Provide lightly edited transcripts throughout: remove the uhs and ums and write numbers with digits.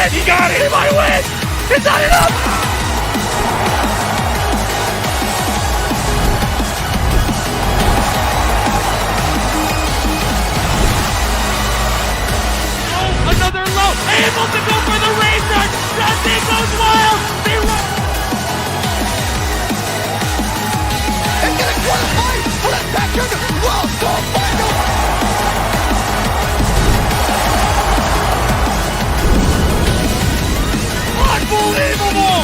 win! He got it! He might win! It's not enough! Oh, another low! Able to go for the race run! Dusty goes wild! They run! It's gonna qualify for the second World Tour final! Unbelievable!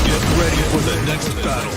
Get ready for the next battle.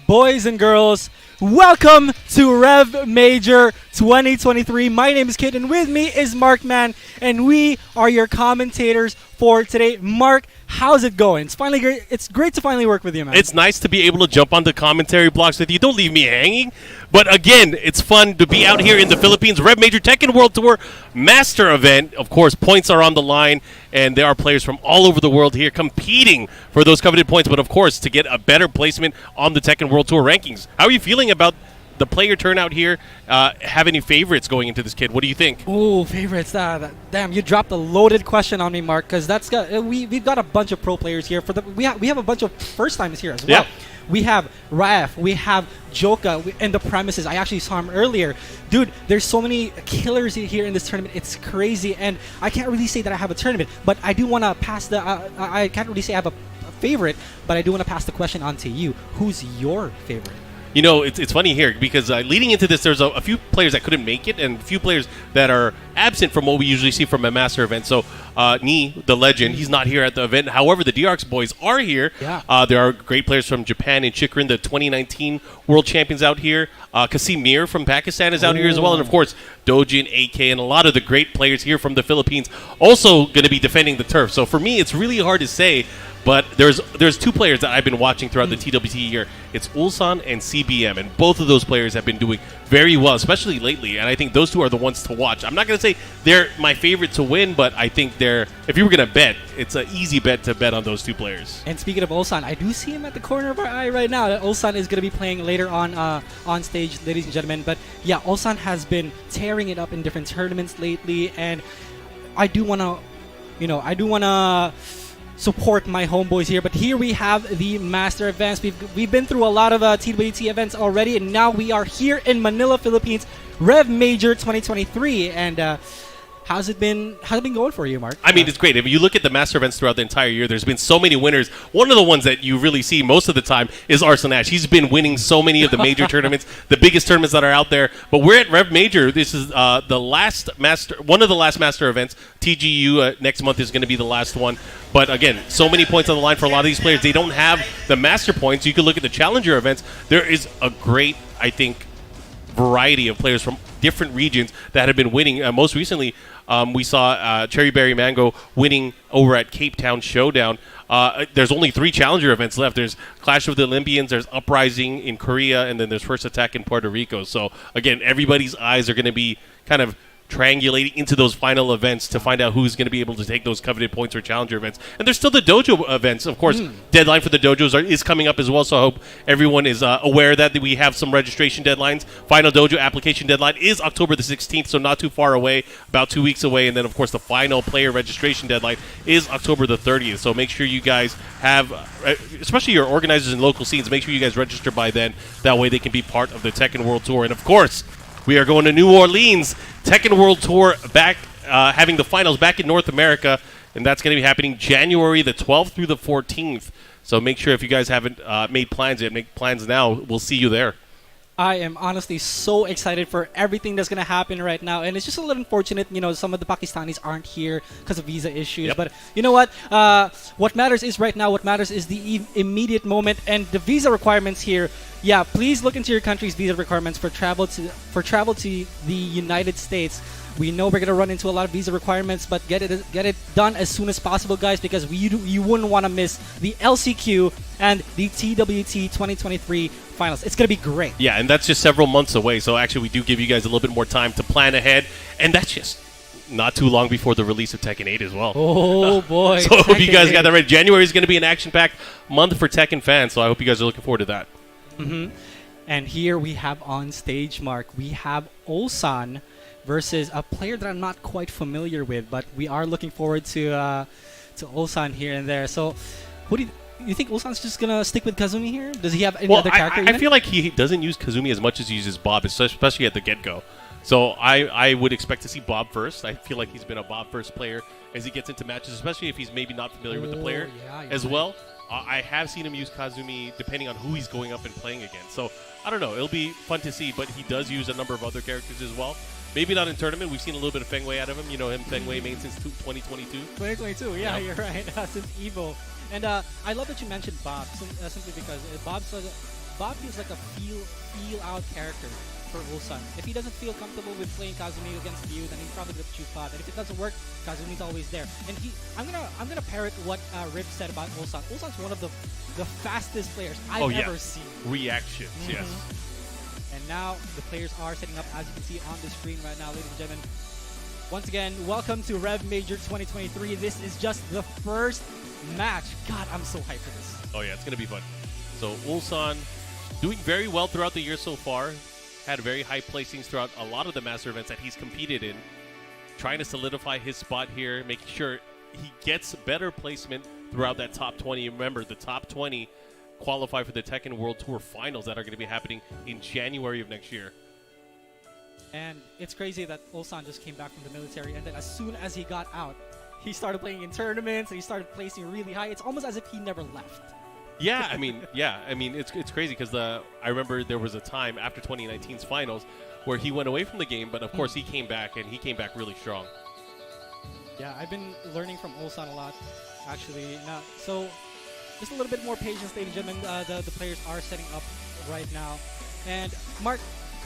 Boys and girls, welcome to REV Major 2023. My name is Kid, and with me is Markman, and we are your commentators for today. Mark, how's it going? It's finally great. It's great to finally work with you, man. It's nice to be able to jump onto commentary blocks with you. Don't leave me hanging. But again, it's fun to be out here in the Philippines. REV Major Tekken World Tour Master event. Of course, points are on the line, and there are players from all over the world here competing for those coveted points. But of course, to get a better placement on the Tekken World Tour rankings. How are you feeling about the player turnout here? Have any favorites going into this, Kid? What do you think? Oh, favorites. Damn, you dropped a loaded question on me, Mark, because that's got we've got a bunch of pro players here. We have a bunch of first timers here as well. Yeah. We have Raf, we have Joka in the premises. I actually saw him earlier. Dude, there's so many killers here in this tournament. It's crazy, and I can't really say that I have a tournament, but I do want to pass the. I can't really say I have a favorite, but I do want to pass the question on to you. Who's your favorite? You know, it's funny here because leading into this, there's a few players that couldn't make it and a few players that are absent from what we usually see from a master event. So, Ni, the legend, he's not here at the event. However, the DRX boys are here. Yeah. There are great players from Japan and Chikurin, the 2019 world champions out here. Kasim Mir from Pakistan is out here as well. And, of course, Doujin, AK, and a lot of the great players here from the Philippines also going to be defending the turf. So, for me, it's really hard to say. But there's two players that I've been watching throughout the TWT year. It's Ulsan and CBM, and both of those players have been doing very well, especially lately. And I think those two are the ones to watch. I'm not going to say they're my favorite to win, but I think if you were going to bet, it's an easy bet to bet on those two players. And speaking of Ulsan, I do see him at the corner of our eye right now. Ulsan is going to be playing later on stage, ladies and gentlemen. But yeah, Ulsan has been tearing it up in different tournaments lately, and I do want to, support my homeboys here. But here we have the master events. We've been through a lot of TWT events already, and now we are here in Manila, Philippines, REV Major 2023. And how's it been going for you, Mark? I mean, it's great. If you look at the master events throughout the entire year, there's been so many winners. One of the ones that you really see most of the time is Arsenash. He's been winning so many of the major tournaments, the biggest tournaments that are out there. But we're at REV Major. This is one of the last master events. TGU next month is going to be the last one. But again, so many points on the line for a lot of these players. They don't have the master points. You can look at the challenger events. There is a great, I think, variety of players from different regions that have been winning. Most recently, we saw Cherry Berry Mango winning over at Cape Town Showdown. There's only 3 challenger events left. There's Clash of the Olympians, there's Uprising in Korea, and then there's First Attack in Puerto Rico. So, again, everybody's eyes are going to be kind of triangulating into those final events to find out who's going to be able to take those coveted points or challenger events. And there's still the dojo events. Of course, deadline for the dojos is coming up as well, so I hope everyone is aware that we have some registration deadlines. Final dojo application deadline is October the 16th, so not too far away, about 2 weeks away. And then, of course, the final player registration deadline is October the 30th. So make sure you guys have, especially your organizers and local scenes, make sure you guys register by then. That way they can be part of the Tekken World Tour. And, of course, we are going to New Orleans, Tekken World Tour back, having the finals back in North America, and that's going to be happening January the 12th through the 14th. So make sure if you guys haven't made plans yet, make plans now. We'll see you there. I am honestly so excited for everything that's going to happen right now. And it's just a little unfortunate, some of the Pakistanis aren't here because of visa issues. Yep. But you know what? What matters is right now, what matters is the immediate moment and the visa requirements here. Yeah, please look into your country's visa requirements for travel to the United States. We know we're going to run into a lot of visa requirements, but get it done as soon as possible, guys, because you wouldn't want to miss the LCQ and the TWT 2023 finals. It's going to be great. Yeah, and that's just several months away, so actually we do give you guys a little bit more time to plan ahead, and that's just not too long before the release of Tekken 8 as well. Oh boy! So I hope you Tekken guys 8. got that right. January is going to be an action-packed month for Tekken fans, so I hope you guys are looking forward to that. And here we have on stage, Mark, we have Ulsan versus a player that I'm not quite familiar with, but we are looking forward to Ulsan here and there. So, what do you think Ulsan's just gonna stick with Kazumi here? Does he have any other character? I feel like he doesn't use Kazumi as much as he uses Bob, especially at the get-go. So I would expect to see Bob first. I feel like he's been a Bob first player as he gets into matches, especially if he's maybe not familiar with the player as well. I have seen him use Kazumi depending on who he's going up and playing against. So I don't know. It'll be fun to see, but he does use a number of other characters as well. Maybe not in tournament. We've seen a little bit of Feng Wei out of him. You know him, Feng Wei main since 2022. 2022, yeah, you're right. Since Evo. And I love that you mentioned Bob, simply because Bob feels like a feel-out character for Ulsan. If he doesn't feel comfortable with playing Kazumi against you, then he's probably going to choose Bob. And if it doesn't work, Kazumi's always there. And I'm gonna parrot what Rip said about Ulsan. Ulsan's one of the fastest players I've ever seen. Reactions, yes. And now the players are setting up, as you can see on the screen right now, ladies and gentlemen. Once again, welcome to REV Major 2023. This is just the first match. God, I'm so hyped for this. Oh yeah, it's going to be fun. So Ulsan doing very well throughout the year so far. Had very high placings throughout a lot of the master events that he's competed in. Trying to solidify his spot here, making sure he gets better placement throughout that top 20. Remember, the top 20 qualify for the Tekken World Tour Finals that are going to be happening in January of next year. And it's crazy that Ulsan just came back from the military, and then as soon as he got out, he started playing in tournaments, and he started placing really high. It's almost as if he never left. Yeah, I mean, it's crazy because I remember there was a time after 2019's finals where he went away from the game, but of course he came back, and he came back really strong. Yeah, I've been learning from Ulsan a lot, actually. Now, so just a little bit more patience, ladies and gentlemen. The players are setting up right now. And Mark,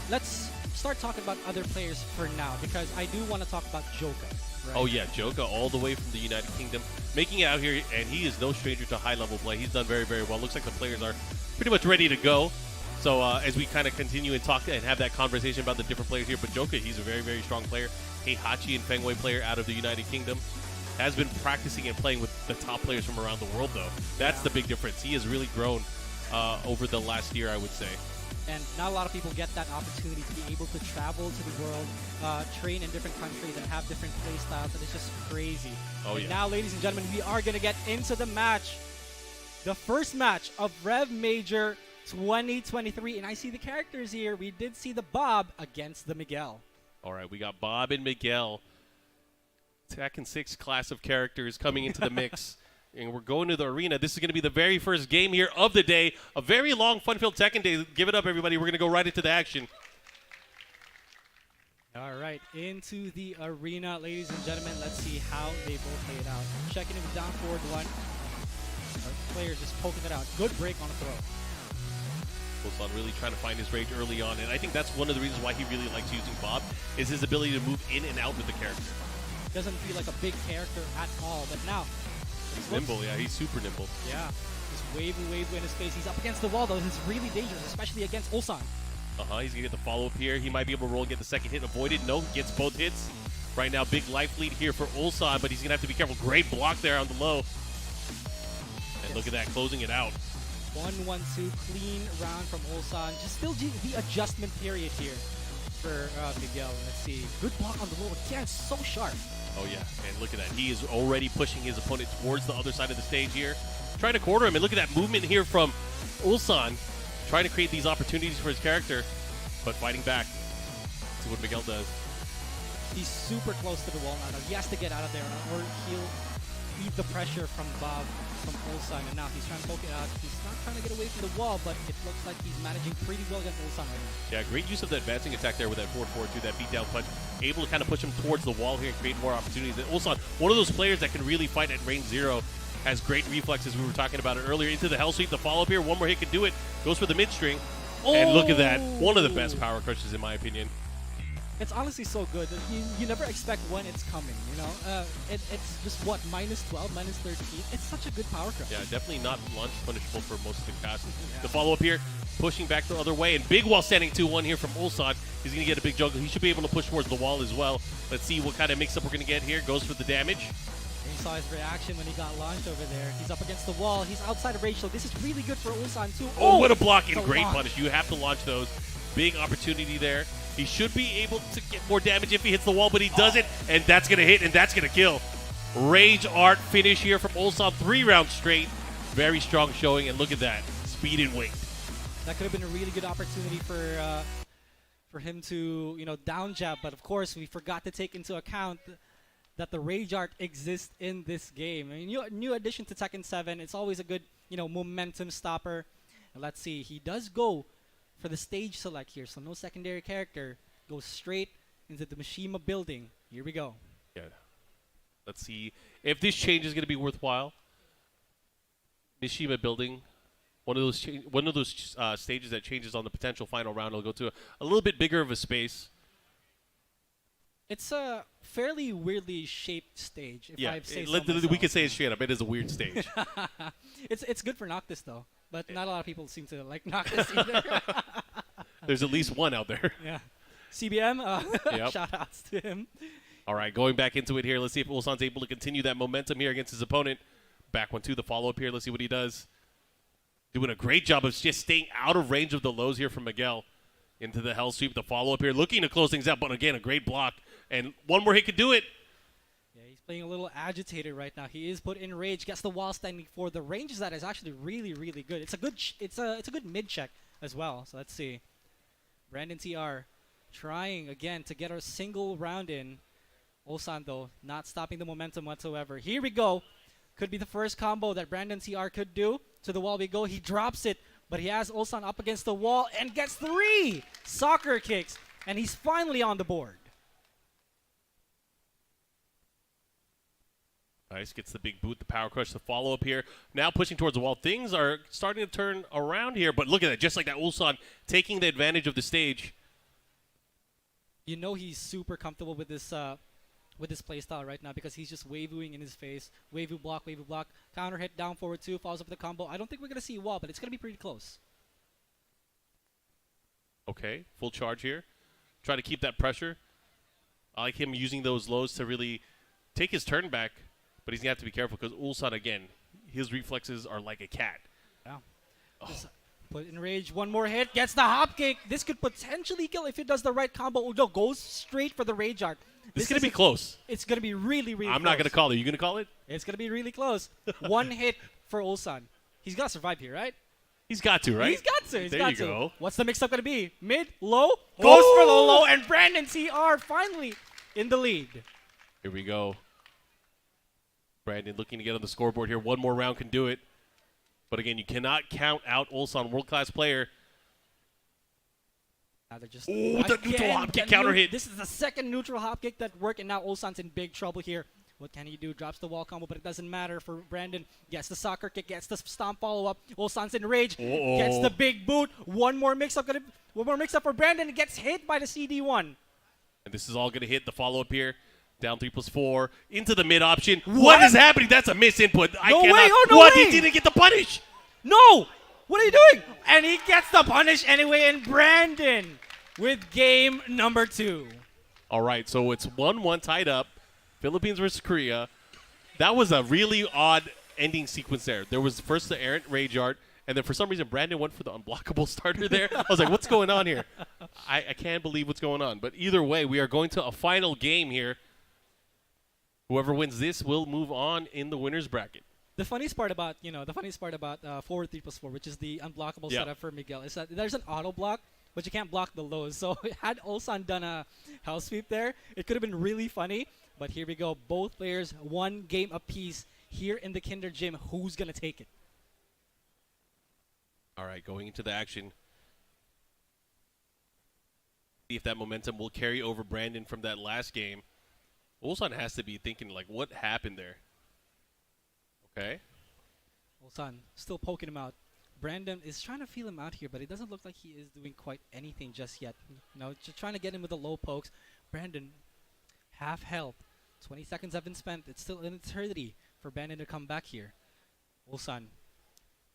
let's start talking about other players for now, because I do want to talk about Joka. Right? Oh yeah, Joka all the way from the United Kingdom, making it out here, and he is no stranger to high-level play. He's done very, very well. Looks like the players are pretty much ready to go. So as we kind of continue and talk and have that conversation about the different players here, but Joka, he's a very, very strong player. Heihachi and Feng Wei player out of the United Kingdom. Has been practicing and playing with the top players from around the world, though. That's the big difference. He has really grown over the last year, I would say. And not a lot of people get that opportunity to be able to travel to the world, train in different countries, and have different play styles, and it's just crazy. Oh, and yeah. now, ladies and gentlemen, we are going to get into the match. The first match of REV Major 2023. And I see the characters here. We did see the Bob against the Miguel. All right, we got Bob and Miguel. Tekken 6 class of characters coming into the mix. And we're going to the arena. This is going to be the very first game here of the day. A very long, fun-filled Tekken day. Give it up, everybody. We're going to go right into the action. All right, into the arena, ladies and gentlemen. Let's see how they both play it out. Checking in with down forward one. Our player just poking it out. Good break on the throw. Ulsan really trying to find his range early on. And I think that's one of the reasons why he really likes using Bob, is his ability to move in and out with the character. Doesn't feel like a big character at all, but now he's nimble. Yeah, he's super nimble. Yeah, just wave in his face. He's up against the wall, though. This is really dangerous, especially against Ulsan. He's going to get the follow-up here. He might be able to roll and get the second hit avoided. No, gets both hits. Right now, big life lead here for Ulsan, but he's going to have to be careful. Great block there on the low. And look at that, closing it out. 1-1-2, clean round from Ulsan. Just still the adjustment period here for Miguel. Let's see. Good block on the low. Again, so sharp. Oh, yeah. And look at that. He is already pushing his opponent towards the other side of the stage here. Trying to corner him. And look at that movement here from Ulsan. Trying to create these opportunities for his character, but fighting back. See what Miguel does. He's super close to the wall now. He has to get out of there, or he'll eat the pressure from Bob, from Ulsan. And now he's trying to poke it out. He's not trying to get away from the wall, but it looks like he's managing pretty well against Ulsan right now. Yeah, great use of the advancing attack there with that 4-4-2, that beatdown punch. Able to kind of push him towards the wall here and create more opportunities. And Ulsan, one of those players that can really fight at range 0. Has great reflexes. We were talking about it earlier. Into the hell sweep, the follow-up here. One more hit can do it. Goes for the mid-string. Oh! And look at that. One of the best power crushes, in my opinion. It's honestly so good that you never expect when it's coming, you know? It's just, what, minus 12, minus 13? It's such a good power crush. Yeah, definitely not launch punishable for most of the passes. The follow-up here, pushing back the other way, and big wall standing 2-1 here from Ulsan. He's going to get a big juggle. He should be able to push towards the wall as well. Let's see what kind of mix-up we're going to get here. Goes for the damage. And you saw his reaction when he got launched over there. He's up against the wall. He's outside of Rangchu. This is really good for Ulsan, too. Oh, what a block and great launch. punish. You have to launch those. Big opportunity there. He should be able to get more damage if he hits the wall, but he doesn't, and that's going to hit, and that's going to kill. Rage Art finish here from Ulsan, 3 rounds straight. Very strong showing, and look at that. Speed and weight. That could have been a really good opportunity for him to, you know, down jab, but of course we forgot to take into account that the Rage Art exists in this game. I mean, new addition to Tekken 7. It's always a good, you know, momentum stopper. And let's see, he does go for the stage select here, so no secondary character. Goes straight into the Mishima building. Here we go. Yeah. Let's see if this change is going to be worthwhile. Mishima building, one of those stages that changes on the potential final round. It'll go to a little bit bigger of a space. It's a fairly weirdly shaped stage, if I say so we myself. could say it straight up. It is a weird stage. It's good for Noctis though, but not a lot of people seem to like Noctis either. There's at least one out there. Yeah. CBM, Yep. shout outs to him. All right, going back into it here. Let's see if Ulsan's able to continue that momentum here against his opponent. Back 1-2, the follow-up here. Let's see what he does. Doing a great job of just staying out of range of the lows here from Miguel. Into the hell sweep, the follow-up here. Looking to close things out, but again, a great block. And one more hit could do it. Yeah, he's playing a little agitated right now. He is put in rage, gets the wall standing for the range that is actually really, really good. It's a good it's a good mid check as well. So let's see. BrandonTR trying again to get a single round in. Ulsan though not stopping the momentum whatsoever. Here we go. Could be the first combo that BrandonTR could do. To the wall we go. He drops it, but he has Ulsan up against the wall and gets 3 soccer kicks, and he's finally on the board. Nice, gets the big boot, the power crush, the follow-up here. Now pushing towards the wall. Things are starting to turn around here, but look at that. Just like that, Ulsan taking the advantage of the stage. You know he's super comfortable with this playstyle right now because he's just wavooing in his face. Wavoo block, counter hit, down forward 2, follows up with the combo. I don't think we're going to see wall, but it's going to be pretty close. Okay, full charge here. Try to keep that pressure. I like him using those lows to really take his turn back, but he's going to have to be careful because Ulsan, again, his reflexes are like a cat. Yeah. Just put in rage, one more hit, gets the hop kick. This could potentially kill if it does the right combo. No, goes straight for the rage art. This is going to be close. It's going to be really, really close. I'm not going to call it. Are you going to call it? It's going to be really close. One hit for Ulsan. He's got to survive here, right? He's got to, right? He's got to. There you go. What's the mix-up going to be? Mid, low? Goes for the low, and BrandonTR finally in the lead. Here we go. Brandon looking to get on the scoreboard here. One more round can do it. But again, you cannot count out Ulsan, world-class player. Now they're just Ooh, the neutral hop kick counter hit. This is the second neutral hop kick that worked, and now Ulsan's in big trouble here. What can he do? Drops the wall combo, but it doesn't matter for Brandon. Gets the soccer kick, gets the stomp follow-up. Ulsan's in rage. Gets the big boot. One more mix-up for Brandon. It gets hit by the CD1. And this is all going to hit the follow-up here. Down 3+4 into the mid option. What is happening? That's a miss input. No way. Oh, no what? way. He didn't get the punish. No! What are you doing? And he gets the punish anyway, and Brandon with game number 2. All right, so it's 1-1 tied up. Philippines versus Korea. That was a really odd ending sequence there. There was first the errant rage art, and then for some reason Brandon went for the unblockable starter there. I was like, what's going on here? I can't believe what's going on. But either way, we are going to a final game here. Whoever wins this will move on in the winner's bracket. The funniest part about forward 3+4, which is the unblockable setup for Miguel, is that there's an auto block, but you can't block the lows. So had Ulsan done a hell sweep there, it could have been really funny. But here we go. Both players, one game apiece here in the Kinder Gym. Who's going to take it? All right, going into the action. See if that momentum will carry over Brandon from that last game. Ulsan has to be thinking, like, what happened there? Okay. Ulsan still poking him out. Brandon is trying to feel him out here, but it doesn't look like he is doing quite anything just yet. You know, just trying to get him with the low pokes. Brandon, half health. 20 seconds have been spent. It's still an eternity for Brandon to come back here. Ulsan,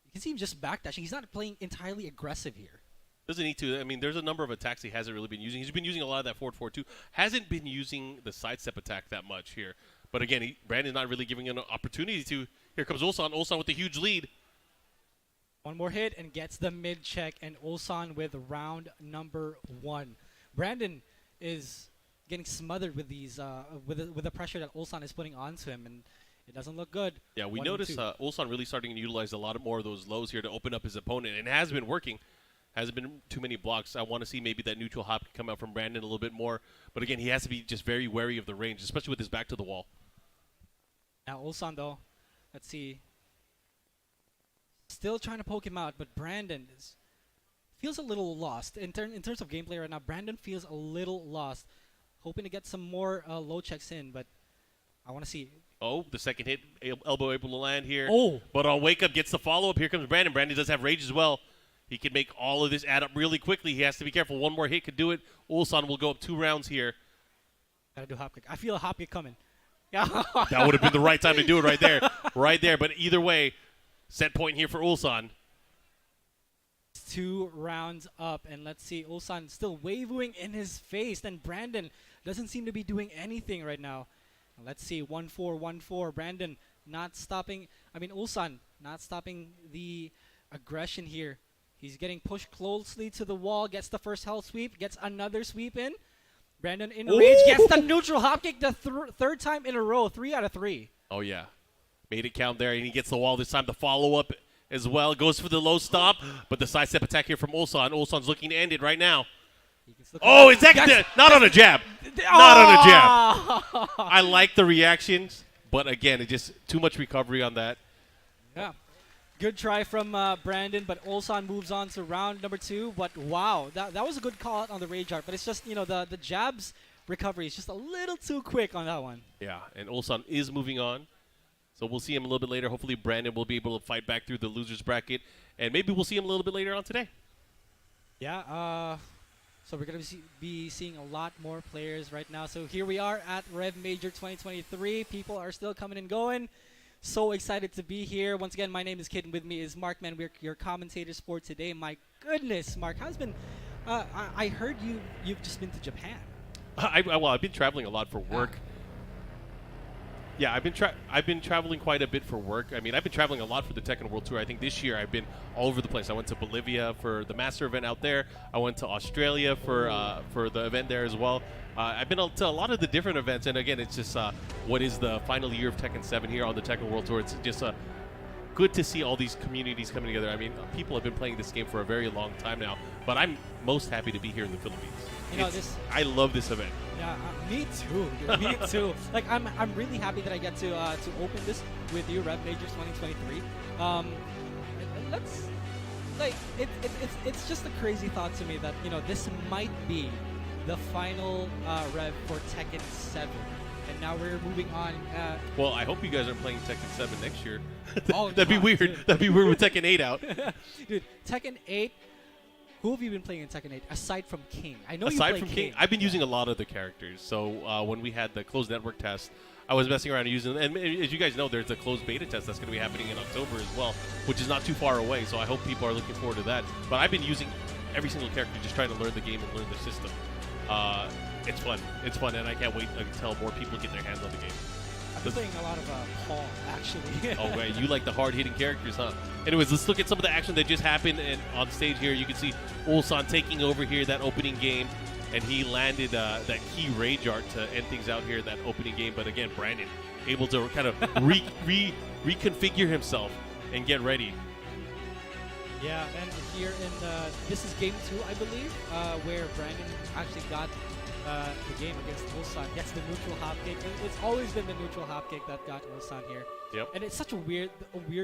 you can see him just backdashing. He's not playing entirely aggressive here. Doesn't need to. I mean, there's a number of attacks he hasn't really been using. He's been using a lot of that forward 4-2. Hasn't been using the sidestep attack that much here. But again, Brandon's not really giving him an opportunity to. Here comes Ulsan. Ulsan with a huge lead. One more hit and gets the mid check, and Ulsan with round number 1. Brandon is getting smothered with these with the pressure that Ulsan is putting onto him, and it doesn't look good. Yeah, we 1 and noticed 2. Ulsan really starting to utilize a lot more of those lows here to open up his opponent, and it has been working. Hasn't been too many blocks. I want to see maybe that neutral hop come out from Brandon a little bit more. But again, he has to be just very wary of the range, especially with his back to the wall. Now Ulsan though, let's see. Still trying to poke him out, but Brandon feels a little lost. In terms of gameplay right now, Brandon feels a little lost. Hoping to get some more low checks in, but I want to see. Oh, the second hit, elbow able to land here. Oh. But on Wake Up gets the follow-up. Here comes Brandon. Brandon does have rage as well. He can make all of this add up really quickly. He has to be careful. One more hit could do it. Ulsan will go up 2 rounds here. Gotta do hop kick. I feel a hop kick coming. Yeah. That would have been the right time to do it right there. Right there. But either way, set point here for Ulsan. 2 rounds up, and let's see. Ulsan still waving in his face, and Brandon doesn't seem to be doing anything right now. Let's see. 1-4, 1-4. Brandon not stopping. I mean, Ulsan not stopping the aggression here. He's getting pushed closely to the wall, gets the first health sweep, gets another sweep in. Brandon in rage, gets the neutral hop kick the third time in a row, 3 out of 3. Oh, yeah. Made it count there, and he gets the wall this time. The follow-up as well. Goes for the low stop, but the sidestep attack here from Ulsan. Ulsan's looking to end it right now. Oh, it's actually not on a jab. Not on a jab. I like the reactions, but again, it's just too much recovery on that. Yeah. Good try from Brandon, but Ulsan moves on to round number 2. But wow, that was a good call out on the rage art. But it's just, you know, the jabs recovery is just a little too quick on that one. Yeah, and Ulsan is moving on. So we'll see him a little bit later. Hopefully Brandon will be able to fight back through the losers bracket. And maybe we'll see him a little bit later on today. Yeah, so we're going to be seeing a lot more players right now. So here we are at REV Major 2023. People are still coming and going. So excited to be here. Once again, my name is Kid, and with me is Mark, man. We're your commentators for today. My goodness, Mark, how's been? I heard you've just been to Japan. Well, I've been traveling a lot for work. Yeah, I've been traveling quite a bit for work. I mean, I've been traveling a lot for the Tekken World Tour. I think this year I've been all over the place. I went to Bolivia for the Master event out there. I went to Australia for the event there as well. I've been to a lot of the different events, and again, it's just what is the final year of Tekken 7 here on the Tekken World Tour. It's just good to see all these communities coming together. I mean, people have been playing this game for a very long time now, but I'm most happy to be here in the Philippines. You know, I love this event. Yeah, me too. Dude, me too. Like, I'm really happy that I get to open this with you, REV Majors 2023. Let's like it's just a crazy thought to me that, you know, this might be the final Rev for Tekken 7. And now we're moving on. Well, I hope you guys are playing Tekken 7 next year. Oh, That'd be weird. Dude. That'd be weird with Tekken 8 out. Dude, Tekken 8. Who have you been playing in Tekken 8 aside from King? I know aside you from play King, I've been using a lot of the characters. So when we had the closed network test, I was messing around and using them. And as you guys know, there's a closed beta test that's going to be happening in October as well, which is not too far away. So I hope people are looking forward to that. But I've been using every single character, just trying to learn the game and learn the system. It's fun. It's fun, and I can't wait until more people get their hands on the game. I've been playing a lot of Paul, actually. Oh, right. You like the hard-hitting characters, huh? Anyways, let's look at some of the action that just happened. And on stage here, you can see Ulsan taking over here that opening game. And he landed that key rage art to end things out here, that opening game. But again, Brandon able to kind of reconfigure himself and get ready. Yeah, and here in this is game 2, I believe, where Brandon actually got the game against Ulsan, gets the neutral hop kick. It's always been the neutral hop kick that got Ulsan here. Yep. And it's such a weird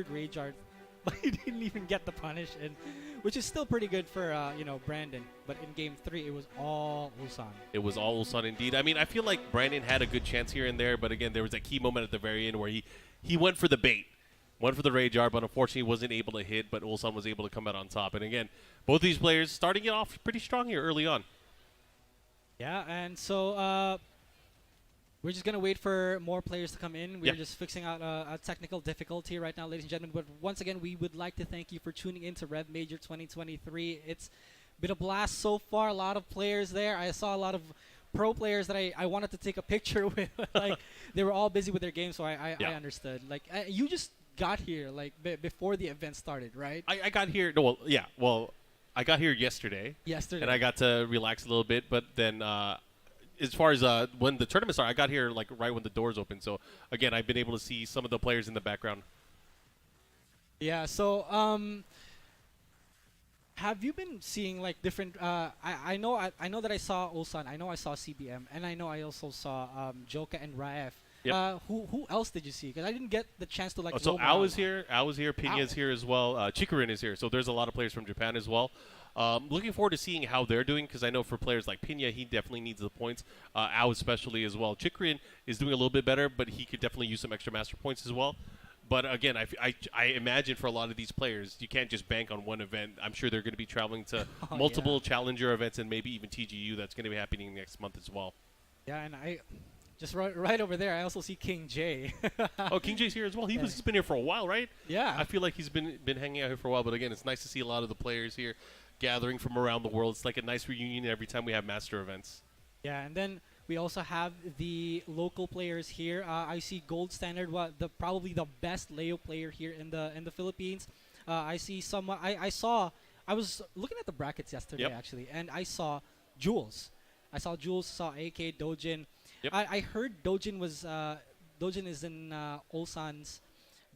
rage art, but he didn't even get the punish, and which is still pretty good for Brandon. But in game 3, it was all Ulsan. It was all Ulsan indeed. I mean, I feel like Brandon had a good chance here and there, but again, there was that key moment at the very end where he went for the bait. Went for the rage art, but unfortunately wasn't able to hit, but Ulsan was able to come out on top. And again, both these players starting it off pretty strong here early on. Yeah, and so we're just gonna wait for more players to come in. We're Yeah. just fixing out a technical difficulty right now, ladies and gentlemen. But once again, we would like to thank you for tuning in to REV Major 2023. It's been a blast so far. A lot of players there. I saw a lot of pro players that I wanted to take a picture with. Like they were all busy with their games, so I understood. Like you just got here like before the event started, right? I got here. No, well, yeah. Well, I got here yesterday. Yesterday. And I got to relax a little bit, but then as far as when the tournament started, I got here like right when the doors opened. So again, I've been able to see some of the players in the background. Yeah. So have you been seeing like different? I know that I saw Ulsan. I know I saw CBM, and I know I also saw Joka and REV. Yep. Who else did you see? Because I didn't get the chance to like. So roam Al around. is here. Al is here. Pinya's here as well. Chikurin is here. So there's a lot of players from Japan as well. Looking forward to seeing how they're doing because I know for players like Pinya, he definitely needs the points. Al especially as well. Chikurin is doing a little bit better, but he could definitely use some extra master points as well. But again, I imagine for a lot of these players, you can't just bank on one event. I'm sure they're going to be traveling to multiple challenger events and maybe even TGU that's going to be happening next month as well. Yeah, and I just right over there. I also see King J. Oh, King J's here as well. He's been here for a while, right? Yeah. I feel like he's been hanging out here for a while. But again, it's nice to see a lot of the players here gathering from around the world. It's like a nice reunion every time we have master events. Yeah, and then we also have the local players here. I see Gold Standard, probably the best Leo player here in the Philippines. I see someone. I was looking at the brackets yesterday actually, and I saw Jules. I saw Jules. Saw AK Doujin. Yep. I heard Doujin is in Ulsan's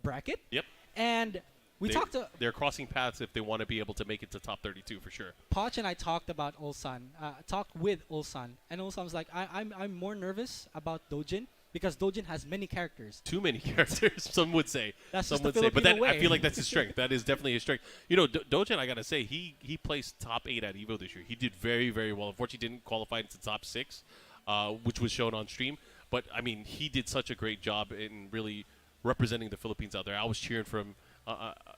bracket. Yep. And we talked to They're crossing paths if they want to be able to make it to top 32 for sure. Poch and I talked about Ulsan, talked with Ulsan, and Ulsan was like, I'm more nervous about Doujin because Doujin has many characters. Too many characters, some would say. That's some just the would say, but Filipino I way. feel like that's his strength. That is definitely his strength. You know, Doujin, I gotta say, he placed top 8 at Evo this year. He did very, very well. Unfortunately, didn't qualify into top 6, which was shown on stream. But I mean, he did such a great job in really representing the Philippines out there. I was cheering for him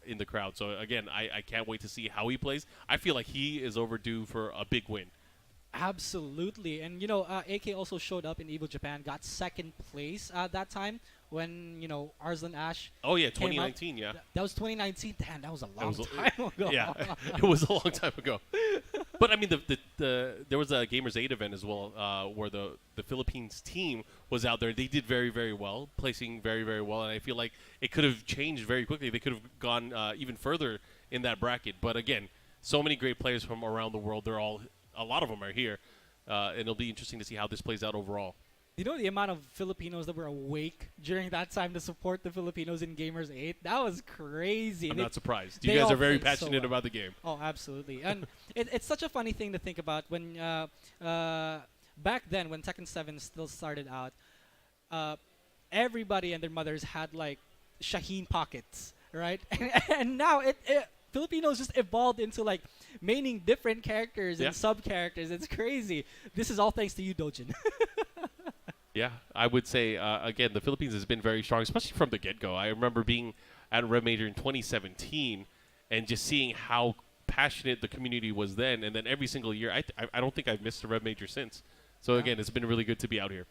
in the crowd. So again, I can't wait to see how he plays. I feel like he is overdue for a big win. Absolutely. And, AK also showed up in Evo Japan, got second place that time when, Arslan Ash. Oh, yeah, came up. 2019, yeah. That was 2019. Damn, that was a long time ago. Yeah, it was a long time ago. But I mean, there was a Gamers 8 event as well where the Philippines team was out there. They did very, very well, placing very, very well. And I feel like it could have changed very quickly. They could have gone even further in that bracket. But again, so many great players from around the world. A lot of them are here. And it'll be interesting to see how this plays out overall. You know the amount of Filipinos that were awake during that time to support the Filipinos in Gamers 8? That was crazy. I'm not surprised. they You guys all are very played so passionate well. about the game. Oh, absolutely. And it's such a funny thing to think about when back then when Tekken 7 still started out, everybody and their mothers had like Shaheen pockets, right? And now Filipinos just evolved into like maining different characters and sub characters. It's crazy. This is all thanks to you, Doujin. Yeah, I would say, again, the Philippines has been very strong, especially from the get-go. I remember being at REV Major in 2017 and just seeing how passionate the community was then. And then every single year, I don't think I've missed a REV Major since. So, again, it's been really good to be out here.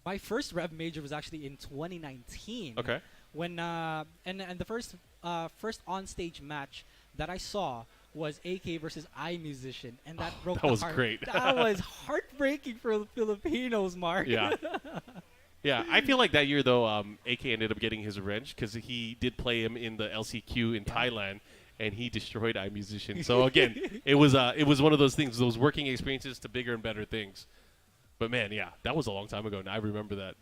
My first REV Major was actually in 2019. Okay. When and the first on-stage match that I saw was AK versus iMusician, and that broke that the was heart. great. That was heartbreaking for the Filipinos, Mark. Yeah. Yeah, I feel like that year, though, AK ended up getting his revenge because he did play him in the LCQ in Thailand, and he destroyed iMusician. So, again, it was one of those things, those working experiences to bigger and better things. But, man, yeah, that was a long time ago, and I remember that.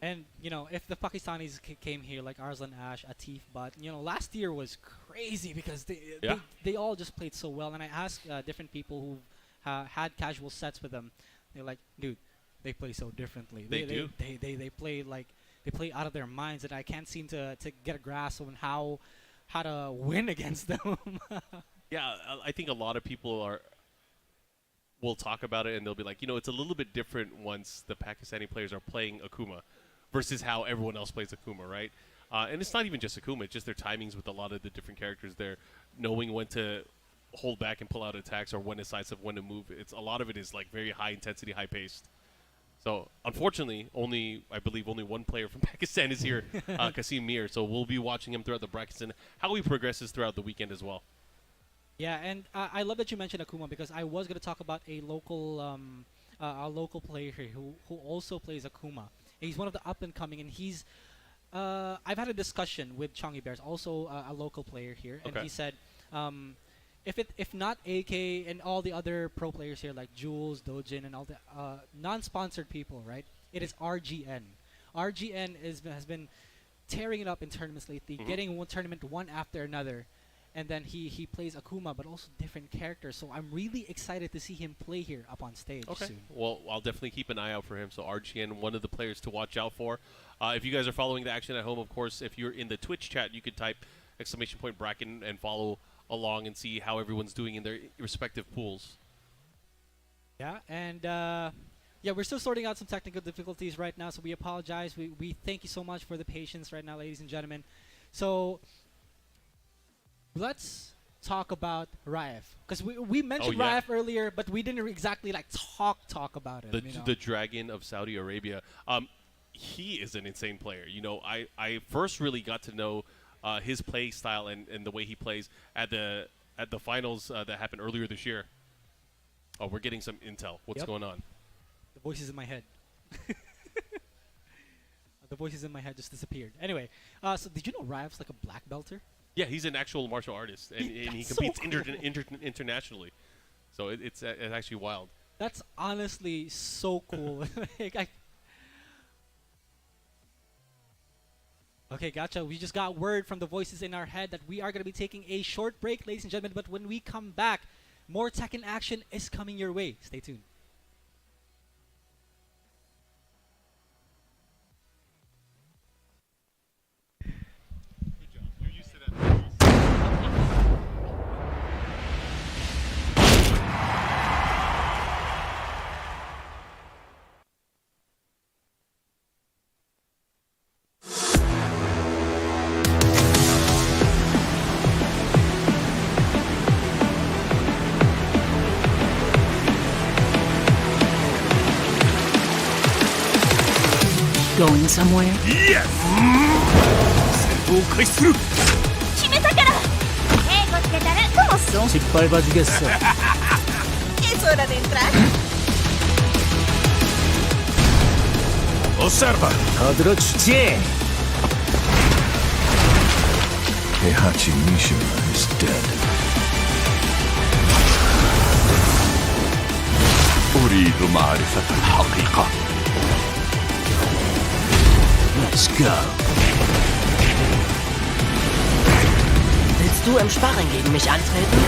And, if the Pakistanis came here, like Arslan Ash, Atif, but, last year was crazy because they all just played so well. And I asked different people who had casual sets with them. They're like, dude, they play so differently. They do. They play like, they play out of their minds, and I can't seem to get a grasp on how to win against them. Yeah, I think a lot of people will talk about it, and they'll be like, it's a little bit different once the Pakistani players are playing Akuma versus how everyone else plays Akuma, right? And it's not even just Akuma; it's just their timings with a lot of the different characters there, knowing when to hold back and pull out attacks or when decisive, when to move. It's a lot of it is like very high intensity, high paced. So unfortunately, I believe only one player from Pakistan is here, Kasim Mir. So we'll be watching him throughout the brackets and how he progresses throughout the weekend as well. Yeah, and I love that you mentioned Akuma because I was going to talk about a local player here who also plays Akuma. He's one of the up and coming, and he's I've had a discussion with Changi Bears, also a local player here, and he said if not AK and all the other pro players here like Jules, Doujin, and all the non-sponsored people, right? It is RGN. RGN has been tearing it up in tournaments lately, getting one tournament one after another. And then he plays Akuma, but also different characters. So I'm really excited to see him play here up on stage soon. Well, I'll definitely keep an eye out for him. So RGN, one of the players to watch out for. If you guys are following the action at home, of course, if you're in the Twitch chat, you could type !bracket and follow along and see how everyone's doing in their respective pools. Yeah, and we're still sorting out some technical difficulties right now, so we apologize. We thank you so much for the patience right now, ladies and gentlemen. So let's talk about REV, because we mentioned REV earlier, but we didn't exactly like talk about it. The Dragon of Saudi Arabia. He is an insane player. You know, I first really got to know his play style and the way he plays at the finals that happened earlier this year. Oh, we're getting some intel. What's going on? The voices in my head. The voices in my head just disappeared. Anyway, so did you know REV's like a black belter? Yeah, he's an actual martial artist, and he so competes cool. internationally. So it's actually wild. That's honestly so cool. Okay, gotcha. We just got word from the voices in our head that we are going to be taking a short break, ladies and gentlemen. But when we come back, more tech in action is coming your way. Stay tuned. Going somewhere? Yes! 戦闘を開始する決めたから稽古してたらどうすん 짓밟아주겠어. Es hora de entrar. Observa! 더 들어주지. Heihachi Mishima is dead. أريد معرفة الحقيقة. Let's go. Willst du im Sparring gegen mich antreten?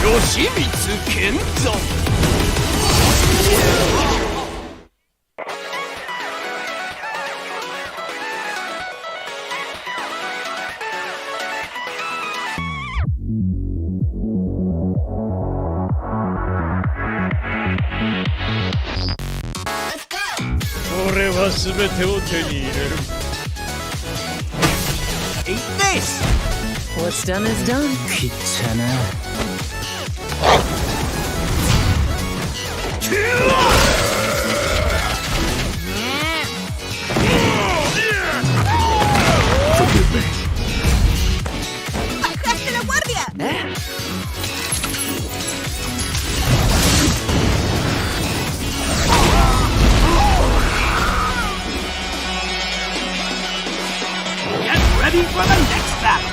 Yoshimitsu Kendo! Eat this. What's done is done. 귀찮아. Forgive me. ¡Bajaste la guardia! Get ready for the next battle.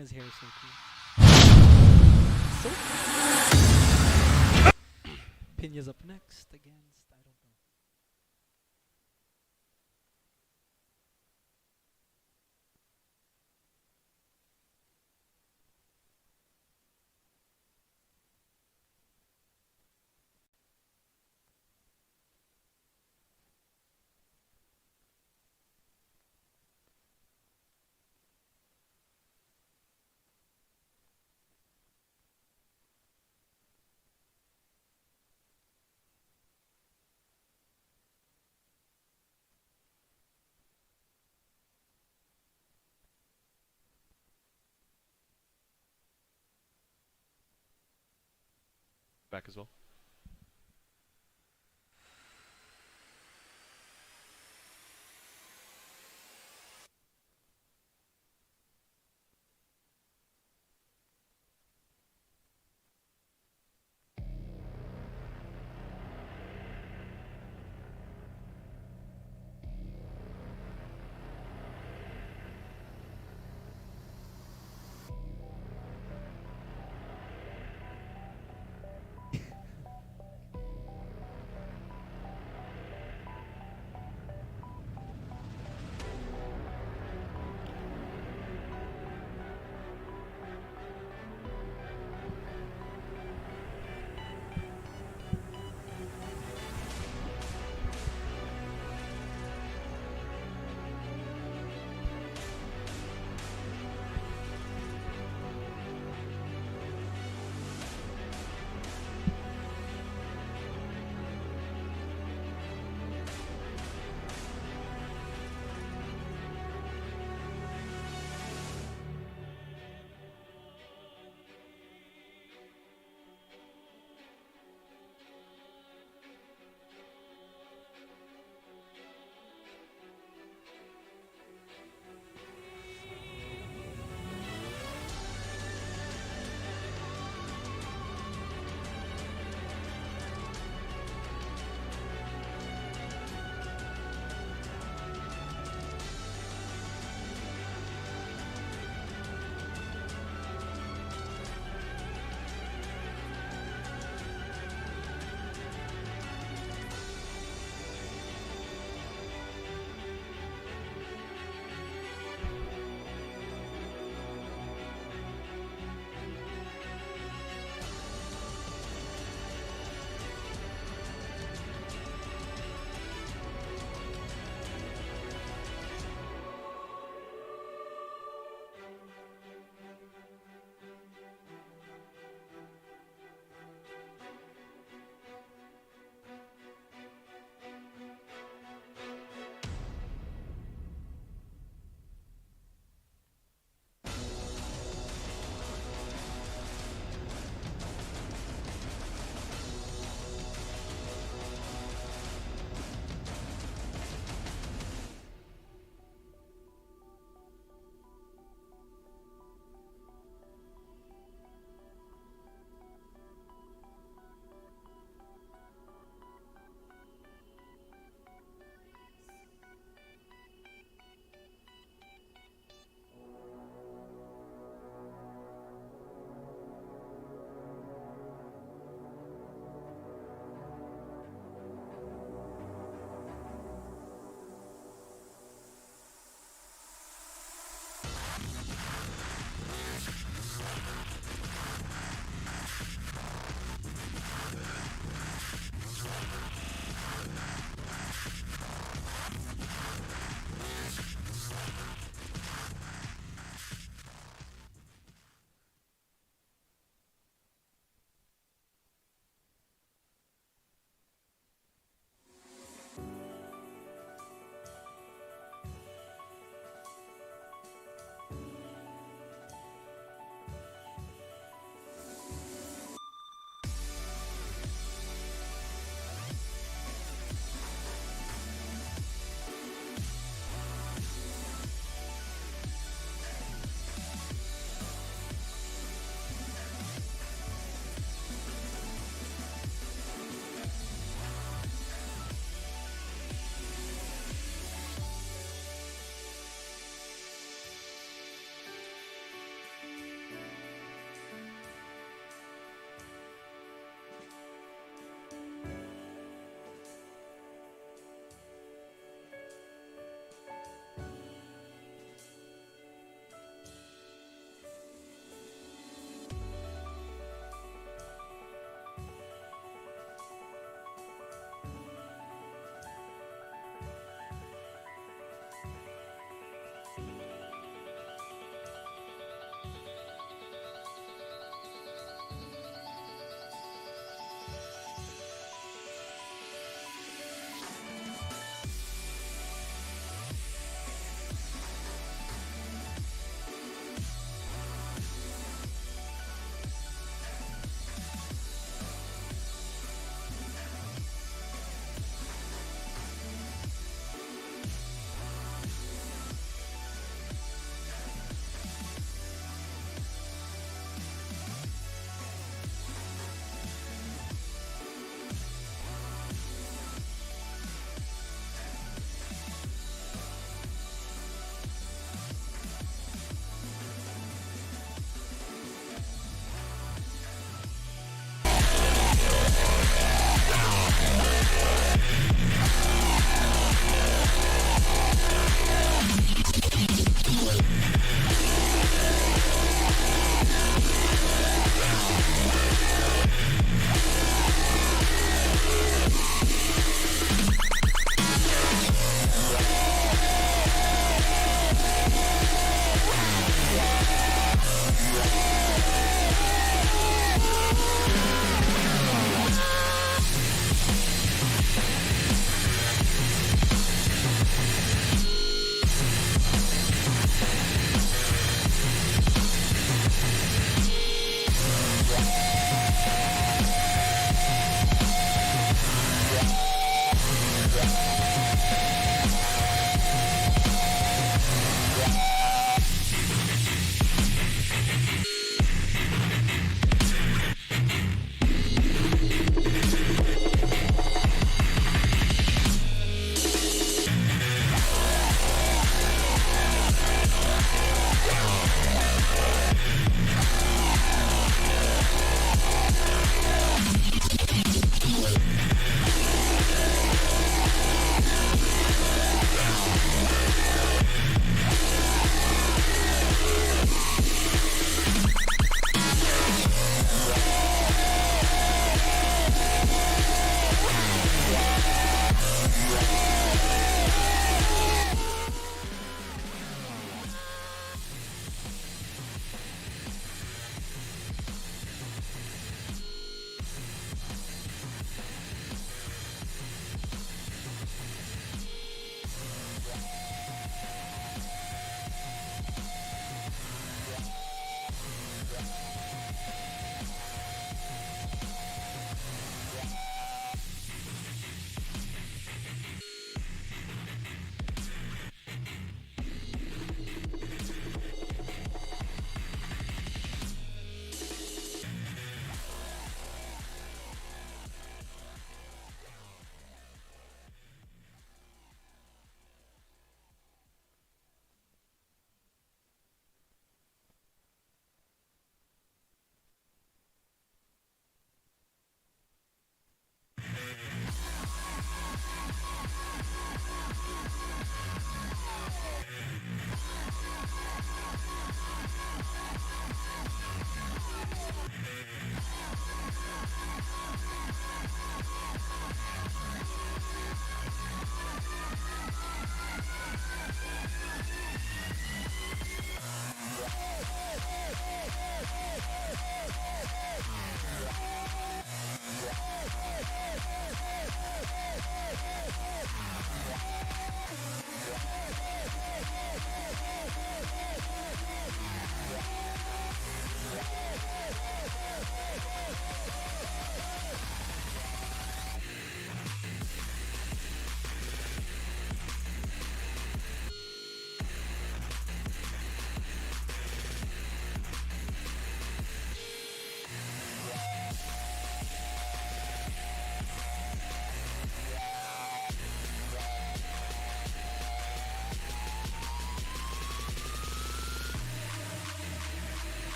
Pinya's hair is so cool. So Pinya's up next against, I don't know. Back as well.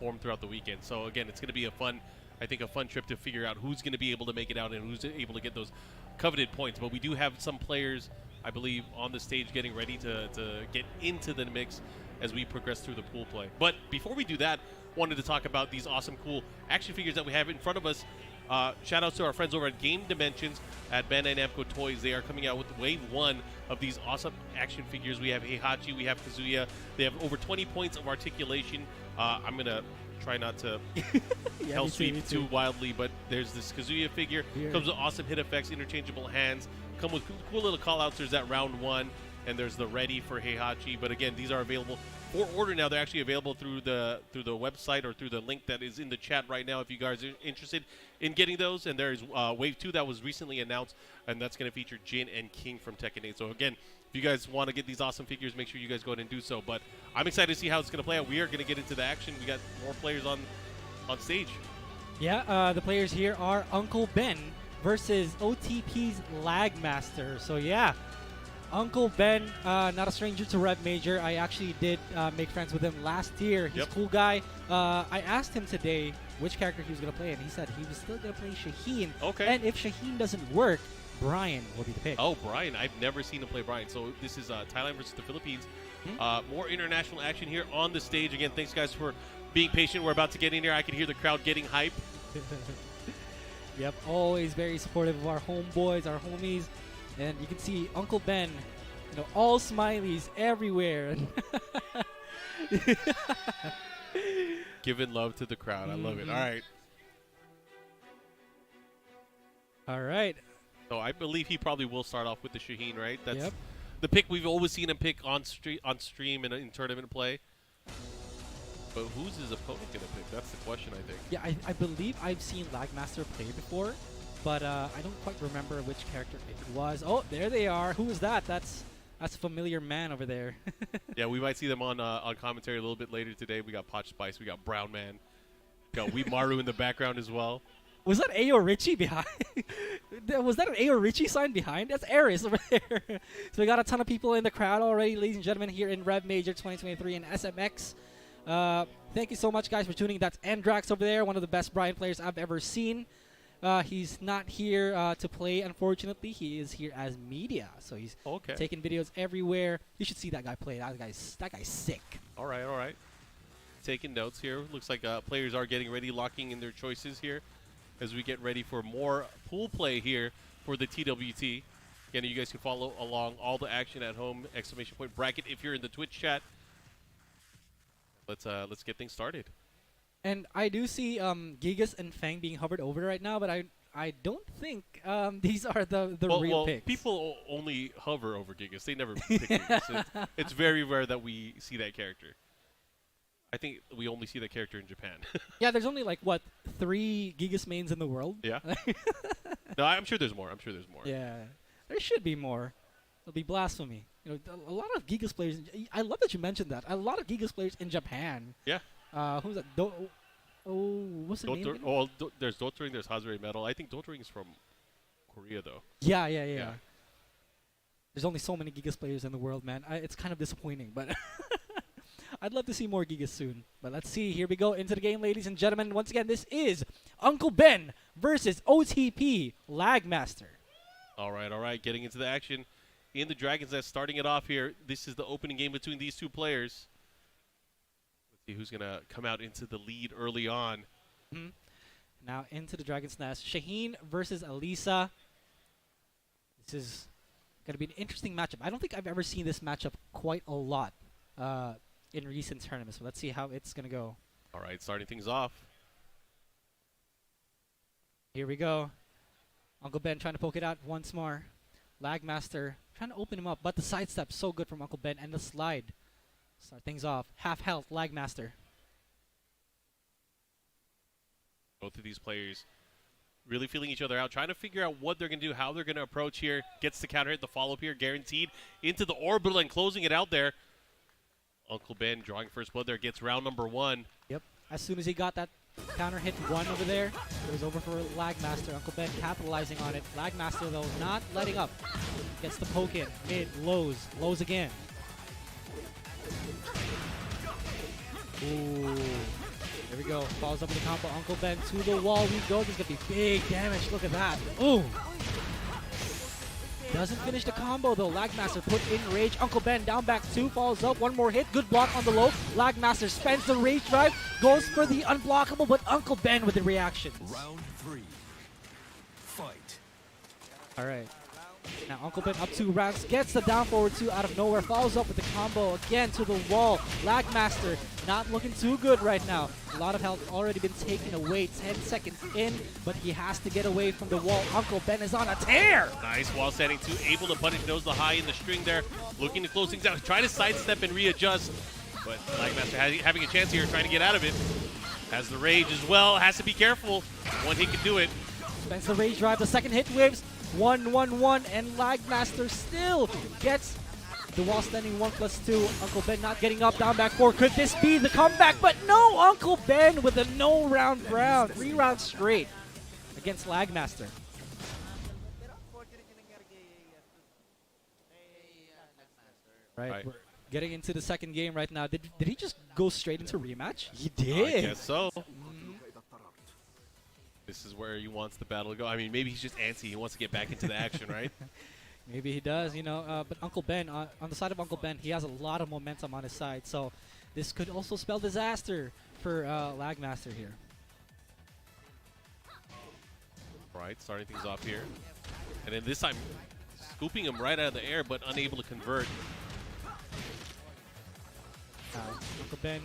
perform throughout the weekend. So again, it's going to be a fun trip to figure out who's going to be able to make it out and who's able to get those coveted points. But we do have some players, I believe, on the stage getting ready to get into the mix as we progress through the pool play. But before we do that, wanted to talk about these awesome, cool action figures that we have in front of us. Shout out to our friends over at Game Dimensions at Bandai Namco Toys. They are coming out with wave 1 of these awesome action figures. We have Heihachi, we have Kazuya. They have over 20 points of articulation. I'm going to try not to hell sweep too wildly, but there's this Kazuya figure. Comes with awesome hit effects, interchangeable hands. Come with cool little callouts. There's that round 1, and there's the ready for Heihachi. But again, these are available for order now. They're actually available through the website or through the link that is in the chat right now if you guys are interested in getting those. And there's wave 2 that was recently announced, and that's going to feature Jin and King from Tekken 8. So again, if you guys want to get these awesome figures, make sure you guys go ahead and do so. But I'm excited to see how it's going to play out. We are going to get into the action. We got more players on stage. Yeah, the players here are Uncle Ben versus OTP's Lagmaster. So yeah, Uncle Ben, not a stranger to REV Major. I actually did make friends with him last year. He's a cool guy. I asked him today which character he was going to play, and he said he was still going to play Shaheen. Okay. And if Shaheen doesn't work, Bryan will be the pick. Oh, Bryan. I've never seen him play Bryan. So this is Thailand versus the Philippines. More international action here on the stage. Again, thanks, guys, for being patient. We're about to get in here. I can hear the crowd getting hype. Yep, always very supportive of our homeboys, our homies. And you can see Uncle Ben, all smileys everywhere. Giving love to the crowd. I love it. All right. All right. So I believe he probably will start off with the Shaheen, right? That's Yep. the pick we've always seen him pick on stream and in tournament play. But who's his opponent going to pick? That's the question, I think. Yeah, I believe I've seen Lagmaster play before, but I don't quite remember which character it was. Oh, there they are. Who is that? That's a familiar man over there. Yeah, we might see them on commentary a little bit later today. We got Potch Spice. We got Brown Man. We got Wee Maru in the background as well. Was that Ayo Richie behind? Was that an Ayo Richie sign behind? That's Aris over there. So we got a ton of people in the crowd already, ladies and gentlemen, here in REV Major 2023 in SMX. Thank you so much, guys, for tuning. That's Andrax over there, one of the best Bryan players I've ever seen. He's not here to play, unfortunately. He is here as media, so he's taking videos everywhere. You should see that guy play. That guy's sick. All right. Taking notes here. Looks like players are getting ready, locking in their choices here as we get ready for more pool play here for the TWT. Again, you guys can follow along all the action at home, ! bracket if you're in the Twitch chat. Let's get things started. And I do see Gigas and Feng being hovered over right now, but I don't think these are the real picks. People only hover over Gigas. They never pick Gigas. It's very rare that we see that character. I think we only see that character in Japan. Yeah, there's only 3 Gigas mains in the world. Yeah. No, I'm sure there's more. Yeah, there should be more. It'll be blasphemy. A lot of Gigas players. I love that you mentioned that. A lot of Gigas players in Japan. Yeah. Who's that? What's the name? There's Dotoring. There's Hazare Metal. I think Dotoring is from Korea, though. Yeah. There's only so many Gigas players in the world, man. It's kind of disappointing, but I'd love to see more Gigas soon. But let's see. Here we go into the game, ladies and gentlemen. Once again, this is Uncle Ben versus OTP Lagmaster. All right. Getting into the action in the Dragon's Nest, starting it off here. This is the opening game between these two players. Let's see who's going to come out into the lead early on. Now into the Dragon's Nest. Shaheen versus Alisa. This is going to be an interesting matchup. I don't think I've ever seen this matchup quite a lot in recent tournaments. So let's see how it's going to go. All right, starting things off. Here we go. Uncle Ben trying to poke it out once more. Lagmaster trying to open him up, but the sidestep so good from Uncle Ben, and the slide. Start things off. Half health, Lagmaster. Both of these players really feeling each other out, trying to figure out what they're going to do, how they're going to approach here. Gets the counter hit, the follow-up here, guaranteed. Into the orbital and closing it out there. Uncle Ben drawing first blood there, gets round number 1. Yep. As soon as he got that counter hit 1 over there, it was over for Lagmaster. Uncle Ben capitalizing on it. Lagmaster, though, not letting up. Gets the poke in. Mid, lows again. Ooh. There we go. Follows up with the combo. Uncle Ben to the wall. We go. There's going to be big damage. Look at that. Ooh. Doesn't finish the combo though. Lagmaster put in rage. Uncle Ben down back 2. Follows up. One more hit. Good block on the low. Lagmaster spends the rage drive. Goes for the unblockable, but Uncle Ben with the reactions. Round 3. Fight. All right. Now Uncle Ben up 2 rounds, gets the down forward 2 out of nowhere, follows up with the combo again to the wall. Lagmaster not looking too good right now. A lot of health already been taken away. 10 seconds in, but he has to get away from the wall. Uncle Ben is on a tear. Nice wall setting too, able to punish, knows the high in the string there, looking to close things out. Try to sidestep and readjust, but Lagmaster having a chance here, trying to get out of it. Has the rage as well, has to be careful. One hit can do it. Spends the rage drive, the second hit waves. 1-1-1, and Lagmaster still gets the wall standing 1+2. Uncle Ben not getting up, down back 4. Could this be the comeback? But no, Uncle Ben with a no round. 3 rounds straight against Lagmaster. Right, we're getting into the second game right now. Did he just go straight into rematch? He did. I guess so. This is where he wants the battle to go. I mean, maybe he's just antsy. He wants to get back into the action, right? Maybe he does, you know. But Uncle Ben, on the side of Uncle Ben, he has a lot of momentum on his side. So this could also spell disaster for Lagmaster here. Right, starting things off here. And then this time, scooping him right out of the air, but unable to convert. Uncle Ben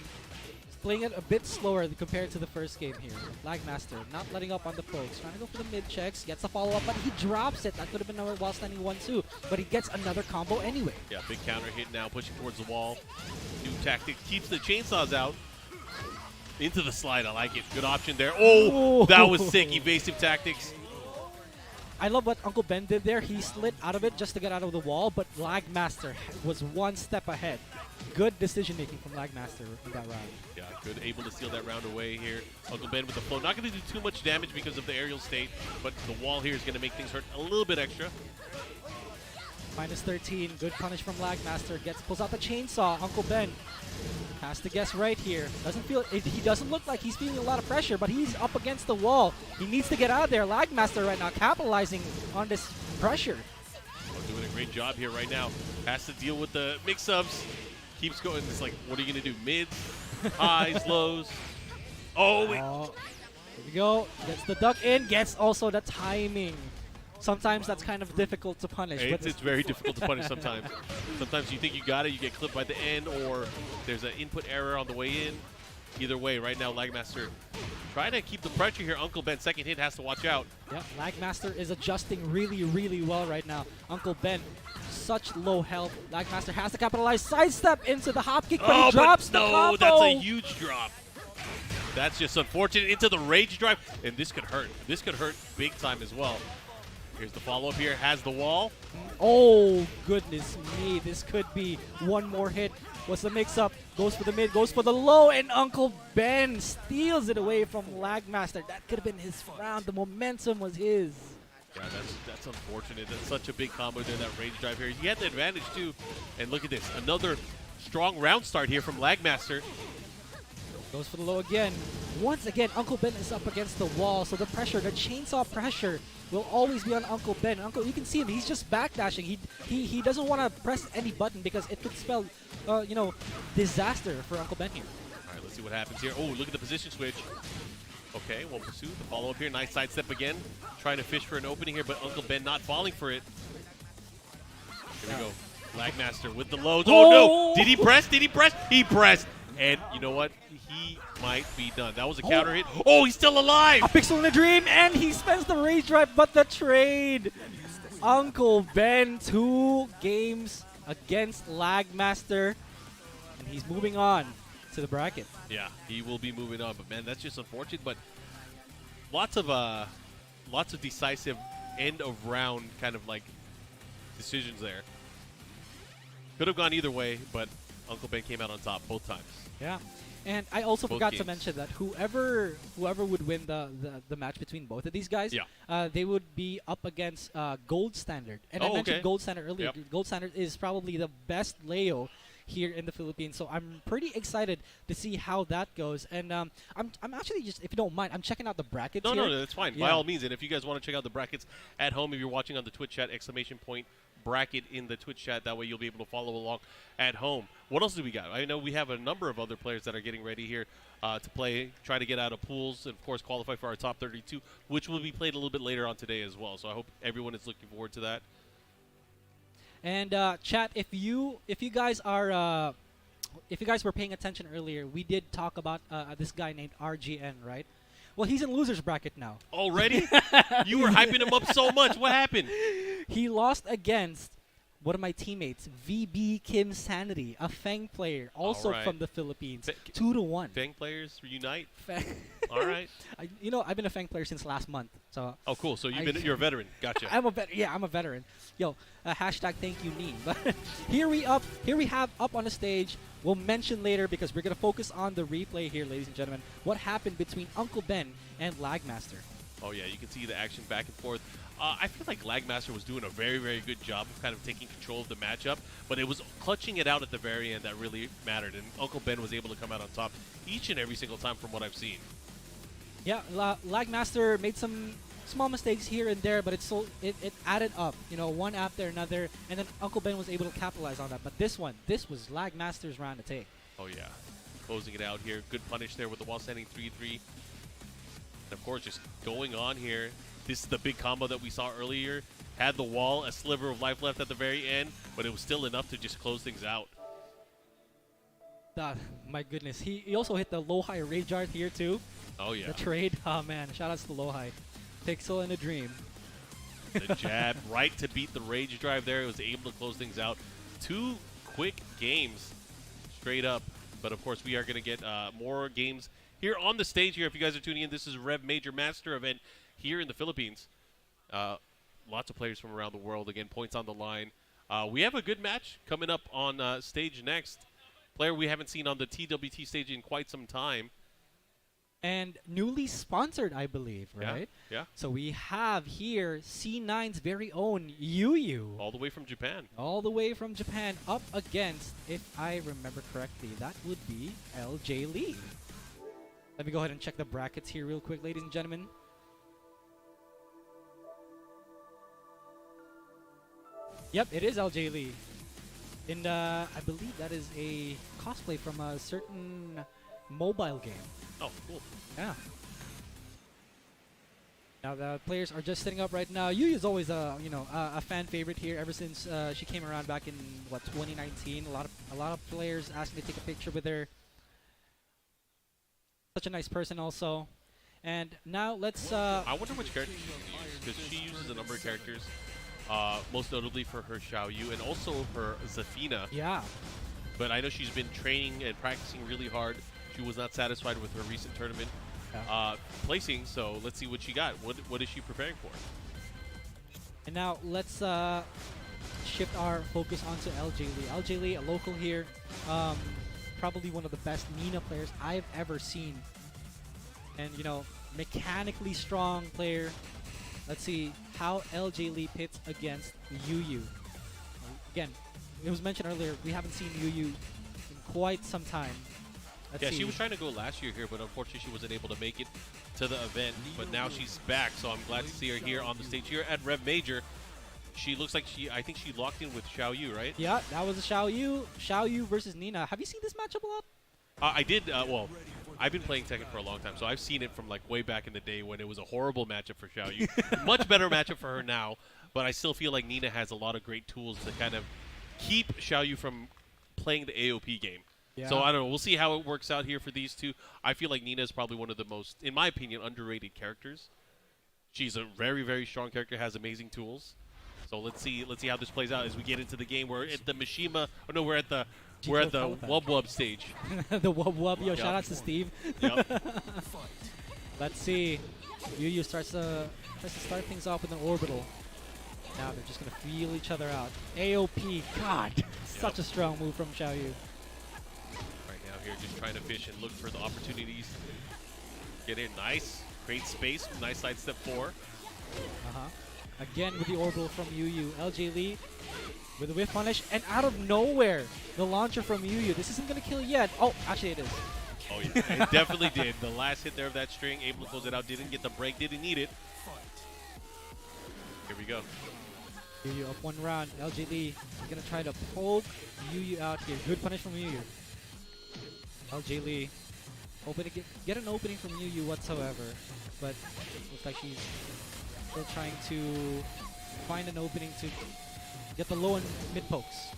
is playing it a bit slower compared to the first game here. Lagmaster not letting up on the pokes. Trying to go for the mid checks. Gets the follow-up, but he drops it. That could have been another while standing 1-2. But he gets another combo anyway. Yeah, big counter hit now, pushing towards the wall. New tactic, keeps the chainsaws out. Into the slide, I like it. Good option there. Oh, that was sick. Evasive tactics. I love what Uncle Ben did there. He slid out of it just to get out of the wall, but Lagmaster was one step ahead. Good decision-making from Lagmaster in that round. Yeah, good. Able to seal that round away here. Uncle Ben with the flow. Not going to do too much damage because of the aerial state, but the wall here is going to make things hurt a little bit extra. Minus 13. Good punish from Lagmaster. Pulls out the chainsaw. Uncle Ben has to guess right here. He doesn't look like he's feeling a lot of pressure, but he's up against the wall. He needs to get out of there. Lagmaster right now capitalizing on this pressure. Doing a great job here right now. Has to deal with the mix-ups. Keeps going. It's like, what are you going to do? Mids, highs, lows. Oh, here we go. Gets the duck in. Gets also the timing. Sometimes that's kind of difficult to punish. It's very difficult to punish sometimes. Sometimes you think you got it, you get clipped by the end, or there's an input error on the way in. Either way, right now, Lagmaster trying to keep the pressure here. Uncle Ben, second hit, has to watch out. Yeah, Lagmaster is adjusting really, really well right now. Uncle Ben, such low health. Lagmaster has to capitalize. Sidestep into the hop kick, but he drops the combo. That's a huge drop. That's just unfortunate. Into the rage drive, and this could hurt. This could hurt big time as well. Here's the follow-up here. Has the wall. Oh, goodness me. This could be one more hit. What's the mix-up? Goes for the mid, goes for the low, and Uncle Ben steals it away from Lagmaster. That could have been his round. The momentum was his. Yeah, that's unfortunate. That's such a big combo there, that rage drive here. He had the advantage, too. And look at this. Another strong round start here from Lagmaster. Goes for the low again. Once again, Uncle Ben is up against the wall, so the pressure, the chainsaw pressure, will always be on Uncle Ben. You can see him; he's just backdashing. He doesn't want to press any button because it could spell, disaster for Uncle Ben here. All right, let's see what happens here. Oh, look at the position switch. Okay, one pursuit. The follow up here, nice sidestep again, trying to fish for an opening here, but Uncle Ben not falling for it. Here we go, Lagmaster with the lows. Oh no! Did he press? Did he press? He pressed. And you know what? He might be done. That was a counter hit. Oh, he's still alive! A pixel in a dream, and he spends the rage drive, but the trade. Uncle Ben, 2 games against Lagmaster, and he's moving on to the bracket. Yeah, he will be moving on, but man, that's just unfortunate. But lots of decisive end of round kind of like decisions there. Could have gone either way, but Uncle Ben came out on top both times. Yeah, and I also Both forgot games. to mention that whoever would win the match between both of these guys, they would be up against Gold Standard. And I mentioned Gold Standard earlier. Yep. Gold Standard is probably the best Leo here in the Philippines. So I'm pretty excited to see how that goes. And I'm actually just, if you don't mind, I'm checking out the brackets No, here. no, that's fine. By all means. And if you guys want to check out the brackets at home, if you're watching on the Twitch chat, ! Bracket in the Twitch chat. That way you'll be able to follow along at home. What else do we got? I know we have a number of other players that are getting ready here to play, try to get out of pools, and of course qualify for our top 32, which will be played a little bit later on today as well. So I hope everyone is looking forward to that. And chat, if you guys are if you guys were paying attention earlier, we did talk about this guy named RGN, right? Well, he's in losers bracket now. Already? You were hyping him up so much. What happened? He lost against one of my teammates, VB Kimsaniity, a Feng player, also Alright. from the Philippines. Fe- 2-1. Feng players reunite. Feng. All right. I've been a Feng player since last month. So Oh, cool. So you're a veteran. Gotcha. I'm a veteran. Yo, hashtag thank you, Nee. But here we have up on the stage. We'll mention later because we're gonna focus on the replay here, ladies and gentlemen. What happened between Uncle Ben and Lagmaster? Oh, yeah, you can see the action back and forth. I feel like Lagmaster was doing a very, very good job of kind of taking control of the matchup, but it was clutching it out at the very end that really mattered, and Uncle Ben was able to come out on top each and every single time from what I've seen. Yeah, Lagmaster made some small mistakes here and there, but it added up, one after another, and then Uncle Ben was able to capitalize on that. But this was Lagmaster's round to take. Oh, yeah. Closing it out here. Good punish there with the wall standing 3-3. And, of course, just going on here. This is the big combo that we saw earlier. Had the wall, a sliver of life left at the very end, but it was still enough to just close things out. My goodness. He also hit the low-high rage art here, too. Oh, yeah. The trade. Oh, man. Shout-outs to low-high. Pixel in a dream. The jab right to beat the rage drive there. It was able to close things out. 2 quick games straight up. But, of course, we are going to get more games here on the stage here. If you guys are tuning in, this is REV Major Master event here in the Philippines. Lots of players from around the world. Again, points on the line. We have a good match coming up on stage next. Player we haven't seen on the TWT stage in quite some time. And newly sponsored, I believe, right? Yeah. So we have here C9's very own YUYU. All the way from Japan. All the way from Japan, up against, if I remember correctly, that would be LJ Lee. Let me go ahead and check the brackets here real quick, ladies and gentlemen. Yep, it is LJ Lee. And I believe that is a cosplay from a certain mobile game. Oh, cool. Yeah. Now the players are just sitting up right now. YUYU is always a fan favorite here ever since she came around back in 2019. A lot of players asked me to take a picture with her. Such a nice person also. And now let's. I wonder which character she uses, because she uses a number of characters, most notably for her Xiaoyu and also her Zafina. Yeah. But I know she's been training and practicing really hard. She was not satisfied with her recent tournament placing, so let's see what she got. What is she preparing for? And now let's shift our focus onto LJ Lee. LJ Lee, a local here, probably one of the best Nina players I've ever seen. And, mechanically strong player. Let's see how LJ Lee pits against YUYU. Again, it was mentioned earlier, we haven't seen YUYU in quite some time. Let's see. She was trying to go last year here, but unfortunately she wasn't able to make it to the event. But now she's back, so I'm glad to see her here on the stage here at REV Major. She looks like I think she locked in with Xiaoyu, right? Yeah, that was a Xiaoyu versus Nina. Have you seen this matchup a lot? I did. Well, I've been playing Tekken for a long time, so I've seen it from like way back in the day when it was a horrible matchup for Xiaoyu. Much better matchup for her now, but I still feel like Nina has a lot of great tools to kind of keep Xiaoyu from playing the AOP game. Yeah. So I don't know. We'll see how it works out here for these two. I feel like Nina is probably one of the most, in my opinion, underrated characters. She's a very, very strong character, has amazing tools. So let's see how this plays out as we get into the game. We're at the Mishima. Oh no, we're at the Wub Wub stage. The Wub Wub. Yo, Yep. shout out to Steve. Yep. Let's see. YUYU starts to start things off with an orbital. Now they're just gonna feel each other out. AOP. God, such a strong move from Xiaoyu. Right now here, just trying to fish and look for the opportunities. Get in, nice. Create space. Nice sidestep 4. Again with the orbital from YUYU. LJ Lee with a whiff punish, and out of nowhere, the launcher from YUYU. This isn't going to kill yet. Oh, actually it is. Oh, yeah, it definitely did. The last hit there of that string, able to close it out, didn't get the break, didn't need it. Here we go. YUYU up 1 round. LJ Lee is going to try to poke YUYU out here. Good punish from YUYU. LJ Lee hoping to get an opening from YUYU whatsoever, but looks like she's still trying to find an opening to get the low and mid pokes.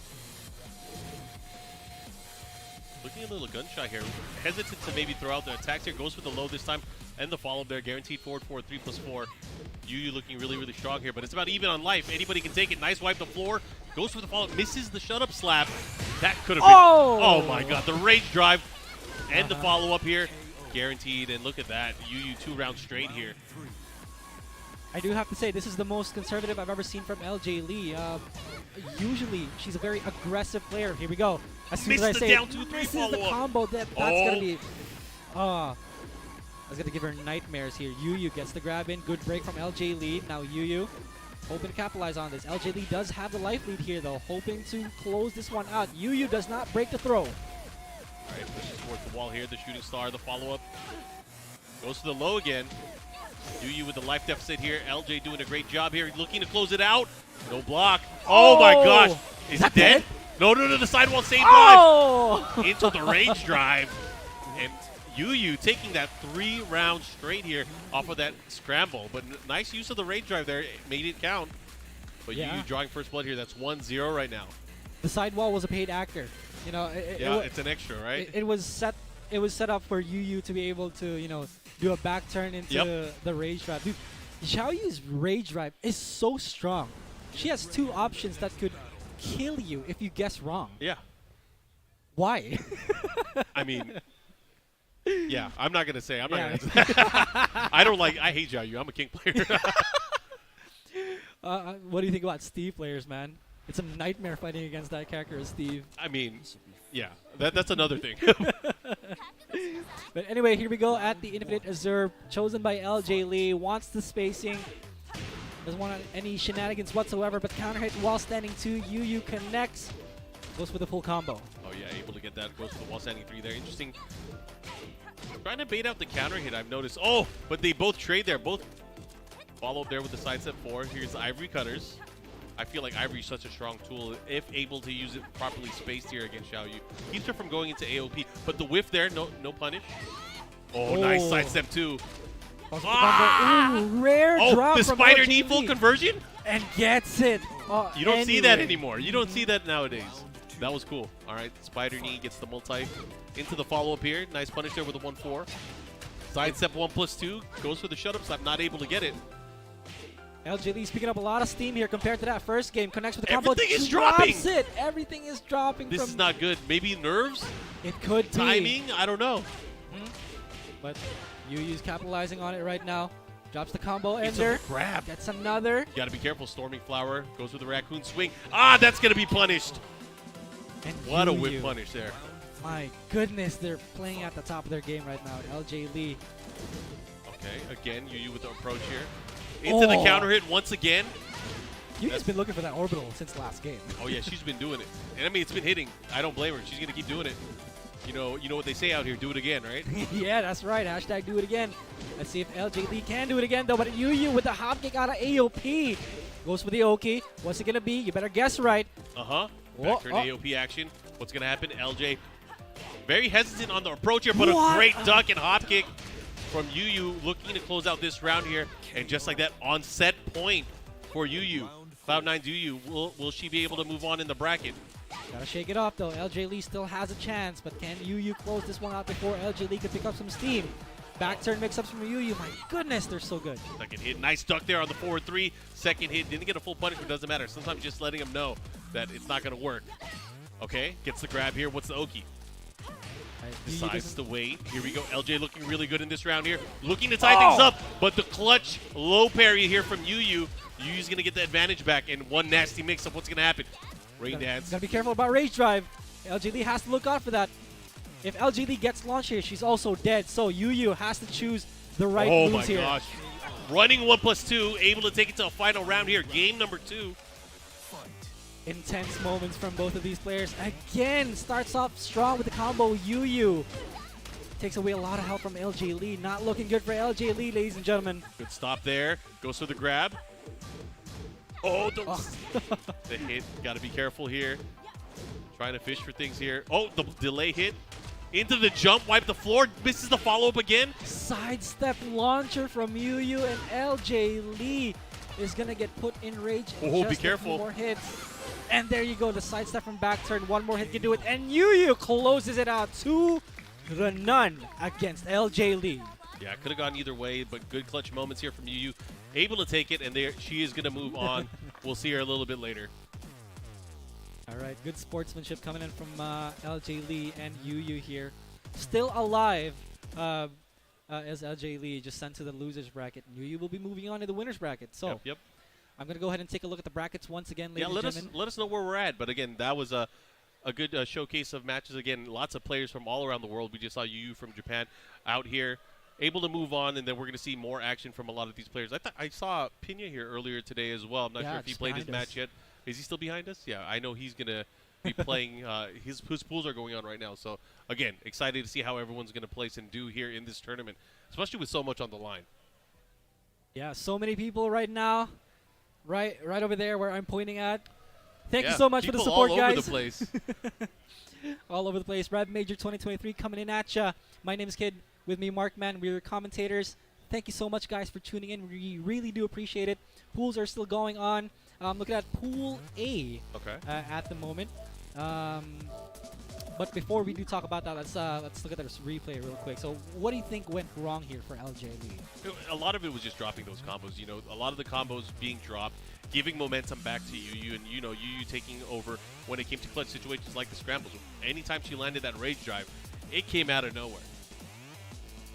Looking a little gun shy here. Hesitant to maybe throw out the attacks here. Goes for the low this time. And the follow-up there. Guaranteed forward 4, 3+4. YUYU looking really, really strong here. But it's about even on life. Anybody can take it. Nice wipe the floor. Goes for the follow-up. Misses the shut-up slap. That could have been... Oh my god. The rage drive. And the follow-up here. Guaranteed. And look at that. YUYU 2 rounds straight here. I do have to say, this is the most conservative I've ever seen from LJ Lee. Usually, she's a very aggressive player. Here we go. As soon as I say down 2-3 this is the follow-up. combo. That's going to be... that's going to give her nightmares here. YUYU gets the grab in. Good break from LJ Lee. Now YUYU hoping to capitalize on this. LJ Lee does have the life lead here, though. Hoping to close this one out. YUYU does not break the throw. All right, pushes towards the wall here. The shooting star, the follow-up. Goes to the low again. YUYU with the life deficit here. LJ doing a great job here. Looking to close it out. No block. Oh my gosh. Is it dead? No, the sidewall save drive. Into the rage drive. And YUYU taking that 3 rounds straight here off of that scramble. But nice use of the rage drive there. It made it count. But YUYU drawing first blood here. That's 1-0 right now. The sidewall was a paid actor. You know, it's an extra, right? It was set up for YUYU to be able to, you know, do a back turn into the rage drive. Dude, Xiaoyu's rage drive is so strong. She has 2 options that could kill you if you guess wrong. Yeah. Why? I mean, yeah, I'm not going to say. I'm not going to I hate Xiaoyu. I'm a king player. What do you think about Steve players, man? It's a nightmare fighting against that character as Steve. I mean, yeah, that's another thing. But anyway, here we go at the Infinite Azure, chosen by LJ Lee. Wants the spacing. Doesn't want any shenanigans whatsoever, but counter hit while standing 2. YUYU connects. Goes for the full combo. Oh, yeah, able to get that. Goes for the wall standing 3 there. Interesting. Trying to bait out the counter hit, I've noticed. Oh, but they both trade there. Both follow up there with the side step 4. Here's the Ivory Cutters. I feel like Ivory is such a strong tool if able to use it properly spaced here against Xiaoyu. Keeps her from going into AOP. But the whiff there, no punish. Oh, nice side step 2. Ooh, rare drop the from spider LJ knee full Lee. conversion? And gets it. You don't see that anymore. You don't see that nowadays. That was cool. All right, spider knee gets the multi into the follow-up here. Nice punish there with a 1-4. Side step 1+2. Goes for the shut-up slap. Not able to get it. LJ Lee's picking up a lot of steam here compared to that first game. Connects with the combo. Everything is dropping. Everything is dropping. This is not good. Maybe nerves? It could be. Timing? I don't know. But YUYU's capitalizing on it right now. Drops the combo It's ender. a grab. Gets another. You got to be careful. Storming Flower goes with the raccoon swing. That's going to be punished. And What a YUYU. whip punish there. My goodness, they're playing at the top of their game right now. LJ Lee. Okay, again, YUYU with the approach here. Into the counter hit once again. YUYU's been looking for that orbital since last game. Oh, yeah, she's been doing it. And I mean, it's been hitting. I don't blame her. She's going to keep doing it. You know what they say out here, do it again, right? Yeah, that's right. Hashtag do it again. Let's see if LJ Lee can do it again, though. But YUYU with the hop kick out of AOP. Goes for the Oki. What's it going to be? You better guess right. Back turn AOP action. What's going to happen? LJ very hesitant on the approach here, but a great duck and hop kick from YUYU, looking to close out this round here. And just like that, on set point for YUYU. Cloud9's YUYU, will she be able to move on in the bracket? Gotta shake it off, though. LJ Lee still has a chance, but can YUYU close this one out before LJ Lee can pick up some steam? Back turn mix-ups from YUYU. My goodness, they're so good. Second hit, nice duck there on the forward 3. Second hit, didn't get a full punish, but doesn't matter. Sometimes just letting them know that it's not going to work. Okay, gets the grab here. What's the Oki? Decides to wait. Here we go. LJ looking really good in this round here. Looking to tie things up, but the clutch low parry here from YUYU. YUYU's going to get the advantage back, and one nasty mix-up. What's going to happen? Rain dance. Gotta be careful about rage drive. LJ Lee has to look out for that. If LJ Lee gets launched here, she's also dead. So YUYU has to choose the right moves here. Oh my gosh. Running 1+2, able to take it to a final round here. Game number 2. Intense moments from both of these players. Again, starts off strong with the combo. YUYU takes away a lot of help from LJ Lee. Not looking good for LJ Lee, ladies and gentlemen. Good stop there. Goes for the grab. Oh, the hit. Got to be careful here. Trying to fish for things here. Oh, the delay hit. Into the jump, wipe the floor, misses the follow-up again. Sidestep launcher from YUYU, and LJ Lee is going to get put in rage. Oh, be Just a few careful. more hits. And there you go, the sidestep from back turn. One more hit can do it, and YUYU closes it out 2-0 against LJ Lee. Yeah, could have gone either way, but good clutch moments here from YUYU. Able to take it, and there she is going to move on. We'll see her a little bit later. All right, good sportsmanship coming in from LJ Lee and YUYU here. Still alive as LJ Lee just sent to the losers bracket. YUYU will be moving on to the winners bracket. So Yep. I'm going to go ahead and take a look at the brackets once again, ladies Yeah, and gentlemen. let us know where we're at. But again, that was a good showcase of matches. Again, lots of players from all around the world. We just saw YUYU from Japan out here, able to move on, and then we're going to see more action from a lot of these players. I saw Pinya here earlier today as well. I'm not Yeah, sure if he just played his behind us. match yet. Is he still behind us? Yeah, I know he's going to be playing. His pools are going on right now. So, again, excited to see how everyone's going to place and do here in this tournament, especially with so much on the line. Yeah, so many people right now. Right over there where I'm pointing at. Thank you Yeah, so much for the people support, all guys. over the place. All over the place. REV Major 2023 coming in at ya. My name is Kid. With me, Markman. We're your commentators. Thank you so much, guys, for tuning in. We really do appreciate it. Pools are still going on. Looking at Pool A Okay. at the moment. But before we do talk about that, let's look at this replay real quick. So, what do you think went wrong here for LJ Lee? A lot of it was just dropping those combos. You know, a lot of the combos being dropped, giving momentum back to YUYU, and YUYU taking over when it came to clutch situations like the scrambles. Anytime she landed that rage drive, it came out of nowhere.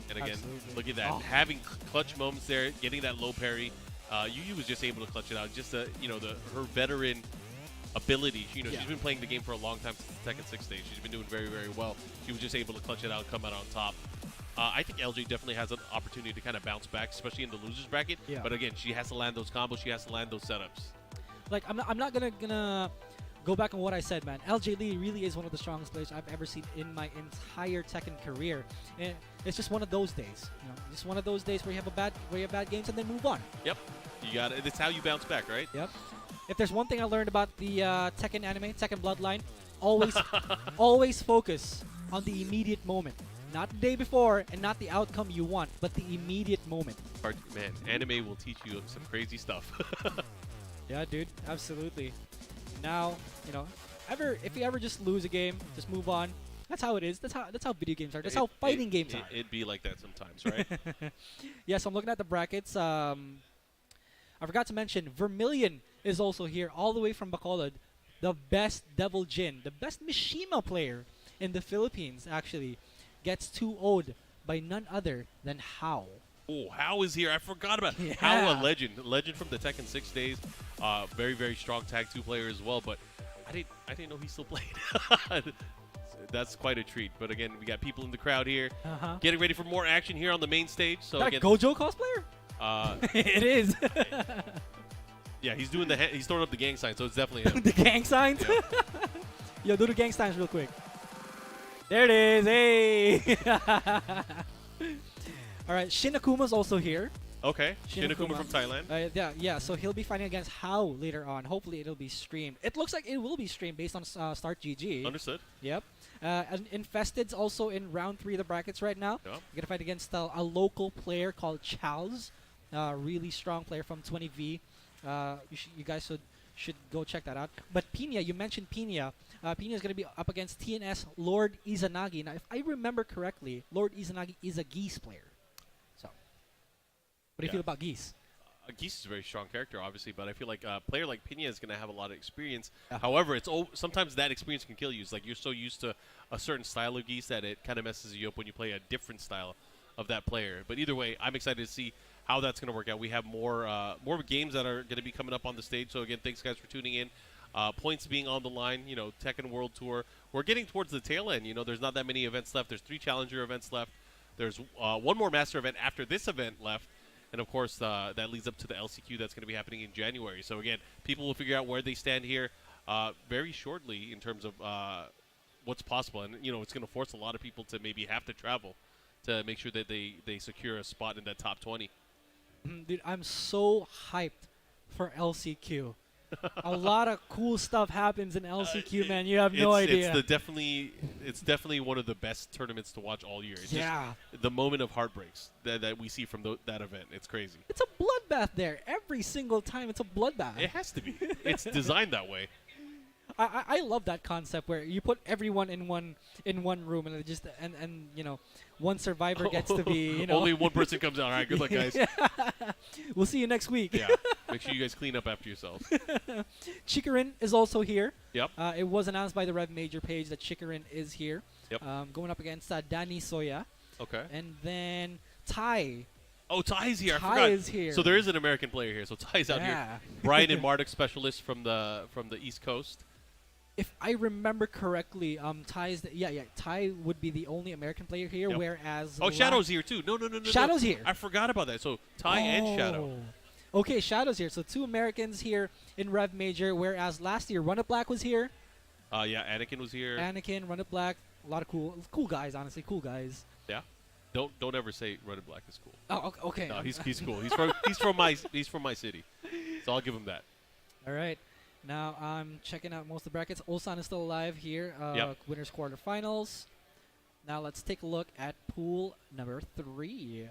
And again, Absolutely. look at that, having clutch moments there, getting that low parry. YUYU was just able to clutch it out. Just her veteran ability. She's been playing the game for a long time since the Tekken 6 stage. She's been doing very, very well. She was just able to clutch it out and come out on top. I think LJ definitely has an opportunity to kind of bounce back, especially in the losers bracket. Yeah. But again, she has to land those combos. She has to land those setups. Like, I'm not gonna go back on what I said, man. LJ Lee really is one of the strongest players I've ever seen in my entire Tekken career. And it's just one of those days, just one of those days where you have bad games and then move on. Yep. You got it. That's how you bounce back, right? Yep. If there's one thing I learned about the Tekken anime, Tekken Bloodline, always focus on the immediate moment. Not the day before and not the outcome you want, but the immediate moment. Man, anime will teach you some crazy stuff. Yeah, dude, absolutely. Now, if you ever just lose a game, just move on. That's how it is. That's how video games are. That's how fighting games are. It'd be like that sometimes, right? Yeah, so I'm looking at the brackets. I forgot to mention, Vermilion is also here, all the way from Bacolod. The best Devil Jin, the best Mishima player in the Philippines, actually, gets 2-0'd by none other than How. Oh, How is here. I forgot about Yeah. How, a legend. Legend from the Tekken 6 days. Very, very strong tag 2 player as well, but I didn't know he still played. That's quite a treat. But again, we got people in the crowd here getting ready for more action here on the main stage. So That again, Gojo cosplayer? It is. yeah, he's doing he's throwing up the gang sign, so it's definitely him. The gang signs? Yeah. Yo, do the gang signs real quick. There it is. Hey. All right, Shin Akuma's also here. Okay, Shin Shin Akuma Akuma. from Thailand. Yeah, so he'll be fighting against How later on. Hopefully it'll be streamed. It looks like it will be streamed based on Start GG. Understood. Yep. And Infested's also in round 3 of the brackets right now. Yep. You're going to fight against a local player called Charles. Really strong player from 20V. You guys should go check that out. But Pinya, you mentioned Pinya. Pinya is going to be up against TNS LordIzanagi. Now, if I remember correctly, LordIzanagi is a Geese player. So, what do you feel about Geese? Geese is a very strong character, obviously, but I feel like a player like Pinya is going to have a lot of experience. Yeah. However, sometimes that experience can kill you. It's like you're so used to a certain style of Geese that it kind of messes you up when you play a different style of that player. But either way, I'm excited to see how that's going to work out. We have more games that are going to be coming up on the stage. So again, thanks guys for tuning in. Points being on the line, Tekken World Tour. We're getting towards the tail end. There's not that many events left. There's 3 Challenger events left. There's one more Master event after this event left. And, of course, that leads up to the LCQ that's going to be happening in January. So, again, people will figure out where they stand here. very shortly in terms of what's possible. And, it's going to force a lot of people to maybe have to travel to make sure that they secure a spot in that top 20. Dude, I'm so hyped for LCQ. A lot of cool stuff happens in LCQ, man. You have no idea. It's definitely one of the best tournaments to watch all year. It's Yeah. just the moment of heartbreaks that we see from that event. It's crazy. It's a bloodbath there. Every single time it's a bloodbath. It has to be. It's designed that way. I love that concept where you put everyone in one room and it just one survivor gets to be Only one person comes out. All right, good luck, guys. We'll see you next week. Yeah. Make sure you guys clean up after yourselves. Chikurin is also here. Yep. It was announced by the REV Major page that Chikurin is here. Yep. Going up against Danisoya. Okay. And then Tai. Oh, Ty's here. I Tai forgot. is here. So there is an American player here. So Ty's out Yeah. here. Bryan and Marduk specialists from the East Coast. If I remember correctly, Tai would be the only American player here, Yep. whereas Shadow's here too. No. Shadow's here. I forgot about that. So Ty and Shadow. Okay, Shadow's here. So 2 Americans here in REV Major, whereas last year Run It Black was here. Anakin was here. Anakin, Run It Black, a lot of cool guys. Honestly, cool guys. Yeah. Don't ever say Red and Black is cool. Oh, okay. No, he's cool. He's from my city. So I'll give him that. All right. Now I'm checking out most of the brackets. Ulsan is still alive here. Yep. Winners quarterfinals. Now let's take a look at pool number 3.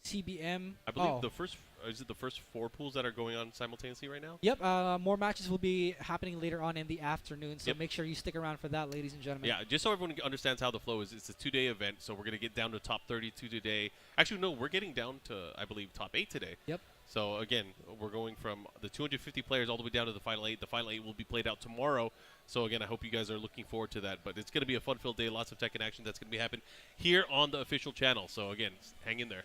CBM. I believe the first is it the first 4 pools that are going on simultaneously right now? Yep. More matches will be happening later on in the afternoon, so make sure you stick around for that, ladies and gentlemen. Yeah, just so everyone understands how the flow is, it's a 2-day event, so we're going to get down to top 32 today. Actually, no, we're getting down to, I believe, top 8 today. Yep. So, again, we're going from the 250 players all the way down to the Final 8. The Final 8 will be played out tomorrow. So, again, I hope you guys are looking forward to that. But it's going to be a fun-filled day, lots of tech and action that's going to be happening here on the official channel. So, again, hang in there.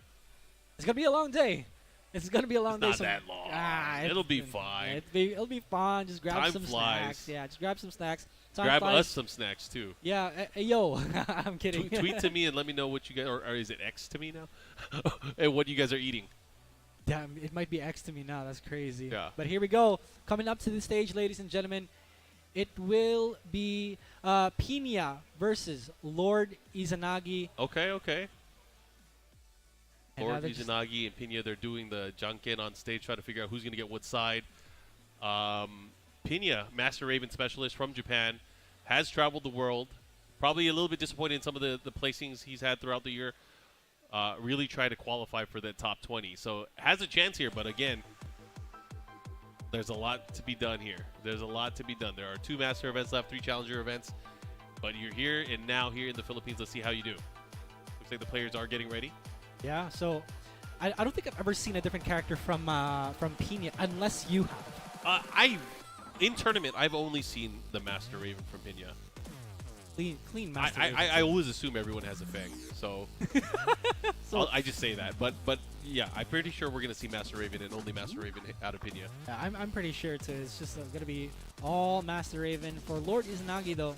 It's going to be a long day. It's going to be a long day. Not that long. It'll be fine. It'll be fun. Just grab Time some flies. snacks. Yeah, just grab some snacks. Time Grab flies. us some snacks, too. Yeah, yo, I'm kidding. Tweet to me and let me know what you guys, or is it X to me now? And what you guys are eating. Damn, it might be X to me now. That's crazy. Yeah. But here we go. Coming up to the stage, ladies and gentlemen, it will be Pinya versus LordIzanagi. Okay. And now they're LordIzanagi and Pinya, they're doing the junkin on stage, trying to figure out who's going to get what side. Pinya, Master Raven specialist from Japan, has traveled the world. Probably a little bit disappointed in some of the placings he's had throughout the year. Really try to qualify for the top 20. So has a chance here, but again, there's a lot to be done here. There are 2 master events left, 3 challenger events. But you're here and now here in the Philippines. Let's see how you do. Looks like the players are getting ready. Yeah, so I don't think I've ever seen a different character from Pinya, unless you have. In tournament, I've only seen the Master Raven from Pinya. Clean Master Raven. I always assume everyone has a Feng, so, I just say that. But yeah, I'm pretty sure we're gonna see Master Raven and only Master Raven out of Pinya. Yeah, I'm pretty sure too. It's just gonna be all Master Raven. For LordIzanagi though,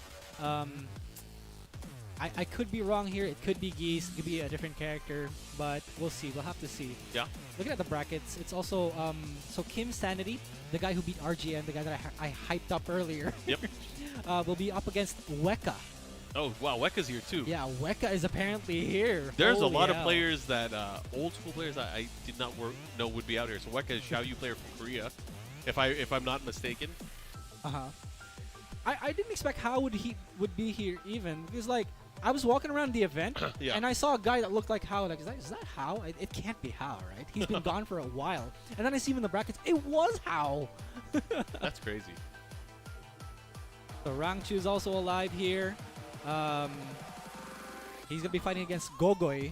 I could be wrong here. It could be Geese. It could be a different character, but we'll see. We'll have to see. Yeah. Looking at the brackets, it's also so Kimsaniity, the guy who beat RGN, the guy that I hyped up earlier. Yep. Will be up against Wecka. Oh wow, Wecka's here too. Yeah, Wecka is apparently here. There's Holy a lot hell. of players that old school players I did not know would be out here. So Wecka is Xiaoyu player from Korea, if I'm not mistaken. I didn't expect how would be here even because like I was walking around the event Yeah. and I saw a guy that looked like How. Like, is that How? It can't be How, right? He's been gone for a while. And then I see him in the brackets. It was How. That's crazy. So Rangchu is also alive here. He's gonna be fighting against Gogoy.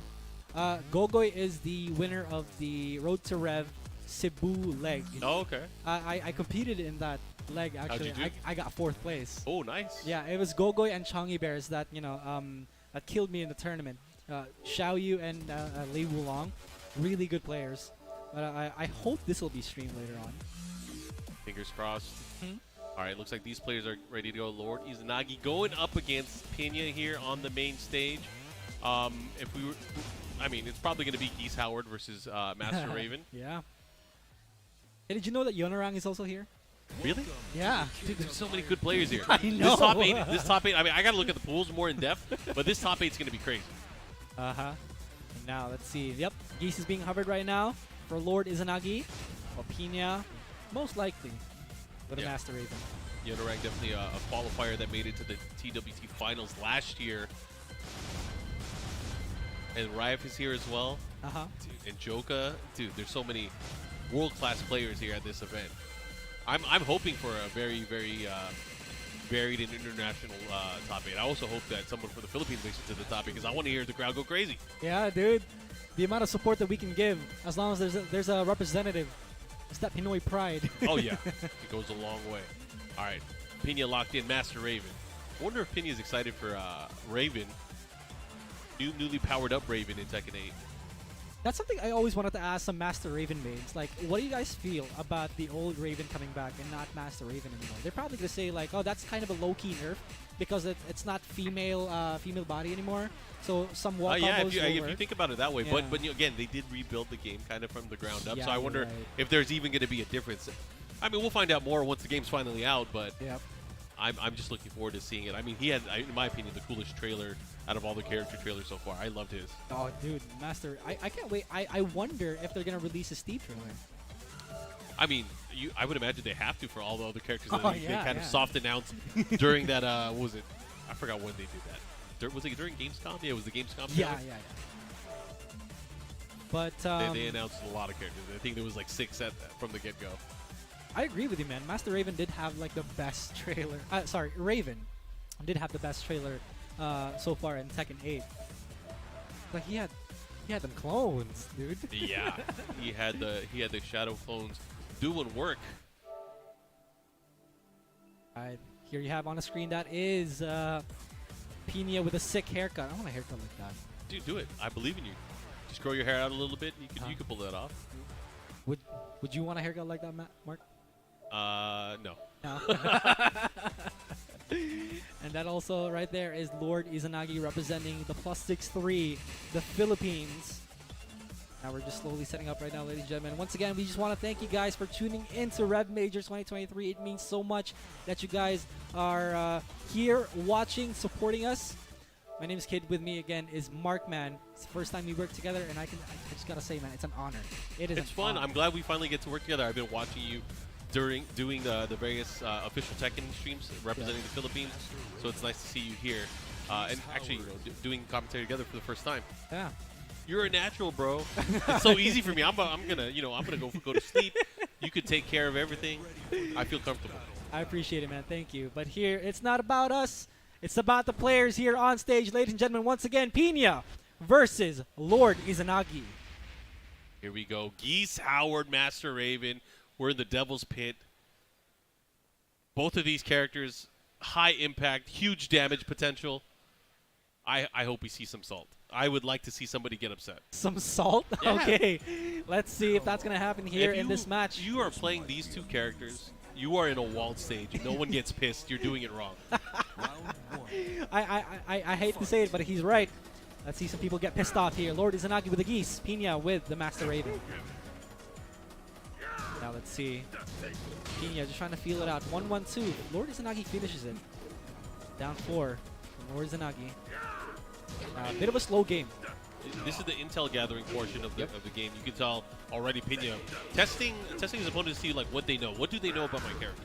Gogoy is the winner of the Road to Rev Cebu leg. Oh, okay. I competed in that leg actually. How'd you do? I got 4th place. Oh, nice. Yeah, it was Gogoy and Changi Bears that that killed me in the tournament. Xiaoyu and Li Wulong, really good players. But I hope this will be streamed later on. Fingers crossed. All right, looks like these players are ready to go. LordIzanagi going up against Pinya here on the main stage. It's probably going to be Geese Howard versus Master Raven. Yeah. Hey, did you know that Yonorang is also here? Really? Yeah. Dude, there's so many good players here. I know. This top eight. I mean, I got to look at the pools more in depth, but this top eight's going to be crazy. Uh-huh. And now, let's see. Yep, Geese is being hovered right now for LordIzanagi. Or Pinya, most likely, with a Yeah. Master Raven. Yonorang definitely a qualifier that made it to the TWT finals last year. And Riot is here as well. Uh-huh. And Joka. Dude, there's so many world-class players here at this event. I'm hoping for a very, very varied and international top eight. I also hope that someone from the Philippines makes it to the top eight because I want to hear the crowd go crazy. Yeah, dude. The amount of support that we can give, as long as there's a representative, it's that Pinoy pride. Oh, yeah. It goes a long way. All right. Pinya locked in, Master Raven. I wonder if Pinya's excited for Raven. Newly powered up Raven in Tekken 8. That's something I always wanted to ask some Master Raven mains. Like, what do you guys feel about the old Raven coming back and not Master Raven anymore? They're probably going to say, like, oh, that's kind of a low-key nerf because it's not female body anymore. So some wall Yeah, combos if you think about it that way. Yeah. But again, they did rebuild the game kind of from the ground up. Yeah, so I you're wonder right. if there's even going to be a difference. I mean, we'll find out more once the game's finally out, but Yep. I'm just looking forward to seeing it. I mean, he had, in my opinion, the coolest trailer out of all the character trailers so far. I loved his. Oh, dude, Master. I can't wait. I wonder if they're going to release a Steve trailer. I mean, I would imagine they have to for all the other characters that Oh, they yeah, kind of yeah. soft announced during that, what was it? I forgot when they did that. Was it during Gamescom? Yeah, it was the Gamescom Yeah, trailer. yeah. But They announced a lot of characters. I think there was like 6 from the get-go. I agree with you, man. Master Raven did have like the best trailer. Sorry, Raven did have the best trailer so far in Tekken 8. Like he had them clones, dude. Yeah, he had the shadow clones doing work. Alright, here you have on the screen that is Pinya with a sick haircut. I want a haircut like that. Dude, do it. I believe in you. Just grow your hair out a little bit. And you can pull that off. Would you want a haircut like that, Mark? No. No. And that also right there is LordIzanagi representing the +6-3, the Philippines. Now we're just slowly setting up right now, ladies and gentlemen. Once again, we just want to thank you guys for tuning in to REV Major 2023. It means so much that you guys are here watching, supporting us. My name is Kid. With me again is Mark, man. It's the first time we work together, and I just gotta say, man, it's an honor. It's fun. I'm glad we finally get to work together. I've been watching you doing the various official Tekken streams representing the Philippines, so it's nice to see you here and actually doing commentary together for the first time. Yeah. You're a natural, bro. It's so easy for me. I'm gonna go to sleep. You could take care of everything. I feel comfortable. I appreciate it, man. Thank you. But here, it's not about us. It's about the players here on stage. Ladies and gentlemen, once again, Pinya versus LordIzanagi. Here we go. Geese, Howard, Master Raven. We're in the Devil's Pit. Both of these characters, high impact, huge damage potential. I hope we see some salt. I would like to see somebody get upset. Some salt? Yeah. Okay. Let's see if that's going to happen here If in this match. You are playing these two characters. You are in a walled stage. And no one gets pissed. You're doing it wrong. I hate to say it, but he's right. Let's see some people get pissed off here. LordIzanagi with the Geese. Pinya with the Master Raven. Now let's see. Pinya just trying to feel it out. 1-1-2. LordIzanagi finishes it. Down 4 from LordIzanagi. A bit of a slow game. This is the intel gathering portion of the game. You can tell already Pinya testing his opponent to see like what they know. What do they know about my character?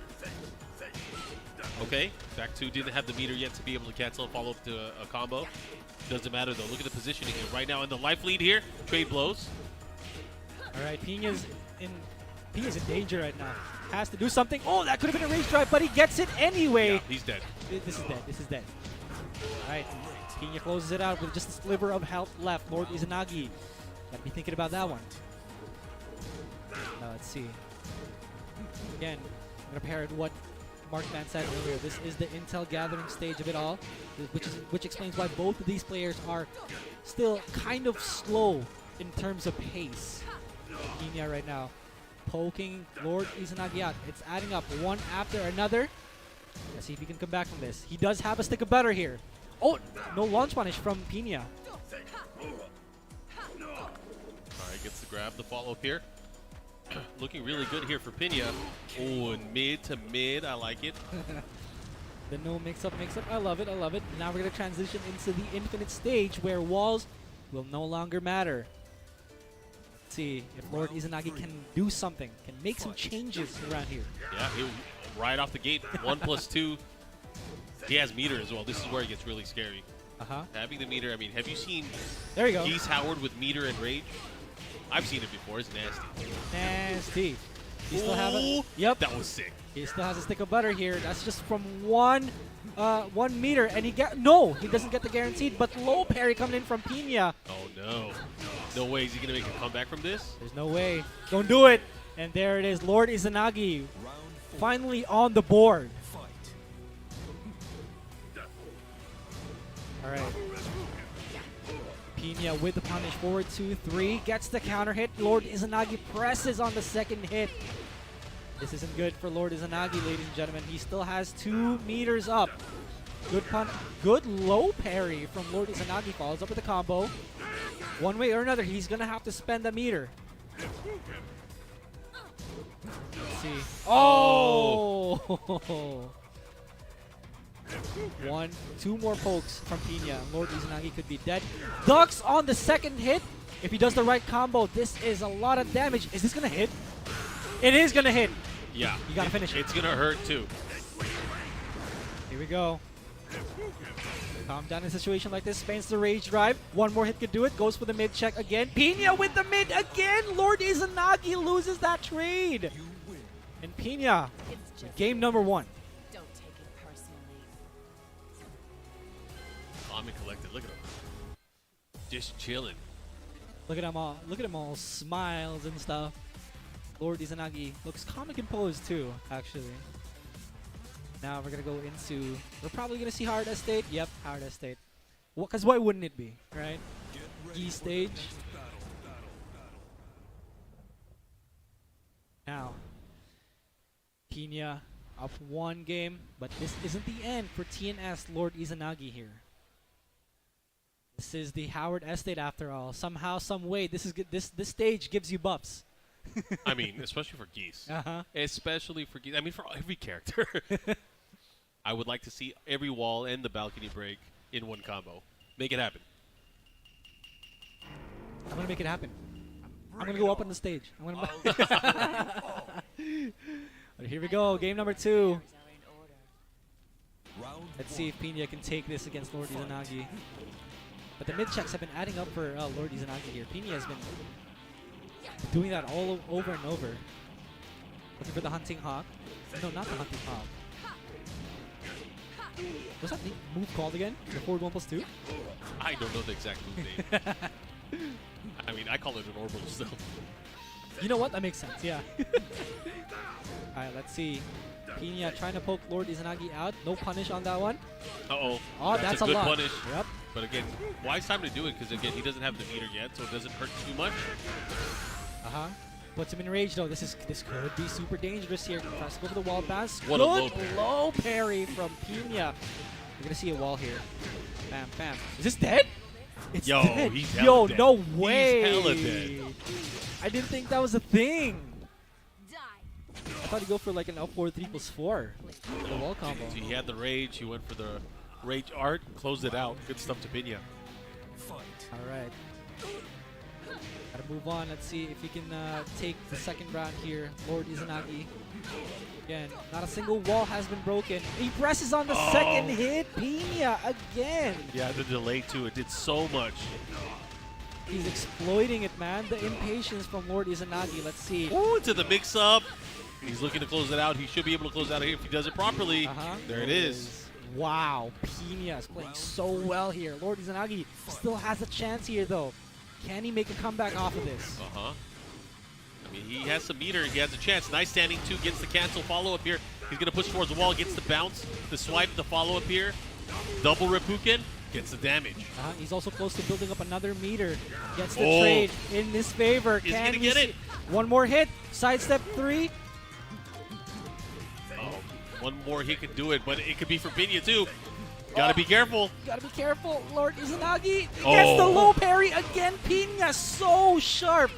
Okay, back 2 didn't have the meter yet to be able to cancel and follow up to a combo. Doesn't matter though. Look at the positioning here. Right now in the life lead here. Trade blows. All right, Pinya's in danger right now. Has to do something. Oh, that could have been a rage drive, but he gets it anyway. Yeah, he's dead. This is dead. This is dead. All right, Pinya closes it out with just a sliver of health left. LordIzanagi. Gotta be thinking about that one. Now let's see. Again, I'm gonna pair it what Markman said earlier. This is the intel gathering stage of it all, which explains why both of these players are still kind of slow in terms of pace. Pinya right now poking LordIzanagi out. It's adding up one after another. Let's see if he can come back from this. He does have a stick of butter here. Oh, no launch punish from Pinya. All right, gets the grab, the follow up here. Looking really good here for Pinya. Oh, and mid to mid. I like it. The no mix-up. I love it. Now we're going to transition into the infinite stage where walls will no longer matter. Let's see if Lord Izanagi can do something, can make some changes around here. Yeah, right off the gate, 1+2. He has meter as well. This is where it gets really scary. Having the meter, I mean, have you seen There you go. Geese Howard with meter and rage? I've seen it before. It's nasty. Nasty. He still have it. Yep. That was sick. He still has a stick of butter here. That's just from 1 meter, and he doesn't get the guaranteed, but low parry coming in from Pinya. Oh no. No way is he gonna make a comeback from this? There's no way. Don't do it. And there it is. Lord Izanagi finally on the board. All right. Pinya with the punish. Forward 2-3. Gets the counter hit. Lord Izanagi presses on the second hit. This isn't good for Lord Izanagi, ladies and gentlemen. He still has 2 meters up. Good pun. Good low parry from Lord Izanagi. Follows up with a combo. One way or another, he's going to have to spend a meter. Let's see. Oh! 2 more pokes from Pinya. Lord Izanagi could be dead. Ducks on the second hit. If he does the right combo, this is a lot of damage. Is this going to hit? It is going to hit. Yeah. You got to finish it. It's going to hurt too. Here we go. Calm down in a situation like this. Spans the rage drive. 1 more hit could do it. Goes for the mid check again. Pinya with the mid again. Lord Izanagi loses that trade. And Pinya, game number 1. Don't take it personally. Calm and collected. Look at him. Just chilling. Look at him all. Look at him all. Smiles and stuff. Lord Izanagi looks calm and composed too, actually. Now we're gonna go into. We're probably gonna see hard estate. Yep, hard estate. Because why wouldn't it be, right? Geese stage. Now, Pinya up 1 game, but this isn't the end for TNS Lord Izanagi here. This is the Howard Estate after all. Somehow, some way, this stage gives you buffs. I mean, especially for Geese. Uh-huh. Especially for Geese. I mean, for every character. I would like to see every wall and the balcony break in 1 combo. Make it happen. I'm going to make it happen. I'm going to go up on the stage. I'm gonna But here we go. Game number 2. Let's see if Pinya can take this against Lord Izanagi. But the mid-checks have been adding up for Lord Izanagi here. Pinya has been doing that all over and over. Looking for the Hunting Hawk. No, not the Hunting Hawk. Was that the move called again? The forward 1+2? I don't know the exact move name. I mean, I call it an orbital still. You know what? That makes sense, yeah. Alright, let's see. Pinya trying to poke Lord Izanagi out. No punish on that one. Uh-oh. Oh, that's a a good lot. punish. Yep. But again, wise time to do it because, again, he doesn't have the meter yet, so it doesn't hurt too much. Uh-huh. Puts him in rage, though. This could be super dangerous here. Tries to go for the wall bounce. What Good a low parry from Pinya. We're going to see a wall here. Bam, bam. Is this dead? It's Yo, dead. he's Yo, hella dead. no way. He's hella dead. I didn't think that was a thing. Die. I thought he'd go for like an up 4 3+4. The wall combo. He had the rage. He went for the rage art. Closed it out. Good stuff to Pinya. All right. Gotta move on. Let's see if he can take the second round here. Lord Izanagi. Again, not a single wall has been broken. He presses on the second hit. Pinya again. Yeah, the delay too. It did so much. He's exploiting it, man. The impatience from Lord Izanagi. Let's see. Ooh, to the mix-up. He's looking to close it out. He should be able to close it out here if he does it properly. There it is. Wow. Pinya is playing so well here. Lord Izanagi still has a chance here, though. Can he make a comeback off of this? Uh-huh. I mean, he has some meter. He has a chance. Nice standing 2. Gets the cancel follow-up here. He's going to push towards the wall. Gets the bounce. The swipe. The follow-up here. Double Reppuken. Gets the damage. He's also close to building up another meter. Gets the trade in his favor. Is he Can going to get it? One more hit. Sidestep 3. Oh, one more he could do it, but it could be for Pinya too. Gotta be careful. Gotta be careful. Lord Izanagi gets Oh. the low parry again. Pinya so sharp.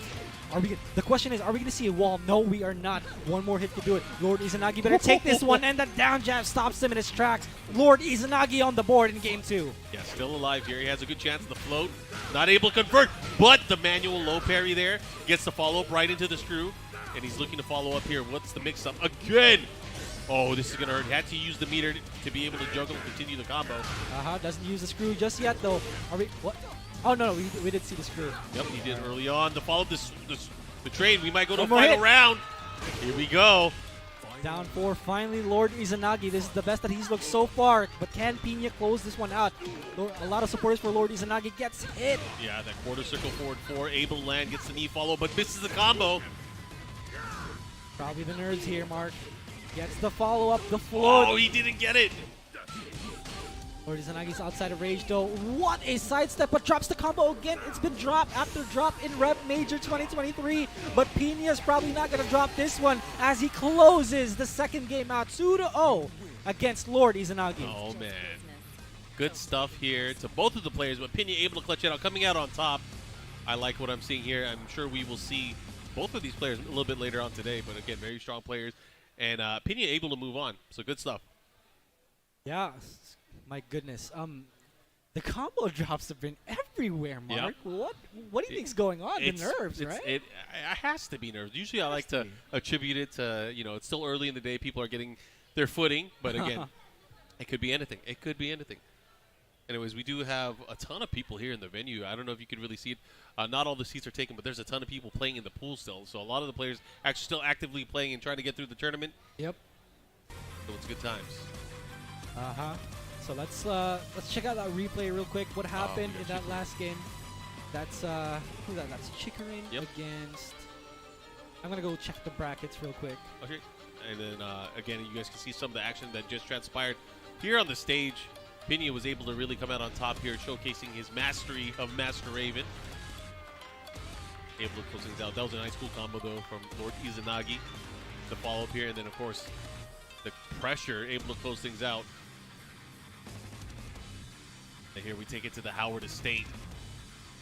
The question is, are we gonna see a wall? No, we are not. One more hit to do it. LordIzanagi better take this one, and the down jab stops him in his tracks. LordIzanagi on the board in game 2. Yeah, still alive here. He has a good chance of the float. Not able to convert, but the manual low parry there gets the follow-up right into the screw, and he's looking to follow up here. What's the mix-up? Again! Oh, this is going to hurt. Had to use the meter to be able to juggle and continue the combo. Doesn't use the screw just yet, though. Are we... What? Oh, no, we did see the screw. Yep, he did early on. To follow the trade, we might go to a One more final hit. round. Here we go. Down 4, finally LordIzanagi. This is the best that he's looked so far, but can Pinya close this one out? A lot of supporters for LordIzanagi gets hit. Yeah, that quarter circle forward 4, able to land, gets the knee follow, but misses the combo. Probably the nerves here, Mark. Gets the follow-up, the float. Oh, he didn't get it. LordIzanagi's outside of rage, though. What a sidestep, but drops the combo again. It's been drop after drop in REV Major 2023, but Pinya's probably not going to drop this one as he closes the second game out 2-0 against LordIzanagi. Oh, man. Good stuff here to both of the players, but Pinya able to clutch it out, coming out on top. I like what I'm seeing here. I'm sure we will see both of these players a little bit later on today, but again, very strong players. And Pinya able to move on, so good stuff. Yeah, my goodness. The combo drops have been everywhere, Mark. Yep. What do you think's going on? The nerves, right? It has to be nerves. Usually I like to attribute it to, it's still early in the day. People are getting their footing. But again, it could be anything. It could be anything. Anyways, we do have a ton of people here in the venue. I don't know if you can really see it. Not all the seats are taken, but there's a ton of people playing in the pool still. So a lot of the players actually still actively playing and trying to get through the tournament. Yep. So it's good times. So let's check out that replay real quick. What happened in that last game? That's who's that? That's Chikurin against. I'm gonna go check the brackets real quick. Okay. And then again, you guys can see some of the action that just transpired here on the stage. Pinya was able to really come out on top here, showcasing his mastery of Master Raven. Able to close things out. That was a nice cool combo though from LordIzanagi. The follow up here, and then of course the pressure, able to close things out. And here we take it to the Howard Estate.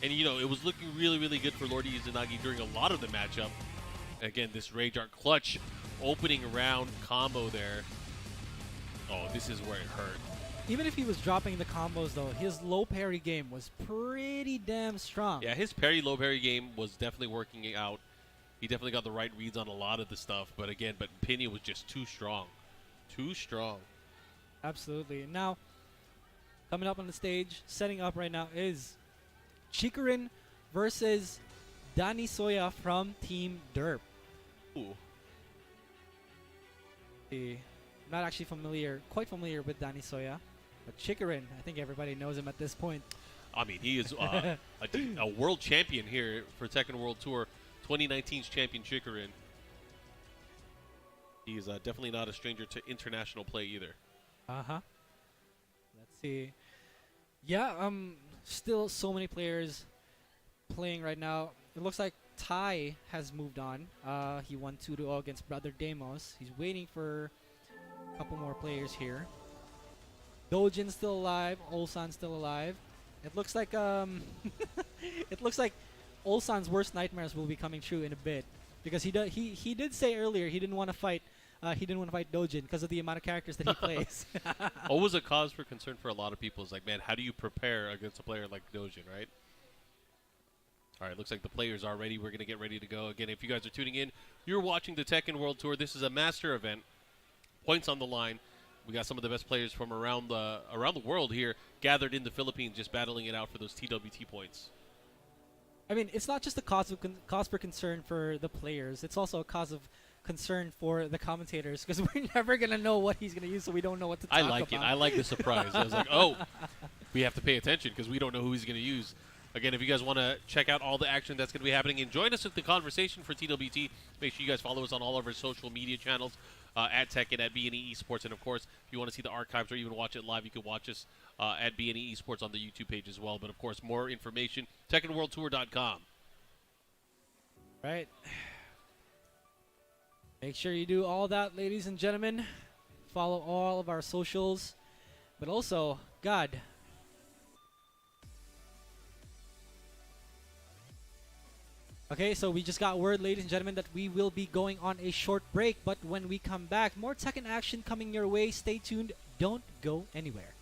And it was looking really, really good for LordIzanagi during a lot of the matchup. Again, this Rage Art clutch opening round combo there. Oh, this is where it hurt. Even if he was dropping the combos, though, his low parry game was pretty damn strong. Yeah, his low parry game was definitely working out. He definitely got the right reads on a lot of the stuff. But again, Pinya was just too strong. Too strong. Absolutely. Now, coming up on the stage, setting up right now is Chikurin versus Danisoya from Team Derp. Ooh. I'm not actually quite familiar with Danisoya, but Chikurin, I think everybody knows him at this point. I mean, he is a world champion here for Tekken World Tour, 2019's champion Chikurin. He is definitely not a stranger to international play either. Let's see. Yeah, still so many players playing right now. It looks like Tai has moved on. He won 2-0 against Brother Demos. He's waiting for a couple more players here. Doujin's still alive. Ulsan's still alive. It looks like Ulsan's worst nightmares will be coming true in a bit, because he did say earlier he didn't want to fight. He didn't want to fight Doujin because of the amount of characters that he plays. Always a cause for concern for a lot of people. It's like, man, how do you prepare against a player like Doujin, right? All right, looks like the players are ready. We're going to get ready to go. Again, if you guys are tuning in, you're watching the Tekken World Tour. This is a master event. Points on the line. We got some of the best players from around the world here gathered in the Philippines, just battling it out for those TWT points. I mean, it's not just a cause for concern for the players. It's also a cause of concern for the commentators, because we're never going to know what he's going to use, so we don't know what to talk about. I like it. I like the surprise. I was like, oh, we have to pay attention because we don't know who he's going to use. Again, if you guys want to check out all the action that's going to be happening and join us with the conversation for TWT, make sure you guys follow us on all of our social media channels, at Tekken, at B&E Esports. And, of course, if you want to see the archives or even watch it live, you can watch us at B&E Esports on the YouTube page as well. But, of course, more information, TekkenWorldTour.com. Right. Make sure you do all that, ladies and gentlemen. Follow all of our socials. But also, God, Okay, so we just got word, ladies and gentlemen, that we will be going on a short break. But when we come back, more Tekken action coming your way. Stay tuned. Don't go anywhere.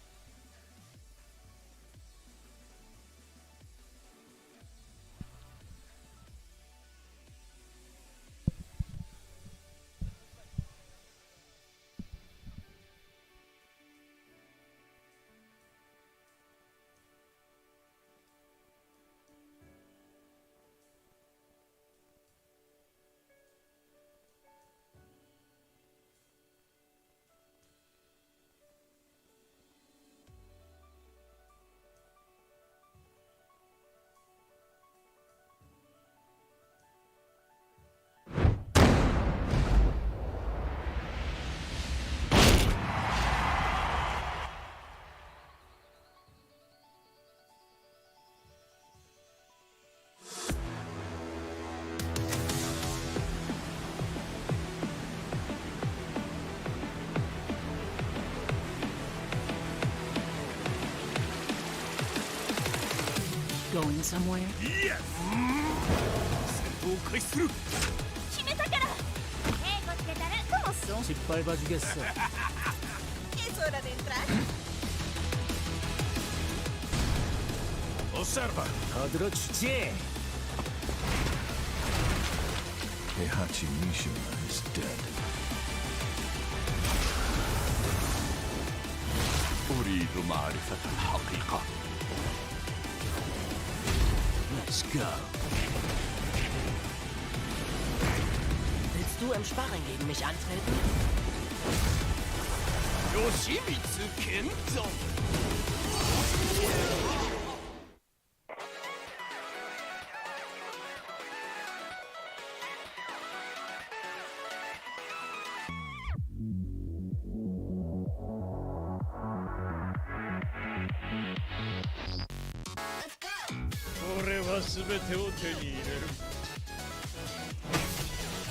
Going somewhere? Yes! 戦闘を開始する決めたから稽古してたら ¿Cómo son? 깃발 봐주겠어. Es hora de entrar. Observa! 더 들어주지. Heihachi Mishima is dead. أريد معرفة الحقيقة. Let's go. Willst du im Sparring gegen mich antreten? Yoshimitsu Kendo!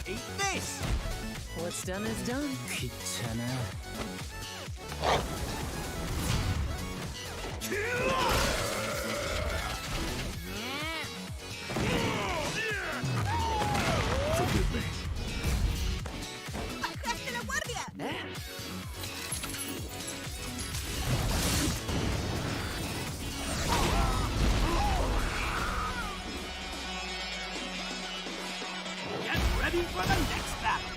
Eat this. What's done is done. 귀찮아. Forgive me. ¡Bajaste la guardia! Get ready for the next battle.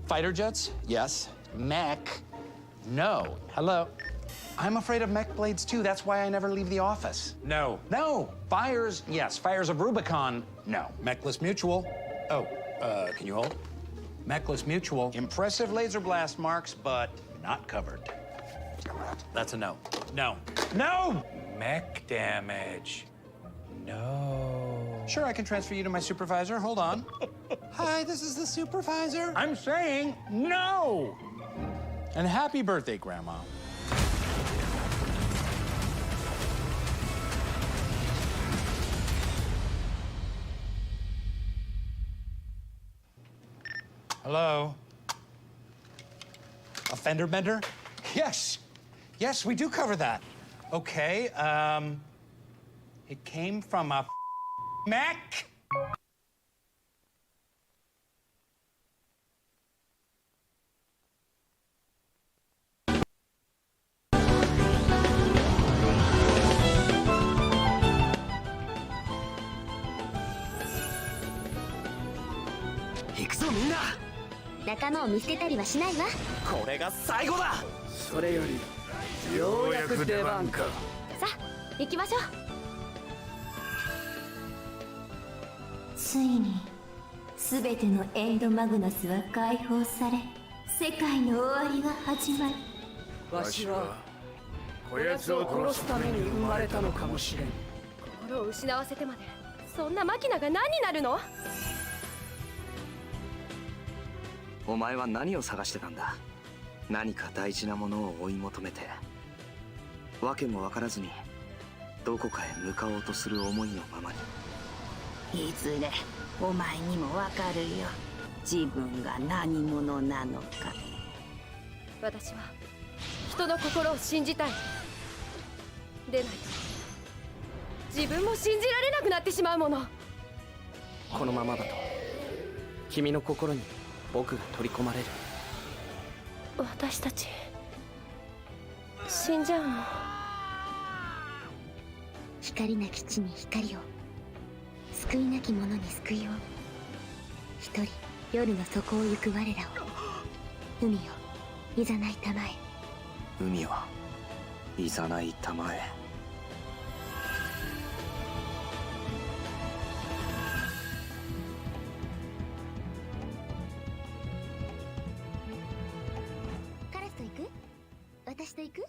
Fighter jets? Yes. Mech? No. Hello? I'm afraid of mech blades too. That's why I never leave the office. No. No. Fires? Yes. Fires of Rubicon? No. Mechless Mutual? Oh, can you hold? Mechless Mutual. Impressive laser blast marks, but not covered. That's a no. No. No! Mech damage. No. Sure, I can transfer you to my supervisor. Hold on. Hi, this is the supervisor. I'm saying no! And happy birthday, Grandma. Hello? A fender bender? Yes. Yes, we do cover that. Okay, it came from a Mech! Ikso, minna! 仲間を見捨てたりはしないわ。これが最後だ。それよりようやく出番か。さあ行きましょう。ついに全てのエンドマグナスは解放され、世界の終わりが始まる。わしはこやつを殺すために生まれたのかもしれん。心を失わせてまでそんなマキナが何になるの？お前は何を探してたんだ？何か大事なものを追い求めて、訳も分からずにどこかへ向かおうとする思いのままに。いずれお前にもわかるよ、自分が何者なのか。私は人の心を信じたい。でないと自分も信じられなくなってしまうもの。このままだと君の心に僕が取り込まれる。私たち死んじゃうの？光なき地に光を、救いなき者に救いを。一人夜の底を行く我らを、海をいざないたまえ。海をいざないたまえ。カラスと行く？私と行く？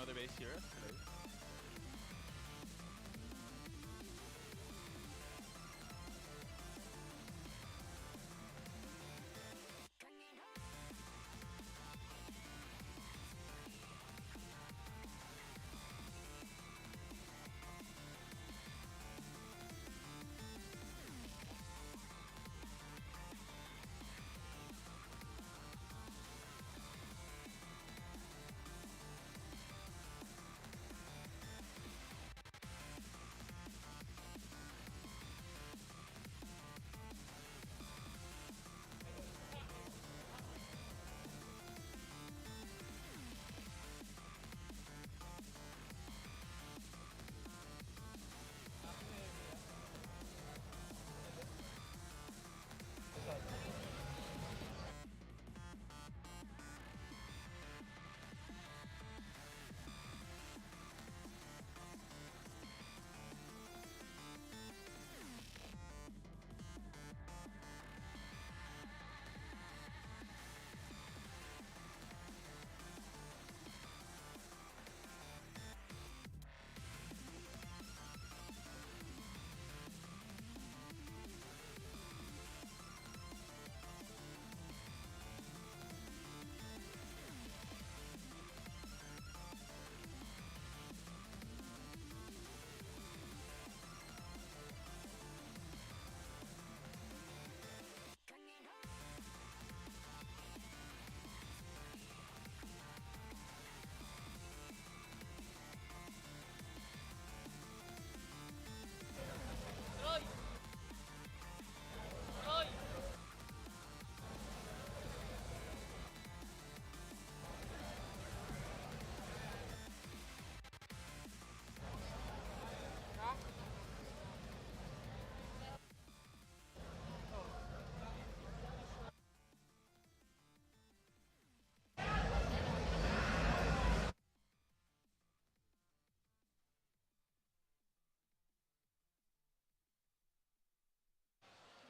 another base here. Hello.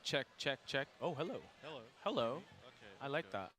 Check, check, check. Oh, hello. Hello. Hello. Okay. I like good. that.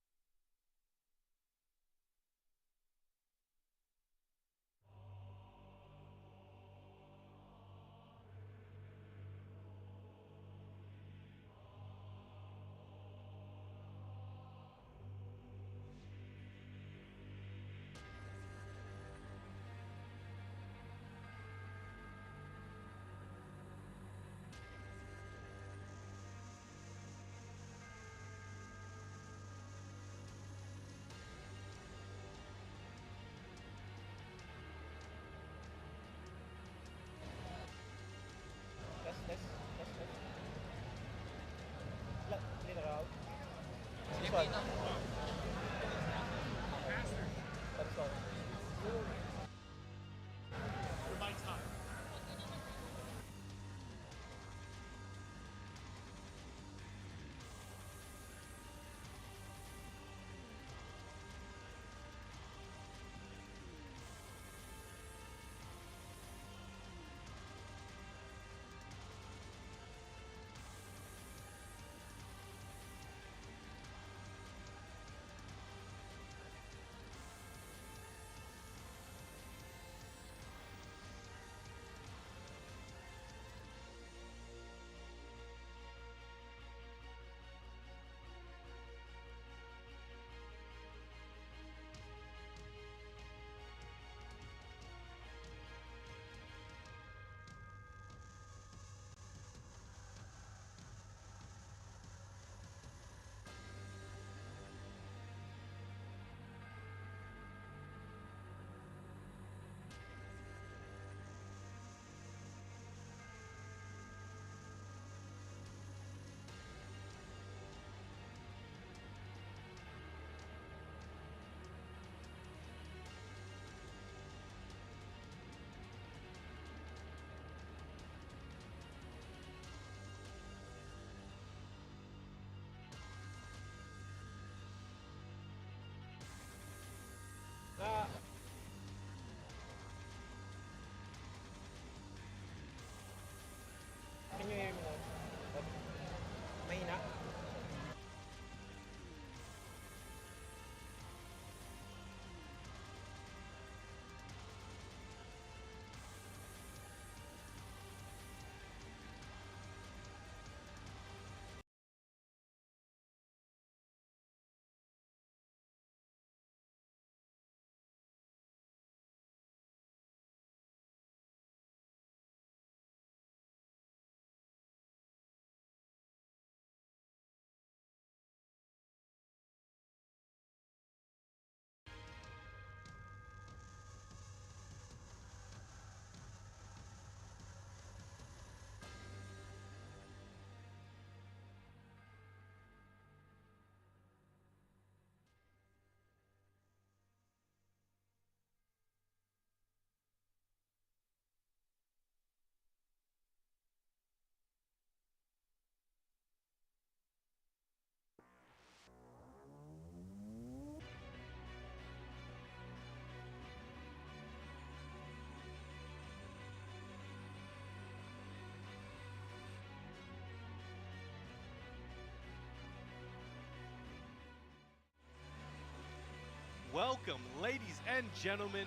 welcome, ladies and gentlemen.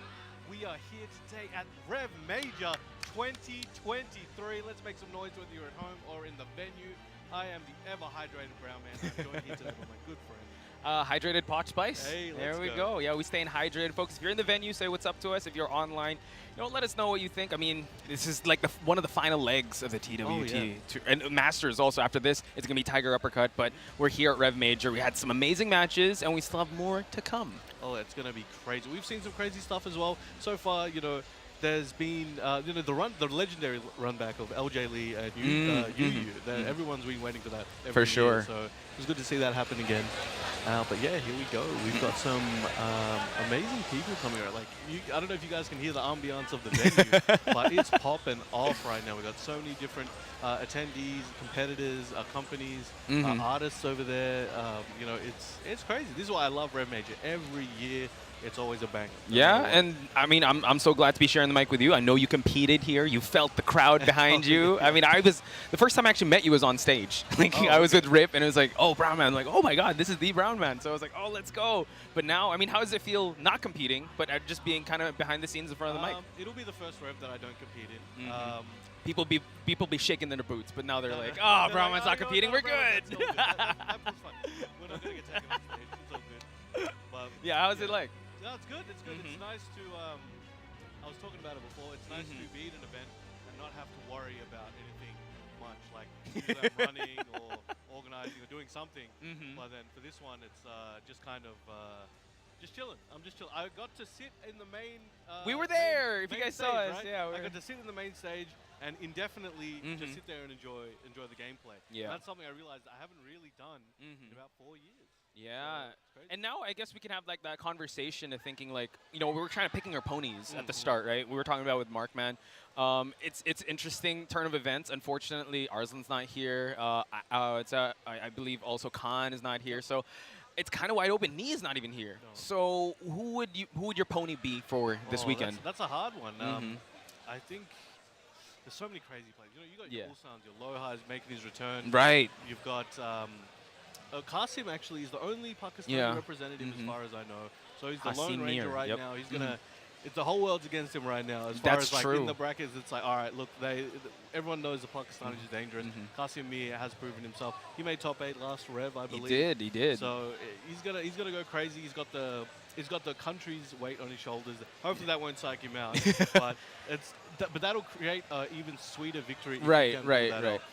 We are here today at REV Major 2023. Let's make some noise whether you're at home or in the venue. I am the ever-hydrated brown man. I'm joined here today by my good friend. Hydrated Pot Spice. Hey, there we go. Yeah, we staying hydrated, folks. If you're in the venue, say what's up to us. If you're online, let us know what you think. I mean, this is like one of the final legs of the TWT. And Masters also after this. It's going to be Tiger Uppercut, but we're here at REV Major. We had some amazing matches, and we still have more to come. Oh, it's going to be crazy. We've seen some crazy stuff as well. So far, there's been the legendary run back of LJ Lee and YUYU. Everyone's been waiting for that every year, sure. So it was good to see that happen again. But yeah, here we go. We've got some amazing people coming out. Like I don't know if you guys can hear the ambiance of the venue, but it's popping off right now. We've got so many different attendees, competitors, companies, artists over there. It's crazy. This is why I love REV Major. Every year, it's always a banger. Yeah, and I mean, I'm so glad to be sharing the mic with you. I know you competed here. You felt the crowd behind you. I mean, the first time I actually met you was on stage. I was with Rip, and it was like, oh, Brown Man. I'm like, oh my God, this is the Brown Man. So I was like, oh, let's go. But now, I mean, how does it feel not competing, but just being kind of behind the scenes in front of the mic? It'll be the first Rev that I don't compete in. People be shaking their boots, but now they're like, oh, Brown Man's not competing. We're good. That was fun. We're not going to get taken off stage. It's all good. But, yeah, how's it like? No, it's good. It's good. It's nice to. I was talking about it before. It's nice to be at an event and not have to worry about anything much, like either running or organizing or doing something. But then for this one, it's just kind of just chilling. I'm just chilling. I got to sit in the main. We were there. If you guys saw us, right? yeah, I got to sit in the main stage and indefinitely just sit there and enjoy the gameplay. Yeah, and that's something I realized I haven't really done in about 4 years. Yeah, so and now I guess we can have like that conversation of thinking like, we were trying to picking our ponies at the start, right? We were talking about with Markman. It's interesting turn of events. Unfortunately, Arslan's not here. I believe also Khan is not here. So it's kind of wide open. Nee is not even here. No. So who would your pony be for this weekend? That's a hard one. I think there's so many crazy players. You got your Ulsans, your Lohas making his return. Right. You've got Qasim actually is the only Pakistani representative as far as I know. So he's the Lone Ranger right now. He's gonna. The whole world's against him right now. As far as like in the brackets, it's like, all right, look, everyone knows the Pakistanis is dangerous. Qasim Mir has proven himself. He made top 8 last Rev, I believe. He did. So he's gonna go crazy. He's got the country's weight on his shoulders. Hopefully that won't psych him out. But that'll create an even sweeter victory. Right.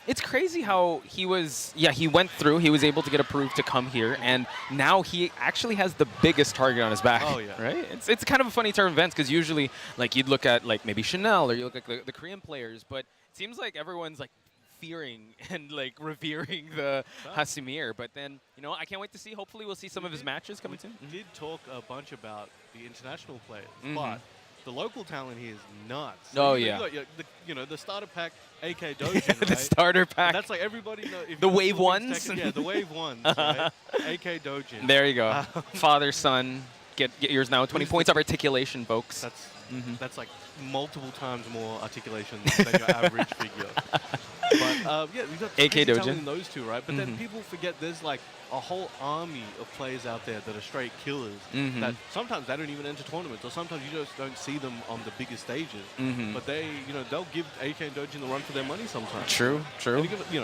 It's crazy how he went through. He was able to get approved to come here, and now he actually has the biggest target on his back. Oh yeah. Right. It's kind of a funny turn of events because usually like you'd look at like maybe Chanel or you look at the Korean players, but it seems like everyone's like fearing and like revering the Hasimir. But then I can't wait to see. Hopefully we'll see some of his matches coming soon. We did talk a bunch about the international players, but the local talent here is nuts. So you got the starter pack, AK Doujin, right? The starter pack. That's like everybody knows. The wave ones. The wave ones. Right? AK Doujin. There you go. Father, son. Get yours now. 20 points of articulation, folks. That's like multiple times more articulation than your average figure. But we've got AK Doujin Doujin. Those two, right? But then people forget there's like a whole army of players out there that are straight killers. That sometimes they don't even enter tournaments, or sometimes you just don't see them on the bigger stages. But they'll give AK and Doujin the run for their money sometimes. True. And you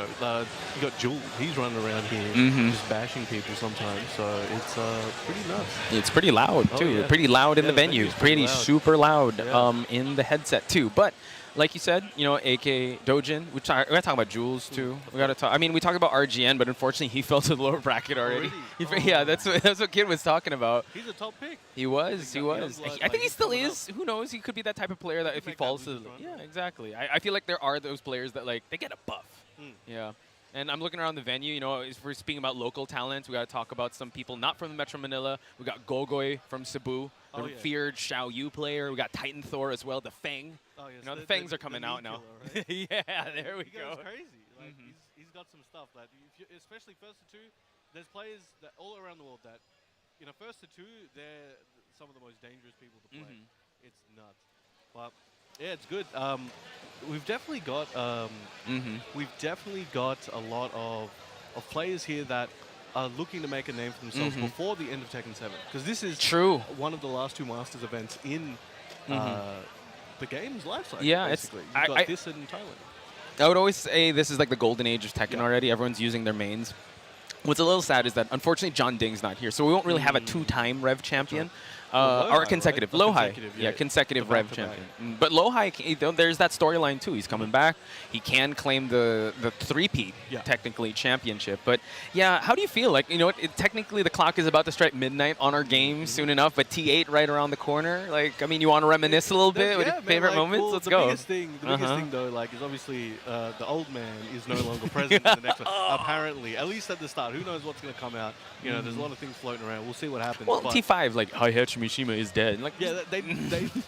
got Jules. He's running around here just bashing people sometimes. So it's pretty nuts. It's pretty loud too. Yeah. Pretty loud in the venue. It's Pretty loud. super loud in the headset too. But like you said, AK Doujin. We gotta talk about Jules too. We gotta talk. I mean, we talked about RGN, but unfortunately, he fell to the lower bracket already. Yeah, that's what Kid was talking about. He's a top pick. He was. I think he still is. Who knows? He could be that type of player that if he falls to the exactly. I feel like there are those players that like they get a buff. Yeah. And I'm looking around the venue, if we're speaking about local talents, we got to talk about some people not from the Metro Manila. We got Gogoy from Cebu, the feared Xiaoyu player. We got Titan Thor as well, the Feng. Oh, yes. The Fangs are coming out now. Killer, right? Yeah, there we go. It's crazy. Like, he's got some stuff that, especially first to two, there's players that all around the world that, first to two, they're some of the most dangerous people to play. It's nuts. But yeah, it's good. We've definitely got a lot of players here that are looking to make a name for themselves before the end of Tekken 7. Because this is one of the last 2 Masters events in the game's life cycle, basically. You've got this in Thailand. I would always say this is like the golden age of Tekken already. Everyone's using their mains. What's a little sad is that, unfortunately, John Ding's not here, so we won't really have a 2-time Rev champion. Or consecutive. Right? Low-high. Yeah, consecutive Rev champion. But Low-high, there's that storyline too. He's coming back. He can claim the 3-peat, technically, championship. But yeah, how do you feel? Like, you know, technically the clock is about to strike midnight on our game soon enough, but T8 right around the corner. Like, I mean, you want to reminisce a little bit with your favorite moments? Well, Let's the go. Biggest thing, though, like, is obviously the old man is no longer present in the next one. Apparently, at least at the start. Who knows what's going to come out? You know, there's a lot of things floating around. We'll see what happens. Well, T5, like, Heihachi Mishima is dead. Like, yeah, they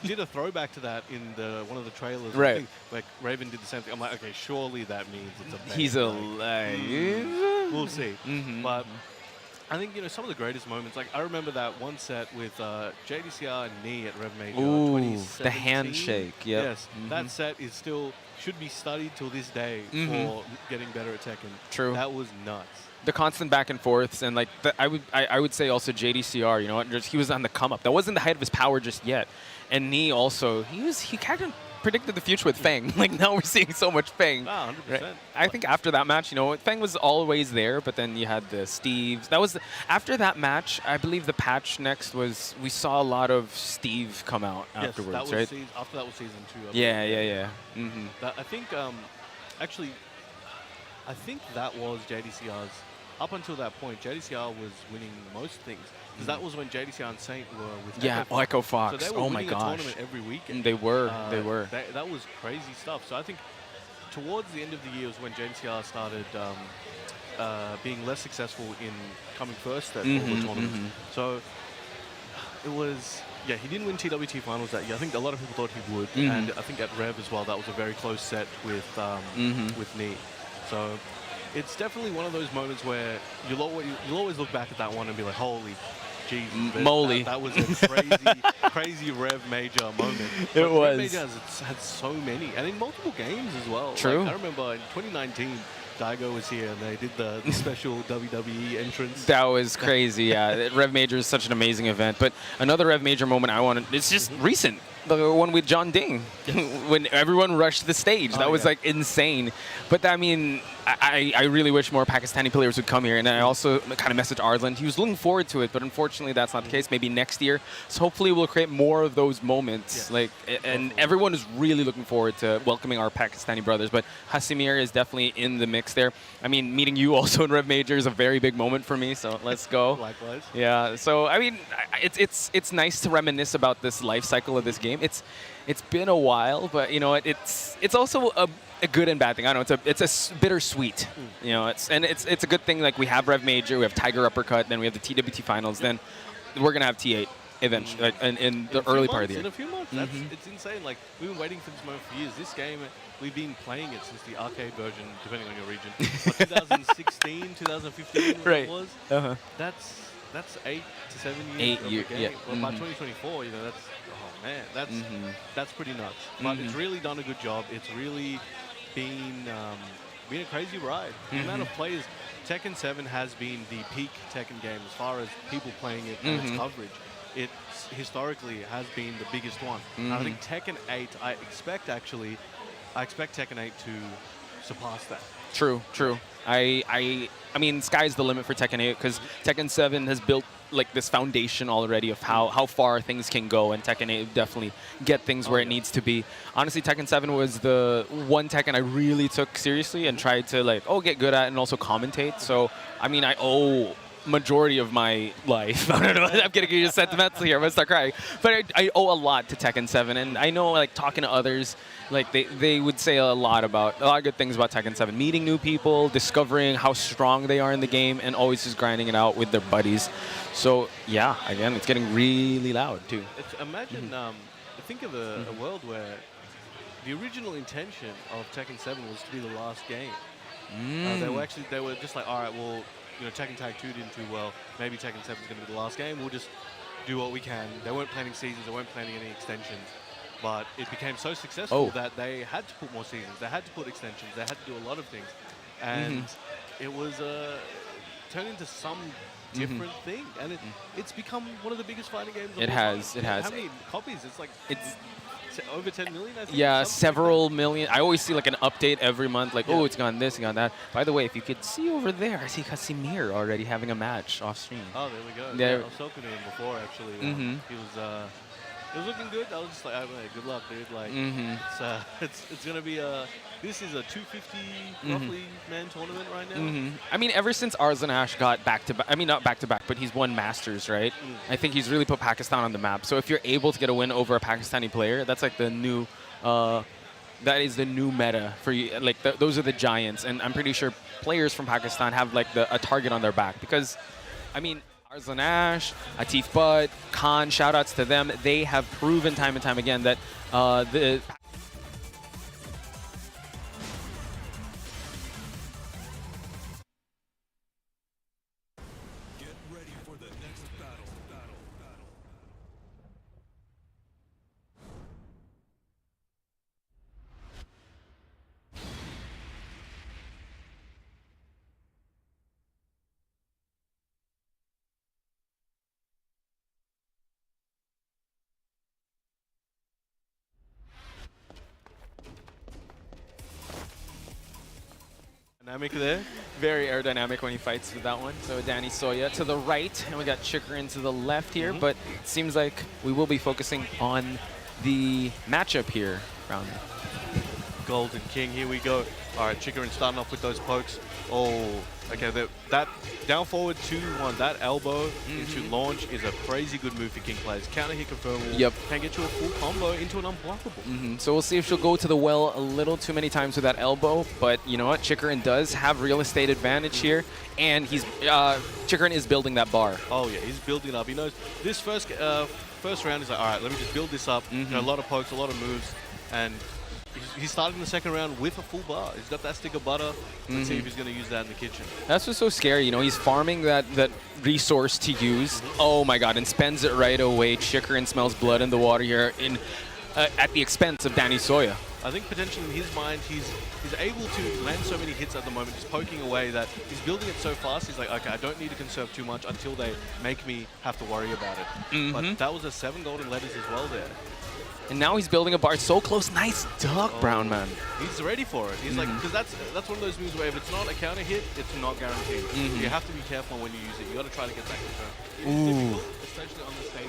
did a throwback to that in one of the trailers. Right. I think, like, Raven did the same thing. I'm like, okay, surely that means it's a bad he's alive. We'll see. But I think, you know, some of the greatest moments, like, I remember that one set with JDCR and Knee at REV Major 2017. The handshake, yep. Yes, that set is still, should be studied till this day for getting better at Tekken. True. That was nuts. The constant back and forths, and like I would say also JDCR, you know, he was on the come up. That wasn't the height of his power just yet. And Knee also, he kind of predicted the future with Feng. Like, now we're seeing so much Feng. 100%. Right? I think after that match, you know, Feng was always there, but then you had the Steves. That was after that match. I believe the patch next was we saw a lot of Steve come out afterwards, that was right? After that was season 2. Yeah. I think actually, I think that was JDCR's. Up until that point, JDCR was winning most things. Because that was when JDCR and Saint were with Echo Fox. So they were oh my winning gosh. a tournament every weekend. They were. That was crazy stuff. So I think towards the end of the year was when JDCR started being less successful in coming first at all the tournaments. So it was... Yeah, he didn't win TWT finals that year. I think a lot of people thought he would. And I think at REV as well, that was a very close set with Knee. So... It's definitely one of those moments where you'll always look back at that one and be like, holy Jesus, moly. That was a crazy Rev Major moment. It was. Rev Major has had so many, and in multiple games as well. True. Like, I remember in 2019, Daigo was here and they did the special WWE entrance. That was crazy, yeah. Rev Major is such an amazing event. But another Rev Major moment I wanted, it's just recent. The one with John Ding, when everyone rushed the stage. That was like insane. But I mean, I really wish more Pakistani players would come here. And I also kind of messaged Arslan. He was looking forward to it, but unfortunately that's not the case. Maybe next year. So hopefully we'll create more of those moments. Like, and everyone is really looking forward to welcoming our Pakistani brothers. But Hasimir is definitely in the mix there. I mean, meeting you also in Rev Major is a very big moment for me. So let's go. Likewise. Yeah. So I mean, it's nice to reminisce about this life cycle of this game. It's been a while, but you know, it's also a good and bad thing. I don't know. It's a bittersweet. You know, it's a good thing. Like, we have Rev Major, we have Tiger Uppercut, then we have the TWT finals. Then we're gonna have T8 eventually, like, in the early part of the year. In a few months. It's insane. Like, we've been waiting for this moment for years. This game, we've been playing it since the arcade version, depending on your region. 2016, 2015, right. It was. That's 8 to 7 years. 8 years. Yeah. Well, by 2024, you know, that's pretty nuts. But it's really done a good job. It's really been a crazy ride. The amount of players, Tekken 7 has been the peak Tekken game as far as people playing it and its coverage. It historically has been the biggest one. And I think Tekken 8, I expect Tekken 8 to surpass that. True. I mean, sky's the limit for Tekken 8 because Tekken 7 has built like this foundation already of how far things can go, and Tekken 8 definitely get things where it needs to be. Honestly, Tekken 7 was the one Tekken I really took seriously and tried to get good at and also commentate. So, I mean, I owe majority of my life. I don't know. I'm getting sentimental here. I'm gonna start crying. But I owe a lot to Tekken 7, and I know, like, talking to others, like, they would say a lot of good things about Tekken 7. Meeting new people, discovering how strong they are in the game, and always just grinding it out with their buddies. So yeah, again, it's getting really loud too. Imagine, think of a world where the original intention of Tekken 7 was to be the last game. They were just like, all right, well, you know, Tekken Tag 2 didn't do well. Maybe Tekken 7 is going to be the last game. We'll just do what we can. They weren't planning seasons. They weren't planning any extensions. But it became so successful that they had to put more seasons. They had to put extensions. They had to do a lot of things. And it was turned into some different thing, and it's become one of the biggest fighting games. It has. It has. How many copies? It's like over 10 million, I think. Yeah, several million. I always see like an update every month, like, oh, it's gone this, gone that. By the way, if you could see over there, I see Casimir already having a match off stream. Oh, there we go. There. Yeah, I was talking to him before, actually. He was looking good. I was just like, oh, man, good luck, dude. Like, it's gonna be this is a 250 roughly man tournament right now. I mean, ever since REV got back-to-back, I mean, not back-to-back, but he's won Masters, right? I think he's really put Pakistan on the map. So if you're able to get a win over a Pakistani player, that's like the new, that is the new meta for you. Like, those are the giants. And I'm pretty sure players from Pakistan have like a target on their back because, I mean, REV, Atif Butt, Khan, shout-outs to them. They have proven time and time again that the... Dynamic there. Very aerodynamic when he fights with that one. So Danisoya to the right, and we got Chikurin to the left here, but it seems like we will be focusing on the matchup here. Golden King, here we go. All right, Chikurin starting off with those pokes. Oh, okay, that down forward 2-1, that elbow into launch is a crazy good move for King players. Counter hit confirmable. Yep. Can get you a full combo into an unblockable. So we'll see if she'll go to the well a little too many times with that elbow, but you know what? Chikurin does have real estate advantage here, and he's Chikurin is building that bar. Oh yeah, he's building it up. He knows this first round is like, all right, let me just build this up. You know, a lot of pokes, a lot of moves, and he started in the second round with a full bar. He's got that stick of butter. Let's see if he's going to use that in the kitchen. That's what's so scary. You know, he's farming that resource to use. Oh my god, and spends it right away. Chikurin smells blood in the water here at the expense of Danisoya. I think potentially in his mind, he's able to land so many hits at the moment, just poking away, that he's building it so fast. He's like, okay, I don't need to conserve too much until they make me have to worry about it. But that was a 7 golden letters as well there. And now he's building a bar so close. Nice duck, Brown Man. He's ready for it. He's like, because that's one of those moves where if it's not a counter hit, it's not guaranteed. You have to be careful when you use it. You got to try to get that confirmed. It is difficult, especially on the stage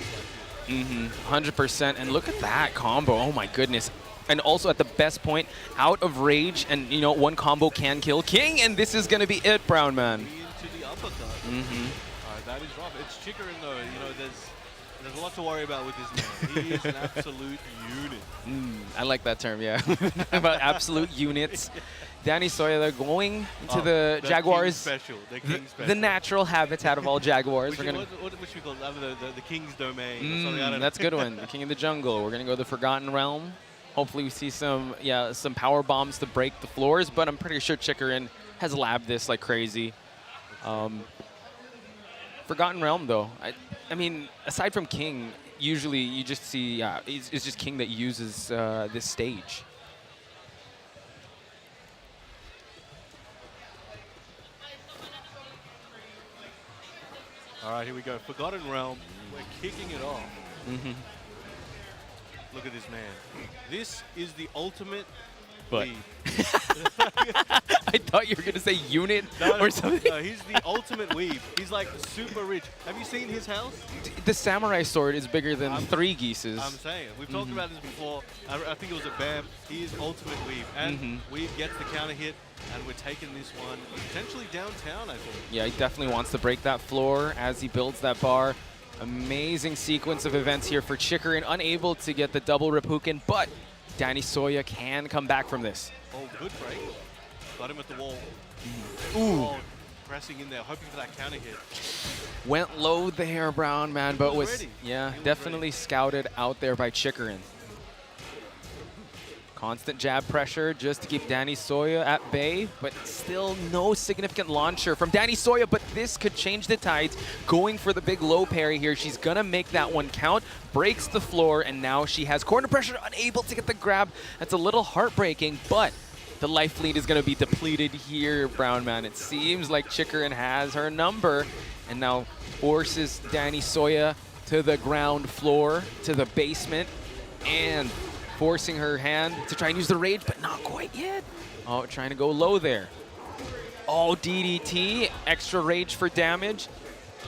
like this. 100%. And look at that combo. Oh my goodness. And also at the best point, out of rage, and you know, one combo can kill King, and this is going to be it, Brown Man. Into the uppercut. All right, that is rough. It's Chikurin though. You know, there's a lot to worry about with this man. He is an absolute unit. I like that term, yeah. About absolute units. Danisoya, they're going to the Jaguars. King special. The King special. The natural habitat of all Jaguars. What should we call it? The King's domain. Or something, I don't know. That's a good one. The King of the Jungle. We're going to go to the Forgotten Realm. Hopefully we see some power bombs to break the floors, but I'm pretty sure Chikurin has labbed this like crazy. Forgotten Realm, though. I mean, aside from King, usually you just see, it's just King that uses this stage. All right, here we go. Forgotten Realm. We're kicking it off. Look at this man. This is the ultimate lead. I thought you were going to say unit or something. No, he's the ultimate weave. He's like super rich. Have you seen his house? The samurai sword is bigger than 3 Geeses. I'm saying. We've talked about this before. I think it was a BAM. He is ultimate weave. And weave gets the counter hit. And we're taking this one potentially downtown, I think. Yeah, he definitely wants to break that floor as he builds that bar. Amazing sequence of events here for Chikurin. Unable to get the double Reppuken, but Danisoya can come back from this. Oh, good break. Got him at the wall. Ooh. Oh, pressing in there, hoping for that counter hit. Went low there, Brown Man, but was definitely ready. scouted out there by Chikurin. Constant jab pressure just to keep Danisoya at bay, but still no significant launcher from Danisoya, but this could change the tides. Going for the big low parry here. She's gonna make that one count, breaks the floor, and now she has corner pressure, unable to get the grab. That's a little heartbreaking, but The life lead is going to be depleted here, Brown Man. It seems like Chikurin has her number and now forces Danisoya to the ground floor, to the basement, and forcing her hand to try and use the rage, but not quite yet. Oh, trying to go low there. Oh, DDT, extra rage for damage.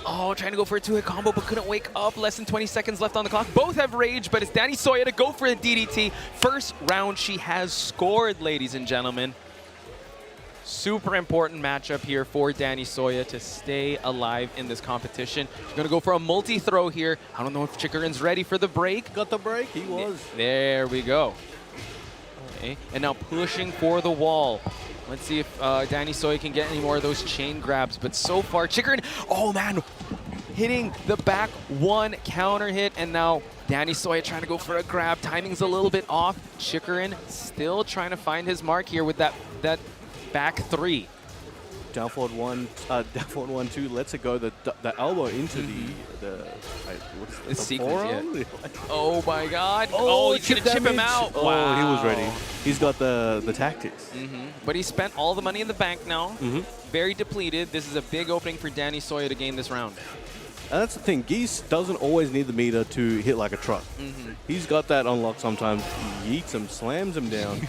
Oh, trying to go for a two-hit combo, but couldn't wake up. Less than 20 seconds left on the clock. Both have rage, but it's Danisoya to go for the DDT. First round, she has scored, ladies and gentlemen. Super important matchup here for Danisoya to stay alive in this competition. She's going to go for a multi-throw here. I don't know if Chikurin's ready for the break. Got the break, he was. There we go. Okay, and now pushing for the wall. Let's see if Danisoya can get any more of those chain grabs. But so far, Chikurin, oh man, hitting the back one counter hit. And now Danisoya trying to go for a grab. Timing's a little bit off. Chikurin still trying to find his mark here with that back three. Down forward 1-2, lets it go. The elbow into the sequence, yeah. Oh my God! Oh, he's gonna chip him out. Oh, wow. he was ready. He's got the tactics. But he spent all the money in the bank now. Very depleted. This is a big opening for Danisoya to gain this round. And that's the thing. Geese doesn't always need the meter to hit like a truck. He's got that unlocked sometimes. He yeets him, slams him down.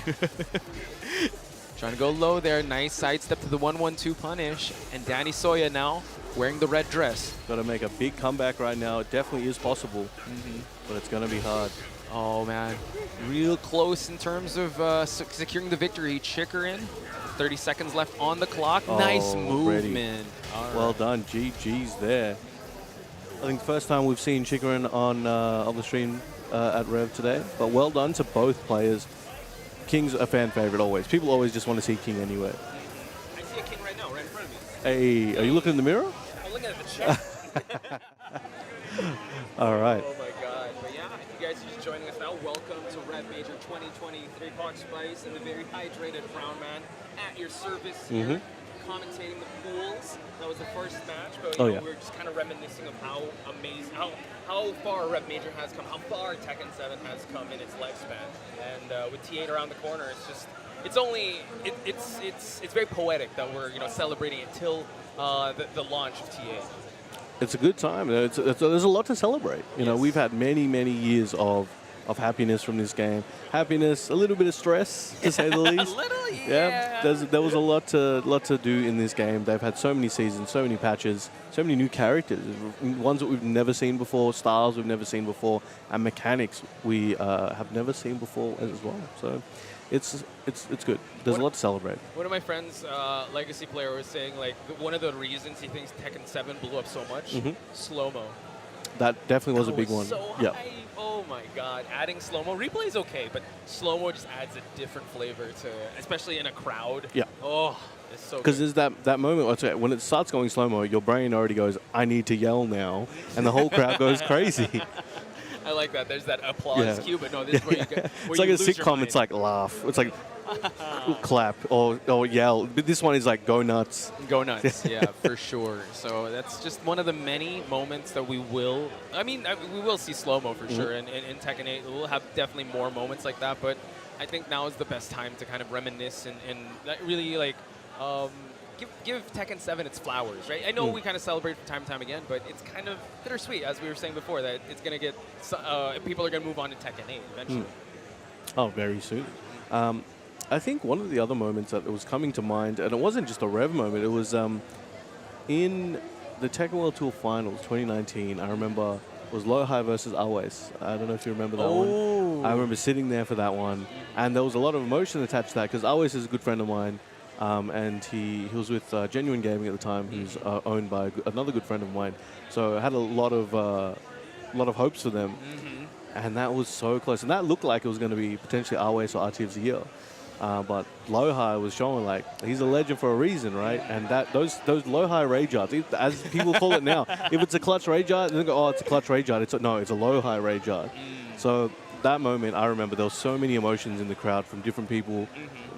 Trying to go low there. Nice sidestep to the 1-1-2 punish. And Danisoya now wearing the red dress. Got to make a big comeback right now. It definitely is possible, but it's going to be hard. Oh, man. Real close in terms of securing the victory. Chikurin, 30 seconds left on the clock. Oh, nice movement. Well done. GG's there. I think first time we've seen Chikurin on the stream at Rev today. But well done to both players. King's a fan favorite always. People always just want to see King anyway. I see a King right now, right in front of me. Hey, are you looking in the mirror? I'm looking at the chat. All right. Oh my God. But yeah, if you guys are just joining us now, welcome to REV Major 2023. Hot Spice and the very hydrated Brown Man at your service here, commentating the pools. That was the first match, but you know, we were just kind of reminiscing of how amazing, how far REV Major has come, how far Tekken 7 has come in its lifespan. And with T8 around the corner, it's just, it's very poetic that we're celebrating until the launch of T8. It's a good time. There's a lot to celebrate. You know, we've had many years of happiness from this game. Happiness, a little bit of stress, to say the least. A little, yeah. There was a lot to do in this game. They've had so many seasons, so many patches, so many new characters, ones that we've never seen before, styles we've never seen before, and mechanics we have never seen before as well. So it's good. There's a lot to celebrate. One of my friends, legacy player, was saying like one of the reasons he thinks Tekken 7 blew up so much, slow-mo. That definitely was a big one. So yeah. Hype. Oh my God! Adding slow-mo, replay is okay, but slow-mo just adds a different flavor to, especially in a crowd. Yeah. Oh, it's so. Because there's that moment when it starts going slow-mo, your brain already goes, "I need to yell now," and the whole crowd goes crazy. I like that. There's that applause cue, but no, this is where you get. It's like a sitcom. It's like laugh. It's like clap or yell. But this one is like go nuts. Go nuts, yeah, for sure. So that's just one of the many moments that we will. I mean, we will see slow-mo for sure, and in Tekken 8 we'll have definitely more moments like that. But I think now is the best time to kind of reminisce and really like give Tekken 7 its flowers, right? I know we kind of celebrate from time to time again, but it's kind of bittersweet, as we were saying before, that it's gonna get people are gonna move on to Tekken 8 eventually. Oh, very soon. I think one of the other moments that was coming to mind, and it wasn't just a Rev moment, it was in the Tekken World Tour Finals 2019, I remember it was Lohai versus Always. I don't know if you remember that one. I remember sitting there for that one, and there was a lot of emotion attached to that, because Always is a good friend of mine, and he was with Genuine Gaming at the time, who's owned by another good friend of mine. So I had a lot of hopes for them, and that was so close. And that looked like it was going to be potentially Always or RT of the Year. But Lohai was showing like he's a legend for a reason, right? And that those Lohai rage arts, as people call it now, if it's a clutch rage art, they go, oh, it's a clutch rage art. No, it's a Lohai rage art. So that moment, I remember there was so many emotions in the crowd from different people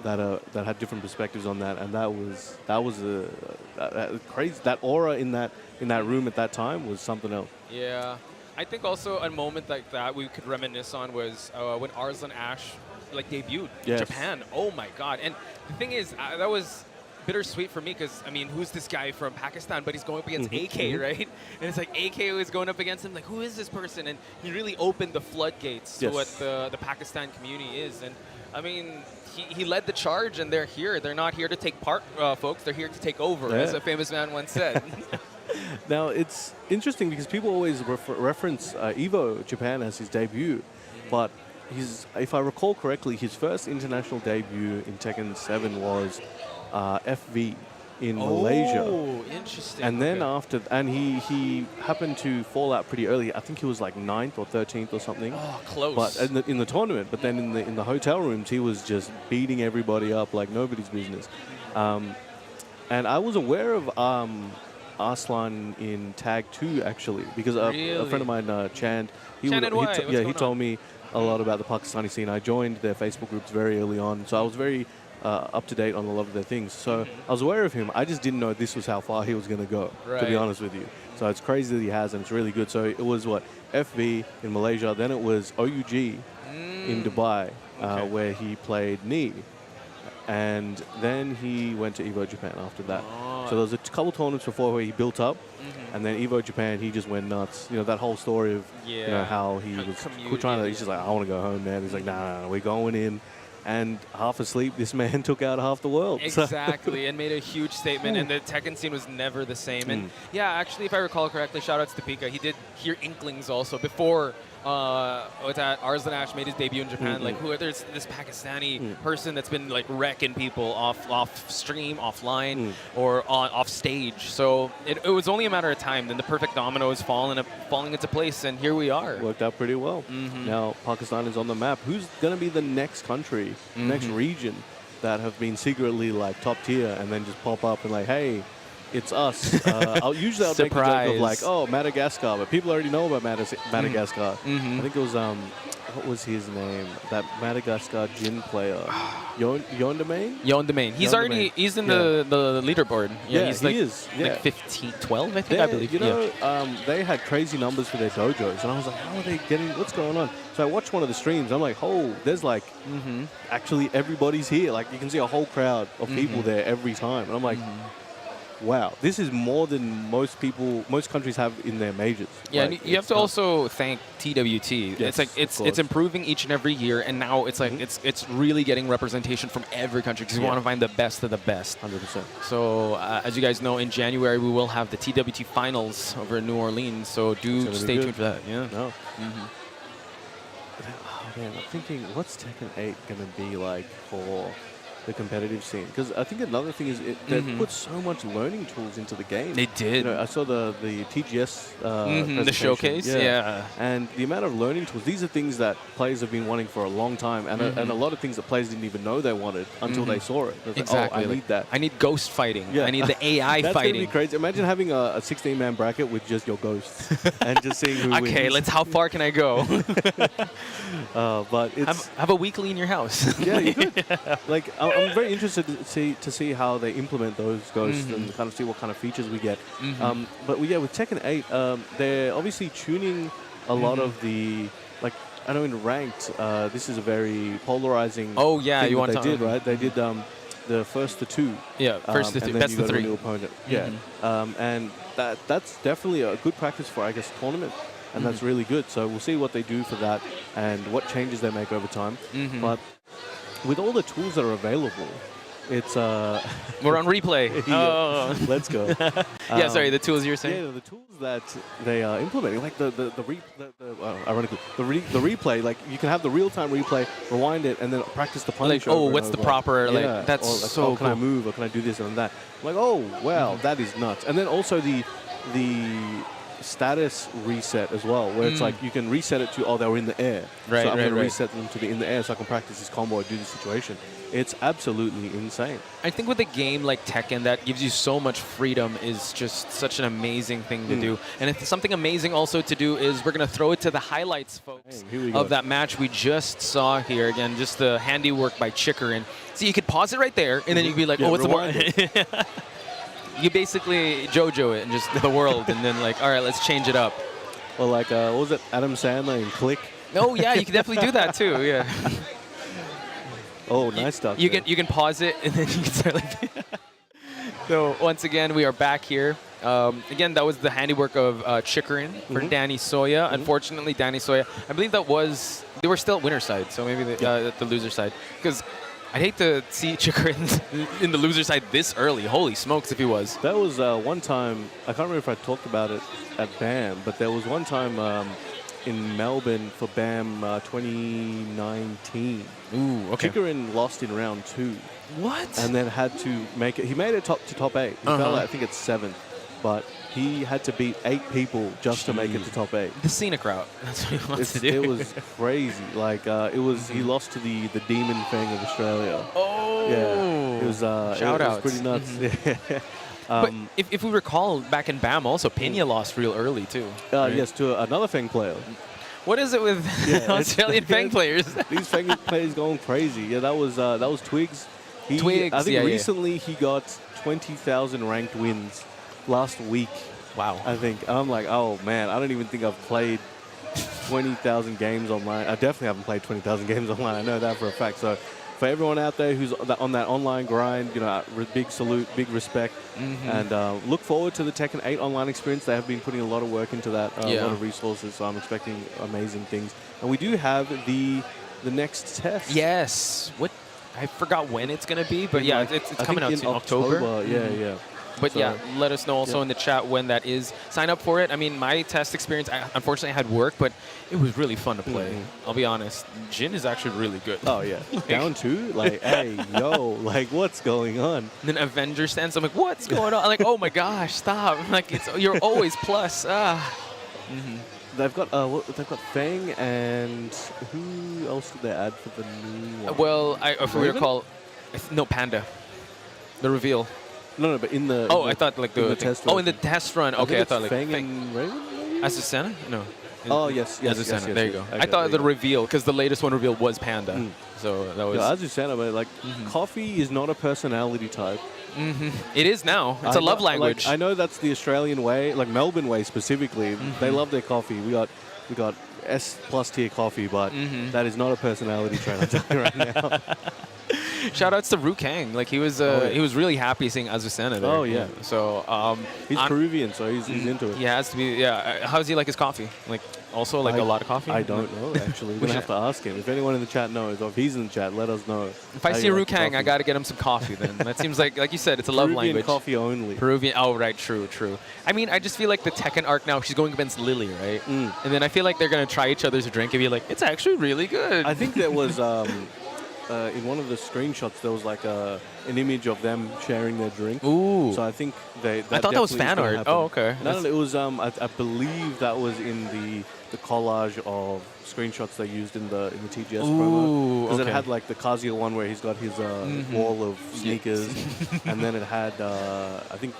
that had different perspectives on that, and that was a crazy. That aura in that room at that time was something else. Yeah, I think also a moment like that we could reminisce on was when Arslan Ash like debuted in Yes. Japan. Oh my god! And the thing is, that was bittersweet for me because I mean, who's this guy from Pakistan? But he's going up against AK, right? And it's like AK was going up against him. Like, who is this person? And he really opened the floodgates to what the Pakistan community is. And I mean, he led the charge, and they're here. They're not here to take part, folks. They're here to take over, as a famous man once said. Now, it's interesting because people always reference Evo Japan as his debut, but if I recall correctly, his first international debut in Tekken 7 was FV in Malaysia. Oh, interesting. And then he happened to fall out pretty early. I think he was like 9th or 13th or something. Oh, close. But in the tournament, but then in the hotel rooms, he was just beating everybody up like nobody's business. And I was aware of Arslan in Tag 2 actually, because a friend of mine, Chand, he told me a lot about the Pakistani scene. I joined their Facebook groups very early on, so I was very up to date on a lot of their things. So I was aware of him. I just didn't know this was how far he was going to go, to be honest with you. So it's crazy that he has, and it's really good. So it was FV in Malaysia, then it was OUG in Dubai, where he played Knee. And then he went to Evo Japan after that. So there was a couple tournaments before where he built up, and then Evo Japan, he just went nuts. You know, that whole story of how he was trying to, he's just like, I want to go home, man. He's like, nah, we're going in. And half asleep, this man took out half the world. Exactly, and made a huge statement. And the Tekken scene was never the same. And yeah, actually, if I recall correctly, shout-outs to Pika. He did hear inklings also before Arslan made his debut in Japan. Like, there's this Pakistani person that's been like wrecking people off stream, offline, or off stage. So it was only a matter of time. Then the perfect dominoes falling into place, and here we are. Worked out pretty well. Now Pakistan is on the map. Who's going to be the next country, next region that have been secretly like top tier and then just pop up and like, hey, it's us. Usually I'll make a joke of like, oh, Madagascar, but people already know about Madagascar. I think it was, what was his name? That Madagascar Jin player. Yondemain? Yondemain. He's in the leaderboard. Yeah, he's like, like 15, 12, I think, I believe. You know, they had crazy numbers for their dojos, and I was like, how are they getting, what's going on? So I watched one of the streams. I'm like, oh, there's like, actually everybody's here. Like, you can see a whole crowd of people there every time. And I'm like, wow, this is more than most countries have in their majors. Yeah, like, and you have to also thank TWT. Yes, it's like it's improving each and every year, and now it's like it's really getting representation from every country because we want to find the best of the best. 100%. So as you guys know, in January we will have the TWT finals over in New Orleans. So do stay tuned for that. Yeah. No. Oh man, I'm thinking, what's Tekken 8 gonna be like for the competitive scene? Because I think another thing is they put so much learning tools into the game. They did. You know, I saw the TGS the showcase. Yeah. And the amount of learning tools, these are things that players have been wanting for a long time, and a lot of things that players didn't even know they wanted until they saw it. Exactly. Like, oh, I need that. I need ghost fighting. Yeah. I need the AI That's fighting. Gonna be crazy. Imagine having a 16-man bracket with just your ghosts and just seeing who wins. Okay, how far can I go? But it's have a weekly in your house. Yeah, you could. Like, I'm very interested to see how they implement those ghosts and kind of see what kind of features we get. But with Tekken 8, they're obviously tuning a lot of the, like, I know in ranked, this is a very polarizing. Oh yeah, thing you want they to did right? They did the first to two. Yeah, first to two. That's the three. New opponent. Yeah, and that's definitely a good practice for, I guess, tournament. And that's really good. So we'll see what they do for that and what changes they make over time. But with all the tools that are available, it's we're on replay. Oh, let's go. Yeah, sorry, the tools you were saying. Yeah, the tools that they are implementing, like ironically, the replay. Like, you can have the real-time replay, rewind it, and then practice the punish. Like, oh, what's the proper? Like, that's like, so. Can I move, or can I do this and that? I'm like, oh, wow, that is nuts. And then also the status reset as well, where it's like you can reset it to, they were in the air. Right, so I'm going to right. reset them to be in the air so I can practice this combo or do this situation. It's absolutely insane. I think with a game like Tekken that gives you so much freedom is just such an amazing thing to do. And if something amazing also to do is we're going to throw it to the highlights, folks, of that match we just saw here. Again, just the handiwork by Chikurin. So you could pause it right there, and then you could be like, oh, what's the more? You basically JoJo it and just the world, and then like, all right, let's change it up. Well, like, what was it, Adam Sandler in Click? Oh, yeah, you can definitely do that too, yeah. Oh, nice duck. You can pause it and then you can start like. So once again, we are back here. Again, that was the handiwork of Chikurin for Danisoya. Unfortunately, Danisoya, I believe they were still at winner side, so maybe the loser side. Because I'd hate to see Chikurin in the loser side this early. Holy smokes, if he was. That was one time, I can't remember if I talked about it at BAM, but there was one time in Melbourne for BAM 2019. Ooh, okay. Chikurin lost in round 2. What? And then had to make it. He made it to top 8. He fell, I think, at 7th. But he had to beat 8 people just to make it to top 8. The scenic route. That's what he wants to do. It was crazy. Like, it was. He lost to the demon Feng of Australia. Oh. Yeah. It was. Shout it out. was pretty nuts. But if we recall, back in BAM also, Pinya lost real early too. Right? Yes, to another Feng player. What is it with Australian Feng players? These Feng players going crazy. Yeah, that was Twigs. Twigs. I think recently he got 20,000 ranked wins last week. Wow. I think. I'm like, oh man, I don't even think I've played 20,000 games online. I definitely haven't played 20,000 games online. I know that for a fact. So for everyone out there who's on that online grind, you know, big salute, big respect, and look forward to the Tekken 8 online experience. They have been putting a lot of work into that, a lot of resources. So I'm expecting amazing things. And we do have the next test. Yes. What? I forgot when it's going to be, but yeah, it's coming out in October. Yeah. But so, let us know also in the chat when that is. Sign up for it. I mean, my test experience, unfortunately, I had work, but it was really fun to play. I'll be honest. Jin is actually really good. Oh, yeah. Down 2? Like, hey, yo, like, what's going on? And then Avenger stands. I'm like, what's going on? I'm like, oh, my gosh, stop. I'm like, you're always plus. They've got Feng, and who else did they add for the new one? Well, if we recall, no, Panda. The reveal. No, but in the... I thought like the test run. Oh, in the test run. Okay, I thought like... Feng and Raven, maybe? Azucena? No. Oh, yes. Azucena. There you go. Okay, I thought the reveal, because the latest one revealed was Panda. So that was... Yeah, Azucena, but like, coffee is not a personality type. It is now. It's a love language. Like, I know that's the Australian way, like Melbourne way specifically. They love their coffee. We got S+ tier coffee, but that is not a personality trait. I'm telling you right now. Shout outs to Rukang. Like he was really happy seeing Azucena there. Oh yeah. So he's Peruvian, so he's into it. He has to be. Yeah. How does he like his coffee? Like also like a lot of coffee? I don't know actually. We're gonna have to ask him. If anyone in the chat knows, or if he's in the chat, let us know. If I see Rukang, I gotta get him some coffee. Then that seems like you said, it's a love language. Coffee only. Peruvian. Oh right, true. I mean, I just feel like the Tekken arc now. She's going against Lily, right? And then I feel like they're gonna try each other's drink and be like, it's actually really good. I think there was. In one of the screenshots, there was like an image of them sharing their drink. Ooh. So I think I thought that was fan art. Oh, okay. No, it was. I believe that was in the collage of screenshots they used in the TGS promo. Because it had like the Kazuya one where he's got his wall of sneakers, and then it had I think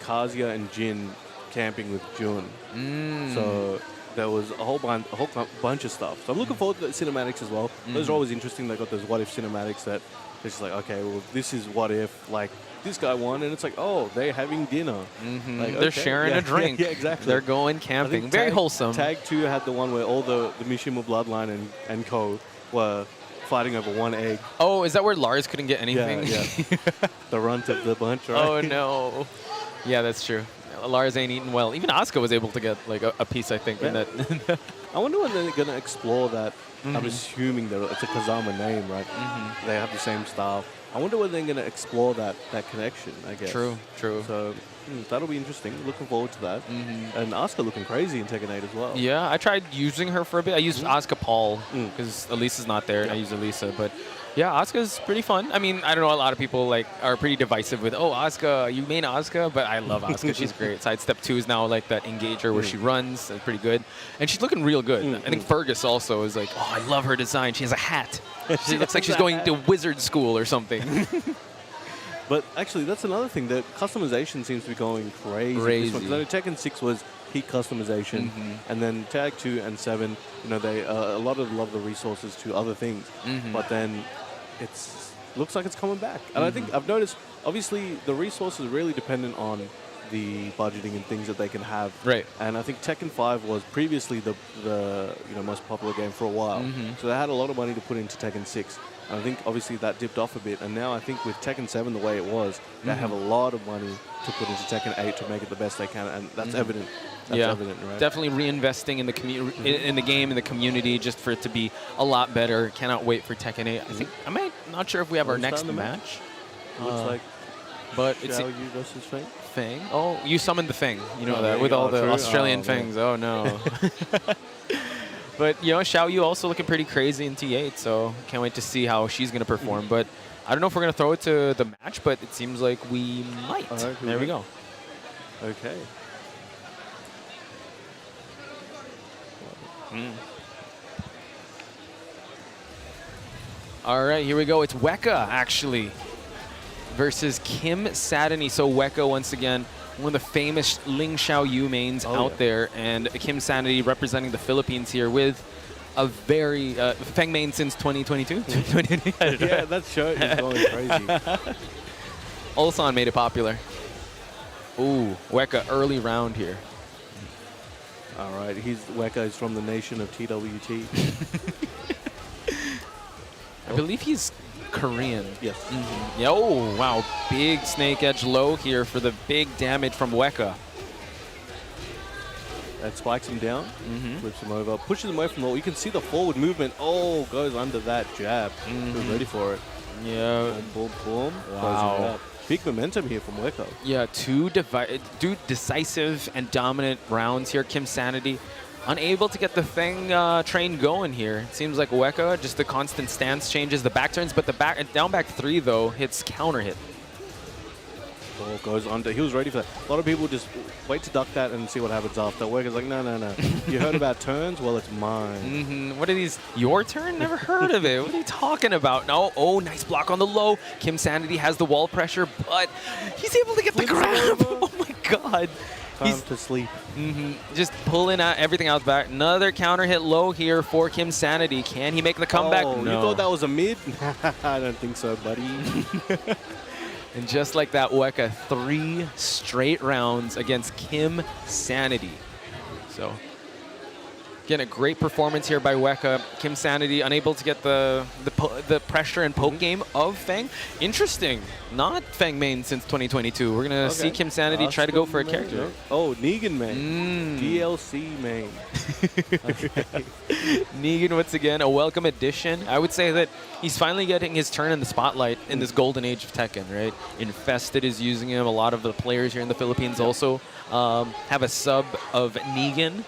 Kazuya and Jin camping with Jun. So there was a whole bunch of stuff. So I'm looking forward to the cinematics as well. Those are always interesting. They got those what if cinematics that it's just like, okay, well, this is what if like this guy won, and it's like, oh, they're having dinner. Like, they're sharing a drink. Yeah, exactly. They're going camping. Very wholesome. Tag 2 had the one where all the Mishima bloodline and Co were fighting over one egg. Oh, is that where Lars couldn't get anything? Yeah. The runt of the bunch, right? Oh no. Yeah, that's true. Lars ain't eating well. Even Asuka was able to get like a piece, I think. In that. I wonder when they're gonna explore that. I'm assuming that it's a Kazama name, right? They have the same style. I wonder when they're gonna explore that connection. I guess. True. So that'll be interesting. Looking forward to that. And Asuka looking crazy in Tekken 8 as well. Yeah, I tried using her for a bit. I used Asuka Paul because Alisa's not there, and I used Alisa, but. Yeah, Asuka's pretty fun. I mean, I don't know, a lot of people like are pretty divisive with, oh, Asuka, you main Asuka, but I love Asuka. She's great. Sidestep 2 is now like that engager where she runs. That's pretty good. And she's looking real good. I think Fergus also is like, oh, I love her design. She has a hat. She looks like she's going to wizard school or something. But actually, that's another thing. The customization seems to be going crazy. Because I know Tekken 6 was peak customization, and then Tag 2 and 7, you know, they a lot of love the resources to other things. But then looks like it's coming back. And I think I've noticed, obviously, the resources are really dependent on the budgeting and things that they can have. Right. And I think Tekken 5 was previously the most popular game for a while. So they had a lot of money to put into Tekken 6. And I think obviously that dipped off a bit. And now I think with Tekken 7 the way it was, they have a lot of money to put into Tekken 8 to make it the best they can. And that's evident. That's evident, right? Definitely reinvesting in the in the game, in the community, just for it to be a lot better. Cannot wait for Tekken 8. I think not sure if we have our next match. Looks like but it's Xiaoyu versus Feng. Feng. Oh, you summoned the Feng. You know that with all the Australian Fengs. Oh no. But Xiaoyu also looking pretty crazy in T8, so can't wait to see how she's gonna perform. But I don't know if we're gonna throw it to the match, but it seems like we might. Right, there we go. Okay. All right, here we go. It's Wecka, actually, versus Kimsanity. So Wecka, once again, one of the famous Ling Xiaoyu mains out there, and Kimsanity representing the Philippines here with a very Feng main since 2022. Yeah, that shirt is going crazy. Ulsan made it popular. Ooh, Wecka early round here. All right, Wecka is from the nation of TWT. I believe he's Korean. Yes. Yeah, oh, wow. Big snake edge low here for the big damage from Wecka. That spikes him down, flips him over, pushes him away from the wall. You can see the forward movement. Oh, goes under that jab. He's ready for it. Yeah. Boom, boom, boom. Wow. Big momentum here from Wecka. Yeah, two decisive and dominant rounds here. Kimsanity unable to get the Feng train going here. It seems like Wecka, just the constant stance changes, the back turns, but the down back 3, though, hits counter hit. Ball goes under. He was ready for that. A lot of people just wait to duck that and see what happens after. Wecka's like, no, no, no. You heard about turns? Well, it's mine. What are these? Your turn? Never heard of it. What are you talking about? No. Oh, nice block on the low. Kimsanity has the wall pressure, but he's able to get the grab. Oh, my God. Time to sleep. Just pulling out everything out back. Another counter hit low here for Kimsanity. Can he make the comeback? Oh, no. You thought that was a mid? I don't think so, buddy. And just like that, Wecka, 3 straight rounds against Kimsanity. So, again, a great performance here by Wecka. Kimsanity unable to get the pressure and poke game of Feng. Interesting. Not Feng main since 2022. We're going to see Kimsanity try to go for a character. Oh, Negan main. DLC main. Negan, once again, a welcome addition. I would say that he's finally getting his turn in the spotlight in this golden age of Tekken, right? Infested is using him. A lot of the players here in the Philippines also have a sub of Negan.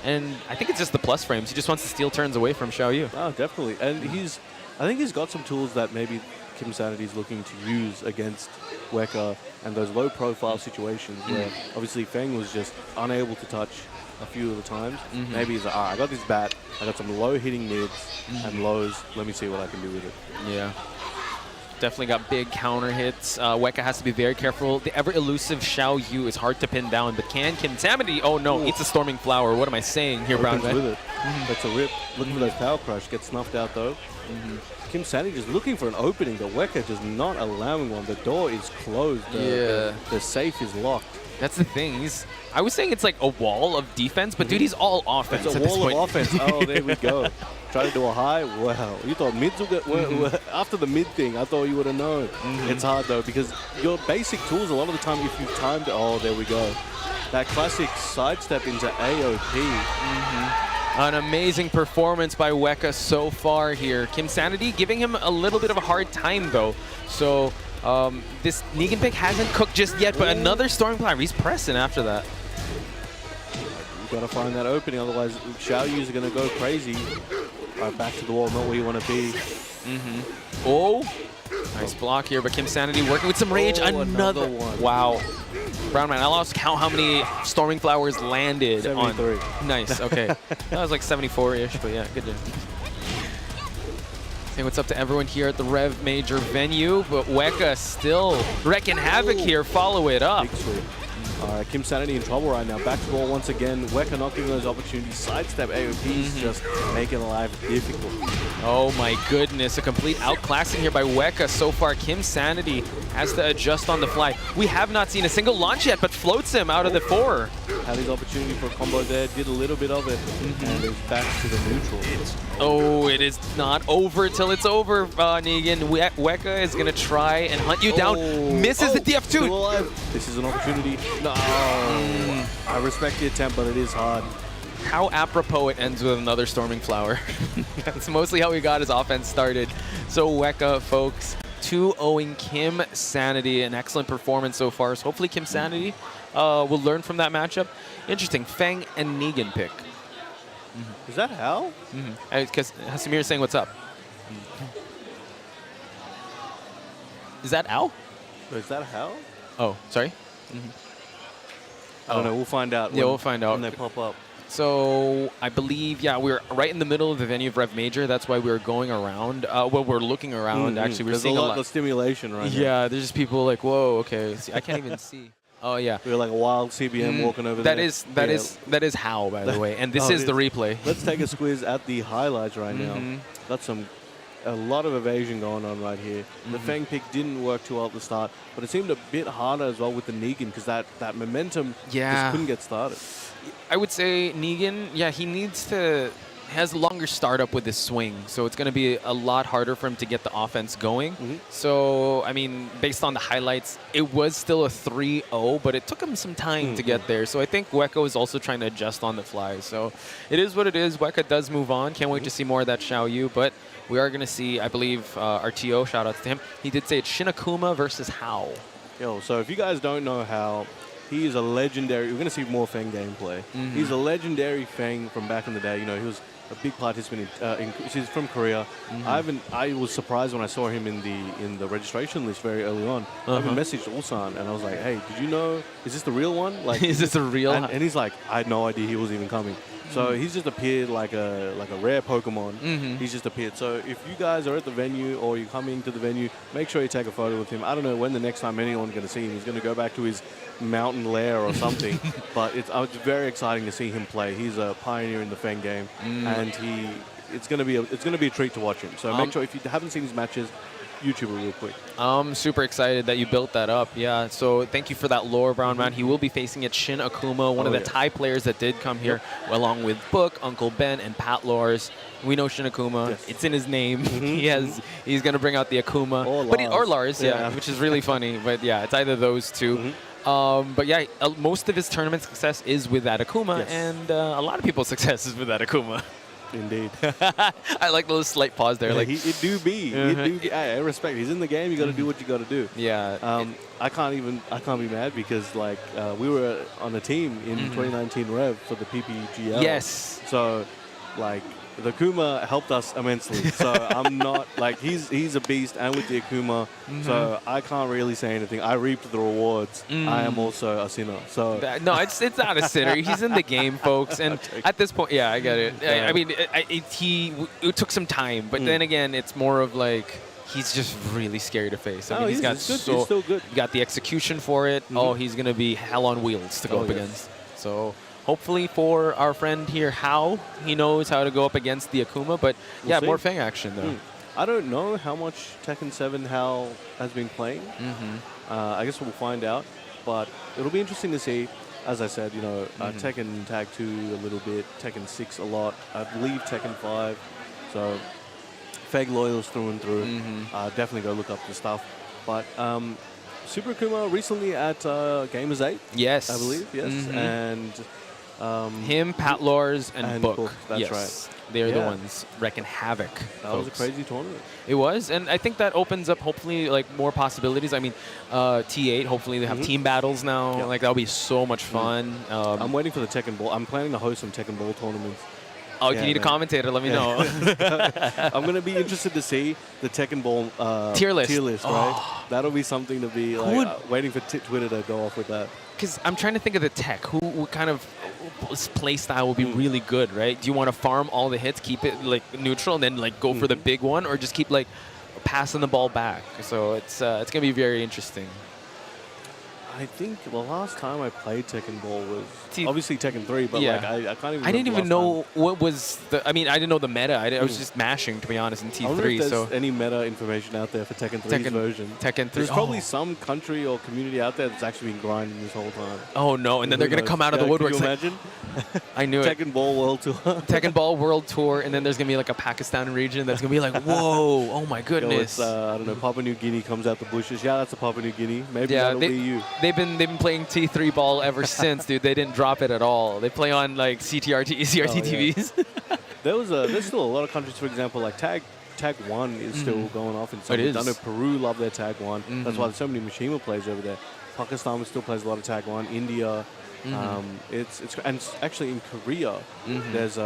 And I think it's just the plus frames. He just wants to steal turns away from Xiaoyu. Oh, definitely. And I think he's got some tools that maybe Kimsanity is looking to use against Wecka and those low-profile situations where obviously Feng was just unable to touch a few of the times. Maybe he's like, I got this bat, I got some low-hitting mids and lows, let me see what I can do with it. Yeah. Definitely got big counter hits. Wecka has to be very careful. The ever-elusive Xiaoyu is hard to pin down, but can Kimsanity? Oh no, eats a storming flower. What am I saying here, Brown? With it. That's a rip. Looking for those power crush. Gets snuffed out though. Kimsanity just looking for an opening, but Wecka just not allowing one. The door is closed. The safe is locked. That's the thing. I was saying it's like a wall of defense, but dude, he's all offense. It's a wall of offense. Oh, there we go. Try to do a high. Wow. You thought mids would get... After the mid thing, I thought you would have known. It's hard, though, because your basic tools, a lot of the time, if you timed... Oh, there we go. That classic sidestep into AOP. An amazing performance by Wecka so far here. Kimsanity giving him a little bit of a hard time, though. So... this Negan pick hasn't cooked just yet, but another storming flower. He's pressing after that. You gotta find that opening, otherwise Xiaoyu's are gonna go crazy. Right, back to the wall, not where you want to be. Oh, nice block here, but Kimsanity working with some rage. Another one. Wow. Brown man, I lost count how many storming flowers landed 73. on. Nice. Okay, that was like 74-ish, but yeah, good job. Say what's up to everyone here at the REV Major venue, but Wecka still wrecking havoc here. Follow it up. Kimsaniity in trouble right now. Back to ball once again. Wecka not giving those opportunities. Sidestep AOPs just making life difficult. Oh my goodness, a complete outclassing here by Wecka. So far, Kimsaniity has to adjust on the fly. We have not seen a single launch yet, but floats him out of the 4. Had his opportunity for a combo there, did a little bit of it, and it's back to the neutral. Oh, it is not over till it's over, Negan. Wecka is going to try and hunt you down. Misses the DF2. Still alive. This is an opportunity. No. I respect the attempt, but it is hard. How apropos it ends with another Storming Flower. That's mostly how we got his offense started. So Wecka, folks, 2-0ing Kimsaniity. An excellent performance so far. So hopefully Kimsaniity will learn from that matchup. Interesting. Feng and Negan pick. Is that Hal? Because Hasamir is saying what's up. Is that Al? Is that Hal? Oh, sorry? I don't know. We'll find out. Yeah, we'll find out. When they pop up. So I believe, yeah, we're right in the middle of the venue of REV Major. That's why we're going around. Well, we're looking around. Actually, we're seeing a lot of stimulation right now. Yeah, there's just people like, whoa, okay. See, I can't even see. Oh yeah, we're like a wild CBM walking over there. That is how, by the way, and this is the replay. Let's take a squeeze at the highlights right now. Got a lot of evasion going on right here. The Feng pick didn't work too well at the start, but it seemed a bit harder as well with the Negan because that momentum just couldn't get started. I would say Negan, yeah, he has a longer startup with his swing, so it's going to be a lot harder for him to get the offense going. So, I mean, based on the highlights, it was still a 3-0, but it took him some time to get there. So I think Wecka is also trying to adjust on the fly. So it is what it is. Wecka does move on. Can't wait to see more of that Xiaoyu, but we are going to see, I believe, RTO, shout out to him. He did say it's Shin Akuma versus Hao. Yo, so if you guys don't know Hao, he is a legendary, we're going to see more Feng gameplay. He's a legendary Feng from back in the day. You know, he was a big participant he's from Korea. I was surprised when I saw him in the registration list very early on. I even messaged Ulsan and I was like, hey, did you know, is this the real one? Like, is this a real? And he's like, I had no idea he was even coming. So he's just appeared like a rare Pokemon. He's just appeared. So if you guys are at the venue or you're coming to the venue, make sure you take a photo with him. I don't know when the next time anyone's going to see him. He's going to go back to his mountain lair or something. But it's very exciting to see him play. He's a pioneer in the Feng game, and it's going to be a treat to watch him. So make sure if you haven't seen his matches, YouTube it real quick. I'm super excited that you built that up. Yeah, so thank you for that lore, Brown Man. He will be facing at Shin Akuma, one of the Thai players that did come here, along with Book, Uncle Ben, and Pat Lors. We know Shin Akuma. Yes. It's in his name. He's going to bring out the Akuma. Or Lars, which is really funny. But yeah, it's either those two. But yeah, most of his tournament success is with that Akuma, and a lot of people's success is with that Akuma. Indeed. I like the little slight pause there. Yeah, like it do be. I respect. He's in the game. You got to do what you got to do. Yeah. I can't be mad because like we were on a team in 2019 Rev for the PPGL. Yes. So like the Akuma helped us immensely. So I'm not like he's a beast, and with the Akuma, so I can't really say anything. I reaped the rewards. I am also a sinner. So no, it's not a sinner. He's in the game, folks, and at this point, yeah, I get it. I mean, it took some time, but then again, it's more of like he's just really scary to face. I mean, he's still good. Got the execution for it. Oh, he's gonna be hell on wheels to go up against. So. Hopefully for our friend here, Hao, he knows how to go up against the Akuma. But yeah, more Feng action though. I don't know how much Tekken 7 Hao has been playing. I guess we'll find out. But it'll be interesting to see. As I said, you know, Tekken Tag 2 a little bit, Tekken 6 a lot. I believe Tekken 5. So Feg loyals through and through. Definitely go look up the stuff. But Super Akuma recently at Gamers 8. Yes. I believe, yes. And him, Pat Lors, and Book. That's right. They're the ones wrecking havoc. That was a crazy tournament. It was, and I think that opens up hopefully like more possibilities. I mean, T8. Hopefully they have team battles now. Like that'll be so much fun. I'm waiting for the Tekken Ball. I'm planning to host some Tekken Ball tournaments. Oh, if you need a commentator, let me know. I'm going to be interested to see the Tekken Ball tier list, right? That'll be something to be like waiting for Twitter to go off with that. Because I'm trying to think of the tech. Who kind of play style will be really good, right? Do you want to farm all the hits, keep it like neutral, and then like go for the big one, or just keep like passing the ball back? So it's going to be very interesting. I think the last time I played Tekken Ball was obviously Tekken 3, but like I can't even. I didn't even remember know what was the. I mean, I didn't know the meta. I was just mashing, to be honest, in T3. I wonder if there's so any meta information out there for Tekken 3's version. Tekken 3. There's probably some country or community out there that's actually been grinding this whole time. Oh no! And then they're gonna come out of the woodwork. Can you imagine? I knew it. Tekken Ball World Tour. Tekken Ball World Tour, and then there's gonna be like a Pakistan region that's gonna be like, whoa! Oh my goodness! I don't know. Papua New Guinea comes out the bushes. Yeah, that's a Papua New Guinea. Maybe that'll be you. They've been playing T3 ball ever since, dude. They didn't drop it at all. They play on like CRT TVs. There's still a lot of countries, for example, like Tag 1 is still going off in some. It is. I know Peru love their Tag 1. That's why there's so many Mishima players over there. Pakistan still plays a lot of Tag 1. India, it's actually in Korea. There's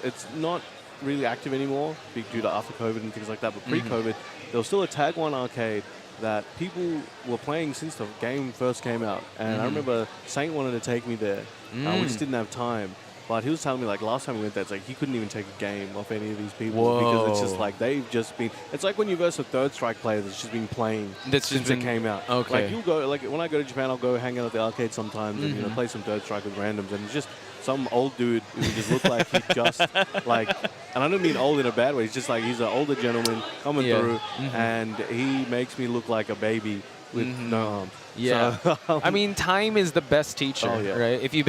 it's not really active anymore due to after COVID and things like that. But pre-COVID, there was still a Tag 1 arcade that people were playing since the game first came out. And I remember Saint wanted to take me there. We just didn't have time. But he was telling me, like, last time we went there, it's like he couldn't even take a game off any of these people because it's just like they've just been. It's like when you verse a Third Strike player that's just been playing since it came out. Okay. Like you'll go, like when I go to Japan, I'll go hang out at the arcade sometimes and play some Third Strike with randoms, and it's just some old dude who just looked like he just like, and I don't mean old in a bad way. He's just like he's an older gentleman coming through, and he makes me look like a baby with no arms. Yeah, so, I mean, time is the best teacher, right? If you've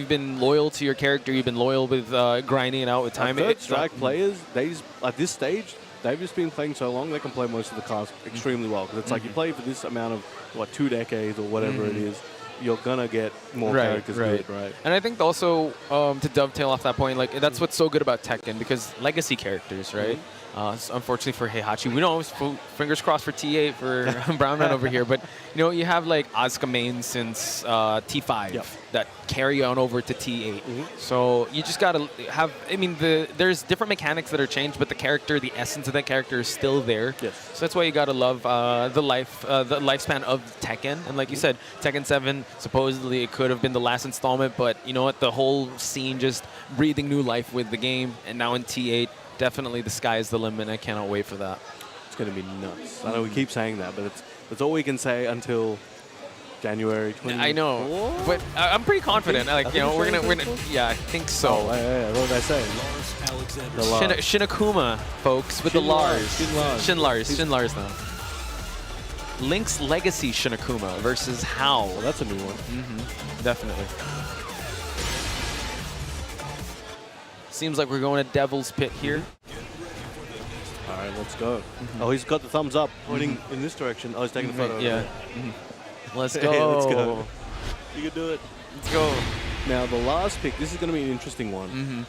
been loyal to your character, you've been loyal with grinding it out with time. Third Strike players, they just, at this stage, they've just been playing so long, they can play most of the cards extremely well. Because it's like you play for this amount of 2 decades or whatever it is, you're gonna get more characters good, right? And I think also to dovetail off that point, like that's what's so good about Tekken, because legacy characters, right? So unfortunately for Heihachi, we know, fingers crossed for T8 for Brown Man over here, but you know, you have like Asuka main since T5 that carry on over to T8. So you just gotta have, I mean, there's different mechanics that are changed, but the character, the essence of that character is still there. So that's why you gotta love the lifespan of Tekken. And like you said, Tekken 7, supposedly it could have been the last installment, but you know what, the whole scene just breathing new life with the game, and now in T8, definitely the sky is the limit. I cannot wait for that. It's going to be nuts. I know we keep saying that, but it's all we can say until January 20. I know, but I'm pretty confident. Like, you know, we're gonna, yeah, I think so. Oh, yeah, what did I say? Shin Akuma, folks, with the Lars. Shin Lars now. Link's Legacy Shin Akuma versus How. Well, that's a new one. Definitely. Seems like we're going to Devil's Pit here. All right, let's go. Oh, he's got the thumbs up, pointing in this direction. Oh, he's taking the photo. Yeah. Let's go. Hey, let's go. You can do it. Let's go. Now, the last pick, this is going to be an interesting one.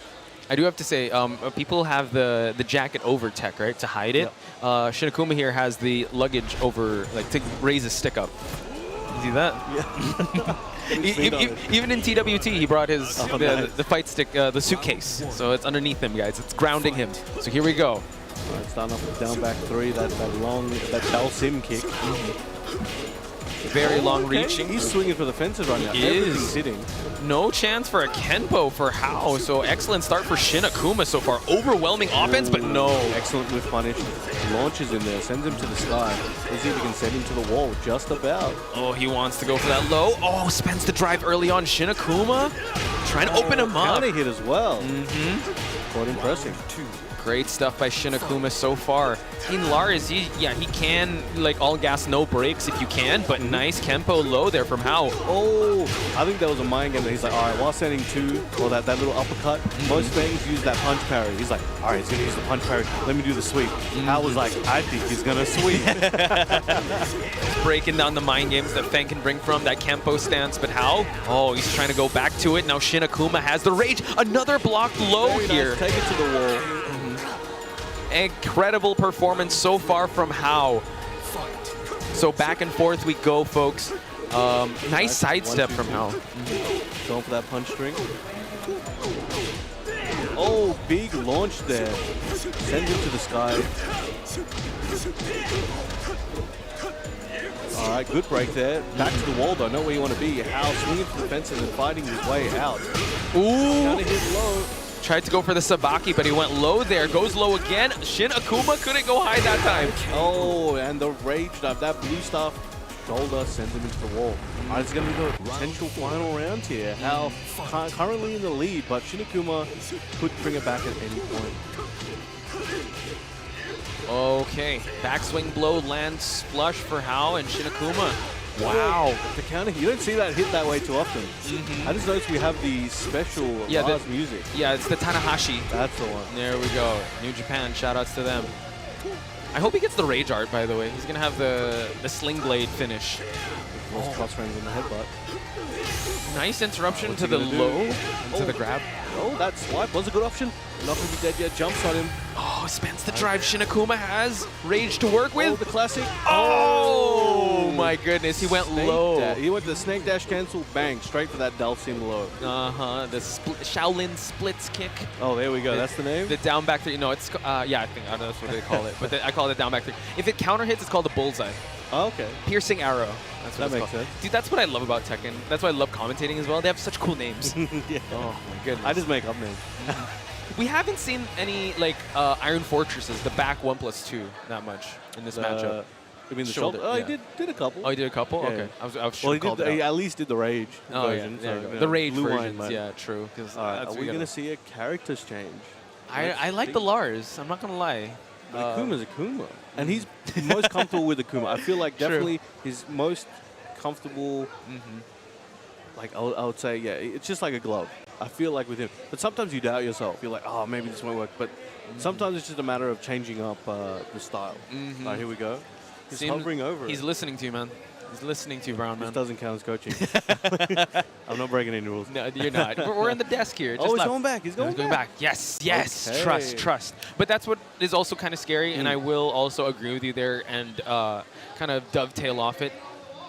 I do have to say, people have the jacket over tech, right, to hide it. Shin Akuma here has the luggage over, like, to raise his stick up. You see that? Yeah. Even in TWT, he brought his the fight stick, the suitcase. So it's underneath him, guys. It's grounding him. So here we go. All right, starting off with down back 3, that Chal Sim kick. Very long reaching. He's swinging for the fences right now. He Everything's hitting. No chance for a Kenpo for How. So excellent start for Shin Akuma so far. Overwhelming offense, but no. Excellent with punish. Launches in there, sends him to the sky. Let's see if he can send him to the wall. Just about. Oh, he wants to go for that low. Oh, spends the drive early on. Shin Akuma trying to open him up. Counter hit as well. Quite impressive. Great stuff by Shin Akuma so far. In Lars, he can, like, all gas, no brakes if you can, but nice Kenpo low there from How. Oh, I think that was a mind game that he's like, all right, while sending 2, or that little uppercut, most things use that punch parry. He's like, all right, he's going to use the punch parry. Let me do the sweep. How was like, I think he's going to sweep. Breaking down the mind games that Feng can bring from that Kenpo stance, but How? Oh, he's trying to go back to it. Now Shin Akuma has the rage. Another blocked low here. Take it to the wall. Incredible performance so far from How. So back and forth we go, folks. Nice sidestep from How. Going for that punch string. Oh, big launch there. Sends him to the sky. All right, good break there. Back to the wall, though. Not where you want to be. How swinging for the fence and then fighting his way out. Ooh. Trying to hit low. Tried to go for the Sabaki, but he went low there. Goes low again. Shin Akuma couldn't go high that time. Oh, and the rage dive. That blue stuff shoulder, sends him into the wall. It's going to be the potential final round here. Hal currently in the lead, but Shin Akuma could bring it back at any point. Okay, backswing blow lands flush for Hao and Shin Akuma. Wow. The counter, you don't see that hit that way too often. I just noticed we have the special Lars music. Yeah, it's the Tanahashi. That's the one. There we go. New Japan, shoutouts to them. I hope he gets the Rage Art, by the way. He's going to have the Sling Blade finish. Those cross frames on the headbutt. Nice interruption to the low, to the grab. Oh, that swipe was a good option. Not going to be dead yet. Jumps on him. Oh, spends the drive. Shin Akuma has Rage to work with. Oh, the classic. Oh, my goodness. He went low. He went to snake dash cancel, bang, straight for that Dalsim low. The Shaolin splits kick. Oh, there we go. That's the name? The down back three. No, it's, yeah, I think that's what they call it. But I call it down back three. If it counter hits, it's called a bullseye. Oh, okay. Piercing arrow. That's what that makes sense. Dude, that's what I love about Tekken. That's why I love commentating as well. They have such cool names. Yeah. Oh, my goodness. I just make up names. We haven't seen any, like, Iron Fortresses, the back 1+2, that much in this matchup. You mean the shoulder? Oh, yeah. he did a couple. Oh, he did a couple? Yeah. Okay. I was well, he at least did the Rage version. There you go. So, The Rage Blue versions, wine, yeah, true. Are we going to see a characters change? I like the Lars, I'm not going to lie. But Akuma's Akuma. And he's most comfortable with Akuma. I feel like definitely he's most comfortable. Like, I would say, yeah, it's just like a glove. I feel like with him. But sometimes you doubt yourself. You're like, oh, maybe this won't work. But sometimes it's just a matter of changing up the style. All right, here we go. He's hovering over He's listening to you, man. He's listening to you, Brown, man. This doesn't count as coaching. I'm not breaking any rules. No, you're not. We're in the desk here. Just he's going back. He's going back. Yes, yes. Okay. Trust. But that's what is also kind of scary, and I will also agree with you there and kind of dovetail off it.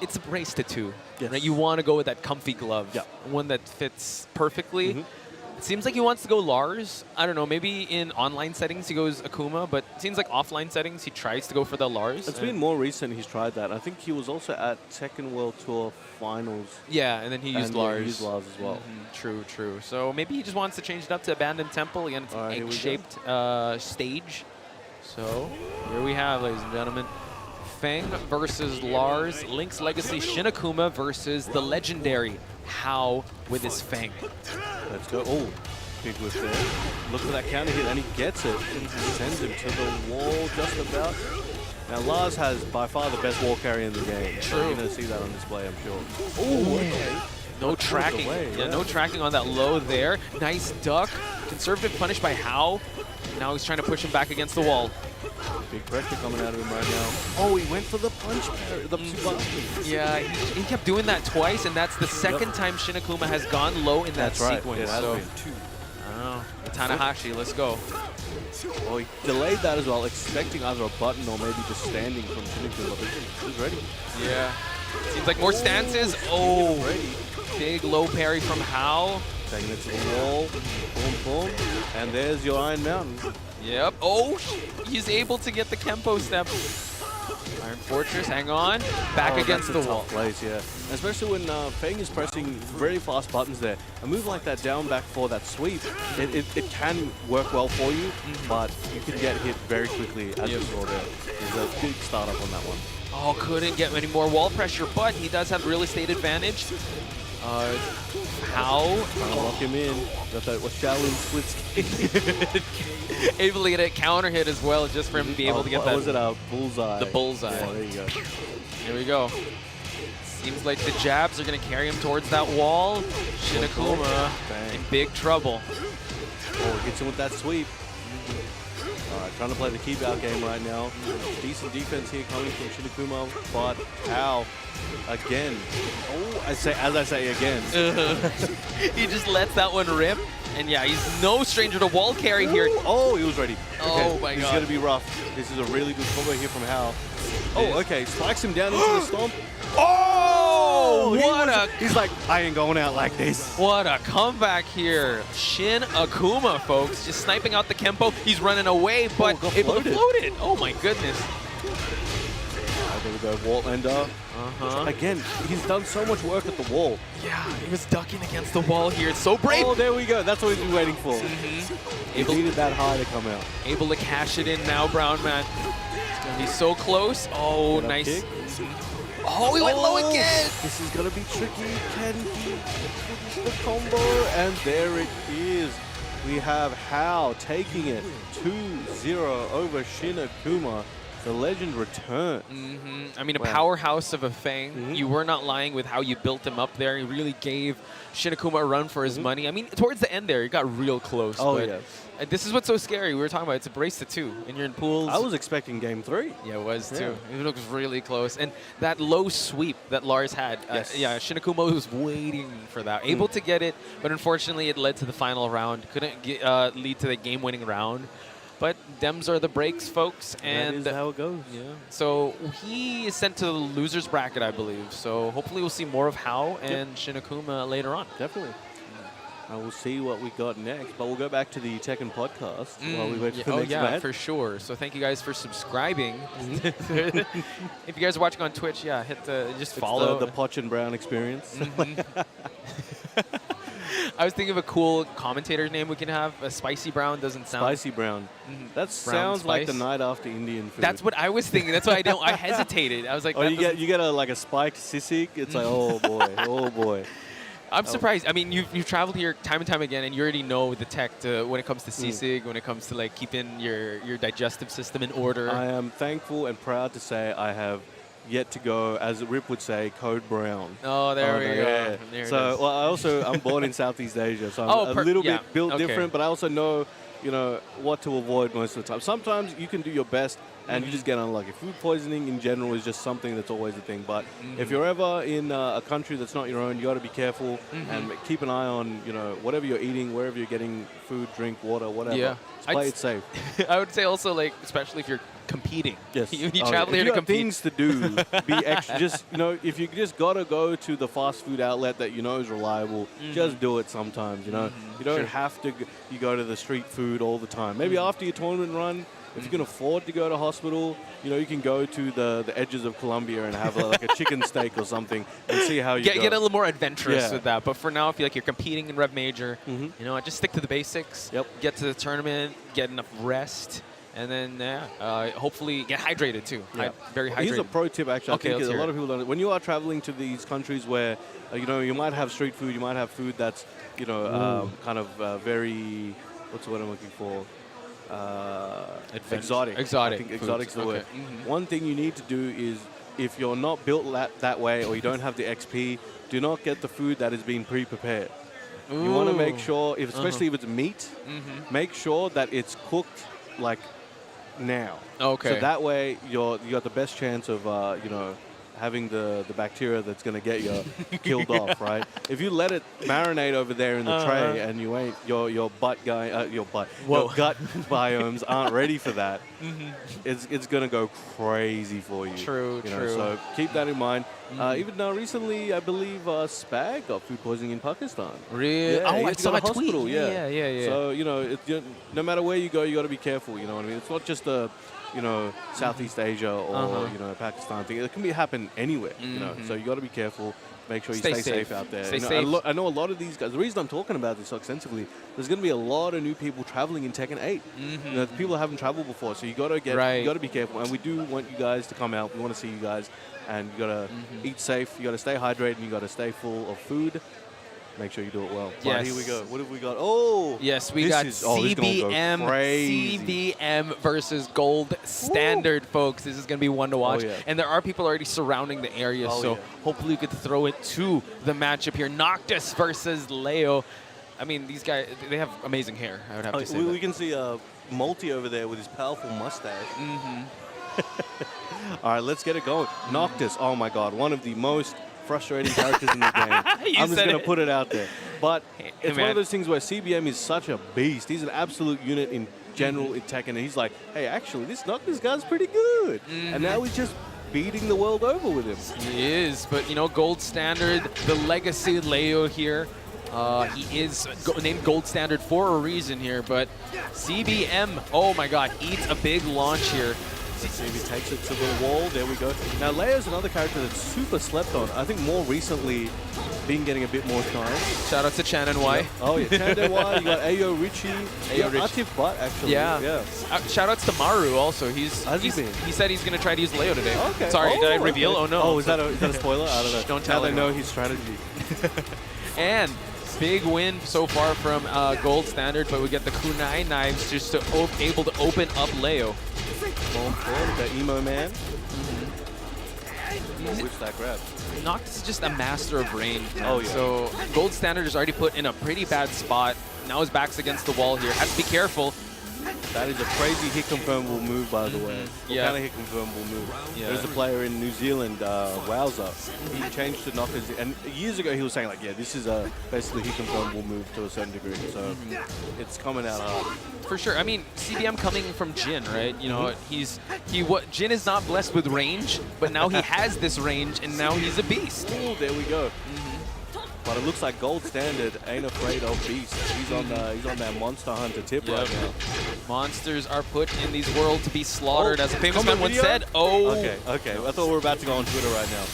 It's a race to two. Yes. Right? You want to go with that comfy glove, one that fits perfectly. It seems like he wants to go Lars. I don't know, maybe in online settings he goes Akuma, but it seems like offline settings he tries to go for the Lars. It's been more recent he's tried that. I think he was also at Tekken World Tour Finals. Yeah, and then he used Lars. He used Lars as well. True. So maybe he just wants to change it up to Abandoned Temple. Again, it's an egg-shaped stage. So here we have, ladies and gentlemen, Feng versus Lars. Link's Legacy Shin Akuma versus the legendary Hao with his Feng. Let's go. Oh, big whip there. Look for that counter hit, and he gets it. Sends him to the wall just about. Now, Lars has by far the best wall carry in the game. True. You're going to see that on display, I'm sure. Oh, okay. No tracking. No tracking on that low there. Nice duck. Conservative punish by Hao. Now he's trying to push him back against the wall. Big pressure coming out of him right now. Oh, he went for the punch parry, the Tsubaki. Yeah, he kept doing that twice, and that's the second time Shin Akuma has gone low in that sequence. It has been two. Oh, Tanahashi, let's go. Oh, he delayed that as well, expecting either a button or maybe just standing from Shin Akuma. He's ready. Yeah. Seems like more stances. Oh, big low parry from Hao. Taking it to the wall. Boom, boom. And there's your Iron Mountain. Yep. Oh, he's able to get the Kempo step. Iron Fortress, hang on. Back against the wall. Place, yeah. Especially when Feng is pressing very fast buttons there. A move like that down back for that sweep, it can work well for you, but you can get hit very quickly as you saw there. There's a big startup on that one. Oh, couldn't get any more wall pressure, but he does have real estate advantage. How? Trying to lock him in. Got that Shaolin splits. Able to get a counter hit as well, just for him to be able to get that. What was it? A bullseye. The bullseye. Yeah, there you go. Here we go. Seems like the jabs are going to carry him towards that wall. Shin Akuma in big trouble. Oh, gets him with that sweep. All right, trying to play the keep out game right now. Decent defense here coming from Shin Akuma, but Hao again. Oh, as I say again. He just lets that one rip. And yeah, he's no stranger to wall carry here. Oh, he was ready. Okay. Oh my god. This is going to be rough. This is a really good combo here from Hao. Oh, okay. Spikes him down into the stomp. Oh, he's like, I ain't going out like this. What a comeback here. Shin Akuma, folks, just sniping out the Kempo. He's running away, but able to float it. Oh my goodness. There we go, wall ender. Again, he's done so much work at the wall. Yeah, he was ducking against the wall here. It's so brave. Oh, there we go. That's what he's been waiting for. He needed that high to come out. Able to cash it in now, Brown Man. He's so close. Oh, nice. Oh, he went low again! This is gonna be tricky. Can he finish the combo? And there it is. We have Hao taking it 2-0 over Shin Akuma. The legend returns. I mean, a powerhouse of a Feng. You were not lying with how you built him up there. He really gave Shin Akuma a run for his money. I mean, towards the end there, it got real close. Oh, but yes. This is what's so scary. We were talking about it's a brace to 2, and you're in pools. I was expecting game 3. Yeah, it was too. It looks really close. And that low sweep that Lars had, Shin Akuma was waiting for that. Able to get it, but unfortunately it led to the final round. Couldn't get, lead to the game-winning round. But Dems are the breaks, folks. And that is how it goes. Yeah. So he is sent to the loser's bracket, I believe. So hopefully we'll see more of Hao and Shin Akuma later on. Definitely. We'll see what we got next, but we'll go back to the Tekken podcast while we wait for the next match. For sure. So thank you guys for subscribing. If you guys are watching on Twitch, hit just follow. The Poch and Brown experience. I was thinking of a cool commentator's name we can have. Spicy Brown doesn't sound... Spicy Brown. That sounds like the night after Indian food. That's what I was thinking. That's why I hesitated. I was like... Oh, you get a spiked sisig? It's like, oh boy, oh boy. I'm surprised. I mean, you've traveled here time and time again, and you already know the tech when it comes to sisig, when it comes to like keeping your digestive system in order. I am thankful and proud to say I have yet to go, as Rip would say, Code Brown. Oh, there we go. Yeah. There I'm born in Southeast Asia, so I'm a little bit built different, but I also know, what to avoid most of the time. Sometimes you can do your best and you just get unlucky. Food poisoning in general is just something that's always a thing. But if you're ever in a country that's not your own, you got to be careful and keep an eye on, whatever you're eeating, wherever you're getting food, drink, water, whatever. Yeah. Just play it safe. I would say also, like, especially if you're competing. Yes. you travel here to compete. Things to do. Be extra. Just, if you just got to go to the fast food outlet that you know is reliable, just do it sometimes, You don't have to you go to the street food all the time. Maybe after your tournament run, if you can afford to go to hospital, you can go to the edges of Colombia and have like a chicken steak or something and see how you go. Get a little more adventurous with that. But for now, I feel like you're competing in Rev Major. Just stick to the basics. Get to the tournament, get enough rest, and then hopefully get hydrated too. Very hydrated. Here's a pro tip, actually. Okay, I think a lot of people don't. When you are traveling to these countries where you might have street food, you might have food that's kind of very, what's the word I'm looking for? Exotic. I think exotic's the word. One thing you need to do is, if you're not built that way or you don't have the XP, do not get the food that is being pre-prepared. You want to make sure, especially if it's meat, make sure that it's cooked like now. Okay. So that way you got the best chance of having the bacteria that's going to get you killed off, right? If you let it marinate over there in the tray and you ain't your gut biomes aren't ready for that, it's going to go crazy for you. True. So keep that in mind. Even recently, I believe Spag got food poisoning in Pakistan. Really? Yeah, I saw that tweet. Hospital, Yeah. So no matter where you go, you got to be careful. You know what I mean? It's not just a Southeast Asia or Pakistan thing. It can happen anywhere. So you got to be careful. Make sure you stay safe out there. Stay safe. I know a lot of these guys. The reason I'm talking about this so extensively, there's going to be a lot of new people traveling in Tekken 8. People haven't traveled before, so you got to be careful. And we do want you guys to come out. We want to see you guys, and you got to eat safe. You got to stay hydrated, and you got to stay full of food. Make sure you do it well. Yes. Right, here we go. What have we got? Oh! Yes, we got CBM versus Gold Standard, folks. This is going to be one to watch. And there are people already surrounding the area, hopefully you get to throw it to the matchup here. Noctis versus Leo. I mean, these guys, they have amazing hair, I would have to say. We can see Multi over there with his powerful mustache. All right, let's get it going. Noctis, oh my God, one of the most frustrating characters in the game. I'm just going to put it out there. But it's one of those things where CBM is such a beast. He's an absolute unit in general in Tekken. And he's like, hey, actually, this Noctis guy's pretty good. And now he's just beating the world over with him. He is, but Gold Standard, the legacy Leo here. He is named Gold Standard for a reason here, but CBM, oh my God, eats a big launch here. Let's see if he takes it to the wall. There we go. Now, Leo's another character that's super slept on. I think more recently been getting a bit more shine. Shout out to Chan and Y. Oh, yeah. Chan and Y. You got Ayo Richie. Ayo Richie. Atif Butt, actually. Yeah. Shout outs to Maru also. He said he's going to try to use Leo today. Okay. Sorry, did I reveal? Okay. Oh, no. Oh, is that a spoiler? I don't know. Don't tell Now they him. know his strategy. And big win so far from Gold Standard, but we get the kunai knives just to able to open up Leo. The emo man. Which that grab? Noctis is just a master of range. Oh, yeah. So Gold Standard is already put in a pretty bad spot. Now his back's against the wall here. Has to be careful. That is a crazy hit confirmable move, by the way. Yeah. What kind of hit confirmable move? Yeah. There's a player in New Zealand, Wowza. He changed to Noctis, and years ago he was saying like, yeah, this is a basically hit confirmable move to a certain degree. So it's coming out hard. For sure. I mean, CBM coming from Jin, right? You know, Jin is not blessed with range, but now he has this range, and now he's a beast. Oh, there we go. But it looks like Gold Standard ain't afraid of beasts. He's on that monster hunter tip right now. Monsters are put in these worlds to be slaughtered, as a famous comment man once video? said. Oh. Okay. I thought we were about to go on Twitter right now.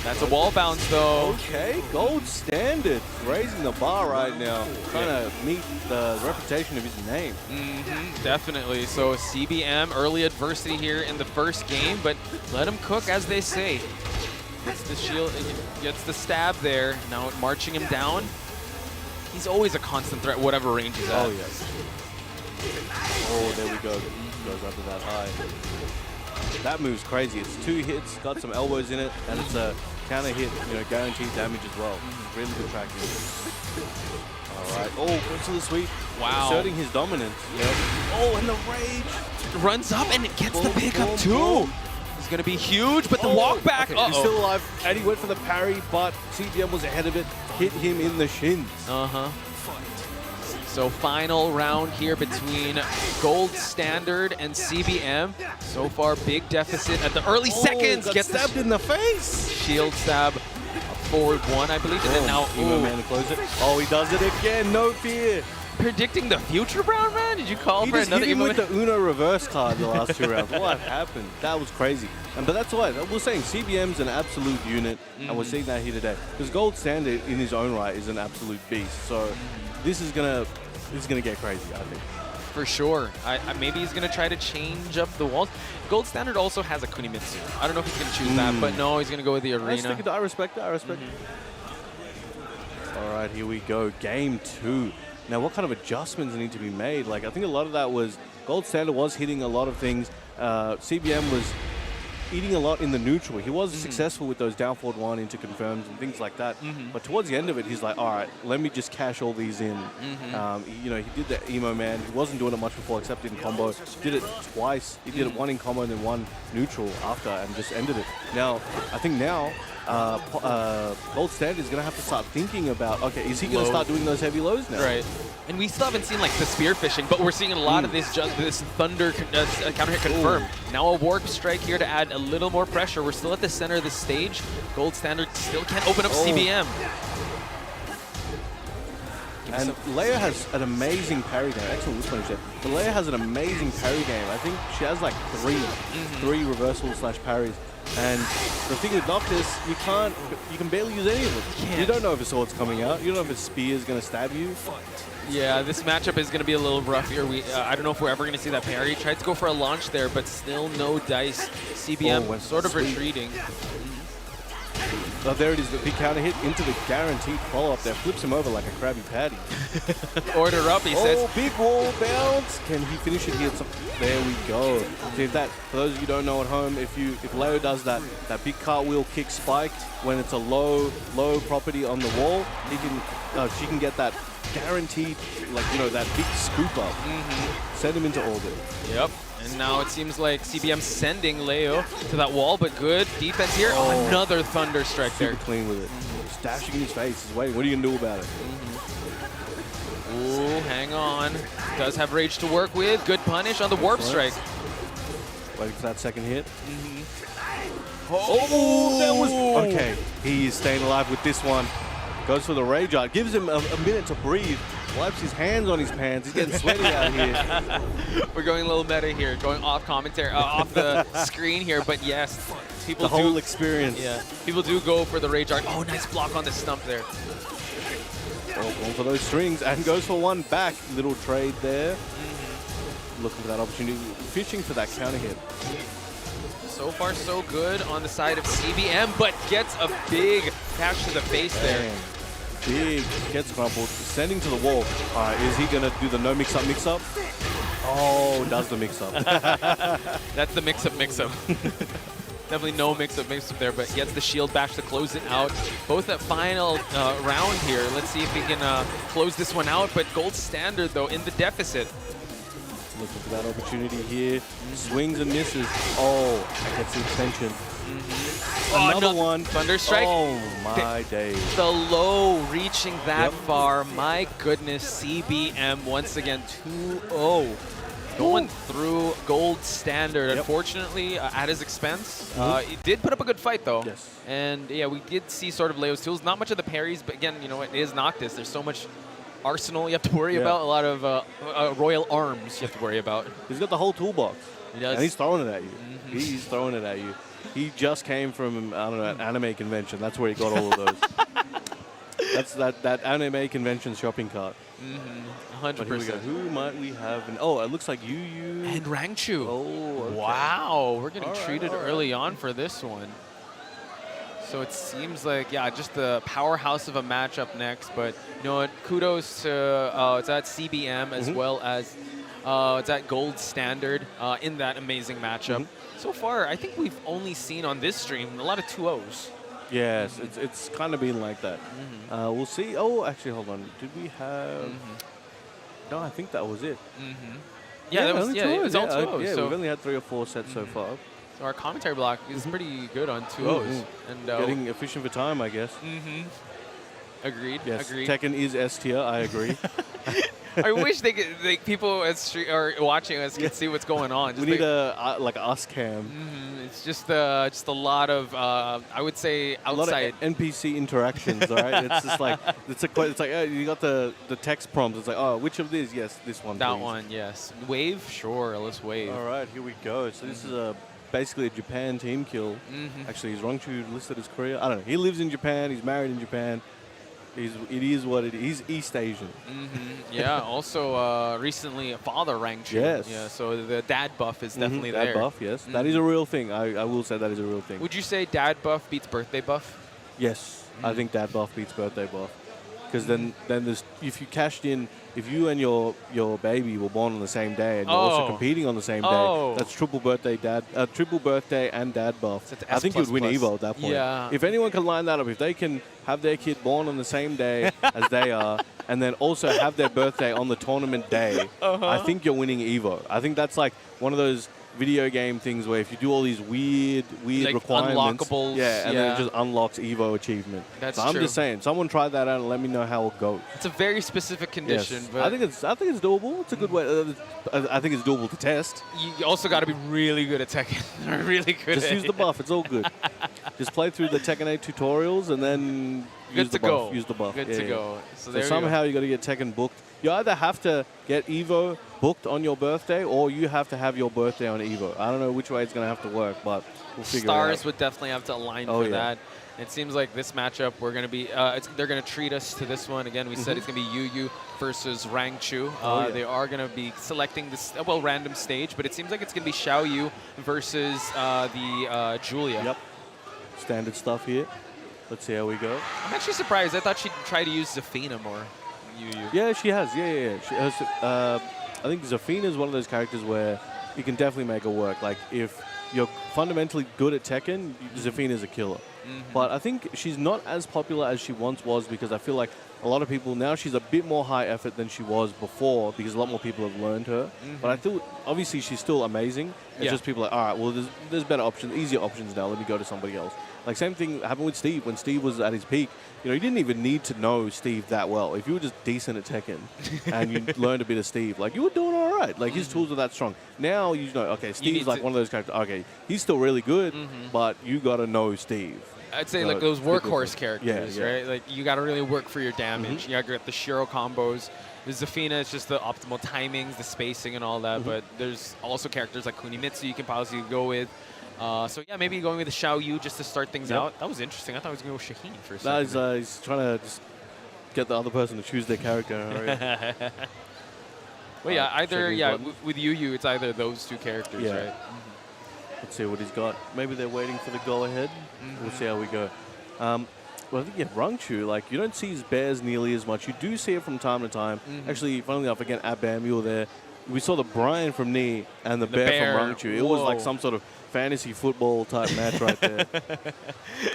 That's a wall bounce, though. Okay, Gold Standard raising the bar right now, trying to meet the reputation of his name. Definitely. So CBM, early adversity here in the first game, but let him cook, as they say. Gets the shield, gets the stab there. Now marching him down. He's always a constant threat, whatever range he's at. Oh, yes. Oh, there we go. Goes under that high. That move's crazy. It's 2 hits, got some elbows in it, and it's a counter hit, guaranteed damage as well. Really good tracking. All right. Oh, goes to the sweep. Wow. Asserting his dominance. Yep. Oh, and the rage. Runs up and it gets the pickup too. It's going to be huge, but the walk back. Okay, he's still alive, and he went for the parry, but CBM was ahead of it, hit him in the shins. So final round here between Gold Standard and CBM. So far, big deficit at the early seconds. Gets stabbed in the face. Shield stab, forward 1, I believe, and then now. Emo man to close it. Oh, he does it again. No fear. Predicting the future, Brown Man? Did you call He for just another hit him Emo with man? the Uno reverse card the last 2 rounds. What happened? That was crazy. But that's why we're saying CBM's an absolute unit, and we're seeing that here today. Because Gold Standard in his own right is an absolute beast. So this is gonna get crazy, I think. For sure. Maybe he's going to try to change up the walls. Gold Standard also has a Kunimitsu. I don't know if he's going to choose that, but no, he's going to go with the arena. I respect that. All right, here we go. Game 2. Now, what kind of adjustments need to be made? Like, I think a lot of that was Gold Standard was hitting a lot of things. CBM was eating a lot in the neutral. He was successful with those down forward 1 into confirms and things like that. But towards the end of it, he's like, all right, let me just cash all these in. He did the emo man. He wasn't doing it much before except in combo. Did it twice. He did it 1 in combo and then 1 neutral after and just ended it. Now, I think Gold Standard is going to have to start thinking about, okay, is he going to start doing those heavy lows now? Right. And we still haven't seen like the spear fishing, but we're seeing a lot of this thunder counter hit confirm. Now a warp strike here to add a little more pressure. We're still at the center of the stage. Gold Standard still can't open up CBM. And Leia has an amazing parry game. Excellent whip punish there. But Leia has an amazing parry game. I think she has like three reversals / parries. And the thing with Noctis, you can barely use any of them. You don't know if a sword's coming out. You don't know if a spear is going to stab you. Yeah, this matchup is going to be a little rough here. I don't know if we're ever going to see that parry. Tried to go for a launch there, but still no dice. CBM sort of retreating. Oh, there it is, the big counter hit into the guaranteed follow-up there. Flips him over like a Krabby Patty. Order up, he says. Oh, big wall bounce. Can he finish it here? There we go. See, for those of you who don't know at home, if Leo does that big cartwheel kick spike when it's a low property on the wall, she can get that guaranteed, that big scoop up. Send him into orbit. Yep. And now it seems like CBM sending Leo to that wall, but good defense here. Oh, another thunder strike there. Super clean with it. Just dashing in his face. He's waiting. What are you going to do about it? Ooh, hang on. Does have rage to work with. Good punish on the warp strike. Waiting for that second hit. Oh, that was... Okay, he is staying alive with this one. Goes for the rage art. Gives him a minute to breathe. wipes his hands on his pants. He's getting sweaty out here. We're going a little meta here, going off commentary, off the screen here. But yes, people The whole experience. Yeah, people do go for the rage art. Oh, nice block on the stump there. Going for those strings and goes for one back. Little trade there. Looking for that opportunity, fishing for that counter hit. So far, so good on the side of CBM, but gets a big dash to the face there. Big, gets crumpled, sending to the wall. Is he going to do the no mix-up, mix-up? Oh, does the mix-up. That's the mix-up, mix-up. Definitely no mix-up, mix-up there, but gets the shield bash to close it out. Both that final round here. Let's see if he can close this one out, but gold standard, though, in the deficit. Looking for that opportunity here. Swings and misses. Oh, gets the extension. Another one. Thunder Strike. Oh, my days. The low reaching that far. My goodness, CBM once again 2-0. Going through gold standard, unfortunately, at his expense. He did put up a good fight, though. Yes. And, yeah, we did see sort of Leo's tools. Not much of the parries, but, again, you know, it is Noctis. There's so much arsenal you have to worry about. A lot of royal arms you have to worry about. He's got the whole toolbox. He does. And he's throwing it at you. He's throwing it at you. He just came from, I don't know, an anime convention. That's where he got all of those. That's that anime convention shopping cart. 100%. Who might we have? Oh, it looks like YUYU. And Rangchu. Oh, okay. Wow. We're getting treated early on for this one. So it seems like, yeah, just the powerhouse of a matchup next. But, you know what, kudos to, it's at CBM as well as it's at Gold Standard in that amazing matchup. So far, I think we've only seen on this stream a lot of 2-0s. Yes, it's kind of been like that. We'll see. Oh, actually, hold on. Did we have... No, I think that was it. Yeah, that was, it was all 2-0s. Yeah, so we've only had 3 or 4 sets so far. So our commentary block is pretty good on 2-0s. And getting efficient for time, I guess. Agreed. Yes, Agreed. Tekken is S tier. I agree. I wish they could, people or watching us could see what's going on. We need a like us cam. It's just a lot of I would say outside a lot of NPC interactions. All right, it's just like it's like you got the text prompts. It's like, oh, which of these? Yes, this one. That please. one, yes. Wave, sure. Let's wave. All right, here we go. So this is basically a Japan team kill. Actually, is Rangchu listed as Korea? I don't know. He lives in Japan. He's married in Japan. It is what it is. He's East Asian. Yeah. Also, recently a father Rangchu. Yes. Yeah. So the dad buff is definitely there. Dad buff. Yes. That is a real thing. I will say that is a real thing. Would you say dad buff beats birthday buff? Yes. I think dad buff beats birthday buff. Because then there's, if you cashed in, if you and your baby were born on the same day and you're also competing on the same day, that's triple birthday and dad buff. So I think you'd win Evo at that point. Yeah. If anyone can line that up, if they can have their kid born on the same day as they are, and then also have their birthday on the tournament day, I think you're winning Evo. I think that's like one of those video game things where if you do all these weird like requirements, unlockables, and then it just unlocks Evo achievement. That's so I'm true. just saying, someone try that out and let me know how it goes. It's a very specific condition, Yes. but I think it's doable. It's a good way. I think it's doable to test. you also got to be really good at Tekken. Really good. Just use the buff. It's all good. Just play through the Tekken 8 tutorials and then use the buff. Use the buff. Good to go. So somehow you got to get Tekken booked. You either have to get Evo booked on your birthday, or you have to have your birthday on Evo. I don't know which way it's going to have to work, but we'll figure it out. Stars would definitely have to align for that. It seems like this matchup, we're going to be, they're going to treat us to this one. Again, we said it's going to be YUYU versus Rangchu. They are going to be selecting this, random stage, but it seems like it's going to be Xiaoyu versus the Julia. Yep. Standard stuff here. Let's see how we go. I'm actually surprised. I thought she'd try to use Zafina more. YUYU. Yeah, she has. Yeah. She has, I think Zafina is one of those characters where you can definitely make it work. Like, if you're fundamentally good at Tekken, Zafina is a killer. But I think she's not as popular as she once was, because I feel like a lot of people now, she's a bit more high effort than she was before, because a lot more people have learned her. But I feel, obviously, she's still amazing. It's just people are like, all right, well, there's better options, easier options now. Let me go to somebody else. Like, same thing happened with Steve. When Steve was at his peak, you didn't even need to know Steve that well. If you were just decent at Tekken and you learned a bit of Steve, like, you were doing all right. Like, his tools are that strong. Now, okay, Steve's like one of those characters. Okay, he's still really good, but you got to know Steve. I'd say like those workhorse characters, right? Like, you got to really work for your damage. You got to get the Shiro combos. With Zafina, it's just the optimal timings, the spacing, and all that. But there's also characters like Kunimitsu you can possibly go with. So yeah, maybe going with the Xiaoyu just to start things out. That was interesting. I thought I was going to go Shaheen for a second. No, he's trying to just get the other person to choose their character. Well, yeah, either with YUYU, it's either those two characters, right? Let's see what he's got. Maybe they're waiting for the go-ahead. We'll see how we go. Well, I think, Rangchu, like, you don't see his bears nearly as much. You do see it from time to time. Actually, funnily enough, again, at BAM, you were there. We saw the Bryan from Knee and the bear from Rangchu. It was like some sort of fantasy football type match right there.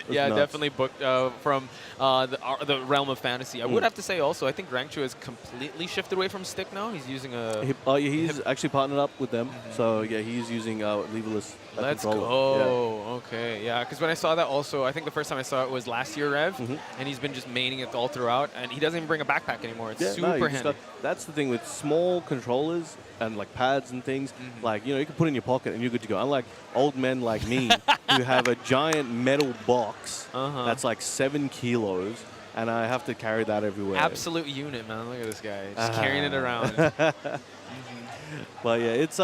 Yeah, nuts. Definitely booked from the realm of fantasy. I would have to say also, I think Rangchu has completely shifted away from stick now. He's using a... he's actually partnered up with them. So, yeah, he's using leverless Let's controller. go. Okay, yeah, because when I saw that also, I think the first time I saw it was last year, Rev, and he's been just maining it all throughout, and he doesn't even bring a backpack anymore. It's super handy. That's the thing with small controllers and like pads and things, like, you know, you can put in your pocket and you're good to go. Unlike old men like me who have a giant metal box that's like 7 kilos, and I have to carry that everywhere. Absolute unit, man. Look at this guy. Just carrying it around. But yeah, it's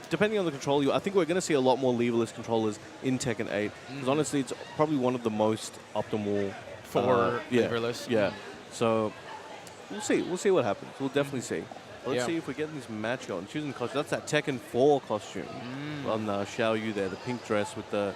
depending on the controller. I think we're going to see a lot more leverless controllers in Tekken 8. Because honestly, it's probably one of the most optimal for leverless. Yeah. So we'll see. We'll see what happens. We'll definitely see. Let's see if we're getting this match going. Choosing the costume. That's that Tekken 4 costume on Xiaoyu there. The pink dress with the,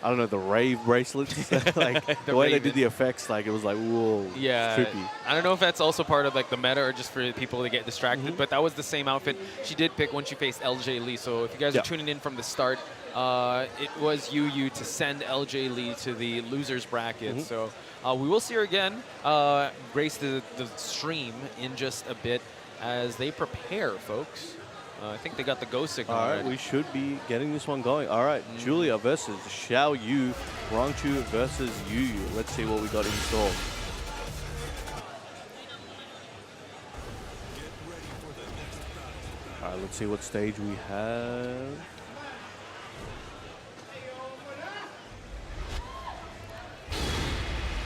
I don't know, the REV bracelets. Like the way they did the effects, like it was like, whoa, trippy. I don't know if that's also part of like the meta or just for people to get distracted, but that was the same outfit she did pick when she faced LJ Lee. So if you guys are tuning in from the start, it was YUYU to send LJ Lee to the losers bracket. So we will see her again grace the stream in just a bit as they prepare, folks. I think they got the go signal. All right, we should be getting this one going. All right, Julia versus Xiaoyu, Rangchu versus YUYU. Let's see what we got in store. All right, let's see what stage we have.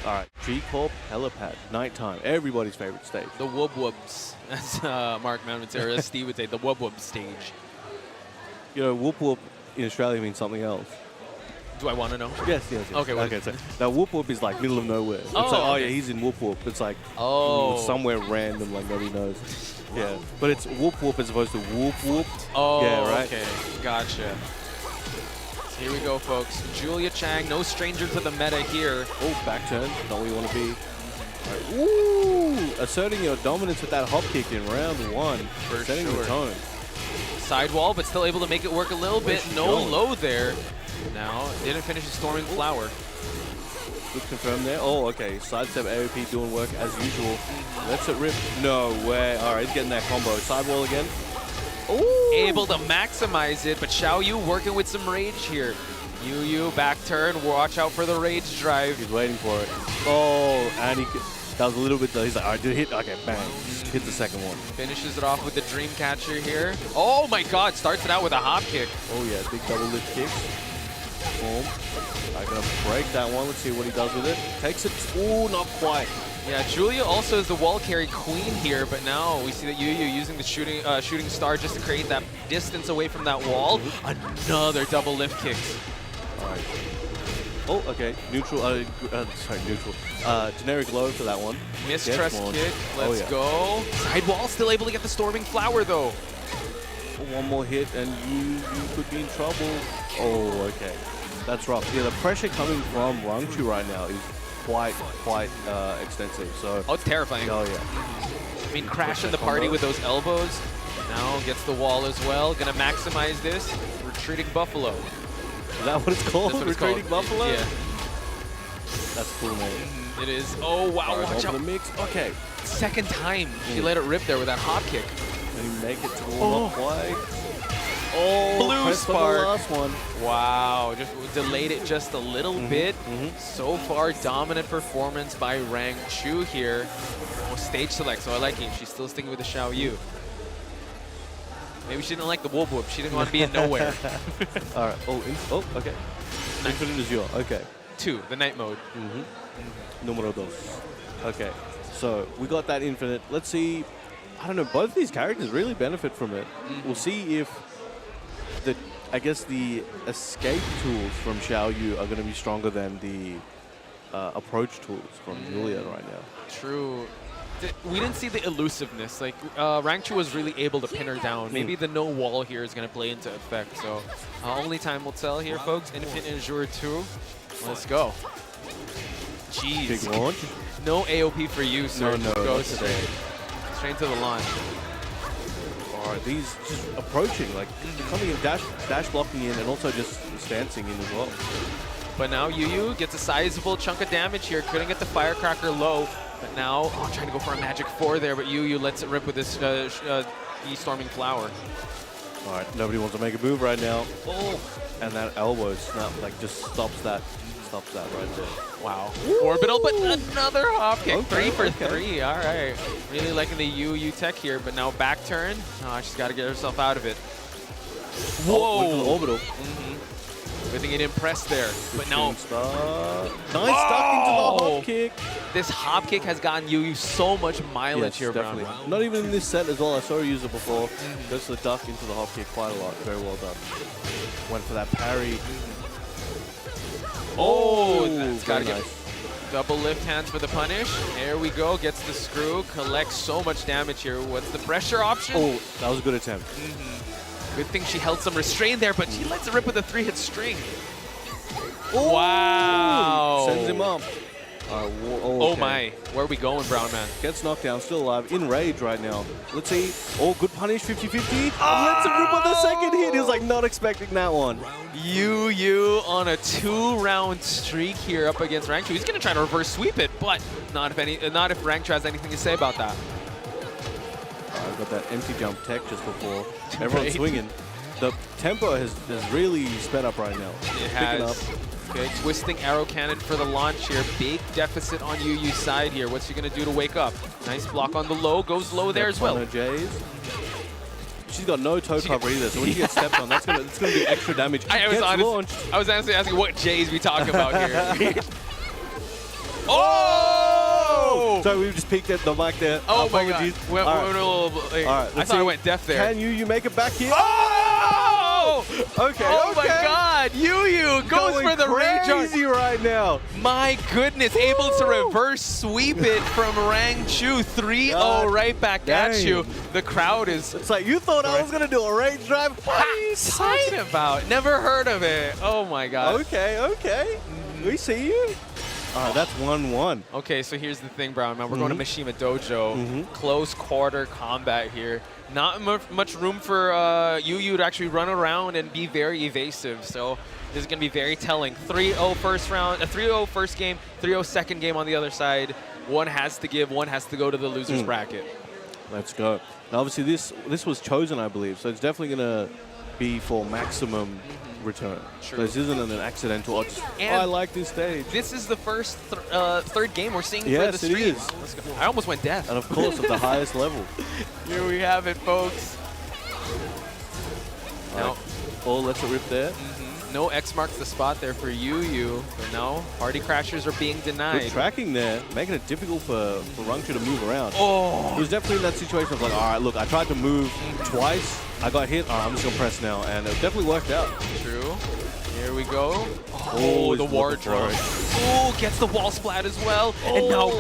All right, G-Corp Helipad, nighttime, everybody's favorite stage. The wub wubs, as Mark Manvantera, Steve would say, the wub wub stage. You know, whoop whoop in Australia means something else. Do I want to know? Yes. Okay, so now whoop whoop is like middle of nowhere. It's like, yeah, he's in whoop whoop. It's like somewhere random, like nobody knows. Yeah, but it's whoop whoop as opposed to whoop whoop. Oh, yeah, right. Okay, gotcha. Here we go, folks. Julia Chang, no stranger to the meta here. Oh, back turn. Not where you want to be. Right. Ooh! Asserting your dominance with that hop kick in round 1. For setting sure. the tone. Sidewall, but still able to make it work a little bit. No low there. Now, didn't finish the Storming Flower. Good confirm there. Oh, okay. Sidestep AOP doing work as usual. Lets it rip. No way. All right, he's getting that combo. Sidewall again. Ooh. Able to maximize it, but Xiaoyu working with some rage here. YUYU back turn, watch out for the rage drive. He's waiting for it. Oh, and that was a little bit, he's like, all right, did it hit? Okay, bang. Hit the second one. Finishes it off with the dream catcher here. Oh my god, starts it out with a hop kick. Oh yeah, big double lift kick. Boom. I'm going to break that one. Let's see what he does with it. Takes it. Ooh, not quite. Yeah, Julia also is the wall carry queen here, but now we see that YUYU using the shooting star just to create that distance away from that wall. Another double lift kick. All right. Oh, okay. Neutral. Sorry, neutral. Generic low for that one. Mistrust kick. Let's go. Sidewall still able to get the Storming Flower though. One more hit and you could be in trouble. Oh, okay. That's rough. Yeah, the pressure coming from Rangchu right now is quite extensive. So. Oh, it's terrifying. Oh yeah. I mean, crashing the party with those elbows. Now gets the wall as well. Gonna maximize this. Retreating Buffalo. Is that what it's called? Retreating Buffalo? Yeah. That's cool, man. It is. Oh, wow. Right, watch out. The mix. Okay. Second time she let it rip there with that hop kick. And he make it to not quite. Oh, blue spark. The last one. Wow. Just delayed it just a little bit. So far, dominant performance by Rangchu here. Oh, stage select, so I like it. She's still sticking with the Xiaoyu. Maybe she didn't like the whoop whoop. She didn't want to be in nowhere. All right. Oh, okay. Infinite is your. Okay. 2, the night mode. Numero dos. Okay. So we got that infinite. Let's see I don't know, both of these characters really benefit from it. We'll see if I guess the escape tools from Xiaoyu are going to be stronger than the approach tools from Julia right now. True. We didn't see the elusiveness. Like, Rangchu was really able to pin her down. Maybe the no wall here is going to play into effect. So, only time will tell here, folks. Infinite Injure 2. Let's go. Jeez. Big launch. No AOP for you, sir. No, Go straight to the launch. All right, these just approaching, like coming in, dash blocking in, and also just stancing in as well. But now YUYU gets a sizable chunk of damage here. Couldn't get the Firecracker low. But now, trying to go for a Magic 4 there, but YUYU lets it rip with this E-Storming Flower. All right, nobody wants to make a move right now. Oh, and that elbow snap, like, just stops that right there. Wow. Orbital, but another hop kick. Okay, 3 for 3. All right. Really liking the YUYU tech here, but now back turn. Oh, she's got to get herself out of it. Whoa. Went for the orbital. Good thing it didn't press there. But now. Nice stuck into the hop kick. This hop kick has gotten YUYU so much mileage here, definitely. Brown. Not even in this set as well. I saw her use it before. Goes to the duck into the hop kick quite a lot. Very well done. Went for that parry. Oh, that's got to get nice. double lift hands for the punish. There we go. Gets the screw. Collects so much damage here. What's the pressure option? Oh, that was a good attempt. Good thing she held some restraint there, but she lets it rip with a 3-hit string. Ooh. Wow. Sends him up. Oh my. Where are we going, Brown Man? Gets knocked down, still alive, in rage right now. Let's see. Oh, good punish, 50-50. Oh, lets him rip on the second hit. He was like not expecting that one. YUYU on a 2-round streak here up against Rangchu. He's going to try to reverse sweep it, but not if Rangchu has anything to say about that. I've got that empty jump tech just before. Everyone's swinging. The tempo has really sped up right now. It has. Okay, twisting arrow cannon for the launch here. Big deficit on YUYU's side here. What's she going to do to wake up? Nice block on the low. Goes low there as well. She's got no toe cover either, so when she gets stepped on, it's gonna be extra damage. I was honestly asking what J's we talking about here. Oh! So we just peeked at the mic there. Oh my god. I thought I went deaf there. Can YUYU make it back here? Oh! Okay. Oh my god. YUYU goes for the crazy right now. My goodness. Able to reverse sweep it from Rangchu. 3-0 right back at you. The crowd is... It's like, you thought I was going to do a rage drive? What are you talking about? Never heard of it. Oh my god. Okay. We see you. That's 1-1. Okay, so here's the thing, Brown Man. We're going to Mishima Dojo. Close quarter combat here. Not much room for YUYU to actually run around and be very evasive. So this is going to be very telling. 3-0 first round, 3-0 first game, 3-0 second game on the other side. One has to give, one has to go to the loser's bracket. Let's go. Now, obviously, this was chosen, I believe, so it's definitely going to be for maximum return. True. This isn't an accidental. I like this stage. This is the first third game we're seeing for the stream. Yes, it is. Let's go. I almost went deaf. And of course, at the highest level. Here we have it, folks. Now, let's rip there. No X marks the spot there for YUYU, but no, Party Crashers are being denied. Good tracking there, making it difficult for Rangchu to move around. Oh! He was definitely in that situation of like, all right, look, I tried to move twice, I got hit, all right, I'm just going to press now, and it definitely worked out. True. Here we go. Oh, the wardrobe. Oh, gets the wall splat as well. And now,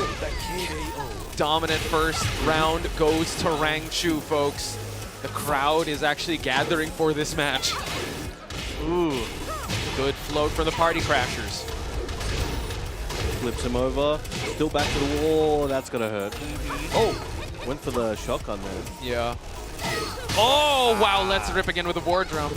dominant first round goes to Rangchu, folks. The crowd is actually gathering for this match. Ooh, good float from the Party Crashers. Flips him over, still back to the wall, that's gonna hurt. Oh, went for the shotgun there. Yeah. Oh, wow, let's rip again with a war drum.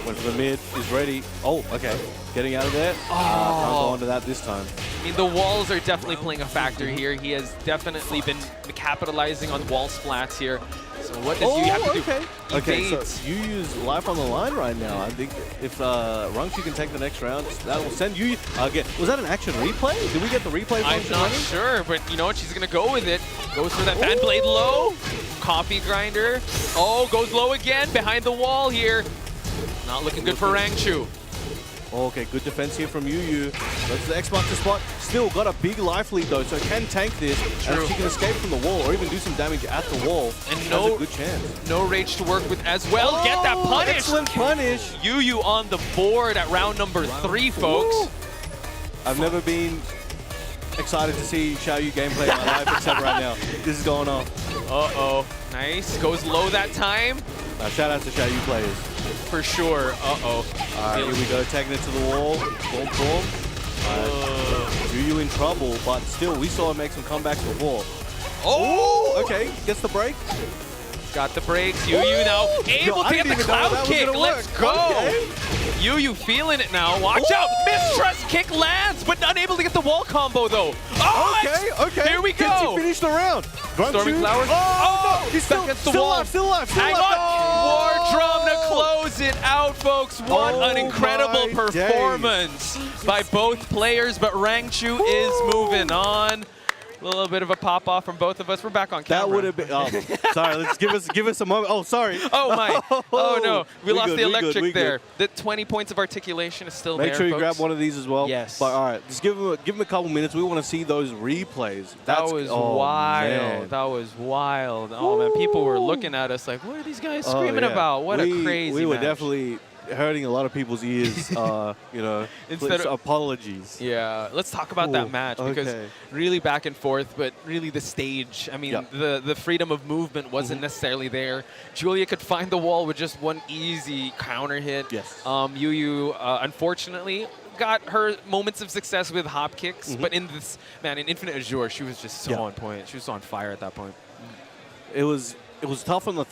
Went for the mid, is ready. Oh, okay, getting out of there. Can't go onto that this time. I mean, the walls are definitely playing a factor here. He has definitely been capitalizing on wall splats here. So what does you have to do? Okay, so YUYU's life on the line right now. I think if Rangchu can take the next round, that will send YUYU again. Was that an action replay? Did we get the replay function? I'm not sure, but you know what? She's going to go with it. Goes for that fan blade low. Coffee grinder. Oh, goes low again behind the wall here. Not looking good for Rangchu. Oh, okay, good defense here from YUYU. Goes to the X-Master spot. Still got a big life lead though, so can tank this. True. And she can escape from the wall or even do some damage at the wall. And has no a good chance. No rage to work with as well. Oh, Get that punish. Excellent punish. YUYU on the board at round number 3, folks. Woo. I've never been excited to see Xiaoyu gameplay in my life except right now. This is going on. Uh-oh. Nice. Goes low that time. Shout out to Xiaoyu players. For sure. Uh-oh. All right, here we go. Taking it to the wall. Boom, boom. YUYU in trouble, but still, we saw him make some comebacks before. Oh! Okay, gets the break. Got the breaks. YUYU now able to get the cloud kick. Let's go. Okay. YUYU feeling it now. Watch out. Mistrust kick lands, but unable to get the wall combo, though. Oh, okay. Here we go. Can she finish the round? Storming Flowers. Oh, no. He's Stuck against the wall. Still alive. Hang on. War drum to close it out, folks. What an incredible performance by both players, but Rangchu is moving on. A little bit of a pop off from both of us. We're back on camera. That would have been. Oh, sorry. Let's give us a moment. Oh, sorry. Oh my. Oh no. We lost the electric there. Good. The 20 points of articulation is still Make there. sure you folks. grab one of these as well. Yes. But all right, just give him a couple minutes. We want to see those replays. That was wild. Man. That was wild. Oh man, people were looking at us like, what are these guys screaming about? What a crazy We were match. definitely hurting a lot of people's ears. You know, Instead of apologies. Yeah, let's talk about that match because really back and forth, but really the stage. I mean, the freedom of movement wasn't necessarily there. Julia could find the wall with just one easy counter hit. Yes. YUYU, unfortunately, got her moments of success with hop kicks, but in this, man, in Infinite Azure, she was just so on point. She was on fire at that point. It was tough on the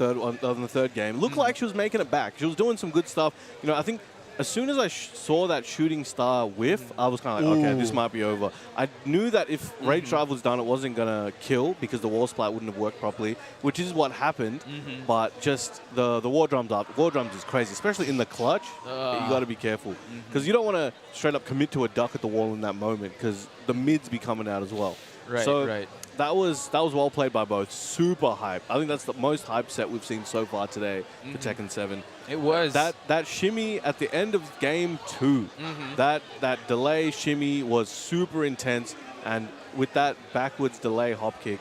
third game. Looked like she was making it back. She was doing some good stuff. You know, I think as soon as I saw that shooting star whiff, I was kind of like, okay, this might be over. I knew that if Rage Drive was done, it wasn't going to kill because the wall splat wouldn't have worked properly, which is what happened. But just the war drums up. War drums is crazy, especially in the clutch. You got to be careful because you don't want to straight up commit to a duck at the wall in that moment because the mids be coming out as well. Right. That was well played by both. Super hype. I think that's the most hype set we've seen so far today for Tekken 7. It was. That shimmy at the end of game 2. That delay shimmy was super intense, and with that backwards delay hop kick,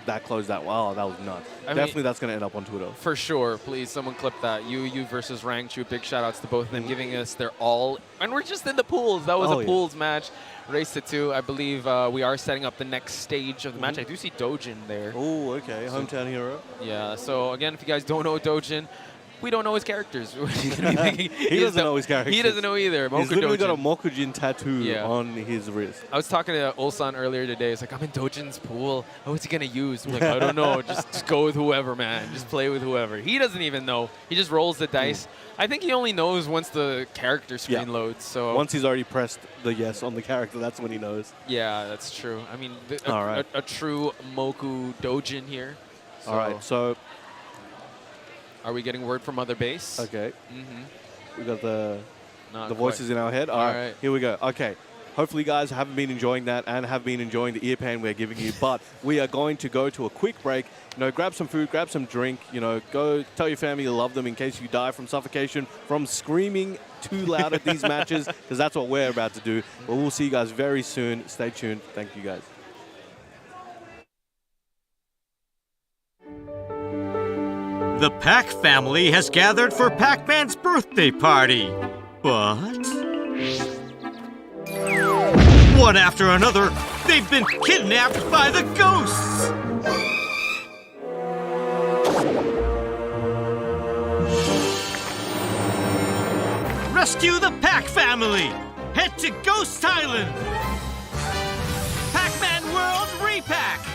that closed that. Wow, that was nuts. Definitely that's going to end up on Twitter. For sure. Please, someone clip that. YUYU versus Rangchu. Big shout outs to both of them giving us their all. And we're just in the pools. That was a pools match. Race to 2. I believe we are setting up the next stage of the match. I do see Doujin there. Oh, okay. Hometown hero. Yeah. So, again, if you guys don't know Doujin, we don't know his characters. He doesn't know his characters. He doesn't know either. He's literally got a Mokujin tattoo on his wrist. I was talking to Ulsan earlier today. It's like, I'm in Doujin's pool. What's he going to use? I'm like, I don't know. Just go with whoever, man. Just play with whoever. He doesn't even know. He just rolls the dice. I think he only knows once the character screen loads. So once he's already pressed the yes on the character, that's when he knows. Yeah, that's true. I mean, a true Moku Doujin here. So all right, so are we getting word from Mother Base? Okay. We got the voices in our head. All right, here we go. Okay. Hopefully you guys haven't been enjoying that and have been enjoying the ear pain we're giving you, but we are going to go to a quick break. You know, grab some food, grab some drink, you know, go tell your family you love them in case you die from suffocation, from screaming too loud at these matches, because that's what we're about to do. But we'll see you guys very soon. Stay tuned. Thank you guys. The Pac family has gathered for Pac-Man's birthday party, but one after another, they've been kidnapped by the ghosts. Rescue the Pac family. Head to Ghost Island. Pac-Man World Repack.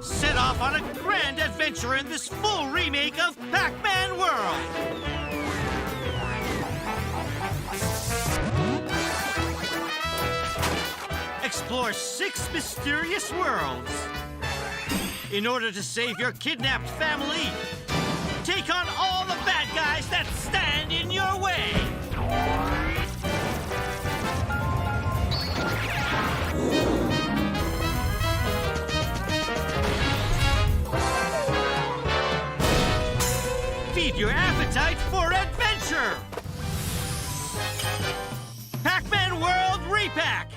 Set off on a grand adventure in this full remake of Pac-Man World. Explore 6 mysterious worlds. In order to save your kidnapped family, take on all the bad guys that stand in your way. Feed your appetite for adventure. right back.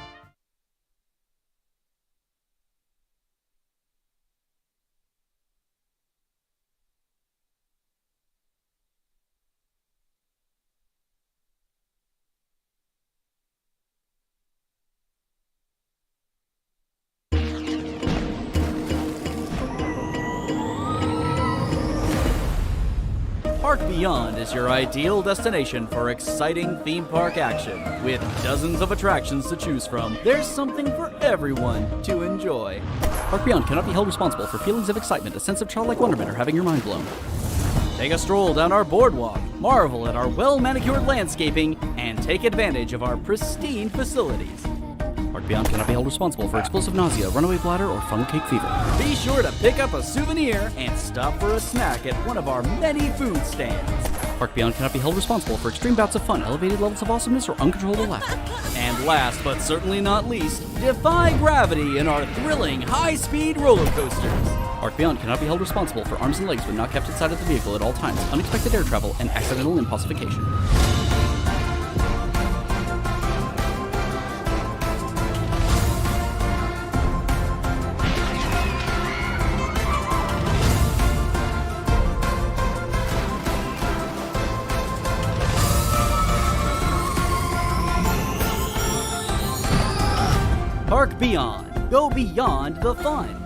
Park Beyond is your ideal destination for exciting theme park action. With dozens of attractions to choose from, there's something for everyone to enjoy. Park Beyond cannot be held responsible for feelings of excitement, a sense of childlike wonderment, or having your mind blown. Take a stroll down our boardwalk, marvel at our well-manicured landscaping, and take advantage of our pristine facilities. Park Beyond cannot be held responsible for explosive nausea, runaway bladder, or funnel cake fever. Be sure to pick up a souvenir and stop for a snack at one of our many food stands. Park Beyond cannot be held responsible for extreme bouts of fun, elevated levels of awesomeness, or uncontrollable laughter. And last but certainly not least, defy gravity in our thrilling high-speed roller coasters. Park Beyond cannot be held responsible for arms and legs when not kept inside of the vehicle at all times, unexpected air travel, and accidental impossification. Park Beyond. Go beyond the fun.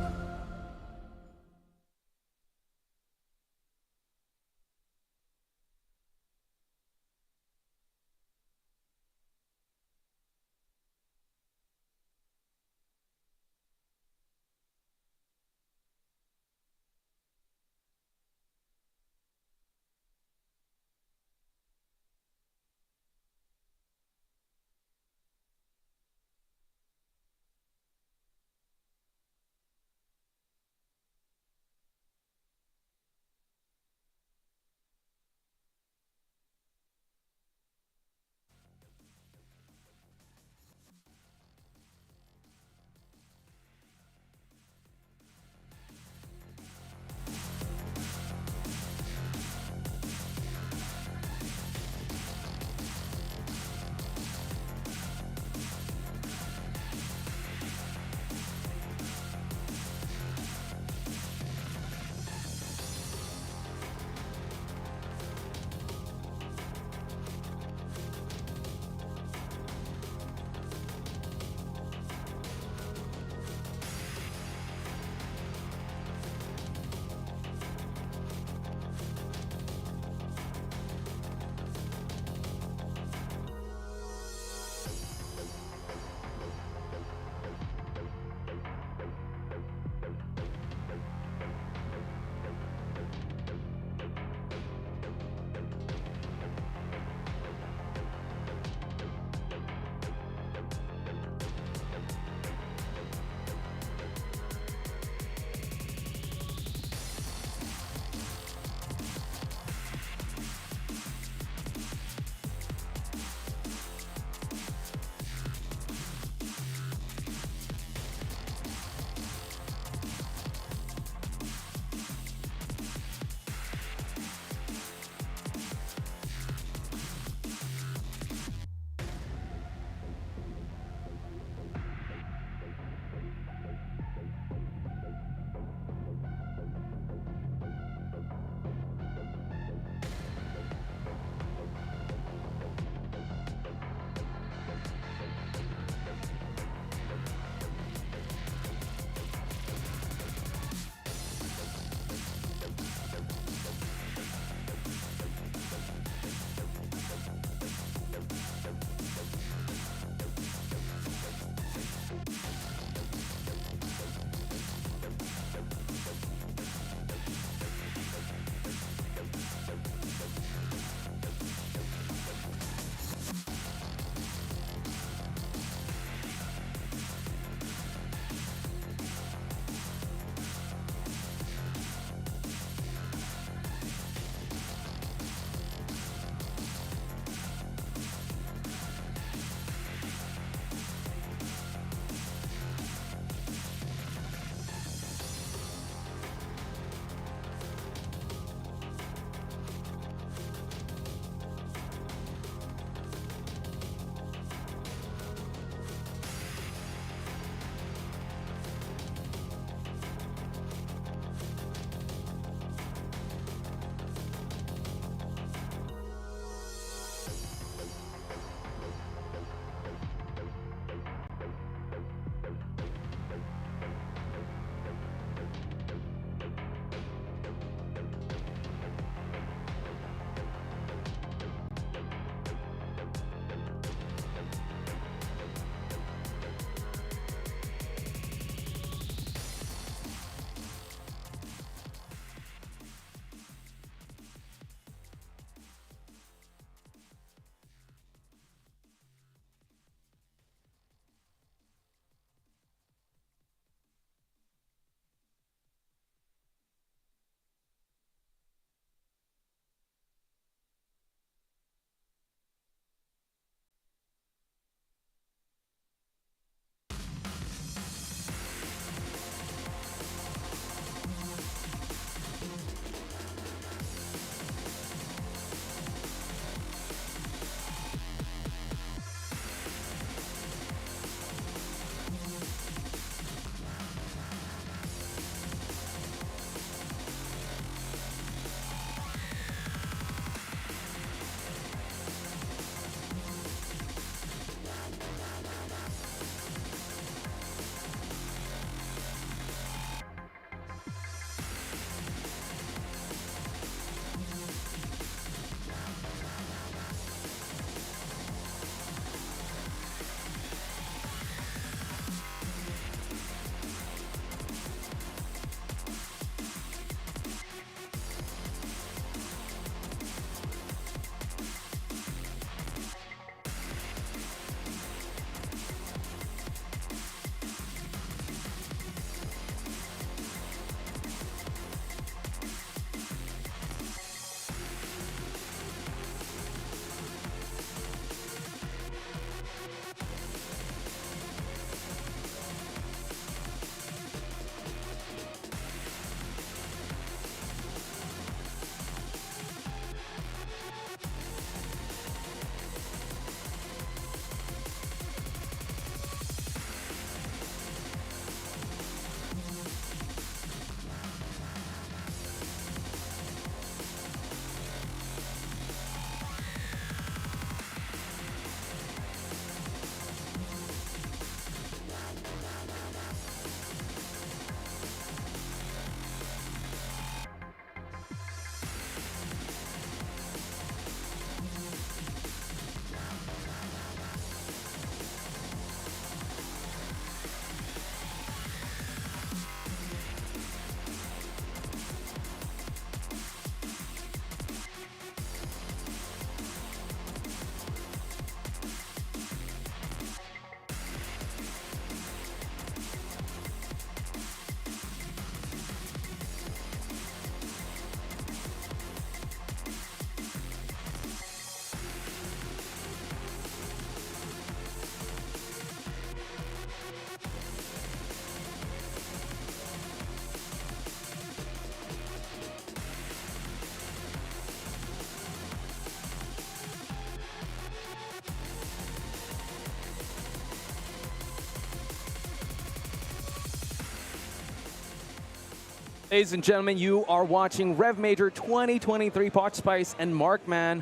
Ladies and gentlemen, you are watching Rev Major 2023 Pot Spice and Markman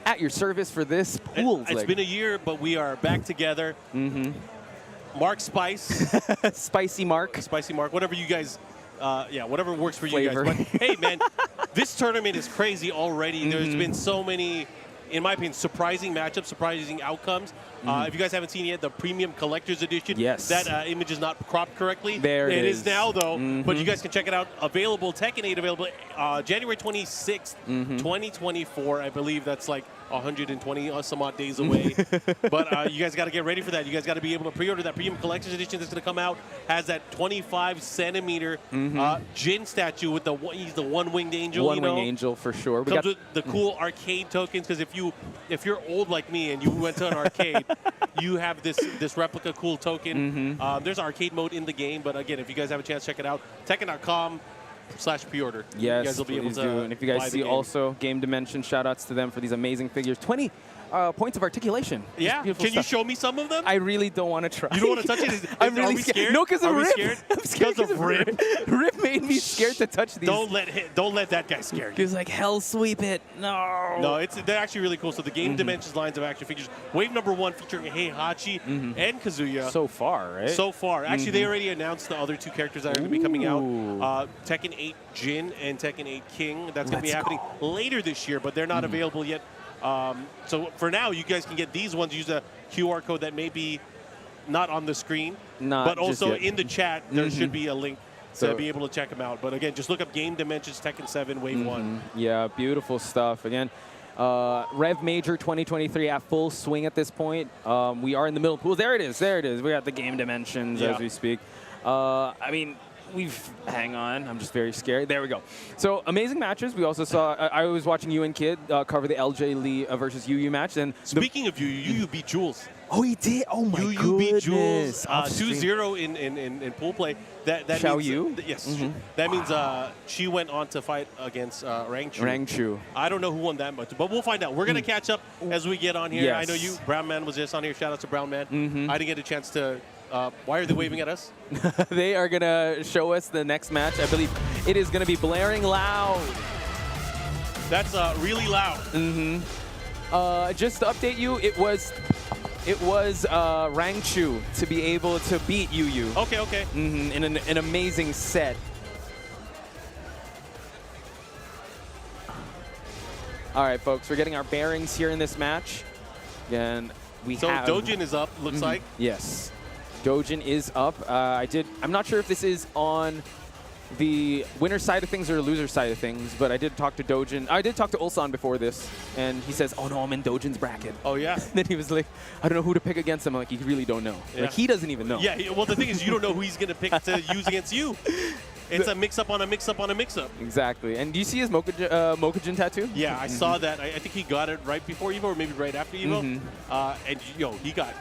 at your service for this pool. It's been a year, but we are back together. Mark Spice. Spicy Mark. Spicy Mark. Whatever you guys, whatever works for Flavor. you guys. But hey, man, this tournament is crazy already. There's been so many, in my opinion, surprising matchups, surprising outcomes. If you guys haven't seen it yet, the Premium Collector's Edition, that image is not cropped correctly. There it is now, though, but you guys can check it out. Available, Tekken 8 available January 26th, 2024. I believe that's like 120 some odd days away. But you guys got to get ready for that. You guys got to be able to pre-order that Premium Collector's Edition that's going to come out. Has that 25-centimeter Jin statue with he's the one-winged angel. One-winged angel for sure. Comes with the cool arcade tokens, because if you're old like me and you went to an arcade, you have this replica cool token. There's arcade mode in the game, but again, if you guys have a chance, check it out. Tekken.com/pre-order. Yes, you guys will be able please to do. And if you guys see also Game Dimension, shout outs to them for these amazing figures. 20 points of articulation. Yeah, can you show me some of them? I really don't want to try. You don't want to touch it? I'm really Are we scared? No, because of Are we Rip. scared? I'm scared because of Rip. Rip made me scared to touch these. Don't let that guy scare you. He was like, hell sweep it. No. No, they're actually really cool. So the Game Dimensions lines of action figures. Wave number 1 featuring Heihachi and Kazuya. So far, right? So far. Actually, they already announced the other 2 characters that are going to be coming out. Tekken 8 Jin and Tekken 8 King. That's going to be happening later this year, but they're not available yet. So for now, you guys can get these ones. Use a QR code that may be not on the screen, but also in the chat, there should be a link to be able to check them out. But again, just look up Game Dimensions Tekken 7 Wave 1. Yeah, beautiful stuff. Again, Rev Major 2023 at full swing at this point. We are in the middle pool. There it is. There it is. We got the Game Dimensions as we speak. I mean, hang on, I'm just very scared. There we go. So amazing matches. We also saw, I was watching you and Kid cover the LJ Lee versus YUYU match. And speaking of YUYU beat Jules. Oh, he did? Oh my goodness. YUYU beat Jules 2-0 in pool play. That Xiaoyu? Means, yes. That means she went on to fight against Rangchu. Rangchu. I don't know who won that much, but we'll find out. We're going to catch up as we get on here. Yes. I know you, Brown Man was just on here. Shout out to Brown Man. I didn't get a chance to... why are they waving at us? They are going to show us the next match. I believe it is going to be blaring loud. That's really loud. Just to update you, it was Rangchu to be able to beat YUYU. Okay. In an amazing set. All right, folks, we're getting our bearings here in this match. Again, so Doujin is up, looks like. Yes. Doujin is up. I'm not sure if this is on the winner side of things or the loser side of things, but I did talk to Doujin. I did talk to Ulsan before this, and he says, "Oh no, I'm in Doujin's bracket." Oh yeah. Then he was like, "I don't know who to pick against him." I'm like, "You really don't know." Yeah. Like he doesn't even know. Yeah. Well, the thing is, you don't know who he's gonna pick to use against you. It's a mix-up on a mix-up on a mix-up. Exactly. And do you see his Mokujin tattoo? Yeah, I saw that. I think he got it right before Evo, or maybe right after Evo. And he got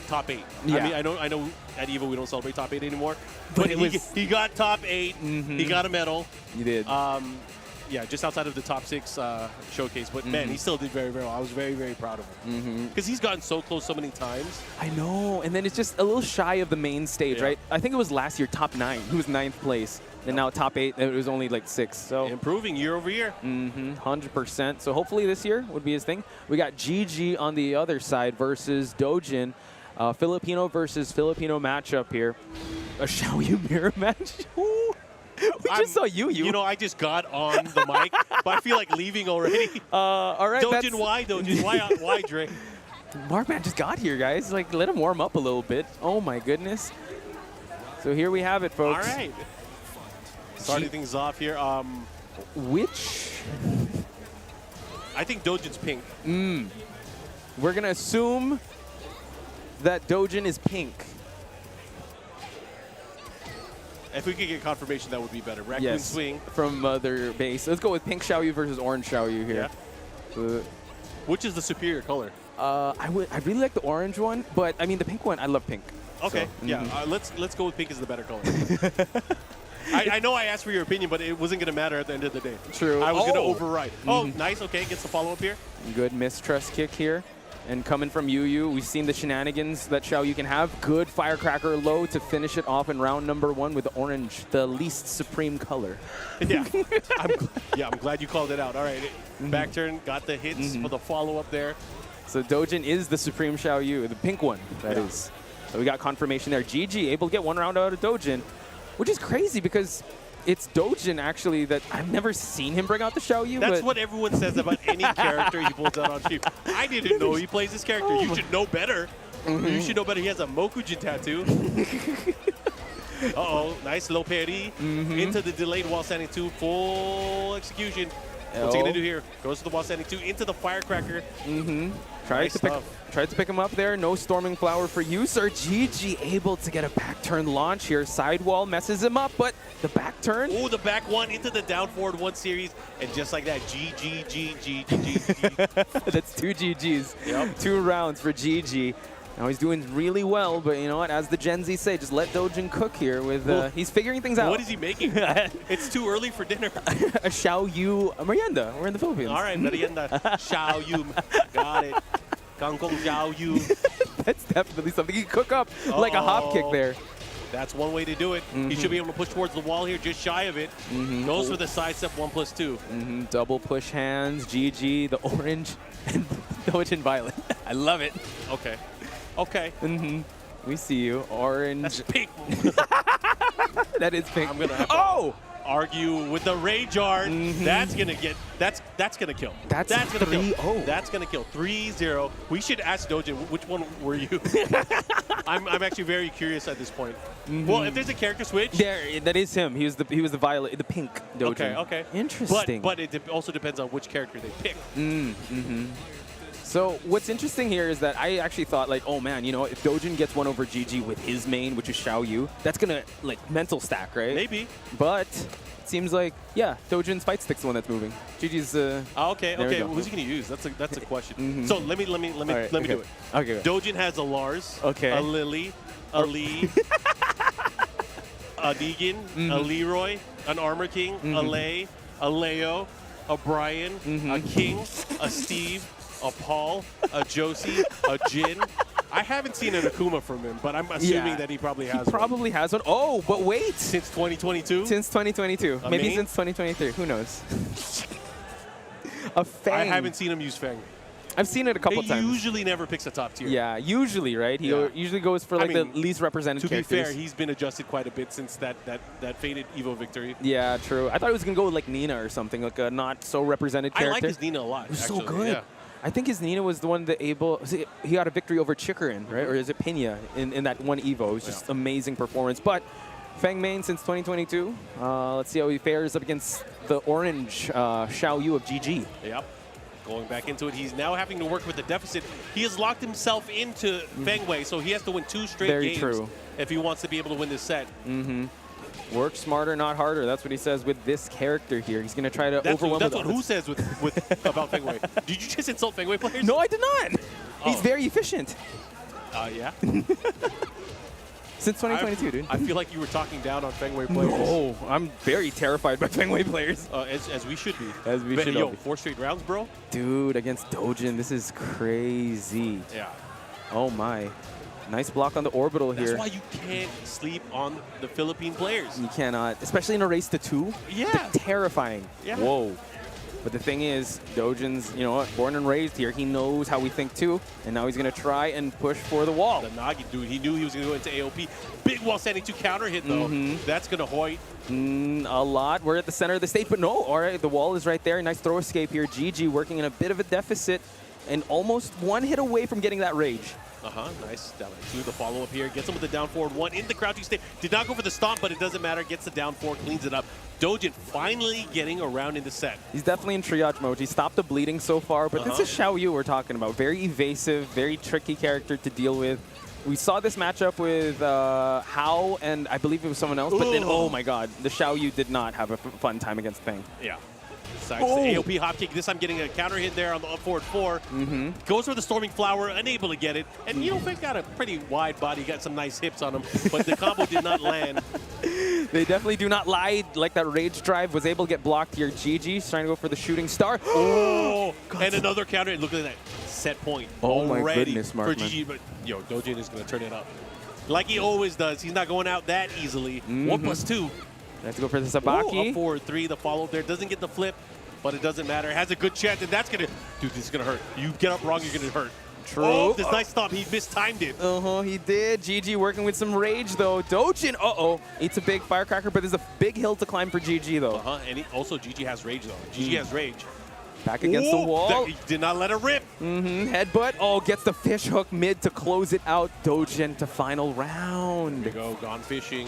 top 8. Yeah. I mean, I know at Evo we don't celebrate top 8 anymore, but he got top 8. He got a medal. He did. Yeah, just outside of the top 6 showcase. But man, he still did very, very well. I was very, very proud of him because he's gotten so close so many times. I know. And then it's just a little shy of the main stage, right? I think it was last year top 9. He was 9th place. And now top 8, it was only like 6. So improving year over year. 100%. So hopefully this year would be his thing. We got Gigi on the other side versus Doujin. Filipino versus Filipino matchup here. A Xiaoyu mirror match. We just saw YUYU. You know, I just got on the mic, but I feel like leaving already. All right. Doujin, why Doujin? Why Dre? Markman just got here, guys. Like, let him warm up a little bit. Oh my goodness. So here we have it, folks. All right. Starting things off here. Which? I think Doujin's pink. We're going to assume that Doujin is pink. If we could get confirmation, that would be better. Raccoon swing. From Mother Base. Let's go with pink Xiaoyu versus orange Xiaoyu here. Yeah. Which is the superior color? I really like the orange one, but I mean the pink one, I love pink. Okay, so, yeah. Let's go with pink as the better color. I know I asked for your opinion, but it wasn't going to matter at the end of the day. True. I was going to override. Oh, nice. Okay, gets the follow-up here. Good mistrust kick here. And coming from YUYU, we've seen the shenanigans that Xiaoyu can have. Good firecracker low to finish it off in round number 1 with orange, the least supreme color. Yeah, I'm glad you called it out. All right, back turn, got the hits for the follow-up there. So Doujin is the supreme Xiaoyu, the pink one, that is. So we got confirmation there. Gigi able to get 1 round out of Doujin, which is crazy because it's Doujin actually that I've never seen him bring out the Xiaoyu. That's what everyone says about any character he pulls out on stream. I didn't know he plays this character. You should know better. You should know better. He has a Mokujin tattoo. Uh-oh, nice low parry. Into the delayed wall standing 2, full execution. What's he gonna do here? Goes to the wall standing 2, into the firecracker. Tries to pick him up there. No storming flower for User. Gigi able to get a back turn launch here. Sidewall messes him up, but the back turn. Oh, the back one into the down forward 1 series, and just like that, GG. That's 2 GGs. Yep. 2 rounds for Gigi. Now he's doing really well, but you know what? As the Gen Z say, just let Doujin cook here. With he's figuring things out. What is he making? It's too early for dinner. A Xiaoyu merienda. We're in the Philippines. All right, merienda. Xiaoyu. Got it. Kangkong Xiaoyu. That's definitely something he can cook up like a hop kick there. That's one way to do it. He should be able to push towards the wall here, just shy of it. Goes for the side step 1+2. Double push hands, GG, the orange, and Doujin violet. I love it. Okay. Okay. We see you. Orange. That's pink. That is pink. I'm gonna have to argue with the rage art. That's gonna get. That's gonna kill. That's gonna kill. 3-0. That's gonna kill. 3-0. We should ask Doujin which one were you. I'm actually very curious at this point. Well, if there's a character switch, that is him. He was the violet, the pink Doujin. Okay. Interesting. But it also depends on which character they pick. So what's interesting here is that I actually thought like, oh man, you know, if Doujin gets 1 over Gigi with his main, which is Xiaoyu, that's gonna like mental stack, right? Maybe. But it seems like Doujin's fight stick's the one that's moving. Gigi's. Okay. Who's he gonna use? That's a question. So let me do it. Okay. Doujin has a Lars, Okay. a Lily, a Lee, a Negan, a Leroy, an Armor King, a Lei, a Leo, a Bryan, a King, a Steve, a Paul, a Josie, a Jin. I haven't seen an Akuma from him, but I'm assuming that he probably has one. Has one. Oh, but wait. Since 2022? Since 2022. Maybe main? since 2023. Who knows? A Feng. I haven't seen him use Feng. I've seen it a couple times. He usually never picks a top tier. Yeah, usually, right? He usually goes for like the least represented characters. To be fair, he's been adjusted quite a bit since that faded Evo victory. Yeah, true. I thought he was going to go with like Nina or something, like a not so represented character. I like his Nina a lot, It was actually. so good. Yeah. I think his Nina was the one that he got a victory over Chikurin, right? Or is it Pinya in that one Evo? It was just amazing performance. But Feng main since 2022. Let's see how he fares up against the orange Xiaoyu of GG. Yep. Going back into it, he's now having to work with the deficit. He has locked himself into Feng Wei, so he has to win 2 straight games if he wants to be able to win this set. Work smarter, not harder. That's what he says with this character here. He's going to try to overwhelm. That's what who says with about Feng Wei. Did you just insult Feng Wei players? No, I did not. He's very efficient. Yeah. Since 2022, dude. I feel like you were talking down on Feng Wei players. No, I'm very terrified by Feng Wei players. As we should be. As we should be. 4 straight rounds, bro? Dude, against Doujin, this is crazy. Yeah. Oh my. Nice block on the orbital here. That's why you can't sleep on the Philippine players. You cannot, especially in a race to 2. Yeah. They're terrifying. Yeah. Whoa. But the thing is, Doujin's, you know what, born and raised here. He knows how we think too, and now he's going to try and push for the wall. The Nagi, dude, he knew he was going to go into AOP. Big wall standing 2 counter hit, though. That's going to hoit. A lot. We're at the center of the stage, but no. All right, the wall is right there. Nice throw escape here. Gigi working in a bit of a deficit and almost 1 hit away from getting that rage. Nice. Down to the follow-up here. Gets him with the down forward 1 in the crouching state. Did not go for the stomp, but it doesn't matter. Gets the down 4, cleans it up. Doujin finally getting around in the set. He's definitely in triage mode. He stopped the bleeding so far, but this is Xiaoyu we're talking about. Very evasive, very tricky character to deal with. We saw this matchup with Hao and I believe it was someone else, but then, oh my god, the Xiaoyu did not have a fun time against Feng. Yeah. Decides AOP hop kick. This time getting a counter hit there on the up forward 4. Goes for the Storming Flower, unable to get it. And you know, Feng got a pretty wide body, got some nice hips on him, but the combo did not land. They definitely do not lie. Like that rage drive was able to get blocked here. Gigi's trying to go for the shooting star. Oh, and another counter. Look at that set point. Oh my already goodness, for Markman. Gigi, but yo, Doujin is gonna turn it up like he always does. He's not going out that easily. 1+2. Let's go for the Sabaki. Up forward 3. The follow there doesn't get the flip, but it doesn't matter. Has a good chance, and that's gonna, dude. This is gonna hurt. You get up wrong, you're gonna hurt. True. Oh, this nice stop. He mistimed it. He did. Gigi working with some rage, though. Doujin, eats a big firecracker, but there's a big hill to climb for Gigi, though. And also, Gigi has rage, though. Gigi has rage. Back against the wall. He did not let it rip. Headbutt. Gets the fish hook mid to close it out. Doujin to final round. There you go. Gone fishing.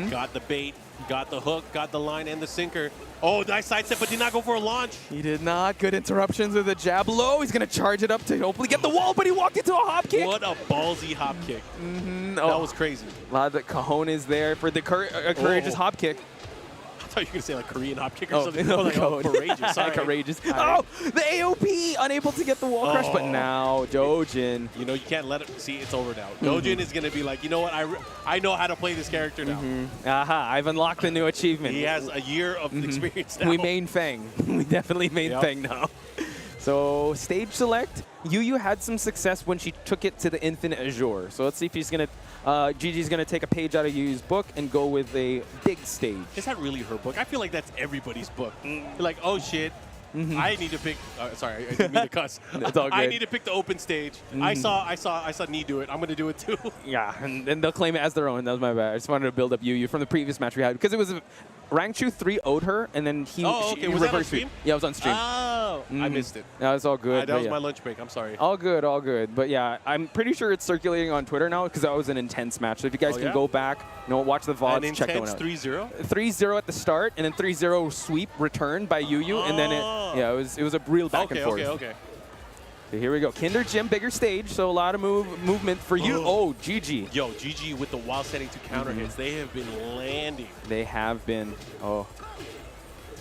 Got the bait. Got the hook. Got the line and the sinker. Oh, nice sidestep, but did not go for a launch. He did not. Good interruptions with a jab low. He's going to charge it up to hopefully get the wall, but he walked into a hop kick. What a ballsy hop kick. That was crazy. A lot of the cojones there for the courageous hop kick. I thought you were going to say like Korean hop kick or Oh, something. no, Like, courageous. Sorry. Courageous. Oh, the AOP unable to get the wall crush, but now Doujin. You know, you can't let it. See, it's over now. Doujin is going to be like, you know what? I know how to play this character now. I've unlocked the new achievement. He has a year of experience now. We main Feng. We definitely main Feng now. So stage select. YUYU had some success when she took it to the Infinite Azure. So let's see if he's going to, Gigi's going to take a page out of YUYU's book and go with a big stage. Is that really her book? I feel like that's everybody's book. You're like, oh shit, I need to pick. Sorry, I didn't mean to cuss. It's all good. I need to pick the open stage. I saw Knee do it. I'm gonna do it too. Yeah, and they'll claim it as their own. That was my bad. I just wanted to build up YUYU from the previous match we had because it was Rangchu 3-0'd her, and then he. Oh, okay. Was that on stream? Yeah, it was on stream. Oh, I missed it. That was all good. That was my lunch break. I'm sorry. All good, all good. But yeah, I'm pretty sure it's circulating on Twitter now because that was an intense match. So if you guys can go back, watch the VODs, check that one out. 3-0? 3-0 at the start, and then 3-0 sweep return by YUYU, and then it was a real back and forth. Okay. So here we go. Kinder Gym, bigger stage, so a lot of movement for you. Oh, Gigi. Yo, Gigi with the wild setting to counter hits. They have been landing. They have been. Oh.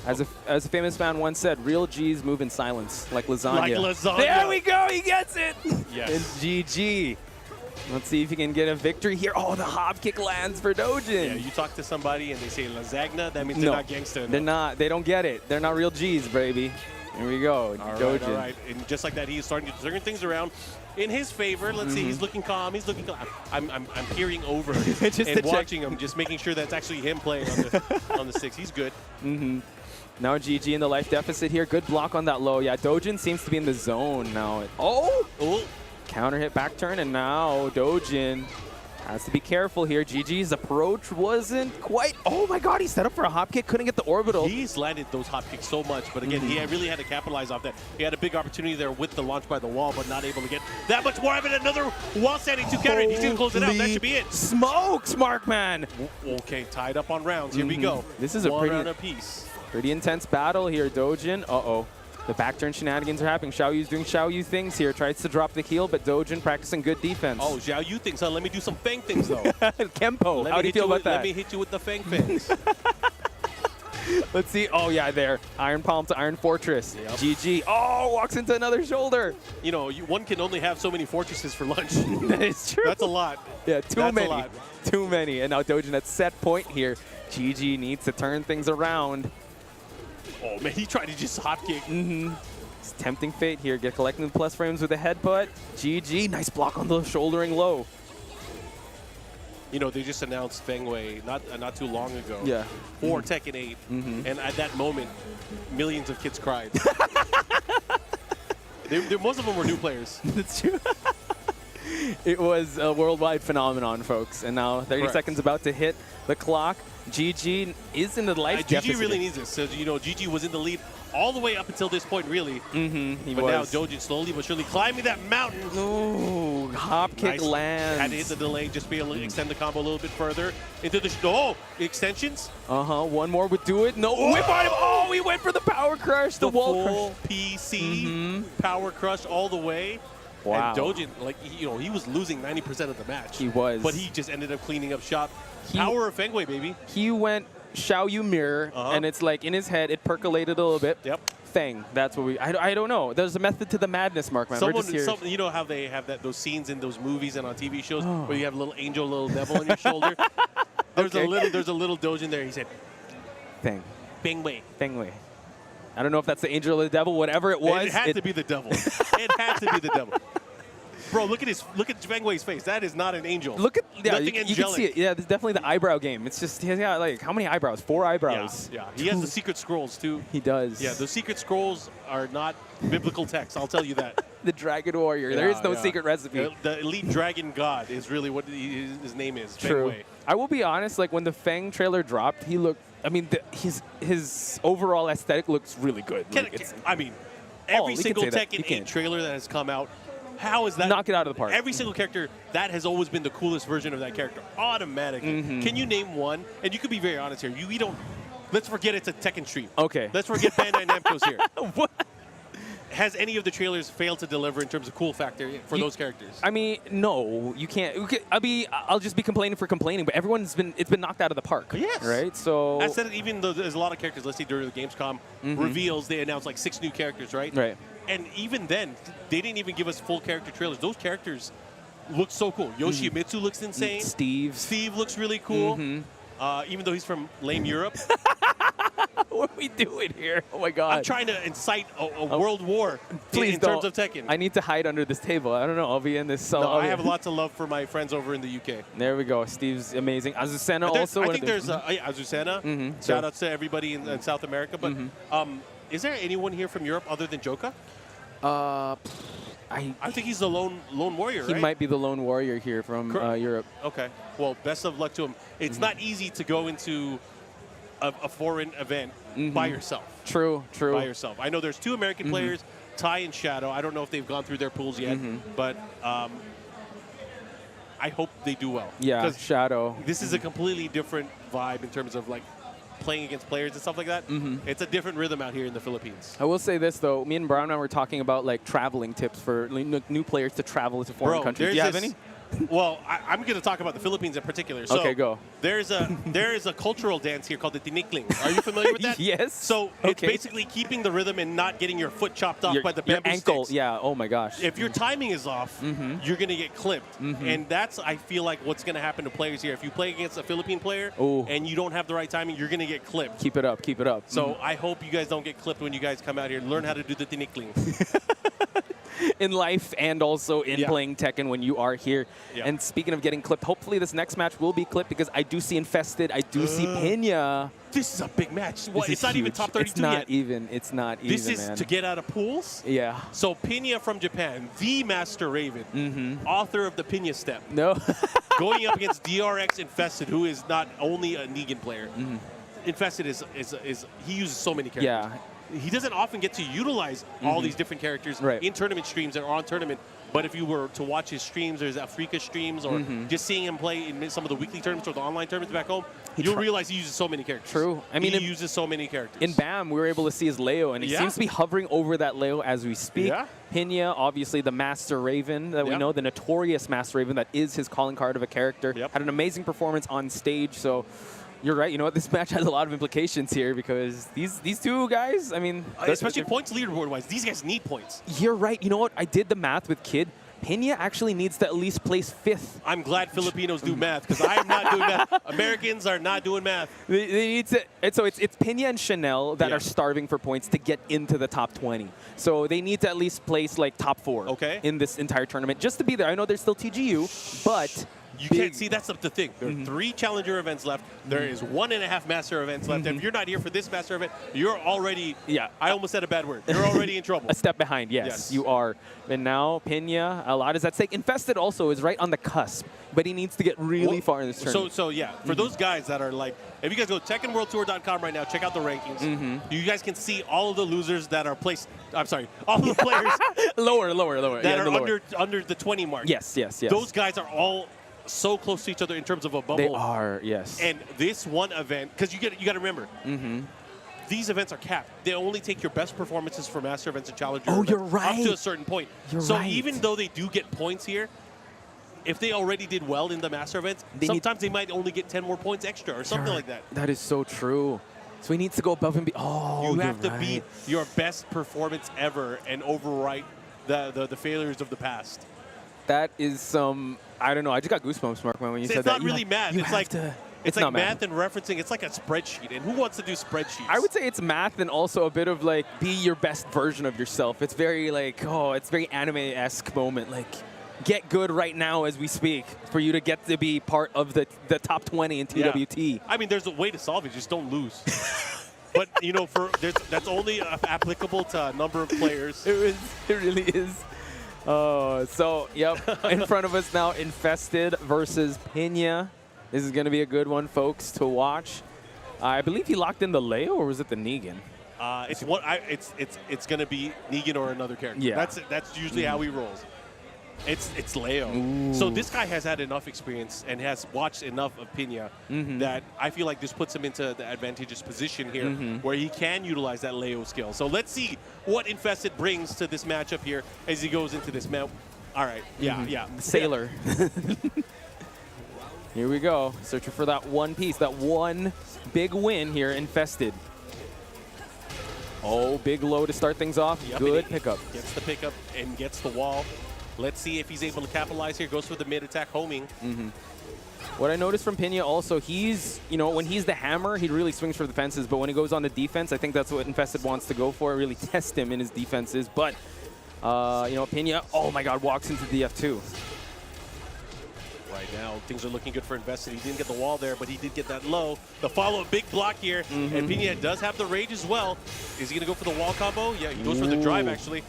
As a famous man once said, real G's move in silence, like lasagna. Like lasagna. There we go, he gets it. Yes. And GG. Let's see if he can get a victory here. Oh, the hop kick lands for Doujin. Yeah, you talk to somebody and they say lasagna, that means they're not gangster. They're not. They don't get it. They're not real G's, baby. Here we go. Doujin. All right. And just like that, he is starting to turn things around in his favor. Let's see. He's looking calm. He's looking calm. I'm peering over and watching him, just making sure that's actually him playing on the six. He's good. Now Gigi in the life deficit here. Good block on that low. Yeah, Doujin seems to be in the zone now. Oh! Counter hit back turn, and now Doujin has to be careful here. Gigi's approach wasn't quite. Oh my god, he set up for a hop kick, couldn't get the orbital. He's landed those hop kicks so much, but again, he really had to capitalize off that. He had a big opportunity there with the launch by the wall, but not able to get that much more of it. Another wall setting to counter it. He's going to close it out. That should be it. Smokes, Markman. Okay, tied up on rounds. Here we go. This is a one round apiece. Pretty intense battle here, Doujin. The back turn shenanigans are happening. Xiaoyu's doing Xiaoyu things here. Tries to drop the heel, but Doujin practicing good defense. Oh, Xiaoyu things, huh? Let me do some Feng things, though. Kempo. How do you feel about that? Let me hit you with the Feng things. Let's see. Oh, yeah, there. Iron Palm to Iron Fortress. Yep. GG. Oh, walks into another shoulder. You know, one can only have so many fortresses for lunch. That is true. That's a lot. Yeah, That's many. a lot. Too many. And now Doujin at set point here. Gigi needs to turn things around. Oh, man, he tried to just hop kick. It's tempting fate here. Get collecting the plus frames with a headbutt. GG. Nice block on the shouldering low. You know, they just announced Feng Wei not too long ago. Yeah. For Tekken 8. And at that moment, millions of kids cried. Most of them were new players. That's true. It was a worldwide phenomenon, folks. And now 30 seconds about to hit the clock. Gigi is in the life deficit. Gigi really needs this. So, you know, Gigi was in the lead all the way up until this point, really. But now Doujin slowly but surely climbing that mountain. Ooh, hop kick lands. Had to hit the delay, just be able to extend the combo a little bit further into the extensions. One more would do it. No, whip on him. Oh, he went for the power crush, the wall full crush. PC power crush all the way. Wow. And Doujin, like, he was losing 90% of the match. He was. But he just ended up cleaning up shop. Power of Feng Wei, baby. He went Xiaoyu mirror, and it's like in his head, it percolated a little bit. Yep. Feng, that's what I don't know. There's a method to the madness, Mark, man. We're just here. You know how they have those scenes in those movies and on TV shows where you have a little angel, little devil on your shoulder? There's a little Doujin there. He said, Feng. Feng Wei. Feng Wei. I don't know if that's the angel or the devil, whatever it was. It had to be the devil. It had to be the devil. Bro, look at Feng Wei's face. That is not an angel. Look at nothing you angelic. can see it. Yeah, there's definitely the eyebrow game. It's just like how many eyebrows? 4 eyebrows. Yeah. He has the secret scrolls too. He does. Yeah, those secret scrolls are not biblical text. I'll tell you that. The Dragon Warrior. There is no secret recipe. The elite dragon god is really what his name is. True. Feng Wei. I will be honest. Like when the Feng trailer dropped, he looked. I mean, his overall aesthetic looks really good. Every single Tekken 8 trailer that has come out. How is that? Knock it out of the park. Every single character, that has always been the coolest version of that character, automatically. Can you name one? And you could be very honest here. We don't. Let's forget it's a Tekken stream. Okay. Let's forget Bandai Namco's here. What? Has any of the trailers failed to deliver in terms of cool factor for those characters? I mean, no, you can't. I'll just be complaining for complaining, but it's been knocked out of the park. Yes. Right. So I said it, even though there's a lot of characters. Let's say during the Gamescom reveals, they announced like 6 new characters, right? Right. And even then, they didn't even give us full character trailers. Those characters look so cool. Yoshimitsu looks insane. Steve looks really cool. Even though he's from lame Europe. What are we doing here? Oh my God. I'm trying to incite a world war in terms of Tekken. I need to hide under this table. I don't know. I'll be in this. No, I have lots of love for my friends over in the UK. There we go. Steve's amazing. Azucena also. I think there's Azucena. Shout out to everybody in South America. But is there anyone here from Europe other than Joka? I think he's the lone warrior, He right? might be the lone warrior here from Europe. Okay. Well, best of luck to him. It's not easy to go into a foreign event by yourself. True. By yourself. I know there's 2 American players, Ty and Shadow. I don't know if they've gone through their pools yet, but I hope they do well. Yeah, Shadow. This is a completely different vibe in terms of like playing against players and stuff like that. It's a different rhythm out here in the Philippines. I will say this though, me and Bryan and I were talking about like traveling tips for new players to travel to foreign countries. Do you have any? Well, I'm going to talk about the Philippines in particular. So okay, go. There is a cultural dance here called the tinikling. Are you familiar with that? Yes. So it's basically keeping the rhythm and not getting your foot chopped off by the bamboo ankle. sticks. Yeah. Oh my gosh. If your timing is off, you're going to get clipped, and that's I feel like what's going to happen to players here. If you play against a Philippine player and you don't have the right timing, you're going to get clipped. Keep it up. Keep it up. So I hope you guys don't get clipped when you guys come out here. Learn how to do the tinikling. In life and also in playing Tekken when you are here. And speaking of getting clipped, hopefully this next match will be clipped because I do see Infested, I do see Pinya. This is a big match. It's not even top 32 It's not yet. even. It's not even, This is to get out of pools? Yeah. So Pinya from Japan, the Master Raven, author of the Pinya Step. No. Going up against DRX Infested, who is not only a Negan player. Infested is he uses so many characters. Yeah. He doesn't often get to utilize all these different characters in tournament streams and on tournament. But if you were to watch his streams, there's Africa streams, or just seeing him play in some of the weekly tournaments or the online tournaments back home, you'll realize he uses so many characters. True. I mean, he uses so many characters. In BAM, we were able to see his Leo, and he seems to be hovering over that Leo as we speak. Yeah. Pinya, obviously the Master Raven that we know, the notorious Master Raven that is his calling card of a character. Had an amazing performance on stage, so... You're right. You know what? This match has a lot of implications here because these two guys, I mean... especially points leaderboard-wise, these guys need points. You're right. You know what? I did the math with Kid. Pinya actually needs to at least place 5th. I'm glad Filipinos do math because I am not doing math. Americans are not doing math. They need to... And so it's Pinya and Chanel that are starving for points to get into the top 20. So they need to at least place like top 4 in this entire tournament just to be there. I know there's still TGU, but... You can't see, that's the thing. There are 3 challenger events left. There is 1.5 master events left. If you're not here for this master event, you're already, I almost said a bad word. You're already in trouble. A step behind, yes, you are. And now Pinya, a lot is at stake. Infested also is right on the cusp, but he needs to get really far in this tournament. So yeah, for those guys that are like, if you guys go to TekkenWorldTour.com right now, check out the rankings. You guys can see all of the losers that are placed, I'm sorry, all of the players. lower. That are under the 20 mark. Yes. Those guys are all so close to each other in terms of a bubble. They are, yes. And this one event, because you got to remember, these events are capped. They only take your best performances for master events and challenger events you're right. up to a certain point. You're so right. even though they do get points here, if they already did well in the master events, sometimes they might only get 10 more points extra or something like that. That is so true. So he needs to go above and beyond. Oh, you have to beat your best performance ever and overwrite the failures of the past. That is some, I don't know, I just got goosebumps, Markman, when you said that. It's not really math. It's like math and referencing. It's like a spreadsheet. And who wants to do spreadsheets? I would say it's math and also a bit of like, be your best version of yourself. It's very like, it's very anime-esque moment. Like, get good right now as we speak for you to get to be part of the top 20 in TWT. Yeah. I mean, there's a way to solve it. Just don't lose. But, you know, that's only applicable to a number of players. It really is. Oh, so, yep. In front of us now, Infested versus Pinya. This is going to be a good one, folks, to watch. I believe he locked in the Leo, or was it the Negan? It's going to be Negan or another character. Yeah. That's usually how he rolls. It's Leo. Ooh. So this guy has had enough experience and has watched enough of Pinya that I feel like this puts him into the advantageous position here where he can utilize that Leo skill. So let's see what Infested brings to this matchup here as he goes into this match. All right. Yeah. Sailor. Here we go. Searching for that one piece, that one big win here, Infested. Oh, big low to start things off. Yep, good pickup. Gets the pickup and gets the wall. Let's see if he's able to capitalize here. Goes for the mid attack homing. What I noticed from Pinya also, he's, when he's the hammer, he really swings for the fences. But when he goes on the defense, I think that's what Infested wants to go for, really test him in his defenses. But, Pinya, oh my God, walks into the F2. Right now, things are looking good for Infested. He didn't get the wall there, but he did get that low. The follow-up big block here. And Pinya does have the rage as well. Is he going to go for the wall combo? Yeah, he goes for the drive, actually.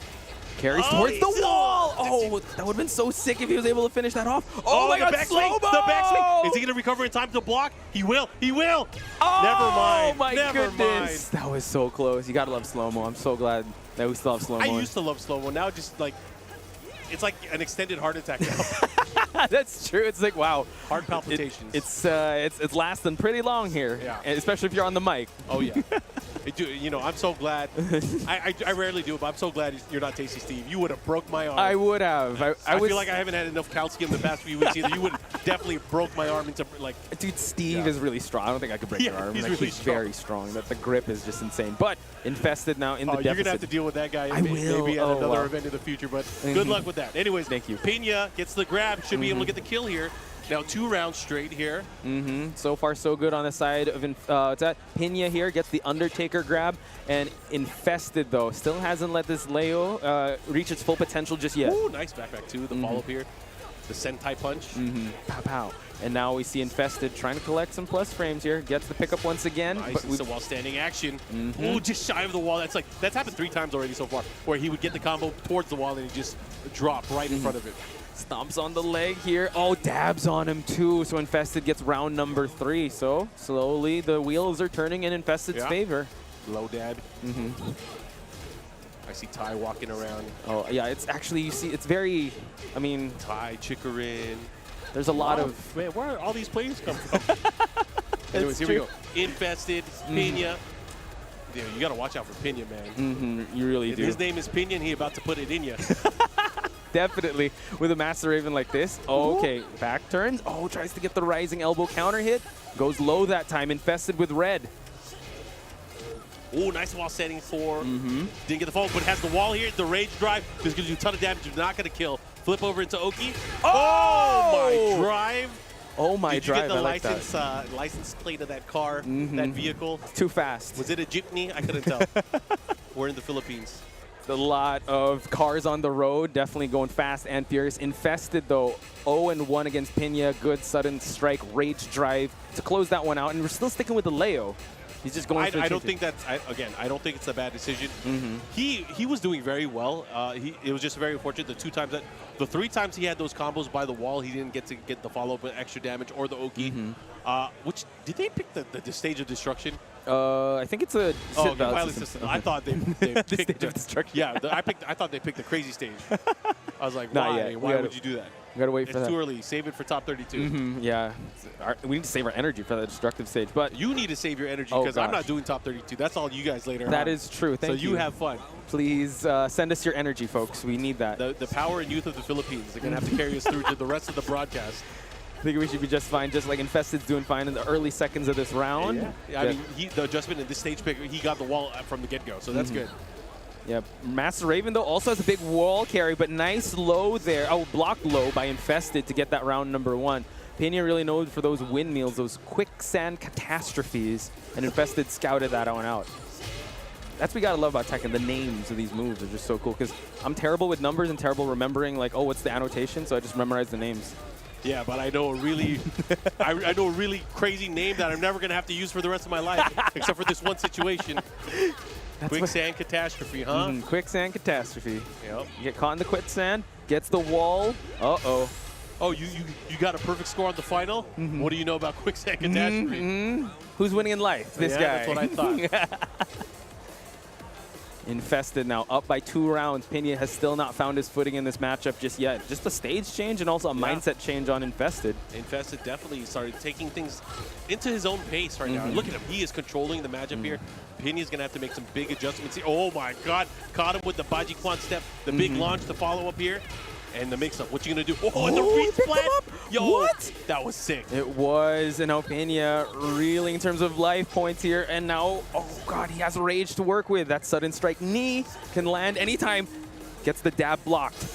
Carries towards the wall. Oh, that would have been so sick if he was able to finish that off. Oh my God, slow-mo! The backswing. Is he going to recover in time to block? He will. He will. Oh, never mind. My never goodness. mind. That was so close. You got to love slow-mo. I'm so glad that we still have slow-mo. I used to love slow-mo. Now just like, it's like an extended heart attack now. That's true. It's like, wow. Heart palpitations. It's lasting pretty long here, especially if you're on the mic. Oh, yeah. I'm so glad. I rarely do it, but I'm so glad you're not Tasty Steve. You would have broke my arm. I would have. I feel like I haven't had enough Kalski in the past few weeks either. You would have definitely broke my arm into, like... Dude, Steve is really strong. I don't think I could break your arm. He's like, really strong. Very strong. The grip is just insane. But Infested now in the deficit. You're going to have to deal with that guy maybe at another event in the future, but good luck with that. Anyways, thank you. Pinya gets the grab. Should be able to get the kill here. Now 2 rounds straight here. So far, so good on the side of Pinya here gets the Undertaker grab. And Infested, though, still hasn't let this Leo reach its full potential just yet. Ooh, nice backpack, too. The follow-up here. The Sentai punch. Pow, pow. And now we see Infested trying to collect some plus frames here. Gets the pickup once again. Nice, it's a while-standing action. Ooh, just shy of the wall. That's happened 3 times already so far, where he would get the combo towards the wall and he just drop right in front of it. Stomps on the leg here. Oh, dabs on him too. So Infested gets round number 3. So slowly the wheels are turning in Infested's favor. Low dab. I see Ty walking around. Oh, yeah. It's actually, you see, it's very, Ty, Chikurin. There's a lot of... Man, where are all these players come from? Anyways, here we go. Infested, Pinya. Dude, you got to watch out for Pinya, man. You really do. His name is Pinya and he about to put it in you. Definitely with a Master Raven like this. Oh, okay, back turns. Oh, tries to get the rising elbow counter hit. Goes low that time. Infested with red. Oh, nice wall setting for. Didn't get the fall, but has the wall here. The rage drive. This gives you a ton of damage. You're not going to kill. Flip over into Oki. Oh, my drive. Oh, my drive. Did you get the license plate of that car, that vehicle? Too fast. Was it a jeepney? I couldn't tell. We're in the Philippines. A lot of cars on the road, definitely going fast and furious. Infested, though, 0-1 against Pinya. Good sudden strike, rage drive to close that one out. And we're still sticking with the Leo. He's just going for I don't think that's, I don't think it's a bad decision. He was doing very well. It was just very unfortunate the 3 times he had those combos by the wall, he didn't get to get the follow-up with extra damage or the Oki. Which, did they pick the stage of destruction? I think it's a pilot system. I thought they picked the destruction. Yeah, I thought they picked the crazy stage. I was like, Not why? yet. Why would you do that? We gotta wait It's for that. too early. Save it for top 32. Yeah. We need to save our energy for the destructive stage. But You need to save your energy Oh, because I'm gosh. not doing top 32. That's all you guys later on. that is true. Thank so you have fun. Please send us your energy, folks. We need that. The power and youth of the Philippines are going to have to carry us through to the rest of the broadcast. I think we should be just fine, just like Infested's doing fine in the early seconds of this round. Yeah. I mean, the adjustment in this stage pick, he got the wall from the get-go, so that's good. Yeah, Master Raven, though, also has a big wall carry, but nice low there. Oh, blocked low by Infested to get that round number 1. Pinya really knows for those windmills, those quicksand catastrophes, and Infested scouted that one out. That's what we gotta love about Tekken. The names of these moves are just so cool, because I'm terrible with numbers and terrible remembering, like, oh, what's the annotation? So I just memorize the names. Yeah, but I know a really, I know a really crazy name that I'm never going to have to use for the rest of my life, except for this one situation. Quicksand catastrophe, huh? Quicksand catastrophe. Yep. You get caught in the quicksand, gets the wall. Uh-oh. Oh, you got a perfect score on the final? What do you know about quicksand catastrophe? Who's winning in life? This guy. That's what I thought. Infested now, up by 2 rounds. Pinya has still not found his footing in this matchup just yet. Just a stage change and also a mindset change on Infested. Infested definitely started taking things into his own pace right now. Look at him. He is controlling the matchup here. Pinya's going to have to make some big adjustments here. Oh, my God. Caught him with the Baji Kwan step, the big launch to follow up here. And the mix-up. What you going to do? Oh, and the reach splat. Yo, what? That was sick. It was, and now Pinya reeling in terms of life points here. And now, oh, God, he has rage to work with. That sudden strike knee can land anytime. Gets the dab blocked.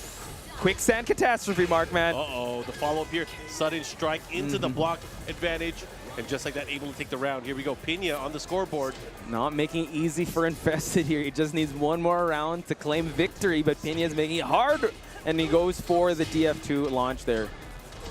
Quicksand catastrophe, Markman. Uh-oh, the follow-up here. Sudden strike into the block advantage. And just like that, able to take the round. Here we go. Pinya on the scoreboard. Not making it easy for Infested here. He just needs one more round to claim victory, but Pinya's making it hard. And he goes for the DF2 launch there.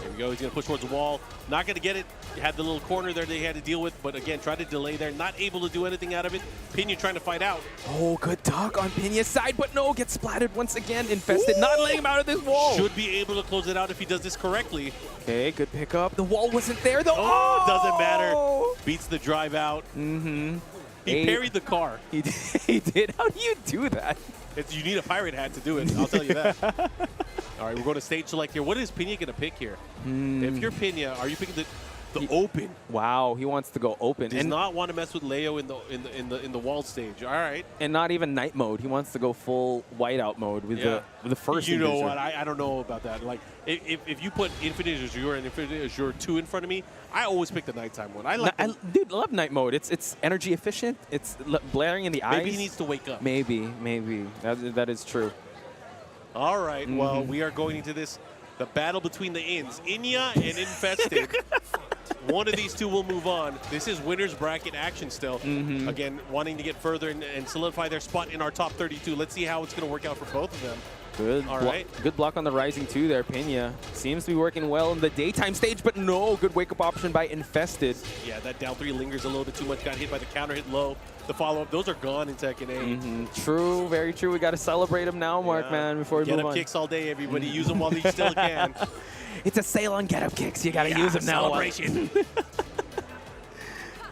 Here we go. He's going to push towards the wall. Not going to get it. He had the little corner there they had to deal with. But again, tried to delay there. Not able to do anything out of it. Pinya trying to fight out. Oh, good talk on Pinya's side. But no, gets splattered once again. Infested, not letting him out of this wall. Should be able to close it out if he does this correctly. Okay, good pickup. The wall wasn't there, though. Oh, doesn't matter. Beats the drive out. Mm-hmm. He parried the car. He did. How do you do that? You need a pirate hat to do it. I'll tell you that. All right, we're going to stage select here. What is Pinya going to pick here? If you're Pinya, are you picking the open? Wow, he wants to go open. Does not want to mess with Leo in the wall stage. All right. And not even night mode. He wants to go full whiteout mode with the first. You know Invisor. what? I don't know about that. Like if you put Infinite Azure and Infinite Azure 2 in front of me, I always pick the nighttime one. I dude, I love night mode. It's energy efficient. It's blaring in the eyes. Maybe he needs to wake up. Maybe that is true. All right. Well, we are going into the battle between the Inns, Inya and Infested. One of these two will move on. This is winner's bracket action still. Again, wanting to get further and solidify their spot in our top 32. Let's see how it's going to work out for both of them. Good. All right. Good block on the Rising 2 there, Pinya. Seems to be working well in the daytime stage, but no. Good wake-up option by Infested. Yeah, that down 3 lingers a little bit too much. Got hit by the counter hit low. The follow-up, those are gone in Tekken 8. True, very true. We got to celebrate him now, Markman, before we Get move up on. kicks all day, everybody. Use them while you still can. It's a sale on get-up kicks. You got to use them now. Celebration.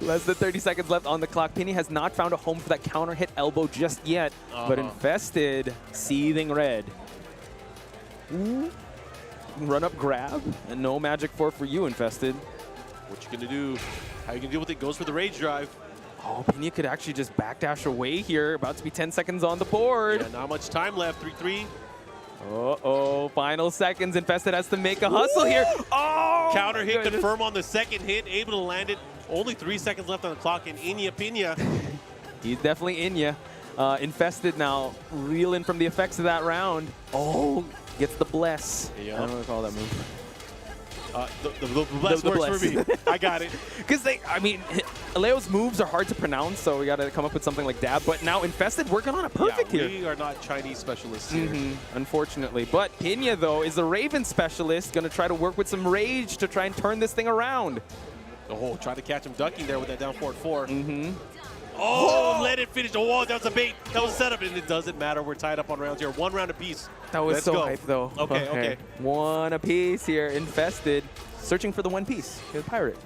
Less than 30 seconds left on the clock. Pinya has not found a home for that counter hit elbow just yet, but Infested, seething red. Run up grab, and no magic 4 for you, Infested. What you gonna do? How you gonna deal with it? Goes for the rage drive. Oh, Pinya could actually just backdash away here. About to be 10 seconds on the board. Yeah, not much time left. 3-3. Uh-oh, final seconds. Infested has to make a hustle here. Oh! Counter hit, confirm on the second hit. Able to land it. Only 3 seconds left on the clock, and Pinya. He's definitely Inya. Infested now, reeling from the effects of that round. Oh, gets the bless. Yep. I don't know what to call that move. The bless works for me. I got it. Because Leo's moves are hard to pronounce, so we got to come up with something like dab. But now Infested working on a perfect here. We are not Chinese specialists here. Unfortunately. But Pinya, though, is the Raven specialist. Going to try to work with some rage to try and turn this thing around. Oh, try to catch him ducking there with that down 4 at 4. Oh, let it finish. Oh, that was a bait. That was a setup, and it doesn't matter. We're tied up on rounds here. 1 round apiece. That was Let's so go. hype, though. Okay. 1 apiece here. Infested. Searching for the 1 piece. He's a pirate.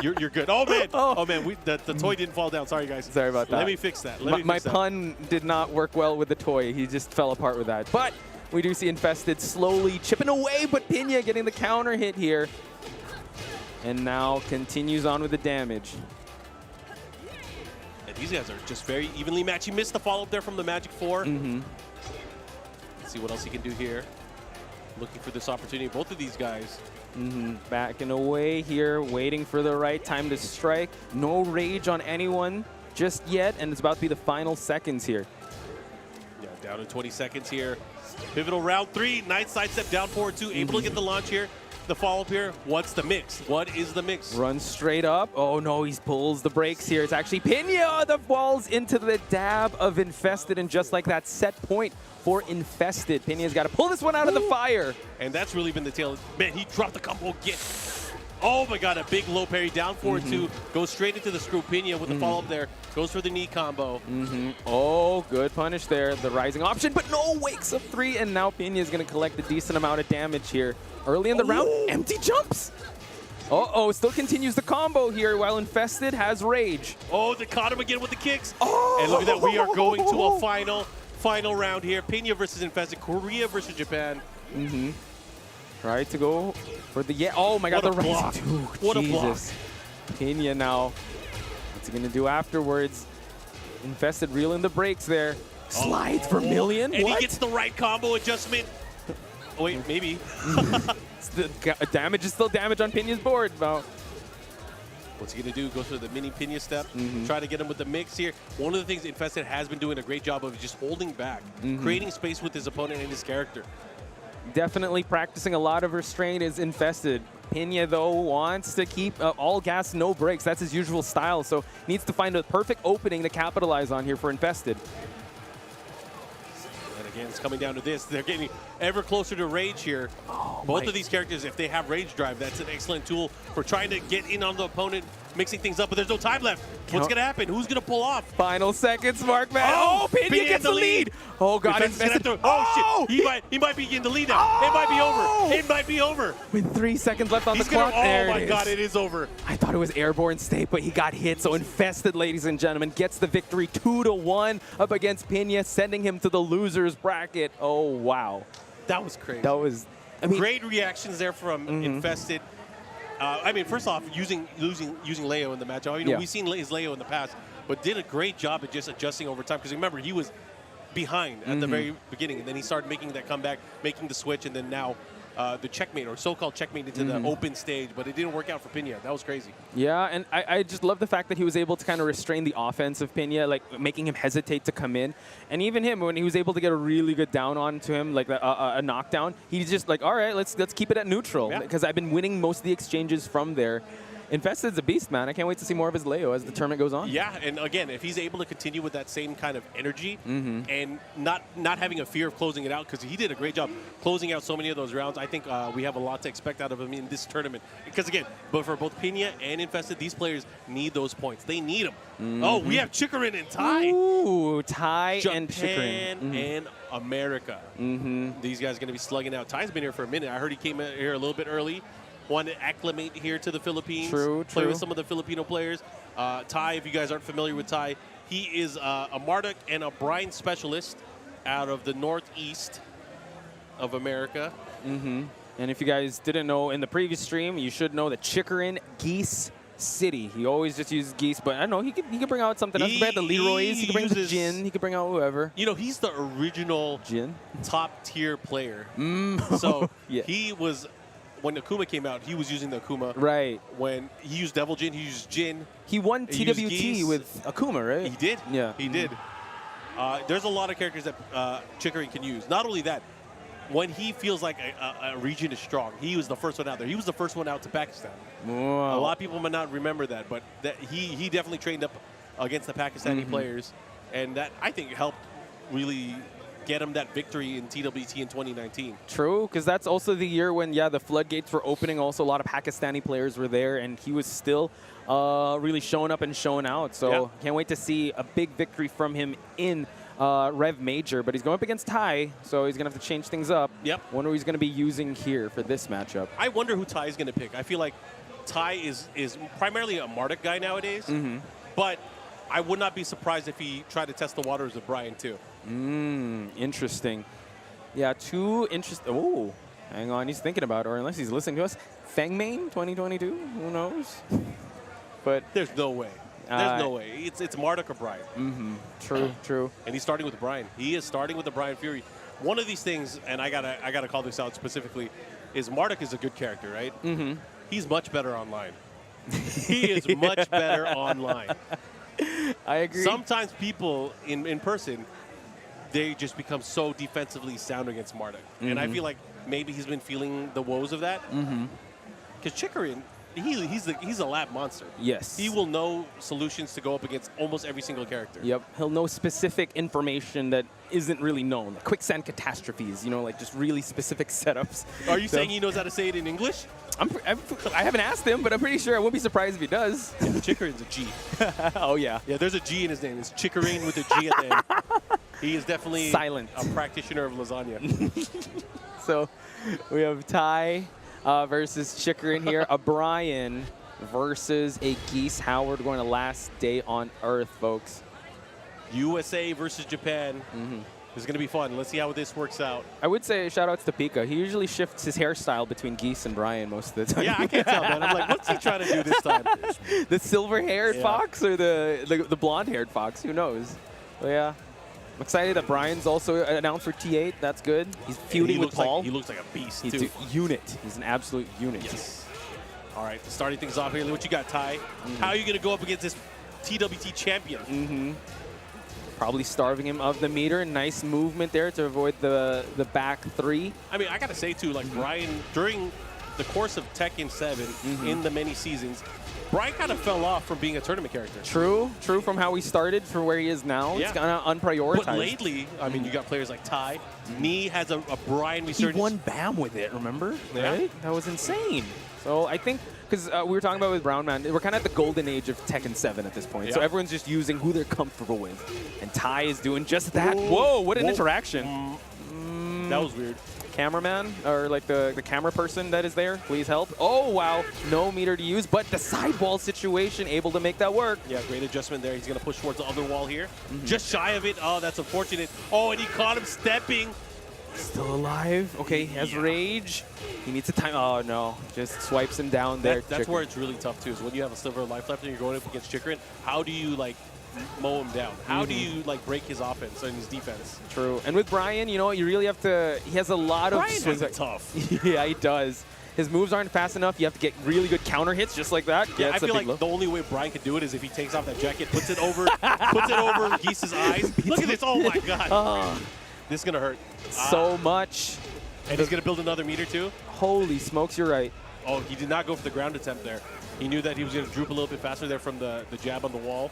You're good. Oh man. Oh man. The toy didn't fall down. Sorry guys. Sorry about that. Let me fix that. My pun did not work well with the toy. He just fell apart with that. But we do see Infested slowly chipping away, but Pinya getting the counter hit here. And now continues on with the damage. And these guys are just very evenly matched. He missed the follow-up there from the Magic 4. Let's see what else he can do here. Looking for this opportunity. Both of these guys. Backing away here, waiting for the right time to strike. No rage on anyone just yet, and it's about to be the final seconds here. Yeah, down to 20 seconds here. Pivotal round 3. Nice sidestep down forward 2. Able to get the launch here. The follow-up here. What's the mix? What is the mix? Runs straight up. Oh no, he pulls the brakes here. It's actually Pinya that falls into the dab of Infested, and just like that, set point for Infested. Pinya's got to pull this one out of the fire. And that's really been the tail. Man, he dropped the combo again. Oh my god, a big low parry down forward 2. Goes straight into the screw. Pinya with the follow-up there. Goes for the knee combo. Oh, good punish there. The rising option, but no, wakes up 3, and now Pinya's going to collect a decent amount of damage here. Early in the round, empty jumps. Uh-oh, still continues the combo here while Infested has rage. Oh, they caught him again with the kicks. Oh. And look at that, we are going to a final round here. Pinya versus Infested, Korea versus Japan. Try to go for the, oh my god, what the block. rising. Ooh, what Jesus. a block. Pinya now, what's he gonna do afterwards? Infested reeling the brakes there. Slides for million, and what? he gets the right combo adjustment. Oh, wait, maybe. The damage is still damage on Pinya's board. Now, what's he going to do? Goes for the mini Pinya step. Try to get him with the mix here. One of the things Infested has been doing a great job of is just holding back, creating space with his opponent and his character. Definitely practicing a lot of restraint is Infested. Pinya, though, wants to keep all gas, no brakes. That's his usual style, so needs to find a perfect opening to capitalize on here for Infested. Again, it's coming down to this. They're getting ever closer to rage here. Both of these characters, if they have rage drive, that's an excellent tool for trying to get in on the opponent, mixing things up, but there's no time left. What's going to happen? Who's going to pull off? Final seconds, Mark, man. Oh, Pinya gets the lead. Oh, God. Infested. Oh, shit. He might be getting the lead now. It might be over. It might be over. With 3 seconds left on the clock. Oh, my God, it is over. I thought it was airborne state, but he got hit. So Infested, ladies and gentlemen, gets the victory 2-1 up against Pinya, sending him to the loser's bracket. Oh, wow. That was crazy. That was, great reactions there from Infested. I mean, first off, using Leo in the match. You know, we've seen his Leo in the past, but did a great job at just adjusting over time. Because remember, he was behind at the very beginning, and then he started making that comeback, making the switch, and then now the checkmate, or so-called checkmate, into the open stage. But it didn't work out for Pinya. That was crazy. Yeah, and I just love the fact that he was able to kind of restrain the offense of Pinya, like making him hesitate to come in. And even him, when he was able to get a really good down on to him, like a knockdown, he's just like, all right, let's keep it at neutral, because I've been winning most of the exchanges from there. Infested's a beast, man. I can't wait to see more of his Leo as the tournament goes on. Yeah, and again, if he's able to continue with that same kind of energy and not having a fear of closing it out, because he did a great job closing out so many of those rounds, I think we have a lot to expect out of him in this tournament. Because again, but for both Pinya and Infested, these players need those points. They need them. Oh, we have Chikurin and Tai. Ooh, Tai Japan and Chikurin. and America. These guys are going to be slugging out. Tai's been here for a minute. I heard he came here a little bit early. Wanted to acclimate here to the Philippines. Play with some of the Filipino players. Tai, if you guys aren't familiar with Tai, he is a Marduk and a Bryan specialist out of the northeast of America. And if you guys didn't know in the previous stream, you should know that Chikurin, Geese City. He always just uses Geese, but I don't know, he could bring out something else. He could bring out the Leroys, he could bring out the Jin, he could bring out whoever. You know, he's the original Jin top tier player. So he was, when Akuma came out, he was using the Akuma. Right. When he used Devil Jin, he used Jin. He won TWT with Akuma, right? He did. Yeah. He did. There's a lot of characters that Chikurin can use. Not only that, when he feels like a region is strong, he was the first one out there. He was the first one out to Pakistan. Wow. A lot of people might not remember that, but he definitely trained up against the Pakistani players, and that, I think, helped really get him that victory in TWT in 2019. True, because that's also the year when, the floodgates were opening. Also, a lot of Pakistani players were there, and he was still really showing up and showing out. So can't wait to see a big victory from him in REV Major. But he's going up against Tai, so he's going to have to change things up. Yep. Wonder who he's going to be using here for this matchup. I wonder who Tai is going to pick. I feel like Ty is primarily a Marduk guy nowadays, but I would not be surprised if he tried to test the waters with Bryan too. Interesting. Yeah, two interesting. Oh, hang on, he's thinking about it, or unless he's listening to us. Feng main 2022, who knows? But there's no way. There's no way. It's Marduk or Bryan. True. And he's starting with Bryan. He is starting with the Bryan Fury. One of these things, and I gotta call this out specifically, is Marduk is a good character, right? He's much better online. He is much better online. I agree. Sometimes people in person, they just become so defensively sound against Marduk. And I feel like maybe he's been feeling the woes of that. Because Chikurin, he's a lab monster. Yes. He will know solutions to go up against almost every single character. Yep. He'll know specific information that isn't really known. Like quicksand catastrophes, you know, like just really specific setups. Are you saying he knows how to say it in English? I haven't asked him, but I'm pretty sure I won't be surprised if he does. Yeah, Chikurin's a G. Oh, yeah. Yeah, there's a G in his name. It's Chikurin with a G at the end. He is definitely silent. A practitioner of lasagna. So we have Ty versus Chikurin here. A Bryan versus a Geese. Howard going to last day on Earth, folks. USA versus Japan. It's going to be fun. Let's see how this works out. I would say shout outs to Pika. He usually shifts his hairstyle between Geese and Bryan most of the time. Yeah, I can't tell, man. I'm like, what's he trying to do this time? The silver-haired fox or the blonde-haired fox? Who knows? But yeah. I'm excited that Bryan's also announced for T8. That's good. He's feuding with Paul. He looks like a beast, He's too. a unit. He's an absolute unit. Yes. All right, starting things off here. What you got, Ty? How are you going to go up against this TWT champion? Probably starving him of the meter. Nice movement there to avoid the back three. I mean, I got to say, too, like Bryan, during the course of Tekken 7, in the many seasons, Bryan kind of fell off from being a tournament character. True from how he started for where he is now. Yeah. It's kind of unprioritized. But lately, I mean, you got players like Ty. Nee has a Bryan resurgence. He won BAM with it, remember? Yeah. Right? That was insane. So I think, because we were talking about with Brown Man, we're kind of at the golden age of Tekken 7 at this point. So everyone's just using who they're comfortable with. And Ty is doing just that. Whoa, what an interaction. That was weird. Cameraman, or like the camera person that is there, please help. Oh, wow. No meter to use, but the sidewall situation able to make that work. Yeah, great adjustment there. He's going to push towards the other wall here. Just shy of it. Oh, that's unfortunate. Oh, and he caught him stepping. Still alive. Okay, he has rage. He needs to time. Oh, no. Just swipes him down there. That's where it's really tough, too, is when you have a sliver of life left and you're going up against Chikurin, how do you, like, mow him down? How do you, like, break his offense and his defense? True. And with Bryan, you know, you really have to. He has a lot of. Bryan has it tough. Yeah, he does. His moves aren't fast enough. You have to get really good counter hits just like that. Yeah, I feel like the only way Bryan can do it is if he takes off that jacket, puts it over Geese's eyes. Look at this. Oh, my God. This is going to hurt. So much. And he's going to build another meter, too? Holy smokes, you're right. Oh, he did not go for the ground attempt there. He knew that he was going to droop a little bit faster there from the jab on the wall.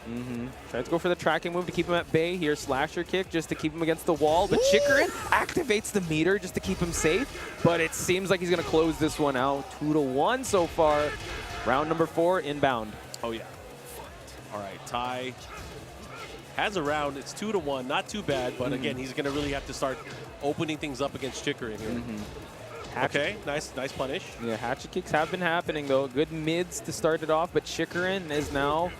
Tried to go for the tracking move to keep him at bay here. Slasher kick just to keep him against the wall. But Chikurin activates the meter just to keep him safe. But it seems like he's going to close this one out. 2-1 so far. Round number 4 inbound. Oh, yeah. All right, Ty has a round. It's 2-1. Not too bad. But, again, he's going to really have to start opening things up against Chikurin here. Okay, nice punish. Yeah, hatchet kicks have been happening, though. Good mids to start it off, but Chikurin is now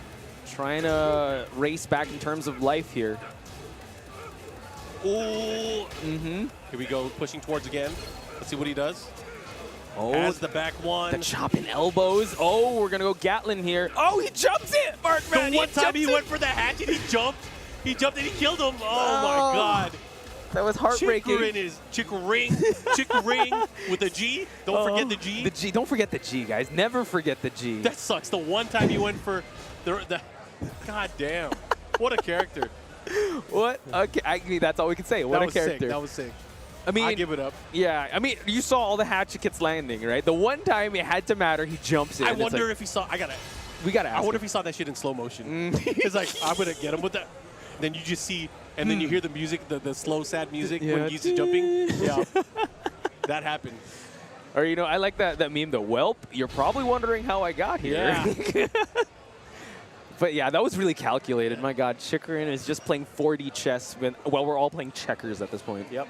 trying to race back in terms of life here. Ooh. Here we go, pushing towards again. Let's see what he does. Oh, has the back one. The chopping elbows. Oh, we're going to go Gatlin here. Oh, he jumps it, Markman. The one time he went for the hatchet, he jumped and he killed him. Oh, my God. That was heartbreaking. Chikurin is Chikurin with a G. Don't forget the G. The G. Don't forget the G, guys. Never forget the G. That sucks. The one time he went for the God damn. What a character. What? Okay, I mean, that's all we can say. What a character. Sick. That was sick. I mean, I give it up. Yeah, I mean, you saw all the hatchet kits landing, right? The one time it had to matter, he jumps in. I wonder if he saw. We gotta ask. I wonder if he saw that shit in slow motion. It's like, I'm gonna get him with that. Then you just see, and then you hear the music, the slow, sad music when Geese is jumping. Yeah, that happened. Or, you know, I like that meme, the Welp. You're probably wondering how I got here. Yeah. But yeah, that was really calculated. My God, Chikurin is just playing 4D chess while we're all playing checkers at this point. Yep.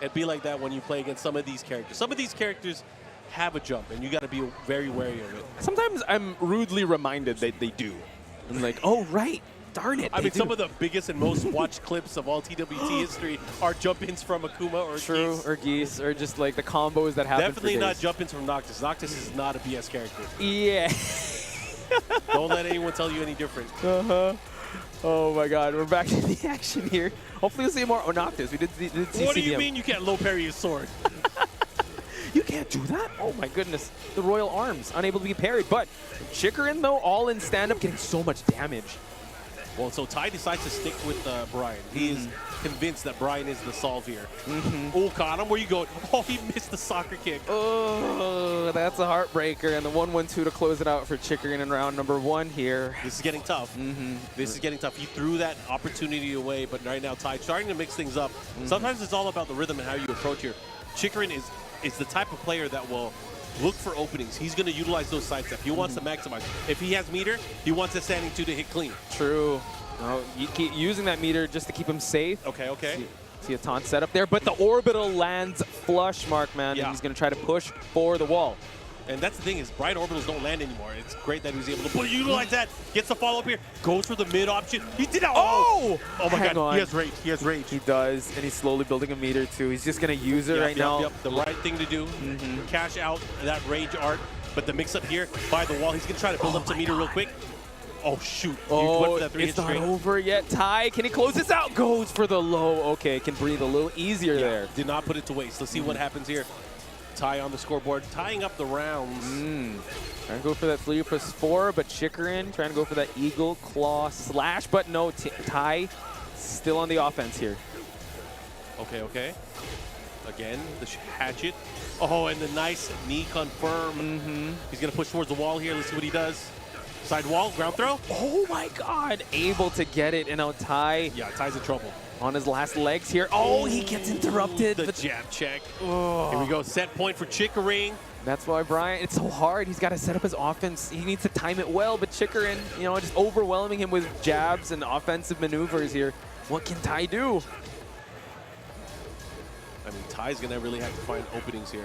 It'd be like that when you play against some of these characters. Some of these characters, have a jump, and you got to be very wary of it. Sometimes I'm rudely reminded that they do. I'm like, oh, right. Darn it. I mean, some of the biggest and most watched clips of all TWT history are jump-ins from Akuma or Geese. Or Geese, or just like the combos that happen. Definitely not jump-ins from Noctis. Noctis is not a BS character. Yeah. Don't let anyone tell you any different. Oh my God, we're back to the action here. Hopefully we'll see more Noctis. We did see What do you CDM. mean you can't low parry his sword? You can't do that? Oh my goodness. The Royal Arms, unable to be parried. But Chikurin, though, all in stand-up, getting so much damage. Well, so Tai decides to stick with Bryan. He is convinced that Bryan is the solve here. Oh, caught him. Where you going? Oh, he missed the soccer kick. Oh, that's a heartbreaker. And the 1-1-2 to close it out for Chikurin in round number 1 here. This is getting tough. This is getting tough. He threw that opportunity away, but right now Tai starting to mix things up. Sometimes it's all about the rhythm and how you approach here. Chikurin is the type of player that will look for openings. He's going to utilize those side steps. He wants to maximize. If he has meter, he wants a standing 2 to hit clean. True. No, you keep using that meter just to keep him safe. Okay. See a taunt set up there, but the orbital lands flush, Markman, and he's going to try to push for the wall. And that's the thing is, Bryan orbitals don't land anymore. It's great that he was able to utilize that. Gets the follow up here. Goes for the mid option. He did that. Oh my God. On. He has rage. He has rage. He does, and he's slowly building a meter too. He's just going to use it right now. The right thing to do. Cash out that rage art. But the mix up here by the wall. He's going to try to build up to meter real quick. Oh, shoot. Oh, it's not over yet. Tai, can he close this out? Goes for the low. Okay, can breathe a little easier there. Did not put it to waste. Let's see what happens here. Tai on the scoreboard, tying up the rounds. Trying to go for that 3+4, but Chikurin trying to go for that Eagle Claw Slash, but no, Tai still on the offense here. Okay. Again, the hatchet. Oh, and the nice knee confirm. He's going to push towards the wall here. Let's see what he does. Side wall, ground throw. Oh my God, able to get it, and now Tai. Yeah, Tai's in trouble. On his last legs here. Oh, he gets interrupted. The jab check. Here we go, set point for Chikurin. That's why Bryan, it's so hard. He's got to set up his offense. He needs to time it well, but Chikurin, just overwhelming him with jabs and offensive maneuvers here. What can Tai do? I mean, Tai's going to really have to find openings here.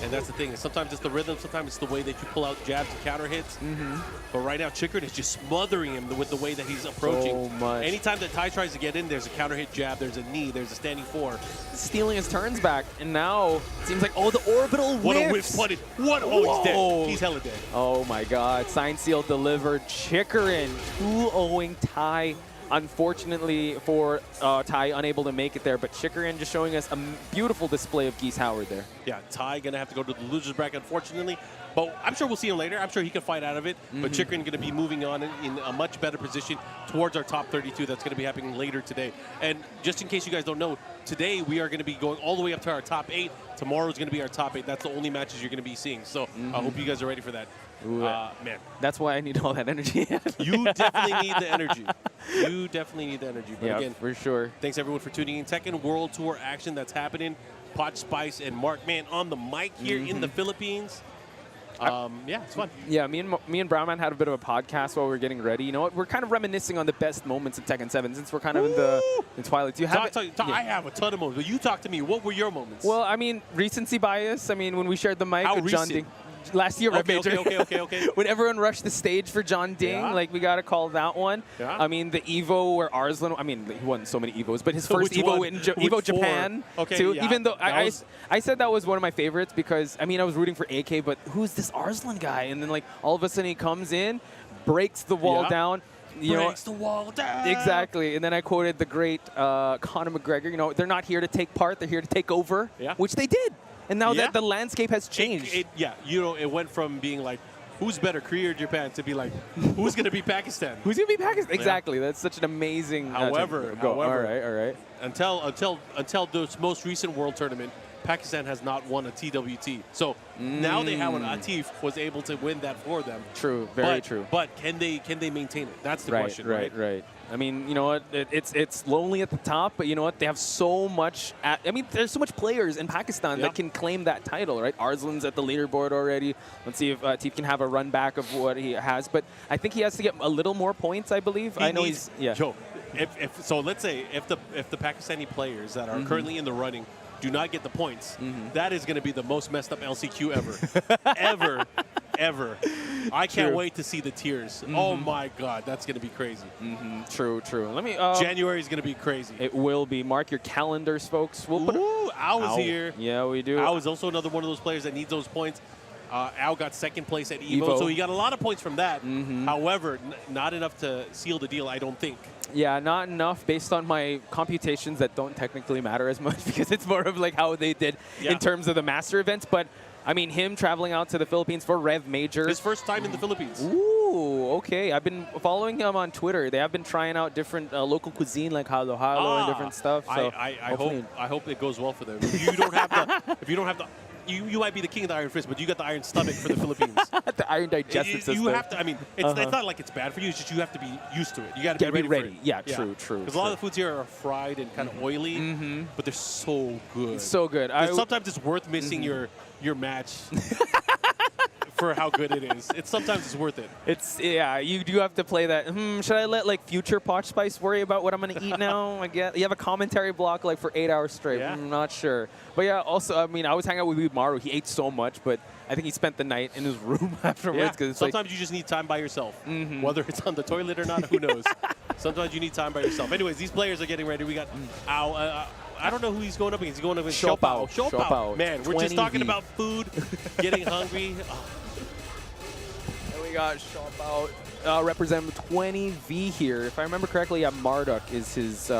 And that's the thing. Sometimes it's the rhythm. Sometimes it's the way that you pull out jabs and counter hits. But right now, Chikurin is just smothering him with the way that he's approaching. So much. Anytime that Tai tries to get in, there's a counter hit jab, there's a knee, there's a standing 4. Stealing his turns back. And now it seems like, oh, the orbital whiffs. What a whiff putted. What? Oh, he's dead. He's hella dead. Oh, my God. Sign seal delivered. Chikurin 2-0ing Tai. Unfortunately for Tai, unable to make it there, but Chikurin just showing us a beautiful display of Geese Howard there. Yeah, Tai going to have to go to the loser's bracket, unfortunately. But I'm sure we'll see him later. I'm sure he can fight out of it. But Chikurin going to be moving on in a much better position towards our top 32. That's going to be happening later today. And just in case you guys don't know, today we are going to be going all the way up to our top 8. Tomorrow is going to be our top 8. That's the only matches you're going to be seeing. So I hope you guys are ready for that. Ooh, man. That's why I need all that energy. You definitely need the energy. You definitely need the energy. But yeah, again, for sure. Thanks everyone for tuning in. Tekken World Tour action that's happening. Pot Spice and Markman on the mic here in the Philippines. Yeah, it's fun. Yeah, me and Brownman had a bit of a podcast while we were getting ready. You know what? We're kind of reminiscing on the best moments of Tekken 7 since we're kind of in the twilight. Do you have I have a ton of moments. But you talk to me. What were your moments? Well, I mean, recency bias. I mean, when we shared the mic How with John recent? Ding. Last year, REV Major. Okay. When everyone rushed the stage for John Ding, like, we got to call that one. Yeah. I mean, the Evo where Arslan, I mean, he won so many Evos, but his first Which Evo one? in Which Evo Japan, Okay, too. yeah. Even though That I said that was one of my favorites because, I mean, I was rooting for AK, but who's this Arslan guy? And then, like, all of a sudden he comes in, breaks the wall down. Breaks the wall down. Exactly. And then I quoted the great Conor McGregor, they're not here to take part, they're here to take over, which they did. And now that the landscape has changed. It went from being like, who's better, Korea or Japan, to be like, who's going to be Pakistan? Who's going to be Pakistan? Exactly. That's such an amazing. However, all right. Until this most recent World Tournament, Pakistan has not won a TWT. So now they have an Atif was able to win that for them. True, very true. But can they maintain it? That's the question, right? Right. I mean, you know what? It's lonely at the top, but you know what? They have so much. There's so much players in Pakistan that can claim that title, right? Arslan's at the leaderboard already. Let's see if Atif can have a run back of what he has. But I think he has to get a little more points, I believe. Joe, so let's say if the Pakistani players that are currently in the running do not get the points, that is going to be the most messed up LCQ ever. ever. I can't wait to see the tiers. Oh my God, that's going to be crazy. True. Let me. January is going to be crazy. It will be. Mark your calendars, folks. We'll put Ao is here. Yeah, we do. Ao is also another one of those players that needs those points. Ao got second place at Evo, so he got a lot of points from that. However, not enough to seal the deal, I don't think. Yeah, not enough based on my computations that don't technically matter as much because it's more of like how they did in terms of the master events. But I mean, him traveling out to the Philippines for REV Major. His first time in the Philippines. Ooh, okay. I've been following him on Twitter. They have been trying out different local cuisine like halo-halo and different stuff. So I hope it goes well for them. If you don't have the you might be the king of the iron fist, but you got the iron stomach for the Philippines. The iron digestive system. You have to. I mean, it's not like it's bad for you. It's just you have to be used to it. You got to be ready. For it. Yeah, true. Because a lot of the foods here are fried and kind of oily, but they're so good. So good. Sometimes it's worth missing your match for how good it is. Sometimes it's worth it. You do have to play that. Should I let like future Potch Spice worry about what I'm gonna eat now? I guess you have a commentary block like for 8 hours straight. Yeah. I'm not sure. But yeah, also I mean I was hanging out with Maru. He ate so much, but I think he spent the night in his room afterwards. Yeah. Sometimes you just need time by yourself. Whether it's on the toilet or not, who knows? Sometimes you need time by yourself. Anyways, these players are getting ready. We got Ao. I don't know who he's going up against. He's going up against Siopao. Man, we're just talking about food, getting hungry. And we got Siopao representing 20V here. If I remember correctly, Marduk is his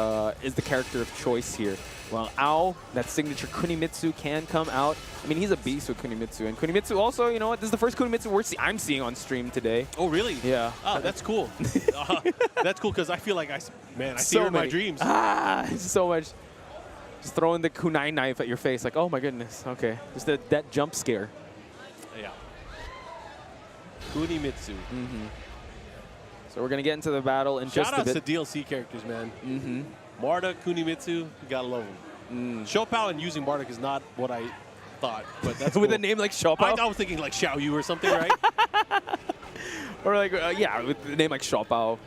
is the character of choice here. Well, Ao, that signature Kunimitsu can come out. I mean, he's a beast with Kunimitsu. And Kunimitsu also, you know what, this is the first Kunimitsu I'm seeing on stream today. Oh, really? Yeah. Oh, that's cool. That's cool because I feel like I see her in my dreams. So much. Just throwing the kunai knife at your face, like, oh my goodness, okay. Just that jump scare. Yeah. Kunimitsu. So we're going to get into the battle in just a bit. Shout out to DLC characters, man. Marduk, Kunimitsu, you got to love them. Siopao and using Marduk is not what I thought, but that's With cool. a name like Siopao? I was thinking like Xiaoyu or something, right? Or like, yeah, with a name like Siopao,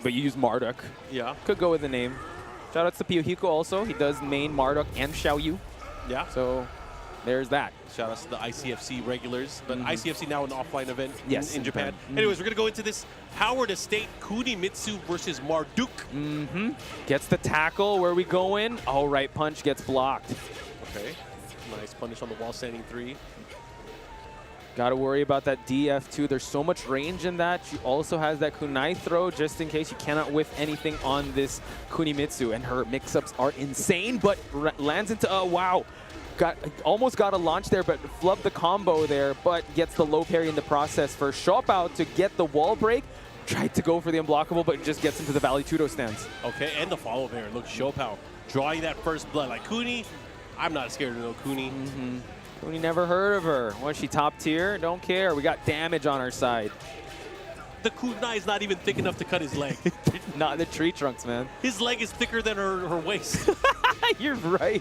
but you use Marduk. Yeah. Could go with the name. Shout outs to Piyohiko also. He does main Marduk and Xiaoyu. Yeah. So there's that. Shout outs to the ICFC regulars. But ICFC now an offline event in Japan. Japan. Anyways, we're going to go into this Howard Estate Kunimitsu versus Marduk. Gets the tackle. Where are we going? Oh, right punch gets blocked. Okay. Nice punish on the wall standing 3. Got to worry about that DF2. There's so much range in that. She also has that kunai throw just in case you cannot whiff anything on this Kunimitsu. And her mix-ups are insane, but lands into wow. Almost got a launch there, but flubbed the combo there, but gets the low parry in the process for Siopao to get the wall break. Tried to go for the unblockable, but just gets into the Valley Tudo stance. Okay, and the follow there. Look, Siopao drawing that first blood. Like Kuni, I'm not scared of no Kuni. Kuni never heard of her. Was she top tier? Don't care. We got damage on our side. The kunai is not even thick enough to cut his leg. Not the tree trunks, man. His leg is thicker than her waist. You're right.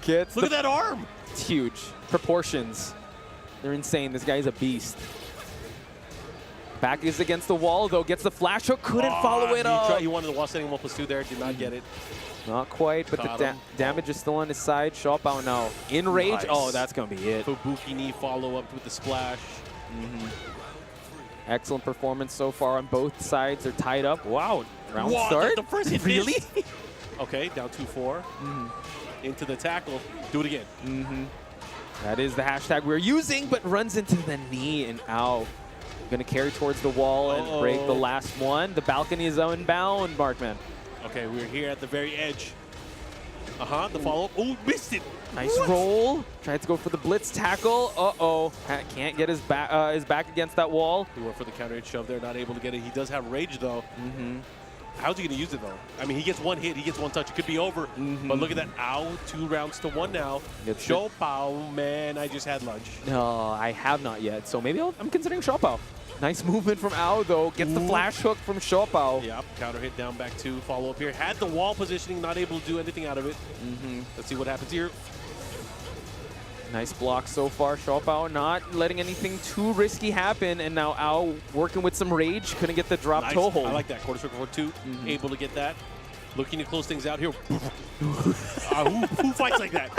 Look at that arm. It's huge. Proportions. They're insane. This guy's a beast. Back is against the wall, though. Gets the flash hook. Couldn't follow it up. He wanted the wall standing 1+2 there. Did not get it. Not quite, but the damage is still on his side. Siopao now in rage. Nice. Oh, that's going to be it. Fubuki knee follow-up with the splash. Excellent performance so far on both sides. They're tied up. Wow. Round start? The first hit. Really? Okay, down 2-4. Into the tackle. Do it again. That is the hashtag we're using, but runs into the knee and Ao. Going to carry towards the wall and break the last one. The balcony is unbound, Markman. Okay, we're here at the very edge. The follow-up. Oh, missed it. Nice roll. Tried to go for the blitz tackle. Can't get his back against that wall. He went for the counter hit shove there, not able to get it. He does have rage, though. How's he going to use it, though? I mean, he gets one hit, he gets one touch. It could be over. But look at that. Ao, 2 rounds to 1 now. Siopao, man, I just had lunch. No, I have not yet. So maybe I'm considering Siopao. Nice movement from Ao, though. Gets the flash hook from Siopao. Yep, counter hit down back 2. Follow up here. Had the wall positioning, not able to do anything out of it. Let's see what happens here. Nice block so far. Siopao not letting anything too risky happen. And now Ao working with some rage. Couldn't get the drop toe hold. I like that. Quarter circle for 2. Able to get that. Looking to close things out here. Who fights like that?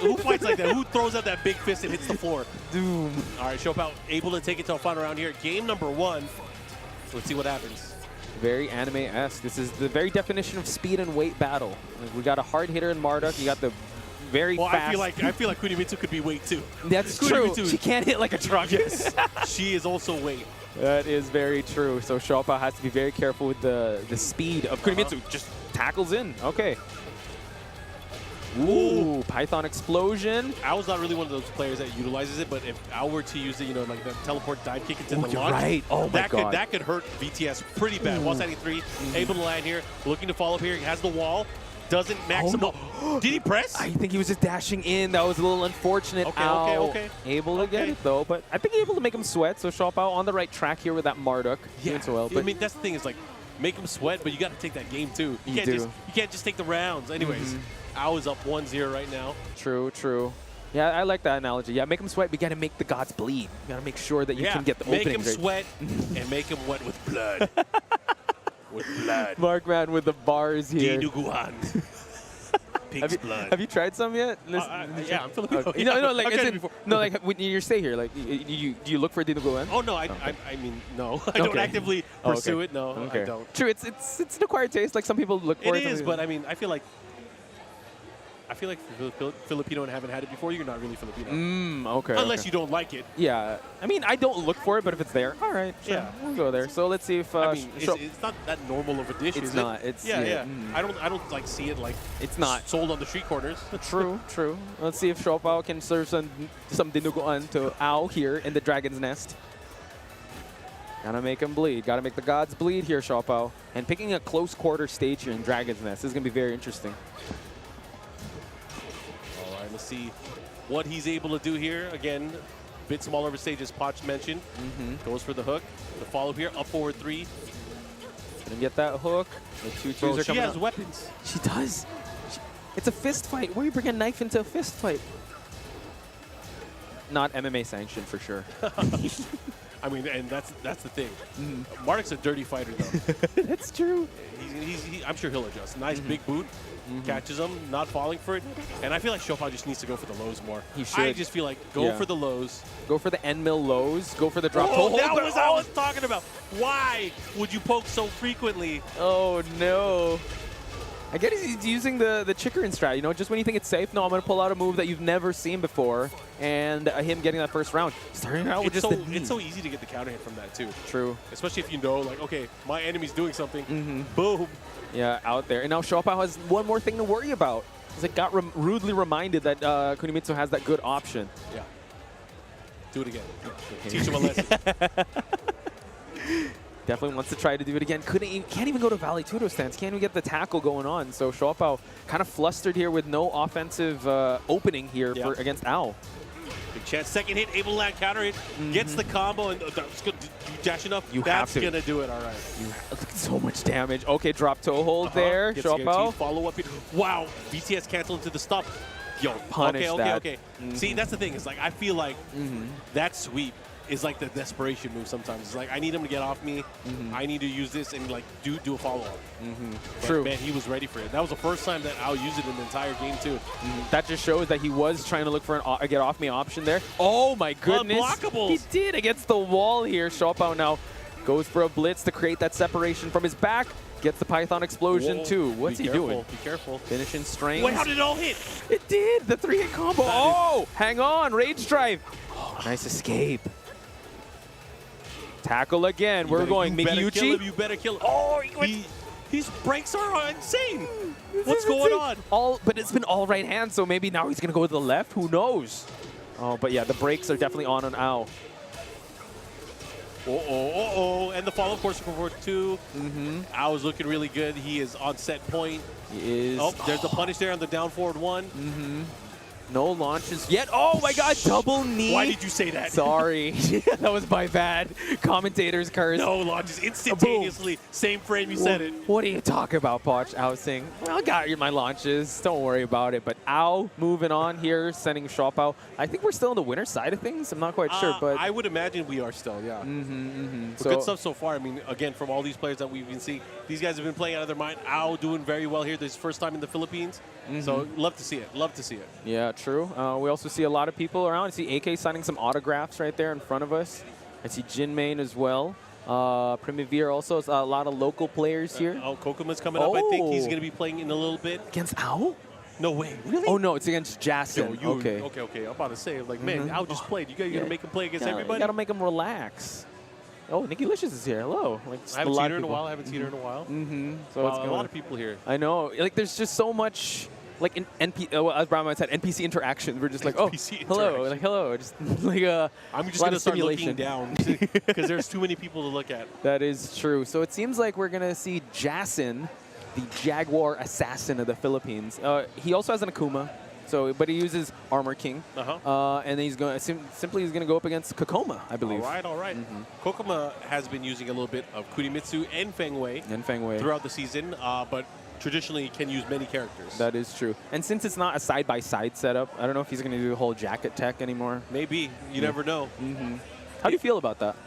Who fights like that? Who throws out that big fist and hits the floor? Doom. All right, Siopao able to take it to a final round here. Game number 1. Let's see what happens. Very anime-esque. This is the very definition of speed and weight battle. Like, we got a hard hitter in Marduk. You got the very fast. I feel like Kunimitsu could be weight too. That's true. She can't hit like a truck. Yes. She is also weight. That is very true. So Siopao has to be very careful with the speed of Kunimitsu. Just tackles in. Okay. Ooh, Python explosion. Ao's not really one of those players that utilizes it, but if Ao were to use it, you know, like the teleport dive kick into the you're launch, right. Oh my God. That could hurt VTS pretty bad. 173, able to land here, looking to follow up here. He has the wall, doesn't max him up. Did he press? I think he was just dashing in. That was a little unfortunate. Okay. Able to get it though, but I think able to make him sweat. So Siopao on the right track here with that Marduk. Yeah. So well, but I mean, that's the thing is like, make him sweat, but you got to take that game too. You can't just take the rounds. Anyways, Ao is up 1-0 right now. True. Yeah, I like that analogy. Yeah, make him sweat. We got to make the gods bleed. You got to make sure that you can get the make openings. Make him sweat and make him wet with blood. With blood. Markman with the bars here. Dinuguan. Pig's blood. Have you tried some yet? Yeah, I'm Filipino. Okay. Like when you stay here, like do you look for Dinuguan? Oh no, I mean no. I don't actively pursue it. No, I don't. True, it's an acquired taste. Like some people look for it. It is, but I mean, I feel like if you're Filipino and haven't had it before, you're not really Filipino. Okay. Unless you don't like it. Yeah. I mean, I don't look for it, but if it's there, all right. Sure, yeah, we'll go there. So let's see if. I mean, it's not that normal of a dish. It's is not. It? It's yeah. I don't like see it like it's not sold on the street corners. True. Let's see if Siopao can serve some dinuguan to Ao here in the Dragon's Nest. Gotta make him bleed. Gotta make the gods bleed here, Siopao. And picking a close quarter stage here in Dragon's Nest is gonna be very interesting. All right, let's see what he's able to do here. Again, a bit smaller of a stage as Poch mentioned. Goes for the hook. The follow here, up forward 3. Gonna get that hook. The 2-2s are coming. She has up. weapons. She does. It's a fist fight. Where you bring a knife into a fist fight? Not MMA sanctioned for sure. I mean, and that's the thing. Marduk's a dirty fighter, though. That's true. I'm sure he'll adjust. Nice big boot. Catches him, not falling for it. And I feel like Siopao just needs to go for the lows more. He should. I just feel like go for the lows. Go for the end mill lows. Go for the drop toe hold. That was what I was talking about. Why would you poke so frequently? Oh, no. I get he's using the Chikurin strat, you know, just when you think it's safe. No, I'm going to pull out a move that you've never seen before. And him getting that first round. Starting out with just the knee. It's so easy to get the counter hit from that, too. True. Especially if you know, like, okay, my enemy's doing something. Boom. Yeah, out there. And now Siopao has one more thing to worry about. He's like got rudely reminded that Kunimitsu has that good option. Yeah. Do it again. Teach him a lesson. Definitely wants to try to do it again. Can't even go to Valley Tudo stance. Can't even get the tackle going on. So Siopao kind of flustered here with no offensive opening here against Ao. Big chance. Second hit, able to land counter hit. Gets the combo and that's good. Dash enough. That's going to do it. All right. Look at so much damage. Okay, drop toe hold there. Siopao. Follow up here. Wow. VTS cancel into the stop. Yo, punish that. Okay. See, that's the thing. It's like I feel like that sweep is like the desperation move sometimes. It's like I need him to get off me. I need to use this and like do a follow-up. True. Man, he was ready for it. That was the first time that Ao used it in the entire game too. That just shows that he was trying to look for a get off me option there. Oh my goodness. Unblockables. He did against the wall here. Siopao now goes for a blitz to create that separation from his back. Gets the Python explosion too. What's he doing? Be careful. Finishing strings. Wait, how did it all hit? It did. The 3-hit combo. Oh, hang on. Rage drive. Oh, nice escape. Tackle again. We're going Migiyuchi. You better kill him. Oh, his breaks are insane. What's going on? But it's been all right hand, so maybe now he's going to go to the left. Who knows? Oh, but yeah, the breaks are definitely on Ao. And the follow course for forward 2. Ao is looking really good. He is on set point. He is. Oh, there's the punish there on the down forward 1. No launches yet. Oh my god, double knee. Why did you say that? Sorry. That was my bad. Commentator's curse. No launches instantaneously. Same frame you said it. What are you talking about, Poch? Ao saying, well, I got my launches. Don't worry about it. But Ao moving on here, sending Siopao. I think we're still on the winner side of things. I'm not quite sure, but I would imagine we are still, yeah. But good stuff so far. I mean, again, from all these players that we've been seeing, these guys have been playing out of their mind. Ao doing very well here. This is his first time in the Philippines. So love to see it. Love to see it. Yeah, true. We also see a lot of people around. I see AK signing some autographs right there in front of us. I see Jin Main as well. Primavera also. A lot of local players here. Kkokkoma coming up. I think he's going to be playing in a little bit. Against Ao? No way. Really? Oh, no. It's against Jason. Okay. Okay. I'm about to say, like, man, Ao just played. You got to make him play against everybody? You got to make him relax. Oh, Nikki Licious is here. Hello. Like, I haven't seen her in a while. So wow, a lot of people here. I know. Like, there's just so much... Like in as Bryan said, NPC interaction. We're just like, oh, hello, like hello, just like I'm just gonna start looking down because there's too many people to look at. That is true. So it seems like we're gonna see Jason, the Jaguar assassin of the Philippines. He also has an Akuma, but he uses Armor King, and then he's going simply he's gonna go up against Kkokkoma, I believe. All right. Kkokkoma has been using a little bit of Kunimitsu and Feng throughout the season, but traditionally can use many characters. That is true. And since it's not a side-by-side setup, I don't know if he's going to do the whole jacket tech anymore. Maybe. You never know. How do you feel about that?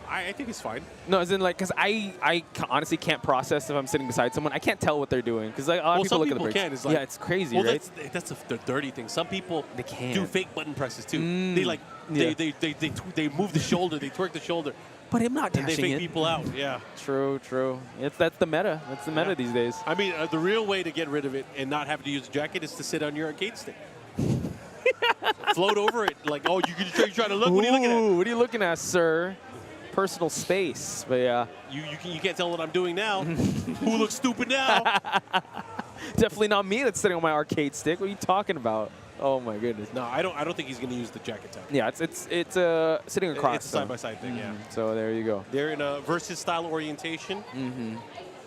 I think it's fine. No, as in, like, because I honestly can't process if I'm sitting beside someone. I can't tell what they're doing. Because like, a lot of people look at the breaks. Can. It's like, yeah, it's crazy, right? That's the dirty thing. Some people they can do fake button presses, too. They, like, they move the shoulder. They twerk the shoulder. But I'm not dashing it. And they fake people out, yeah. True. That's the meta. That's the meta these days. I mean, the real way to get rid of it and not have to use a jacket is to sit on your arcade stick. Float over it. Like, oh, you're trying to look? What are you looking at? What are you looking at, sir? Personal space. But yeah. You can't tell what I'm doing now. Who looks stupid now? Definitely not me that's sitting on my arcade stick. What are you talking about? Oh my goodness. No, I don't think he's going to use the jacket type. Yeah, it's sitting across. It's a side-by-side thing, yeah. So there you go. They're in a versus style orientation.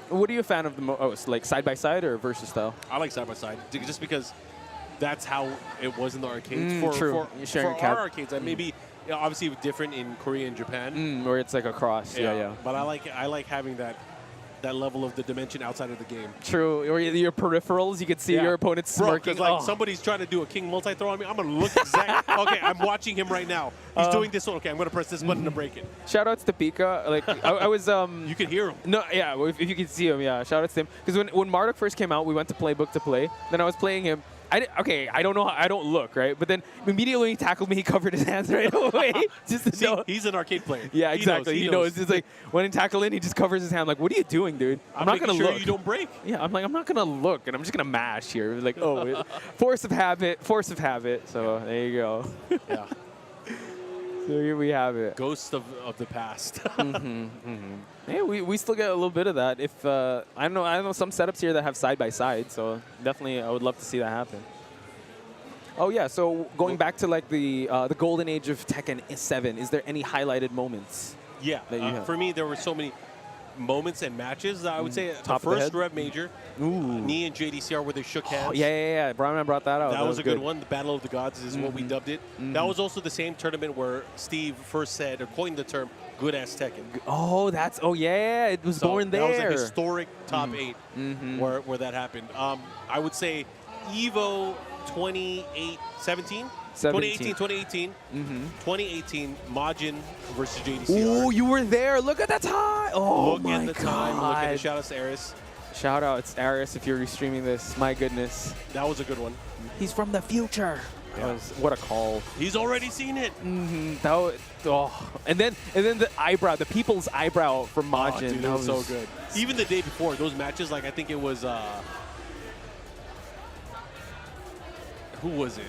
What are you a fan of the most? Like side-by-side or versus style? I like side-by-side just because that's how it was in the arcades. True. For our arcades, maybe obviously different in Korea and Japan. Where it's like a cross. Yeah. But I like having that level of the dimension outside of the game. True. Or your peripherals, you can see your opponent smirking. Like somebody's trying to do a king multi-throw on me, I'm going to look exactly. Okay, I'm watching him right now. He's doing this one. Okay, I'm going to press this button to break it. Shoutouts to Pika. Like, I was... You can hear him. No, yeah, if you can see him, yeah. Shoutouts to him. Because when Marduk first came out, we went to Playbook to play. Then I was playing him. I don't know. I don't look, right? But then immediately when he tackled me, he covered his hands right away. Just to know. He's an arcade player. Yeah, exactly. He knows. It's like when he tackle in, he just covers his hand. Like, what are you doing, dude? I'm not gonna look. You don't break. Yeah, I'm like, I'm not gonna look, and I'm just gonna mash here. Like, oh, force of habit. So there you go. Yeah. So here we have it. Ghost of the past. Hey, we still get a little bit of that. If I know some setups here that have side-by-side, so definitely I would love to see that happen. Oh yeah, so going back to like the golden age of Tekken 7, is there any highlighted moments? Yeah, that you have? For me there were so many moments and matches. I would say Top the first REV Major, Knee and JDCR where they shook hands. Oh, yeah. Bryan brought that out. That was a good one. The Battle of the Gods is what we dubbed it. That was also the same tournament where Steve first said or coined the term "good ass Tekken." Oh, it was born there. That was a historic top 8 where that happened. I would say Evo 2018, 2018, Majin versus JDCR. Oh, you were there. Look at the time. Oh, look at the time. Look at the shout-outs to Aris. Shout-outs, Aris, if you're streaming this. My goodness. That was a good one. He's from the future. Yeah. What a call. He's already seen it. That was, and then the eyebrow, the people's eyebrow from Majin. Dude, that was so good. Even the day before, those matches, like I think it was... who was it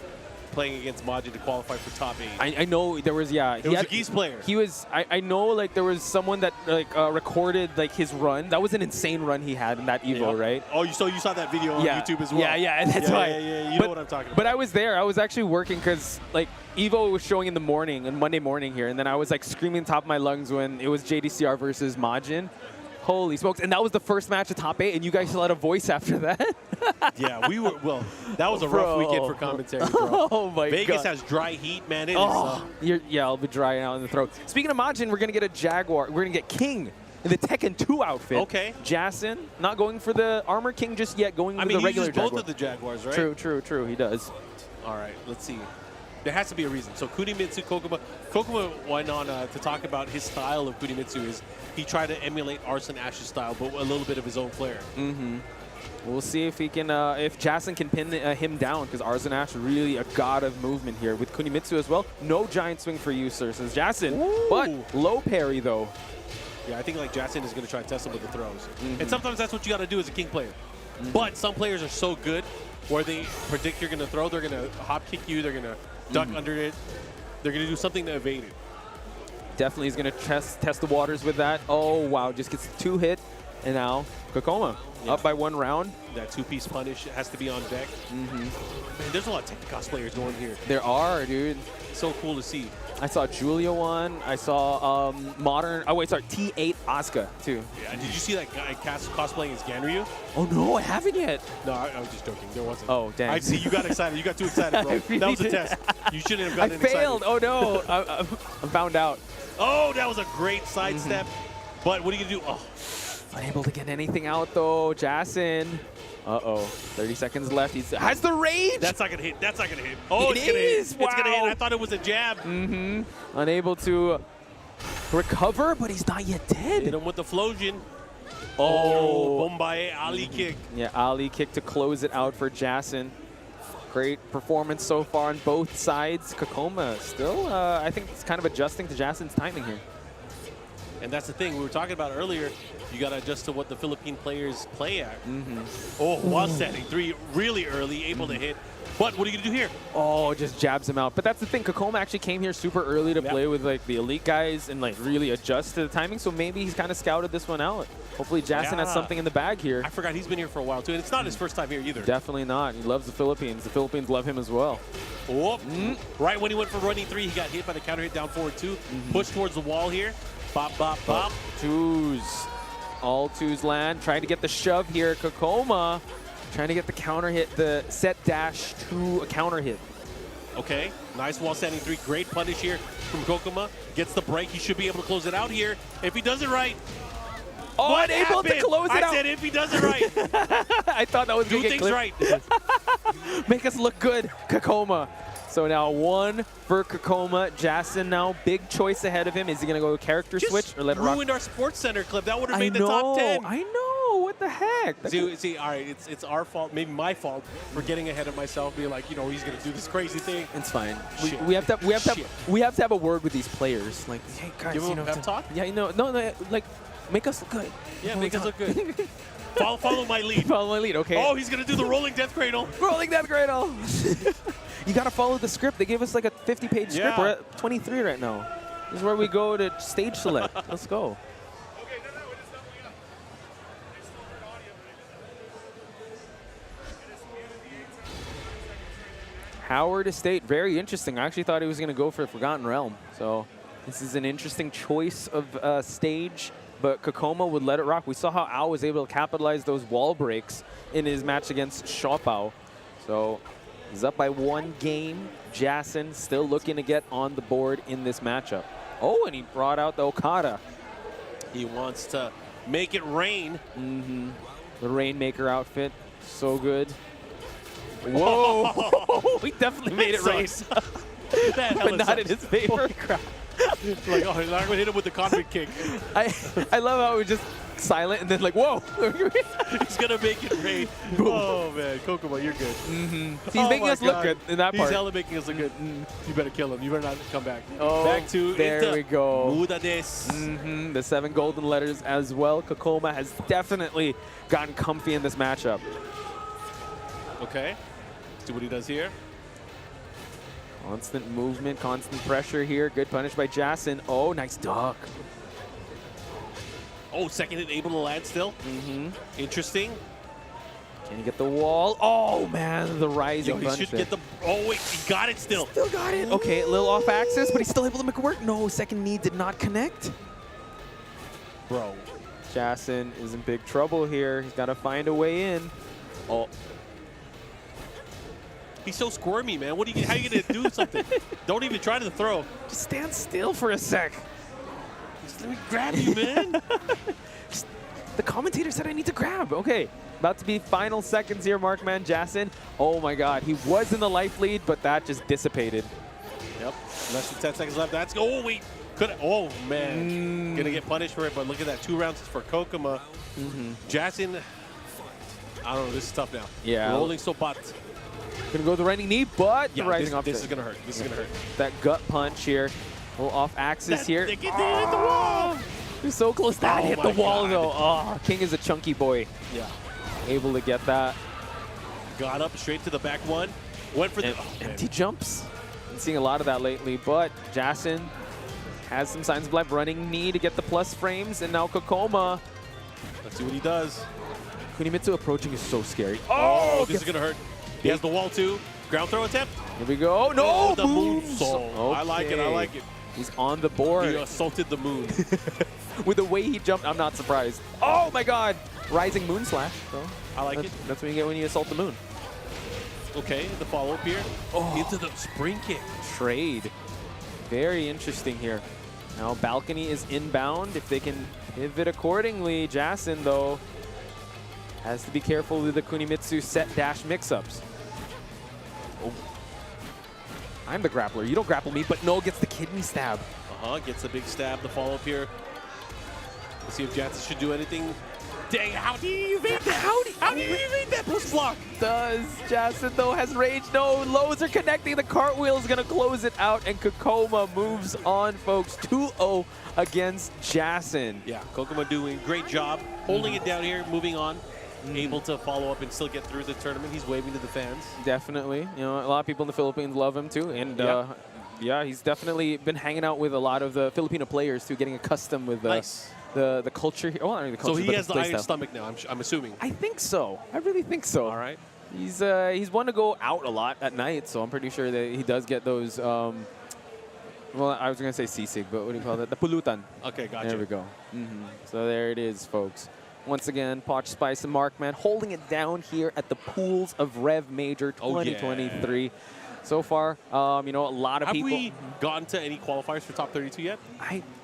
playing against Majin to qualify for top 8? I know there was, yeah. It was a Geese player. He was, I know like there was someone that like recorded like his run. That was an insane run he had in that Evo, right? Oh, you saw that video on YouTube as well? Yeah, that's why. Yeah, you know what I'm talking about. But I was there. I was actually working because like Evo was showing in the morning, on Monday morning here, and then I was like screaming top of my lungs when it was JDCR versus Majin. Holy smokes. And that was the first match of top 8, and you guys still had a voice after that? Yeah, we were, well, that was a rough weekend for commentary, bro. Oh my god. Vegas has dry heat, man. It is. Yeah, I'll be drying out in the throat. Speaking of Majin, we're going to get a Jaguar. We're going to get King in the Tekken 2 outfit. Okay. Jason, not going for the Armor King just yet, going with the regular Jaguar. Jaguar. Both of the Jaguars, right? True, he does. All right, let's see. There has to be a reason. So Kunimitsu, Kkokkoma. Kkokkoma went on to talk about his style of Kunimitsu is he tried to emulate Arslan Ash's style, but a little bit of his own flair. Mm-hmm. We'll see if he can, if Jason can pin him down, because Arslan Ash really a god of movement here. With Kunimitsu as well, no giant swing for you, sir, says Jason. But low parry, though. Yeah, I think like Jason is going to try and test him with the throws. And sometimes that's what you got to do as a King player. But some players are so good where they predict you're going to throw, they're going to hop kick you, they're going to duck under it, they're going to do something to evade it. Definitely is going to test the waters with that. Oh, wow, just gets a 2-hit. And now Kkokkoma up by 1 round. That 2-piece punish has to be on deck. Man, there's a lot of Tekken cosplayers going here. There are, dude. So cool to see. I saw Julia one. I saw T8 Asuka too. Yeah, did you see that guy cosplaying as Ganryu? Oh no, I haven't yet. No, I was just joking. There wasn't. Oh, dang. I see. You got excited. You got too excited, bro. Really that was a did. test. You shouldn't have gotten I failed. excited. Oh no, I'm found out. Oh, that was a great sidestep. But what are you gonna do? Oh, unable to get anything out though. Jason. Uh-oh. 30 seconds left. He has the rage. That's not gonna hit. That's not gonna hit. Oh, It it's gonna hit. is. Wow. It's gonna hit. I thought it was a jab. Unable to recover, but he's not yet dead. Hit him with the Flosion. Oh, Bombay Ali kick. Yeah, Ali kick to close it out for Jason. Great performance so far on both sides. Kkokkoma still, I think it's kind of adjusting to Jason's timing here. And that's the thing we were talking about earlier. You got to adjust to what the Philippine players play at. Oh, while setting 3 really early, able to hit. But what are you going to do here? Oh, just jabs him out. But that's the thing. Kkokkoma actually came here super early to play with like the elite guys and like really adjust to the timing. So maybe he's kind of scouted this one out. Hopefully Jason has something in the bag here. I forgot he's been here for a while too. And it's not his first time here either. Definitely not. He loves the Philippines. The Philippines love him as well. Oh, right when he went for running 3, he got hit by the counter hit down forward 2. Push towards the wall here. Bop, bop, bop. Twos. All twos land. Trying to get the shove here. Kkokkoma trying to get the counter hit, the set dash to a counter hit. Okay, nice wall standing 3. Great punish here from Kkokkoma. Gets the break. He should be able to close it out here if he does it right. Oh, what unable to close it out. I said if he does it right. I thought that was do going to things get right. Make us look good, Kkokkoma. So now 1 for Kkokkoma. Jason now, big choice ahead of him. Is he going to go character switch or let it rock? Ruined our Sports Center clip. That would have made the top 10. I know. What the heck? See, all right, it's our fault, maybe my fault for getting ahead of myself, being like, you know, he's going to do this crazy thing. It's fine. We have to have a word with these players. Like, hey guys, give you him know, a pep talk? Yeah, no, like make us look good. Yeah, make us look good. Follow my lead. Follow my lead, okay. Oh, he's going to do the rolling death cradle. Rolling death cradle. You got to follow the script. They gave us like a 50-page script. We're at 23 right now. This is where we go to stage select. Let's go. Howard Estate, very interesting. I actually thought he was going to go for Forgotten Realm. So this is an interesting choice of stage, but Kkokkoma would let it rock. We saw how Ao was able to capitalize those wall breaks in his match against Siopao. So he's up by 1 game. Jason still looking to get on the board in this matchup. Oh, and he brought out the Okada. He wants to make it rain. The Rainmaker outfit, so good. Whoa! We definitely made it rain. But not in his favor. Holy crap. Like, oh, I'm going to hit him with the convict kick. I love how it was just silent and then like, whoa. He's going to make it rain. Oh, man. Kkokkoma, you're good. He's making us look good in that part. He's hella making us look good. You better kill him. You better not come back. Oh, back to there we go. Muda des. The 7 golden letters as well. Kkokkoma has definitely gotten comfy in this matchup. Okay. See what he does here. Constant movement, constant pressure here. Good punish by Jason. Oh, nice duck. Oh, second hit able to land still. Interesting. Can he get the wall? Oh, man, the rising he punch should there. get the... Oh, wait, he got it still. Still got it. Okay, a little off axis, but he's still able to make it work. No, second knee did not connect. Bro, Jason is in big trouble here. He's got to find a way in. Oh. He's so squirmy, man. What are you? How are you gonna do something? Don't even try to throw. Just stand still for a sec. Just let me grab you, man. The commentator said I need to grab. Okay. About to be final seconds here, Markman Jason. Oh my god, he was in the life lead, but that just dissipated. Yep. Less than 10 seconds left. That's oh wait. Oh man. Gonna get punished for it, but look at that. 2 rounds for Kkokkoma. Jason. I don't know. This is tough now. Yeah. Rolling so pot. Gonna go the running knee, but the rising up. This is gonna hurt. This is gonna hurt. That gut punch here. A little off axis here. They hit the wall. You're so close. That hit the wall God. though. Oh, King is a chunky boy. Yeah. Able to get that. Got up straight to the back one. Went for the empty jumps. Been seeing a lot of that lately, but Jason has some signs of life. Running knee to get the plus frames, and now Kkokkoma. Let's see what he does. Kunimitsu approaching is so scary. Oh, this is gonna hurt. He has the wall too. Ground throw attempt. Here we go. No, oh, the moves. moonsault. I like it. I like it. He's on the board. He assaulted the moon. With the way he jumped, I'm not surprised. Oh my god. Rising moon slash. So I like it. That's what you get when you assault the moon. Okay, the follow-up here. Oh. Into the spring kick. Trade. Very interesting here. Now balcony is inbound. If they can pivot accordingly, Jason though has to be careful with the Kunimitsu set dash mix-ups. Oh. I'm the grappler. You don't grapple me, but no, gets the kidney stab. Gets a big stab. The follow-up here. Let's see if Jason should do anything. Dang, how do you evade that? How do you evade that push block? Does Jason though has rage? No, lows are connecting. The cartwheel is gonna close it out, and Kkokkoma moves on, folks. 2-0 against Jason. Yeah, Kkokkoma doing a great job holding it down here, moving on. Able to follow up and still get through the tournament. He's waving to the fans. Definitely. You know, a lot of people in the Philippines love him too, and yeah, he's definitely been hanging out with a lot of the Filipino players too, getting accustomed with the culture here. Well, I mean, the culture, so he has the iron style. stomach now, I'm assuming. I think so. I really think so. All right. He's one to go out a lot at night, so I'm pretty sure that he does get those. Well, I was going to say sisig, but what do you call that? The pulutan. Okay, gotcha. There we go. So there it is, folks. Once again, Poch Spice and Markman holding it down here at the pools of REV Major 2023. So far, you know, a lot of people. Have we gotten to any qualifiers for top 32 yet?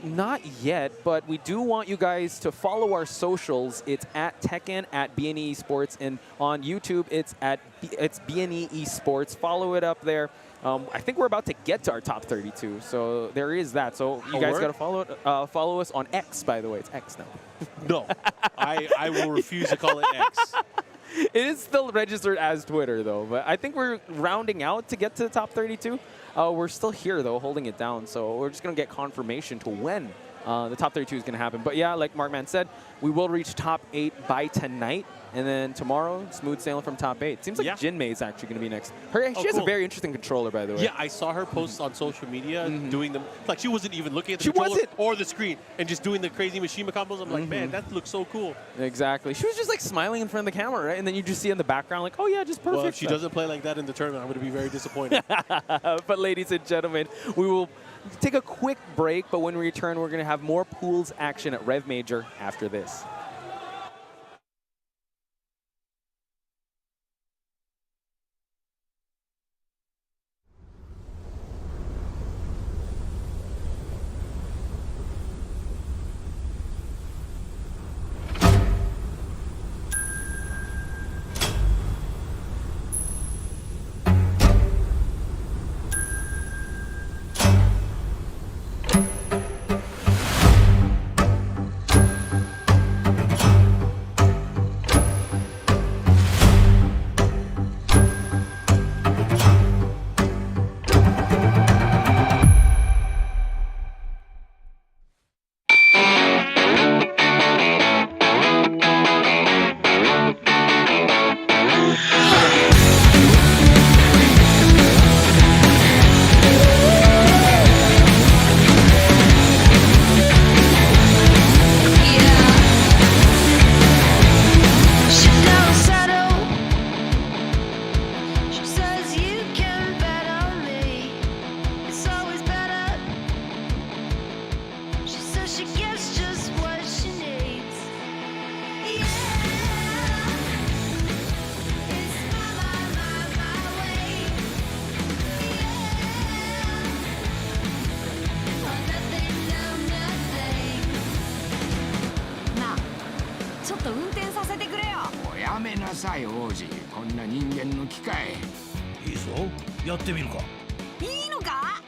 Not yet, but we do want you guys to follow our socials. It's at Tekken, at BNE Esports, and on YouTube, it's BNE Esports. Follow it up there. I think we're about to get to our top 32, so there is that. So you guys got to follow it. Follow us on X, by the way. It's X now. No, I will refuse to call it X. It is still registered as Twitter, though. But I think we're rounding out to get to the top 32. We're still here, though, holding it down. So we're just going to get confirmation to when the top 32 is going to happen. But yeah, like Markman said, we will reach top 8 by tonight. And then tomorrow, smooth sailing from top 8. Seems like Jinmei is actually going to be next. She has a very interesting controller, by the way. Yeah, I saw her post on social media doing them. Like, she wasn't even looking at the controller or the screen and just doing the crazy Mishima combos. I'm like, man, that looks so cool. Exactly. She was just, like, smiling in front of the camera, right? And then you just see in the background, like, oh, yeah, just perfect. Well, if she doesn't play like that in the tournament, I'm going to be very disappointed. But, ladies and gentlemen, we will take a quick break. But when we return, we're going to have more pools action at REV Major after this. めなさい王子、こんな人間の機械。いいぞ、やってみるか。いいのか。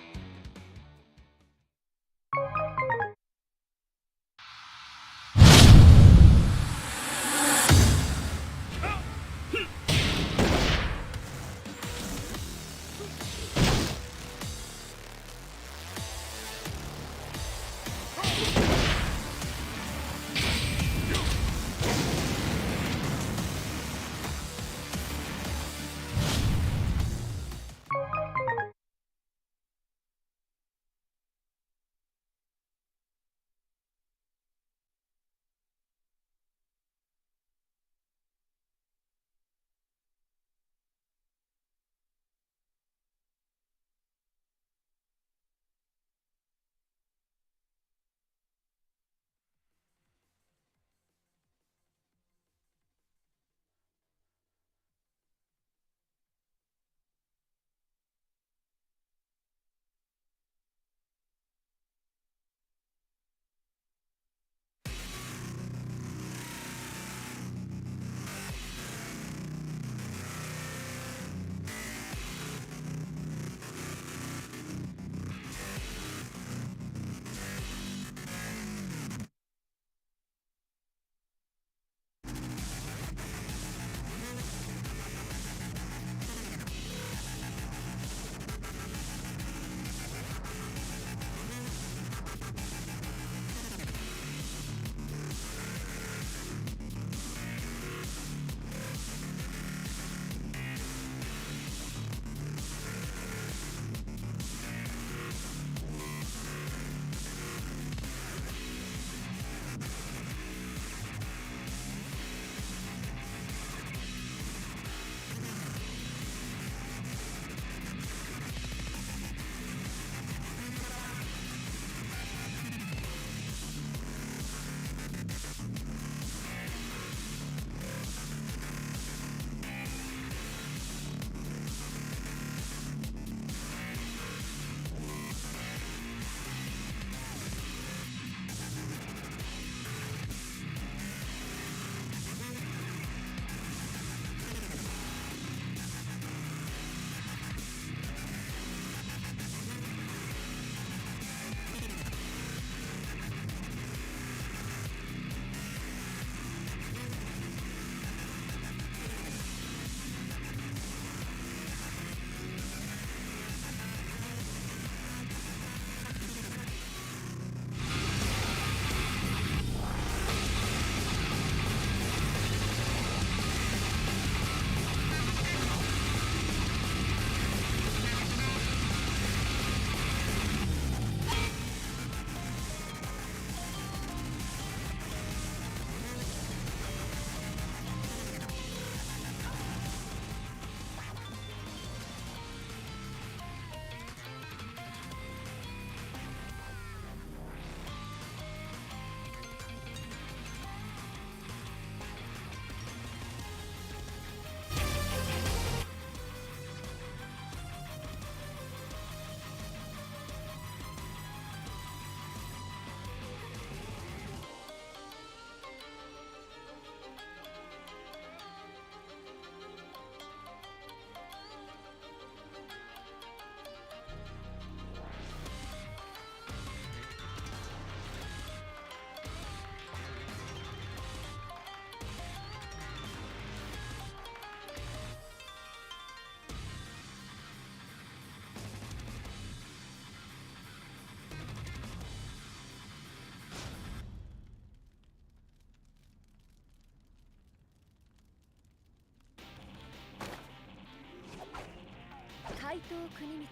怪盗国光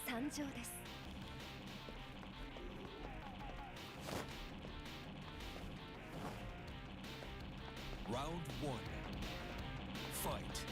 参上です。Round 1. Fight.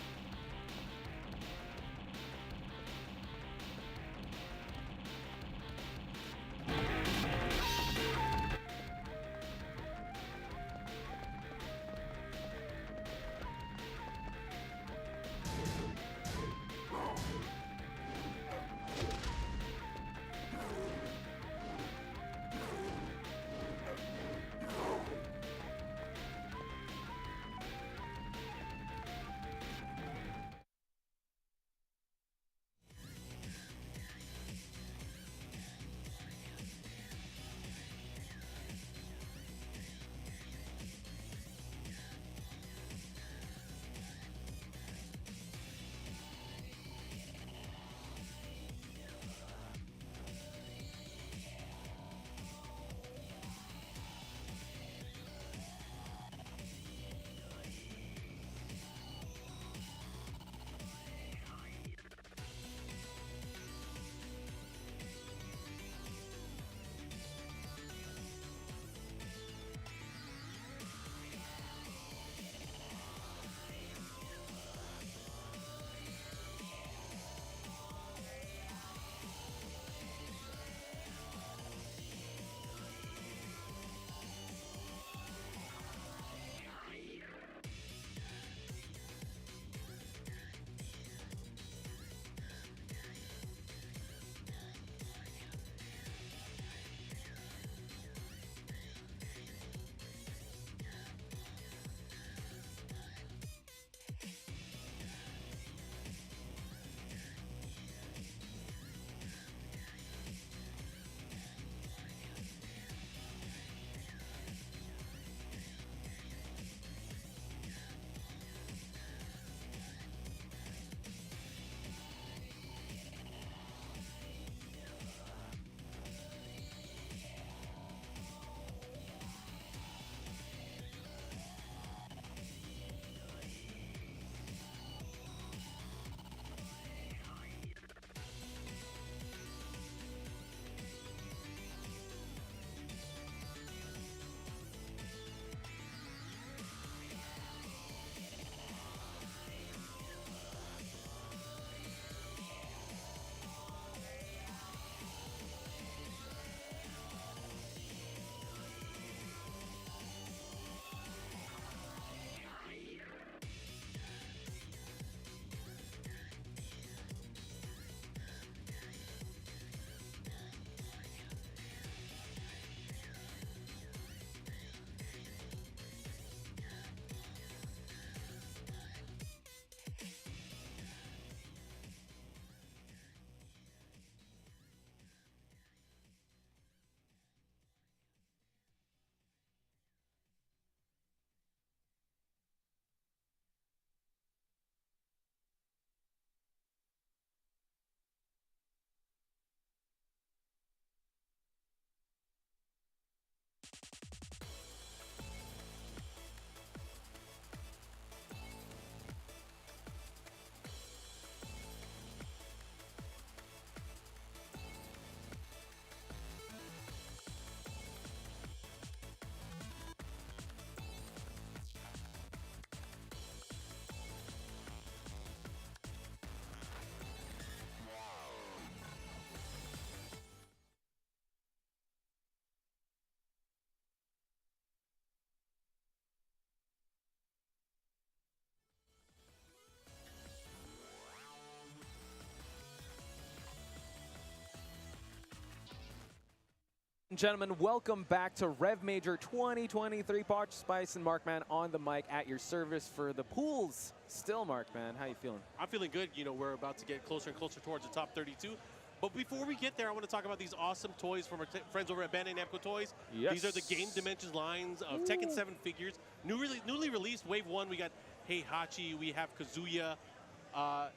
Gentlemen, welcome back to Rev Major 2023. Potch, Spice, and Markman on the mic at your service for the pools. Still, Markman, how you feeling? I'm feeling good. You know, we're about to get closer and closer towards the top 32. But before we get there, I want to talk about these awesome toys from our friends over at Bandai Namco Toys. Yes. These are the Game Dimensions lines of Tekken 7 figures. Newly released, Wave 1, we got Heihachi, we have Kazuya.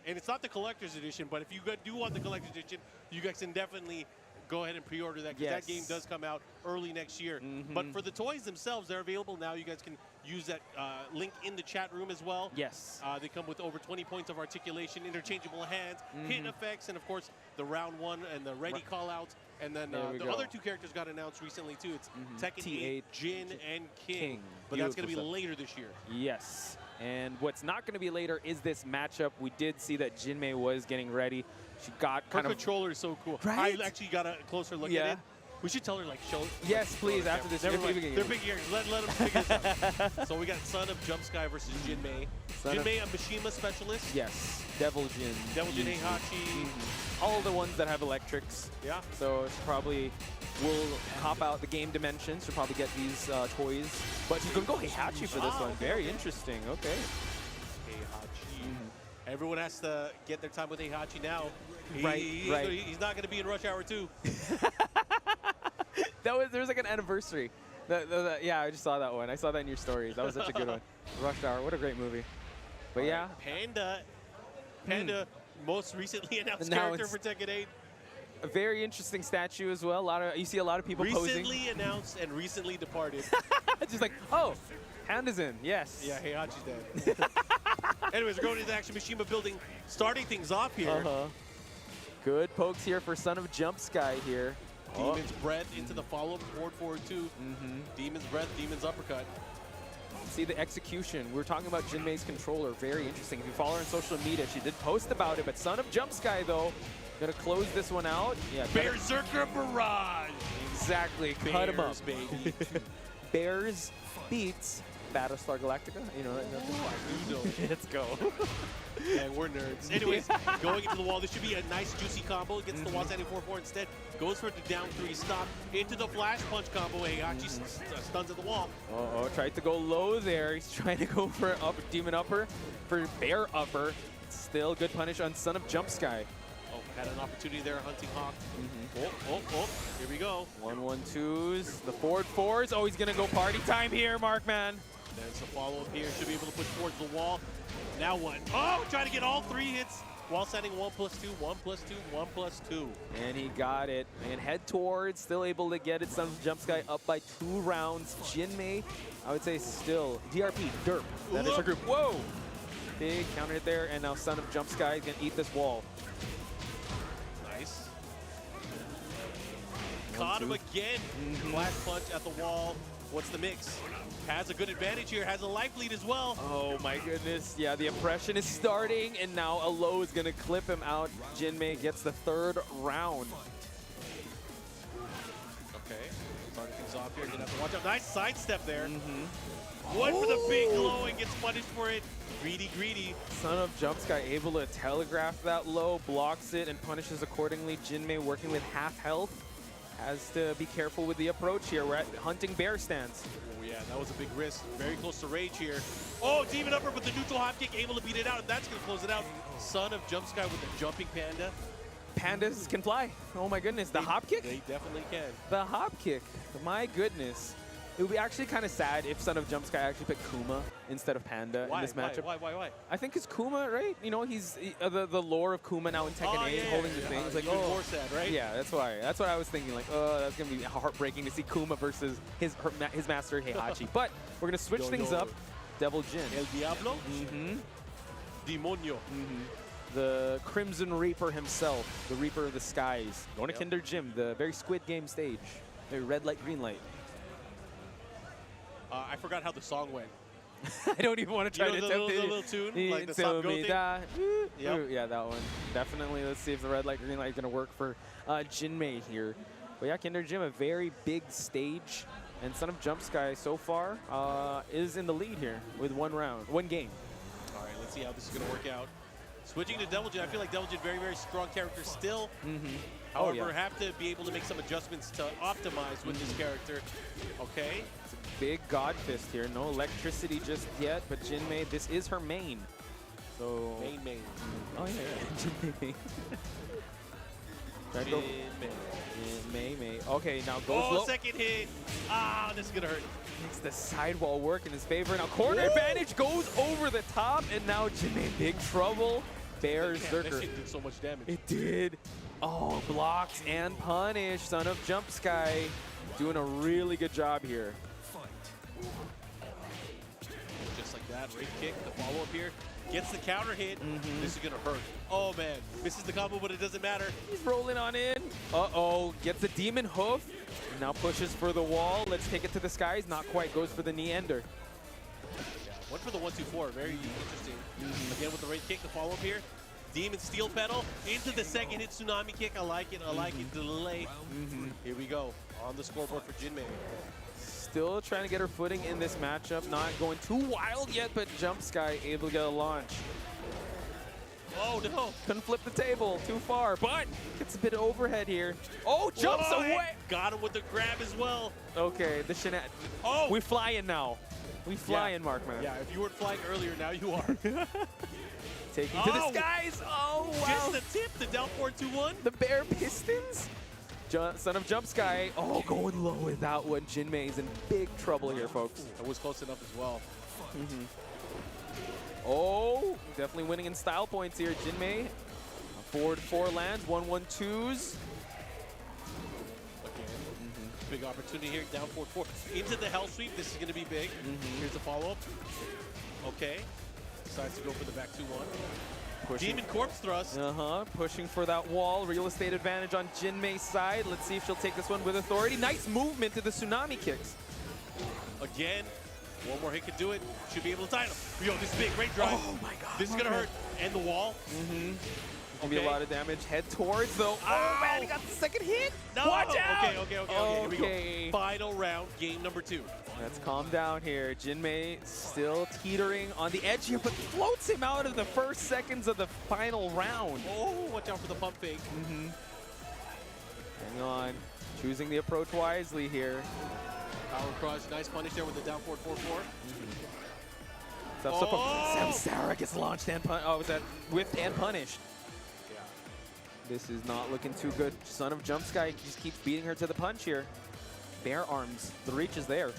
And it's not the collector's edition, but if you do want the collector's edition, you guys can definitely go ahead and pre-order that, because that game does come out early next year. But for the toys themselves, they're available now. You guys can use that link in the chat room as well. Yes. They come with over 20 points of articulation, interchangeable hands, hit effects, and of course the round 1 and the ready call-outs. And then the other 2 characters got announced recently too. It's Tekken 8, Jin, and King. But that's going to be later this year. Yes. And what's not going to be later is this matchup. We did see that Jinmei was getting ready. She got kind Her of... controller is so cool. Right? I actually got a closer look at it. We should tell her, like, show. Yes, please, after this. Never mind. They're big ears. Let them figure this out. So we got Son of Jumpsky versus Jinmei. Jinmei, a Mishima specialist. Yes. Devil Jin. Devil Jin, Heihachi. All the ones that have electrics. Yeah. So she probably will hop out the Game Dimensions. She'll probably get these toys. But she's going to go Heihachi for this one. Very interesting. Okay. Heihachi. Everyone has to get their time with Heihachi now. Right. He's not going to be in Rush Hour 2. There was like an anniversary. Yeah, I just saw that one. I saw that in your stories. That was such a good one. Rush Hour, what a great movie. But yeah. Panda, most recently announced character for Tekken 8. A very interesting statue as well. You see a lot of people posing. Recently announced and recently departed. Just like, oh, Panda's in. Yes. Yeah, Heihachi's dead. Anyways, we're going into the Action Mishima building, starting things off here. Good pokes here for Son of Jumpsky here. Demon's Breath into the follow-up, forward 2. Demon's Breath, Demon's Uppercut. See the execution. We were talking about Jinmei's controller. Very interesting. If you follow her on social media, she did post about it. But Son of Jumpsky, though, going to close this one out. Yeah, Berserker Barrage. Exactly. Cut him up. Baby. Bears beats Battlestar Galactica. You know that. I do know. Let's go. And we're nerds. Anyways, going into the wall, this should be a nice juicy combo. Gets the wall standing 4-4 instead. Goes for the down 3 stop. Into the flash punch combo. Heihachi stuns at the wall. Tried to go low there. He's trying to go for demon upper, for bear upper. Still good punish on Son of Jumpsky. Oh, had an opportunity there, Hunting Hawk. Here we go. 1-1-2s. The forward 4s. Oh, he's going to go party time here, Markman. There's the follow-up here. Should be able to push towards the wall. Now what? Oh, trying to get all 3 hits while sending 1+2, 1+2, 1+2. And he got it. And head towards, still able to get it. Son of Jumpsky up by 2 rounds. Jinmei, I would say still. DRP, derp. That is her group. Whoa! Big counter hit there. And now Son of Jumpsky is going to eat this wall. Nice. Caught him again. Flash punch at the wall. What's the mix? Has a good advantage here. Has a life lead as well. Oh my goodness. Yeah, the oppression is starting, and now a low is going to clip him out. Jinmei gets the 3rd round. Okay. Starting things off here. Gonna have to watch out. Nice sidestep there. One for the big low and gets punished for it. Greedy. Son of Jumpsky able to telegraph that low, blocks it, and punishes accordingly. Jinmei working with half health. Has to be careful with the approach here. We're at hunting bear stance. Oh yeah, that was a big risk. Very close to rage here. Oh, demon upper with the neutral hop kick, able to beat it out, and that's going to close it out. Son of Jumpsky with the jumping panda. Pandas can fly. Oh my goodness, the hop kick? They definitely can. The hop kick, my goodness. It would be actually kind of sad if Son of Jumpsky actually picked Kuma instead of Panda in this matchup. Why? I think it's Kuma, right? You know, he's the lore of Kuma now in Tekken 8 holding the thing. It's like, even more sad, right? Yeah, that's why. That's what I was thinking. Like, oh, that's going to be heartbreaking to see Kuma versus his master Heihachi. But we're going to switch things up. Devil Jin. El Diablo? Demonio. The Crimson Reaper himself, the Reaper of the Skies. Going to Kinder Gym, the very Squid Game stage. Very red light, green light. I forgot how the song went. I don't even want to try to attempt it. The little tune, like the Stop Go thing. Yeah, that one. Definitely. Let's see if the red light, green light is going to work for Jinmei here. But yeah, Kinder Gym, a very big stage. And Son of Jumpsky so far is in the lead here with 1 round, 1 game. All right, let's see how this is going to work out. Switching to Doujin, I feel like Doujin very, very strong character still. Oh, However, have to be able to make some adjustments to optimize with this character. Okay. It's a big God Fist here. No electricity just yet, but Jinmei, this is her main. So Main. Oh yeah, Jinmei main. Jinmei. Okay, now goes low. Second hit. Ah, this is gonna hurt. Makes the sidewall work in his favor. Now corner advantage goes over the top, and now Jinmei big trouble. Berserker. That shit did so much damage. It did. Oh, blocks and punish. Son of Jumpsky doing a really good job here. Just like that, right kick, the follow-up here. Gets the counter hit. This is going to hurt. Oh, man. Misses the combo, but it doesn't matter. He's rolling on in. Uh-oh. Gets the demon hoof. Now pushes for the wall. Let's take it to the skies. Not quite. Goes for the knee ender. Yeah, went for the 1-2-4. Very interesting. Again, with the right kick, the follow-up here. Demon steel pedal into the second hit tsunami kick. I like it. I like it. Delay. Here we go. On the scoreboard for Jinmei. Still trying to get her footing in this matchup. Not going too wild yet, but Jumpsky able to get a launch. Oh, no. Couldn't flip the table. Too far, but gets a bit of overhead here. Oh, jumps away. Got him with the grab as well. Okay, the shenanigans. Oh! We flying now. We flying, Markman. Yeah, if you weren't flying earlier, now you are. Taking to the skies. Oh, wow. Just the tip, the down 4-2-1. The Bear Pistons. Son of Jumpsky. Oh, going low with that one. Jinmei's in big trouble here, folks. That was close enough as well. Oh, definitely winning in style points here. Jinmei. Forward 4 lands, 1-1-2s. Big opportunity here, down 4-4. Into the hell sweep. This is going to be big. Here's the follow-up. Okay. Decides to go for the back 2-1. Demon corpse thrust. Pushing for that wall. Real estate advantage on Jinmei's side. Let's see if she'll take this one with authority. Nice movement to the tsunami kicks. Again. One more hit could do it. Should be able to tie him. Yo, this is big. Great drive. Oh my god. This is going to hurt. And the wall. Gonna be a lot of damage. Head towards though. Oh man, he got the second hit. No. Watch out. Okay. Here we go. Final round, game number 2. Let's calm down here. Jinmei still teetering on the edge here, but floats him out of the first seconds of the final round. Oh, watch out for the pump fake. Hang on. Choosing the approach wisely here. Power crush. Nice punish there with the down 4-4-4. Samsara gets launched and whipped and punished. This is not looking too good. Son of Jumpsky just keeps beating her to the punch here. Bear arms. The reach is there. Be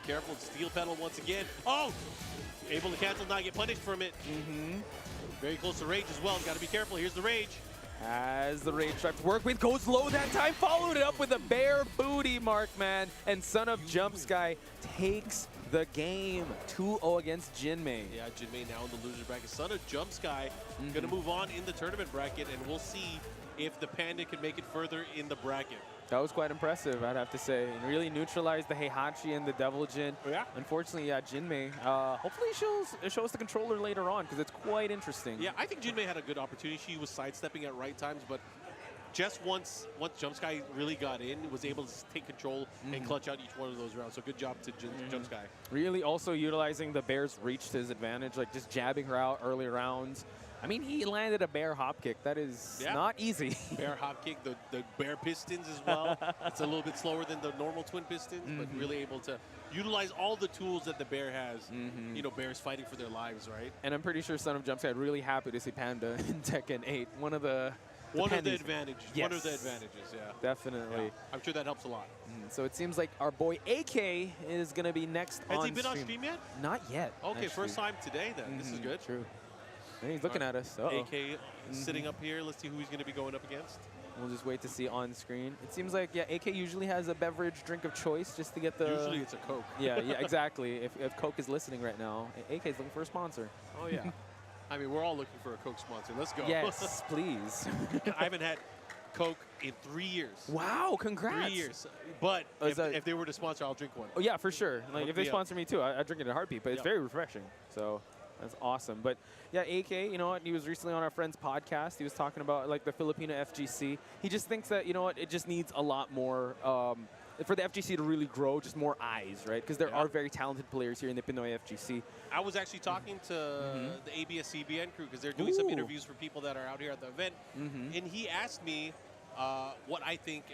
careful. Steel pedal once again. Oh! Able to cancel, not get punished from it. Very close to rage as well. Got to be careful. Here's the rage. As the rage starts to work with, goes low that time. Followed it up with a bear booty, Markman. And Son of Jumpsky takes the game. 2-0 against Jinmei. Yeah, Jinmei now in the loser bracket. Son of Jumpsky going to move on in the tournament bracket, and we'll see if the Panda can make it further in the bracket. That was quite impressive, I'd have to say. And really neutralized the Heihachi and the Deviljin. Unfortunately, Jinmei. Hopefully she'll show us the controller later on, because it's quite interesting. Yeah, I think Jinmei had a good opportunity. She was sidestepping at right times, but just once Jumpsky really got in, was able to take control and clutch out each one of those rounds. So good job to Jumpsky. Really also utilizing the Bear's reach to his advantage, like just jabbing her out early rounds. I mean, he landed a bear hop kick. That is not easy. Bear hop kick, the bear pistons as well. It's a little bit slower than the normal twin pistons, but really able to utilize all the tools that the bear has. You know, bears fighting for their lives, right? And I'm pretty sure Son of Jumpsky really happy to see Panda in Tekken 8. One of the advantages. Yes. One of the advantages, yeah. Definitely. Yeah. I'm sure that helps a lot. So it seems like our boy AK is going to be next on stream. Has he been on stream yet? Not yet. Okay, actually. first time today then. This is good. True. And he's looking at us. AK sitting up here. Let's see who he's going to be going up against. We'll just wait to see on screen. It seems like, AK usually has a beverage drink of choice just to get the... Usually it's a Coke. Yeah, exactly. If Coke is listening right now, AK is looking for a sponsor. Oh, yeah. I mean, we're all looking for a Coke sponsor. Let's go. Yes, please. I haven't had Coke in 3 years. Wow, congrats. 3 years. But if they were to sponsor, I'll drink one. Oh, yeah, for sure. Like, if they sponsor me too, I drink it in a heartbeat. But it's very refreshing. So... That's awesome. But yeah, AK, you know what, he was recently on our friend's podcast. He was talking about like the Filipino FGC. He just thinks that, you know what, it just needs a lot more for the FGC to really grow, just more eyes, right? Because there are very talented players here in the Pinoy FGC. I was actually talking to the ABS-CBN crew because they're doing some interviews for people that are out here at the event, and he asked me what I think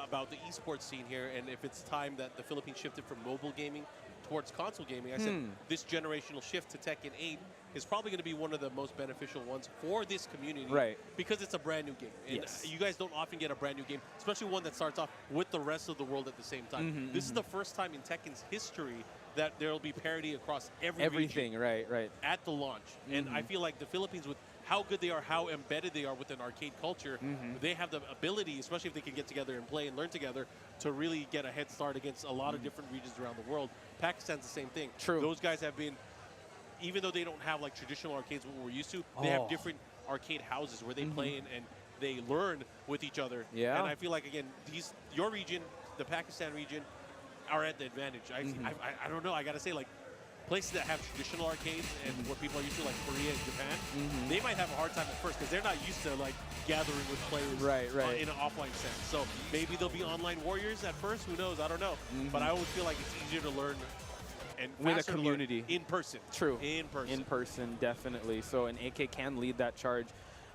about the esports scene here, and if it's time that the Philippines shifted from mobile gaming towards console gaming. I said this generational shift to Tekken 8 is probably going to be one of the most beneficial ones for this community, right? Because it's a brand new game. And you guys don't often get a brand new game, especially one that starts off with the rest of the world at the same time. This is the first time in Tekken's history that there will be parity across everything, right, at the launch. And I feel like the Philippines, with how good they are, how embedded they are within arcade culture, they have the ability, especially if they can get together and play and learn together, to really get a head start against a lot of different regions around the world. Pakistan's the same thing. True. Those guys have been, even though they don't have like traditional arcades what we're used to, they have different arcade houses where they play and they learn with each other. Yeah. And I feel like, again, your region, the Pakistan region, are at the advantage. I don't know. I got to say, like, places that have traditional arcades and what people are used to, like Korea and Japan, they might have a hard time at first because they're not used to like gathering with players in an offline sense. So maybe they'll be online warriors at first. Who knows? I don't know. But I always feel like it's easier to learn and with a community in person. True. In person. In person, definitely. So an AK can lead that charge.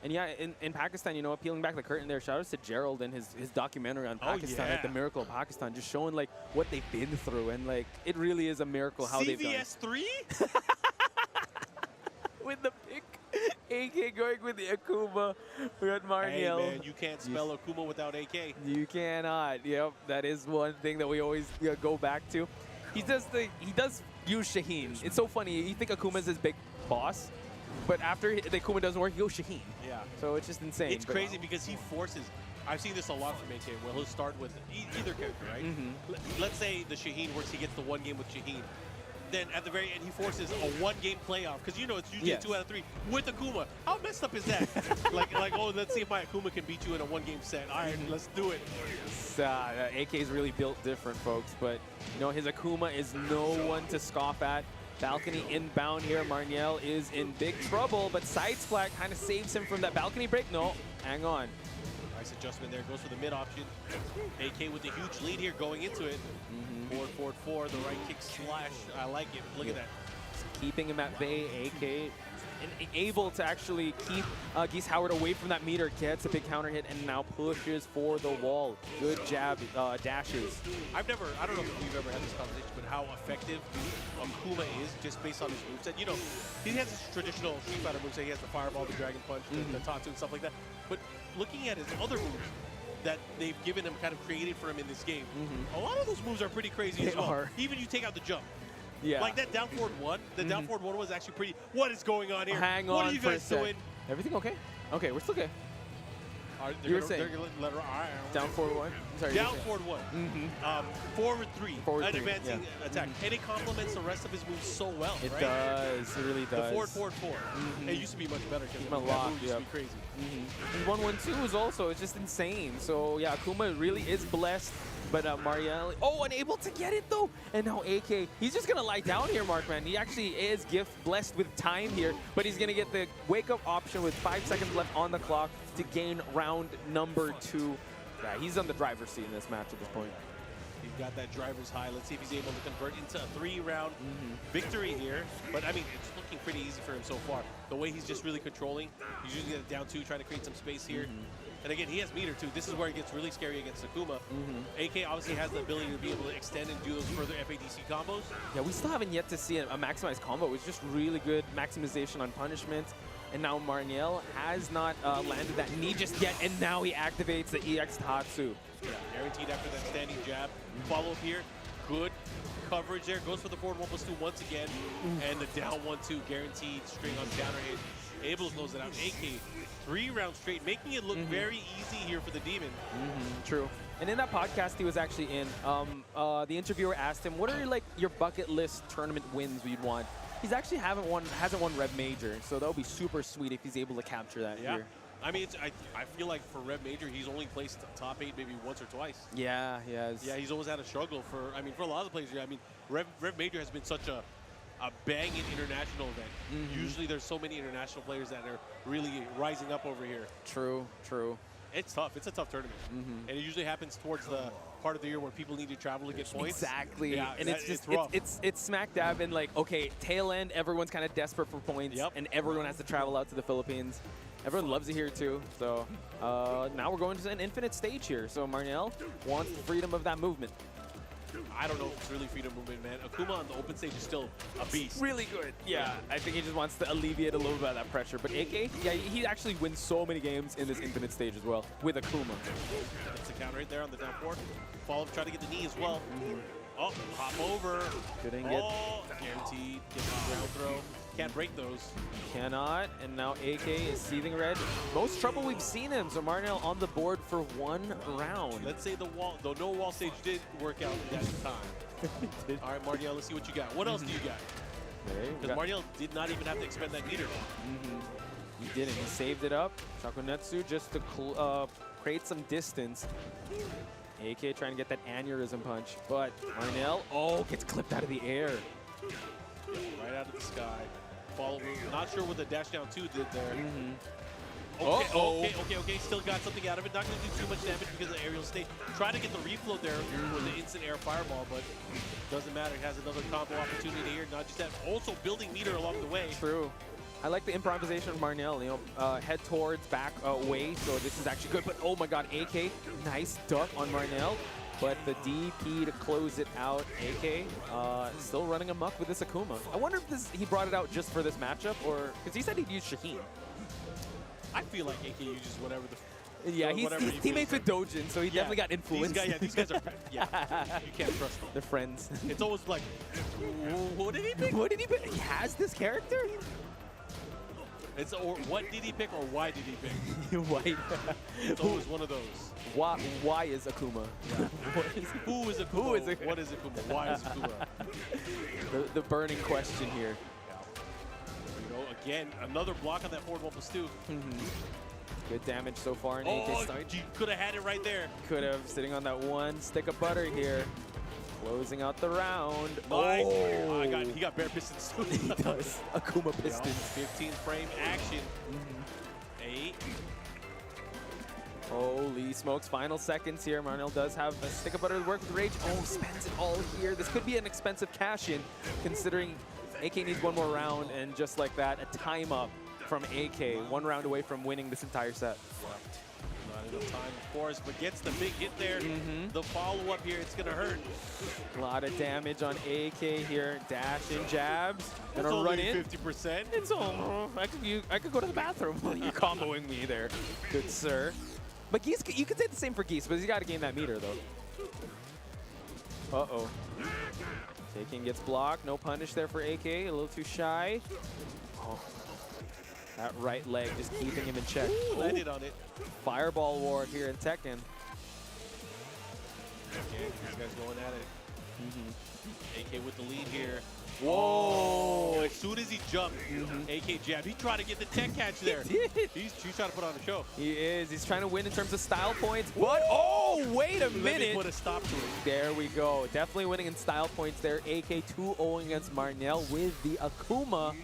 And yeah, in Pakistan, you know, peeling back the curtain there, shout out to Gerald and his documentary on Pakistan, like the miracle of Pakistan, just showing like what they've been through, and like it really is a miracle how they've done. CVS 3? With the pick, AK going with the Akuma. We got Marniel. Hey man, you can't spell Akuma without AK. You cannot. Yep, that is one thing that we always go back to. He does use Shaheen. It's so funny. You think Akuma's his big boss, but after the Akuma doesn't work, he goes Shaheen. Yeah. So it's just insane. It's crazy because he forces. I've seen this a lot from AK, where he'll start with either character, right? Let's say the Shaheen works, he gets the one game with Shaheen. Then at the very end, he forces a one-game playoff because you know it's usually a 2 out of 3 with Akuma. How messed up is that? like, oh, let's see if my Akuma can beat you in a one-game set. All right, let's do it. AK is really built different, folks. But you know his Akuma is no one to scoff at. Balcony inbound here. Marniel is in big trouble, but side splat kind of saves him from that balcony break. No, hang on. Nice adjustment there. Goes for the mid option. AK with a huge lead here going into it. Forward, the right kick slash. I like it. Look at that. Keeping him at bay. AK able to actually keep Geese Howard away from that meter. Gets a big counter hit and now pushes for the wall. Good jab dashes. I don't know if we've ever had this conversation, but how effective Akuma is just based on his moveset. You know, he has his traditional Street Fighter moveset. He has the Fireball, the Dragon Punch, the Tatsu, and stuff like that. But looking at his other moves that they've given him, kind of created for him in this game, a lot of those moves are pretty crazy as well. Even you take out the jump. Yeah. Like that down forward one. The down forward one was actually pretty. What is going on here? Hang on. What are you guys doing? Everything okay? Okay, we're still okay. You were saying let her, down forward one. Sorry, down forward one. Forward three. An advancing attack, and it complements the rest of his moves so well. It does. It really does. The forward four. It used to be much better because a lot. Used to be crazy. And 1-1-2 is also just insane. So yeah, Akuma really is blessed. But Marielle, unable to get it though. And now AK, he's just gonna lie down here, Markman. He actually is blessed with time here, but he's gonna get the wake up option with 5 seconds left on the clock to gain round number 2. Yeah, he's on the driver's seat in this match at this point. He's got that driver's high. Let's see if he's able to convert into a 3-round victory here. But I mean, it's looking pretty easy for him so far. The way he's just really controlling. He's using it down 2, trying to create some space here. And again, he has meter too. This is where it gets really scary against Akuma. AK obviously has the ability to be able to extend and do those further FADC combos. Yeah, we still haven't yet to see a maximized combo. It's just really good maximization on punishment. And now Marniel has not landed that knee just yet, and now he activates the EX Tatsu. Yeah, guaranteed after that standing jab. Follow up here. Good coverage there. Goes for the forward 1+2 once again. And the down 1-2 guaranteed string on counter hit. Able to close it out. AK 3 rounds straight, making it look very easy here for the Demon. True. And in that podcast he was actually in, the interviewer asked him, what are your bucket list tournament wins you'd want? He's actually hasn't won REV Major, so that would be super sweet if he's able to capture that here. I mean, I feel like for REV Major, he's only placed top 8 maybe once or twice. Yeah, he has. Yeah, he's always had a struggle for a lot of the players here. I mean, REV Major has been such a banging international event. Usually there's so many international players that are really rising up over here. True. It's tough. It's a tough tournament. And it usually happens towards the part of the year where people need to travel to get points. Exactly. Yeah, and it's just rough. it's smack dab in like, okay, tail end, everyone's kind of desperate for points, and everyone has to travel out to the Philippines. Everyone loves it here too. So now we're going to an infinite stage here. So Marnell wants the freedom of that movement. I don't know if it's really freedom movement, man. Akuma on the open stage is still a beast. Really good. Yeah, I think he just wants to alleviate a little bit of that pressure. But AK, yeah, he actually wins so many games in this infinite stage as well with Akuma. That's a counter right there on the down four. Follow, try to get the knee as well. Oh, hop over. Couldn't get. Guaranteed. Get the ground throw. Can't break those. Cannot. And now AK is seething red. Most trouble we've seen him. So Marnell on the board for 1 round. Let's say the no wall stage did work out at that time. All right, Marnell, let's see what you got. What else do you got? Because Marnell did not even have to expend that meter. He didn't. He saved it up. Shakunetsu just to create some distance. AK trying to get that aneurysm punch. But Marnell, gets clipped out of the air. Right out of the sky. Follow move. Not sure what the dash down 2 did there. Okay. Still got something out of it. Not going to do too much damage because of the aerial state. Try to get the reflow there with the instant air fireball, but doesn't matter. It has another combo opportunity here. Not just that, also building meter along the way. True. I like the improvisation of Marnell. You know, head towards back way. So this is actually good. But oh my God, AK, nice duck on Marnell. But the DP to close it out. AK still running amok with this Akuma. I wonder if he brought it out just for this matchup, or because he said he'd use Shaheen. I feel like AK uses whatever the. Yeah, he's teammates with Doujin, so he definitely got influenced. These guys are you can't trust them. They're friends. It's always like, what did he pick? What did he pick? He has this character? It's or what did he pick or why did he pick? Why? It's always one of those. Why is Akuma? Yeah. Who is Akuma? Who is Akuma? What is Akuma? Why is Akuma? the burning question here. You know, again, another block on that forward 1+2. Good damage so far in AK start. You could have had it right there. Could have, sitting on that one stick of butter here. Closing out the round. Nice. He got bare pistons too. He does. Akuma pistons. 15 frame action. 8. Holy smokes. Final seconds here. Marnell does have a stick of butter to work with Rage. Spends it all here. This could be an expensive cash-in, considering AK needs one more round, and just like that, a time up from AK. 1 round away from winning this entire set. Not enough time, of course, but gets the big hit there. The follow-up here, it's going to hurt. A lot of damage on AK here. Dash and jabs. Gonna run in. 50%. It's all. I could go to the bathroom while you're comboing me there, good sir. But Geese, you could say the same for Geese, but he's got to gain that meter though. Taking gets blocked. No punish there for AK. A little too shy. That right leg just keeping him in check. Landed on it. Fireball war here in Tekken. Okay, these guys going at it. AK with the lead here. Whoa! As soon as he jumped, AK jab. He tried to get the tech catch there. He's trying to put on a show. He is. He's trying to win in terms of style points. But wait a minute! Let me put a stop to it. There we go. Definitely winning in style points there. AK 2-0 against Marnell with the Akuma.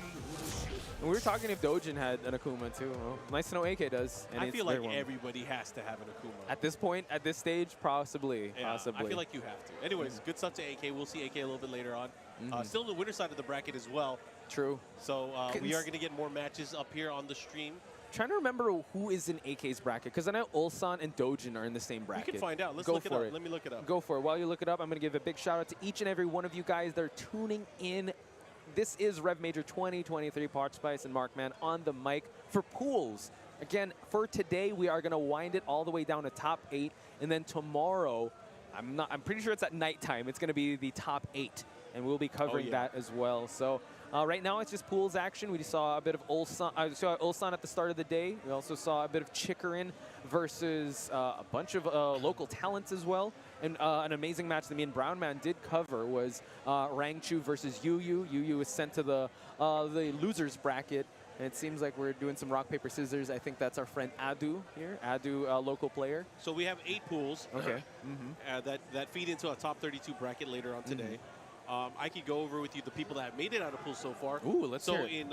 And we were talking if Doujin had an Akuma too. Well, nice to know AK does. And I feel like everybody has to have an Akuma. At this point, at this stage, possibly. Yeah, I feel like you have to. Anyways, good stuff to AK. We'll see AK a little bit later on. Still in the winner side of the bracket as well. True. So we are going to get more matches up here on the stream. Trying to remember who is in AK's bracket, because I know Ulsan and Doujin are in the same bracket. We can find out. Let's look it up. Let me look it up. Go for it. While you look it up, I'm going to give a big shout out to each and every one of you guys that are tuning in. This is REV Major 2023, Park Spice and Markman on the mic for pools. Again, for today, we are going to wind it all the way down to top 8, and then tomorrow, I'm pretty sure it's at nighttime, it's going to be the top 8, and we'll be covering that as well. So right now, it's just pools action. We saw a bit of Ulsan. I saw Ulsan at the start of the day. We also saw a bit of Chikurin versus a bunch of local talents as well. And an amazing match that me and Brown Man did cover was Rangchu versus YUYU. YUYU was sent to the losers bracket. And it seems like we're doing some rock, paper, scissors. I think that's our friend Adu here. Adu, local player. So we have 8 pools. Okay. That feed into a top 32 bracket later on today. I could go over with you the people that have made it out of pools so far. Ooh, let's hear it. In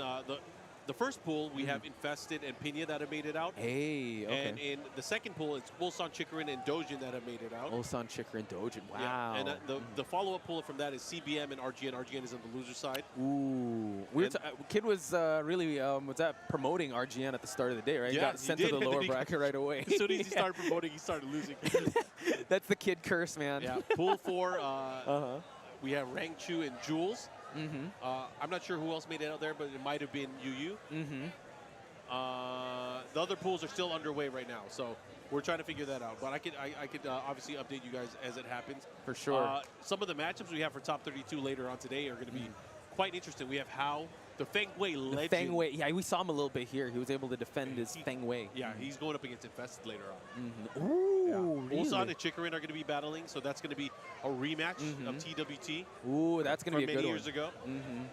the first pool, we have Infested and Pinya that have made it out. Hey, okay. And in the second pool, it's Ulsan, Chikurin, and Doujin that have made it out. Ulsan, Chikurin, Doujin. Wow. Yeah. And the follow-up pool from that is CBM and RGN. RGN is on the loser side. Ooh. Kid was really promoting RGN at the start of the day, right? Yeah, he got sent to the lower bracket right away. As soon as he started promoting, he started losing. That's the kid curse, man. Yeah. Pool 4, we have Rangchu and Jules. I'm not sure who else made it out there, but it might have been YUYU. The other pools are still underway right now, so we're trying to figure that out. But I could obviously update you guys as it happens. For sure. Some of the matchups we have for top 32 later on today are going to be quite interesting. We have Hao, the Feng Wei legend. Feng Wei, yeah, we saw him a little bit here. He was able to defend his Feng Wei. Yeah, he's going up against Infested later on. Ooh, really? Ulsan and Chikurin are going to be battling, so that's going to be a rematch of TWT. Ooh, that's going to be a good many one. years ago.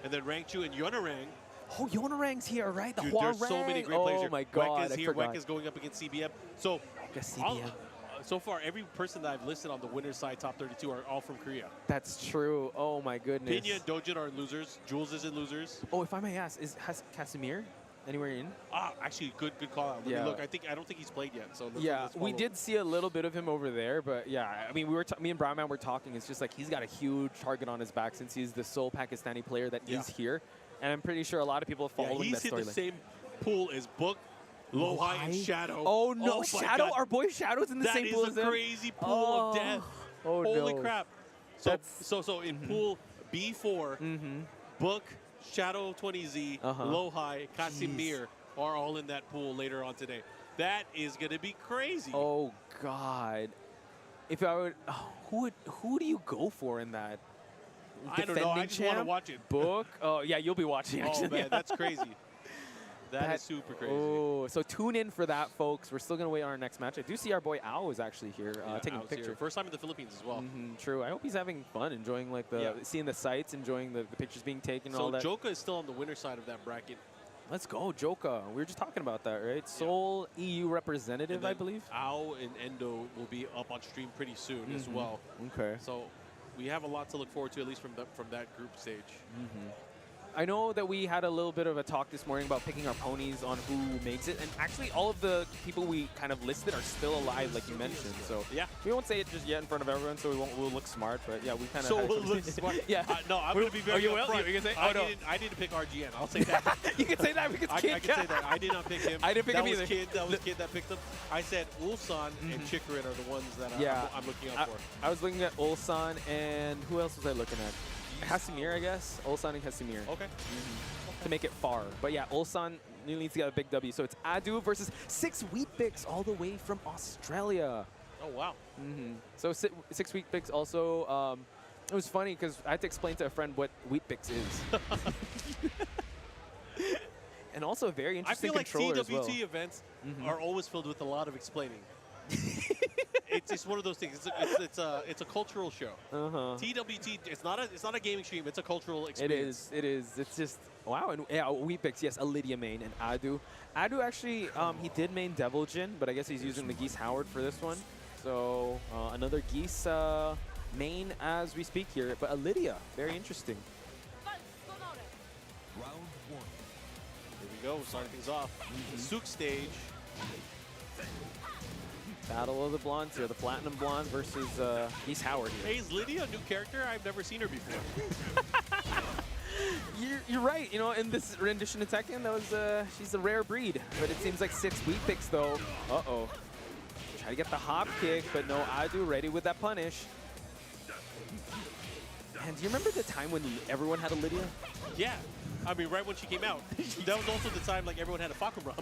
And then Rangchu and Yonarang. Oh, Yonarang's here, right? The Dude, Hua there's so many great players here. Oh my God, Wecka's here. Wecka's going up against CBM. So, so far, every person that I've listed on the winner's side, top 32, are all from Korea. That's true. Oh my goodness. Pinya and Doujin are losers. Jules is in losers. Oh, if I may ask, has Casimir anywhere in? Actually, good call out. Let me look. I don't think he's played yet. So let's we did see a little bit of him over there, but yeah, I mean, me and Bryan were talking. It's just like he's got a huge target on his back since he's the sole Pakistani player that is here, and I'm pretty sure a lot of people are following that storyline. He's in the same pool as Book, Lohai, and Shadow. Oh no, Shadow! Our boy Shadow's in the same pool as him. That is a crazy pool of death. Oh, holy no. crap! So in pool B4, Book, Shadow 20Z, Lohai, Casimir are all in that pool later on today. That is going to be crazy. Oh God! If I would, who do you go for in that? I don't know. I just want to watch it. Book? Oh yeah, you'll be watching. Actually. Oh man, that's crazy. That is super crazy. Oh, so tune in for that, folks. We're still going to wait on our next match. I do see our boy Ao is actually here taking a picture. Here. First time in the Philippines as well. True. I hope he's having fun, enjoying like seeing the sights, enjoying the pictures being taken and all that. So Joka is still on the winner side of that bracket. Let's go, Joka. We were just talking about that, right? Seoul EU representative, I believe. Ao and Endo will be up on stream pretty soon as well. Okay. So we have a lot to look forward to, at least from that group stage. I know that we had a little bit of a talk this morning about picking our ponies on who makes it, and actually all of the people we kind of listed are still alive, like you mentioned. So yeah, we won't say it just yet in front of everyone, so we'll look smart. But yeah, we kind of we'll look smart. Yeah. No, I'm going to be very upfront. You say, I didn't pick RGN. I'll say that. You can say that because I can say that. I did not pick him. I didn't pick him either. That was Kid that picked him. I said Ulsan and Chikurin are the ones that I'm looking out for. I was looking at Ulsan, and who else was I looking at? Casimir, I guess. Ulsan and Casimir. Okay. To make it far. But yeah, Ulsan needs to get a big W. So it's Adu versus 6 Weet-Bix all the way from Australia. Oh, wow. So 6 Weet-Bix also, it was funny because I had to explain to a friend what Weet-Bix is. And also a very interesting controller I feel like TWT events are always filled with a lot of explaining. It's just one of those things. It's a cultural show. TWT. It's not a gaming stream. It's a cultural experience. It is. It's just wow. And yeah, Weet-Bix, yes, a Lydia main and Adu. Adu actually, he did main Devil Jin, but I guess he's using the Geese Howard for this one. So another Geese main as we speak here, but a Lydia, very interesting. Round 1. Here we go. Starting things off. The Sook stage. Battle of the Blondes here, the Platinum Blonde versus Geese Howard here. Hey, is Lydia a new character? I've never seen her before. You're right. You know, in this rendition of Tekken, that was she's a rare breed. But it seems like 6 Weet-Bix though. Uh-oh. Try to get the hop kick, but no, Adu ready with that punish. And do you remember the time when everyone had a Lydia? Yeah. I mean, right when she came out. That was also the time like everyone had a Fakuram.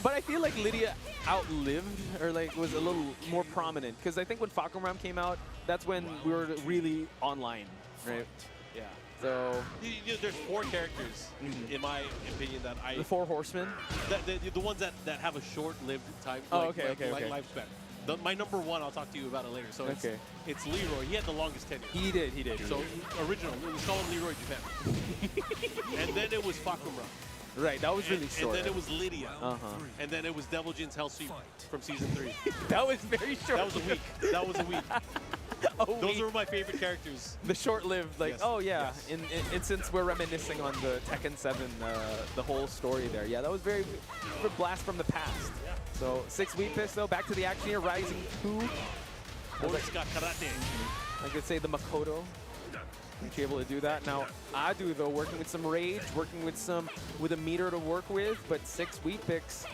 But I feel like Lydia outlived, or like was a little more prominent, because I think when Fakuram came out, that's when we were really online, right? Yeah. So there's 4 characters, in my opinion, that the 4 horsemen. The ones that have a short-lived time. Lifespan. My number 1, I'll talk to you about it later. So it's Leroy. He had the longest tenure. He did. So original, we call him Leroy Japan. And then it was Fakuram. Right, that was really short. And then it was Lydia. And then it was Devil Jin's Hellsweep from season 3. That was very short. That was a week. Those were my favorite characters. The short-lived, like, Yes, oh yeah. yes. And since we're reminiscing on the Tekken 7, the whole story there, yeah, that was very a blast from the past. Yeah. So 6 week picks though, back to the action here, Rising 2. Got karate. I could say the Makoto. Be able to do that. Now, Adu though, working with some rage, working with a meter to work with, but 6 weak picks.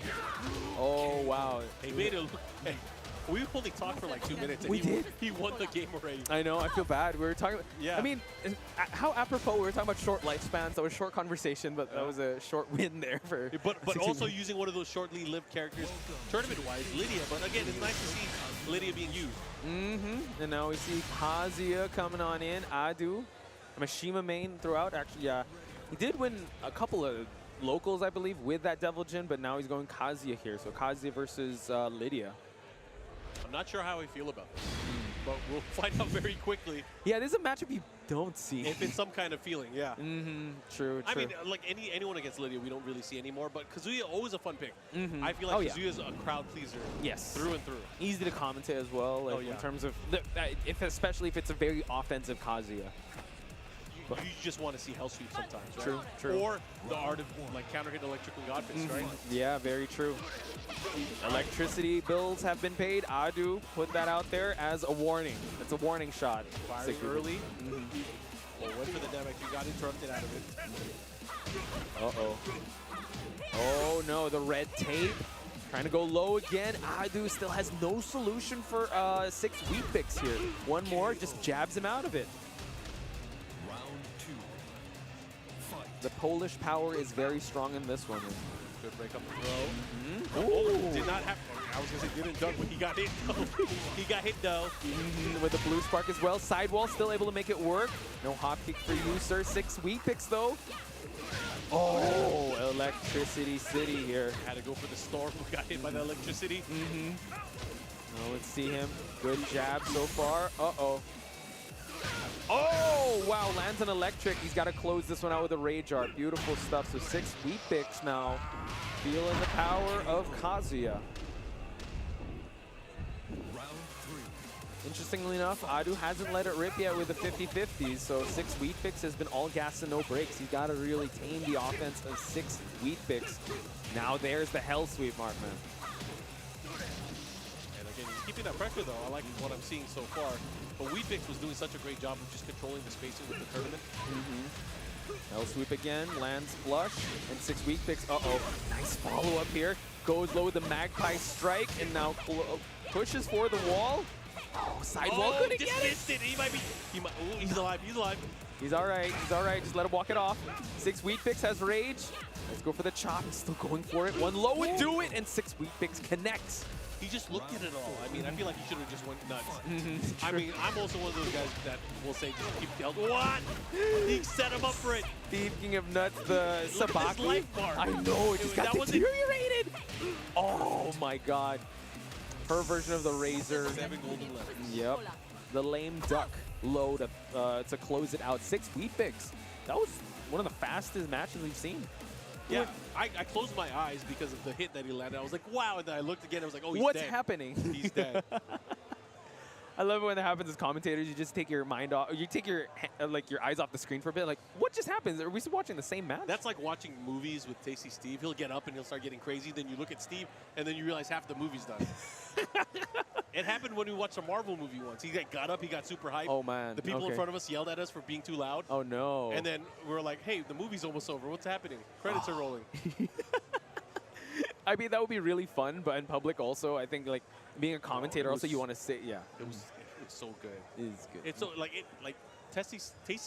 Oh wow. He made it look. Hey, we only talked for like 2 minutes, and We did. He won the game already. I know, I feel bad. We were talking. Yeah. I mean, how apropos. We were talking about short lifespans. That was a short conversation, but that was a short win there for. But 16 also minutes. using one of those shortly lived characters, tournament-wise, Lydia. But again, it's nice to see Lydia being used. Mm-hmm. And now we see Kazuya coming on in. Adu, Mishima main throughout. Actually, yeah, he did win a couple of locals, I believe, with that Devil Jin, but now he's going Kazuya here. So Kazuya versus Lydia. I'm not sure how I feel about this, but we'll find out very quickly. Yeah, this is a matchup you don't see. If it's some kind of feeling, yeah. Mm-hmm. True. I mean, like anyone against Lydia, we don't really see anymore. But Kazuya always a fun pick. Mhm. I feel like Oh, yeah. Kazuya's a crowd pleaser. Yes. Through and through. Easy to commentate as well, like, in terms of especially if it's a very offensive Kazuya. You just want to see Hell Sweep sometimes, right? True, true. Or the art of like counter hit electrical godfist, right? Yeah, very true. Electricity bills have been paid. Adu put that out there as a warning. It's a warning shot. Firing early. Well, went for the damage. You got interrupted out of it. Uh-oh. Oh, no, the red tape. Trying to go low again. Adu still has no solution for 6 weak picks here. One more, just jabs him out of it. The Polish power is very strong in this one. Good break up the throw. Oh, did not have. I was gonna say didn't dunk, but he got hit though. He got hit though. With the blue spark as well. Sidewall still able to make it work. No hop kick for you, sir. 6 weak picks though. Oh, Electricity City here. Had to go for the storm. Who got hit by the electricity? Now let's see him. Good jab so far. Uh-oh. Oh, wow, lands an electric. He's got to close this one out with a Rage Art. Beautiful stuff. So 6 weak picks now. Feeling the power of Kazuya. Interestingly enough, Adu hasn't let it rip yet with the 50-50s, so 6 weak picks has been all gas and no brakes. He's got to really tame the offense of 6 weak picks. Now there's the Hell Sweep, Markman. And again, he's keeping that pressure though. I like what I'm seeing so far. But Weepix was doing such a great job of just controlling the spacing with the tournament. Hell Sweep again, lands flush, and 6 weak picks. Uh-oh, nice follow-up here. Goes low with the Magpie Strike, and now pushes for the wall. Oh, sidewall couldn't get it. Missed it. He might be. Ooh, he's alive. He's alive. He's all right. He's all right. Just let him walk it off. 6 weak picks has Rage. Let's go for the chop. He's still going for it. One low would do it, and 6 weak picks connects. He just looked at it all. I mean, I feel like he should have just went nuts. I mean, I'm also one of those guys that will say just keep the hell. What? He set him up for it. Speaking of nuts, the Look at this Sabaki. life bar. I know, it just got That was deteriorated. Oh my god. Her version of the Razor. 7 golden letters. Yep. The lame duck low to close it out. 6 weak picks. That was one of the fastest matches we've seen. Yeah, I closed my eyes because of the hit that he landed. I was like, wow. And then I looked again. I was like, oh, he's What's dead. happening? He's dead. I love it when that happens as commentators. You just take your mind off. You take your your eyes off the screen for a bit. Like, what just happened? Are we still watching the same match? That's like watching movies with Tasty Steve. He'll get up and he'll start getting crazy. Then you look at Steve, and then you realize half the movie's done. It happened when we watched a Marvel movie once. He got up, he got super hyped. Oh, man. The people in Okay. front of us yelled at us for being too loud. Oh, no. And then we were like, hey, the movie's almost over. What's happening? Credits are rolling. I mean, that would be really fun, but in public also, I think, like, being a commentator, also, you want to say, yeah. It was so good. It is good. It's so, like Tasty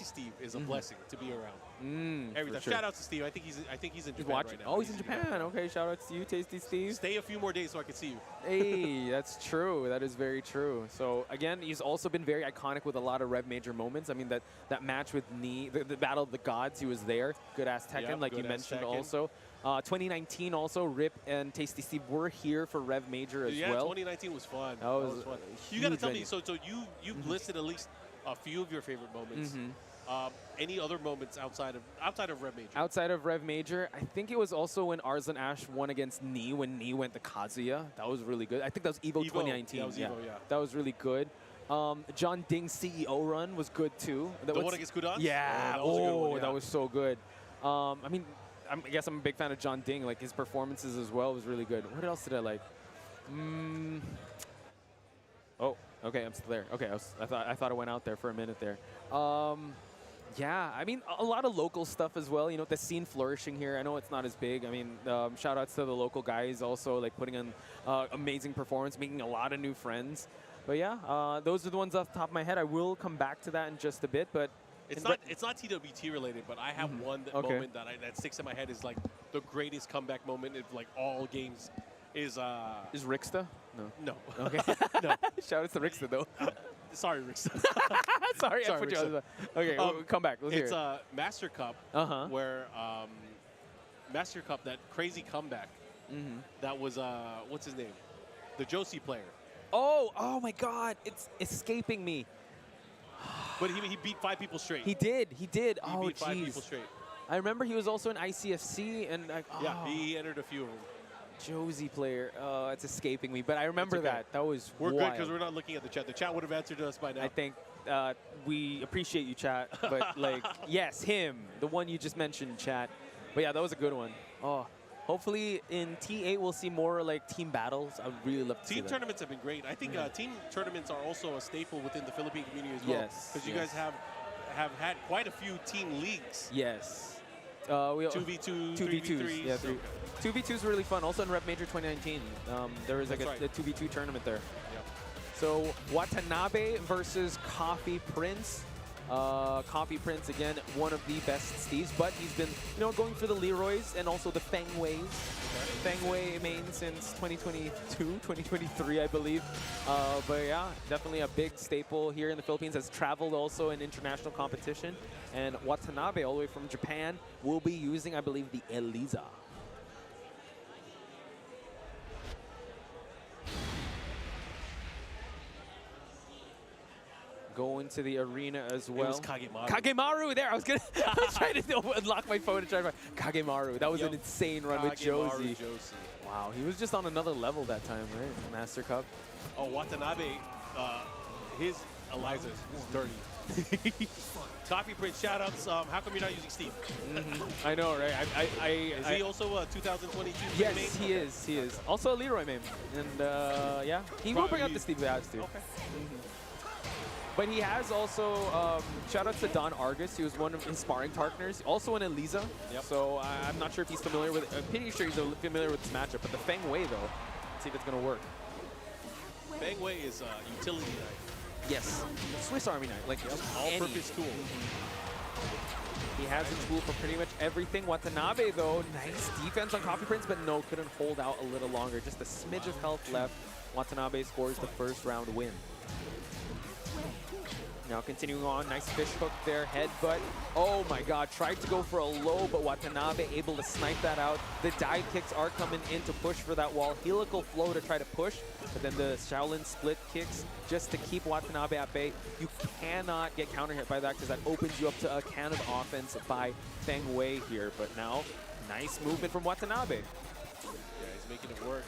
Steve is a blessing to be around. Every for time. sure. Shout out to Steve. I think he's in Japan watching. right now. Oh, he's in Japan. Okay, shout out to you, Tasty Steve. Stay a few more days so I can see you. Hey, that's true. That is very true. So again, he's also been very iconic with a lot of Rev Major moments. I mean, that match with Ni, the Battle of the Gods, he was there. Good ass Tekken, Yep, like you good-ass mentioned Tekken. also. 2019 also, Rip and Tasty Steve were here for Rev Major as Yeah, well. 2019 was fun. That was fun. a You got to huge tell me. venue. So you've listed at least a few of your favorite moments. Any other moments outside of Rev Major? Outside of Rev Major, I think it was also when Arslan Ash won against Ni, when Ni went to Kazuya. That was really good. I think that was Evo 2019. That was Evo, yeah. That was really good. John Ding's CEO run was good too. The one against Kudans? Yeah. Oh, that was a good one, yeah. That was so good. I mean, I guess I'm a big fan of John Ding. Like his performances as well was really good. What else did I like? Oh, okay, I'm still there. Okay, I thought I went out there for a minute there. Yeah, I mean, a lot of local stuff as well. You know, the scene flourishing here. I know it's not as big. I mean, shout outs to the local guys also, like putting in amazing performance, making a lot of new friends. But yeah, those are the ones off the top of my head. I will come back to that in just a bit, but it's not TWT related, but I have one moment that sticks in my head is like the greatest comeback moment of like all games is Rixta? No. No. Okay. No. Shout out to Rixta though. Sorry, Rixta. Sorry, I put you on the spot. Okay, we'll come back. Let's hear it's it. Master Cup where Master Cup, that crazy comeback that was what's his name? The Josie player. Oh my God! It's escaping me. But he beat 5 people straight. He did. He beat 5 people straight. I remember he was also in ICFC and like, yeah, he entered a few of them. Josie player. It's escaping me, but I remember okay. that. That was We're wild. good because we're not looking at the chat. The chat would have answered us by now. I think we appreciate you, chat. But like, yes, him, the one you just mentioned, chat. But yeah, that was a good one. Oh, hopefully in T8 we'll see more like team battles. I would really love to see Team that. tournaments have been great. I think team tournaments are also a staple within the Philippine community as well. Yes, because you guys have had quite a few team leagues. Yes. 2v2, 3v3. Yeah, 2v2 is really fun. Also in REV Major 2019, there was like a 2v2 tournament there. Yep. So Watanabe versus Coffee Prince. Coffee Prince, again, one of the best Steves, but he's been, going for the Leroys and also the Feng Ways. Feng Wei main since 2022, 2023, I believe. But yeah, definitely a big staple here in the Philippines. Has traveled also in international competition. And Watanabe, all the way from Japan, will be using, I believe, the Alisa. Go into the arena as well. It was Kagemaru. Kagemaru there. I was trying to unlock my phone and try to find Kagemaru. That was an insane run with Josie. Wow, he was just on another level that time, right? Master Cup. Oh, Watanabe, his Alisa is dirty. Coffee Prince, shoutouts. How come you're not using Steve? I know, right? Is he also a 2022 Yes, main? he is. He is. Also a Leroy main. And yeah, he will bring up the Steve if he has to. Okay. But he has also, shout out to Don Argus. He was one of his sparring partners, also an Alisa. Yep. So I'm not sure if he's familiar with, I'm pretty sure he's familiar with this matchup. But the Feng Wei, though, let's see if it's going to work. Feng Wei is a utility knife. Yes, Swiss Army knife, like all-purpose tool. He has a tool for pretty much everything. Watanabe, though, nice defense on Coffee Prince, but no, couldn't hold out a little longer. Just a smidge of health left. Watanabe scores the first round win. Now continuing on, nice fish hook there, headbutt. Oh my God, tried to go for a low, but Watanabe able to snipe that out. The dive kicks are coming in to push for that wall. Helical flow to try to push, but then the Shaolin split kicks just to keep Watanabe at bay. You cannot get counter hit by that because that opens you up to a can of offense by Feng Wei here. But now, nice movement from Watanabe. Yeah, he's making it work.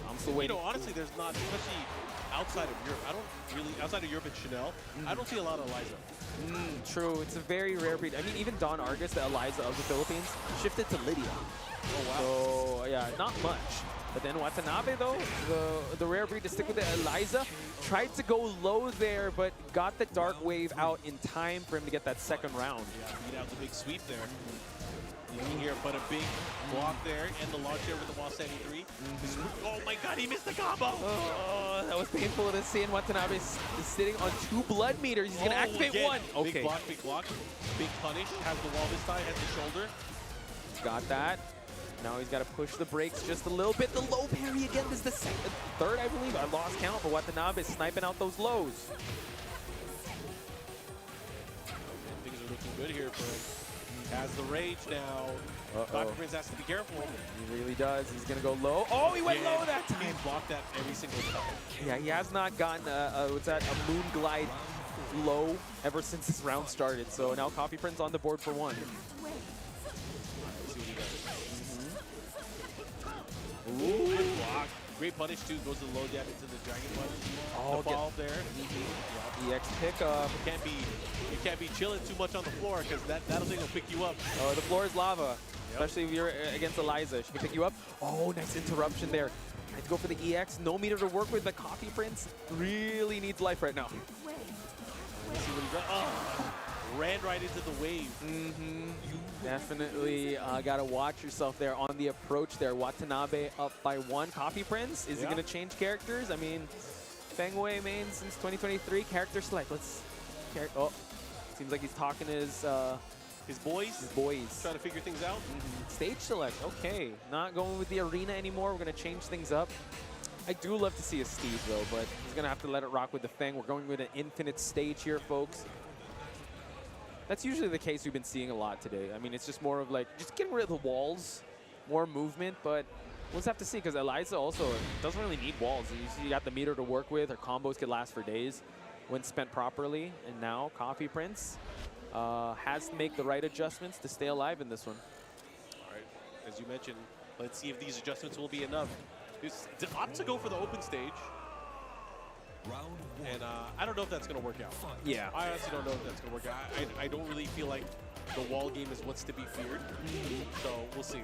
I'm still waiting. Honestly, there's not, especially outside of Europe. I don't really, outside of Europe and Chanel, I don't see a lot of Alisa. True, it's a very rare breed. I mean, even Don Argus, the Alisa of the Philippines, shifted to Lydia. Oh, wow. So, yeah, not much. But then Watanabe, though, the rare breed to stick with the Alisa, tried to go low there, but got the Dark Wave out in time for him to get that second round. Yeah, beat out the big sweep there. You can hear, but a big block there, and the launch there with the wall 73. Oh my God, he missed the combo! Oh, that was painful to see, and Watanabe is sitting on 2 blood meters. He's going to activate again. one. Okay. Big block, big block. Big punish, has the wall this time, has the shoulder. Got that. Now he's got to push the brakes just a little bit. The low parry again. This is the third, I believe. I lost count, but Watanabe is sniping out those lows. Things are looking good here for him. Has the rage now. Coffee Prince has to be careful. He really does. He's going to go low. Oh, he went low that time. He's blocked that every single time. Yeah, he has not gotten a moon glide low ever since this round started. So now Coffee Prince on the board for 1. Ooh, good block. Great punish too. Goes to the low jab into the Dragon Punch. Oh, the follow up there. EX pickup. You can't be chilling too much on the floor because that'll thing will pick you up. Oh, the floor is lava. Especially if you're against Alisa. She can pick you up. Oh, nice interruption there. Tried to go for the EX. No meter to work with, but Coffee Prince really needs life right now. Let's see what he does. Oh, ran right into the wave. Definitely got to watch yourself there on the approach there. Watanabe up by 1. Coffee Prince, is he going to change characters? I mean, Feng Wei main since 2023. Character select. Oh, seems like he's talking to his boys. Trying to figure things out. Stage select. Okay, not going with the arena anymore. We're going to change things up. I do love to see a Steve though, but he's going to have to let it rock with the Feng. We're going with an infinite stage here, folks. That's usually the case we've been seeing a lot today. I mean, it's just more of like, just getting rid of the walls, more movement, but we'll just have to see because Alisa also doesn't really need walls. You got the meter to work with. Her combos could last for days when spent properly. And now Coffee Prince has to make the right adjustments to stay alive in this one. All right, as you mentioned, let's see if these adjustments will be enough. It's opt to go for the open stage. And I don't know if that's going to work out. Yeah. I honestly don't know if that's going to work out. I don't really feel like the wall game is what's to be feared. So we'll see.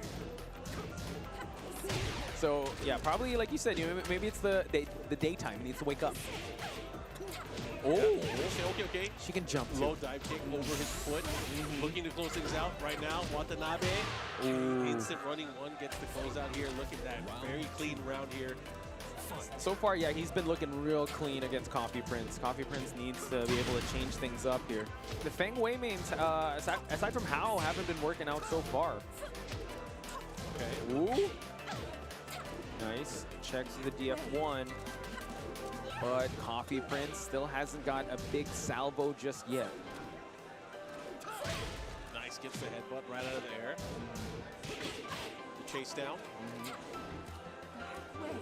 So yeah, probably like you said, maybe it's the daytime. He needs to wake up. Oh, okay. She can jump. Low dive kick over his foot. Looking to close things out right now. Watanabe. Instant running one gets the close out here. Look at that. Very clean round here. So far, yeah, he's been looking real clean against Coffee Prince. Coffee Prince needs to be able to change things up here. The Feng Wei mains, aside from Hao, haven't been working out so far. Okay. Ooh. Nice. Checks the DF1. But Coffee Prince still hasn't got a big salvo just yet. Nice. Gets the headbutt right out of the air. The chase down.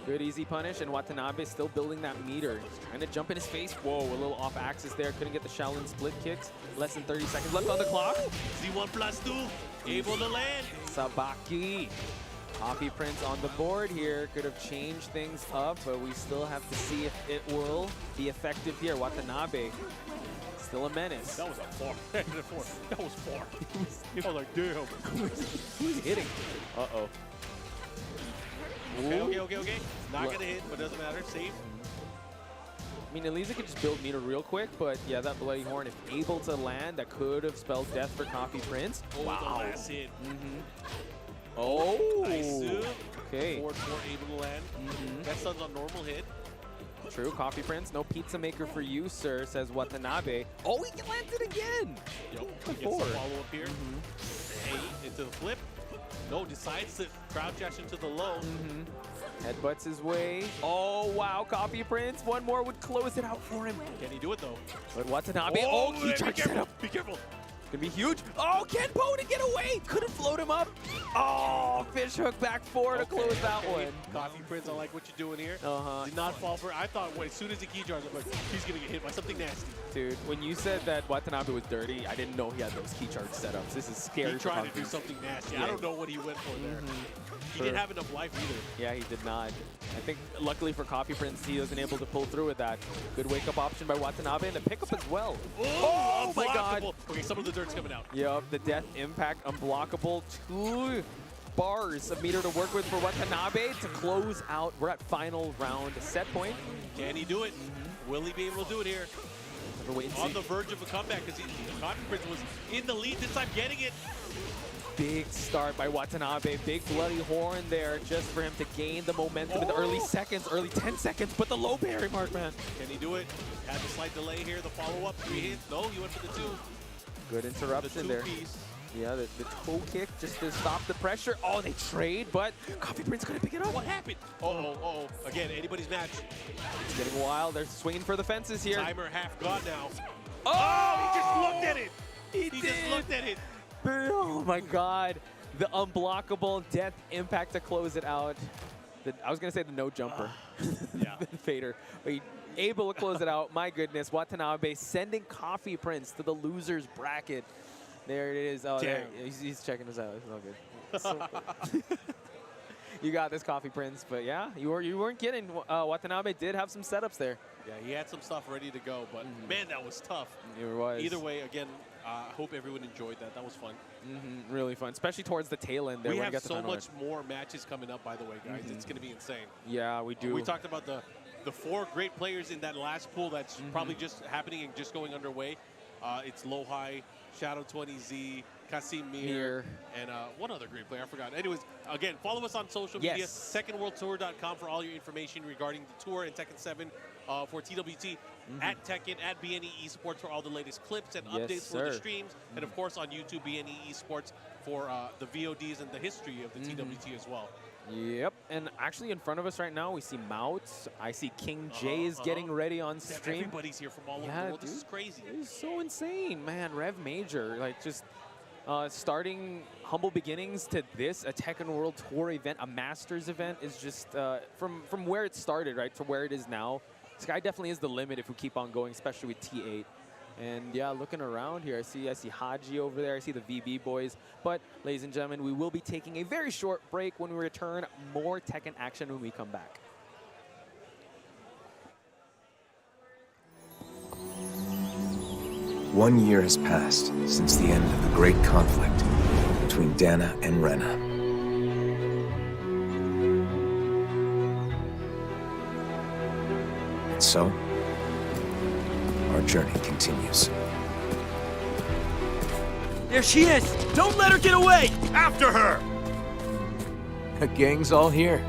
Good easy punish, and Watanabe still building that meter. He's trying to jump in his face. Whoa, a little off axis there. Couldn't get the Shaolin split kicks. Less than 30 seconds left on the clock. Z1+2, able to land. Sabaki. Coffee Prince on the board here. Could have changed things up, but we still have to see if it will be effective here. Watanabe, still a menace. That was a 4. That was 4. I was like, damn. Who's hitting? Uh-oh. Okay. Not going to hit, but doesn't matter. Safe. I mean, Alisa could just build meter real quick, but yeah, that Bloody Horn, if able to land, that could have spelled death for Coffee Prince. Oh, wow. The last hit. Oh. Nice. Okay. 4-4 able to land. That sun's on normal hit. True. Coffee Prince, no pizza maker for you, sir, says Watanabe. Oh, he lands it again. Yep. Gets the follow-up here. Hey, into the flip. No, decides to crouch dash into the low. Headbutts his way. Oh, wow. Coffee Prince. One more would close it out for him. Can he do it, though? But Watanabe. Oh, key charge setup. Be careful. Gonna be huge. Oh, Kenpo to get away. Couldn't float him up. Oh, fish hook back four to close that one. Coffee Prince, I like what you're doing here. Did not fall for it. I thought as soon as he key charged, I'm like, he's gonna get hit by something nasty. Dude, when you said that Watanabe was dirty, I didn't know he had those key charge setups. This is scary. He tried to do something nasty. Yeah. I don't know what he went for there. He didn't have enough life either. Yeah, he did not. I think luckily for Coffee Prince, he wasn't able to pull through with that. Good wake-up option by Watanabe and a pickup as well. Oh my God. Okay, some of the dirt's coming out. Yep, the death impact unblockable. 2 bars of meter to work with for Watanabe to close out. We're at final round set point. Can he do it? Will he be able to do it here? On the verge of a comeback because Coffee Prince was in the lead this time, getting it. Big start by Watanabe. Big bloody horn there just for him to gain the momentum in the early seconds, early 10 seconds, but the low berry mark, man. Can he do it? Had the slight delay here, the follow-up, 3 hits. No, he went for the 2. Good interruption there. Piece. Yeah, the toe kick just to stop the pressure. Oh, they trade, but Coffee Prince couldn't pick it up. What happened? Uh-oh. Again, anybody's match. It's getting wild. They're swinging for the fences here. Timer half gone now. Oh, he just looked at it. He just looked at it. Oh my God. The unblockable death impact to close it out. I was going to say the no jumper. Yeah. The fader. But he able to close it out. My goodness. Watanabe sending Coffee Prince to the loser's bracket. There it is. Oh, there. He's checking us out. It's all good. You got this, Coffee Prince. But yeah, you weren't kidding. Watanabe did have some setups there. Yeah, he had some stuff ready to go, but man, that was tough. It was. Either way, again, I hope everyone enjoyed that. That was fun. Really fun, especially towards the tail end there. We when have we so much more matches coming up, by the way, guys. It's going to be insane. Yeah, we do. We talked about the 4 great players in that last pool that's probably just happening and just going underway. It's Lohai, Shadow 20Z, Casimir, and one other great player. I forgot. Anyways, again, follow us on social media. TekkenWorldTour.com for all your information regarding the tour and Tekken 7 for TWT. At Tekken, at BNE Esports for all the latest clips and updates for the streams. And of course on YouTube, BNE Esports for the VODs and the history of the TWT as well. Yep, and actually in front of us right now, we see Mout. I see King J is getting ready on stream. Everybody's here from all over the world. This is crazy. It's so insane, man. REV Major, like just starting humble beginnings to this, a Tekken World Tour event, a Masters event, is just from where it started, right, to where it is now. Sky definitely is the limit if we keep on going, especially with T8. And yeah, looking around here, I see Haji over there. I see the VB boys. But ladies and gentlemen, we will be taking a very short break. When we return, more Tekken action when we come back. One year has passed since the end of the great conflict between Dana and Rena. And so, our journey continues. There she is! Don't let her get away! After her! The gang's all here.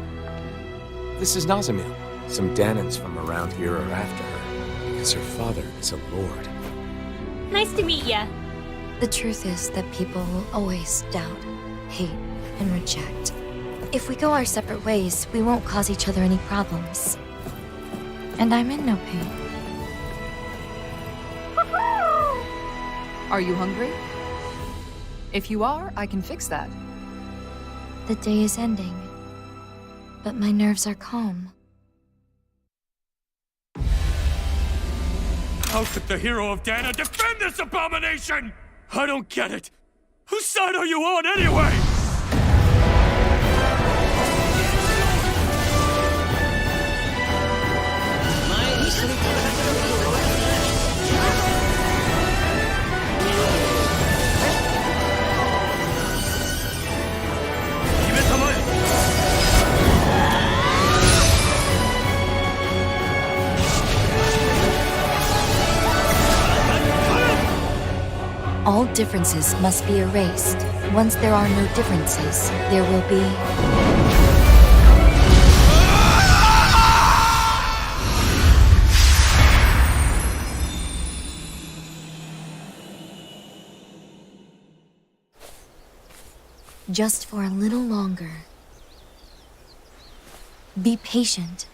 This is Nazamil. Some Danans from around here are after her, because her father is a lord. Nice to meet ya. The truth is that people will always doubt, hate, and reject. If we go our separate ways, we won't cause each other any problems. And I'm in no pain. Are you hungry? If you are, I can fix that. The day is ending, but my nerves are calm. How could the hero of Dana defend this abomination? I don't get it. Whose side are you on anyway? All differences must be erased. Once there are no differences, there will be... Just for a little longer. Be patient.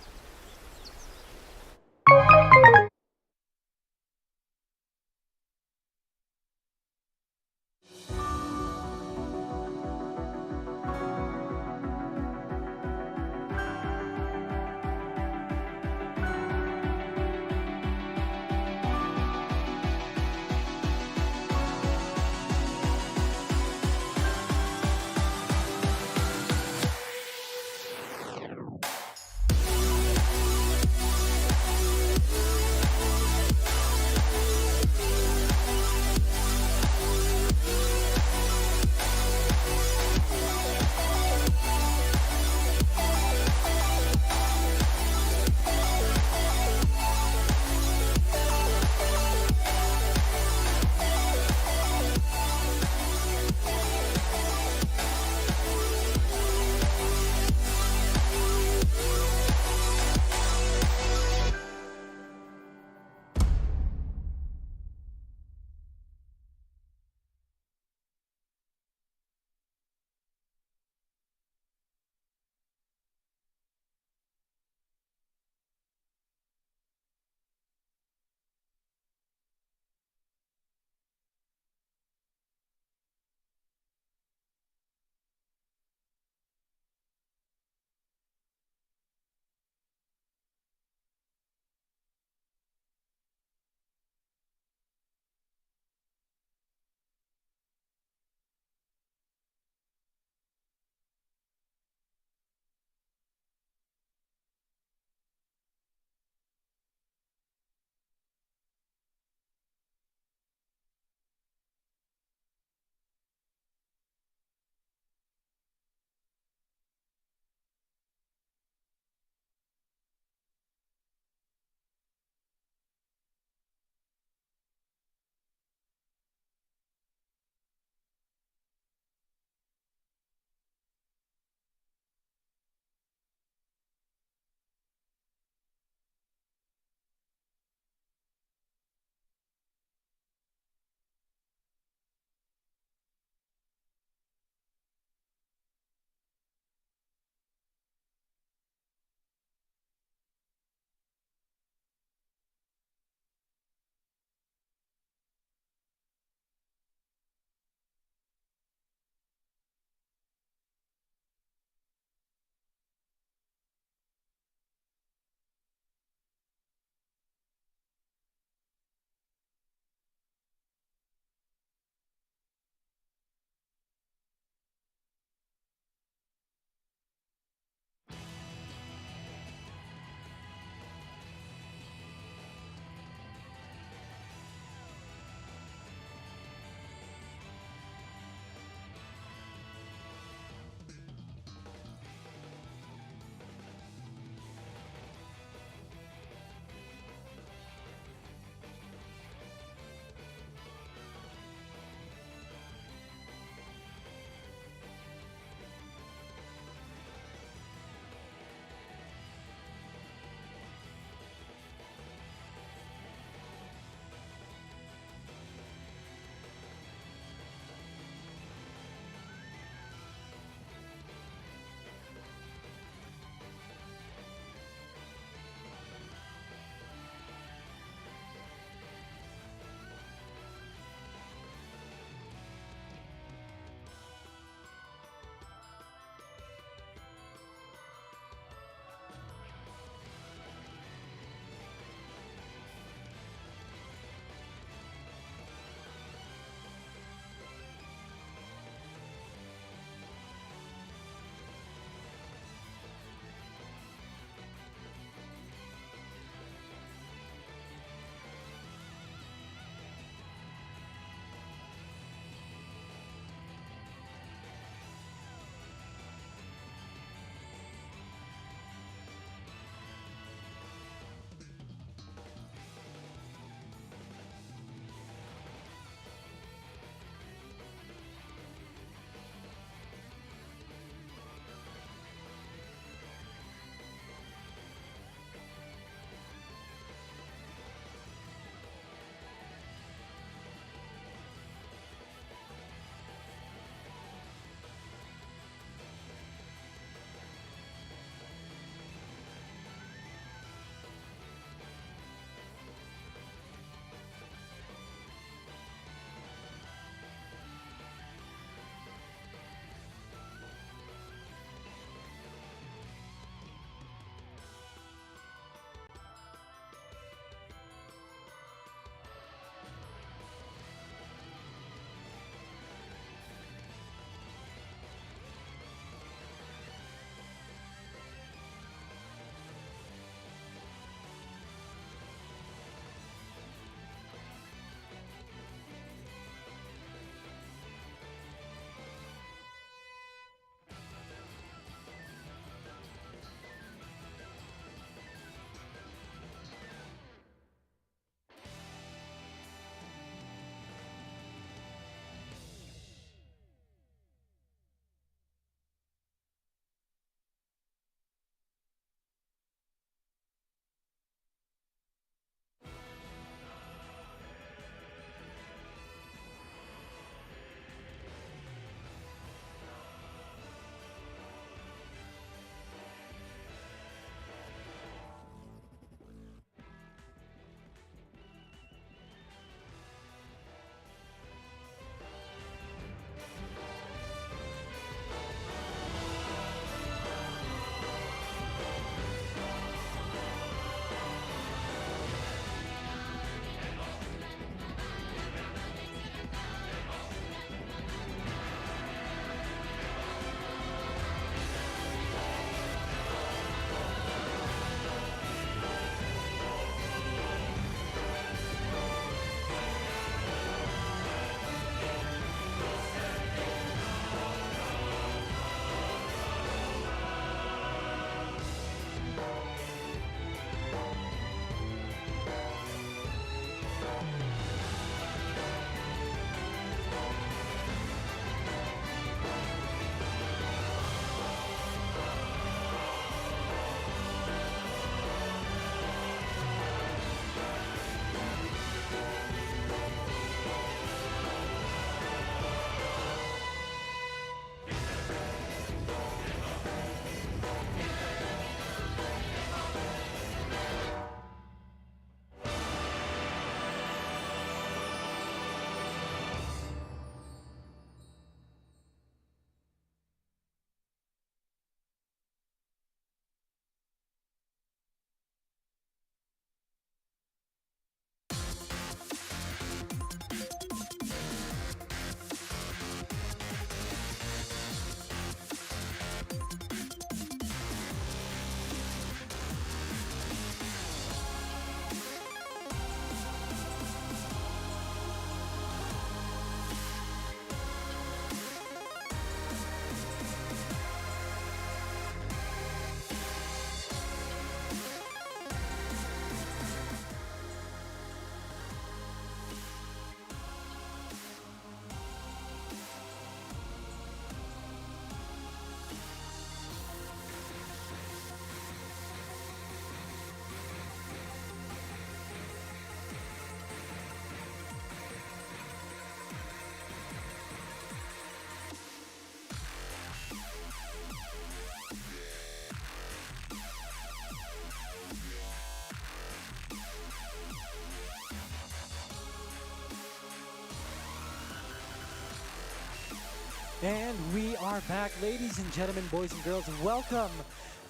And we are back, ladies and gentlemen, boys and girls, and welcome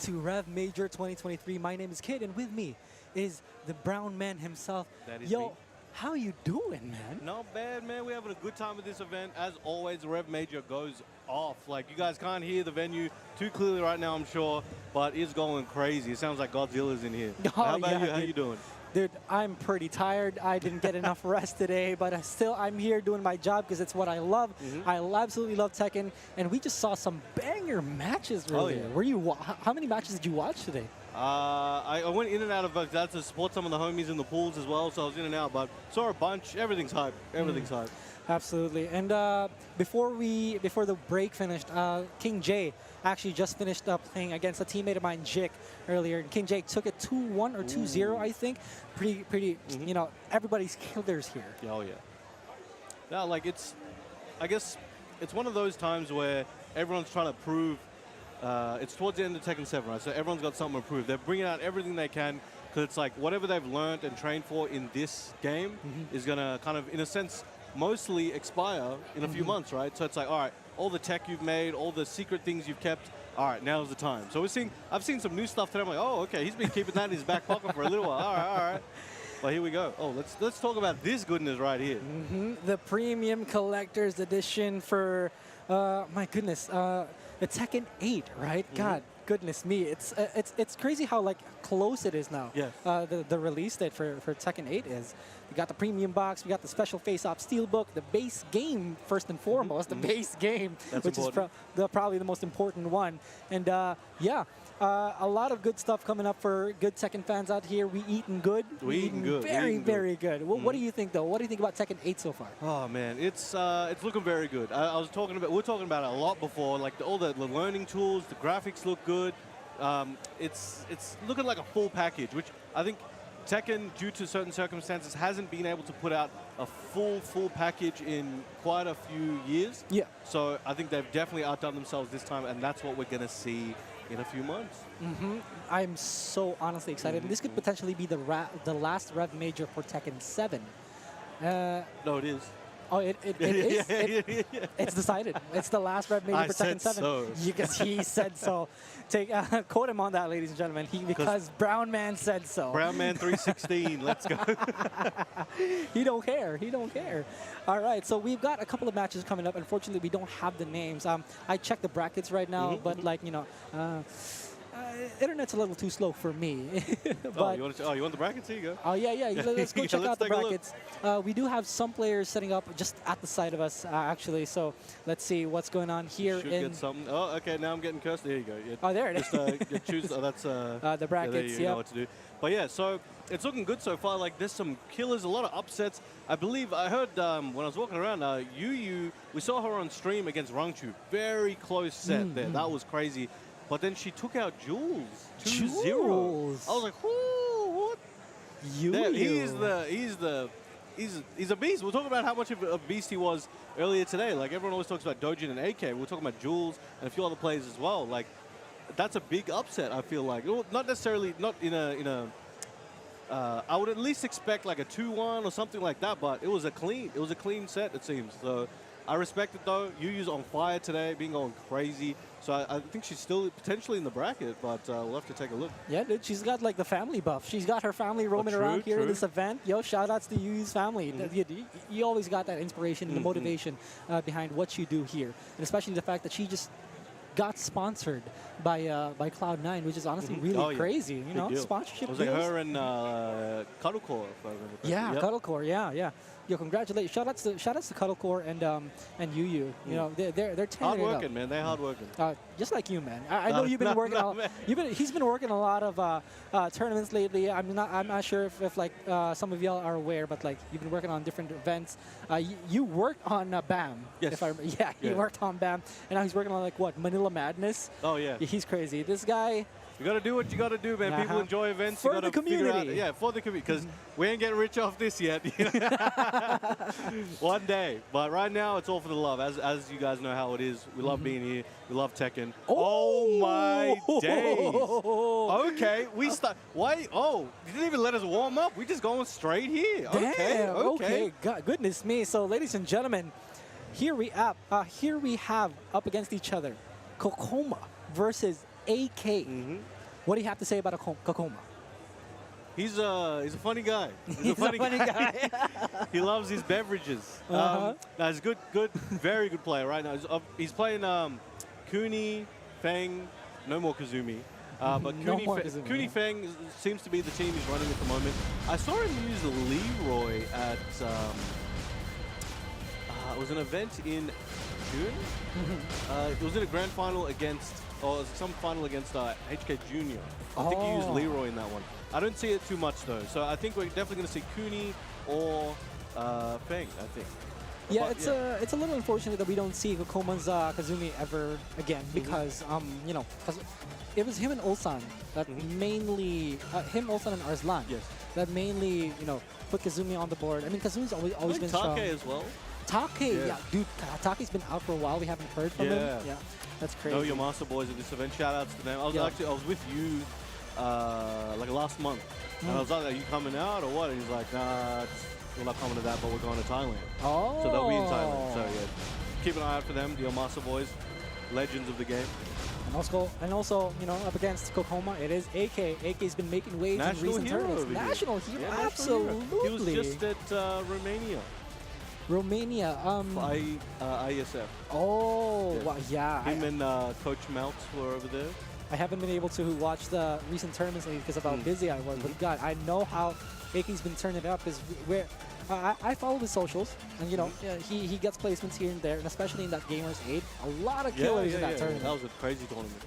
to REV Major 2023. My name is Kid, and with me is the brown man himself. That is Yo, me. how you doing, man? Not bad, man. We're having a good time at this event. As always, REV Major goes off. Like, you guys can't hear the venue too clearly right now, I'm sure, but it's going crazy. It sounds like Godzilla's in here. Oh, how about yeah, you? How you doing? Dude, I'm pretty tired. I didn't get enough rest today, but I'm here doing my job because it's what I love. I absolutely love Tekken, and we just saw some banger matches earlier. yeah. Were you? How many matches did you watch today? I went in and out of that to support some of the homies in the pools as well, so I was in and out, but saw a bunch. Everything's hype. Everything's hype. Absolutely. And before the break finished, King J actually just finished playing against a teammate of mine, Jik, earlier. And King J took it 2-1 or 2-0, I think. Pretty. You know, everybody's killers here. Oh yeah. Yeah, like I guess it's one of those times where everyone's trying to prove. It's towards the end of Tekken 7, right? So everyone's got something to prove. They're bringing out everything they can because it's like whatever they've learned and trained for in this game is gonna kind of, in a sense, mostly expire in a few months, right? So it's like, all right, all the tech you've made, all the secret things you've kept, all right, now's the time. So I've seen some new stuff today. I'm like, oh, okay, he's been keeping that in his back pocket for a little while. All right. Well, here we go. Oh, let's talk about this goodness right here. The premium collector's edition for, my goodness, the Tekken 8, right? God. Goodness me, it's crazy how like close it is now. Yeah. The release date for Tekken 8 is. We got the premium box, we got the special face-off steelbook, the base game first and foremost, the base game, That's which important. is probably the most important one. And yeah, a lot of good stuff coming up for good Tekken fans out here. We eating good. We eating good. Very good. What do you think though? What do you think about Tekken 8 so far? Oh man, it's looking very good. We were talking about it a lot before. Like all the learning tools, the graphics look good. It's looking like a full package, which I think Tekken, due to certain circumstances, hasn't been able to put out a full package in quite a few years. Yeah. So I think they've definitely outdone themselves this time, and that's what we're going to see in a few months. I'm so honestly excited. This could potentially be the last Rev Major for Tekken 7. No, it is. Oh, it is? It's decided. It's the last Rev Major for Tekken 7. So. Because he said so. Quote him on that, ladies and gentlemen. Because Brown Man said so. Brown Man 316, let's go. He don't care. All right, so we've got a couple of matches coming up. Unfortunately, we don't have the names. I checked the brackets right now, but like, you know, internet's a little too slow for me. But, you want the brackets? Here you go. Oh, yeah. Let's go check out the take a look. brackets. We do have some players setting up just at the side of us, actually. So let's see what's going on here. Should get something. Oh, okay. Now I'm getting cursed. There you go. Yeah. Oh, there it is. Just choose. That's the brackets. You know what to do. But yeah, so it's looking good so far. Like there's some killers, a lot of upsets. I believe I heard when I was walking around, YUYU, we saw her on stream against Rangchu. Very close set there. That was crazy. But then she took out Jules 2-0. I was like, whoo, what? He's a beast. We're talking about how much of a beast he was earlier today. Like everyone always talks about Doujin and AK. We're talking about Jules and a few other players as well. Like that's a big upset. I feel like not necessarily in a. I would at least expect like a 2-1 or something like that. But it was a clean set, it seems. So I respect it though. YUYU's on fire today, being going crazy. So I think she's still potentially in the bracket, but we'll have to take a look. Yeah, dude, she's got like the family buff. She's got her family roaming around here in this event. Yo, shout outs to YUYU's family. You always got that inspiration and the motivation behind what you do here. And especially the fact that she just got sponsored by Cloud9, which is honestly really crazy. You know, sponsorship. It was like her and Cuddlecore, if I remember correctly. Yeah, Cuddlecore. Yeah. Yo, congratulations! Shout outs to Cuddlecore and YUYU. You know, they're tearing hard it up. working, man. They're hard working. Just like you, man. I know you've been working. He's been working a lot of tournaments lately. I'm not sure if like some of y'all are aware, but like you've been working on different events. You worked on BAM. Yes. He worked on BAM, and now he's working on like what, Manila Madness. Oh yeah. He's crazy. This guy. You got to do what you got to do, man. People enjoy events. For you the gotta community. Yeah, for the community. Because we ain't getting rich off this yet. One day. But right now, it's all for the love. As you guys know how it is. We love being here. We love Tekken. Oh my days. Okay, we start. Why? Oh, you didn't even let us warm up. We just going straight here. Damn, Okay. God, goodness me. So, ladies and gentlemen, here we have up against each other Kkokkoma versus AK. What do you have to say about Kkokkoma? He's a funny guy. He's a funny guy. He loves his beverages. He's good, very good player right now. He's playing Kuni, Feng, no more Kazumi. But Kuni Feng seems to be the team he's running at the moment. I saw him use Leroy at it was an event in June. It was in a grand final against, or some final against HK Junior. I think he used Leroy in that one. I don't see it too much though, so I think we're definitely going to see Kuni or Feng, I think. Yeah, but, it's a little unfortunate that we don't see Kkokoma's Kazumi ever again because you know, it was him and Ulsan that mainly Ulsan and Arslan that mainly put Kazumi on the board. I mean, Kazumi's always been strong. Take as well. Take, yeah, dude, Take's been out for a while. We haven't heard from him. Yeah, that's crazy. Know your master boys at this event. Shout outs to them. I was with you like last month, and I was like, "Are you coming out or what?" And he's like, "Nah, we're not coming to that, but we're going to Thailand." Oh, so they'll be in Thailand. So yeah, keep an eye out for them. Your master boys, legends of the game. And also, up against Kkokkoma, it is AK. AK's been making waves in recent tournaments. National hero, yeah, absolutely. He was just at Romania. ISF. Oh, yes. Well, yeah. Him and Coach Meltz were over there. I haven't been able to watch the recent tournaments lately because of how busy I was. But God, I know how AK's been turning it up. Is where I follow his socials, and he gets placements here and there, and especially in that Gamers 8, a lot of killers in that tournament. That was a crazy tournament.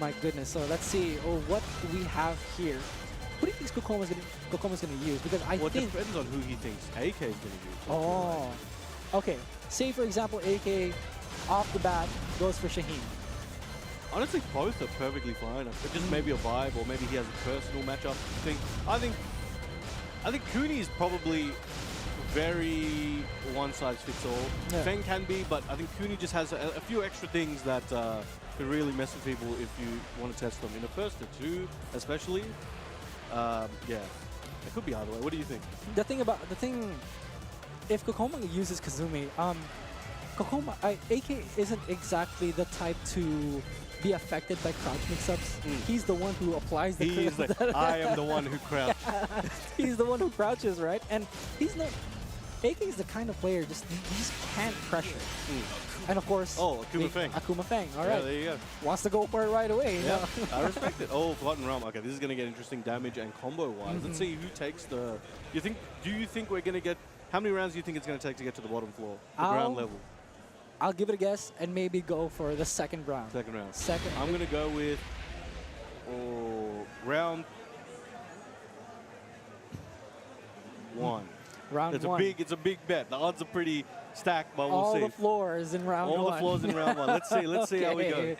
My goodness. So let's see what we have here. Who do you think Kkokoma's going to use? Because I think it depends on who he thinks AK is going to use. Oh, okay. Say for example, AK off the bat goes for Shaheen. Honestly, both are perfectly fine. It's just maybe a vibe, or maybe he has a personal matchup thing. I think Kuni is probably very one size fits all. Yeah. Feng can be, but I think Kuni just has a few extra things that could really mess with people if you want to test them in the first or two, especially. Yeah, it could be either way. What do you think? The thing, if Kkokkoma uses Kazumi, AK isn't exactly the type to be affected by crouch mix-ups. He's the one who applies the crouch. I am the one who crouches. He's the one who crouches, right? And he's not... AK is the kind of player, he just can't pressure. And of course... Oh, Akuma Feng. Akuma Feng, all right. Yeah, there you go. Wants to go for it right away. Yeah, I respect it. Oh, Forgotten Realm. Okay, this is going to get interesting damage and combo-wise. Let's see who takes the... Do you think we're going to get... How many rounds do you think it's going to take to get to the bottom floor? The ground level? I'll give it a guess and maybe go for the second round. Second round. Second. I'm going to go with... round 1. Round 1. It's a big bet. The odds are pretty stacked, but we'll see. All the floors in round 1. All the floors in round 1. Let's see how we go.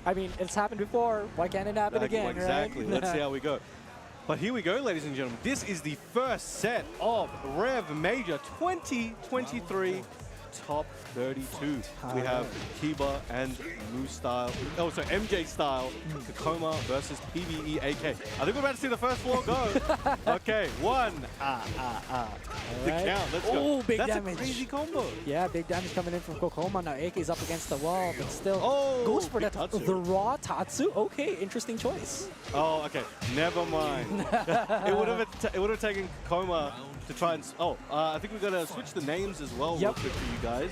I mean, it's happened before. Why can't it happen again, exactly. Right? Let's see how we go. But here we go, ladies and gentlemen. This is the first set of REV Major 2023 Top 32. We have Kiba and Moose Style. Oh, sorry, MJ Style. Kkokkoma versus PvE AK. I think we're about to see the first floor go. Okay, 1. The count. Let's go. Oh, big That's damage. A crazy combo. Yeah, big damage coming in from Kkokkoma. Now AK is up against the wall, but still goes for Tatsu. the raw Tatsu. Okay, interesting choice. Oh, okay. Never mind. it would have taken Kkokkoma to try and... I think we've got to switch the names as well real quick for you guys.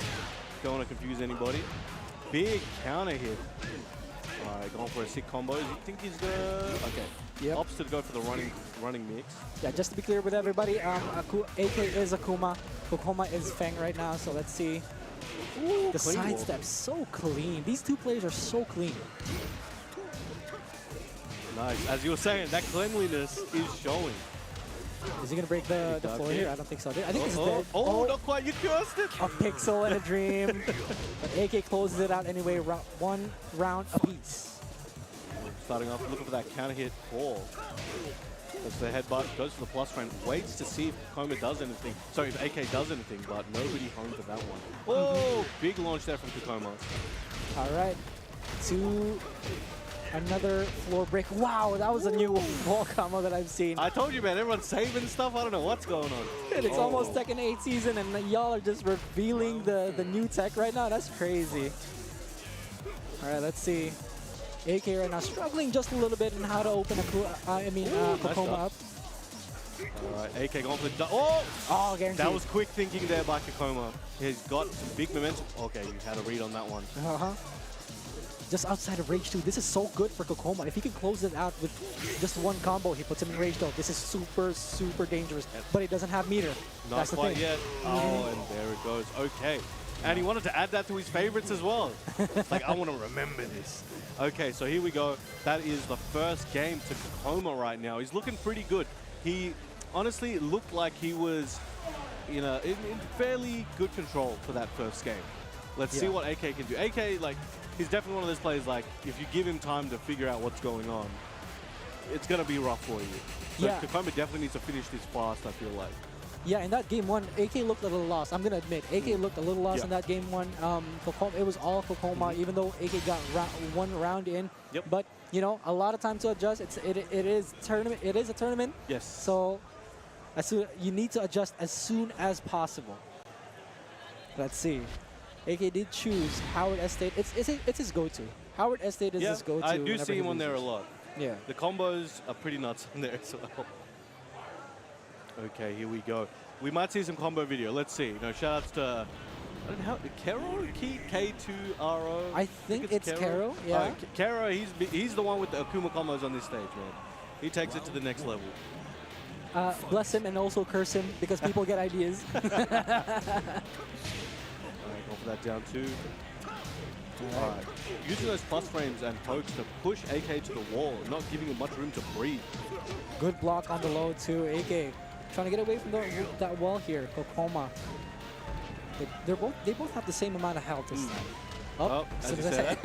Don't want to confuse anybody. Big counter hit. All right, going for a sick combo. You think he's going to... Okay. Yep. Opts to go for the running mix. Yeah, just to be clear with everybody, AK is Akuma. Kkokkoma is Feng right now, so let's see. Ooh, the sidestep so clean. These two players are so clean. Nice. As you were saying, that cleanliness is showing. Is he going to break the floor here? I don't think so. I think he's dead. Oh, not quite. You cursed it. A pixel and a dream. But AK closes it out anyway. One round apiece. Starting off, looking for that counter hit. That's the headbutt. Goes for the plus frame. Waits to see if Kkokkoma does anything. Sorry, if AK does anything, but nobody home for that one. Oh, big launch there from Kkokkoma. All right. Another floor break. Wow, that was a new wall combo that I've seen. I told you, man, everyone's saving stuff. I don't know what's going on. And it's almost Tekken 8 season, and y'all are just revealing the new tech right now. That's crazy. All right, let's see. AK right now struggling just a little bit in how to open Kkokkoma up. Alright, AK going for the... Oh, guaranteed. That was quick thinking there by Kkokkoma. He's got some big momentum. Okay, you had a read on that one. Just outside of Rage 2. This is so good for Kkokkoma. If he can close it out with just one combo, he puts him in Rage 2. This is super, super dangerous. But he doesn't have meter. Not That's the quite thing. yet. Oh, and there it goes. Okay. And he wanted to add that to his favorites as well. Like, I want to remember this. Okay, so here we go. That is the first game to Kkokkoma right now. He's looking pretty good. He honestly looked like he was in fairly good control for that first game. Let's see what AK can do. AK, like, he's definitely one of those players, like, if you give him time to figure out what's going on, it's going to be rough for you. So Kkokkoma definitely needs to finish this fast, I feel like. Yeah, in that game one, AK looked a little lost. I'm going to admit, AK looked a little lost in that game one. Kkokkoma, it was all Kkokkoma, even though AK got one round in. But, you know, a lot of time to adjust. It is tournament. It is a tournament. Yes. So you need to adjust as soon as possible. Let's see. AK did choose Howard Estate. It's his go-to. Howard Estate is his go-to. I do see him on there a lot. Yeah. The combos are pretty nuts on there as well. Okay, here we go. We might see some combo video. Let's see. You know, shout outs to Kero? K2RO? I think it's Kero, yeah. Kero, he's the one with the Akuma combos on this stage, man. He takes it to the next level. Bless him and also curse him because people get ideas. Alright, go for that down two. Alright. Using those plus frames and pokes to push AK to the wall, not giving him much room to breathe. Good block on the low too. AK trying to get away from that wall here. Kkokkoma. They both have the same amount of health this time. As you said.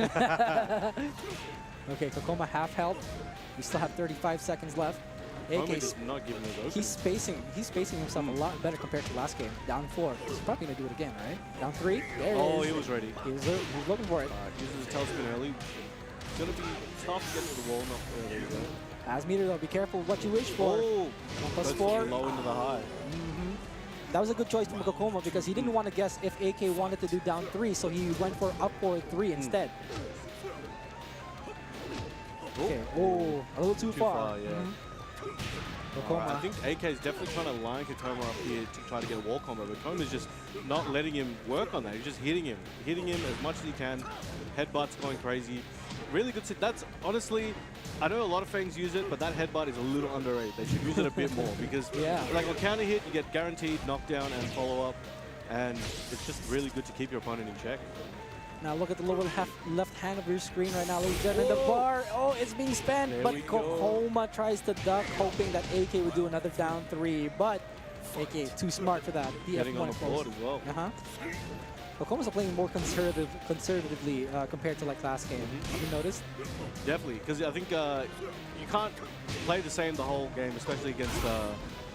Okay, Kkokkoma half health. We still have 35 seconds left. AK's not giving those open. He's spacing himself a lot better compared to last game. Down 4. He's probably gonna do it again, right? Down 3. There it is. He was ready. He was looking for it. Uses the tailspin early. It's gonna be tough to get to the wall, not early though. As meter though, be careful what you wish for. 1+4. Low into the high. That was a good choice from Kkokkoma because he didn't want to guess if AK wanted to do down 3, so he went for up forward 3 instead. Okay. Oh, a little too far. Yeah. I think AK is definitely trying to line Kkokkoma up here to try to get a wall combo, but Kkokkoma is just not letting him work on that. He's just hitting him as much as he can. Headbutt's going crazy. Really good. That's honestly, I know a lot of Fangs use it, but that headbutt is a little underrated. They should use it a bit more because, like on counter hit, you get guaranteed knockdown and follow up, and it's just really good to keep your opponent in check. Now look at the lower left hand of your screen right now, ladies and gentlemen. The bar, it's being spent, but Kkokkoma tries to duck, hoping that AK would do another down 3, but AK too smart for that. Getting on the board as well. Kkokkoma playing more conservatively compared to like last game. Have you noticed? Definitely, because I think you can't play the same the whole game, especially against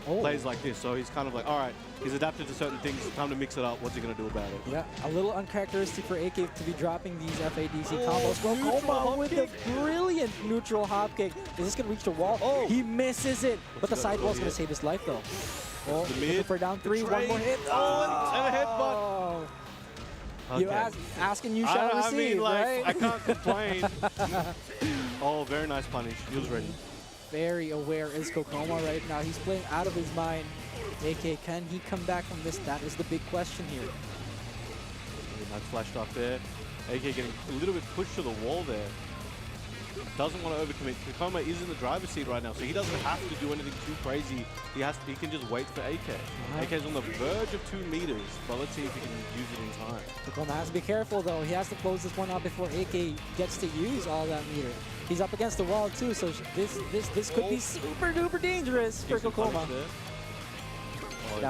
plays like this. So he's kind of like, all right, he's adapted to certain things. Time to mix it up. What's he gonna do about it? Yeah, a little uncharacteristic for AK to be dropping these FADC combos. Kkokkoma with the brilliant neutral hop kick. Is this gonna reach the wall? He misses it, but the sidewall's gonna save his life though. Looking for down 3. One more hit. And a headbutt. You asking, you shall receive, I mean, like, right? I can't complain. Very nice punish. He was ready. Very aware is Kkokkoma right now. He's playing out of his mind. AK, can he come back from this? That is the big question here. Nice flashed up there. AK getting a little bit pushed to the wall there. Doesn't want to overcommit. Kkokkoma is in the driver's seat right now, so he doesn't have to do anything too crazy. He can just wait for AK. AK's on the verge of 2 meters, but let's see if he can use it in time. Kkokkoma has to be careful though. He has to close this one out before AK gets to use all that meter. He's up against the wall too, so this could be super duper dangerous for Kkokkoma.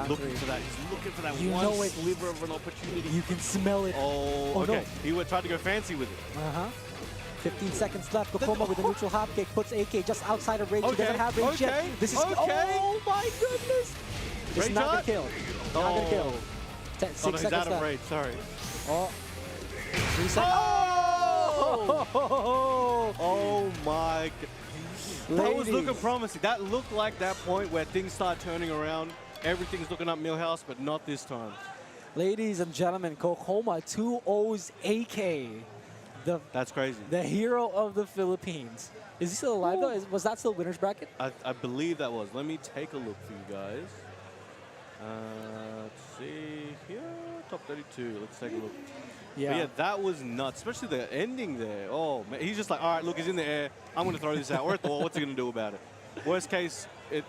Looking for that. He's looking for that one sliver of an opportunity. You can smell it. Okay. He would try to go fancy with it. 15 seconds left. Kkokkoma with a neutral hop kick puts AK just outside of range. He doesn't have range yet. This is oh my goodness! It's not gonna kill. Not gonna kill. 6 seconds he's out of left. range. Sorry. 3 seconds. Oh my god. That was looking promising. That looked like that point where things start turning around. Everything's looking up Millhouse, but not this time. Ladies and gentlemen, Kkokkoma 2-0's AK. That's crazy. The hero of the Philippines. Is he still alive though? Was that still winner's bracket? I believe that was. Let me take a look for you guys. Let's see here. Top 32. Let's take a look. Yeah. But yeah, that was nuts. Especially the ending there. Oh, man. He's just like, all right, look, he's in the air. I'm going to throw this out. We're at the wall. What's he going to do about it? Worst case, it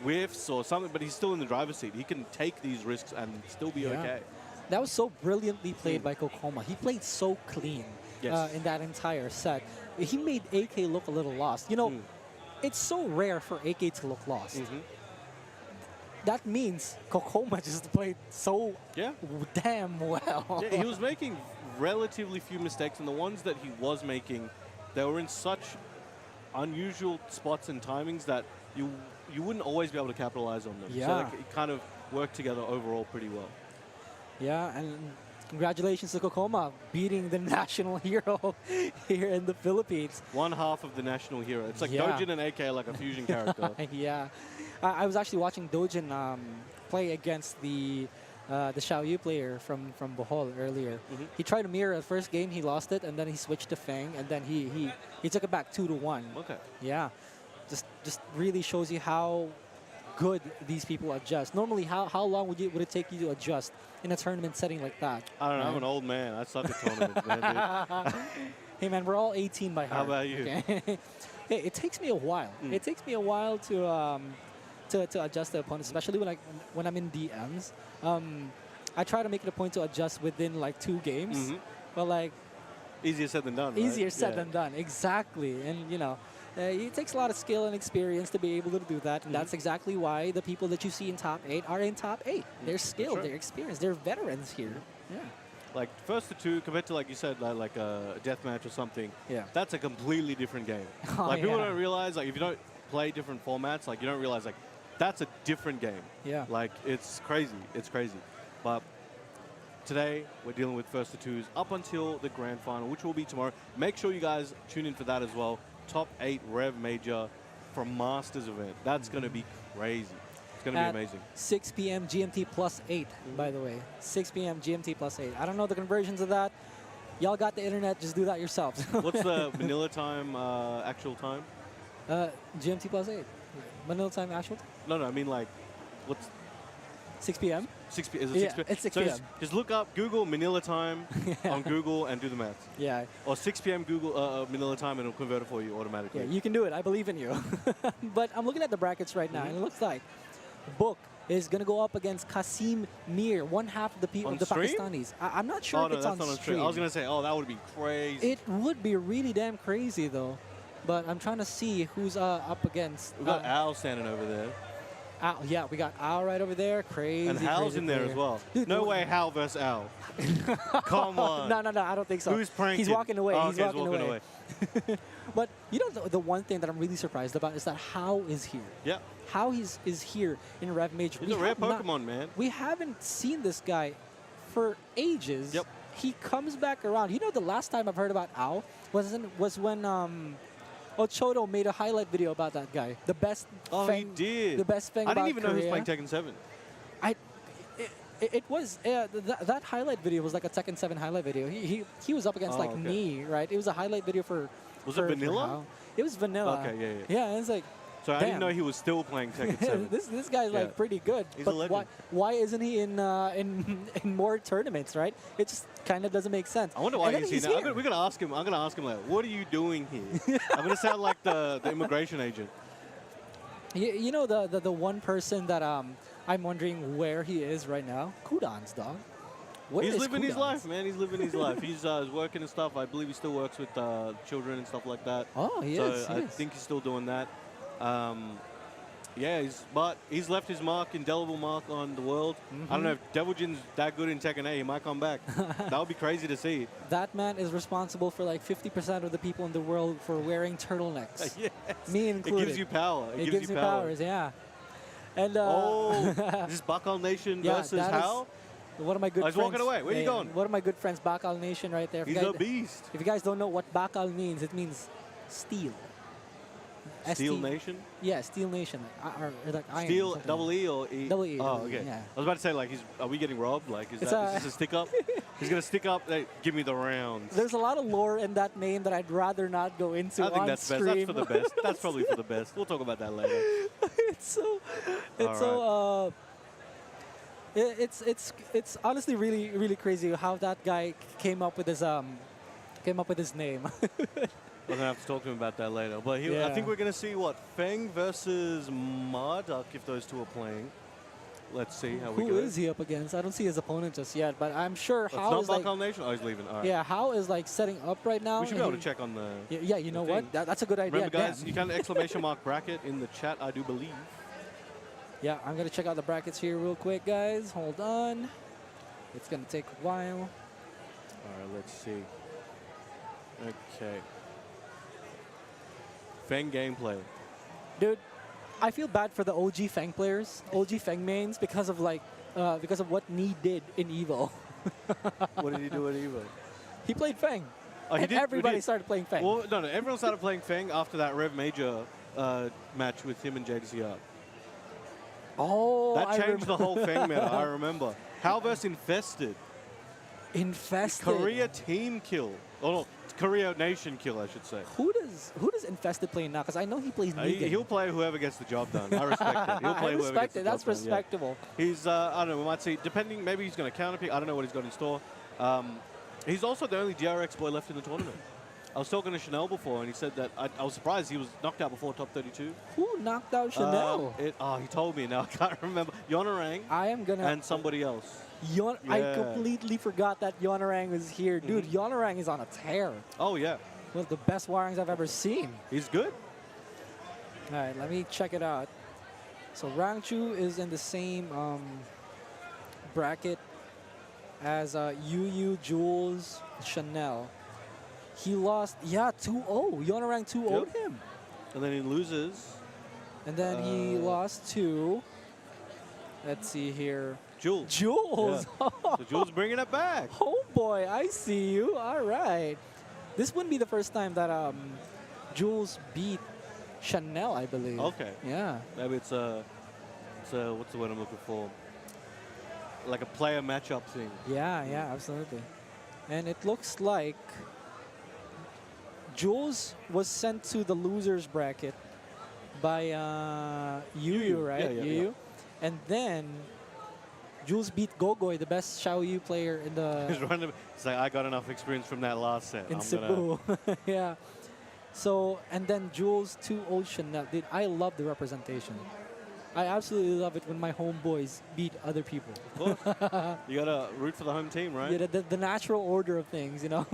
whiffs or something, but he's still in the driver's seat. He can take these risks and still be okay. That was so brilliantly played by Kkokkoma. He played so clean in that entire set. He made AK look a little lost. You know, it's so rare for AK to look lost. That means Kkokkoma just played so damn well. Yeah, he was making relatively few mistakes, and the ones that he was making, they were in such unusual spots and timings that you wouldn't always be able to capitalize on them. Yeah. So like, it kind of worked together overall pretty well. Yeah, and congratulations to Kkokkoma beating the national hero here in the Philippines. One half of the national hero. It's like Doujin and AK are like a fusion character. Yeah. I was actually watching Doujin play against the Xiaoyu player from Bohol earlier. He tried to mirror the first game, he lost it, and then he switched to Feng, and then he took it back 2-1. Okay. Yeah. Just really shows you how good these people adjust. Normally, how long would it take you to adjust in a tournament setting like that? I don't know. I'm an old man. I suck at tournaments, man. Hey, man, we're all 18 by heart. How about you? Okay? Hey, it takes me a while. It takes me a while to adjust the opponent, especially when I'm in DMs. I try to make it a point to adjust within like 2 games, but like easier said than done. Easier said than done, exactly. And you know, it takes a lot of skill and experience to be able to do that, and that's exactly why the people that you see in top 8 are in top 8. They're skilled, they're experienced, they're veterans here. Yeah. Like first to 2 compared to like you said, like a deathmatch or something. Yeah. That's a completely different game. Oh, like people don't realize, like if you don't play different formats, like you don't realize like that's a different game. Yeah. Like it's crazy. It's crazy. But today we're dealing with first to 2s up until the grand final, which will be tomorrow. Make sure you guys tune in for that as well. Top 8 Rev Major from Masters event. That's going to be crazy. It's going to be amazing. 6 p.m. GMT plus 8, by the way. 6 p.m. GMT plus 8. I don't know the conversions of that. Y'all got the internet. Just do that yourselves. What's the Manila time actual time? GMT plus 8. Manila time actual time? No, I mean like, what's 6 p.m.? 6 p.m. Is it 6 p.m.? It's 6 so p.m. Just look up Google Manila time on Google and do the maths. Yeah. Or 6 p.m. Google Manila time and it'll convert it for you automatically. Yeah, you can do it. I believe in you. But I'm looking at the brackets right now, and it looks like Book is going to go up against Kasim Mir, one half of the people, the stream? Pakistanis. I'm not sure if it's on stream. I was going to say, oh, that would be crazy. It would be really damn crazy, though. But I'm trying to see who's up against. We've got Al standing over there. Al, yeah, we got Al right over there. Crazy. And Hal's crazy in there player. as well. Dude, no way Hal versus Al. Come on. No, I don't think so. Who's pranking? He's walking away. Oh, He's okay, walking away. But you know, the one thing that I'm really surprised about is that Hal is here. Yeah. How is here in Rev Major. He's a rare Pokemon, man. We haven't seen this guy for ages. Yep. He comes back around. You know, the last time I've heard about Al was when Ochoto made a highlight video about that guy. The best. Oh, Feng, he did. The best Feng. I didn't about even know he was Korea. playing Tekken 7. It was that highlight video was like a Tekken 7 highlight video. He was up against like me, right? It was a highlight video for. Was it vanilla? It was vanilla. Okay, yeah. Yeah, it's like. So I didn't know he was still playing Tekken 7. this guy's like pretty good. He's but a legend. Why isn't he in more tournaments, right? It just kind of doesn't make sense. I wonder why he's here now. We're gonna ask him. I'm gonna ask him like, what are you doing here? I'm gonna sound like the immigration agent. You know the one person that I'm wondering where he is right now. Kudan's dog. He's living his life, man. He's living his life. He's working and stuff. I believe he still works with children and stuff like that. Oh, he is. I think he's still doing that. Yeah, he's left his mark, indelible mark on the world. I don't know if Deviljin's that good in Tekken 8. He might come back. That would be crazy to see. That man is responsible for like 50% of the people in the world for wearing turtlenecks. Yes. Me included. It gives you power. It gives you powers, yeah. And this is Bakal Nation versus Hal? One of my good I was friends. walking away. Where are you going? One of my good friends, Bakal Nation, right there. If He's you guys, a beast. If you guys don't know what Bakal means, it means steel. Steel Nation? Yeah, Steel Nation. Or like iron. Steel, something. double E or E? Double E. Oh, double E, okay. Yeah. I was about to say, like, are we getting robbed? Like, is It's this a stick up? He's going to stick up, hey, give me the rounds. There's a lot of lore in that name that I'd rather not go into I think on that's stream. best. That's for the best. That's probably for the best. We'll talk about that later. It's honestly really crazy how that guy came up with his name. We're going to have to talk to him about that later. But Yeah. I think we're going to see, what, Feng versus Marduk, if those two are playing. Let's see how we go. Who is he up against? I don't see his opponent just yet, but I'm sure It's How not is like Bakal Nation? Oh, he's leaving. All right. yeah, How is like setting up right now. We should be able to check on the. Yeah, you know what? That's a good idea. Remember, guys, Damn. you can exclamation mark bracket in the chat, I do believe. Yeah, I'm gonna check out the brackets here real quick, guys. Hold on. It's gonna take a while. All right, let's see. Okay. Feng gameplay. Dude, I feel bad for the OG Feng players, OG Feng mains, because of what Nee did in Evo. What did he do at Evo? He played Feng. Oh, he and did? everybody He did? started playing Feng. Well, no, everyone started playing Feng after that REV Major match with him and JDCR. Oh, That I changed the whole Feng meta, I remember. remember. How versus Infested? Infested. Korea team kill. Oh, no, Korea nation kill, I should say. Who does Infested play now? Because I know he plays Negan. He'll play whoever gets the job done. I respect it. He'll play I whoever respect gets the it. job That's done, yeah. respectable. He's, I don't know, we might see, depending, maybe he's going to counterpick. I don't know what he's got in store. He's also the only DRX boy left in the tournament. I was talking to Chanel before, and he said that I was surprised he was knocked out before top 32. Who knocked out Chanel? He told me now. I can't remember. Yonarang. I am gonna. And somebody else. I completely forgot that Yonarang was here. Dude, Yonarang is on a tear. Oh, yeah. One of the best Warangs I've ever seen. He's good. All right, let me check it out. So Rangchu is in the same bracket as YUYU, Jules, Chanel. He lost, 2-0. Yonarang 2-0'd him. And then he loses. And then he lost to, let's see here. Jules. Jules. Yeah. So Jules bringing it back. Oh boy, I see you. All right. This wouldn't be the first time that Jules beat Chanel, I believe. Okay. Yeah. Maybe it's a what's the word I'm looking for? Like a player matchup thing. Yeah, absolutely. And it looks like Jules was sent to the losers bracket by YUYU, right? Yeah. YUYU. And then Jules beat Gogoy, the best Xiaoyu player in the... He's like, I got enough experience from that last set. in Cebu. Yeah. So, and then Jules 2-0 Chanel. Dude, I love the representation. I absolutely love it when my homeboys beat other people. Of course. You got to root for the home team, right? Yeah, the natural order of things, you know.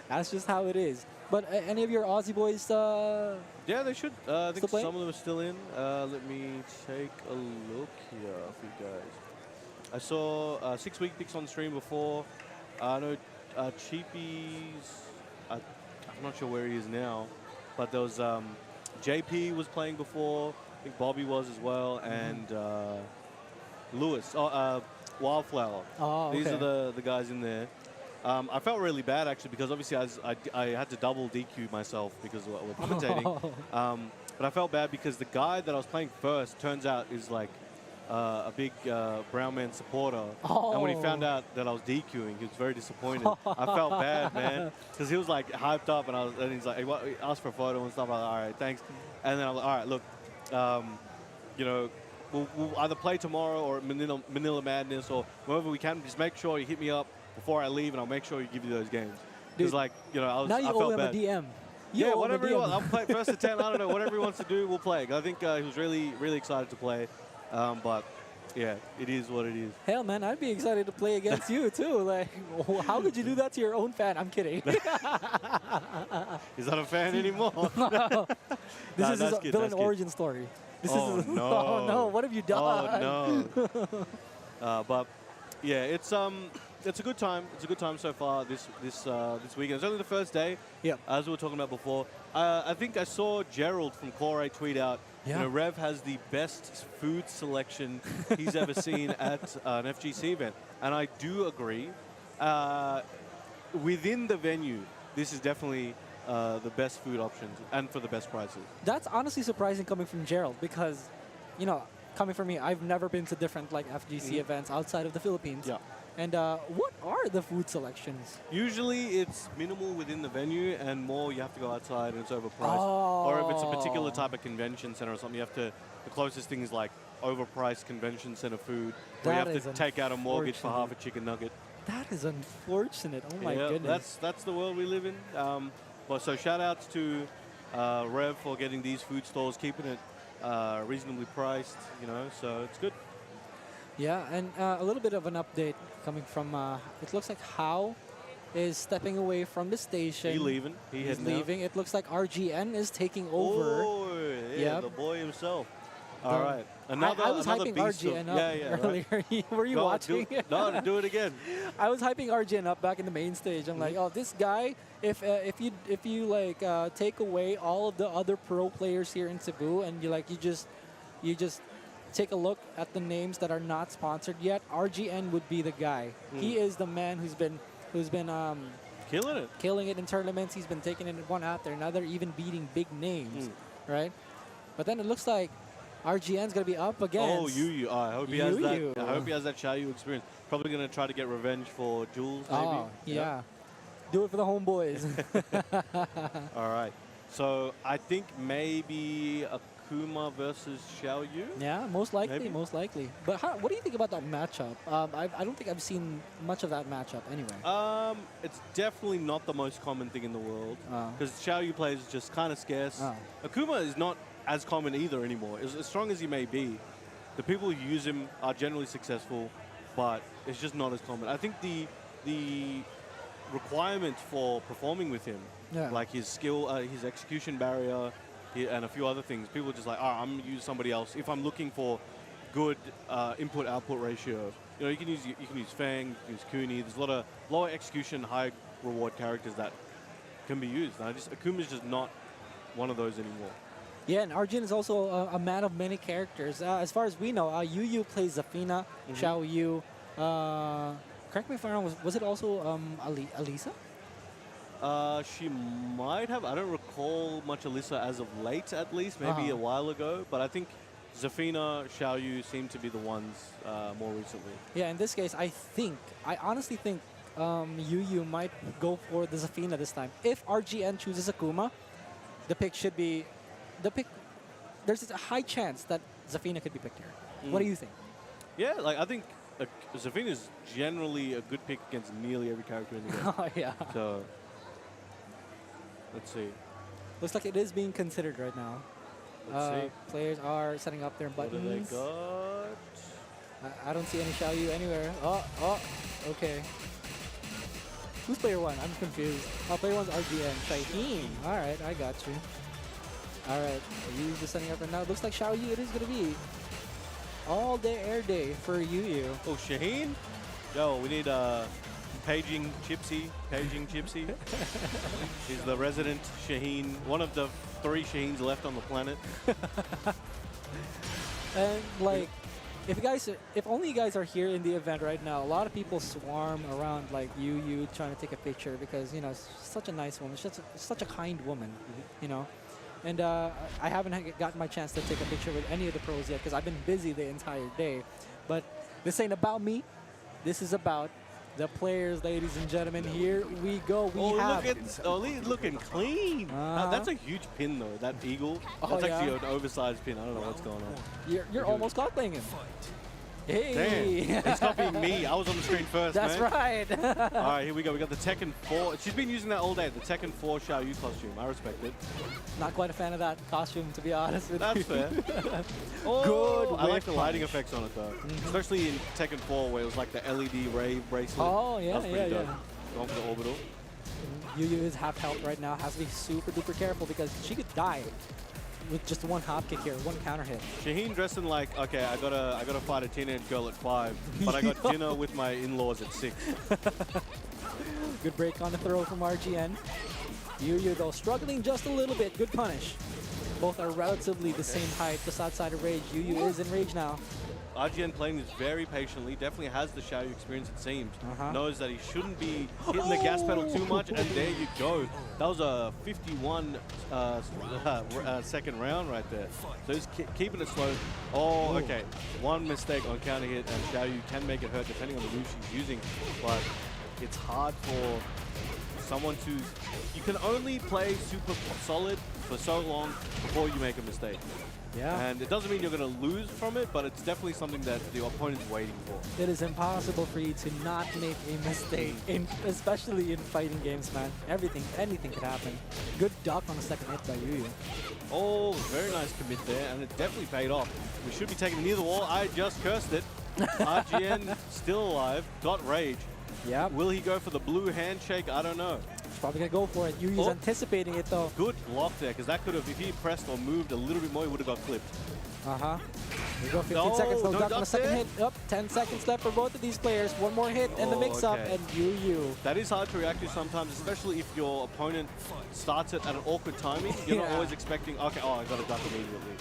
That's just how it is. But any of your Aussie boys? Yeah, they should. I think play? some of them are still in. Let me take a look here for you guys. I saw 6 Week Picks on stream before. I know Cheapy's. I'm not sure where he is now, but there was JP was playing before. I think Bobby was as well, and Lewis. Wildflower. Oh, These okay. are the guys in there. I felt really bad, actually, because obviously I had to double DQ myself because we're commentating. But I felt bad because the guy that I was playing first turns out is like a big brown man supporter. And when he found out that I was DQing, he was very disappointed. I felt bad, man, because he was like hyped up, and he's like, he asked for a photo and stuff. I was like, all right, thanks. And then I'm like, all right, look, you know, we'll either play tomorrow or Manila Madness or wherever we can. Just make sure you hit me up before I leave, and I'll make sure you give you those games. Because, like, you know, now you I owe felt him bad. a DM. Yeah, whatever he wants. I'll play first to 10. I don't know. Whatever he wants to do, we'll play. I think he was really, really excited to play. But, yeah, it is what it is. Hell, man, I'd be excited to play against you, too. Like, how could you do that to your own fan? I'm kidding. He's not a fan anymore. This is his villain origin story. This is no. Oh, no. What have you done? Oh, no. But, yeah, it's a good time. It's a good time so far this weekend. It's only the first day. Yeah. As we were talking about before. I think I saw Gerald from Core 8 tweet out, You know, Rev has the best food selection he's ever seen at an FGC event. And I do agree. Within the venue, this is definitely the best food options and for the best prices. That's honestly surprising coming from Gerald because, you know, coming from me, I've never been to different like FGC events outside of the Philippines. Yeah. And what are the food selections? Usually it's minimal within the venue and more you have to go outside and it's overpriced. Or if it's a particular type of convention center or something, you have to, the closest thing is like overpriced convention center food where you have to take out a mortgage for half a chicken nugget. That is unfortunate. Oh my goodness. That's the world we live in. But so shout outs to Rev for getting these food stalls, keeping it reasonably priced, you know, so it's good. Yeah, and a little bit of an update coming from, it looks like Hao is stepping away from the station. He's leaving. He's leaving. It looks like RGN is taking over. Oh, yeah, the boy himself. All right. I was hyping RGN up earlier. Right. Were you watching? No, do it again. I was hyping RGN up back in the main stage. I'm like, oh, this guy. If you like take away all of the other pro players here in Cebu and you just take a look at the names that are not sponsored yet, RGN would be the guy. He is the man who's been killing it in tournaments. He's been taking it one after another, even beating big names, right? But then it looks like RGN's gonna be up against. Oh, YUYU. I hope he has that. I hope he has that Xiaoyu experience. Probably gonna try to get revenge for Jules, maybe. Oh, yeah. Do it for the homeboys. All right. So I think maybe Akuma versus Xiaoyu. Yeah, most likely, maybe? most likely. But what do you think about that matchup? I don't think I've seen much of that matchup anyway. It's definitely not the most common thing in the world because Xiaoyu players just kind of scarce. Akuma is not as common either anymore. As strong as he may be, the people who use him are generally successful, but it's just not as common. I think the requirements for performing with him, like his skill, his execution barrier, and a few other things, people are just like, I'm going to use somebody else. If I'm looking for good input-output ratio, you know, you can use Feng, you can use Kuni. There's a lot of lower execution, high reward characters that can be used. And Akuma's just not one of those anymore. Yeah, and Arjun is also a man of many characters. As far as we know, YUYU plays Zafina, Xiaoyu. Correct me if I'm wrong, was it also Alisa? She might have. I don't recall much Alisa as of late, at least. Maybe a while ago. But I think Zafina, Xiaoyu seem to be the ones more recently. Yeah, in this case, I honestly think YUYU might go for the Zafina this time. If RGN chooses Akuma, the pick should be... There's a high chance that Zafina could be picked here. What do you think? Yeah, like I think Zafina is generally a good pick against nearly every character in the game. Oh, yeah. So, let's see. Looks like it is being considered right now. Let's see. Players are setting up their buttons. What do they got? I don't see any Xiaoyu anywhere. Oh, okay. Who's player one? I'm confused. Player one's RGN. Shaheen. All right, I got you. All right, YUYU just setting up right now. Looks like Xiaoyu it is going to be. All day, air day for YUYU. Oh, Shaheen? Yo, we need Paging Gypsy. He's the resident Shaheen, one of the 3 Shaheens left on the planet. And like, if only you guys are here in the event right now, a lot of people swarm around like YUYU trying to take a picture because, you know, such a nice woman, such a kind woman, you know. And I haven't gotten my chance to take a picture with any of the pros yet because I've been busy the entire day. But this ain't about me. This is about the players, ladies and gentlemen. Here we go. Look at Oli looking clean. That's a huge pin, though. That eagle. That's actually an oversized pin. I don't know what's going on. You're almost cosplaying him. Hey! Damn. He's copying me. I was on the screen first, That's right. All right, here we go. We got the Tekken 4. She's been using that all day. The Tekken 4 Xiaoyu costume. I respect it. Not quite a fan of that costume, to be honest with you. That's fair. Good. I like the lighting effects on it, though. Especially in Tekken 4, where it was like the LED ray bracelet. Oh, yeah, yeah. Going for the orbital. YUYU is half health right now. Has to be super duper careful because she could die with just one hop kick here, one counter hit. Shaheen dressing like, okay, I gotta fight a teenage girl at 5, but I got dinner with my in-laws at 6. Good break on the throw from RGN. YUYU though struggling just a little bit. Good punish. Both are relatively the same height, just outside of rage. YUYU is in rage now. RGN playing this very patiently, definitely has the Xiaoyu experience, it seems. Knows that he shouldn't be hitting the gas pedal too much, and there you go. That was a 51 second round right there. So he's keeping it slow. Oh, okay. One mistake on counter hit, and Xiaoyu can make it hurt depending on the move she's using, but it's hard for someone to... You can only play super solid for so long before you make a mistake. Yeah. And it doesn't mean you're going to lose from it, but it's definitely something that the opponent's waiting for. It is impossible for you to not make a mistake, especially in fighting games, man. Anything could happen. Good duck on the second hit by YUYU. Oh, very nice commit there, and it definitely paid off. We should be taking it near the wall. I just cursed it. RGN still alive, got rage. Yeah. Will he go for the blue handshake? I don't know. He's probably going to go for it. YUYU's anticipating it, though. Good block there, because that could have, if he pressed or moved a little bit more, he would have got clipped. We go 15 seconds, no duck on the second hit. Up, 10 seconds left for both of these players. One more hit and the mix-up, and YUYU. That is hard to react to sometimes, especially if your opponent starts it at an awkward timing. You're not always expecting, okay, oh, I got to duck immediately.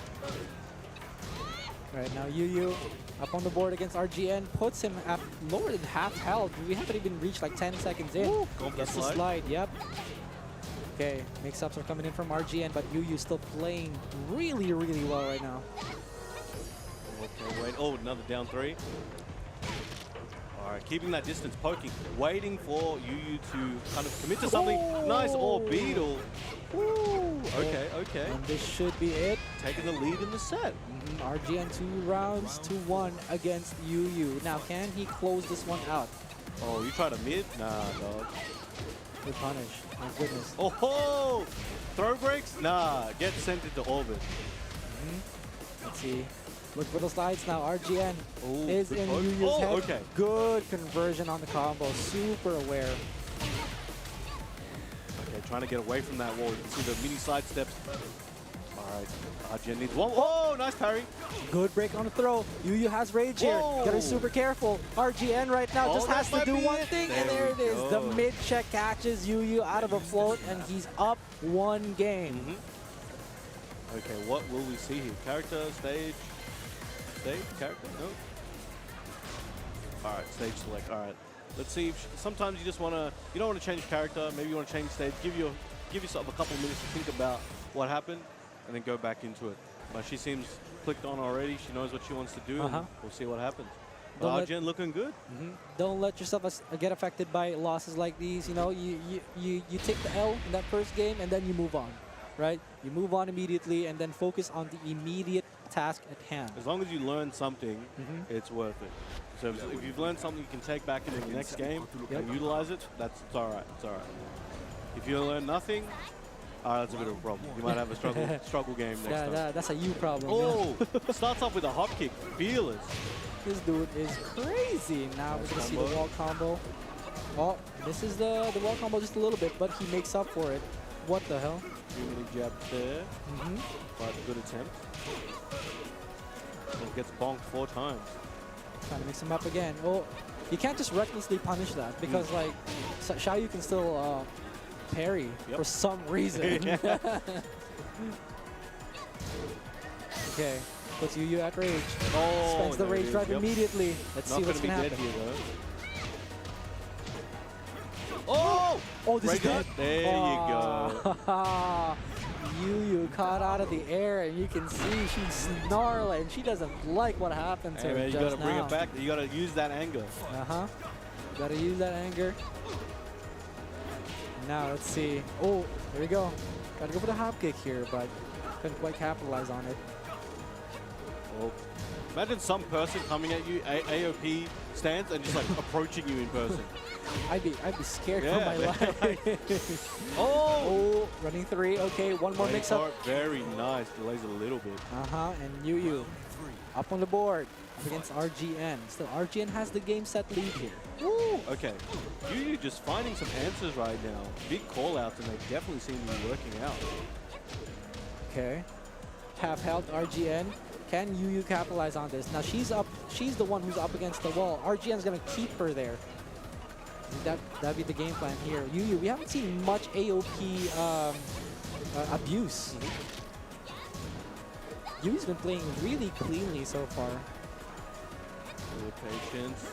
Right now, YUYU up on the board against RGN, puts him at lower than half health. We haven't even reached like 10 seconds in. Gets the slide, yep. Okay, mix-ups are coming in from RGN, but YUYU still playing really, really well right now. Okay, wait. Oh, another down three. All right, keeping that distance, poking, waiting for YUYU to kind of commit to something. Nice, beetle. Okay, okay. And this should be it. Taking the lead in the set. RGN 2 rounds to 1 against YUYU. Now, can he close this one out? Oh, you try to mid? Nah, dog. Good punish. My goodness. Oh ho! Throw breaks? Nah, get sent into orbit. Let's see. Look for the slides now. RGN is in poke. YUYU's head. Okay. Good conversion on the combo. Super aware. Okay, trying to get away from that wall. You can see the mini side steps. All right, RGN needs one. Oh, nice parry. Good break on the throw. YUYU has rage here. Gotta be super careful. RGN right now just has to do one thing, and there it is. The mid check catches YUYU out of a float, and he's up one game. Okay, what will we see here? Character, stage, character? No. All right, stage select. All right, let's see. Sometimes you just wanna, you don't want to change character. Maybe you want to change stage. Give yourself a couple minutes to think about what happened, and then go back into it. But she seems clicked on already. She knows what she wants to do. And we'll see what happens. But RGN looking good. Don't let yourself get affected by losses like these. You know, you take the L in that first game, and then you move on. Right? You move on immediately and then focus on the immediate task at hand. As long as you learn something, it's worth it. So if you've learned something you can take back into the next game and utilize it, it's all right. It's all right. If you learn nothing, that's a bit of a problem. You might have a struggle game next time. That's a you problem. Oh, starts off with a hop kick. Fearless. This dude is crazy. Now we're going to see the wall combo. Oh, this is the wall combo just a little bit, but he makes up for it. What the hell? Too many jabs there. But good attempt. And gets bonked 4 times. Trying to mix him up again. Oh, you can't just recklessly punish that because like Xiaoyu can still parry for some reason. Okay, puts YUYU at rage. Oh, spends the rage drive immediately. Let's see what's gonna happen. Oh, this is dead. There you go. YUYU caught out of the air, and you can see she's snarling. She doesn't like what happened to her you just gotta bring now. it back. You gotta use that anger. Gotta use that anger. Now let's see. Oh, there we go. Gotta go for the hop kick here, but couldn't quite capitalize on it. Oh. Imagine some person coming at you, AOP stance, and just like approaching you in person. I'd be scared for my life. Oh, running 3. Okay, one more mix up. Very nice. Delays a little bit. And YUYU up on the board against RGN. Still, RGN has the game set lead here. Woo! Okay, YUYU just finding some answers right now. Big call outs, and they definitely seem to be working out. Okay, half health RGN. Can YUYU capitalize on this? Now she's up. She's the one who's up against the wall. RGN's gonna keep her there. That'd be the game plan here. YUYU, we haven't seen much AOP abuse. Yu's been playing really cleanly so far. Good patience.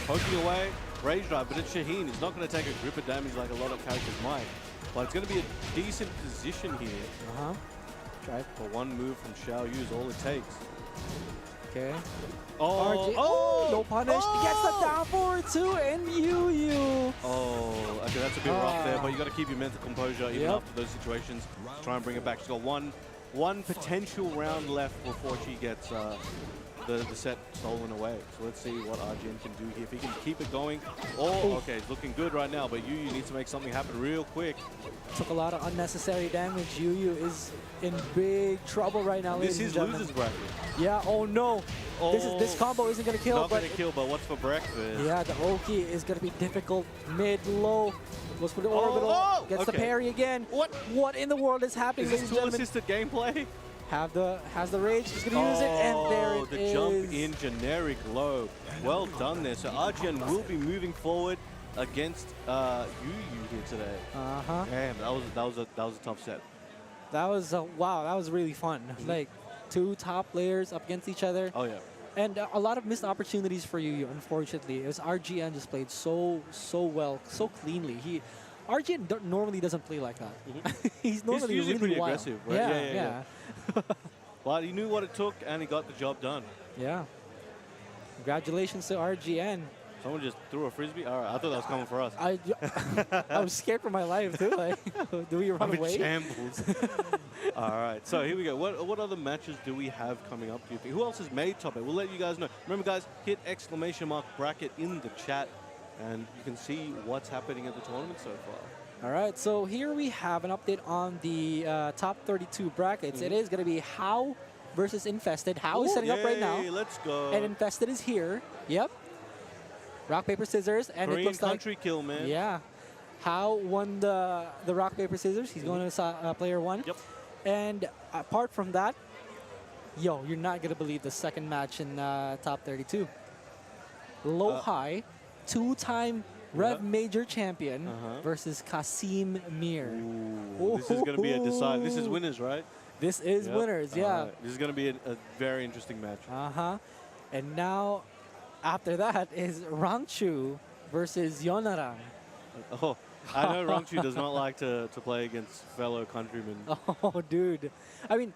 Poking away. Rage drive, but it's Shaheen. He's not going to take a grip of damage like a lot of characters might. But it's going to be a decent position here. Try for one move from Xiaoyu is all it takes. Okay. Oh, no punish. He gets the down forward too, and YUYU. Oh, okay, that's a bit rough there, but you got to keep your mental composure even after those situations. Try and bring it back. She's got one potential round left before she gets the set stolen away. So let's see what RGN can do here. If he can keep it going. Oh, okay, it's looking good right now, but YUYU needs to make something happen real quick. Took a lot of unnecessary damage. YUYU is in big trouble right now. This is losers bracket. Yeah. Oh no. Oh, This combo isn't gonna kill. Not gonna kill, but what's for breakfast? Yeah, the Oki is gonna be difficult. Mid, low. Goes for the orbital. Gets the parry again. What in the world is happening? Is this tool-assisted gameplay? Has the rage. He's gonna use it, and there it the is. jump in generic low. Well done there. So RGN will be moving forward against YUYU here today. Damn, that was a tough set. That was wow. That was really fun. Like 2 top players up against each other. Oh yeah. And a lot of missed opportunities for YUYU. Unfortunately, it was RGN just played so well, so cleanly. RGN normally doesn't play like that. He's normally usually really pretty wild. aggressive, right? Yeah. But he knew what it took, and he got the job done. Yeah. Congratulations to RGN. Someone just threw a frisbee. All right, I thought that was coming for us. I was scared for my life too. Like, do we run away? Shambles. All right, so here we go. What other matches do we have coming up? Do you think? Who else has made top 8? We'll let you guys know. Remember, guys, hit ! bracket in the chat, and you can see what's happening at the tournament so far. All right, so here we have an update on the top 32 brackets. It is going to be How versus Infested. How is setting up right now. Let's go. And Infested is here. Yep. Rock, paper, scissors, and Korean it looks country like kill, man. Yeah. How won the rock, paper, scissors. He's going to player 1. Yep. And apart from that, you're not going to believe the second match in top 32. Low High, 2-time REV Major champion versus Kasim Mir. This is going to be a decide. This is winners, right? This is winners, yeah. Right. This is going to be a very interesting match. And now, after that, is Rangchu versus Yonarang. Oh, I know Rangchu does not like to play against fellow countrymen. Oh, dude. I mean,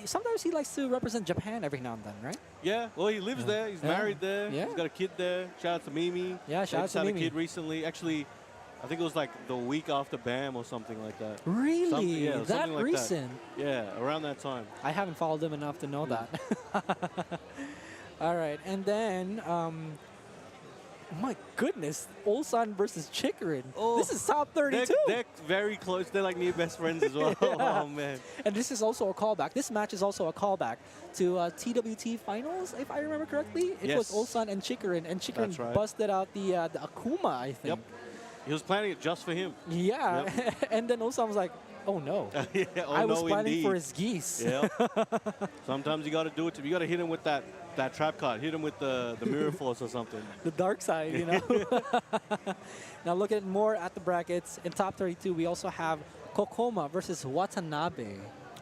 sometimes he likes to represent Japan every now and then, right? Yeah, well, he lives there. He's married there. Yeah. He's got a kid there. Shout out to Mimi. Yeah, shout out to Mimi. Mimi. Had a kid recently. Actually, I think it was like the week after BAM or something like that. Really? That something like recent? That. Yeah, around that time. I haven't followed him enough to know that. All right, and then, my goodness, Ulsan versus Chikurin. Oh, this is top 32. They're very close. They're like near best friends as well. Oh, man. And this is also a callback. This match is also a callback to TWT finals, if I remember correctly. It was Ulsan and Chikurin busted out the Akuma, I think. Yep. He was planning it just for him. Yeah. Yep. And then Ulsan was like, oh no. I was planning for his geese. Yeah. Sometimes you got to do it. You got to hit him with that trap card. Hit him with the mirror force or something. The dark side, you know. Now looking more at the brackets, in top 32, we also have Kkokkoma versus Watanabe.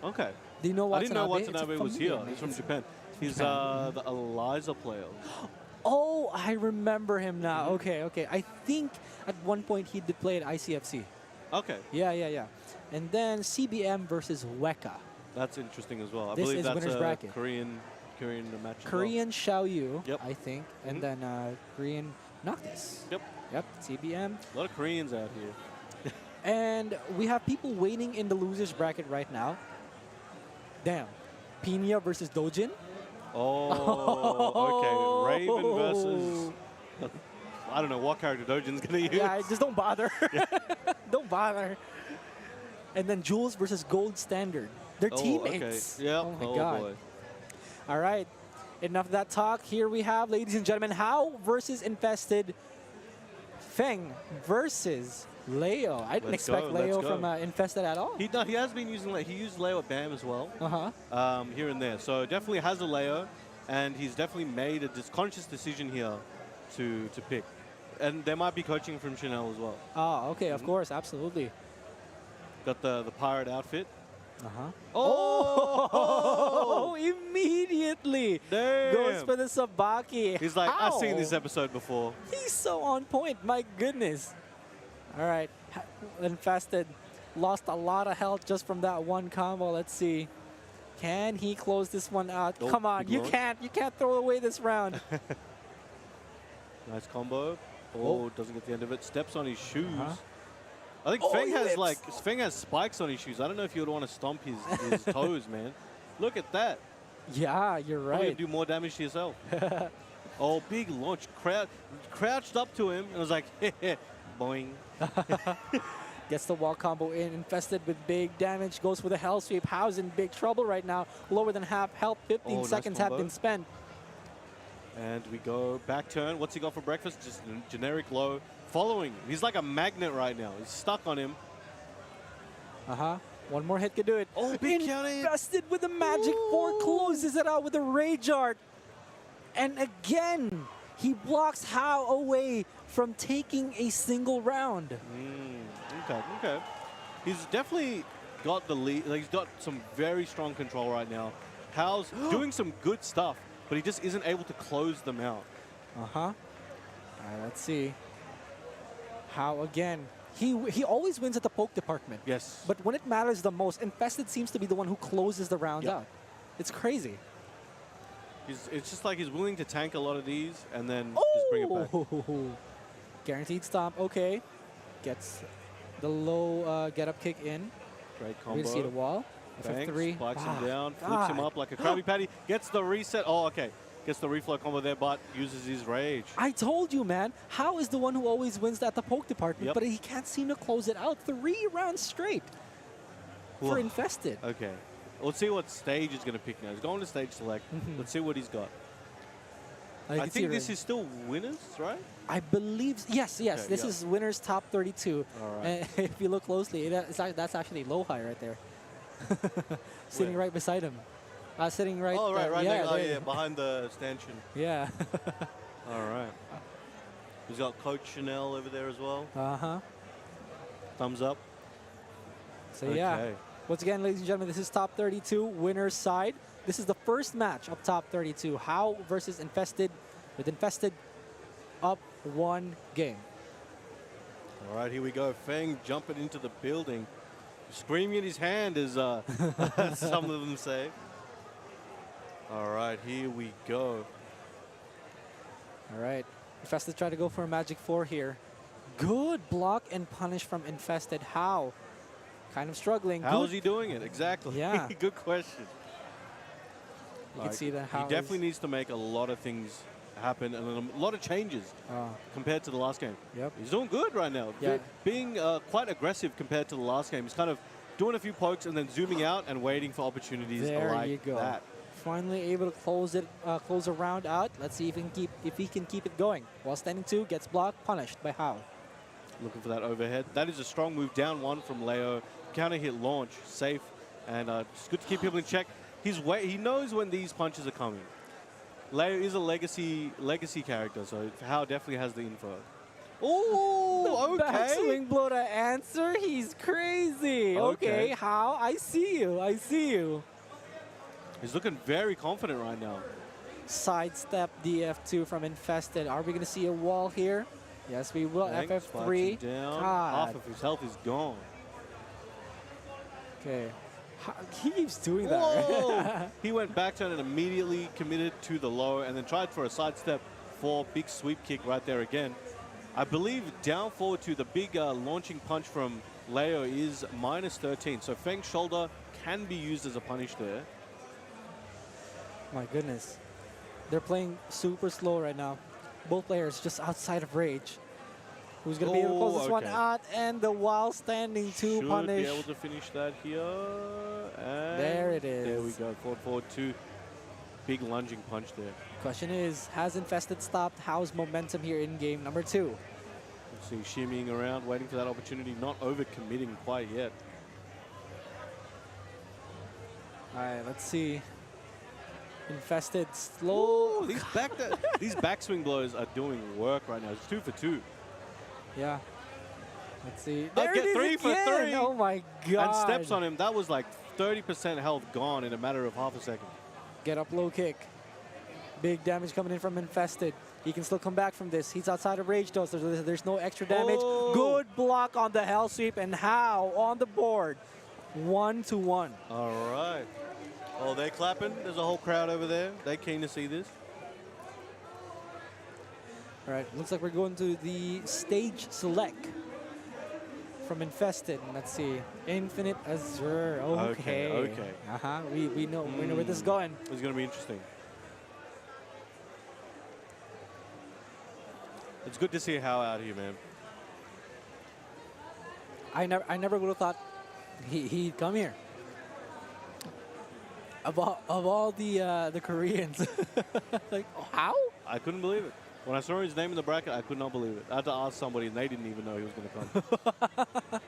Okay. Do you know Watanabe? I didn't know Watanabe was here. Name. He's from Japan. He's the Alisa player. Oh, I remember him now. Okay. I think at one point he did play at ICFC. Okay. Yeah. And then CBM versus Wecka. That's interesting as well. I This believe is that's winner's a bracket. Korean match. Korean Xiaoyu, Yep. I think, and then Korean Noctis. Yep. CBM. A lot of Koreans out here. And we have people waiting in the losers bracket right now. Damn. Pinya versus Doujin. Oh, okay. Raven versus... I don't know what character Doujin's going to use. Yeah, just don't bother. Don't bother. And then Jules versus Gold Standard. They're teammates. Okay. Yep. Oh, my God. Boy. All right. Enough of that talk. Here we have, ladies and gentlemen, How versus Infested. Feng versus Leo. I didn't expect Leo from Infested at all. He has been using Leo. He used Leo at BAM as well. Here and there. So definitely has a Leo, and he's definitely made a conscious decision here to pick. And there might be coaching from Chanel as well. Oh, okay. Of course. Absolutely. Got the pirate outfit. Oh, immediately Damn. goes for the Sabaki. He's like, I've seen Ow. this episode before. He's so on point. My goodness. All right. Infested. Lost a lot of health just from that one combo. Let's see. Can he close this one out? Oh, Come on. big launch. You can't throw away this round. Nice combo. Oh, doesn't get the end of it. Steps on his shoes. Uh-huh. I think Oh, Feng he has whips. Feng has spikes on his shoes. I don't know if you would want to stomp his toes, man. Look at that. Yeah, you're Probably right. do more damage to yourself. Oh, big launch. Crouched up to him and was like, boing. Gets the wall combo in. Infested with big damage. Goes for the hell sweep. How's in big trouble right now. Lower than half health. 15 nice seconds have combo. been spent. And we go back turn. What's he got for breakfast? Just a generic low. Following. He's like a magnet right now. He's stuck on him. One more hit could do it. Oh, big counter hit. Infested with the magic 4. Closes it out with a rage art. And again, he blocks How away from taking a single round. Okay. He's definitely got the lead. Like, he's got some very strong control right now. Hao's doing some good stuff, but he just isn't able to close them out. All right, let's see. How again? He always wins at the poke department. Yes. But when it matters the most, Infested seems to be the one who closes the rounds Yep. out. It's crazy. It's just like he's willing to tank a lot of these and then just bring it back. Guaranteed stomp. Okay. Gets the low get up kick in. Great combo. We see the wall. Banks, FF3. spikes him down, flips God. him up like a Krabby Patty, gets the reset. Oh, okay. Gets the reflow combo there, but uses his rage. I told you, man. How is the one who always wins at the poke department, Yep. but he can't seem to close it out. 3 rounds straight for Whoa. Infested. Okay. Let's see what stage he's going to pick now. He's going to stage select. Let's see what he's got. I think this is still winners, right? I believe, yes. Okay, This yeah. is winners top 32. All right. And if you look closely, that's actually low high right there. Sitting right beside him. Sitting right. Oh, right yeah, there. Oh, there. yeah, behind the stanchion. Yeah. All right. He's got Coach Chanel over there as well. Thumbs up. So yeah. Once again, ladies and gentlemen, this is top 32 winners side. This is the first match of top 32. How versus Infested, with Infested up 1 game. All right, here we go. Feng jumping into the building, screaming in his hand, as some of them say. All right, here we go. All right. Infested try to go for a magic 4 here. Good block and punish from Infested. How? Kind of struggling. How Good. is he doing it? Exactly. Yeah. Good question. You can see that How he definitely needs to make a lot of things happen and a lot of changes compared to the last game. Yep. He's doing good right now. Yeah. Being quite aggressive compared to the last game. He's kind of doing a few pokes and then zooming out and waiting for opportunities There like you go. that. Finally able to close a round out. Let's see if he can keep it going. While standing 2, gets blocked, punished by How. Looking for that overhead. That is a strong move. Down 1 from Leo. Counter hit launch. Safe. And it's good to keep people in check. He knows when these punches are coming. Leo is a legacy character, so How definitely has the info. Oh, okay. Backswing blow to answer. He's crazy. Okay, How? I see you. He's looking very confident right now. Sidestep DF2 from Infested. Are we going to see a wall here? Yes, we will. Bank spikes FF3. him down. God. Half of his health is gone. Okay. He keeps doing that. Whoa! He went back turn and immediately committed to the low and then tried for a sidestep for big sweep kick right there again. I believe down forward to the big launching punch from Leo is -13. So Feng's shoulder can be used as a punish there. My goodness. They're playing super slow right now. Both players just outside of rage. Who's going to be able to close this one out? And the while standing 2 Should punish. be able to finish that here. And there it is. There we go. Forward 2. Big lunging punch there. Question is, has Infested stopped How's momentum here in game number 2? Let's see, shimmying around, waiting for that opportunity, not over-committing quite yet. All right, let's see. Infested slow. Ooh, these backswing blows are doing work right now. It's 2 for 2. Yeah. Let's see. I'll There get it is 3 for again. 3. Oh my god. And steps on him. That was like 30% health gone in a matter of half a second. Get up low kick. Big damage coming in from Infested. He can still come back from this. He's outside of rage though, so there's no extra damage. Oh. Good block on the hell sweep, and how on the board. 1-1. All right. Oh, they're clapping. There's a whole crowd over there. They're keen to see this. All right, looks like we're going to the stage select from Infested. Let's see, Infinite Azure. Okay. Okay. We know where this is going. It's gonna be interesting. It's good to see How out here, man. I never would have thought he'd come here. Of all the Koreans, like how? I couldn't believe it. When I saw his name in the bracket, I could not believe it. I had to ask somebody, and they didn't even know he was going to come.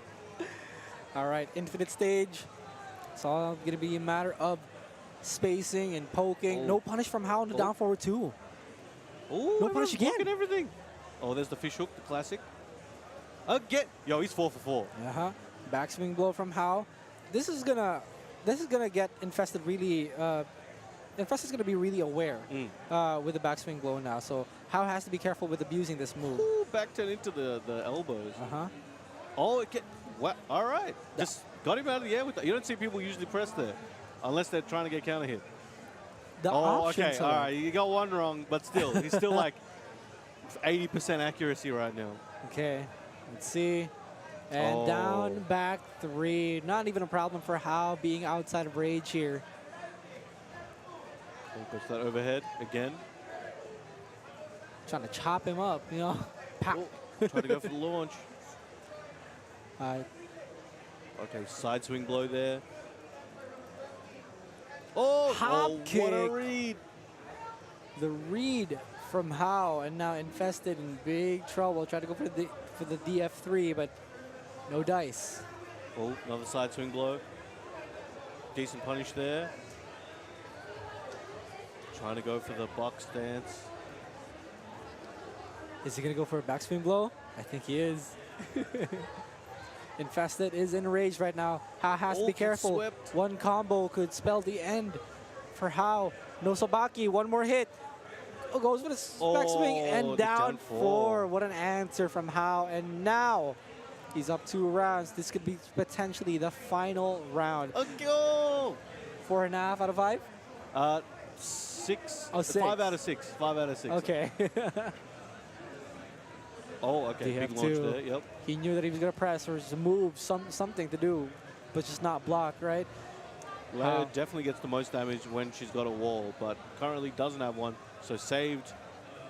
All right, Infinite stage. It's all going to be a matter of spacing and poking. Oh. No punish from How on the down forward two. Oh, no punish again. Blocking everything. Oh, there's the fish hook, the classic. Again. Yo, he's 4 for 4. Backswing blow from How. This is gonna get Infested really. Infested's gonna be really aware with the backswing blow now. So How has to be careful with abusing this move. Ooh, back turn into the elbows. Oh, it get what? All right, just got him out of the air with that. You don't see people usually press there, unless they're trying to get counter hit. Okay, all right, you got one wrong, but still, he's still like 80% accuracy right now. Okay, let's see. And down, back 3. Not even a problem for How being outside of rage here. Push that overhead again. Trying to chop him up, you know. Pow. Try to go for the launch. Okay, side swing blow there. Hop kick. What a read. The read from How, and now Infested in big trouble. Try to go for the DF3, but no dice. Oh, another side swing blow. Decent punish there. Trying to go for the box stance. Is he going to go for a backswing blow? I think he is. Infested is enraged right now. How has to be careful. Swept. One combo could spell the end for How. No Sobaki, one more hit. Oh, goes for the backswing and down 4. What an answer from How. And now he's up 2 rounds. This could be potentially the final round. A go! 4.5 out of 5? 6. Oh, 6. 5 out of 6. 5 out of 6. Okay. Oh, okay. Big launch there. Yep. He knew that he was going to press or just move, something to do, but just not block, right? Leo definitely gets the most damage when she's got a wall, but currently doesn't have one, so saved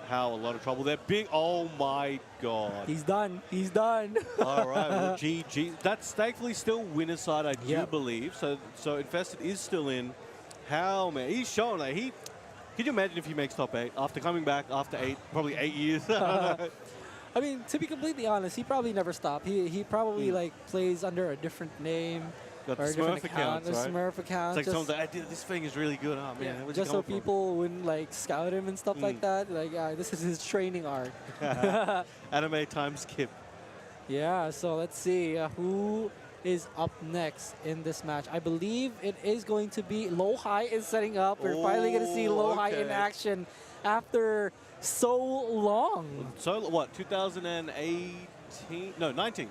How a lot of trouble there. Big, oh my god. He's done. He's done. All right, well, GG. That's thankfully still winner's side, I do believe. So Infested is still in. How, man, he's shown that he. Could you imagine if he makes top 8 after coming back after probably 8 years? I mean, to be completely honest, he probably never stopped. He probably like plays under a different name. Got or the a different Smurf account, accounts, right? Smurf account. It's like someone's like, this thing is really good. Oh, man, where's he just so coming from? people wouldn't like scout him and stuff like that. Like, this is his training arc. Anime time skip. Yeah, so let's see who is up next in this match. I believe it is going to be Low High is setting up. We're finally going to see Low High in action after so long. So what, 2018? No, 19.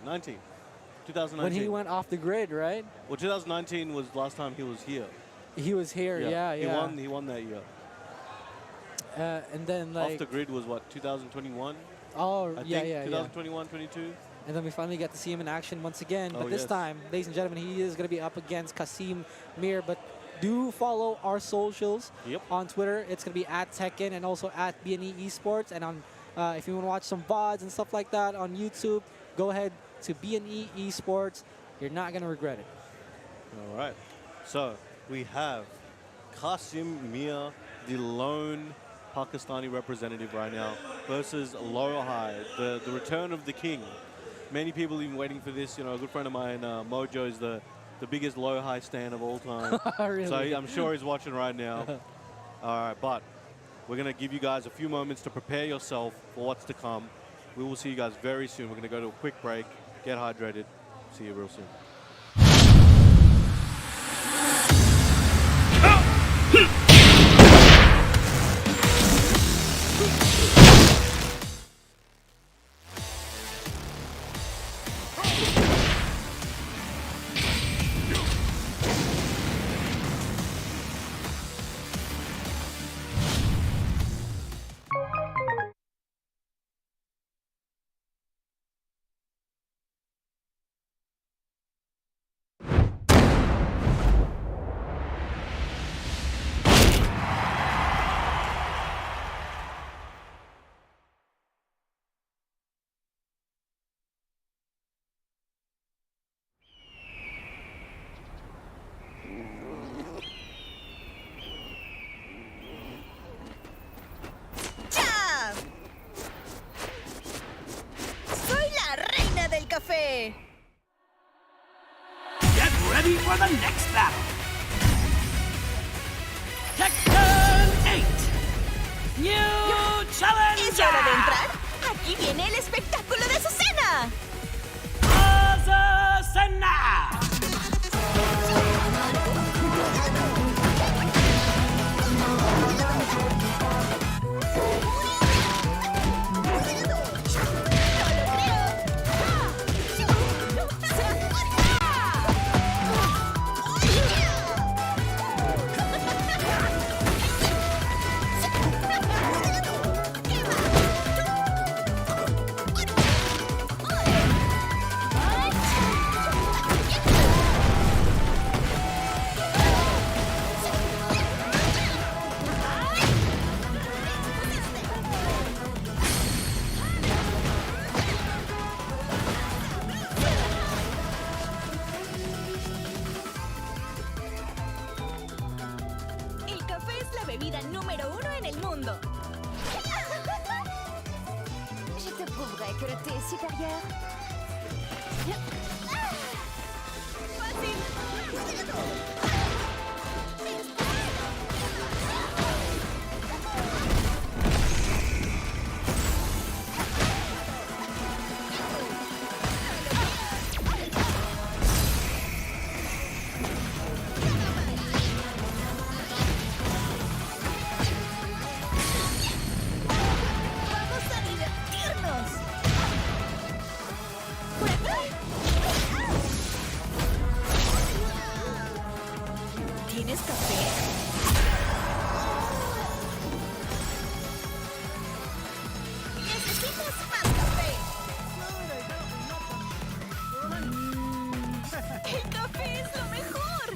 2019. When he went off the grid, right? Well, 2019 was the last time he was here. He was here, yeah. He won that year. And then like off the grid was what, 2021? Oh, I yeah, think yeah, 2021, 22. And then we finally get to see him in action once again. But this time, ladies and gentlemen, he is going to be up against Kasim Mir. But do follow our socials on Twitter. It's going to be at Tekken and also at BNE Esports. And on if you want to watch some VODs and stuff like that on YouTube, go ahead to BNE Esports. You're not going to regret it. All right. So we have Kasim Mir, the lone Pakistani representative right now, versus Low High, the return of the king. Many people have been waiting for this. You know, a good friend of mine, Mojo, is the biggest Low High stan of all time. Really? So I'm sure he's watching right now. All right, but we're going to give you guys a few moments to prepare yourself for what's to come. We will see you guys very soon. We're going to go to a quick break, get hydrated. See you real soon. for the next battle. Tekken 8. New Challenger. ¿Es hora de entrar? Aquí viene el espectáculo de Azucena. Azucena. El café es la bebida número 1 en el mundo. Je te prouverai que le thé est supérieur. ¡Vamos a divertirnos! ¿Tienes café? ¡Necesitas más café! ¡El café es lo mejor!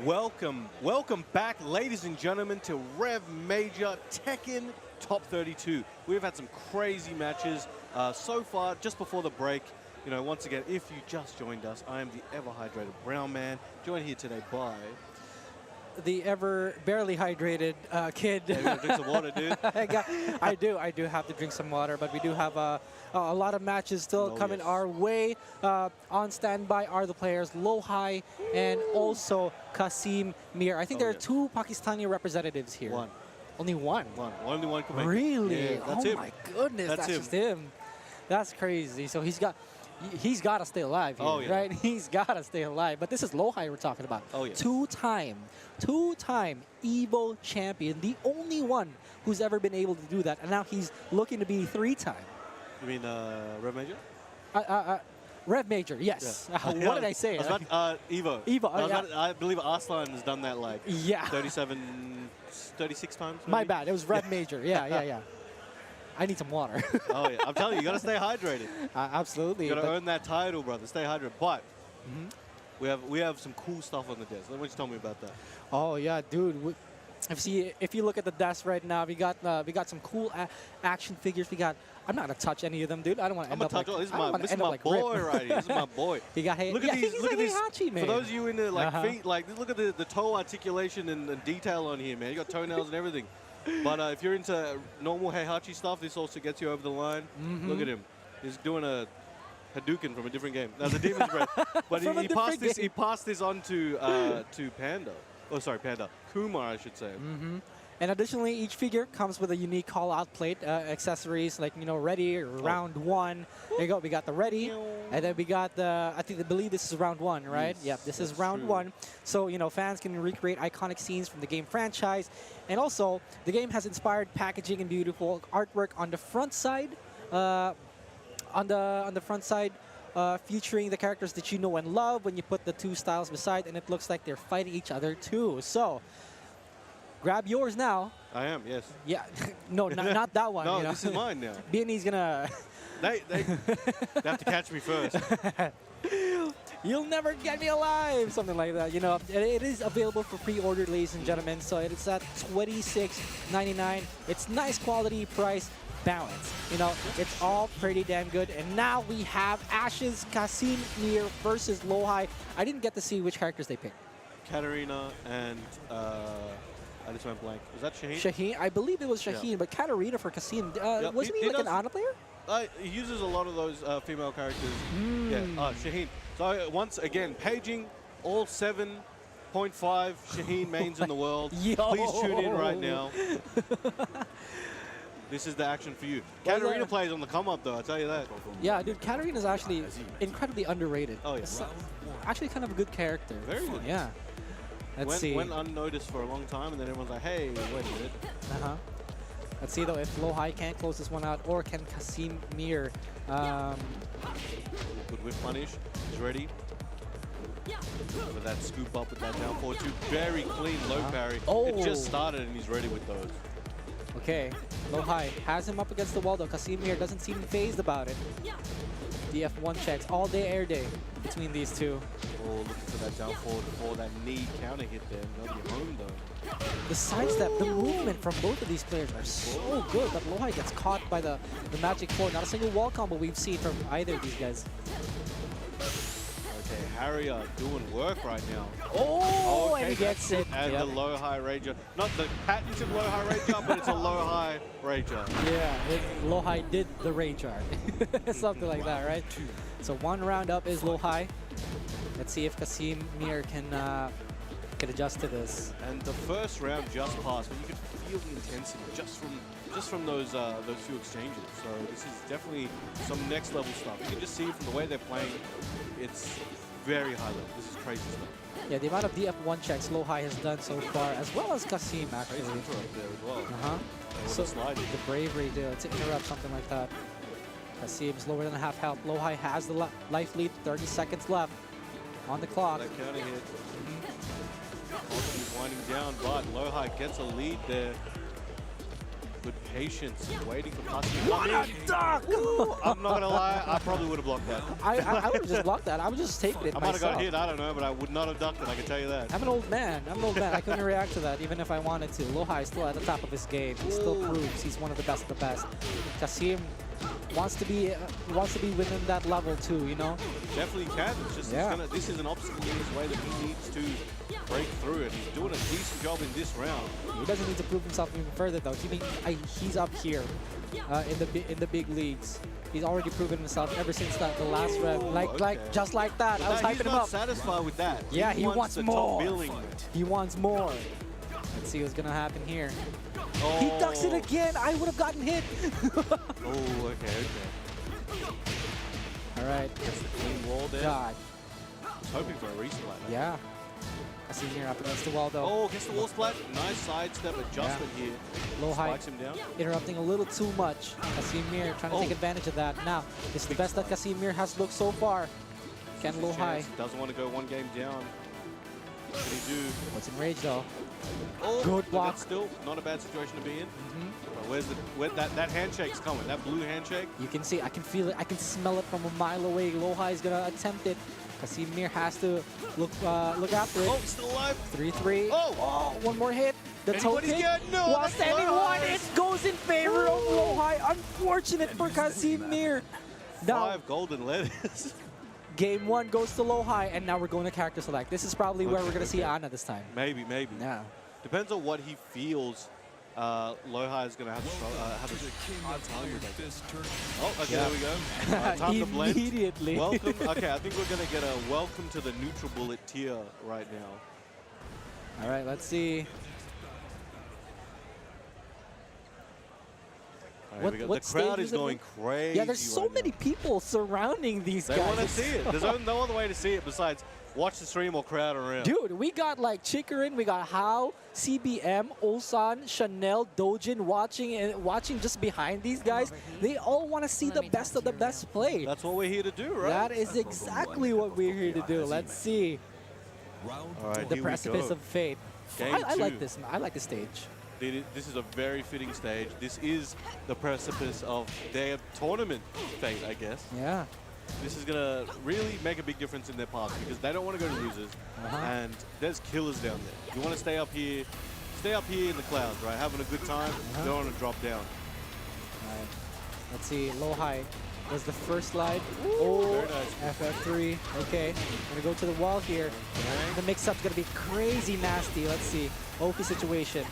Welcome back, ladies and gentlemen, to REV Major Tekken Top 32. We've had some crazy matches so far. Just before the break, you know, once again, if you just joined us, I am the ever-hydrated brown man, joined here today by the ever barely hydrated kid. Yeah, you gotta drink some water, dude. I do have to drink some water, but we do have a lot of matches still coming our way. On standby are the players Lohai and also Kasim Mir. I think there are two Pakistani representatives here. One. Only one? Only one can make it. Really? Yeah, that's oh him. my goodness, that's just him. That's crazy. So he's got to stay alive here, right? He's got to stay alive. But this is Lohai we're talking about. Oh, yeah. Two-time EVO champion, the only one who's ever been able to do that. And now he's looking to be three-time. You mean REV Major? REV Major, yes. Yeah. What did I say? Evo. Evo, I believe Arslan has done that like 36 times. Maybe? My bad. It was REV Major. Yeah. I need some water. Oh, yeah. I'm telling you, you got to stay hydrated. Absolutely. You got to earn that title, brother. Stay hydrated. But we have some cool stuff on the desk. Why don't you tell me about that? Oh, yeah, dude. If you look at the desk right now, we got some cool action figures. I'm not gonna touch any of them, dude. I don't want to end up like. This is my boy right here. This is my boy. He got look at these. Look at these. Heihachi, man. For those of you into feet, look at the toe articulation and detail on here, man. You got toenails and everything. But if you're into normal Heihachi stuff, this also gets you over the line. Look at him. He's doing a Hadouken from a different game. Now the Demon's Breath. But he passed this on to Panda. Oh, sorry, Panda. Kuma, I should say. And additionally, each figure comes with a unique call-out plate, accessories like, ready or round one. There you go. We got the ready, and then we got the, I believe this is round one, right? Yes, yep, this is round one. So, fans can recreate iconic scenes from the game franchise. And also, the game has inspired packaging and beautiful artwork on the front side. On the front side, featuring the characters that you know and love when you put the two styles beside, and it looks like they're fighting each other too. So, grab yours now. I am, yes. Yeah, no, not that one. No, this is mine now. B&E's gonna. They have to catch me first. You'll never get me alive, something like that. It is available for pre-order, ladies and gentlemen. So it's at $26.99. It's nice quality, price, balance. It's all pretty damn good. And now we have Ashes Kasim Mir versus Lohai. I didn't get to see which characters they picked. Katarina and I just went blank. Was that Shaheen? Shaheen, I believe it was Shaheen, but Katarina for Kasim. Wasn't he like an Ana player? He uses a lot of those female characters. Yeah, Shaheen. So once again, paging all 7.5 Shaheen mains in the world. Please tune in right now. This is the action for you. Katarina plays on the come up, though, I'll tell you that. Yeah, dude, Katarina is actually incredibly underrated. Oh, yeah. Actually kind of a good character. Very good. Yeah. Let's see. Went unnoticed for a long time, and then everyone's like, hey, wait a minute. Let's see, though, if Lohai can close this one out, or can Kasim Mir. Good whip punish. He's ready. For that scoop up with that down forward two. Very clean low parry. It just started, and he's ready with those. Okay, Lohai has him up against the wall, though. Kasim Mir doesn't seem phased about it. DF1 checks all day, air day between these two. Oh, looking for that down forward before that knee counter hit there. They'll be home, though. The sidestep, the movement from both of these players are so good, but Lohai gets caught by the Magic 4. Not a single wall combo we've seen from either of these guys. Okay, Harry doing work right now. Oh, and he gets it. And the low-high rager. Not the patented low-high rager, but it's a low-high rager. Yeah, Lohai did the rage art. Something like that, right? So one round up is Lohai. Let's see if Kasim Mir can adjust to this. And the first round just passed, but you could feel the intensity just from those few exchanges. So this is definitely some next level stuff. You can just see from the way they're playing, it's very high level. This is crazy stuff. Yeah, the amount of DF1 checks Lohai has done so far, as well as Kasim actually. Crazy interrupt there as well. So the bravery to interrupt something like that. Kasim's lower than half health. Lohai has the life lead. 30 seconds left on the clock. That counter hit. Also winding down, but Lohai gets a lead there. Good patience, waiting for Kasi to What come a in. duck! I'm not gonna lie, I probably would have blocked that. I would have just blocked that. I would just take it I might have got myself. hit, I don't know, but I would not have ducked it, I can tell you that. I'm an old man. I couldn't react to that even if I wanted to. Lohai is still at the top of his game. He still proves he's one of the best of the best. Kasim wants to be within that level too, you know? Definitely can. It's just this is an obstacle in his way that he needs to break through, and he's doing a decent job in this round. He doesn't need to prove himself even further though. He's up here in the big leagues. He's already proven himself ever since the last rev. Like just like that. I was hyping him up. He's not satisfied with that. Yeah, he wants the more. Top billing. He wants more. Let's see what's gonna happen here. Oh. He ducks it again. I would have gotten hit. Oh, okay. All right. Gets the clean wall there. God. He's hoping for a resupply. Yeah. I see here up against the wall though. Oh, gets the wall splat. Nice sidestep adjustment here. Low height. Spikes him down. Interrupting a little too much. Kasimir trying to take advantage of that. Now, this is the best that Kasimir has looked so far. Can low high. Doesn't want to go one game down. What can he do? What's in rage though? Oh, good block. That's still not a bad situation to be in. But where's that handshake's coming? That blue handshake? You can see, I can feel it, I can smell it from a mile away. Lohai is gonna attempt it. Kasimir has to look after it. Oh, he's still alive. 3-3. Oh, one more hit. The toe Anybody's kick. good? No, While that's standing Lohai. one, it goes in favor of Lohai. Unfortunate for Kasimir. Now, 5 golden letters. game 1 goes to Lohai, and now we're going to character select. This is probably where we're gonna see Anna this time. Maybe. Yeah. Depends on what he feels. Lohai is going to have to have a hard time with this. Oh, okay, there we go. Time to blend. Immediately. Welcome. Okay, I think we're going to get a welcome to the neutral bullet tier right now. All right, let's see. Right, the crowd is going crazy. Yeah, there's so many people surrounding these guys. They want to see it. There's no other way to see it besides watch the stream or crowd around. Dude, we got like Chikurin, we got Hao, CBM, Ulsan, Chanel, Doujin watching just behind these guys. They all want to see the best of the best play. That's what we're here to do, right? That is exactly what we're here to do. Let's see. All right, the precipice of fate. I like this. I like this stage. This is a very fitting stage. This is the precipice of their tournament fate, I guess. Yeah. This is going to really make a big difference in their path because they don't want to go to losers. And there's killers down there. You want to stay up here in the clouds, right? Having a good time. You don't want to drop down. All right. Let's see. Lohai was the first slide. Very nice. FF3. Okay. Gonna go to the wall here. The mix-up's gonna be crazy nasty. Let's see. OP situation.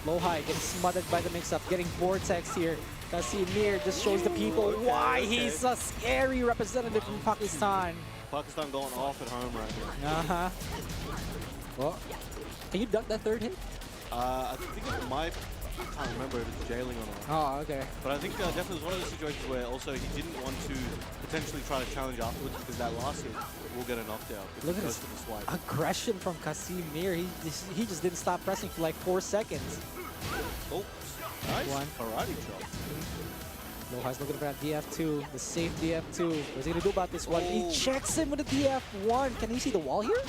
Lohai getting smothered by the mix-up, getting vortex here. Kasimir just shows the people why he's a scary representative from Pakistan. Pakistan going off at home right now. Well, can you duck that third hit? I think it might. I can't remember if it's jailing or not. Oh, okay. But I think definitely it was one of those situations where also he didn't want to potentially try to challenge afterwards because that last hit will get a knockdown. Look at this aggression from Kasimir. He just didn't stop pressing for like 4 seconds. Oh, nice. Karate chop. Lohai's looking for that DF2, the safe DF2. What's he gonna do about this one? He checks him with a DF1. Can you see the wall here?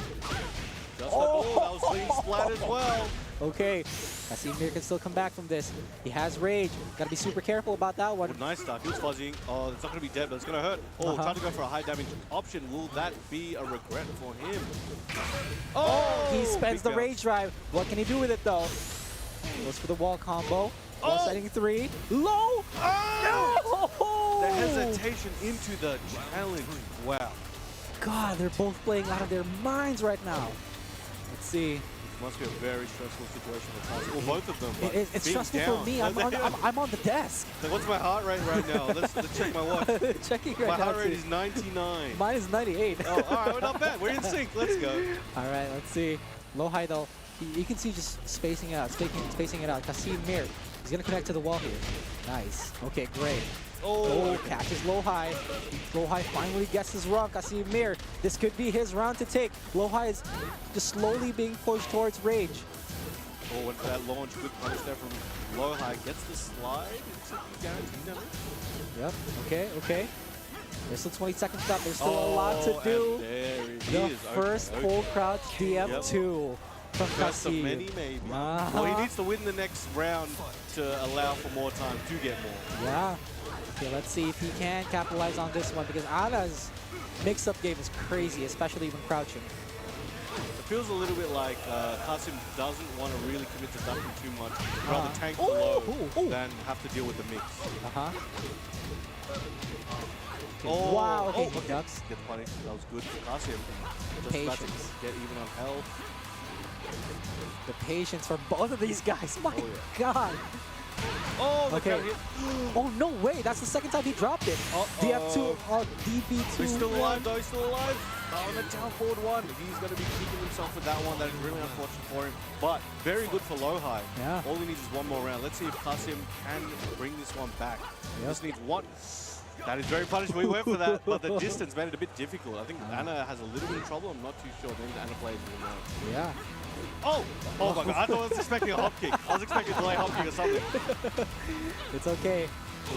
Just that was clean splat as well. Okay, Kasimir can still come back from this. He has rage. Gotta be super careful about that one. Nice stuff. He was fuzzying. Oh, it's not gonna be dead, but it's gonna hurt. Oh, trying to go for a high damage option. Will that be a regret for him? Oh, he spends the rage drive. What can he do with it though? Goes for the wall combo. Wall setting 3. Low! No! The hesitation into the challenge. Wow. God, they're both playing out of their minds right now. Let's see. It must be a very stressful situation for Tassi. Well, both of them. It's stressful for me. I'm on the desk. So what's my heart rate right now? Let's check my watch. Checking right now. My heart rate is 99. Mine is 98. Oh, all right, we're not bad. We're in sync. Let's go. All right, let's see. Lohai though, you can see just spacing it out, spacing it out. Kasimir, he's gonna connect to the wall here. Nice. Okay, great. Oh, catches Lohai. Lohai finally gets his run. Kasimir, this could be his round to take. Lohai is just slowly being pushed towards rage. Oh, went for that launch. Good punish there from Lohai. Gets the slide. It's guaranteed damage. Yep. Okay. There's still 20 seconds left. There's still a lot to do. There the first full crowd DF2. from First of Kasim. many, maybe. Uh-huh. Well, he needs to win the next round to allow for more time to get more. Yeah. Okay, let's see if he can capitalize on this one because Ana's mix-up game is crazy, especially when crouching. It feels a little bit like Kasim doesn't want to really commit to ducking too much. Rather tank below than have to deal with the mix. Okay. Wow, okay, he ducks. Get punish. That was good for Kasim. Just Patience. about to get even on health. The patience for both of these guys. My God. Oh, okay. Oh, no way. That's the second time he dropped it. DF2, DB2. He's still alive, though. He's still alive. On the down forward one. He's going to be kicking himself with that one. That is really unfortunate for him. But very good for low high. Yeah. All he needs is one more round. Let's see if Kasim can bring this one back. Just needs one. That is very punishable. We went for that, but the distance made it a bit difficult. I think Anna has a little bit of trouble. I'm not too sure. Maybe Anna plays really well. Yeah. Oh! Oh my God. I thought I was expecting a hop kick. I was expecting a delay hop kick or something. It's okay.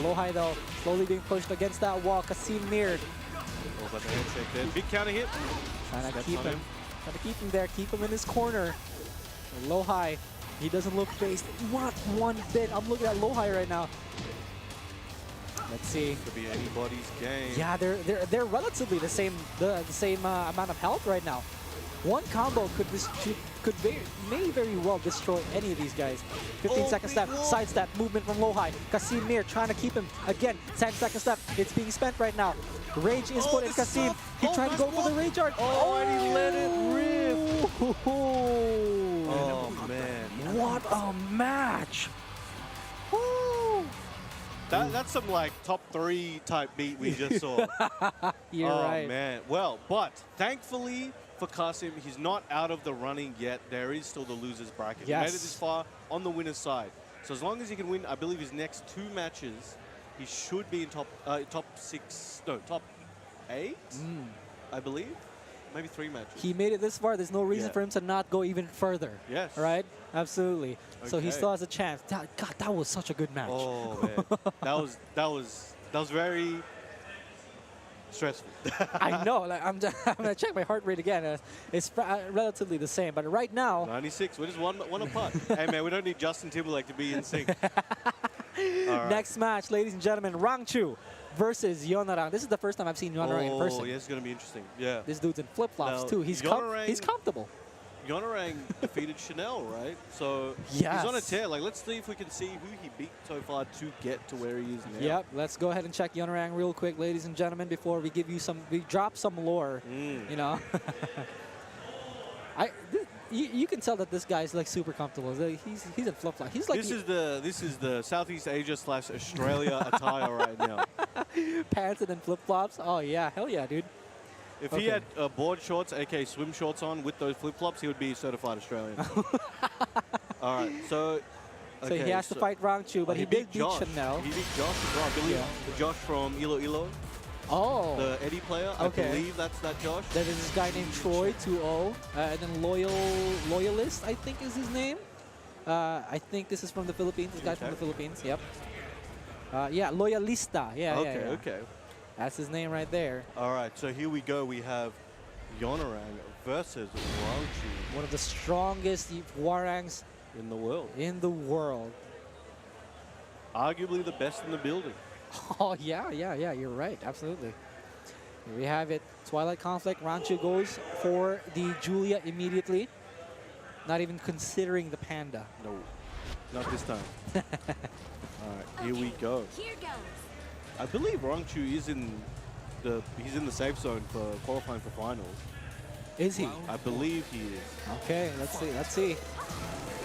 Low high though, slowly being pushed against that wall. Kasim neared. Oh, but the headset there. Big counter hit. Trying to keep him. Trying to keep him there. Keep him in his corner. Low high. He doesn't look phased. Not one bit. I'm looking at low high right now. Let's see. Could be anybody's game. Yeah, they're relatively the same amount of health right now. One combo may very well destroy any of these guys. 15-second step, sidestep, movement from low high. Kasim near, trying to keep him. Again, 10-second step. It's being spent right now. Rage input in Kasim. He tried to go for the rage art. Oh, and he let it rip. Oh, man. What a match. That's some like top 3 type beat we just saw. You're right. Oh man. Well, but thankfully for Kasim, he's not out of the running yet. There is still the losers bracket. He made it this far on the winner's side. So as long as he can win, I believe his next 2 matches, he should be in top 8, I believe. Maybe 3 matches. He made it this far. There's no reason for him to not go even further. Yes. Right? Absolutely. So he Okay. still has a chance. God, that was such a good match. Oh man, that was very stressful. I know. Like, I'm gonna check my heart rate again. It's relatively the same, but right now 96. We're just one apart. Hey man, we don't need Justin Timberlake to be in sync. All right. Next match, ladies and gentlemen, Rangchu versus Yeonarang. This is the first time I've seen Yeonarang in person. Oh, yeah, it's going to be interesting. Yeah. This dude's in flip-flops Now, too. He's comfortable. Yeonarang defeated Chanel, right? So Yes. he's on a tear. Like, let's see if we can see who he beat so far to get to where he is now. Yep. Let's go ahead and check Yeonarang real quick, ladies and gentlemen, before we give you we drop some lore. You know. You can tell that this guy's like super comfortable. He's in flip flop. He's like this is the Southeast Asia / Australia attire right now. Pants and then flip flops. Oh yeah, hell yeah, dude. If he had board shorts, aka swim shorts on with those flip flops, he would be certified Australian. All right, so. So he has to fight Rangchu, but he did beat Chanel. He beat Josh as well. I believe Josh from Ilo Ilo. Oh. The Eddie player. Okay. I believe that's that Josh. Then there's this guy named Troy, 2-0. And then Loyalist, I think is his name. I think this is from the Philippines. This guy's from the Philippines. Yep. Yeah, Loyalista. Yeah, Okay, yeah. okay. That's his name right there. All right, so here we go. We have Yeonarang versus Rangchu. One of the strongest Warangs in the world. Arguably the best in the building. Oh, yeah, you're right. Absolutely. Here we have it. Twilight Conflict. Rangchu goes for the Julia immediately. Not even considering the Panda. No, not this time. All right, here we go. Here goes. I believe Rangchu is he's in the safe zone for qualifying for finals. Is he? I believe he is. Okay, let's see.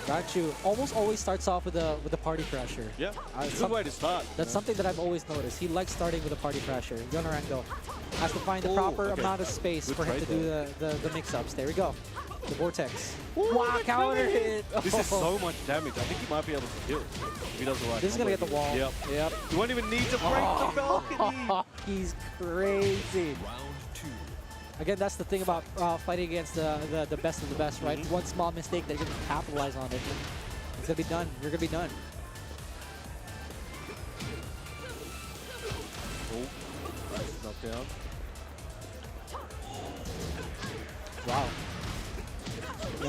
Rangchu almost always starts off with the party crasher. Yeah, it's a good way to start. That's something that I've always noticed. He likes starting with a party crasher. Yeonarang though has to find the proper amount of space for him to do the mix-ups. There we go. The vortex. Wow, counter hit. This is so much damage. I think he might be able to kill if he does the right. This is gonna get the wall. Yep. You won't even need to break the balcony. He's crazy. Again, that's the thing about fighting against the best of the best, right? One small mistake, they're going to capitalize on it. It's going to be done. You're going to be done. Oh, nice knockdown. Wow.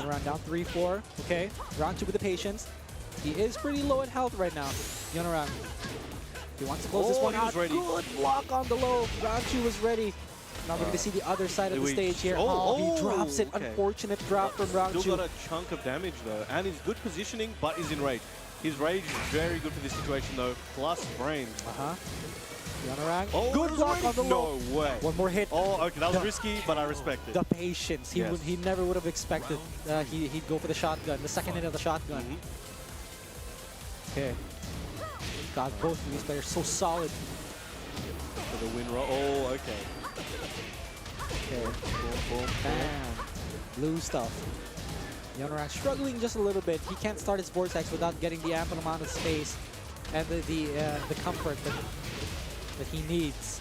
Yonarang down 3-4. Okay, Rangchu with the patience. He is pretty low in health right now. Yonarang. He wants to close this one out. Ready. Good block on the low. Rangchu was ready. Now we're going to see the other side of the stage here. He drops it. Okay. Unfortunate drop from Rangchu. Still got a chunk of damage though, and he's good positioning, but he's in rage. His rage is very good for this situation though, plus frames. Yonarang. Oh, Good block on the low. No way. One more hit. Oh, okay, that was risky, but I respect it. The patience. He never would have expected he'd go for the shotgun, the second hit of the shotgun. Okay. God, both of these players so solid. For the win roll. Oh, okay. Okay. Boom, boom, bam. Blue stuff. Yonarang struggling just a little bit. He can't start his vortex without getting the ample amount of space and the comfort that he needs.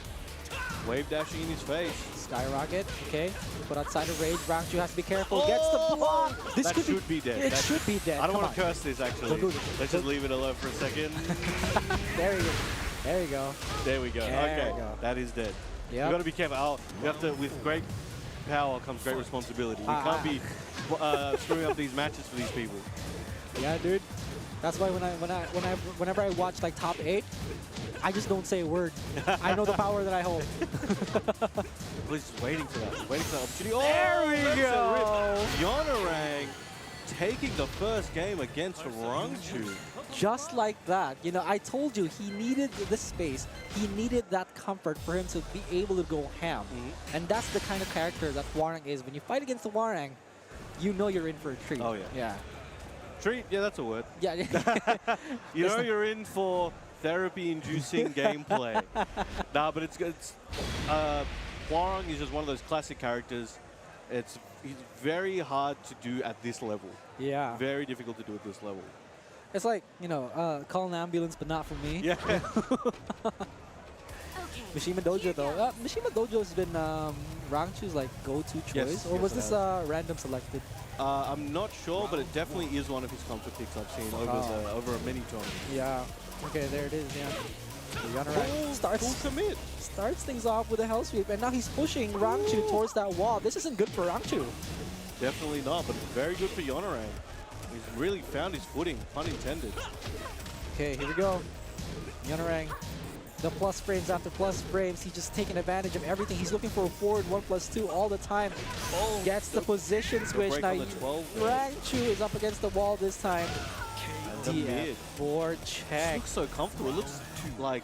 Wave dashing in his face. Skyrocket, okay. But outside of rage, Rangchu has to be careful. Gets the block. This that should be dead. It should be dead. I don't want to curse this actually. Let's just leave it alone for a second. There you go. There you go. There we go. There okay, we go. that is dead. Yep. We've got to be careful. We have to, with great power comes great responsibility. We can't be screwing up these matches for these people. Yeah, dude. That's why whenever I watch like top 8, I just don't say a word. I know the power that I hold. Please just waiting for that. Waiting for that opportunity. Oh, There we go. Yonarang taking the first game against Rangchu. Just like that. You know, I told you he needed this space. He needed that comfort for him to be able to go ham. And that's the kind of character that Hwoarang is. When you fight against the Hwoarang, you know you're in for a treat. Oh, yeah. Yeah. Treat? Yeah, that's a word. Yeah. You know you're in for therapy-inducing gameplay. Nah, but it's Hwoarang is just one of those classic characters. He's very hard to do at this level. Yeah. Very difficult to do at this level. It's like, you know, call an ambulance, but not for me. Yeah. Mishima Dojo, though. Mishima Dojo has been Rangchu's like go-to choice, or was this random selected? I'm not sure, but it definitely is one of his comfort picks I've seen over a mini tournament. Yeah. Okay, there it is. Yeah. Full starts things off with a hell sweep, and now he's pushing Rangchu towards that wall. This isn't good for Rangchu. Definitely not, but very good for Yonarang. He's really found his footing, pun intended. Okay, here we go. Yonarang, the plus frames after plus frames. He's just taking advantage of everything. He's looking for a forward 1+2 all the time. Gets the position switch. Now Rangchu is up against the wall this time. Mid. Board check. It looks so comfortable. It looks like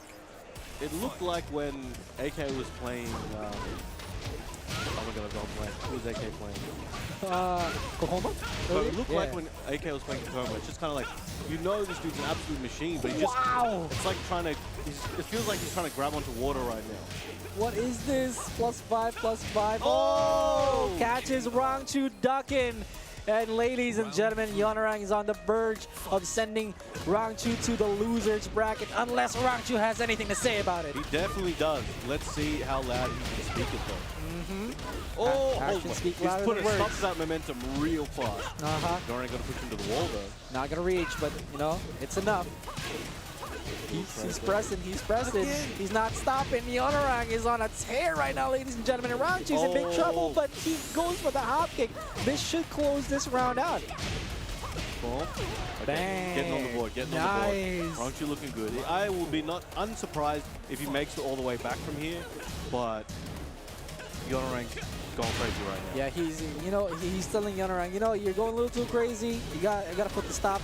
it looked like when AK was playing. Oh my god, I've gone blank. Who was AK playing? Kkokkoma? But it looked like when AK was playing Kkokkoma. It's just kind of like, you know, this dude's an absolute machine, but he just. Wow! It's like trying to. It feels like he's trying to grab onto water right now. What is this? +5/+5. Oh! Catches Rangchu ducking. And ladies and gentlemen, Yonarang is on the verge of sending Rangchu to the losers bracket, unless Rangchu has anything to say about it. He definitely does. Let's see how loud he can speak it though. Oh, Actions speak he's louder put than a words. stop to that momentum real fast. Yonarang got to push him to the wall though. Not gonna reach, but you know, it's enough. He's pressing, He's not stopping. Yonarang is on a tear right now, ladies and gentlemen. And Rangchu's in big trouble, but he goes for the hop kick. This should close this round out. Boom. Okay, getting on the board, getting on the board. Rangchu looking good. I will be not unsurprised if he makes it all the way back from here, but Yonarang's going crazy right now. Yeah, he's telling Yonarang, you're going a little too crazy. I gotta put the stop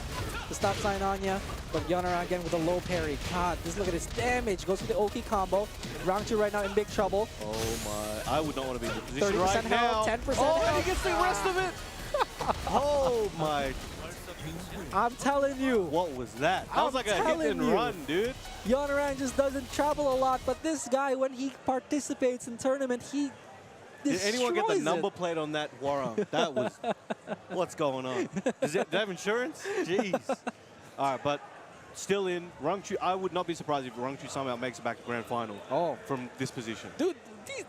sign on you. But Yonarang again with a low parry. God, just look at his damage. Goes for the Oki combo. Rangchu right now in big trouble. Oh my, I would not want to be in the position 30% right now. health, 10% Oh, health. and he gets the rest of it. Oh my. I'm telling you. What was that? That was like a hit and run, dude. Yonarang just doesn't travel a lot, but this guy, when he participates in tournament, he Did anyone get the destroys number it. plate on that Hwoarang? That was, what's going on? Do they have insurance? Jeez. All right, but still in. Rangchu, I would not be surprised if Rangchu somehow makes it back to grand final from this position. Dude,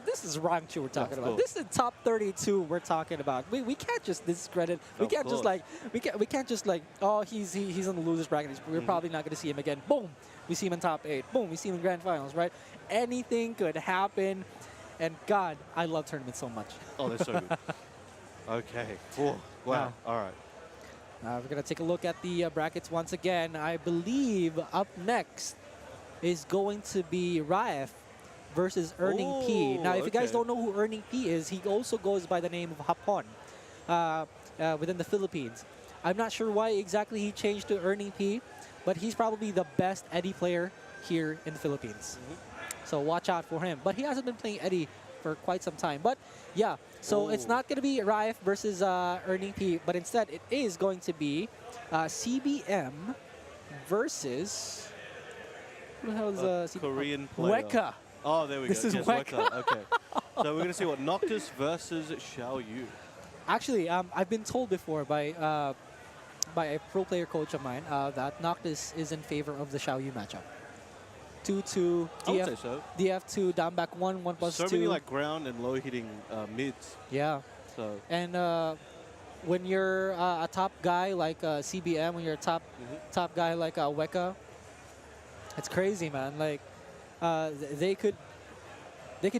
this is Rangchu we're talking about. Cool. This is top 32 we're talking about. We can't just discredit. We can't just like oh he's on the losers bracket. We're probably not going to see him again. Boom, we see him in top 8. Boom, we see him in grand finals. Right? Anything could happen. And God, I love tournaments so much. Oh, they're so good. Okay. Cool. Wow. All right. We're going to take a look at the brackets once again. I believe up next is going to be REV versus Earning P. Now, if you guys don't know who Earning P is, he also goes by the name of Hapon within the Philippines. I'm not sure why exactly he changed to Earning P, but he's probably the best Eddie player here in the Philippines. So watch out for him. But he hasn't been playing Eddie for quite some time. But yeah, so it's not going to be REV versus Earning P, but instead it is going to be CBM versus... Who the hell is Korean player. Wecka. Oh, there we go. This is yes, Wecka. Okay. So we're going to see what Noctis versus Xiaoyu. Actually, I've been told before by a pro player coach of mine that Noctis is in favor of the Xiaoyu matchup. 2-2, I would say so. DF2, down back 1, 1+2. So many like ground and low hitting mids. Yeah. So. And when you're a top guy like CBM, when you're a top guy like Wecka, it's crazy, man. Like they could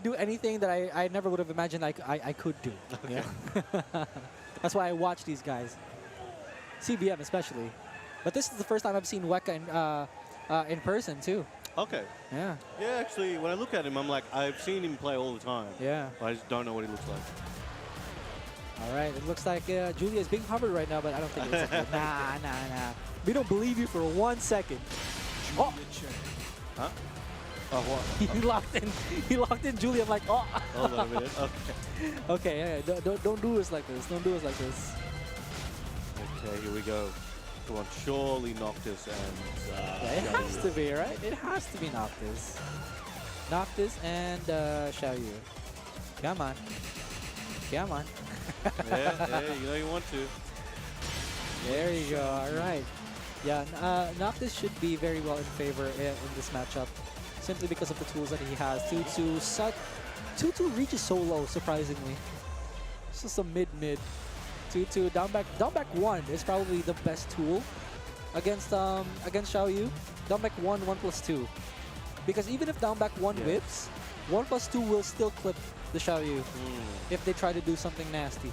do anything that I never would have imagined I could do. Okay. Yeah. That's why I watch these guys. CBM especially. But this is the first time I've seen Wecka in person too. Okay. Yeah. Yeah, actually, when I look at him, I'm like, I've seen him play all the time. Yeah. But I just don't know what he looks like. All right. It looks like Julia is being covered right now, but I don't think it's okay. Nah. We don't believe you for 1 second. Oh. Huh? Oh, what? He locked in Julia. I'm like, oh. Hold on a minute. Okay. Okay, yeah, don't do us like this. Don't do us like this. Okay, here we go. Come on, surely Noctis and... yeah, it has to be, right? It has to be Noctis. Noctis and Xiaoyu. Come on. Come on. yeah, you know you want to. There you go. All right. Yeah, Noctis should be very well in favor in this matchup, simply because of the tools that he has. 2-2 reaches so low, surprisingly. It's just a mid. 2-2 down back 1 is probably the best tool against Xiaoyu. Down back 1, 1+2, because even if down back 1 whips, 1+2 will still clip the Xiaoyu if they try to do something nasty,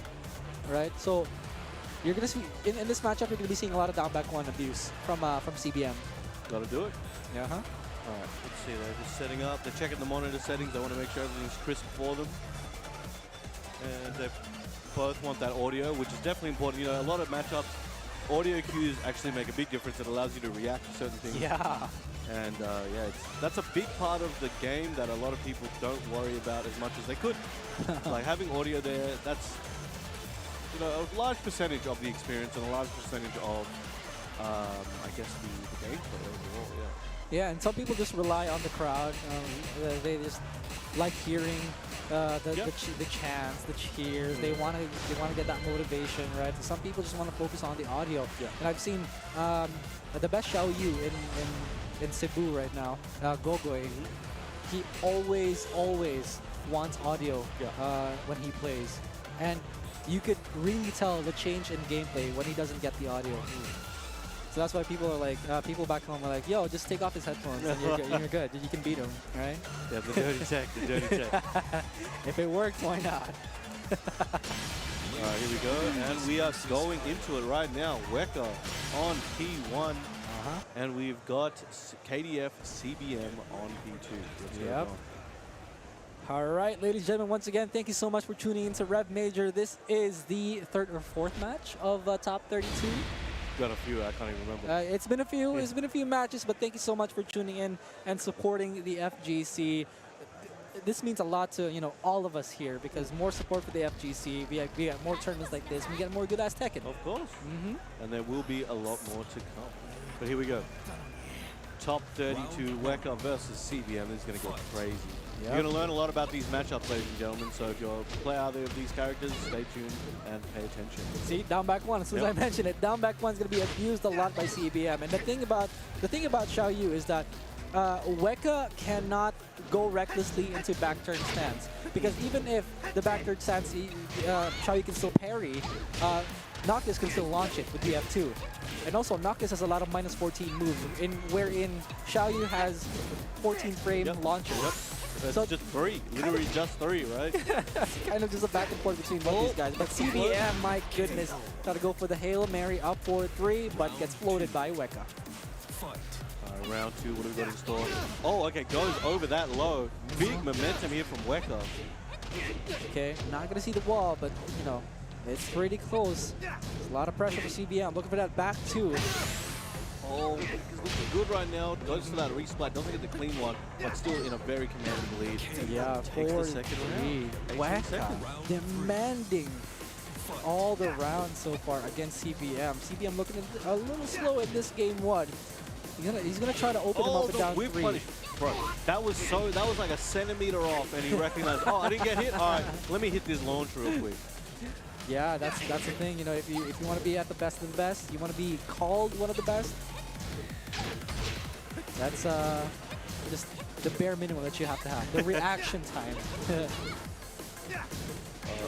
right? So you're gonna see in this matchup, you're gonna be seeing a lot of down back 1 abuse from CBM. Gotta do it. Yeah. All right, let's see. They're just setting up. They're checking the monitor settings. They want to make sure everything's crisp for them, and they both want that audio, which is definitely important. You know, a lot of matchups, audio cues actually make a big difference. It allows you to react to certain things. Yeah. And yeah, that's a big part of the game that a lot of people don't worry about as much as they could. Like having audio there, that's, you know, a large percentage of the experience and a large percentage of, I guess, the gameplay overall. Yeah. Yeah, and some people just rely on the crowd. They just like hearing the chants, the cheers. They want to get that motivation, right? And some people just want to focus on the audio. Yeah. And I've seen the best Xiaoyu in Cebu right now, Gogoi. He always wants audio when he plays, and you could really tell the change in gameplay when he doesn't get the audio. So that's why people are like, people back home are like, yo, just take off his headphones and you're good. You can beat him, right? Yeah, the dirty tech, the dirty tech. If it works, why not? All right, here we go, and we are going into it right now. Wecka on P1, and we've got KDF CBM on P2. Yep. All right, ladies and gentlemen, once again, thank you so much for tuning into REV Major. This is the 3rd or 4th match of Top 32. Got a few, I can't even remember. It's been a few matches, but thank you so much for tuning in and supporting the FGC. This means a lot to, you know, all of us here, because more support for the FGC, we get more tournaments like this, we get more good ass Tekken. Of course. And there will be a lot more to come. But here we go. Top 32 Wecka versus CBM is going to get crazy. Yep. You're going to learn a lot about these matchups, ladies and gentlemen. So if you're a player either of these characters, stay tuned and pay attention. See, down back 1. As soon as I mentioned it, down back 1 is going to be abused a lot by CBM. And the thing about Xiaoyu is that Wecka cannot go recklessly into back turn stance, because even if the back turn stance Xiaoyu can still parry, Noctis can still launch it with DF2. And also, Noctis has a lot of -14 moves, wherein Xiaoyu has 14 frame launchers. That's So- just three. Literally just three, right? It's kind of just a back and forth between both these guys. But CBM, my goodness, got to go for the Hail Mary up 4-3, but gets floated by Wecka. Alright, round two, what have we got in store? Oh, okay, goes over that low. Big momentum here from Wecka. Okay, not going to see the wall, but, you know, it's pretty close. There's a lot of pressure for CBM. Looking for that back two. Oh, he's looking good right now. Goes for that resplat. Doesn't get the clean one, but still in a very commanding lead. Yeah, Takes the second round. 18 Wecka seconds. demanding all the rounds so far against CBM. CBM looking a little slow in this game one. He's gonna try to open him up and down whip 3. punish. Bro, that was like a centimeter off, and he recognized, oh, I didn't get hit? All right, let me hit this launch real quick. Yeah, that's the thing. You know, if you want to be at the best of the best, you want to be called one of the best. That's just the bare minimum that you have to have. The reaction time.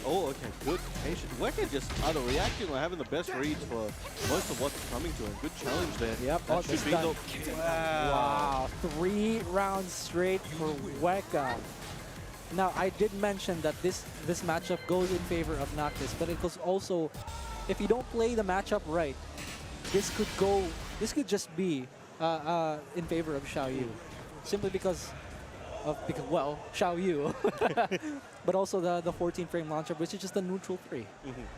Oh, okay, good patient. Wecka just either reacting or having the best reads for most of what's coming to him. Good challenge there. Yep, That should be the... Wow. 3 rounds straight for Wecka. Now, I did mention that this matchup goes in favor of Noctis, but it goes also, if you don't play the matchup right, this could just be in favor of Xiaoyu, simply because well, Xiaoyu, but also the 14-frame launcher, which is just a neutral 3,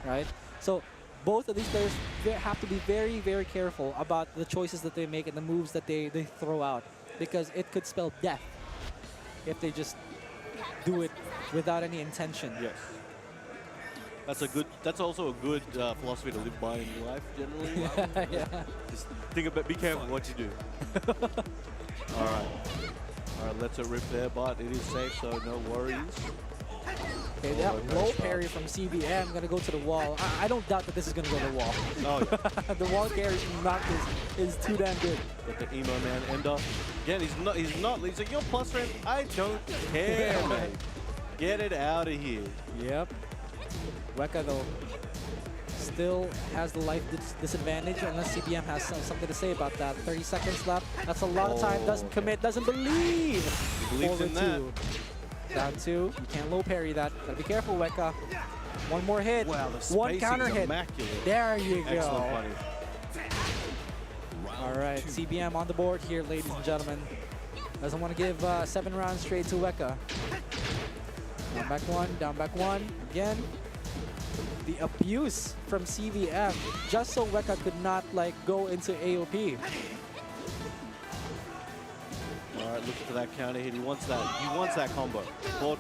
right? So both of these players have to be very, very careful about the choices that they make and the moves that they throw out, because it could spell death if they just do it without any intention. Yes. That's also a good philosophy to live by in life, generally. Yeah. Just think about, be careful what you do. All right, let's a rip there, but it is safe, so no worries. Okay, that low parry from CBM gonna go to the wall. I don't doubt that this is gonna go to the wall. Oh, yeah. The wall carry from Noctis is too damn good. Got the emo man ender. Again, he's like, you're plus friend. I don't care, man. Get it out of here. Yep. Wecka though still has the life disadvantage unless CBM has something to say about that. 30 seconds left. That's a lot of time. Doesn't commit. Doesn't believe. He believes in that. Down 2. You can't low parry that. Gotta be careful, Wecka. One more hit. Wow, the one counter hit. Immaculate. There you go. Excellent funny. All right, CBM on the board here, ladies and gentlemen. Doesn't want to give 7 rounds straight to Wecka. Down back 1, down back 1. Again, the abuse from CBM just so Wecka could not like go into AOP. All right, looking for that counter hit. He wants that combo.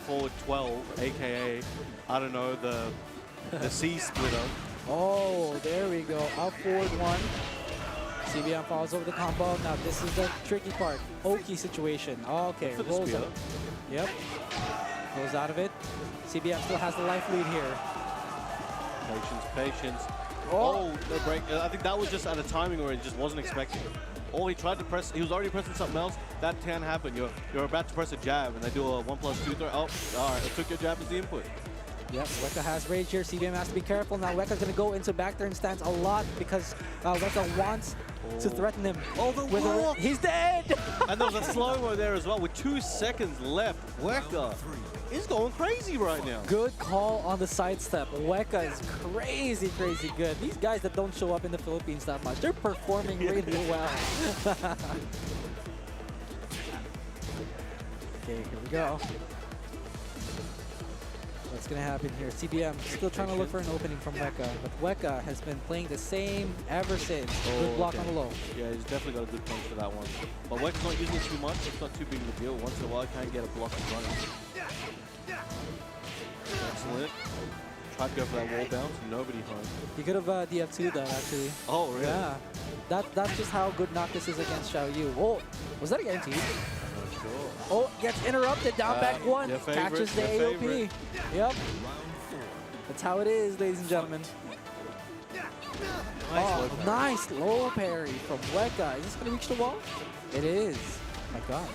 Forward 12, aka I don't know, the C splitter. Oh, there we go. Up forward 1. CBM falls over the combo. Now this is the tricky part. Oki situation. Okay, rolls up. Yep. Rolls out of it. CBM still has the life lead here. Patience. Oh, no break. I think that was just at a timing where he just wasn't expecting it. Or he tried to press, he was already pressing something else. That can happen. You're about to press a jab and they do a 1+2 throw. Oh, all right, it took your jab as the input. Yep, Wecka has rage here. CBM has to be careful. Now Wecka's going to go into back turn stance a lot because Wecka wants to threaten him. Oh, the walk! He's dead! And there was a slow-mo there as well with 2 seconds left. Wecka is going crazy right now. Good call on the sidestep. Wecka is crazy, crazy good. These guys that don't show up in the Philippines that much, they're performing really well. Okay, here we go. What's going to happen here? CBM still trying to look for an opening from Wecka, but Wecka has been playing the same ever since. Good block on the low. Yeah, he's definitely got a good punch for that one. But Wecka's not using it too much. It's not too big of a deal. Once in a while, can't get a block in front of him. Excellent. Tried to go for that wall bounce. Nobody home. He could have DF2'd that, actually. Oh, really? Yeah. That's just how good Noctis is against Xiaoyu. Oh, was that a guaranteed? Sure. Oh, gets interrupted. Down back 1. Catches the AOP. Yep. That's how it is, ladies and gentlemen. Nice low parry from Wecka. Is this going to reach the wall? It is. My God.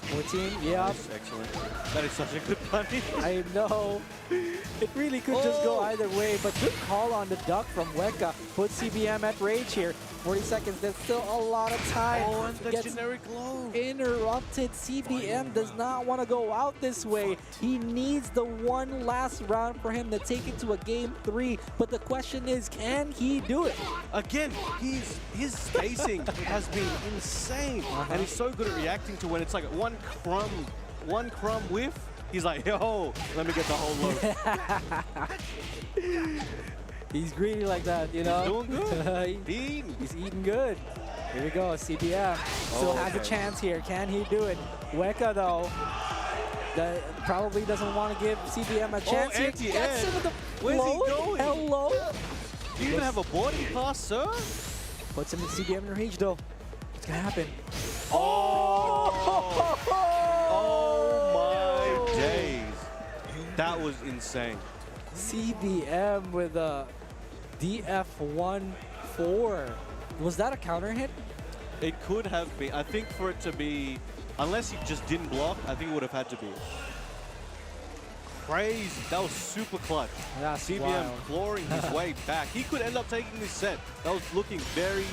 14, yeah. Nice, excellent. That is such a good punch. I know. It really could just go either way, but good call on the duck from Wecka. Puts CBM at rage here. 40 seconds. There's still a lot of time. Oh, and the Gets generic low. interrupted. CBM does not want to go out this way. He needs the one last round for him to take it to a game 3. But the question is, can he do it? Again, his spacing has been insane. And he's so good at reacting to when it's like one crumb whiff. He's like, yo, let me get the whole load. He's greedy like that, you know? He's doing good. He's eating good. Here we go, CBM still has a chance here. Can he do it? Wecka, though, probably doesn't want to give CBM a chance here. Gets him with the Where's he going? Hello? Do you even have a boarding pass, sir? Puts him in CBM in range, though. What's going to happen? Oh my days. That was insane. CBM with a DF1-4. Was that a counter hit? It could have been. I think for it to be, unless he just didn't block, I think it would have had to be. Crazy. That was super clutch. That's CBM wild. clawing his way back. He could end up taking this set. That was looking very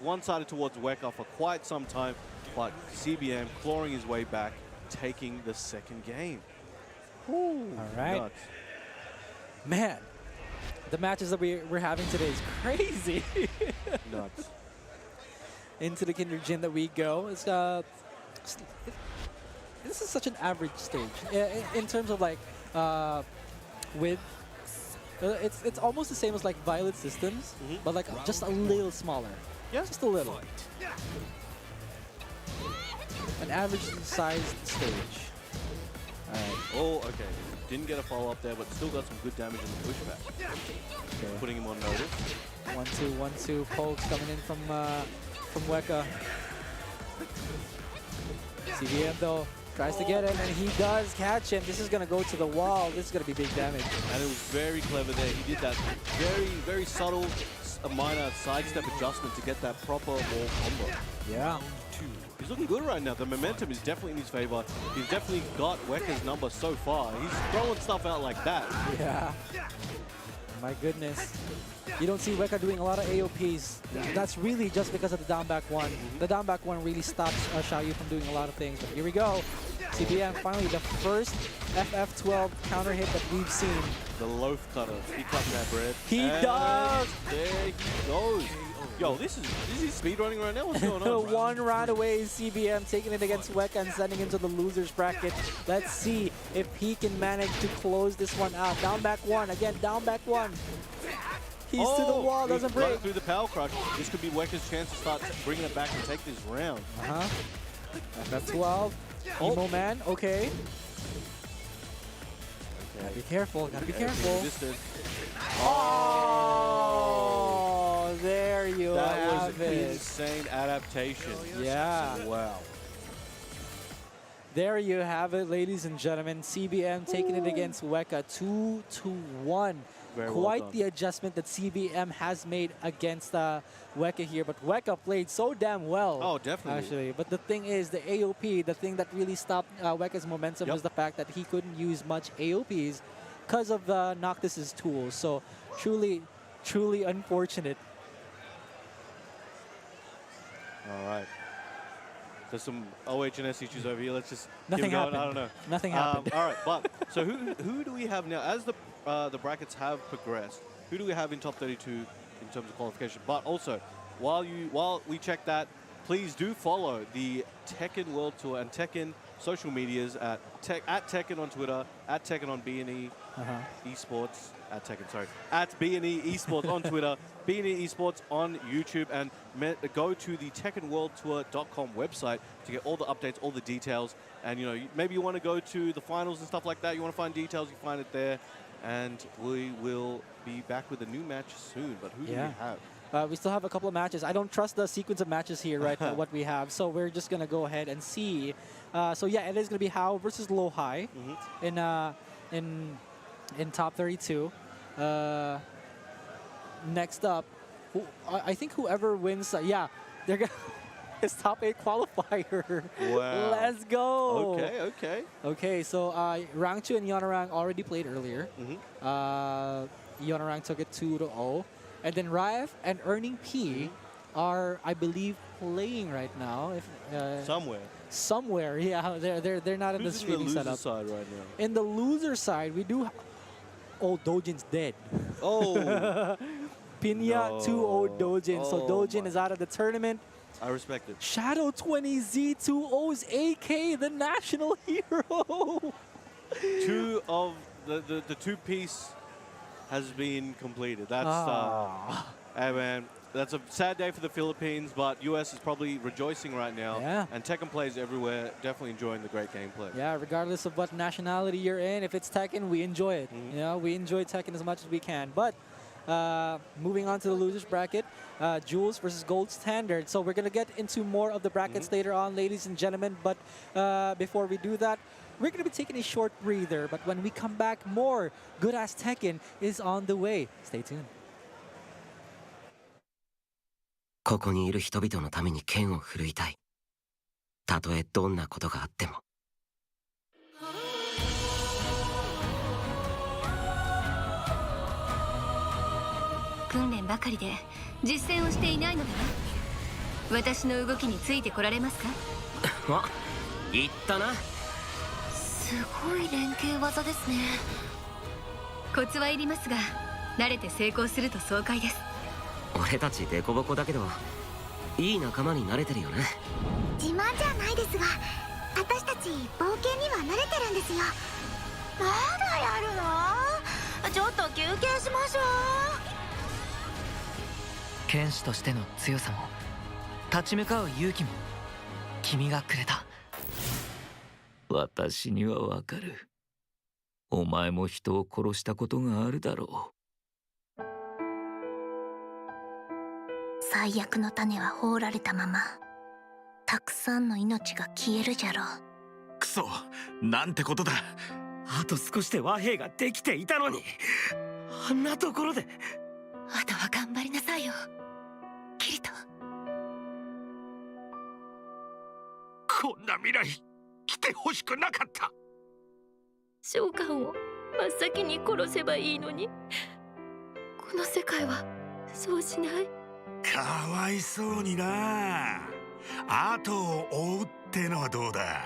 one-sided towards Wecka for quite some time, but CBM clawing his way back, taking the second game. All right. Nuts. Man, the matches that we're having today is crazy. Nuts. Into the Kinder Gym that we go. It's this is such an average stage in terms of like width. It's almost the same as like Violet Systems, but like just a little smaller. Yeah, just a little. An average sized stage. All right. Oh, okay. Didn't get a follow-up there, but still got some good damage in the pushback. Okay. Putting him on notice. 1-2, 1-2 pokes coming in from Wecka. CBM though tries to get him, and he does catch him. This is gonna go to the wall. This is gonna be big damage. And it was very clever there. He did that very, very subtle, minor sidestep adjustment to get that proper wall combo. Yeah. He's looking good right now. The momentum is definitely in his favor. He's definitely got Wecka's number so far. He's throwing stuff out like that. Yeah. My goodness. You don't see Wecka doing a lot of AOPs. That's really just because of the down back one. The down back one really stops Xiaoyu from doing a lot of things. But here we go. CBM finally the first FF12 counter hit that we've seen. The loaf cutter. He cut that bread. He does! There he goes. Yo, this is he speedrunning right now? What's going on? One round away is CBM taking it against Wecka and sending him to the loser's bracket. Let's see if he can manage to close this one out. Down back one. Again, down back one. He's to the wall, doesn't break. Right through the power crush. This could be Wecka's chance to start bringing it back and take this round. FF12. Emo man, okay. Gotta be careful, gotta be careful. Oh, there you have That was it. insane adaptation. Yeah. Wow. There you have it, ladies and gentlemen. CBM taking it against Wecka 2-1. Very well Quite done. the adjustment that CBM has made against Wecka here. But Wecka played so damn well. Oh, definitely. Actually. But the thing is, the AOP, the thing that really stopped Wecka's momentum was the fact that he couldn't use much AOPs because of Noctis' tools. So truly, truly unfortunate. All right. There's some OHS issues over here. Let's just Nothing keep going. happened. I don't know. Nothing happened. All right, but so who do we have now? As the brackets have progressed, who do we have in top 32 in terms of qualification? But also, while we check that, please do follow the Tekken World Tour and Tekken social medias at Tekken on Twitter, at Tekken on BNE Esports, at BNE Esports on Twitter, BNE Esports on YouTube, and go to the TekkenWorldTour.com website to get all the updates, all the details. And maybe you want to go to the finals and stuff like that. You want to find details, you find it there. And we will be back with a new match soon. But who do we have? We still have a couple of matches. I don't trust the sequence of matches here, right, what we have. So we're just going to go ahead and see. So yeah, it is going to be Hao versus Low High in top 32. Next up, I think whoever wins, they're going to... It's top 8 qualifier. Wow. Let's go. Okay. Okay, so Rangchu and Yeonarang already played earlier. Yeonarang took it 2-0. And then REV and Earning P are, I believe, playing right now. If somewhere, yeah, they're not in the streaming setup. Side right now? In the loser side, we do. Oh, Doujin's dead. Oh. Pinya 2-0 Doujin. So Doujin is out of the tournament. I respect it. Shadow 20 Z2O's AK, the national hero. Two of the two-piece has been completed. That's hey man, that's a sad day for the Philippines, but US is probably rejoicing right now. Yeah. And Tekken players everywhere definitely enjoying the great gameplay. Yeah, regardless of what nationality you're in, if it's Tekken, we enjoy it. You know, we enjoy Tekken as much as we can. But moving on to the losers bracket, Jules versus Gold Standard. So we're gonna get into more of the brackets later on, ladies and gentlemen. But before we do that, we're gonna be taking a short breather. But when we come back, more Good Ass Tekken is on the way. Stay tuned. ここにいる人々のために剣を振るいたい。たとえどんなことがあっても。訓練ばかりで実践をしていないのでは？私の動きについてこられますか？あ、言ったな。すごい連携技ですね。コツはいりますが、慣れて成功すると爽快です。俺たちデコボコだけど、いい仲間に慣れてるよね。自慢じゃないですが、私たち冒険には慣れてるんですよ。まだやるの？ちょっと休憩しましょう。剣士としての強さも立ち向かう勇気も君がくれた。私にはわかる。お前も人を殺したことがあるだろう。最悪の種は放られたままたくさんの命が消えるじゃろう。クソ、なんてことだ。あと少しで和平ができていたのに、あんなところで。あとは頑張りなさいよ、キリト。こんな未来来てほしくなかった。召喚を真っ先に殺せばいいのに、この世界はそうしない。かわいそうにな。後を追うってのはどうだ。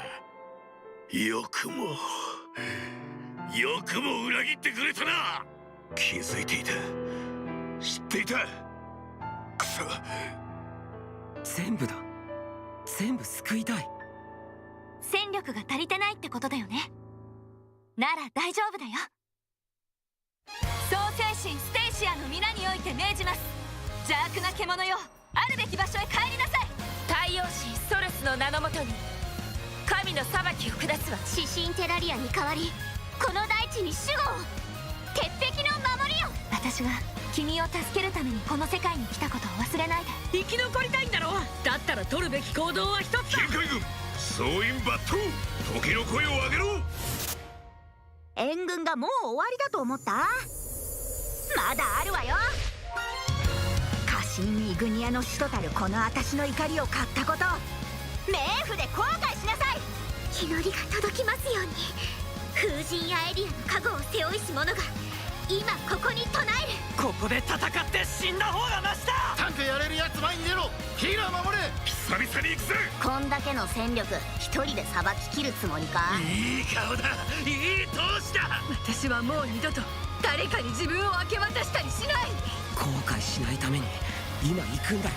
よくも裏切ってくれたな。気づいていた、知っていた。くそ。全部だ。全部救いたい。戦力が足りてないってことだよね。なら大丈夫だよ。創世神ステイシアの皆において命じます。邪悪な獣よ、あるべき場所へ帰りなさい。太陽神ソルスの名のもとに神の裁きを下すわ。指針テラリアに代わりこの大地に守護を。鉄壁の守りよ。私が君を助けるためにこの世界に来たことを忘れないで。生き残りたいんだろう。だったら取るべき行動は一つだ。近海軍総員抜刀、時の声を上げろ。援軍がもう終わりだと思った？まだあるわよ。家臣イグニアの使徒たるこの私の怒りを買ったこと、冥府で後悔しなさい。祈りが届きますように。風神やエリアの加護を背負いし者が今ここに唱える。ここで戦って死んだ方がマシだ。タンクやれるやつ前に出ろ。ヒーラー守れ。久々に行くぜ。こんだけの戦力一人でさばききるつもりか？いい顔だ、いい闘志だ。私はもう二度と誰かに自分を明け渡したりしない。後悔しないために今行くんだよ。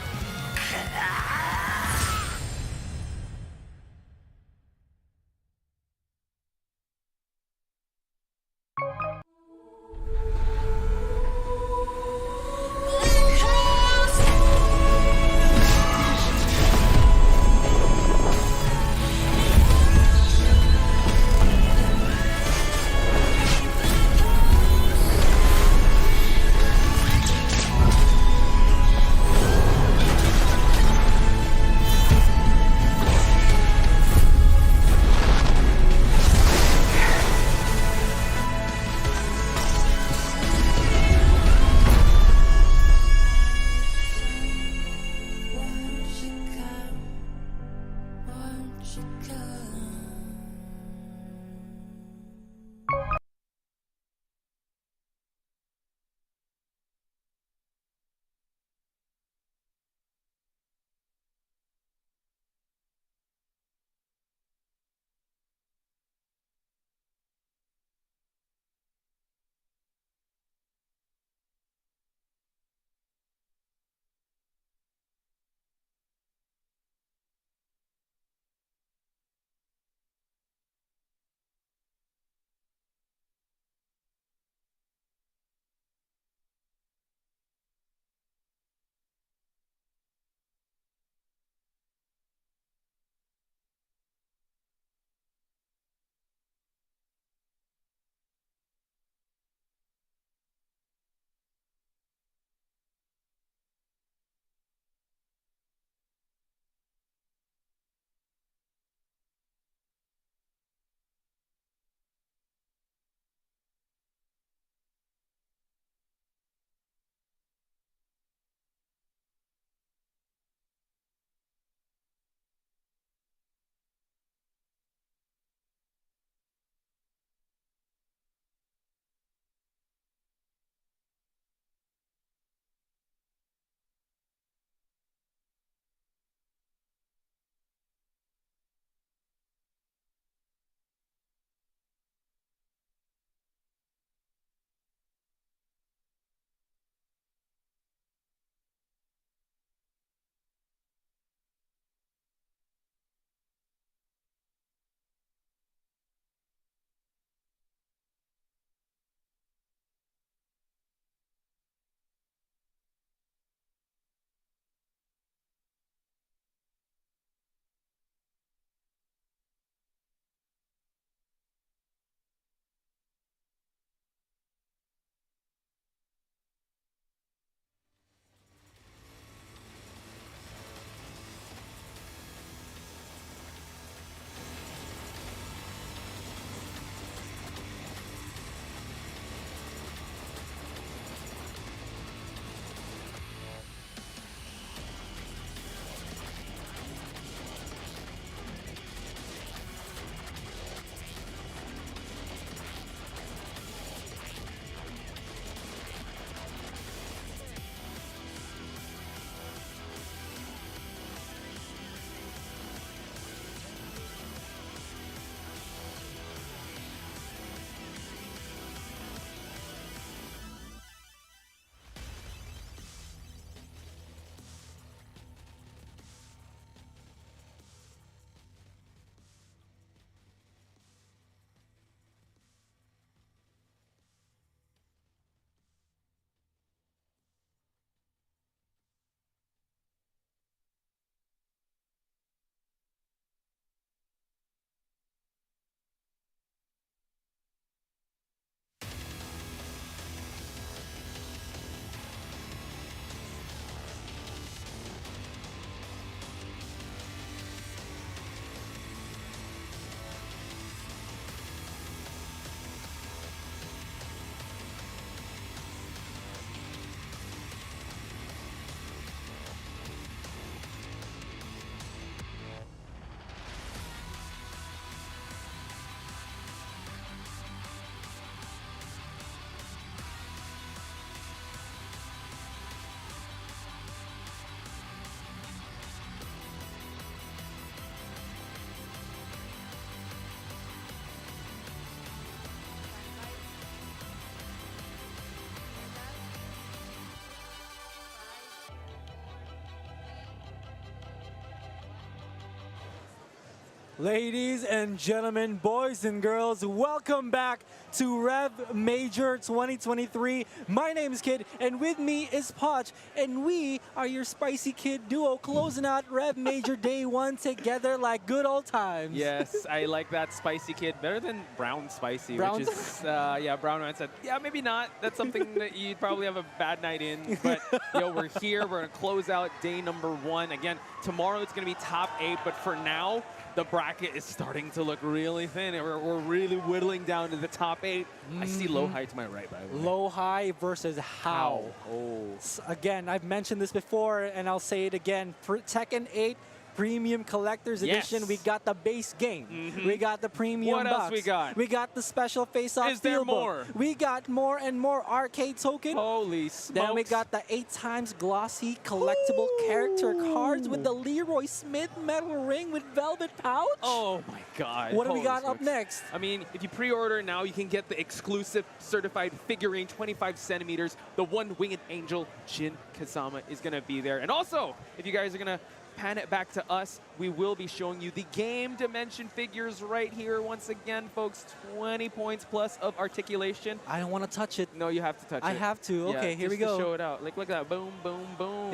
Ladies and gentlemen, boys and girls, welcome back to REV Major 2023. My name is Kid, and with me is Poch, and we are your spicy kid duo closing out REV Major Day 1 together like good old times. Yes, I like that spicy kid better than brown spicy, Brown which is, yeah, Brown Man said, yeah, maybe not. That's something that you'd probably have a bad night in. But, yo, we're here. We're going to close out day number 1. Again, tomorrow it's going to be top 8, but for now, the bracket is starting to look really thin. We're really whittling down to the top 8. I see low high to my right, by the way. Low high versus how. Oh. Again, I've mentioned this before, and I'll say it again. For Tekken 8 Premium Collector's Edition, we got the base game. We got the premium What box. else we got? We got the special face-off Is there steelbook. more? We got more and more arcade token. Holy smokes. Then we got the 8 times glossy collectible character cards with the Leroy Smith metal ring with velvet pouch. Oh my god. What do we Holy got up smokes. next? I mean, if you pre-order now, you can get the exclusive certified figurine, 25 centimeters. The one-winged angel, Shin Kazama, is going to be there. And also, if you guys are going to pan it back to us, we will be showing you the game dimension figures right here. Once again, folks, 20 points plus of articulation. I don't want to touch it. No, you have to touch it. I have to. Yeah, Okay, here we just to go. show it out. Like, look at that. Boom, boom, boom.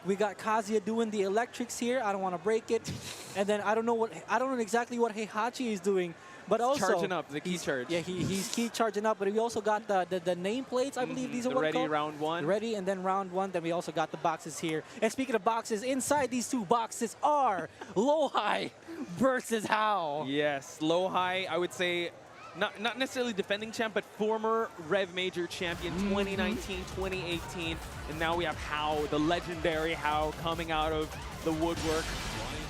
We got Kazuya doing the electrics here. I don't want to break it. And then I don't know exactly what Heihachi is doing. But also charging up the key charge. Yeah, he's key charging up. But we also got the nameplates. I believe these are what ready called? round 1. Ready, and then round 1. Then we also got the boxes here. And speaking of boxes, inside these 2 boxes are low high versus how. Yes, low high. I would say not necessarily defending champ, but former REV Major champion 2019, 2018, and now we have How, the legendary How, coming out of the woodwork.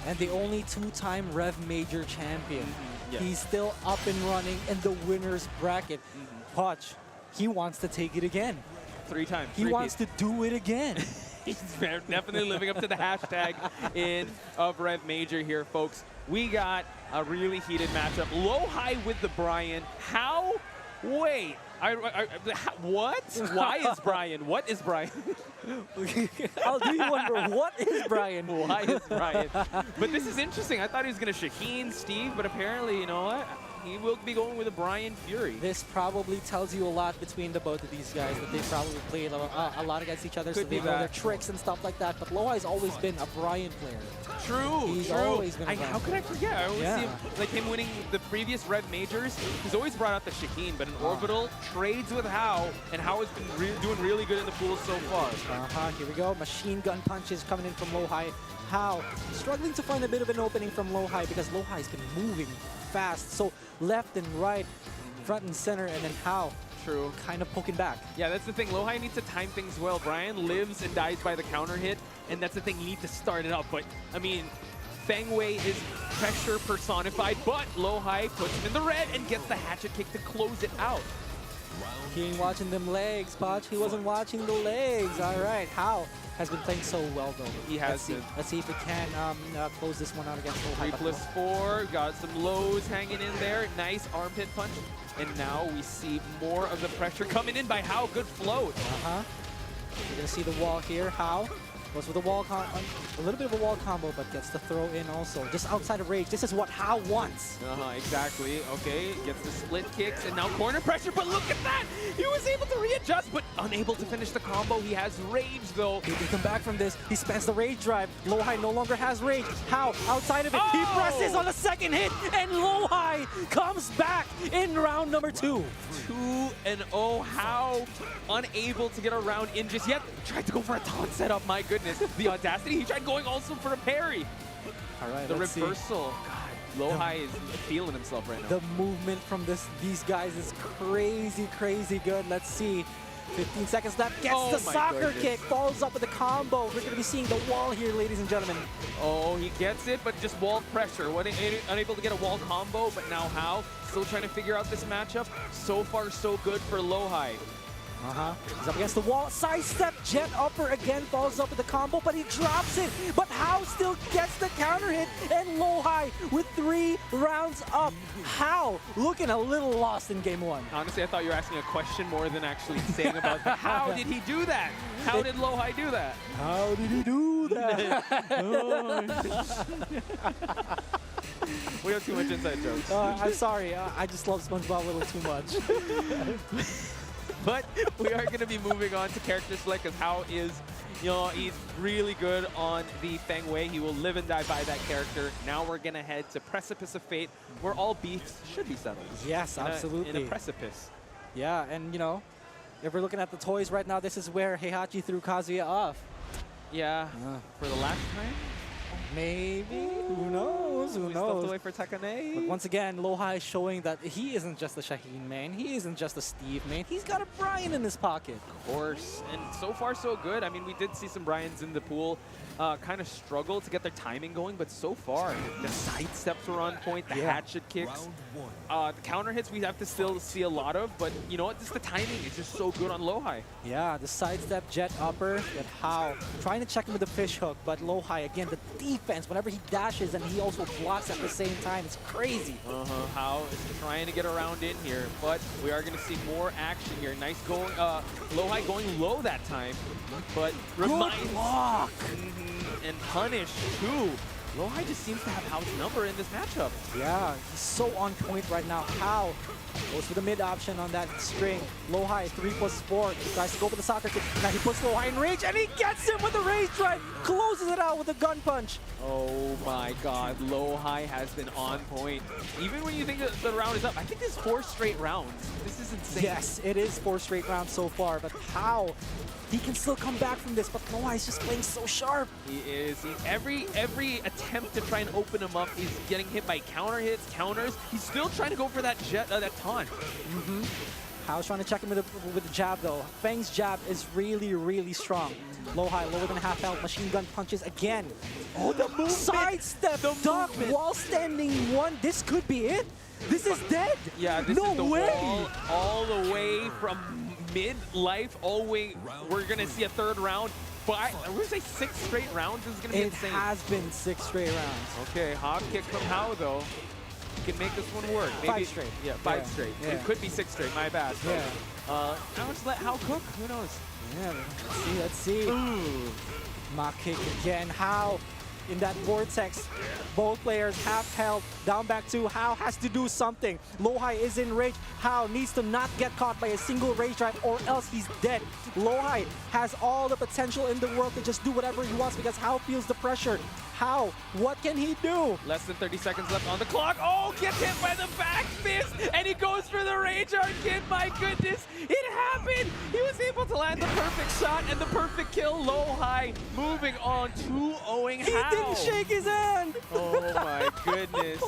And the only 2-time REV Major champion. Yes. He's still up and running in the winner's bracket. Poch, he wants to take it again. 3 times. He wants to do it again. He's definitely living up to the hashtag of REV Major here, folks. We got a really heated matchup. Low high with the Bryan. How? Wait. What? Why is Bryan? What is Bryan? How do you wonder what is Bryan? Why is Bryan? But this is interesting. I thought he was going to Shaheen Steve, but apparently, you know what? He will be going with a Bryan Fury. This probably tells you a lot between the both of these guys, that they probably played a lot against each other, so they know their tricks and stuff like that. But Loai's always been a Bryan player. True, He's always been a Bryan How could I forget? I always Yeah. see him, like him winning the previous REV Majors. He's always brought out the Shaheen, but in Orbital, trades with How, and How has been doing really good in the pool so far. Here we go. Machine gun punches coming in from Low High. How struggling to find a bit of an opening from Low High because Low High's been moving fast. So left and right, front and center, and then How. True. Kind of poking back. Yeah, that's the thing. Low High needs to time things well. Bryan lives and dies by the counter hit, and that's the thing. You need to start it up. But, I mean, Feng Wei is pressure personified, but Low High puts him in the red and gets the hatchet kick to close it out. He ain't watching them legs, Poch. He wasn't watching the legs. All right, How has been playing so well, though. He has been. Let's see if we can close this one out against Low High. 3+4, got some lows hanging in there. Nice armpit punch. And now we see more of the pressure coming in by How. Good float. You're going to see the wall here. How goes with a wall a little bit of a wall combo, but gets the throw in also. Just outside of rage. This is what How wants. Exactly. Okay, gets the split kicks and now corner pressure, but look at that! He was able to readjust, but unable to finish the combo. He has rage, though. He can come back from this. He spends the rage drive. Low High no longer has rage. How outside of it, he presses on the second hit, and Low High comes back in round number 2. 2-0. How unable to get around in just yet. Tried to go for a taunt setup. My goodness. The audacity. He tried going also for a parry. All right, the let's reversal. God, Low High is feeling himself right now. The movement from these guys is crazy, crazy good. Let's see. 15 seconds left. Gets the soccer kick. Follows up with a combo. We're going to be seeing the wall here, ladies and gentlemen. Oh, he gets it, but just wall pressure. Unable to get a wall combo, but now How? Still trying to figure out this matchup. So far, so good for Low High. He's up against the wall. Sidestep, jet upper again, follows up with the combo, but he drops it. But How still gets the counter hit, and Low High with 3 rounds up. How looking a little lost in game 1. Honestly, I thought you were asking a question more than actually saying about how did he do that? How did Low High do that? How did he do that? We have too much inside jokes. I'm sorry. I just love SpongeBob a little too much. But we are going to be moving on to character select because Hao is, he's really good on the Feng Wei. He will live and die by that character. Now we're going to head to Precipice of Fate, where all beefs should be settled. Yes, absolutely. In a precipice. Yeah, and if we're looking at the toys right now, this is where Heihachi threw Kazuya off. Yeah, for the last time? Maybe. Who knows? Who we knows? Still have to wait for Takane. But once again, Lohai is showing that he isn't just a Shaheen main. He isn't just a Steve main. He's got a Bryan in his pocket. Of course. And so far, so good. I mean, we did see some Bryans in the pool kind of struggle to get their timing going, but so far, the side steps were on point, the hatchet kicks. The counter hits we have to still see a lot of, but you know what? Just the timing is just so good on Lohai. Yeah, the sidestep jet upper, and Hao trying to check him with the fish hook, but Lohai, again, the defense, whenever he dashes and he also blocks at the same time, it's crazy. Hao is trying to get around in here, but we are going to see more action here. Nice going, Lohai going low that time, but reminds block. And punish too. Lohai just seems to have Hao's number in this matchup. Yeah, he's so on point right now. Hao goes for the mid option on that string. Lohai 3+4. Tries to go for the soccer kick. Now he puts Lohai in range and he gets him with the rage drive. Closes it out with a gun punch. Oh my god, Lohai has been on point. Even when you think that the round is up, I think this is 4 straight rounds. This is insane. Yes, it is 4 straight rounds so far, but how? He can still come back from this, but Lohai is just playing so sharp. He is. Every attempt to try and open him up, he's getting hit by counter hits, counters. He's still trying to go for that that taunt. Hao's trying to check him with the jab, though. Feng's jab is really, really strong. Lohai, lower than half health, machine gun punches again. Oh, the movement! Sidestep, duck, wall standing one. This could be it. This is dead. Yeah, this is the wall all the way from mid-life all the way. We're going to see a third round. But we're going to say 6 straight rounds. This is going to be insane. It has been 6 straight rounds. Okay, hop kick from Hao, though. He can make this one work. Maybe, 5 straight. Yeah, 5 straight. Yeah. It could be 6 straight. My bad. So, now let's let Hao cook. Who knows? Yeah, let's see. Ooh. Mock kick again. Hao in that vortex. Both players half health. Down back 2. Hao has to do something. Lohai is in rage. Hao needs to not get caught by a single rage drive or else he's dead. Lohai has all the potential in the world to just do whatever he wants because Hao feels the pressure. Hao, what can he do? Less than 30 seconds left on the clock. Oh, gets hit by the back fist, and he goes for the rage art kid. My goodness, it happened. He was able to land the perfect shot and the perfect kill. Lohai moving on 2-0ing He didn't shake his hand. Oh my goodness.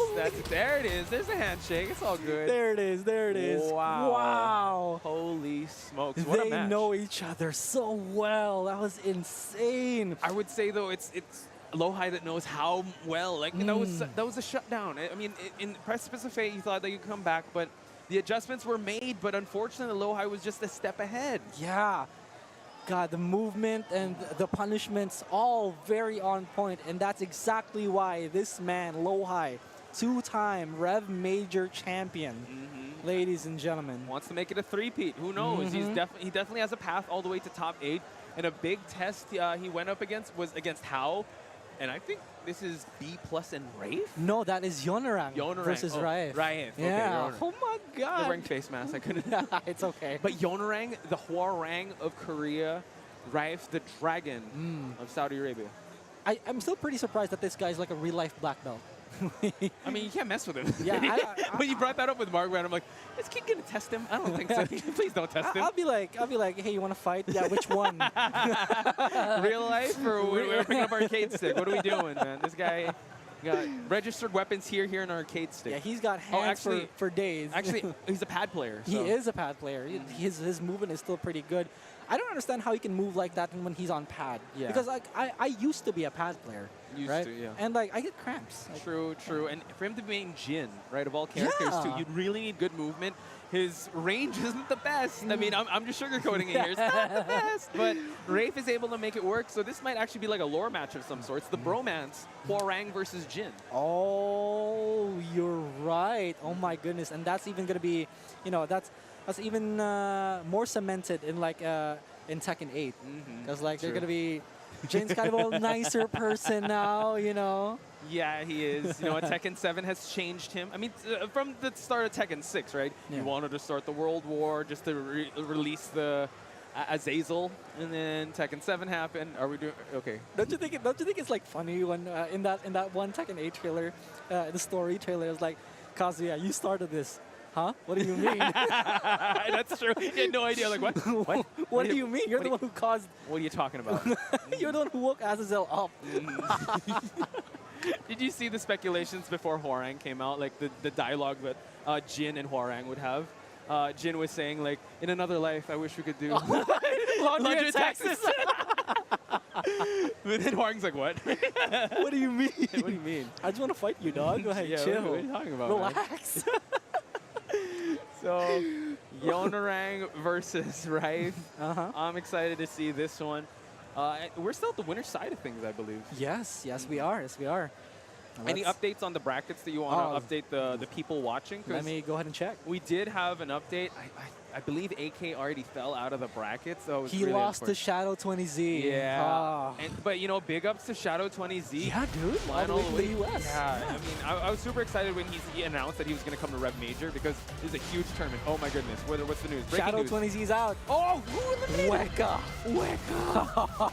There it is. There's a handshake. It's all good. There it is. There it is. Wow. Wow. Holy smokes. What a match. They know each other so well. That was insane. I would say, though, it's Lohai that knows how well. Like that was a shutdown. I mean, in Precipice of Fate, you thought that you could come back, but the adjustments were made. But unfortunately, Lohai was just a step ahead. Yeah. God, the movement and the punishments, all very on point. And that's exactly why this man, Lohai, 2-time REV Major champion, ladies and gentlemen. Wants to make it a 3-peat. Who knows? He definitely has a path all the way to top 8. And a big test he went up against was against Hao. And I think this is B+ and Rafe? No, that is Yonorang versus Rafe. Rafe. Yeah. Okay, oh my god. I'm wearing face mask. I couldn't. It's okay. But Yonorang, the Hwarang of Korea, Rafe, the dragon of Saudi Arabia. I'm still pretty surprised that this guy's like a real-life black belt. I mean, you can't mess with him. Yeah, when you brought that up with Margaret, I'm like, is Kid gonna test him? I don't think so. Please don't test him. I'll be like, hey, you want to fight? Yeah, which one? Real life, or we're picking up arcade stick? What are we doing, man? This guy got registered weapons here in our arcade stick. Yeah, he's got hands for days. Actually, he's a pad player. So. He is a pad player. His movement is still pretty good. I don't understand how he can move like that when he's on pad. Yeah. Because like I used to be a pad player. Used to, yeah. And like I get cramps. True. And for him to be in Jin, right, of all characters too, you'd really need good movement. His range isn't the best. I mean, I'm just sugarcoating it here. It's not the best. But Rafe is able to make it work. So this might actually be like a lore match of some sorts. The bromance, Hwarang versus Jin. Oh, you're right. Oh my goodness. And that's even going to be, that's even more cemented in like in Tekken 8. Because like they're going to be Jin's kind of a nicer person now, you know. Yeah, he is. You know, Tekken 7 has changed him. I mean, from the start of Tekken 6, right? Yeah. You wanted to start the World War just to release the Azazel, and then Tekken 7 happened. Are we doing okay? Don't you think it's like funny when in that one Tekken 8 trailer, the story trailer is like, Kazuya, you started this. Huh? What do you mean? That's true. He had no idea. Like, what? What? What do you mean? You're the one who caused... What are you talking about? You're the one who woke Azazel up. Did you see the speculations before Hwoarang came out? Like, the dialogue that Jin and Hwoarang would have? Jin was saying, like, in another life, I wish we could do... Laundry in Texas. But then Hwoarang's like, what? What do you mean? What do you mean? I just want to fight you, dog. Go ahead, Yeah, chill. what are you talking about, Relax. So, Yeonorang versus REV. I'm excited to see this one. We're still at the winner's side of things, I believe. Yes, we are. Yes, we are. Any updates on the brackets that you want to update the people watching? Let me go ahead and check. We did have an update. I believe AK already fell out of the bracket, so it was He really lost to unfortunate. Shadow 20Z. Yeah, Ah. but you know, big ups to Shadow 20Z. Yeah, dude. Flying All the way to the US. Yeah, I mean, I was super excited when he announced that he was going to come to REV Major because it's a huge tournament. Oh my goodness, what's the news? Breaking Shadow news. 20Z's out. Oh, who eliminated? Wecka.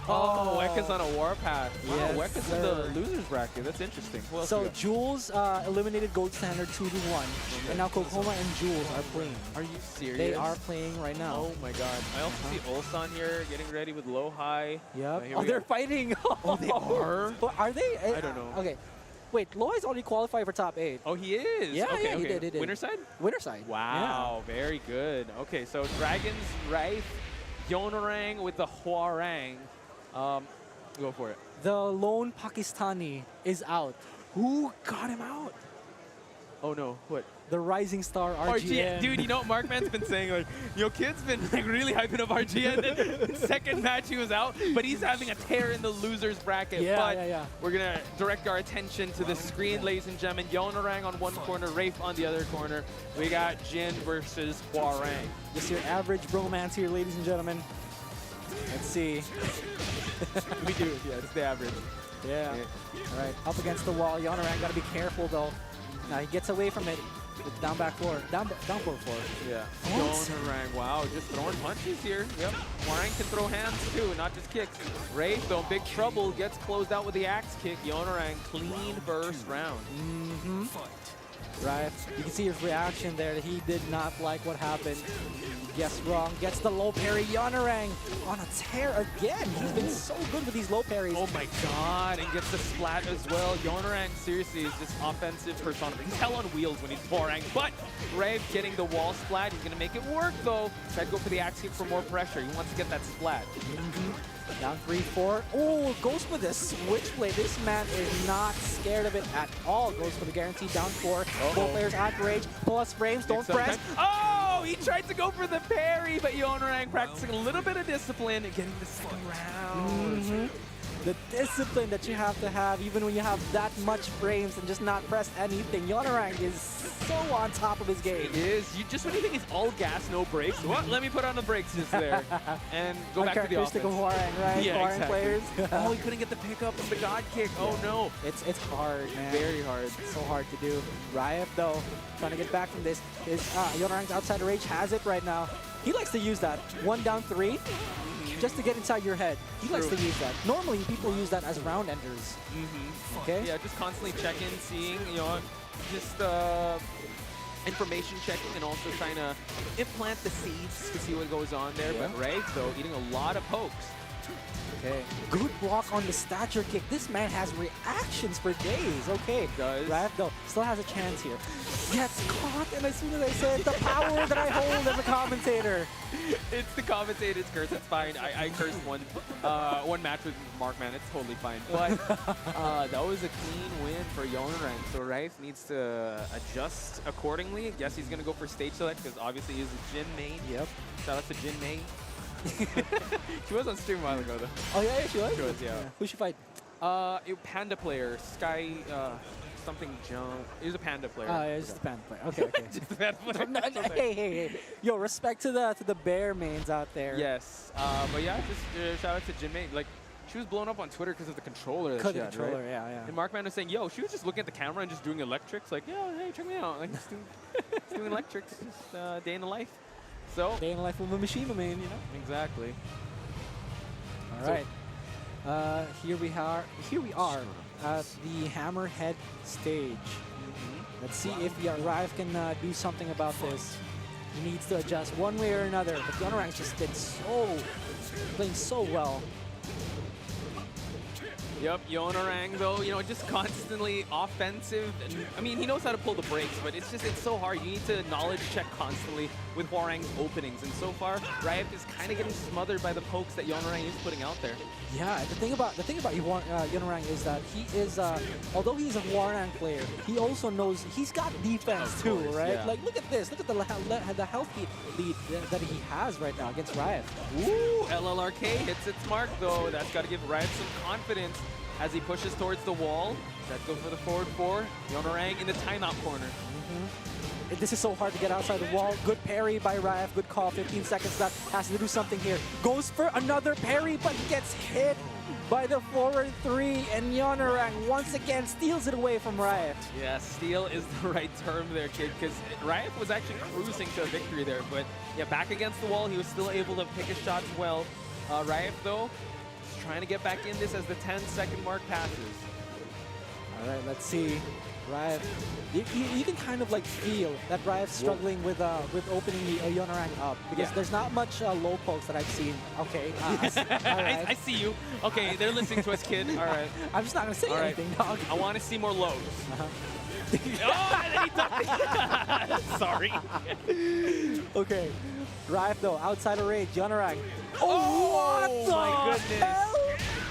Oh, Wecka's on a warpath. Wow, Yes, Wecka's sir. in the losers bracket. That's interesting. Who else we So got? Jules eliminated Gold Standard 2-1, and now Kkokkoma and Jules are playing. Are you serious? They are playing right now. Oh my god. I also see Ulsan here getting ready with low high. Yep. Here Oh, we they're go. fighting. Oh, they are? But are they? I don't know. Okay. Wait, Loi's already qualified for top 8. Oh, he is? Yeah, okay, yeah, okay. he did. Winner side? Winner side. Wow, very good. Okay, so Dragons, REV, Yeonorang with the Hwoarang. Go for it. The lone Pakistani is out. Who got him out? Oh no, what? The rising star RGN. Dude, you know what Markman's been saying? Like, yo, kid's been like really hyping up RGN. Second match he was out, but he's having a tear in the losers bracket. Yeah, but yeah. we're gonna direct our attention to the screen, ladies and gentlemen. Yeonorang on one corner, REV on the other corner. We got Jin versus Hwoarang. Just your average bromance here, ladies and gentlemen. Let's see. We do, yeah, it's the average. Yeah. All right, up against the wall. Yeonorang gotta be careful though. Now he gets away from it. With down back four, down forward four. Yeah. What? Yeonorang, wow, just throwing punches here. Yep. Hwoarang can throw hands too, not just kicks. REV, though, big trouble, gets closed out with the axe kick. Yeonorang, clean first round. Right. You can see his reaction there. That he did not like what happened. Guess wrong. Gets the low parry. Yeonorang on a tear again. He's been so good with these low parries. Oh my god, and gets the splat as well. Yeonorang seriously is just offensive persona. He's hell on wheels when he's Hwoarang, but REV getting the wall splat. He's going to make it work though. Try to go for the axe kick for more pressure. He wants to get that splat. Down 3-4. Oh, goes for the switchblade. This man is not scared of it at all. Goes for the guaranteed down 4. Both players at rage. Plus frames. Don't press. Oh, he tried to go for the parry, but Yeonorang practicing a little bit of discipline and getting the second round. The discipline that you have to have, even when you have that much frames and just not press anything. Yeonorang is so on top of his game. It is. Just when you think it's all gas, no brakes, well, let me put on the brakes just there and go back to the offense. Uncharacteristic of Hwoarang, right? Yeah, Hwoarang exactly. players. Oh, he couldn't get the pickup of the God kick. Oh no. It's hard, man. Very hard. It's so hard to do. REV, though, trying to get back from this. Yeonorang's outside of rage has it right now. He likes to use that. 1 down 3. Just to get inside your head. He likes to use that. Normally, people use that as round enders. Okay? Yeah, just constantly checking, seeing, you know, just information checking and also trying to implant the seeds to see what goes on there. Yeah. But REV, though, eating a lot of pokes. Okay. Good block on the stature kick. This man has reactions for days. Okay. Does. REV, though, still has a chance here. Gets caught, and as soon as I said the power that I hold as a commentator. It's the commentator's curse. It's fine. I cursed one match with Markman. It's totally fine. But that was a clean win for Yeonorang. So REV needs to adjust accordingly. Guess he's going to go for stage select because obviously he's a Jin main. Yep. Shout out to Jin main. She was on stream a while ago though. Oh yeah, she was? She was, yeah. Who should fight? Panda player, Sky, something jump. He was a Panda player. Oh, yeah, it's just a Panda player. Okay, okay. Just a Panda player. Hey. Yo, respect to the bear mains out there. Yes. But yeah, just shout out to Jin main. Like, she was blown up on Twitter because of the controller that Because she of had, the controller, right? yeah. And Markman was saying, yo, she was just looking at the camera and just doing electrics. Like, yo, hey, check me out. Like, just doing electrics. Just day in the life. So day in the life of a machine, man, you know? Exactly. All right. Here we are at the Hammerhead stage. Let's see if REV can do something about this. He needs to adjust one way or another, but Yonorang's just been playing so well. Yep, Yonorang though, you know, just constantly offensive. And, I mean, he knows how to pull the brakes, but it's so hard. You need to knowledge check constantly with Hwoarang's openings. And so far, REV is kind of getting smothered by the pokes that Yonorang is putting out there. Yeah, the thing about Yonorang is that he is, although he's a Hwoarang player, he also knows he's got defense too, right? Yeah. Like, look at this. Look at the health lead that he has right now against REV. Ooh, LLRK hits its mark though. That's got to give REV some confidence as he pushes towards the wall. Let's go for the forward four. Yonorang in the timeout corner. This is so hard to get outside the wall. Good parry by REV. Good call. 15 seconds left. Has to do something here. Goes for another parry, but gets hit by the forward three. And Yonorang once again steals it away from REV. Yeah, steal is the right term there, kid, because REV was actually cruising to a victory there. But yeah, back against the wall, he was still able to pick his shots well. REV, though, is trying to get back in this as the 10-second mark passes. All right, let's see. REV, you can kind of like feel that REV's struggling with opening the Yonorang up because there's not much low pokes that I've seen. Okay, I see you. Okay, they're listening to us, kid. All right. I'm just not gonna say anything, dog. I want to see more lows. Oh, and then he ducked it. Sorry. Okay, REV though, outside of range, Yonorang. Oh, what my the goodness. hell?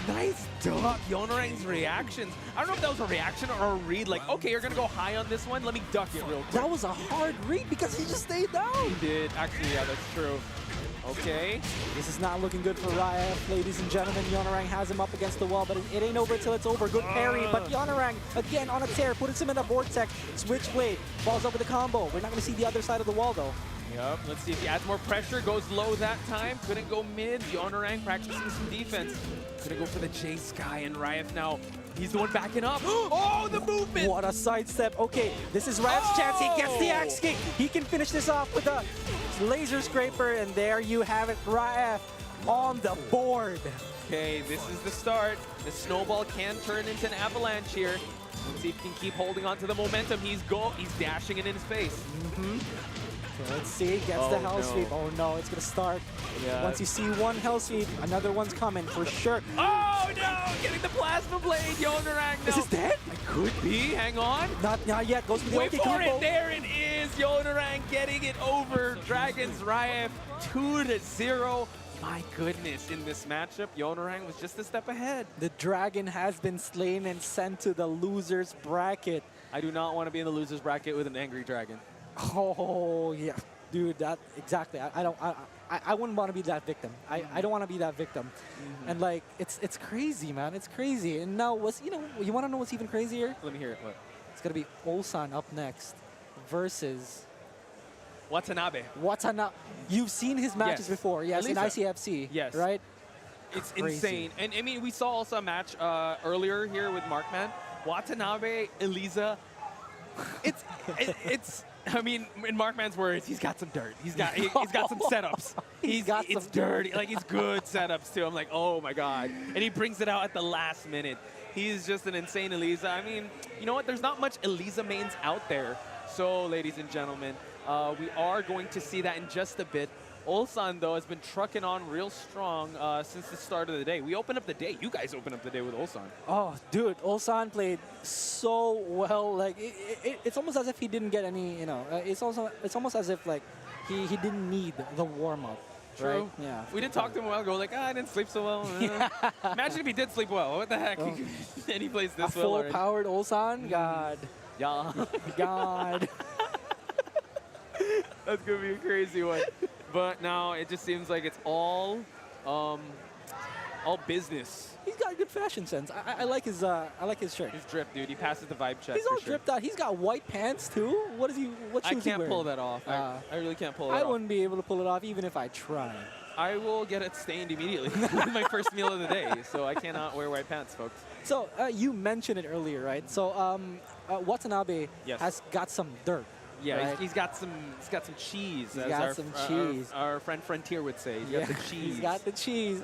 Nice duck. Yonorang's reactions. I don't know if that was a reaction or a read. Like, okay, you're going to go high on this one. Let me duck it real quick. That was a hard read because he just stayed down. He did. Actually, yeah, that's true. Okay. This is not looking good for REV, ladies and gentlemen. Yonorang has him up against the wall, but it ain't over till it's over. Good parry, but Yonorang, again, on a tear, puts him in a vortex. Switchblade, falls over the combo. We're not going to see the other side of the wall, though. Yep, let's see if he adds more pressure. Goes low that time. Couldn't go mid. Yonorang practicing some defense. Gonna go for the J Sky, and REV now, he's the one backing up. Oh, the movement! What a sidestep. Okay, this is REV's chance. He gets the axe kick. He can finish this off with a laser scraper, and there you have it, REV on the board. Okay, this is the start. The snowball can turn into an avalanche here. Let's see if he can keep holding on to the momentum. He's dashing it in his face. Okay, let's see, gets the hell sweep. Oh no, it's gonna start. Yeah. Once you see one hell sweep, another one's coming for sure. Oh no, getting the plasma blade, Yonorang now. Is this dead? It could be, hang on. Not yet, goes for the Wait ulti for combo. it, there it is, Yonorang getting it over Dragons REV 2-0. My goodness, in this matchup, Yonorang was just a step ahead. The dragon has been slain and sent to the loser's bracket. I do not want to be in the loser's bracket with an angry dragon. Oh yeah, dude, that exactly. I wouldn't want to be that victim. I don't want to be that victim. And like it's crazy, man. It's crazy. And now you want to know what's even crazier? Let me hear it. What? It's gonna be Ulsan up next versus Watanabe. You've seen his matches before, yes, in ICFC. Yes. Right? It's Crazy. insane. And I mean, we saw also a match earlier here with Markman. Watanabe, Alisa. It's. I mean, in Markman's words, he's got some dirt. He's got some setups. It's dirty. Like, it's good setups too. I'm like, oh my god. And he brings it out at the last minute. He's just an insane Alisa. I mean, you know what? There's not much Alisa mains out there. So, ladies and gentlemen, we are going to see that in just a bit. Ulsan, though, has been trucking on real strong since the start of the day. We opened up the day. You guys opened up the day with Ulsan. Oh, dude, Ulsan played so well. Like it's almost as if he didn't get any. It's almost as if like he didn't need the warm up. True. Right? Yeah. We did talk to him a while ago. Like, I didn't sleep so well. Imagine if he did sleep well. What the heck? Oh. And he plays this a well. Full-powered Ulsan. God. Yeah. God. That's gonna be a crazy one. But now it just seems like it's all All business. He's got good fashion sense. I like his shirt. His drip, dude. He passes the vibe check. He's all dripped out. He's got white pants too. What is he? What shoes I can't he pull that off. I really can't pull it I off. wouldn't be able to pull it off even if I tried. I will get it stained immediately. My first meal of the day, so I cannot wear white pants, folks. So you mentioned it earlier, right? So Watanabe has got some dirt. Yeah, right? he's got some cheese. He's got some cheese. Our friend Frontier would say. He's got the cheese. He's got the cheese.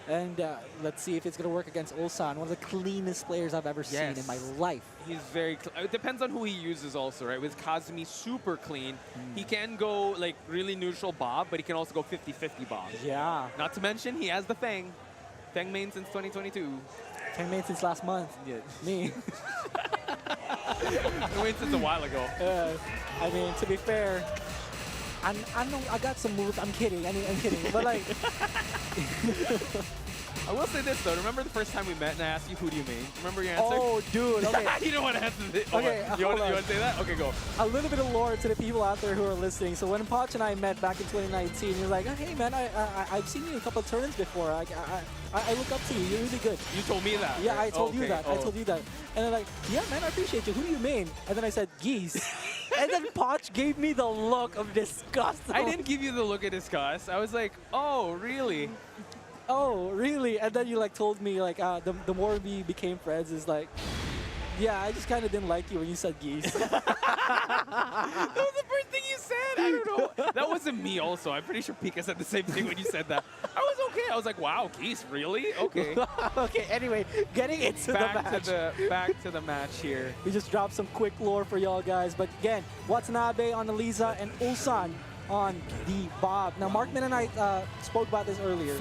And let's see if it's going to work against Ulsan, one of the cleanest players I've ever seen in my life. He's very it depends on who he uses also, right? With Kazumi super clean, he can go like really neutral Bob, but he can also go 50-50 Bob. Yeah. Not to mention, he has the Feng. Feng main since 2022. Feng main since last month. Yeah. Me. Wait since a while ago. I mean, to be fair, I know I got some moves. I'm kidding. I'm kidding. But like, I will say this though. Remember the first time we met and I asked you who do you mean? Remember your answer? Oh, dude. Okay. You don't want to answer this. Okay. You want to say that? Okay, go. A little bit of lore to the people out there who are listening. So when Poch and I met back in 2019, he was like, "Hey man, I've seen you in a couple of turns before. I look up to you. You're really good." You told me that. Yeah, right? I told you that. I told you that. And they're like, "Yeah, man, I appreciate you. Who do you mean?" And then I said, "Geese." And then Poch gave me the look of disgust. I didn't give you the look of disgust. I was like, "Oh, really?" Oh, really? And then you like told me like the more we became friends is like, yeah, I just kind of didn't like you when you said Geese. That was the first thing you said. I don't know. That wasn't me also. I'm pretty sure Pika said the same thing when you said that. I was okay. I was like, wow, Geese, really? Okay. Okay, anyway, getting into the match. Back to the match here. We just dropped some quick lore for y'all guys. But again, Watanabe on Alisa and Ulsan on the Bob. Now, Markman and I spoke about this earlier.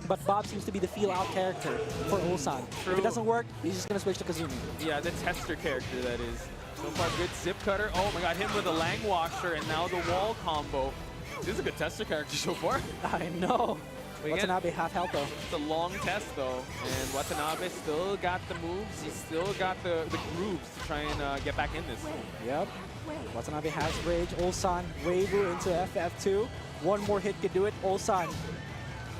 But Bob seems to be the feel-out character for Ulsan. True. If it doesn't work, he's just going to switch to Kazumi. Yeah, the tester character, that is. So far, good zip cutter. Oh my god, him with a Lang Washer and now the wall combo. This is a good tester character so far. I know. Watanabe half health though. It's a long test though. And Watanabe still got the moves. He's still got the grooves to try and get back in this. Yep. Watanabe has rage. Ulsan, Weibu into FF2. One more hit could do it. Ulsan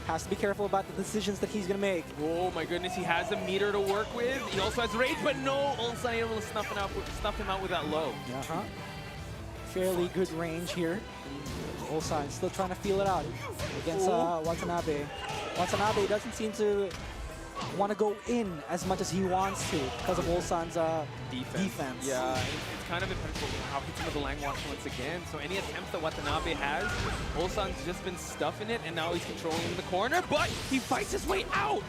has to be careful about the decisions that he's going to make. Oh my goodness, he has a meter to work with. He also has rage, but no, Ulsan able to snuff him out with that low. Fairly good range here. Ulsan still trying to feel it out against Watanabe. Watanabe doesn't seem to want to go in as much as he wants to because of Ulsan's defense. Yeah, it's kind of impenetrable how he hits him with the Lang Wash once again. So any attempts that Watanabe has, Ulsan's just been stuffing it, and now he's controlling in the corner, but he fights his way out.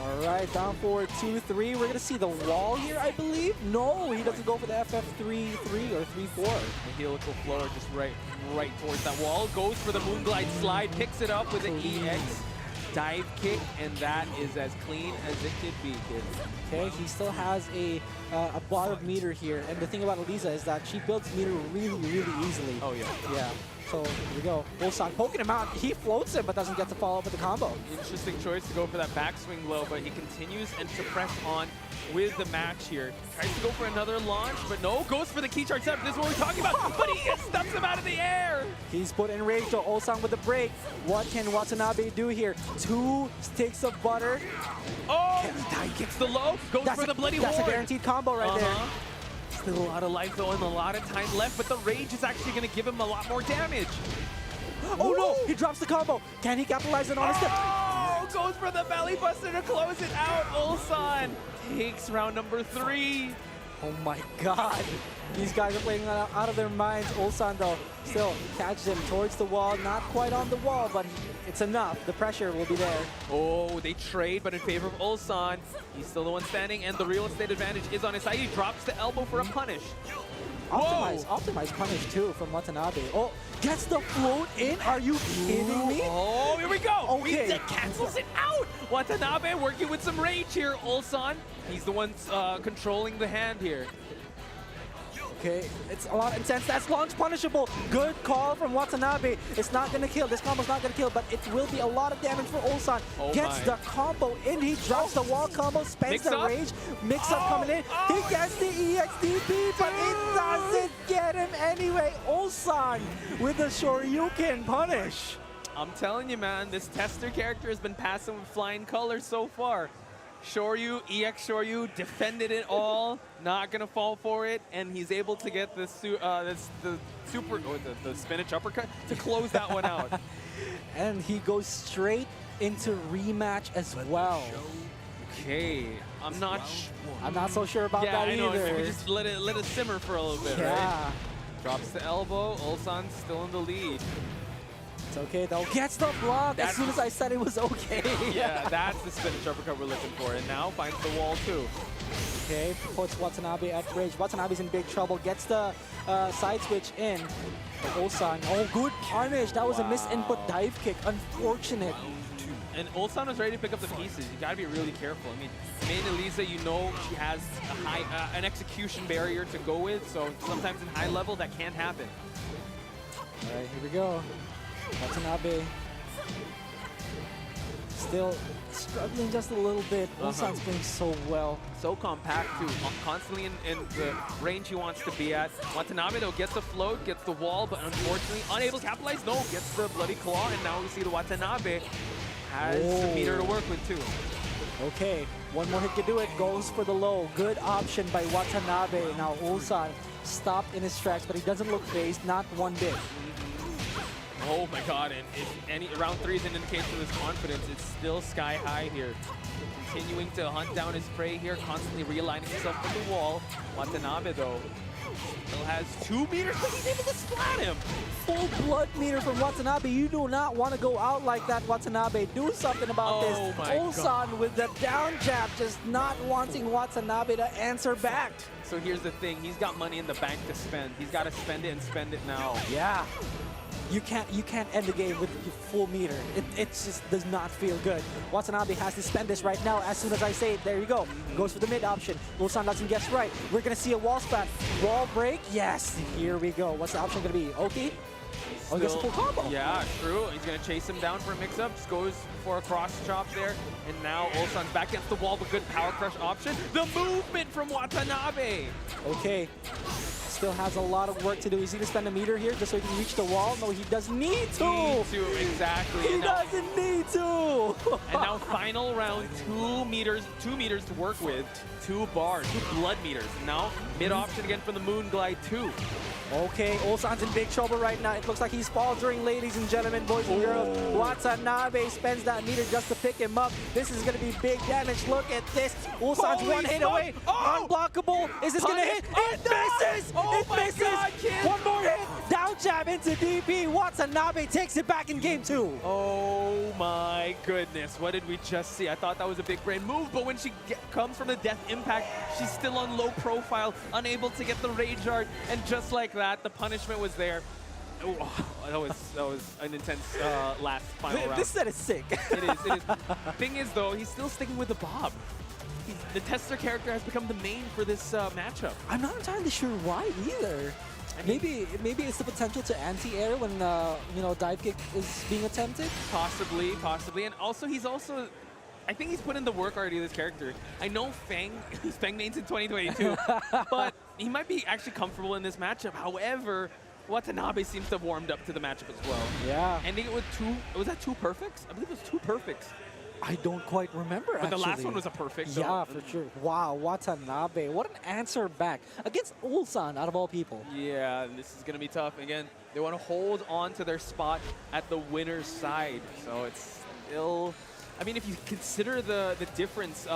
All right, down forward 2-3. We're going to see the wall here, I believe. No, he doesn't go for the FF3-3 or 3-4. The helical floor just right towards that wall. Goes for the Moonglide slide, picks it up with an EX. Dive kick, and that is as clean as it could be, kids. Okay, he still has a bottom meter here, and the thing about Alisa is that she builds meter really easily. Oh yeah. Yeah. So here we go. Ulsan poking him out. He floats him, but doesn't get to follow up with the combo. Interesting choice to go for that backswing low, but he continues and to press on with the match here. Tries to go for another launch, but no, goes for the key charge setup. This is what we're talking about, but he stuffs him out of the air. He's put in range to Ulsan with the break. What can Watanabe do here? 2 sticks of butter. Oh, he kicks the low, goes for the bloody That's horn. a guaranteed combo right there. Still a lot of life though and a lot of time left, but the rage is actually going to give him a lot more damage. Oh no, he drops the combo. Can he capitalize it on his step? Oh, goes for the belly buster to close it out. Ulsan takes round number 3. Oh my god. These guys are playing out of their minds. Ulsan though still catches him towards the wall. Not quite on the wall, but it's enough. The pressure will be there. Oh, they trade, but in favor of Ulsan. He's still the one standing, and the real estate advantage is on his side. He drops the elbow for a punish. Optimize punish too from Watanabe. Oh, gets the float in? Are you kidding me? Oh, here we go. Okay. He cancels it out. Watanabe working with some rage here. Ulsan, he's the one controlling the hand here. Okay, it's a lot intense. That's launch punishable. Good call from Watanabe. It's not going to kill. This combo's not going to kill, but it will be a lot of damage for Ulsan. Gets the combo in. He drops the wall combo, spends the rage. Mix-up coming in. He gets the EXDP, but it doesn't get him anyway. Ulsan with the Shoryuken punish. I'm telling you, man, this tester character has been passing with flying colors so far. Shoryu, EX Shoryu, defended it all, not gonna fall for it, and he's able to get the spinach uppercut to close that one out. And he goes straight into rematch as well. Okay, I'm not so sure about that I know, either. maybe just let it simmer for a little bit, right? Drops the elbow, Ulsan's still in the lead. It's okay though. Gets the block as soon as I said it was okay. Yeah, that's the spinach uppercut we're looking for, and now finds the wall too. Okay, puts Watanabe at bridge. Watanabe's in big trouble. Gets the side switch in. But Ulsan, oh, good punish. That was a misinput dive kick. Unfortunate. And Ulsan was ready to pick up the pieces. You gotta be really careful. I mean, main Alisa, you know she has an execution barrier to go with, so sometimes in high level that can't happen. All right, here we go. Watanabe still struggling just a little bit. Ulsan's playing so well. So compact too, constantly in the range he wants to be at. Watanabe though gets the float, gets the wall, but unfortunately unable to capitalize. No, gets the bloody claw, and now we see the Watanabe has the meter to work with too. Okay, one more hit can do it. Goes for the low. Good option by Watanabe. Now Ulsan stopped in his tracks, but he doesn't look phased, not one bit. Oh my god, and if any round 3 is an indication of his confidence, it's still sky high here. Continuing to hunt down his prey here, constantly realigning himself with the wall. Watanabe though still has 2 meters, but he's able to splat him. Full blood meter from Watanabe. You do not want to go out like that, Watanabe. Do something about this. Ulsan with the down jab, just not wanting Watanabe to answer back. So here's the thing, he's got money in the bank to spend. He's got to spend it and spend it now. Yeah. You can't end the game with full meter. It just does not feel good. Watanabe has to spend this right now. As soon as I say it, there you go. Goes for the mid option. Ulsan doesn't guess right. We're gonna see a wall spat. Wall break. Yes. Here we go. What's the option gonna be? Okay. Oh, he gets a full combo. Yeah, true. He's gonna chase him down for a mix-up. Just goes for a cross chop there. And now Ulsan's back against the wall with good power crush option. The movement from Watanabe. Okay. Still has a lot of work to do. Is he going to spend a meter here just so he can reach the wall? No, he doesn't need to. Exactly. He doesn't need to. And now final round, 2 meters to work with. 2 bars, 2 blood meters. And now mid option again from the Moon Glide 2. Okay, Ulsan's in big trouble right now. It looks like he's faltering, ladies and gentlemen, boys and girls. Watanabe spends that meter just to pick him up. This is going to be big damage. Look at this. Ulsan's one hit away. Unblockable. Is this going to hit? It misses. It misses. God, one more hit. Down jab into DP. Watanabe takes it back in game 2. Oh my goodness. What did we just see? I thought that was a big brain move, but when she comes from the death impact, she's still on low profile, unable to get the rage art, and just like that, the punishment was there. Oh, that was an intense final round. This set is sick. It is. Thing is, though, he's still sticking with the bob. The tester character has become the main for this matchup. I'm not entirely sure why either. I mean, maybe it's the potential to anti-air when dive kick is being attempted. Possibly, and also I think he's put in the work already, this character. I know he's Feng mains in 2022, but he might be actually comfortable in this matchup. However, Watanabe seems to have warmed up to the matchup as well. Yeah. Ending it with was that 2 perfects? I believe it was 2 perfects. I don't quite remember, but the last one was a perfect. So. Yeah, for sure. Wow, Watanabe. What an answer back against Ulsan, out of all people. Yeah, this is going to be tough. Again, they want to hold on to their spot at the winner's side. So it's still... I mean, if you consider the difference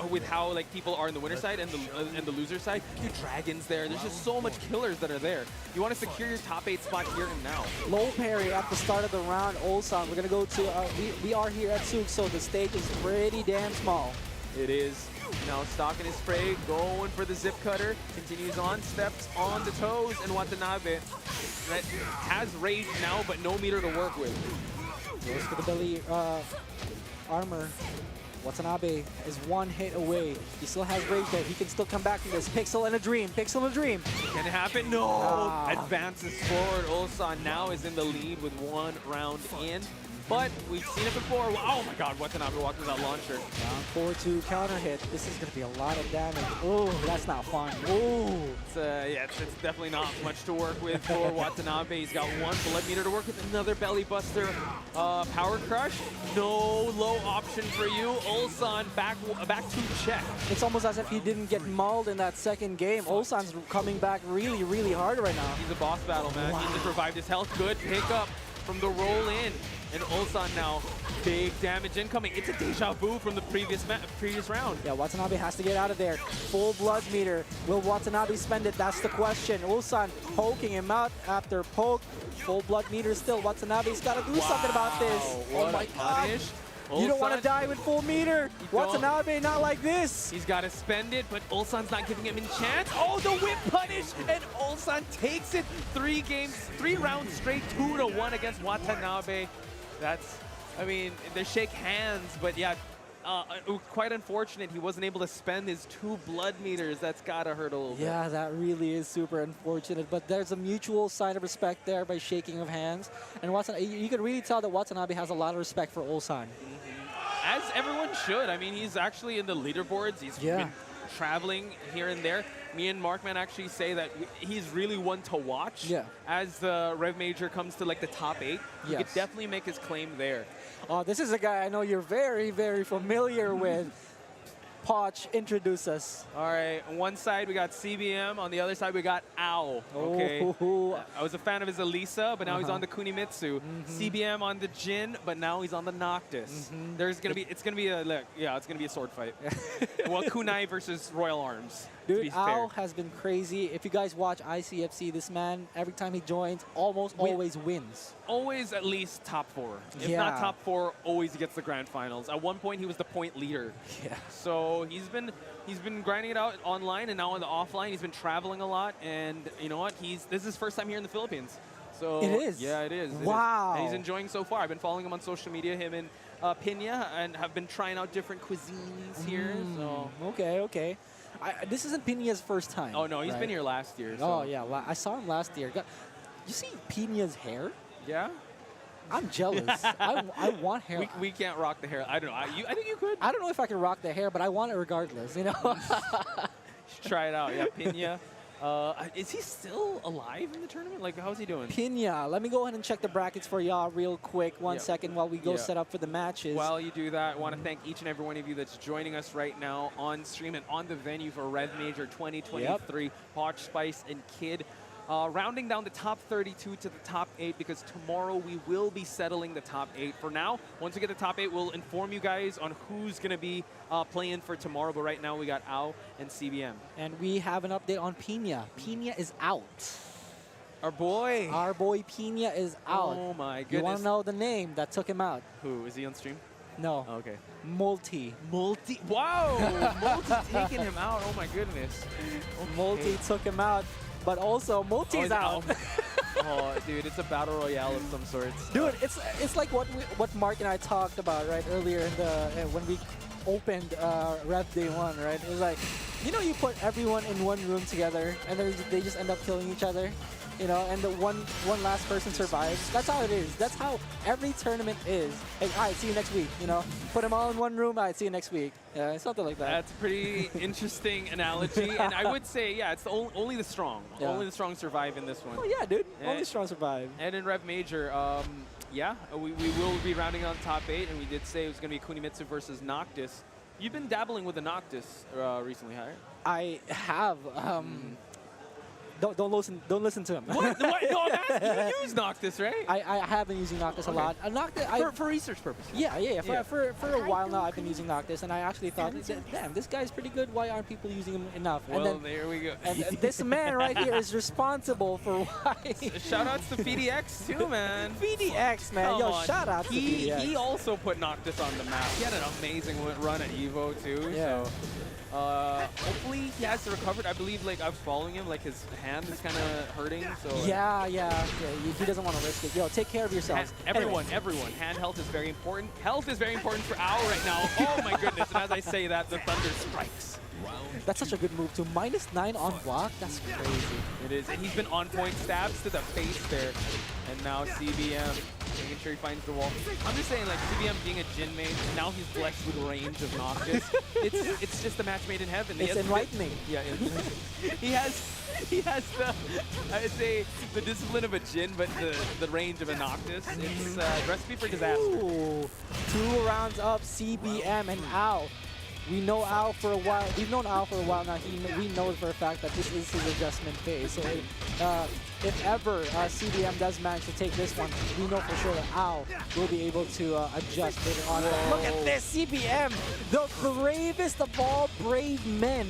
with how people are in the winner side and the loser side, your dragons there. There's just so much killers that are there. You want to secure your top 8 spot here and now. Low parry at the start of the round. Ulsan, we're gonna go to. We are here at Souk, so the stage is pretty damn small. It is. Now stalking his prey, going for the zip cutter. Continues on, steps on the toes, and Watanabe that has rage now, but no meter to work with. Goes for the belly. Armor. Watanabe is 1 hit away. He still has rage there. He can still come back from this. Pixel and a dream. Pixel and a dream. Can it happen? No! Advances forward. Ulsan now is in the lead with 1 round in. but we've seen it before. Oh my god, Watanabe walked with that launcher. Down 4-2 counter hit. This is going to be a lot of damage. Oh, that's not fun. Oh. It's definitely not much to work with for Watanabe. He's got one blood meter to work with, another belly buster. Power crush, no low option for you. Ulsan back to check. It's almost as if he didn't get mauled in that second game. Ulsan's coming back really, really hard right now. He's a boss battle, man. He just revived his health. Good pickup from the roll in. And Ulsan now, big damage incoming. It's a deja vu from the previous round. Yeah, Watanabe has to get out of there. Full blood meter. Will Watanabe spend it? That's the question. Ulsan poking him out after poke. Full blood meter still. Watanabe's got to do something about this. What oh my god. Punish. You don't want to die with full meter. Watanabe, not like this. He's got to spend it, but Ulsan's not giving him a chance. Oh, the whip punish, and Ulsan takes it. 3 rounds straight, 2-1 against Watanabe. They shake hands, but yeah, quite unfortunate he wasn't able to spend his 2 blood meters. That's got to hurt a little bit. Yeah, that really is super unfortunate, but there's a mutual sign of respect there by shaking of hands. And Watanabe, you can really tell that Watanabe has a lot of respect for Ulsan. As everyone should. I mean, he's actually in the leaderboards. He's been traveling here and there. Me and Markman actually say that he's really one to watch as the Rev Major comes to like the top 8. He could definitely make his claim there. Oh, this is a guy I know you're very, very familiar with. Poch, introduce us. All right, on one side we got CBM, on the other side we got Ao. Okay, I was a fan of his Alisa, but now he's on the Kunimitsu. CBM on the Jin, but now he's on the Noctis. It's gonna be a sword fight. Well, Kunai versus Royal Arms. Dude, Ao has been crazy. If you guys watch ICFC, this man, every time he joins, almost always wins. Always at least top 4. If not top 4, always gets the grand finals. At one point, he was the point leader. Yeah. So he's been grinding it out online, and now on the offline, he's been traveling a lot. And you know what? This is his first time here in the Philippines. So it is. Yeah, it is. Wow. And he's enjoying so far. I've been following him on social media, him and Pinya, and have been trying out different cuisines here. So okay. This isn't Pinya's first time. Oh no, he's been here last year. So. Oh yeah, I saw him last year. You see Pinya's hair? Yeah. I'm jealous. I want hair. We can't rock the hair. I don't know. I think you could. I don't know if I can rock the hair, but I want it regardless. You know. Try it out. Yeah, Pinya. Is he still alive in the tournament? Like, how's he doing? Pinya. Let me go ahead and check the brackets for y'all real quick. One second while we go set up for the matches. While you do that, I want to thank each and every one of you that's joining us right now on stream and on the venue for Rev Major 2023. Poch, Spice, and Kid. Rounding down the top 32 to the top 8 because tomorrow we will be settling the top 8. For now, once we get the top 8, we'll inform you guys on who's going to be playing for tomorrow. But right now, we got Ao and CBM. And we have an update on Pinya. Pinya is out. Our boy Pinya is out. Oh, my goodness. You want to know the name that took him out? Who? Is he on stream? No. Oh, okay. Multi. Wow! Multi taking him out. Oh, my goodness. Okay. Multi took him out. But also, Multi's out. Oh, dude, it's a battle royale of some sorts. Dude, it's like what Mark and I talked about right earlier in when we opened Rev Day 1, right? It was like, you put everyone in one room together and they just end up killing each other. And the one last person survives. That's how it is. That's how every tournament is. Hey, all right, see you next week. Put them all in one room. All right, see you next week. Yeah, something like that. That's a pretty interesting analogy. And I would say, it's only the strong. Yeah. Only the strong survive in this one. Oh, yeah, dude. Only strong survive. And in Rev Major, we will be rounding on top 8. And we did say it was going to be Kunimitsu versus Noctis. You've been dabbling with the Noctis recently, right? I have. Don't listen to him. What? No, I'm asking. You use Noctis, right? I have been using Noctis a lot. Noctis, for research purposes. Yeah. For a while now, I've been using Noctis, and I actually thought, damn, this guy's pretty good. Why aren't people using him enough? Well, there we go. And this man right here is responsible for why. Shout outs to PDX too, man. PDX, man. Yo, shout out to PDX. He also put Noctis on the map. He had an amazing run at Evo too. Yeah. So. Hopefully he has recovered. I believe I was following him, his hand is kind of hurting. So yeah. He doesn't want to risk it. Yo, take care of yourselves. Everyone. Hand health is very important. Health is very important for Ao right now. Oh my goodness! And as I say that, the thunder strikes. That's such a good move too. -9 on block. That's crazy. It is. And he's been on point stabs to the face there. And now CBM making sure he finds the wall. I'm just saying, like, CBM being a Jin main, now he's blessed with range of Noctis. it's just a match made in heaven. It's enlightening. Yeah, he has the, I would say, the discipline of a Jin, but the range of a Noctis. It's a recipe for disaster. Ooh, 2 rounds up, CBM and Ao. We know Ao for a while. We've known Ao for a while now. We know for a fact that this is his adjustment phase. So if ever CBM does manage to take this one, we know for sure that Ao will be able to adjust later on. But look at this, CBM, the bravest of all brave men.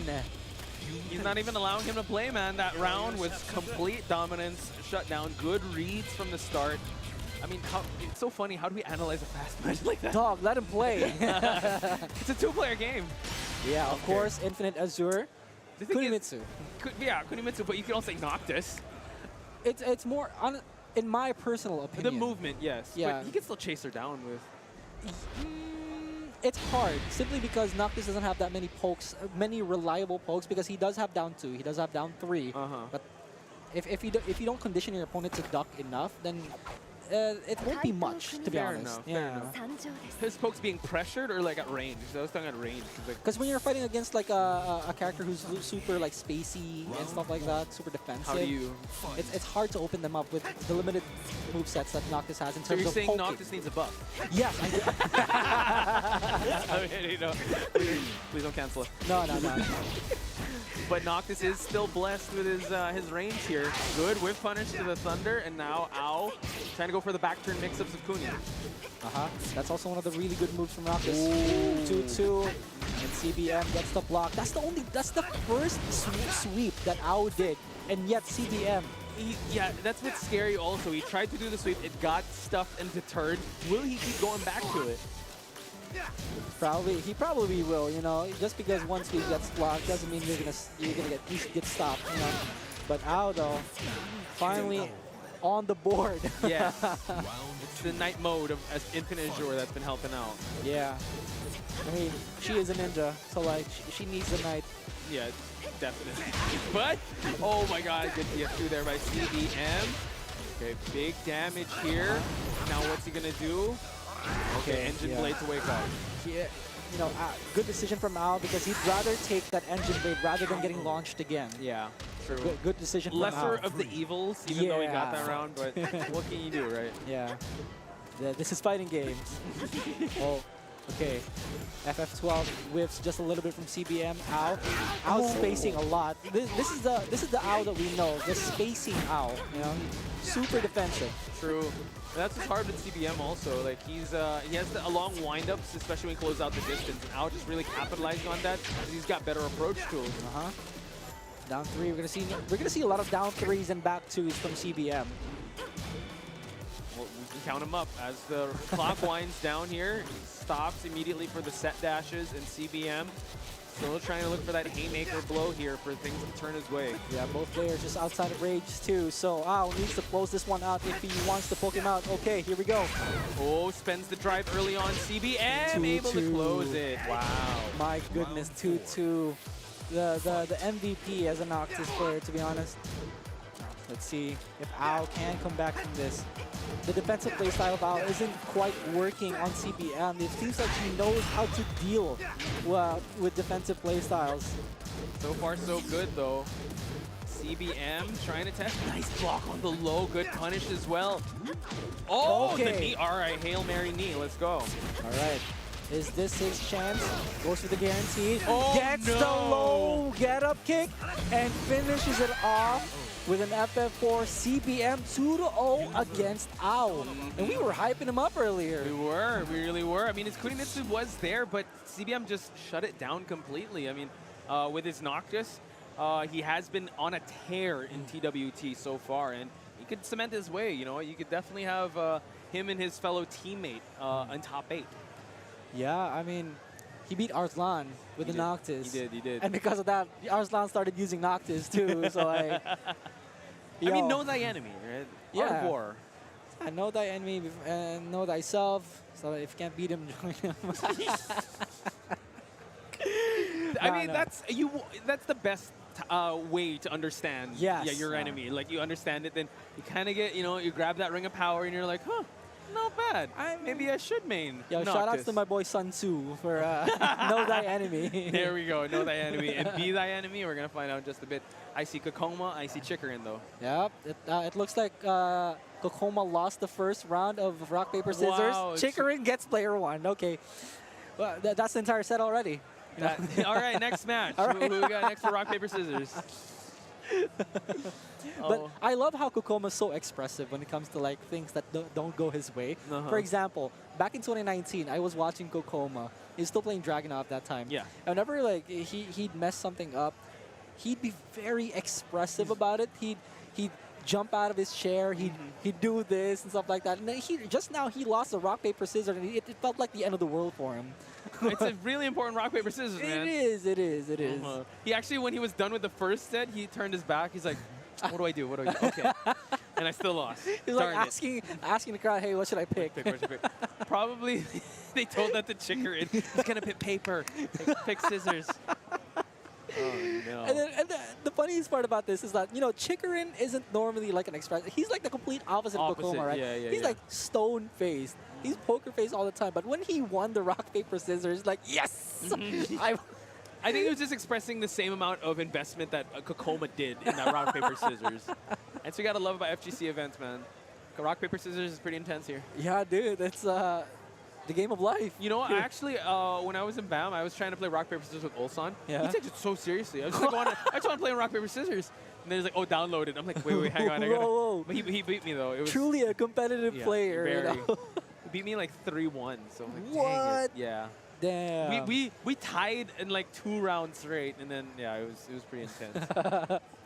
He's not even allowing him to play, man. That round was complete dominance, shut down, good reads from the start. I mean, it's so funny. How do we analyze a fast match like that? Dog, let him play. It's a 2-player game. Yeah, of course, Infinite Azure. Kunimitsu. Yeah, Kunimitsu, but you can also say Noctis. It's more, in my personal opinion. The movement, yes. Yeah. But he can still chase her down with... It's hard, simply because Noctis doesn't have that many pokes, many reliable pokes, because he does have down 2, he does have down 3. But if you don't condition your opponent to duck enough, then it won't be much, to be honest. Fair enough. His pokes being pressured or like at range? I was talking at range. Because when you're fighting against like a character who's super like spacey and stuff like that, super defensive, how do you? It's hard to open them up with the limited movesets that Noctis has in terms of So you're saying poking. Noctis needs a buff? Yes, I mean, you know, please don't cancel it. No. But Noctis is still blessed with his range here. Good whiff punish to the Thunder, and now Ao trying to go for the back turn mix-ups of Kuni. That's also one of the really good moves from Noctis. 2-2, and CBM gets the block. That's the first sweep that Ao did, and yet CBM. Yeah, that's what's scary also. He tried to do the sweep, it got stuffed and deterred. Will he keep going back to it? He probably will, you know. Just because one sweep gets blocked doesn't mean you're gonna get stopped, you know. But Ao though, finally on the board. Yeah, it's the night mode of Infinite Azure that's been helping out. Yeah, I mean she is a ninja, so like she needs the night. Yeah, definitely. But oh my God, good DF2 there by CBM. Okay, big damage here. Now what's he gonna do? Okay, Engine Blade to wake up. Yeah, you know, good decision from Ao because he'd rather take that Engine Blade rather than getting launched again. Yeah, true. Good decision from Ao. Lesser of the evils, even though he got that round, but what can you do, right? Yeah. This is fighting games. Oh, okay. FF12 whiffs just a little bit from CBM. Ao spacing a lot. This is the Ao that we know. The spacing Ao. You know, super defensive. True. That's what's hard with CBM also. Like he has the long windups, especially when he closes out the distance. And Ao just really capitalizing on that because he's got better approach tools. Down 3. We're gonna see a lot of down 3s and back 2s from CBM. Well, we can count him up as the clock winds down here. He stops immediately for the set dashes, and CBM still trying to look for that haymaker blow here for things to turn his way. Yeah, both players just outside of range too. So Ao needs to close this one out if he wants to poke him out. Okay, here we go. Oh, spends the drive early on. CBM able to close it. Wow. My goodness, 2-2. The MVP as a Noctis player, to be honest. Let's see if Ao can come back from this. The defensive playstyle of Ao isn't quite working on CBM. It seems like he knows how to deal with defensive playstyles. So far, so good, though. CBM trying to test. Nice block on the low. Good punish as well. Oh, okay. The knee. All right, Hail Mary knee. Let's go. All right. Is this his chance? Goes for the guarantee. Oh, Gets the low get-up kick and finishes it off with an FF4 CBM 2-0 against Ao. And we were hyping him up earlier. We were. We really were. I mean, his Kunimitsu was there, but CBM just shut it down completely. I mean, with his Noctis, he has been on a tear in TWT so far, and he could cement his way. You know, you could definitely have him and his fellow teammate in top 8. Yeah, I mean, he beat Arslan with the Noctis. He did. And because of that, Arslan started using Noctis too. So like, I mean, know thy enemy, right? Yeah. Art of war. I know thy enemy and know thyself. So if you can't beat him, join him. I mean, that's the best way to understand Yes. your enemy. Like, you understand it, then you kind of get, you know, you grab that ring of power and you're like, huh, Not bad. Maybe I should main. Yo, shout outs to my boy Sun Tzu for Know Thy Enemy. There we go. Know Thy Enemy. And Be Thy Enemy, we're going to find out in just a bit. I see Kkokkoma. I see Chikurin, though. Yep. It looks like Kkokkoma lost the first round of rock, paper, scissors. Wow. Chikurin gets player 1. Okay. Well, that's the entire set already. All right, next match. All right. Who we got next for rock, paper, scissors? But I love how Kkokkoma is so expressive when it comes to like things that don't go his way. For example, back in 2019, I was watching Kkokkoma. He's still playing Dragunov at that time. Yeah. And whenever like he'd mess something up, he'd be very expressive about it. He'd jump out of his chair. He'd do this and stuff like that. And then just now he lost the rock paper scissors, and it felt like the end of the world for him. It's a really important rock, paper, scissors, man. It is. He actually, when he was done with the first set, he turned his back. He's like, what do I do? What do I do? Okay. And I still lost. He's like asking the crowd, hey, what should I pick? What should I pick? Probably they told that to Chikurin. He's going to pick paper. Pick scissors. Oh, no. And the funniest part about this is that, you know, Chikurin isn't normally like an express. He's like the complete opposite of Kkokkoma, right? He's like stone-faced. He's poker-faced all the time. But when he won the rock, paper, scissors, like, yes! I think he was just expressing the same amount of investment that Kkokkoma did in that rock, paper, scissors. And so you got to love about FGC events, man. Rock, paper, scissors is pretty intense here. Yeah, dude. It's the game of life. You know what? Actually, when I was in BAM, I was trying to play rock, paper, scissors with Ulsan. Yeah. He takes it so seriously. I was just like, I just want to play rock, paper, scissors. And then he's like, oh, download it. I'm like, wait, hang on. Whoa. But he beat me, though. It was truly a competitive player. Very. You know? He beat me like 3-1. So I'm like, what? Dang it. Yeah. Damn. We tied in like 2 rounds straight, and then it was pretty intense.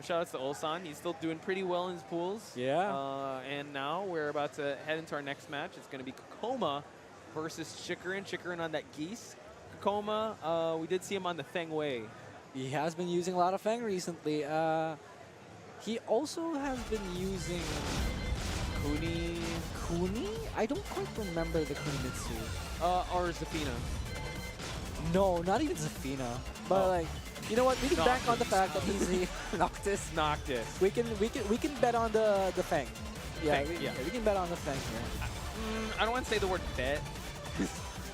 Shout outs to Ulsan. He's still doing pretty well in his pools. Yeah. And now we're about to head into our next match. It's going to be Kkokkoma versus Chikurin. Chikurin on that Geese. Kkokkoma, we did see him on the Feng Wei. He has been using a lot of Feng recently. He also has been using Kuni? I don't quite remember the Kunimitsu. Or Zafina. No, not even Zafina. But like, you know what? We can bank on the fact that he's the Noctis. Noctis. We can bet on the Feng. Yeah, we can bet on the Feng here. I don't want to say the word bet. You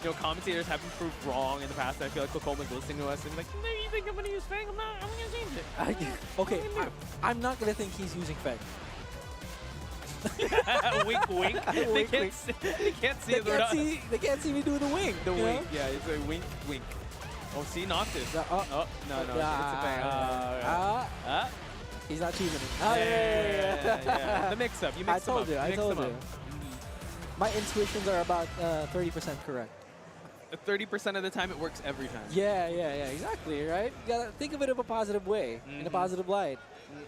know, commentators have been proved wrong in the past. I feel like Kkokoma's listening to us and like, no, you think I'm going to use Feng? I'm going to change it. Okay, I'm not going to think he's using Feng. Wink, wink. They can't see it. They can't see me do the wink. The wink, yeah, it's a wink, wink. Oh, see, Noctis. No, it's a Feng. He's not choosing it. Yeah. The mix-up. You mixed them up. I told you. My intuitions are about 30% correct. 30% of the time, it works every time. Yeah, exactly, right? You gotta think of it in a positive way, in a positive light.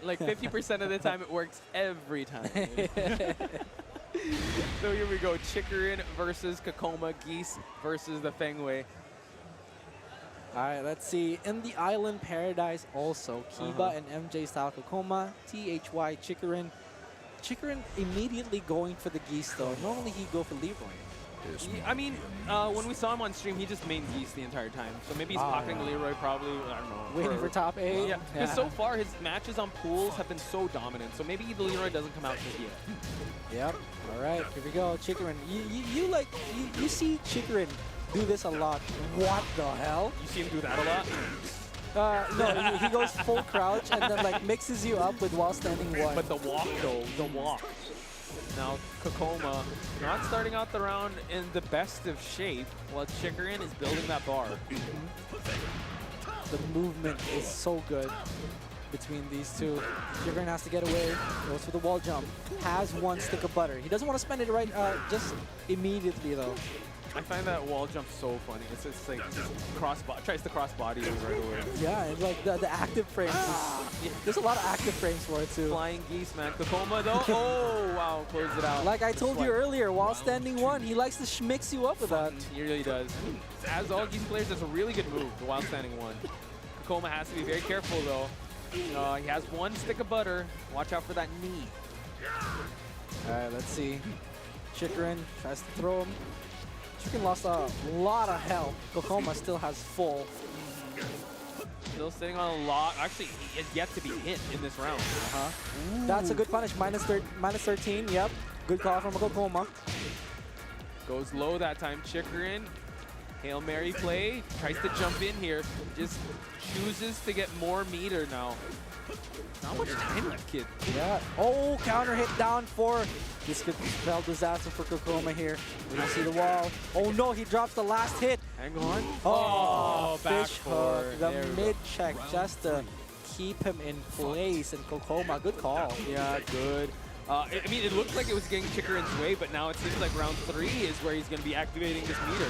Like 50% of the time, it works every time. So here we go. Chikurin versus Kkokkoma. Geese versus the Feng Wei. All right, let's see. In the Island Paradise also, Kiba and MJ style Kkokkoma, THY Chikurin. Chikurin immediately going for the Geese though. Normally he'd go for Leroy. I mean, when we saw him on stream, he just mained Geese the entire time. So maybe he's pocketing Leroy probably, I don't know. Waiting for top 8? Yeah, because so far his matches on pools have been so dominant. So maybe the Leroy doesn't come out just yet. Yep. All right, here we go. Chikurin. You see Chikurin do this a lot. What the hell? You see him do that a lot? No, he goes full crouch and then like mixes you up with while standing one. But the walk though, the walk. Now Kkokkoma not starting out the round in the best of shape, while Chikurin is building that bar. The movement is so good between these two. Chikurin has to get away, goes for the wall jump, has one stick of butter. He doesn't want to spend it right just immediately though. I find that wall jump so funny. It's like tries to cross body right away. Yeah, and like the active frames. There's a lot of active frames for it too. Flying Geese, man. Kkokkoma though. Oh wow, closed it out. Like I told you earlier, while standing one, he likes to schmix you up with that. He really does. As all Geese players, that's a really good move, the while standing one. Kkokkoma has to be very careful though. He has one stick of butter. Watch out for that knee. All right, let's see. Chikurin tries to throw him. Chikurin lost a lot of health. Kkokkoma still has full. Still sitting on a lot. Actually, he is yet to be hit in this round. That's a good punish. Minus 13. Yep. Good call from Kkokkoma. Goes low that time. Chikurin. Hail Mary play. Tries to jump in here. Just chooses to get more meter now. Not much time left, kid. Yeah. Oh, counter hit down for. This could spell disaster for Kkokkoma here. We don't see the wall. Oh no, he drops the last hit. Hang on. Oh, back fish four. hook. The mid check just to keep him in place. And Kkokkoma, good call. Yeah, good. I mean, it looked like it was getting Chikurin's way, but now it seems like round 3 is where he's going to be activating this meter.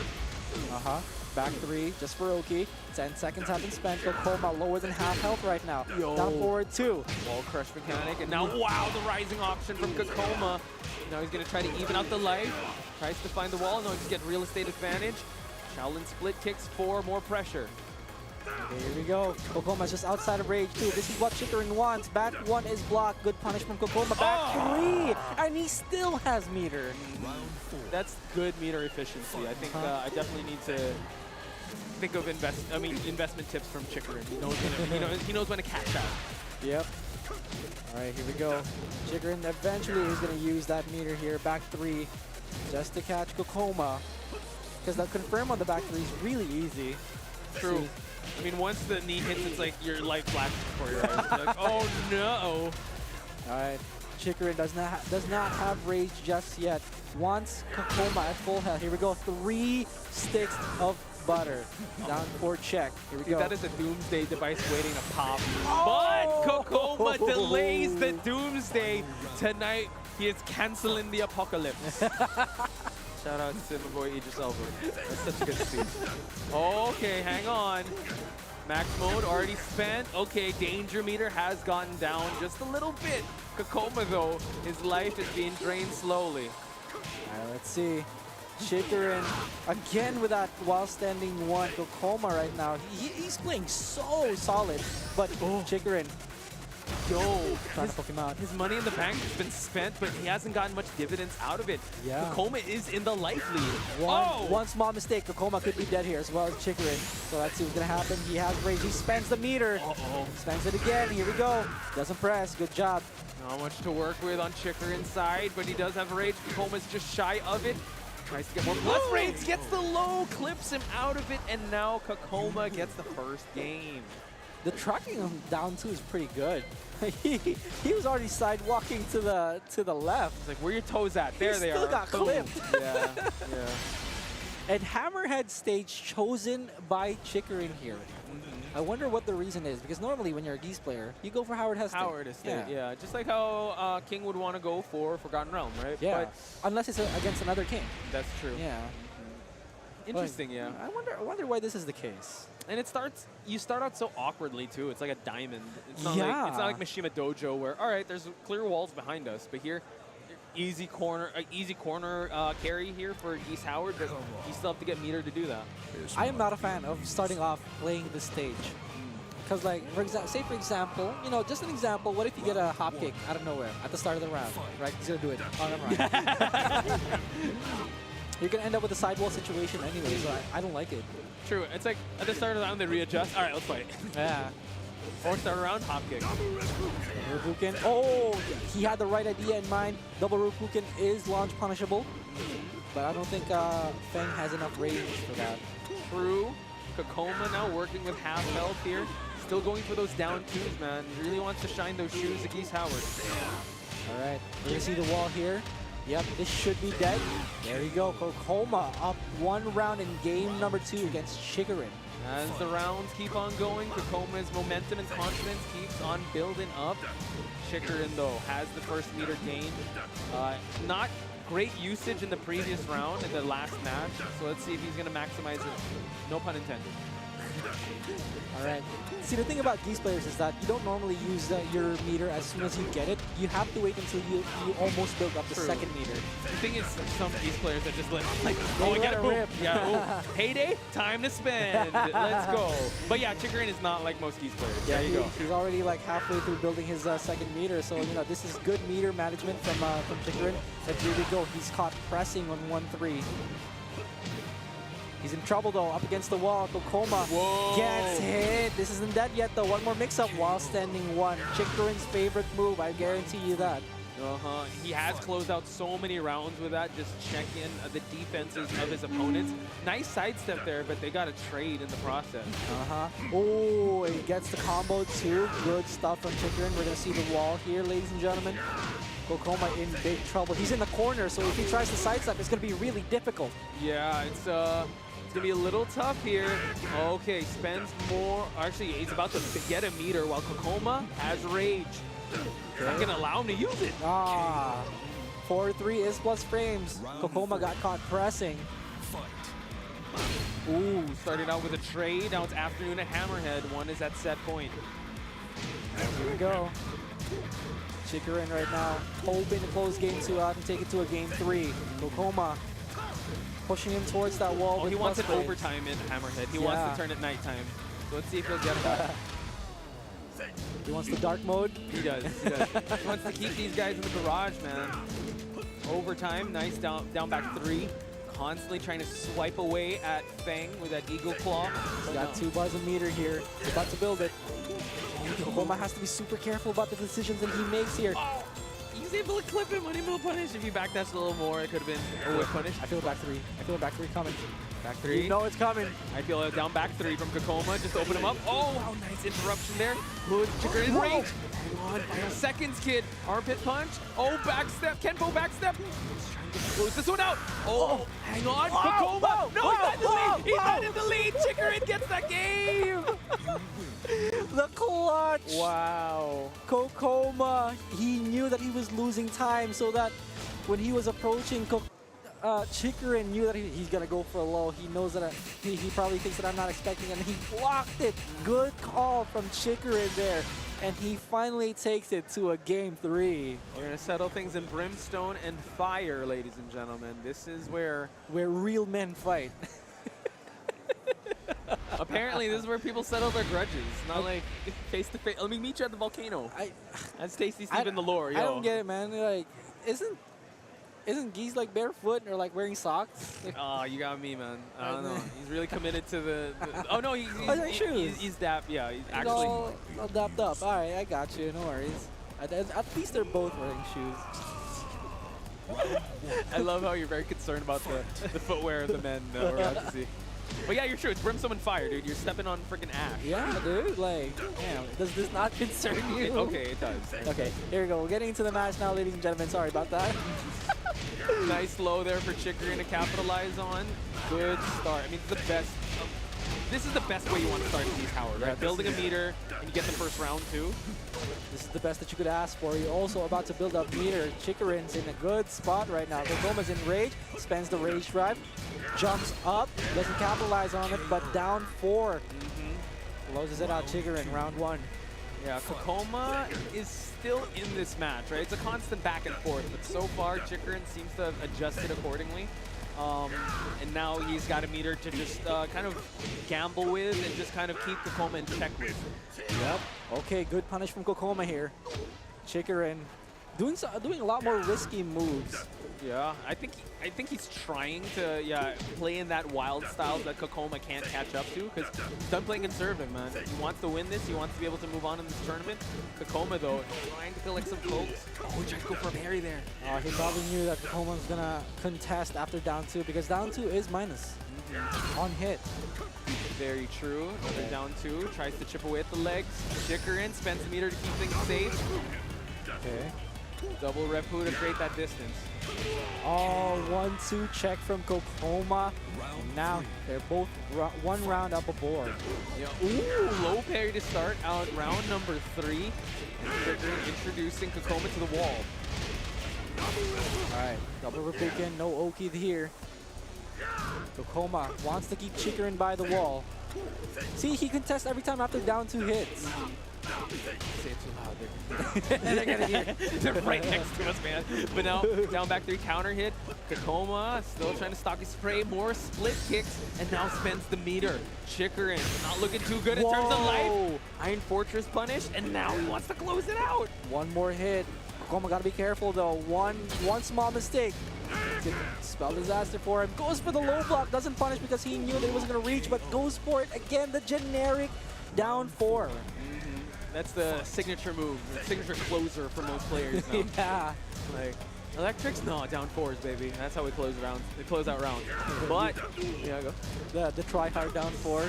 Back 3, just for Oki. 10 seconds have been spent. Kkokkoma lower than half health right now. Yo. Down forward 2. Wall crush mechanic, and now, wow, the rising option from Kkokkoma. Now he's going to try to even out the life. Tries to find the wall. No, he's getting real estate advantage. Shaolin split kicks for more pressure. Okay, here we go. Kkokkoma just outside of rage 2. This is what Chikurin wants. Back 1 is blocked. Good punish from Kkokkoma. Back 3! And he still has meter. That's good meter efficiency. I think I definitely need to think of investment tips from Chikurin. He knows when to catch out. Yep. All right, here we go. Chikurin eventually is going to use that meter here. Back 3 just to catch Kkokkoma. Because the confirm on the back 3 is really easy. True. I mean, once the knee hits, it's like your life flashes before your eyes. You're like, oh no! All right, Chikurin does not have rage just yet. Wants Kkokkoma at full health. Here we go. 3 sticks of butter. Down for check. Here we go. That is a Doomsday device waiting to pop. But Kkokkoma delays the Doomsday. Tonight, he is canceling the apocalypse. Shout out to my boy Idris Elba. That's such a good speech. Okay, hang on. Max mode already spent. Okay, danger meter has gotten down just a little bit. Kkokkoma, though, his life is being drained slowly. All right, let's see. Chikurin again with that while standing 1. Kkokkoma right now. He's playing so solid. But Chikurin. Trying to poke him out. His money in the bank has been spent, but he hasn't gotten much dividends out of it. Yeah. Kkokkoma is in the life lead. One small mistake. Kkokkoma could be dead here as well as Chikurin. So let's see what's going to happen. He has rage. He spends the meter. Spends it again. Here we go. Doesn't press. Good job. Not much to work with on Chikurin's side, but he does have rage. Kkokoma's just shy of it. Tries to get more plus rage. Gets the low. Clips him out of it. And now Kkokkoma gets the first game. The tracking him down 2 is pretty good. he was already sidewalking to the left. It's like, where your toes at? There they are. He still got clipped. Yeah. And Hammerhead stage chosen by Chikurin here. I wonder what the reason is, because normally when you're a Geese player, you go for Howard Estate. Howard Estate, yeah. Just like how King would want to go for Forgotten Realm, right? Yeah, but unless it's against another King. That's true. Yeah. Interesting, but yeah. I wonder why this is the case. And you start out so awkwardly too. It's like a diamond. It's not like Mishima Dojo where, all right, there's clear walls behind us, but here, easy corner carry here for Geese Howard, but you still have to get meter to do that. I am not a fan of starting off playing this stage. Because, like, for example, just an example, what if you get a hop kick out of nowhere at the start of the round, right? He's going to do it. Oh, never mind. You're going to end up with a sidewall situation anyway, so I don't like it. True. It's like, at the start of the round, they readjust. All right, let's fight. Yeah. Or start around, hop kick. Rupuken. Oh, he had the right idea in mind. Double Rupuken is launch punishable. But I don't think Feng has enough range for that. True. Kkokkoma now working with half health here. Still going for those down 2s, man. He really wants to shine those shoes at Geese Howard. All right. We're going to see the wall here. Yep, this should be dead. There you go. Kkokkoma up 1 round in game number 2 against Chikurin. As the rounds keep on going, Kokkoma's momentum and confidence keeps on building up. Chikurin, though, has the first meter gain. Not great usage in the previous round, in the last match, so let's see if he's going to maximize it. No pun intended. All right. See, the thing about Geese players is that you don't normally use your meter as soon as you get it. You have to wait until you almost build up the second meter. The thing is, some Geese players are just like, oh, I got to rip. Yeah, payday, time to spend. Let's go. But yeah, Chikurin is not like most Geese players. Yeah, there you go. He's already like halfway through building his second meter, so this is good meter management from Chikurin. But here we go. He's caught pressing on 1-3. He's in trouble though, up against the wall. Kkokkoma gets hit. This isn't dead yet though. One more mix-up while standing 1. Chikurin's favorite move, I guarantee you that. He has closed out so many rounds with that. Just check in the defenses of his opponents. Nice sidestep there, but they got a trade in the process. Oh, he gets the combo too. Good stuff from Chikurin. We're going to see the wall here, ladies and gentlemen. Kkokkoma in big trouble. He's in the corner, so if he tries to sidestep, it's going to be really difficult. Yeah, it's going to be a little tough here. Okay, spends more. Actually, he's about to get a meter while Kkokkoma has rage. Not going to allow him to use it. 4-3 is plus frames. Kkokkoma got caught pressing. Ooh, started out with a trade. Now it's afternoon at Hammerhead. One is at set point. Here we go. Chikurin right now hoping to close game 2 out and take it to a game 3. Kkokkoma pushing him towards that wall. Oh, he wants an overtime in Hammerhead. He wants to turn at nighttime. So let's see if he'll get that. He wants the dark mode? He does. He does. He wants to keep these guys in the garage, man. Overtime, nice down back 3. Constantly trying to swipe away at Feng with that Eagle Claw. He's got 2 bars a meter here. He's about to build it. Kkokkoma has to be super careful about the decisions that he makes here. Oh, he's able to clip him, unable to punish. If he backdashed a little more, it could have been a whip punish. I feel back 3. I feel back 3 coming. Back 3. You know it's coming. I feel a down back 3 from Kkokkoma. Just open him up. Oh, wow, nice interruption there. Good Chikurin in range. Hang on, final seconds, kid. Armpit punch. Oh, backstep. Kenpo backstep. He's trying to close this one out. Oh, hang on. Kkokkoma. No, he's not in the lead. He's not in the lead. Chikurin gets that game. The clutch. Wow. Kkokkoma, he knew that he was losing time, so that when he was approaching Chikurin knew that he's going to go for a low. He knows that he probably thinks that I'm not expecting it, and he blocked it. Good call from Chikurin there. And he finally takes it to a game 3. We're going to settle things in brimstone and fire, ladies and gentlemen. This is where real men fight. Apparently, this is where people settle their grudges. Not like face to face. Let me meet you at the volcano. That's Tasty Steve in the lore, yo. I don't get it, man. Like, isn't Geese like barefoot or like wearing socks? Oh, you got me, man. I don't know. He's really committed to the. Oh no, he's dapped. Yeah, he's actually all dapped up. All right, I got you. No worries. At least they're both wearing shoes. I love how you're very concerned about the footwear of the men we're about to see. But yeah, you're true. It's brimstone and fire, dude. You're stepping on freaking ash. Yeah, dude. Like, damn. Does this not concern you? Okay, it does. Okay, here we go. We're getting into the match now, ladies and gentlemen. Sorry about that. Nice low there for Chikurin to capitalize on. Good start. I mean, this is the best way you want to start in these towers, right? Building a meter, and you get the first round, too. This is the best that you could ask for. You're also about to build up meter. Chikurin's in a good spot right now. Kkokoma's in rage, spends the rage drive, jumps up, doesn't capitalize on it, but down 4. Closes it out, Chikurin, round 1. Yeah, Kkokkoma is still in this match, right? It's a constant back and forth, but so far, Chikurin seems to have adjusted accordingly. And now he's got a meter to just kind of gamble with and just kind of keep Kkokkoma in check with. Yep. Okay, good punish from Kkokkoma here. Chikurin doing a lot more risky moves. Yeah, I think he's trying to play in that wild style that Kkokkoma can't catch up to, because he's done playing conservative, man. He wants to win this. He wants to be able to move on in this tournament. Kkokkoma, though, trying to collect some pokes. Oh, he tried to go for a parry there. He probably knew that Kkokkoma was going to contest after down 2, because down 2 is minus on hit. Very true. Another down 2. Tries to chip away at the legs. Chikurin spends the meter to keep things safe. Okay. Double Rev Poo to create that distance. Oh, 1-2 check from Kkokkoma. And now they're both 1 round up aboard. Yeah. Ooh, low parry to start out round number 3. And introducing Kkokkoma to the wall. All right, double Republican, no Oki here. Kkokkoma wants to keep Chikurin by the wall. See, he contests every time after down 2 hits. Say it too loud. They're gonna hear. They're right next to us, man. But now, down back 3 counter hit. Kkokkoma still trying to stocky spray. More split kicks, and now spends the meter. Chikurin not looking too good in terms of life. Iron Fortress punish, and now he wants to close it out. 1 more hit. Kkokkoma gotta be careful though. One small mistake. Spell disaster for him. Goes for the low block. Doesn't punish because he knew that it wasn't gonna reach, but goes for it again. The generic down 4. That's the signature move, the signature closer for most players now. Yeah. Like, electrics? No, down 4s, baby. That's how we close rounds. We close out rounds. But, yeah, go. The try-hard down 4.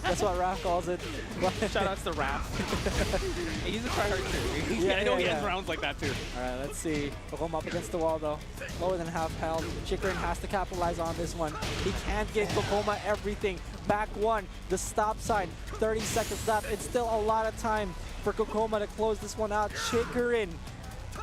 That's what Raph calls it. Shout outs to Raph. He's a try-hard too. I know he ends rounds like that too. All right, let's see. Kkokkoma up against the wall though. Lower than half health. Chikurin has to capitalize on this one. He can't get Kkokkoma everything. Back 1, the stop sign. 30 seconds left. It's still a lot of time for Kkokkoma to close this one out. Chikurin,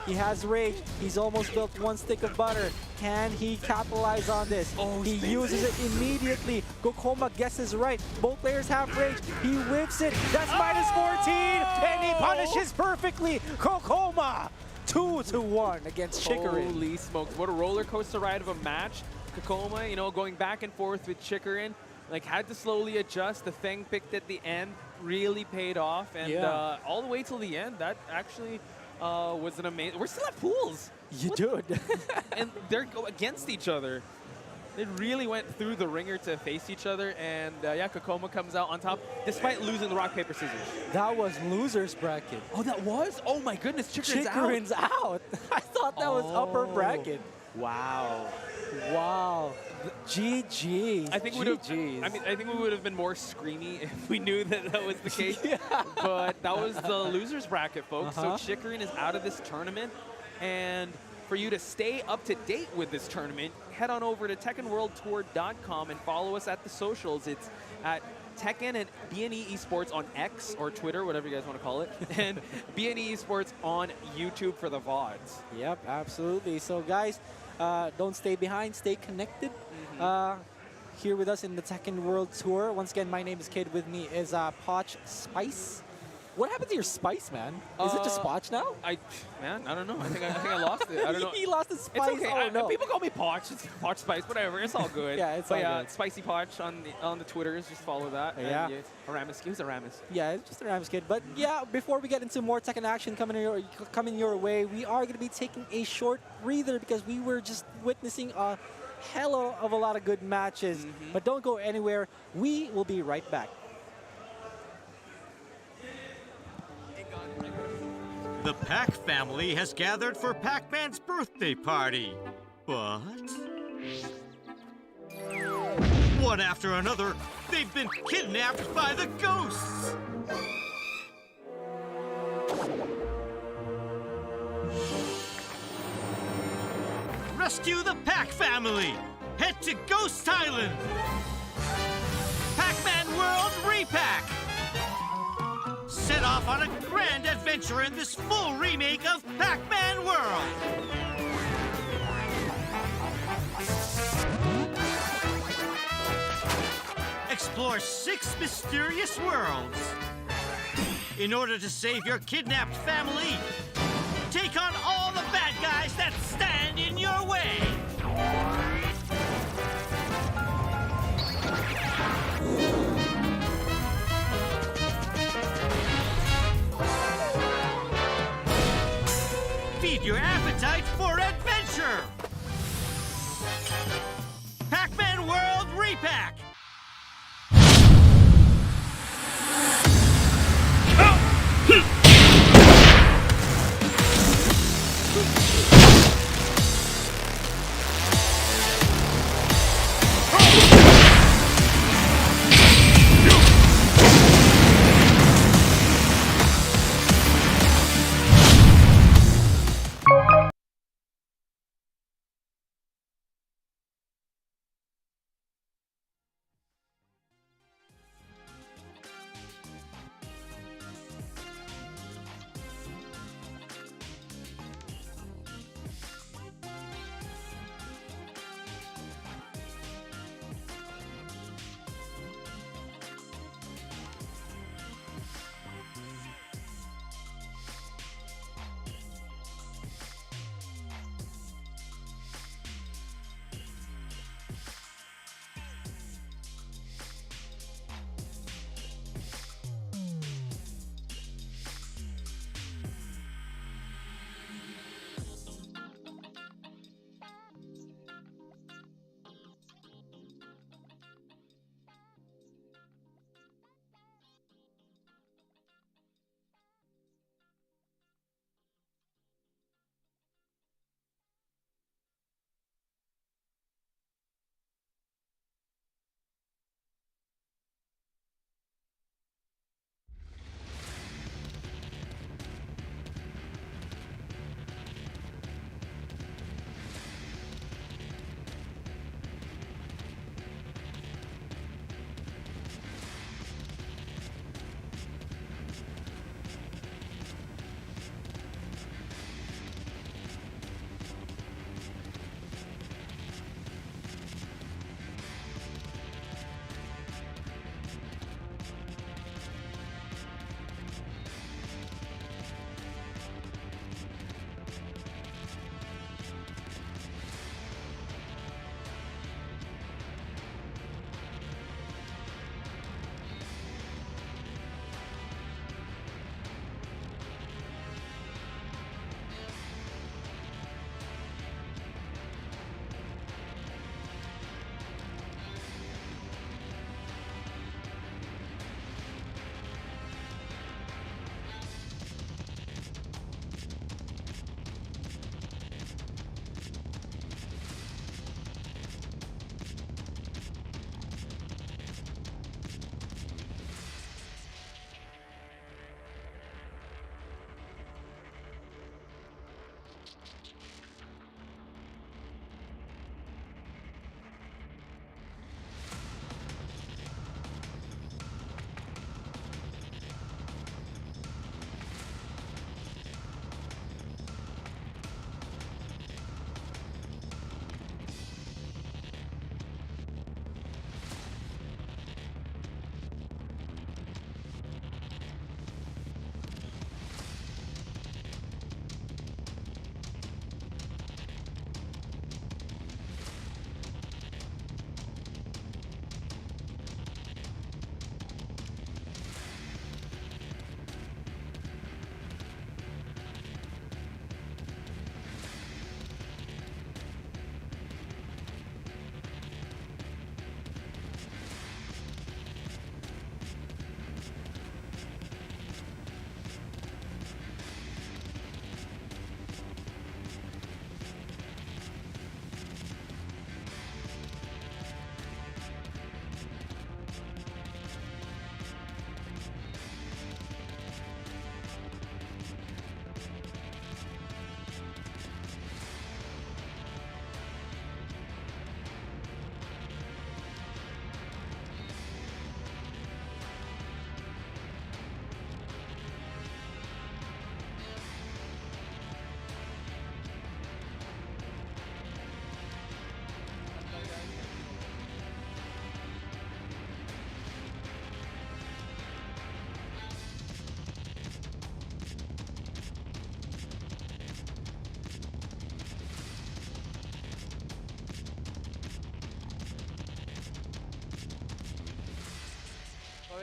he has rage. He's almost built 1 stick of butter. Can he capitalize on this? Oh, he uses it immediately. Kkokkoma guesses right. Both players have rage. He whips it. That's minus 14, and he punishes perfectly. Kkokkoma, 2-1 against Chikurin. Holy smokes! What a roller coaster ride of a match. Kkokkoma, you know, going back and forth with Chikurin, like had to slowly adjust. The Feng picked at the end really paid off, and all the way till the end, that actually. Was an amazing. We're still at pools. You do. And they're against each other. They really went through the ringer to face each other, and yeah, Kkokkoma comes out on top despite losing the rock paper scissors. That was losers bracket. Oh, that was. Oh my goodness, Chikurin's out. I thought that was upper bracket. Wow. Wow. GG. I think I think we would have been more screamy if we knew that that was the case. But that was the losers bracket, folks. So Chikurin is out of this tournament, and for you to stay up to date with this tournament, head on over to TekkenWorldTour.com and follow us at the socials. It's at Tekken and BNE Esports on X or Twitter, whatever you guys want to call it, and BNE Esports on YouTube for the VODs. Yep, absolutely. So guys, don't stay behind, stay connected. Here with us in the Tekken World Tour. Once again, my name is Kid. With me is Poch Spice. What happened to your Spice, man? Is it just Poch now? I don't know. I think I lost it. I don't know. He lost his Spice. It's okay. Oh, no. People call me Poch. It's Poch Spice. Whatever. It's all good. Yeah, it's all good. Spicy Poch on the Twitters. Just follow that. Yeah. And Aramis. Who's Aramis? Yeah, it's just a Rams kid. But yeah, before we get into more Tekken action coming your way, we are going to be taking a short breather because we were just witnessing a hell of a lot of good matches. But don't go anywhere. We will be right back. The Pac family has gathered for Pac-Man's birthday party. But one after another, they've been kidnapped by the ghosts. Rescue the Pac family. Head to Ghost Island. Pac-Man World Repack. Set off on a grand adventure in this full remake of Pac-Man World. Explore 6 mysterious worlds. In order to save your kidnapped family, take on all the bad guys that stand in your way. Feed your appetite for adventure! Pac-Man World Repack!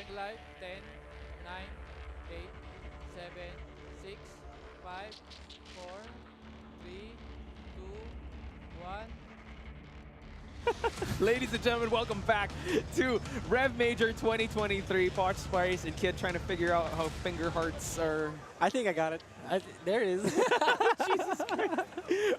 the life. 10, 9, 8, 7, 6, 5, 4, 3, 2, 1. Ladies and gentlemen, welcome back to Rev Major 2023. Potch Spice and Kid trying to figure out how finger hearts are. I think I got it. There it is. Jesus Christ.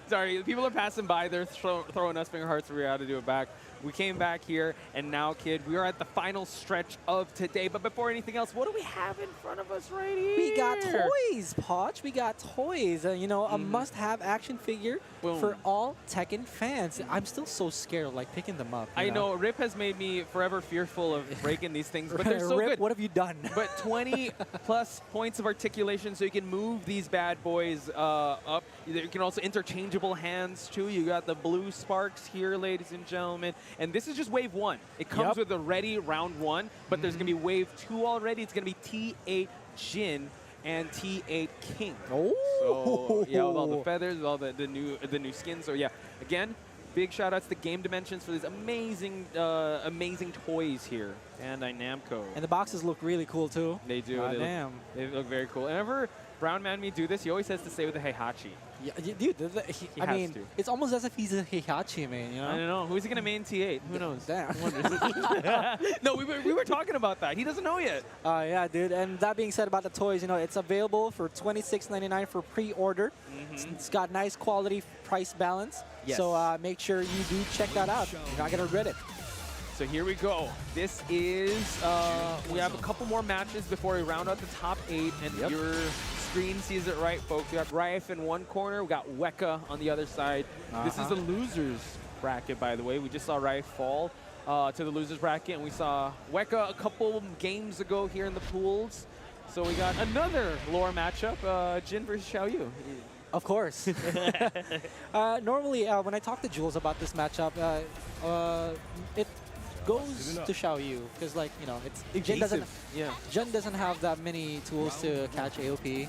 Sorry, people are passing by. They're throwing us finger hearts. We got to do it back. We came back here, and now, Kid, we are at the final stretch of today. But before anything else, what do we have in front of us right here? We got toys, Potch. We got toys. You know, a must-have action figure for all Tekken fans. I'm still so scared of like picking them up. I know. Rip has made me forever fearful of breaking these things, but they're so Rip, good. What have you done? But 20 plus points of articulation, so you can move these bad boys up. You can also interchangeable hands too. You got the blue sparks here, ladies and gentlemen. And this is just wave 1. It comes with a ready round 1, but there's going to be wave 2 already. It's going to be T8 Jin and T8 King. Oh, so yeah, with all the feathers, with all the new skins. So yeah, again, big shout outs to Game Dimensions for these amazing amazing toys here. And Namco. And the boxes look really cool too. They do. They look very cool. And whenever Brown Man me do this, he always has to say with the Heihachi. Yeah, dude, I mean, it's almost as if he's a Heihachi, man, you know? I don't know. Who's he going to main T8? Who knows? Damn. No, we were talking about that. He doesn't know yet. Yeah, dude. And that being said about the toys, you know, it's available for $26.99 for pre-order. It's got nice quality price balance. Yes. So make sure you do check that out. You're not going to regret it. So here we go. This is, we have a couple more matches before we round out the top 8. And your screen sees it right, folks. We got Rife in one corner. We got Wecka on the other side. This is the losers bracket, by the way. We just saw Rife fall to the losers bracket. And we saw Wecka a couple games ago here in the pools. So we got another lore matchup, Jin versus Xiaoyu. Of course. Normally, when I talk to Jules about this matchup, it goes to Xiaoyu because, like, you know, Jin doesn't have that many tools to catch AOP,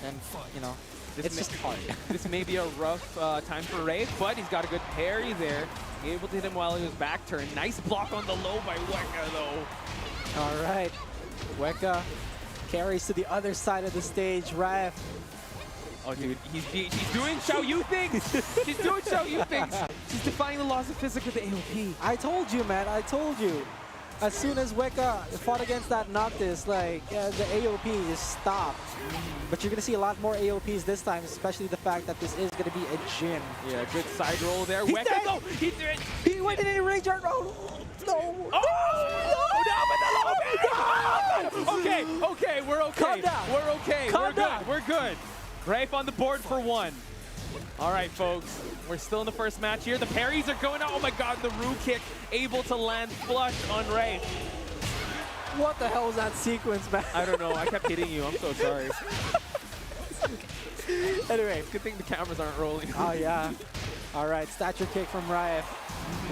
and you know, it's just hard. This may be a rough time for Rafe, but he's got a good parry there. Able to hit him while he was back turn. Nice block on the low by Wecka, though. All right, Wecka carries to the other side of the stage. Raf. Oh, dude, he's doing Xiaoyu things. She's doing Xiaoyu things. She's defying the laws of physics with the AOP. I told you, man. I told you. As soon as Wecka fought against that Noctis, like, the AOP just stopped. But you're going to see a lot more AOPs this time, especially the fact that this is going to be a Jin. Yeah, good side roll there. He's Wecka, dead. though. He did. He went in a rage art roll. No. Okay, we're okay. Calm down. We're okay. Calm down. We're good. Rafe on the board for 1. All right, folks. We're still in the first match here. The parries are going out. Oh, my God. The Rue kick able to land flush on Rafe. What the hell was that sequence, man? I don't know. I kept hitting you. I'm so sorry. Anyway. Good thing the cameras aren't rolling. Oh, yeah. All right. Stature kick from Rafe.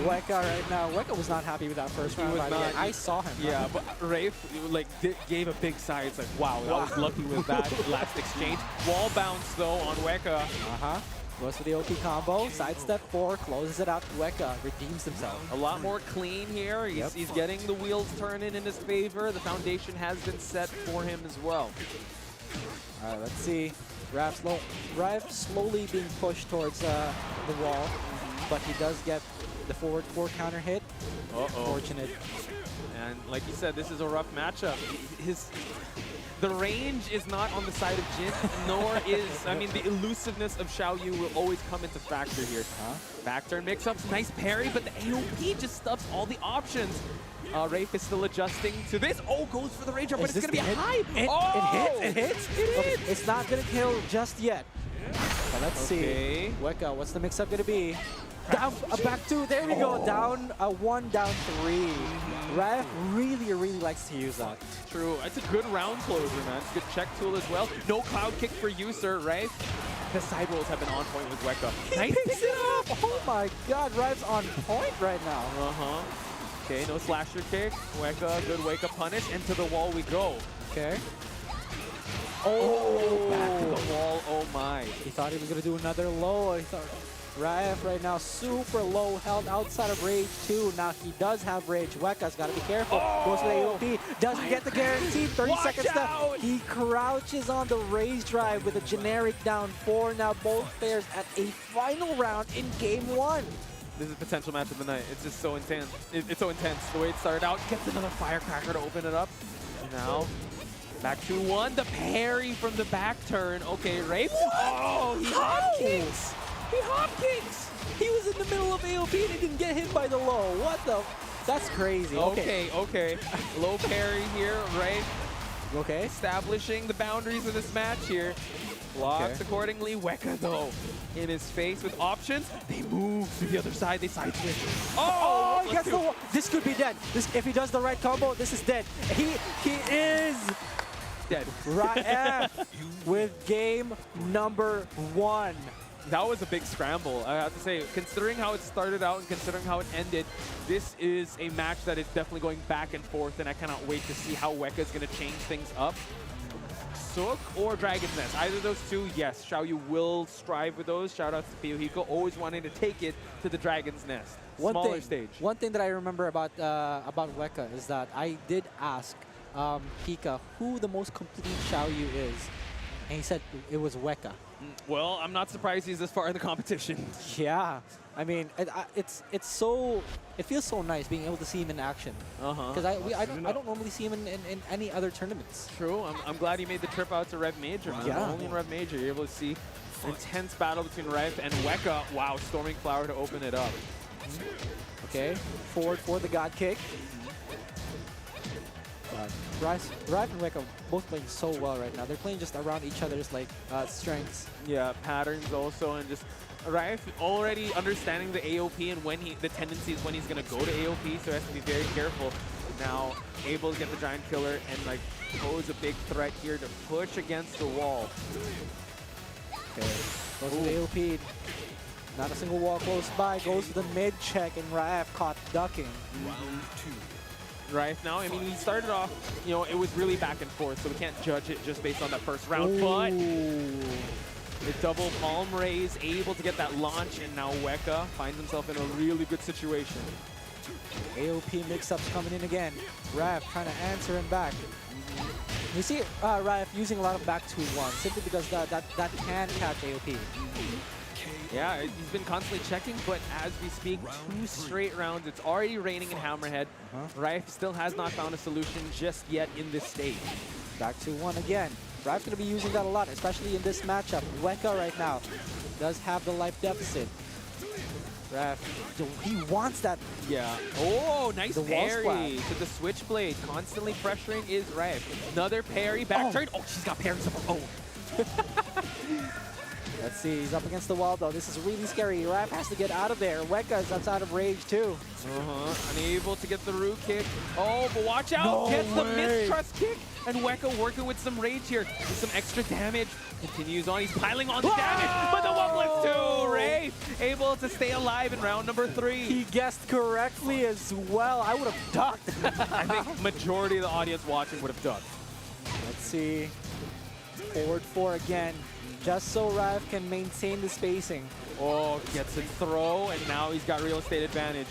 Wecka right now. Wecka was not happy with that first round. I saw him. Yeah, but Rafe like gave a big sigh. It's like, wow, I was lucky with that last exchange. Wall bounce though on Wecka. Goes for the OP combo. Sidestep 4, closes it out. Wecka redeems himself. A lot more clean here. He's getting the wheels turning in his favor. The foundation has been set for him as well. All right, let's see. Rafe slowly being pushed towards the wall, but he does get the forward 4 counter hit. Fortunate. And like you said, this is a rough matchup. The range is not on the side of Jin, nor is, I mean, the elusiveness of Xiaoyu will always come into factor here. Back turn mix-ups, nice parry, but the AOP just stubs all the options. Rafe is still adjusting to this. Oh, goes for the rage up, but it's going to be high. It hits? Okay, it's not going to kill just yet. But let's see. Wecka, what's the mix-up going to be? Down, back 2, there we go. Down 1, down 3. Rafe really likes to use that. True. It's a good round closer, man. It's a good check tool as well. No cloud kick for you, sir, Rafe. The side rolls have been on point with Wecka. Nice picks it up! Oh my God, Rafe's on point right now. Okay, no slasher kick. Wecka, good wake up punish, and to the wall we go. Okay. Oh, back to the wall. Oh my. He thought he was gonna do another low. He thought Raf right now super low health outside of Rage 2. Now he does have Rage. Wecka's got to be careful. Goes for the AOP. Doesn't get the guarantee. 30 seconds left. He crouches on the Rage drive with a generic down 4. Now both players at a final round in game 1. This is a potential match of the night. It's just so intense. It's so intense. The way it started out, gets another firecracker to open it up. Now, back 2-1. The parry from the back turn. Okay, Rafe. Oh, he hop kicks. He hop kicks. He was in the middle of AOP and he didn't get hit by the low. What the? That's crazy. Okay. Low parry here, Rafe. Okay. Establishing the boundaries of this match here. Blocks accordingly. Wecka, though, in his face with options. They move to the other side. They side switch. Oh, he gets the wall. This could be dead. If he does the right combo, this is dead. He is dead. Right with game number 1. That was a big scramble, I have to say. Considering how it started out and considering how it ended, this is a match that is definitely going back and forth, and I cannot wait to see how Wecka is going to change things up. Sook or Dragon's Nest, either of those two, yes, Xiaoyu will strive with those. Shout out to Piohiko, always wanting to take it to the Dragon's Nest. Smaller stage. One thing that I remember about Wecka is that I did ask Pika who the most complete Xiaoyu is, and he said it was Wecka. Well, I'm not surprised he's this far in the competition. Yeah, I mean, it feels so nice being able to see him in action. Because I don't normally see him in any other tournaments. True. I'm glad he made the trip out to REV Major, man. Yeah. Only in REV Major you're able to see an intense battle between REV and Wecka. Wow, Storming Flower to open it up. Okay, forward for the God Kick. Rice and Wecka both playing so well right now. They're playing just around each other's strengths. Yeah, patterns also, and just Rife already understanding the AOP and when the tendencies when he's gonna go to AOP, so he has to be very careful. Now able to get the giant killer and pose a big threat here to push against the wall. Okay, goes to the AOP. Not a single wall close by. Goes to the mid check, and Raif caught ducking. Round 2. Right now, I mean, he started off, it was really back and forth, so we can't judge it just based on that first round. But the double palm raise, able to get that launch, and now Wecka finds himself in a really good situation. AOP mix-ups coming in again. Raif trying to answer him back. You see Raif using a lot of back 2-1, simply because that can catch AOP. Yeah, he's been constantly checking, but as we speak, 2 straight rounds. It's already raining in Hammerhead. Raif still has not found a solution just yet in this stage. Back 2-1 again. Raif's going to be using that a lot, especially in this matchup. Wecka right now does have the life deficit. Raif, he wants that. Yeah. Oh, nice parry to the switchblade. Constantly pressuring is Raif. Another parry, back turn. Oh, she's got parries. Oh. Let's see, he's up against the wall though. This is really scary. Raif has to get out of there. Wecka is outside of Rage too. Unable to get the root kick. Oh, but watch out. Gets the mistrust kick. And Wecka working with some rage here. With some extra damage. Continues on. He's piling on the damage. But the 1+2. Rafe able to stay alive in round number 3. He guessed correctly as well. I would have ducked. I think majority of the audience watching would have ducked. Let's see. Forward 4 again. Just so Raif can maintain the spacing. Oh, gets a throw, and now he's got real estate advantage.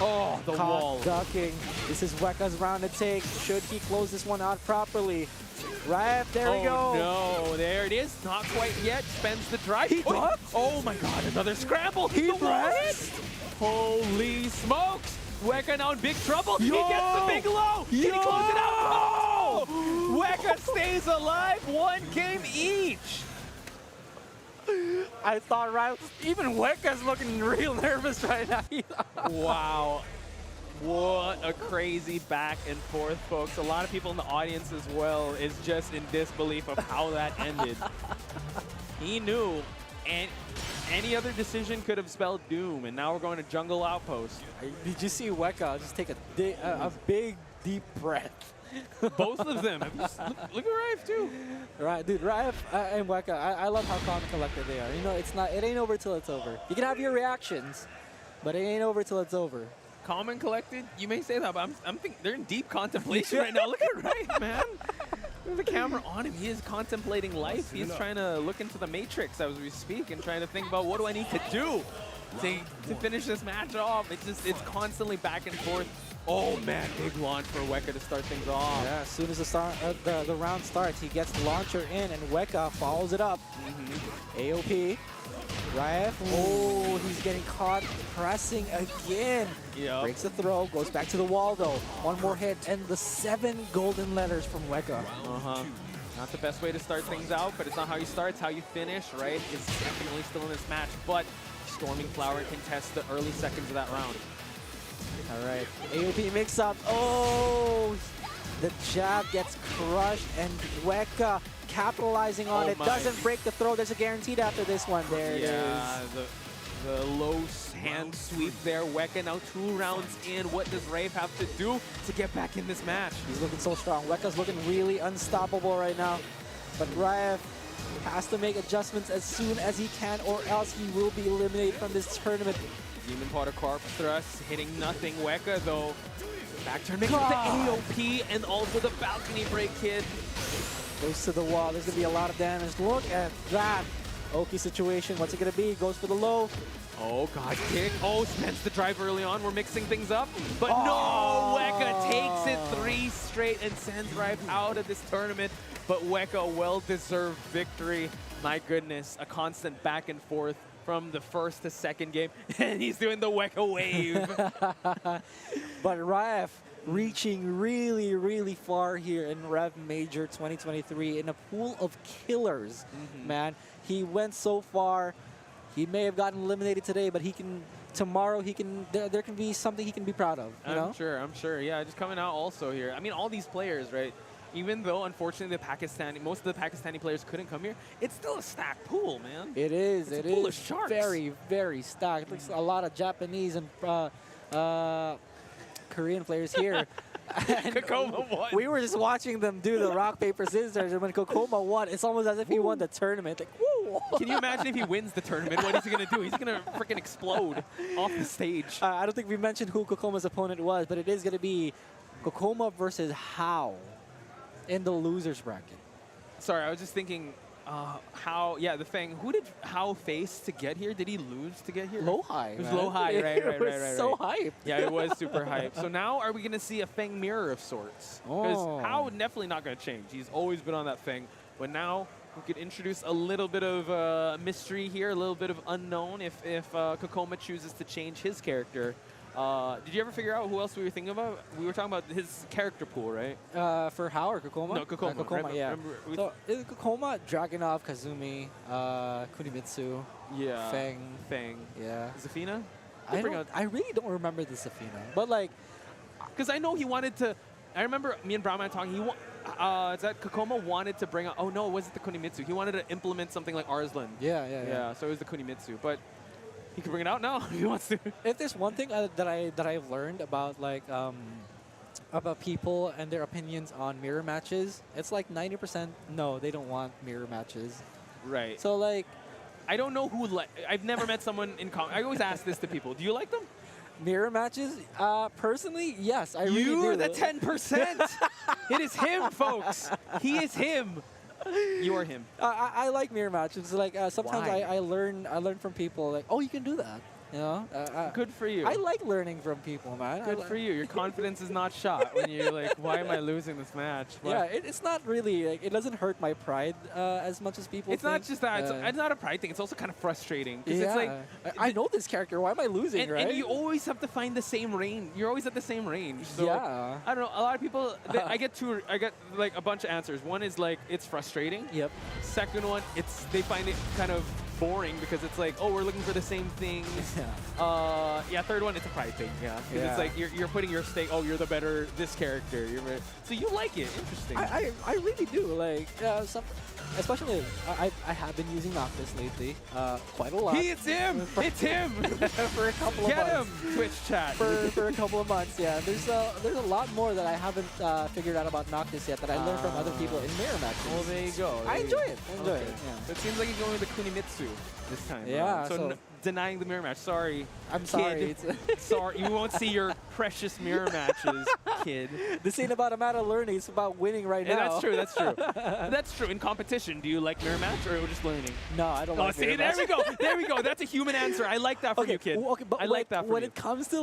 Oh, the wall. Ducking. This is Wecka's round to take. Should he close this one out properly? Raif, there we go. Oh, no. There it is. Not quite yet. Spends the drive. He ducked? Oh, my God. Another scramble. He pressed. Holy smokes. Wecka now in big trouble. He gets the big low. Can he close it out? Oh! Wecka stays alive. 1 game each. I thought Raif, even Wecka's looking real nervous right now. Wow. What a crazy back and forth, folks. A lot of people in the audience as well is just in disbelief of how that ended. He knew, and any other decision could have spelled doom, and now we're going to Jungle Outpost. Did you see Wecka just take a big, deep breath? Both of them. Look at Raif too. Right, dude. Raif and Wecka. I love how calm and collected they are. It ain't over till it's over. You can have your reactions, but it ain't over till it's over. Calm and collected. You may say that, but I'm thinking they're in deep contemplation right now. Look at Raif, man. With the camera on him, he is contemplating life. He's trying to look into the matrix as we speak and trying to think about what do I need to do to finish this match off. It's constantly back and forth. Oh man, big launch for Wecka to start things off. Yeah, as soon as the round starts, he gets the launcher in, and Wecka follows it up. AOP. REV. Oh, he's getting caught pressing again. Yep. Breaks the throw, goes back to the wall though. One more hit, and the 7 golden letters from Wecka. Not the best way to start things out, but it's not how you start, it's how you finish, right? It's definitely still in this match, but Storming Flower can test the early seconds of that round. All right, AOP mix-up. Oh, the jab gets crushed, and Wecka capitalizing on it. Doesn't break the throw. There's a guaranteed after this one. There it is. The low hand sweep there. Wecka now 2 rounds in. What does REV have to do to get back in this match? He's looking so strong. Wecka's looking really unstoppable right now. But REV has to make adjustments as soon as he can, or else he will be eliminated from this tournament. Demon Potter Corpse Thrust hitting nothing. Wecka though. Back turn makes it the AOP and also the balcony break kid. Goes to the wall. There's going to be a lot of damage. Look at that. Oki situation. What's it going to be? Goes for the low. Oh, God kick. Oh, spends the drive early on. We're mixing things up. But no, Wecka takes it 3 straight and sends REV out of this tournament. But Wecka, well-deserved victory. My goodness, a constant back and forth from the first to second game. And he's doing the Wecka wave. But REV reaching really, really far here in REV Major 2023 in a pool of killers, man. He went so far. He may have gotten eliminated today, but he can tomorrow. He can. There can be something he can be proud of. You know? I'm sure. Yeah, just coming out also here. I mean, all these players, right? Even though unfortunately most of the Pakistani players couldn't come here, it's still a stacked pool, man. It is. It's a pool of sharks. Very, very stacked. Looks a lot of Japanese and Korean players here. Kkokkoma won. We were just watching them do the rock, paper, scissors, and when Kkokkoma won, it's almost as if he won the tournament. Like, woo! Can you imagine if he wins the tournament? What is he going to do? He's going to freaking explode off the stage. I don't think we mentioned who Kokkoma's opponent was, but it is going to be Kkokkoma versus How in the losers bracket. Sorry, I was just thinking, the Feng. Who did How face to get here? Did he lose to get here? Low high. It was low high, right. It was so hype. Yeah, it was super hype. So now are we going to see a Feng mirror of sorts? Because How definitely not going to change. He's always been on that Feng. But now we could introduce a little bit of mystery here, a little bit of unknown if Kkokkoma chooses to change his character. Did you ever figure out who else we were thinking about? We were talking about his character pool, right? For How or Kkokkoma? No, Kkokkoma. Kkokkoma, yeah. So is Kkokkoma, Dragunov, Kazumi, Kunimitsu, Feng. Yeah. Zafina? I really don't remember the Zafina. But like, because I know he wanted to. I remember me and Bryan talking. It's that Kkokkoma wanted to bring out. Oh no, was it the Kunimitsu? He wanted to implement something like Arslan. Yeah. So it was the Kunimitsu, but he can bring it out now if he wants to. If there's one thing that I've learned about like about people and their opinions on mirror matches, it's like 90% no, they don't want mirror matches. Right. So like, I don't know who. I've never met someone in common. I always ask this to people. Do you like them? Mirror matches? Personally, yes, I really do. You're the 10%. It is him, folks. He is him. You are him. I like mirror matches. Like sometimes I learn from people. Like, oh, you can do that. You know. Good for you. I like learning from people, man. Good for you. Your confidence is not shot when you're like, why am I losing this match? But yeah, it's not really. Like, it doesn't hurt my pride as much as people. It's not just that. It's not a pride thing. It's also kind of frustrating. Yeah. It's like I know this character. Why am I losing? Right. And you always have to find the same range. You're always at the same range. So, yeah. I don't know. A lot of people. I get like a bunch of answers. One is like it's frustrating. Yep. Second one, they find it kind of boring because it's like, oh, we're looking for the same things. Yeah. Third one, it's a pride thing. Yeah. Because it's like you're putting your stake. Oh, you're the better this character. So you like it. Interesting. I really do. Like especially I have been using Noctis lately quite a lot. It's him. It's him. For a couple of months. Get him. Twitch chat. For a couple of months. Yeah. There's a lot more that I haven't figured out about Noctis yet that I learned from other people in mirror matches. Well, there you go. I enjoy it. Yeah. So it seems like you're going with the Kunimitsu this time. Yeah. So denying the mirror match. Sorry. I'm sorry. Kid. Sorry. You won't see your precious mirror matches, kid. This ain't about a matter of learning. It's about winning right now. That's true. That's true. That's true. In competition, do you like mirror match or just learning? No, I don't like mirror match. There we go. There we go. That's a human answer. I like that for you, kid. Okay, but I like that for when you. it comes to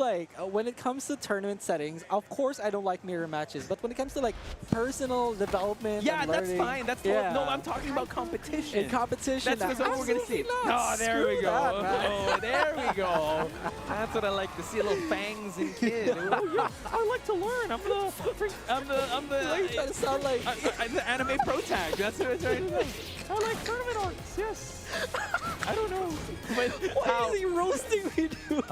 when it comes to tournament settings, of course I don't like mirror matches. But when it comes to like personal development, Yeah, and that's learning, fine. That's no. I'm talking about competition. In competition, that's what we're gonna see. Not. Oh, there Screw we go. that, Oh, there we go. That's what I like to see. Little fangs in kid. Oh, yeah, I like to learn. I'm the. Why are you trying to sound like I'm the anime pro tag. That's what I'm trying to say. I like tournament arcs. Yes. I don't know. But why is he roasting me, dude?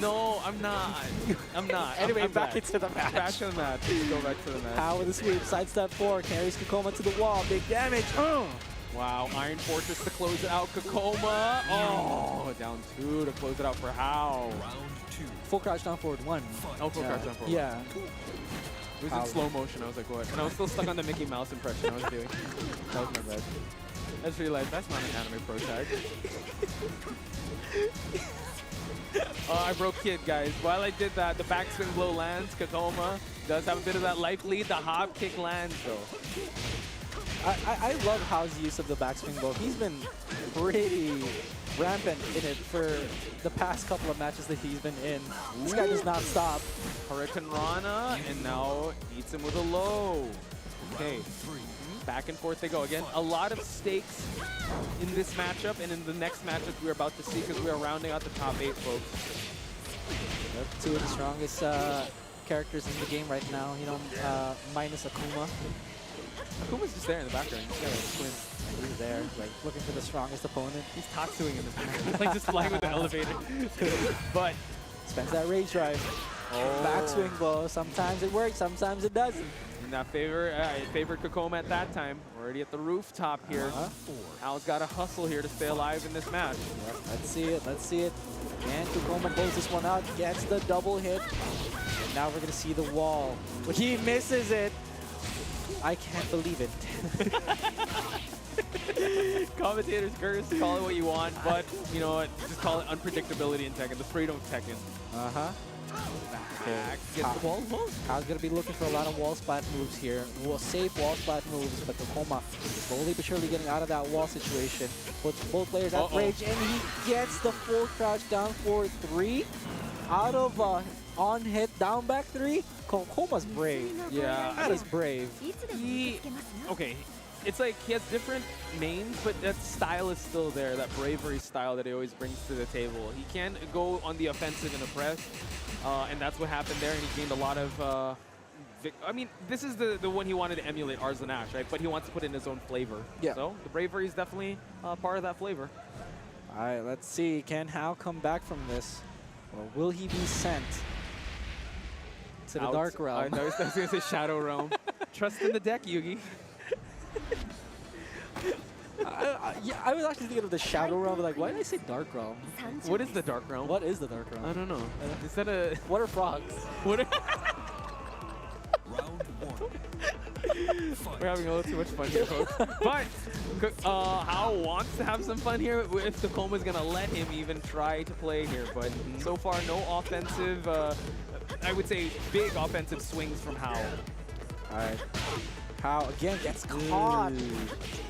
No, I'm not. I'm not. Anyway, I'm back into the match. Back to the match. Let's go back to the match. How with the sweep, sidestep 4, carries Kkokkoma to the wall, big damage. Wow, Iron Fortress to close it out. Kkokkoma. Oh, down 2 to close it out for How. Round 2. Full crouch down forward 1. Oh, full crouch down forward. Yeah. It was in slow motion. I was like, what? And I was still stuck on the Mickey Mouse impression I was doing. That was my bad. I just realized that's not an anime pro tag. I broke kid, guys. While I did that, the backswing blow lands. Kkokkoma does have a bit of that life lead. The hop kick lands, though. I love Hao's use of the backswing blow. He's been pretty rampant in it for the past couple of matches that he's been in. This guy does not stop. Hurricane Rana, and now eats him with a low. Okay, back and forth they go again. A lot of stakes in this matchup and in the next matchup we're about to see because we are rounding out the top 8, folks. Yep, 2 of the strongest characters in the game right now, you know, minus Akuma. Akuma's just there in the background. He's got a twin. He's there, like, looking for the strongest opponent. He's Tatsuing in the background. like just flying with the elevator. But spends that rage drive. Backswing blow. Sometimes it works, sometimes it doesn't. Not favored Kkokkoma at that time. Already at the rooftop here. Al's got to hustle here to stay alive in this match. Yep, let's see it, let's see it. And Kkokkoma blows this one out, gets the double hit. And now we're going to see the wall. But he misses it. I can't believe it. Commentators curse, call it what you want, but you know what? Just call it unpredictability in Tekken. The spray don't Tekken. Back. Gets the wall. Hao's going to be looking for a lot of wall splat moves here. Safe wall splat moves, but Kkokkoma slowly but surely getting out of that wall situation. Puts both players at rage, and he gets the full crouch down for 3. Out of on hit down back 3. Kkokoma's brave. Yeah. That is brave. Okay. It's like he has different mains, but that style is still there, that bravery style that he always brings to the table. He can go on the offensive and oppress, and that's what happened there, and he gained a lot of... I mean, this is the one he wanted to emulate, REV, right? But he wants to put in his own flavor. Yeah. So the bravery is definitely part of that flavor. All right, let's see. Can Hao come back from this? Or will he be sent to the Dark Realm? I was going to say Shadow Realm. Trust in the deck, Yugi. Yeah, I was actually thinking of the Shadow Realm, but like, why did I say Dark Realm? What is the Dark Realm? What is the Dark Realm? I don't know. Is that a... What are frogs? What are... Round 1. We're having a little too much fun here, folks. But Hao wants to have some fun here if Kkokoma's going to let him even try to play here. But so far, no offensive, I would say big offensive swings from Hao. All right. Hao again gets caught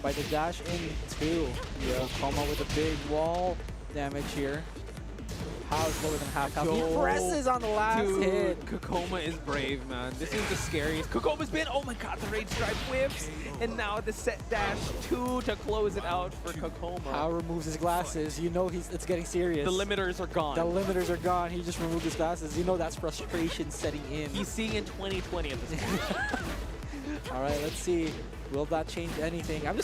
by the dash in 2. Kkokkoma with a big wall damage here. Hao's lower than half health. He presses on the last hit. Kkokkoma is brave, man. This is the scariest. Kkokoma's been, oh my god, the rage drive whips. And now the set dash 2 to close it out for Kkokkoma. Hao removes his glasses. You know it's getting serious. The limiters are gone. The limiters are gone. He just removed his glasses. You know that's frustration setting in. He's seeing in 2020 at this point. All right, let's see. Will that change anything? I'm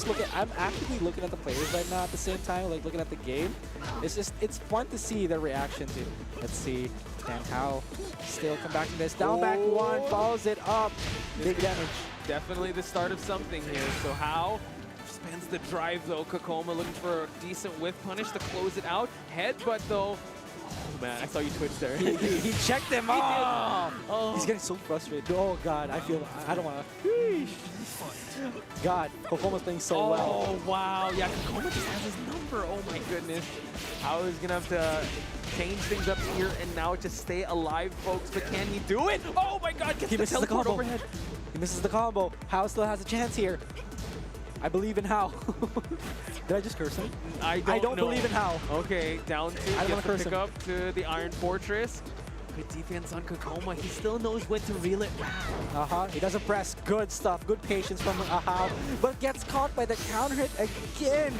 actively looking at the players right now at the same time, like looking at the game. It's fun to see their reactions. Let's see. Can Hao still come back from this? Down back 1, follows it up. Big damage. Definitely the start of something here. So Hao spends the drive though. Kkokkoma looking for a decent whiff punish to close it out. Headbutt though. Oh man, I saw you twitch there. he checked him off. Oh Oh. He's getting so frustrated. Oh god, I don't want to. God, Kkokoma's playing so well. Oh wow, yeah, Kkokkoma just has his number. Oh my goodness. I was gonna have to change things up here and now just stay alive, folks. But can he do it? Oh my god, gets He the misses the teleport combo. overhead. He misses the combo. Hao still has a chance here. I believe in Hao. Did I just curse him? I don't know. Believe in Hao. Okay, down two. I don't Gets wanna the curse pick him. up to the Iron Fortress. Good defense on Kkokkoma. He still knows when to reel it back. He doesn't press. Good stuff. Good patience from Hao. But gets caught by the counter hit again.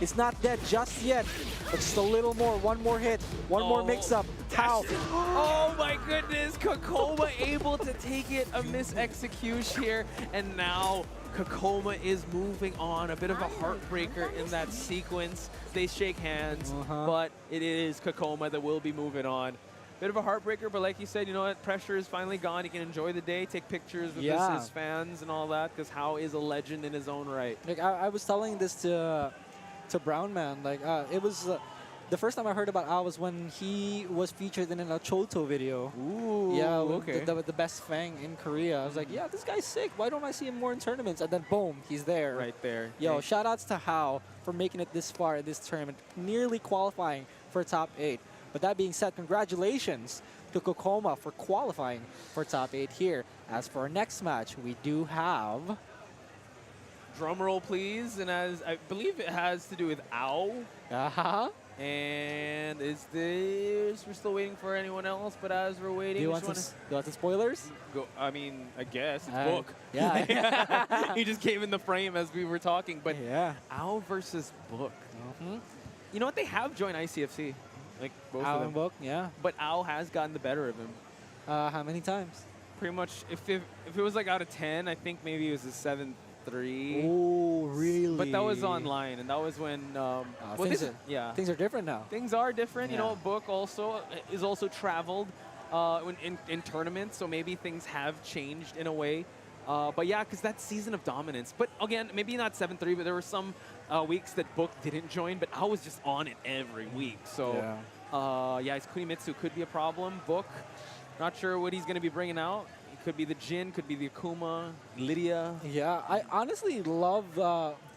It's not dead just yet. But just a little more. One more hit. One more mix-up. Hao. Oh my goodness. Kkokkoma able to take it. A mis-execution here. And now Kkokkoma is moving on. A bit of a heartbreaker in that sequence. They shake hands. But it is Kkokkoma that will be moving on. Bit of a heartbreaker, but like you said, you know what? Pressure is finally gone. He can enjoy the day, take pictures with his fans and all that, because Hao is a legend in his own right. Like I was telling this to Brown Man. Like it was the first time I heard about Hao was when he was featured in a Choto video. Ooh, yeah, okay. The best Feng in Korea. I was like, yeah, this guy's sick. Why don't I see him more in tournaments? And then boom, he's there. Right there. Yo, shout outs to Hao for making it this far in this tournament, nearly qualifying for top 8. But that being said, congratulations to Kkokkoma for qualifying for top 8 here. As for our next match, we do have... Drum roll, please. And as I believe it has to do with Ow. And is this... We're still waiting for anyone else, but as we're waiting... Do you want some spoilers? Go, I mean, I guess. It's Book. Yeah. He just came in the frame as we were talking. But yeah. Ow versus Book. You know what? They have joined ICFC. Like both Ow of them. and Book, yeah. But Ow has gotten the better of him. How many times? Pretty much. If it was like out of 10, I think maybe it was a 7-3. Oh, really? But that was online, and that was when. Things are different now. Things are different. Yeah. You know, Book also is also traveled in tournaments, so maybe things have changed in a way. But yeah, because that season of dominance. But again, maybe not 7-3, but there were some weeks that Book didn't join, but I was just on it every week. So yeah, his Kunimitsu could be a problem. Book, not sure what he's going to be bringing out. It could be the Jin, could be the Akuma, Lydia. Yeah, I honestly love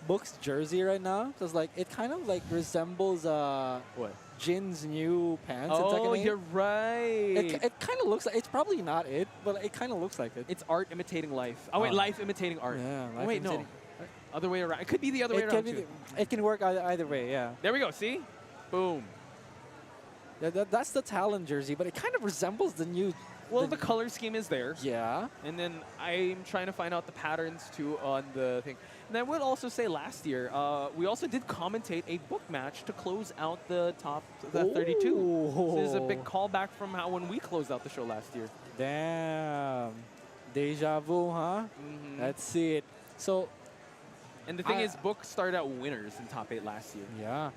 Book's jersey right now because like it kind of like resembles what? Jin's new pants. Oh, you're right. It kind of looks like, it's probably not it, but it kind of looks like it. It's art imitating life. Oh, wait, life imitating art. Yeah, oh, wait, no. Other way around. It could be the other way around, too. It can work either way, yeah. There we go, see? Boom. Yeah, that's the Talon jersey, but it kind of resembles the new... Well, the color scheme is there. Yeah. And then I'm trying to find out the patterns, too, on the thing. And I would also say last year, we also did commentate a Book match to close out the top 32. So this is a big callback from when we closed out the show last year. Damn. Deja vu, huh? Let's see it. So... And the thing is, Book started out winners in top 8 last year. Yeah.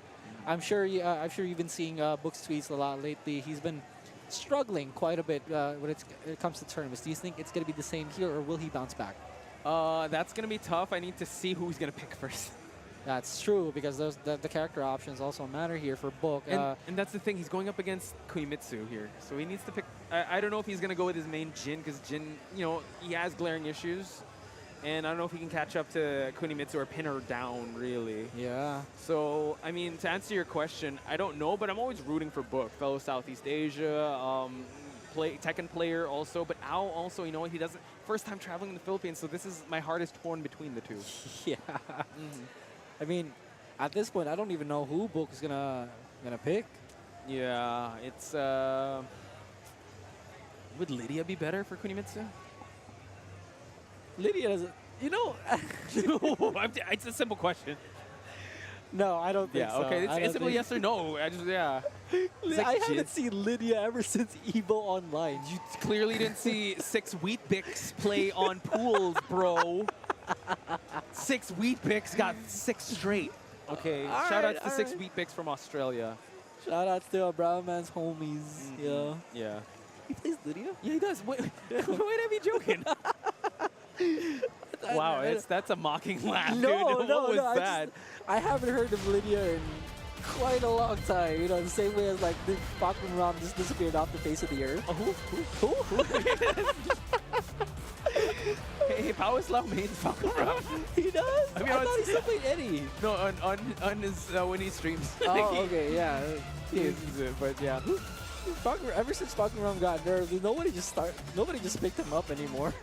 I'm sure you've been seeing Book's tweets a lot lately. He's been struggling quite a bit when it comes to tournaments. Do you think it's going to be the same here, or will he bounce back? That's going to be tough. I need to see who he's going to pick first. That's true, because the character options also matter here for Book. And that's the thing. He's going up against Kunimitsu here. So he needs to pick... I don't know if he's going to go with his main Jin, because Jin, you know, he has glaring issues. And I don't know if he can catch up to Kunimitsu or pin her down, really. Yeah. So, I mean, to answer your question, I don't know, but I'm always rooting for Book. Fellow Southeast Asia, Tekken player also. But Ao also, you know, he doesn't... First time traveling in the Philippines, so this is my hardest torn between the two. Yeah. I mean, at this point, I don't even know who Book is gonna pick. Yeah, it's... Would Lydia be better for Kunimitsu? Lydia doesn't... You know... It's a simple question. No, I don't think so. Yeah, okay. It's simple yes or no. I haven't seen Lydia ever since Evo Online. You clearly didn't see 6 Wheat Bix play on pools, bro. 6 Wheat Bix got 6 straight. Okay, shout out to 6 Wheat Bix from Australia. Shout out to Brown Man's homies. Yeah. Yeah. He plays Lydia? Yeah, he does. Wait, I be joking? Wow, that's a mocking laugh, dude. What was that? I haven't heard of Lydia in quite a long time. You know, the same way as like the Pokemon Ram just disappeared off the face of the earth. Hey, Power Slam mains Pokemon. He does? I mean, I thought he still played Eddie. No, on his when he streams. Oh, okay, yeah. He uses it, but yeah. Ever since Pokemon got nerfed, nobody just picked him up anymore.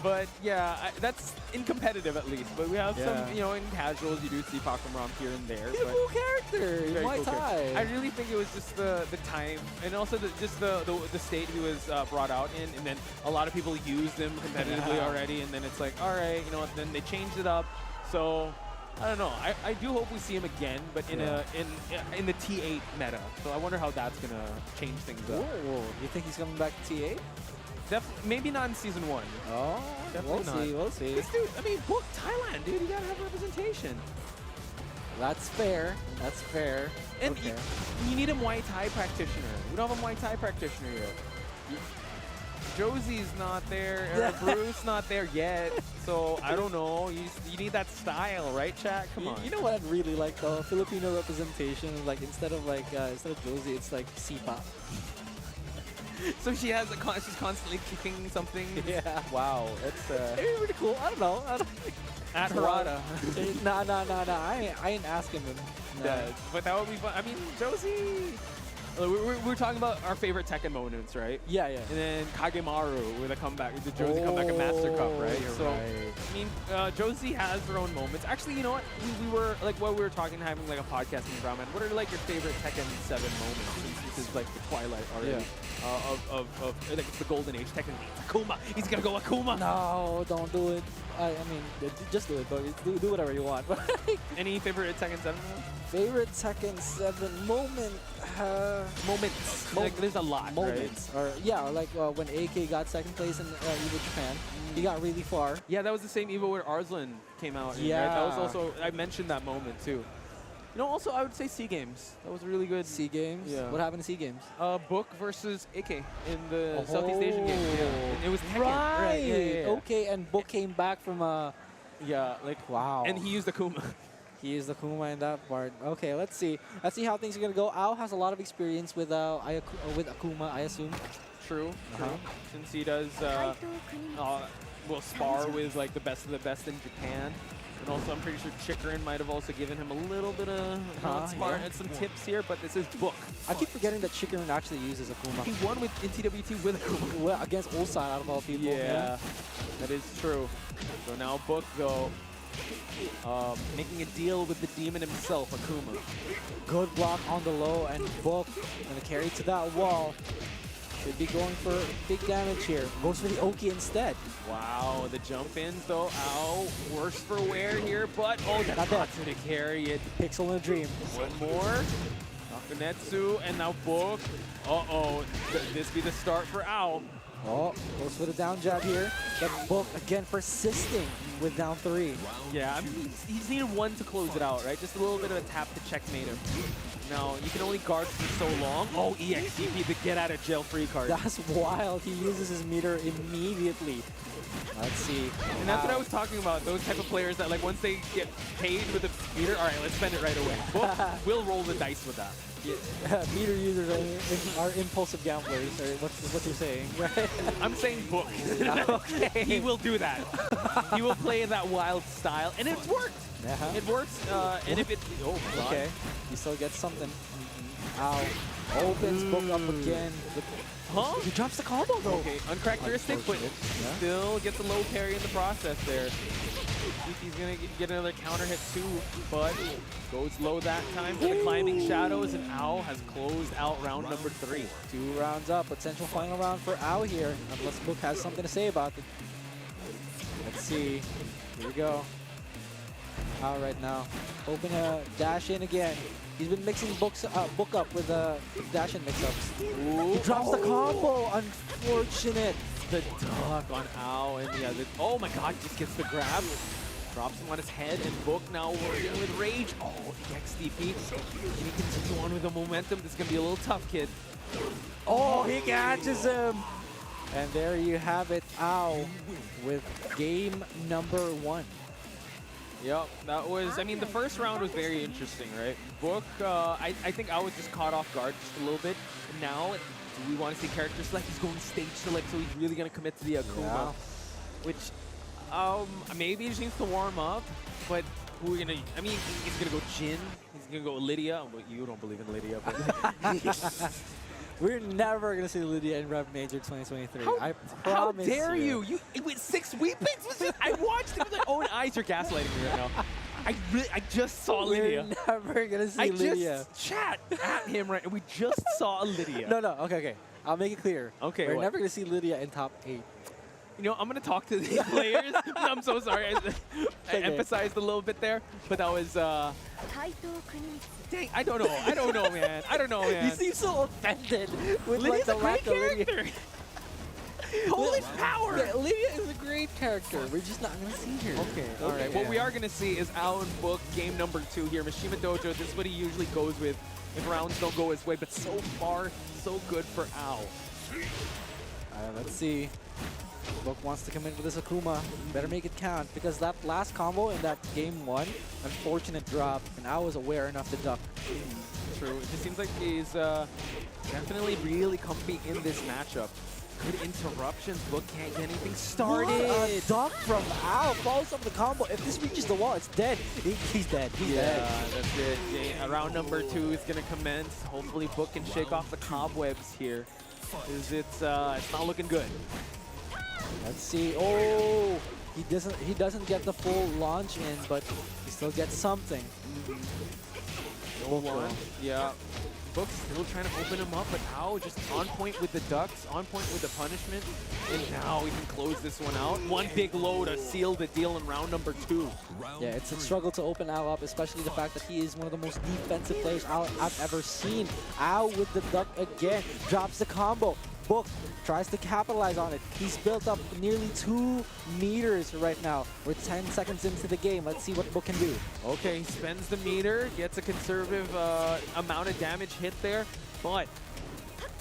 But yeah, that's in competitive at least. But we have some, you know, in casuals you do see Pokemon here and there. He's a cool character. Very Muay cool Thai. character. I really think it was just the time and also just the state he was brought out in, and then a lot of people used him competitively already, and then it's like, all right, you know what? Then they changed it up. So I don't know. I do hope we see him again, but in the T8 meta. So I wonder how that's gonna change things up. Whoa, you think he's coming back to T8? Maybe not in season 1. Oh, definitely we'll see. This dude, I mean, book Thailand, dude. You gotta have representation. That's fair. That's fair. And you need a Muay Thai practitioner. We don't have a Muay Thai practitioner yet. Josie's not there. Bruce not there yet. So I don't know. You need that style, right, chat? Come on. You know what I'd really like though? Filipino representation. Like instead of Josie, it's like Sipa. So she's constantly kicking something. Yeah. Wow. That's it'd be really cool. I don't know. At Harada. Nah. I ain't asking him. Nah. But that would be fun. I mean, Josie. We're talking about our favorite Tekken moments, right? Yeah. And then Kagemaru with a comeback, the Josie comeback at Master Cup, right? So, I mean, Josie has her own moments. Actually, you know what? We were like while we were talking, having like a podcast in Brahman. What are like your favorite Tekken 7 moments? Since this is like the twilight already of like it's the golden age. Tekken Akuma. He's gonna go Akuma. No, don't do it. I mean, just do it, but do whatever you want. Any favorite Tekken 7 moments? Favorite Tekken 7 moment? Moments. Like, there's a lot, moments. right? Or yeah, like when AK got second place in EVO Japan. He got really far. Yeah, that was the same EVO where Arslan came out. Yeah. Right? That was also, I mentioned that moment too. You know, also I would say SEA Games. That was really good. SEA Games? Yeah. What happened to SEA Games? Book versus AK in the Southeast Asian game. Yeah. And it was Tekken. Right. Yeah. Okay, and Book came back from wow. And he used Akuma. He used Akuma in that part. Okay, let's see. Let's see how things are gonna go. Ao has a lot of experience with Akuma, I assume. True. Since he does will spar with like the best of the best in Japan. And also, I'm pretty sure Chikurin might have also given him a little bit of and some tips here, but this is Book. I keep forgetting that Chikurin actually uses Akuma. He won with in TWT with Akuma. Well, against Ulsan, out of all people. Yeah, that is true. So now Book, though, making a deal with the demon himself, Akuma. Good block on the low, and Book gonna carry to that wall. Should be going for big damage here. Goes for the Oki instead. Wow, the jump ins though. Ow, worse for wear here, but that's not gonna carry it. Pixel in a dream. One more. Nakanetsu, and now Book. This be the start for Ao. Oh, goes for the down jab here. But Book again persisting with down 3. Yeah, I mean, he's needed one to close it out, right? Just a little bit of a tap to checkmate him. Now, you can only guard for so long. Oh, EXCP, the get out of jail free card. That's wild. He uses his meter immediately. Let's see. And that's what I was talking about. Those type of players that, like, once they get paid with a meter, all right, let's spend it right away. We'll roll the dice with that. Yeah. Meter users are impulsive gamblers, or what you're saying, right? I'm saying Book. Okay. He will do that. He will play in that wild style, and it's worked. It works, and if it... Oh, my God. Okay. He still gets something. Ow. Opens Book up again. Huh? He drops the combo, though. Okay, uncharacteristic, but still gets a low parry in the process there. He's going to get another counter hit too, but goes low that time for the climbing shadows, and Ao has closed out round number 3. 2 rounds up. Potential final round for Ao here, unless Book has something to say about it. Let's see. Here we go. Ao right now. Hoping to dash in again. He's been mixing Book up with dash in mix-ups. He drops the combo. Unfortunate. The duck on Ao, and oh my God, just gets the grab. Drops him on his head, and Book now working with rage. Oh, the XDP. Can he continue on with the momentum? This is going to be a little tough, kid. Oh, he catches him. And there you have it, Ao with game number 1. Yep, that was, I mean, the first round was very interesting, right? Book, I think I was just caught off guard just a little bit. Now, do we want to see characters select? He's going stage select, so he's really going to commit to the Akuma. Which, maybe he just needs to warm up, but who are we going to, I mean, he's going to go Jin, he's going to go Lydia. Well, you don't believe in Lydia, but... We're never going to see Lydia in Rev Major 2023. I promise. How dare you? You went 6 weepings? I watched it with my own eyes. You're gaslighting me right now. I just saw Lydia. We're never going to see Lydia. I just chat at him right now. We just saw Lydia. No, okay. I'll make it clear. Okay, We're never going to see Lydia in top 8. You know, I'm going to talk to these players. I'm so sorry. I emphasized a little bit there, but that was... Dang, I don't know, man. You seem so offended with Lydia's the a lack great of character. Polish power. Yeah, Lydia is a great character. We're just not going to see her. Okay, all right. What we are going to see is Alan Book game number 2 here. Mishima Dojo, this is what he usually goes with if rounds don't go his way, but so far, so good for Al. Let's see. Book wants to come in with this Akuma. Better make it count, because that last combo in that game 1, unfortunate drop, and I was aware enough to duck. True. It just seems like he's definitely really comfy in this matchup. Good interruptions. Book can't get anything started. What a duck from Al. Follows up the combo. If this reaches the wall, it's dead. He's dead. He's dead. That's it. Round number 2 is going to commence. Hopefully Book can shake off the cobwebs here. It's not looking good. Let's see. Oh, he doesn't get the full launch in, but he still gets something. Yeah. Book's still trying to open him up, but Ao just on point with the ducks, on point with the punishment, and now he can close this one out. One big low to seal the deal in round number 2. Yeah, it's a struggle to open Ao up, especially the fact that he is one of the most defensive players I've ever seen. Ao with the duck again, drops the combo. Book tries to capitalize on it. He's built up nearly 2 meters right now. We're 10 seconds into the game. Let's see what Book can do. Okay, he spends the meter, gets a conservative amount of damage hit there, but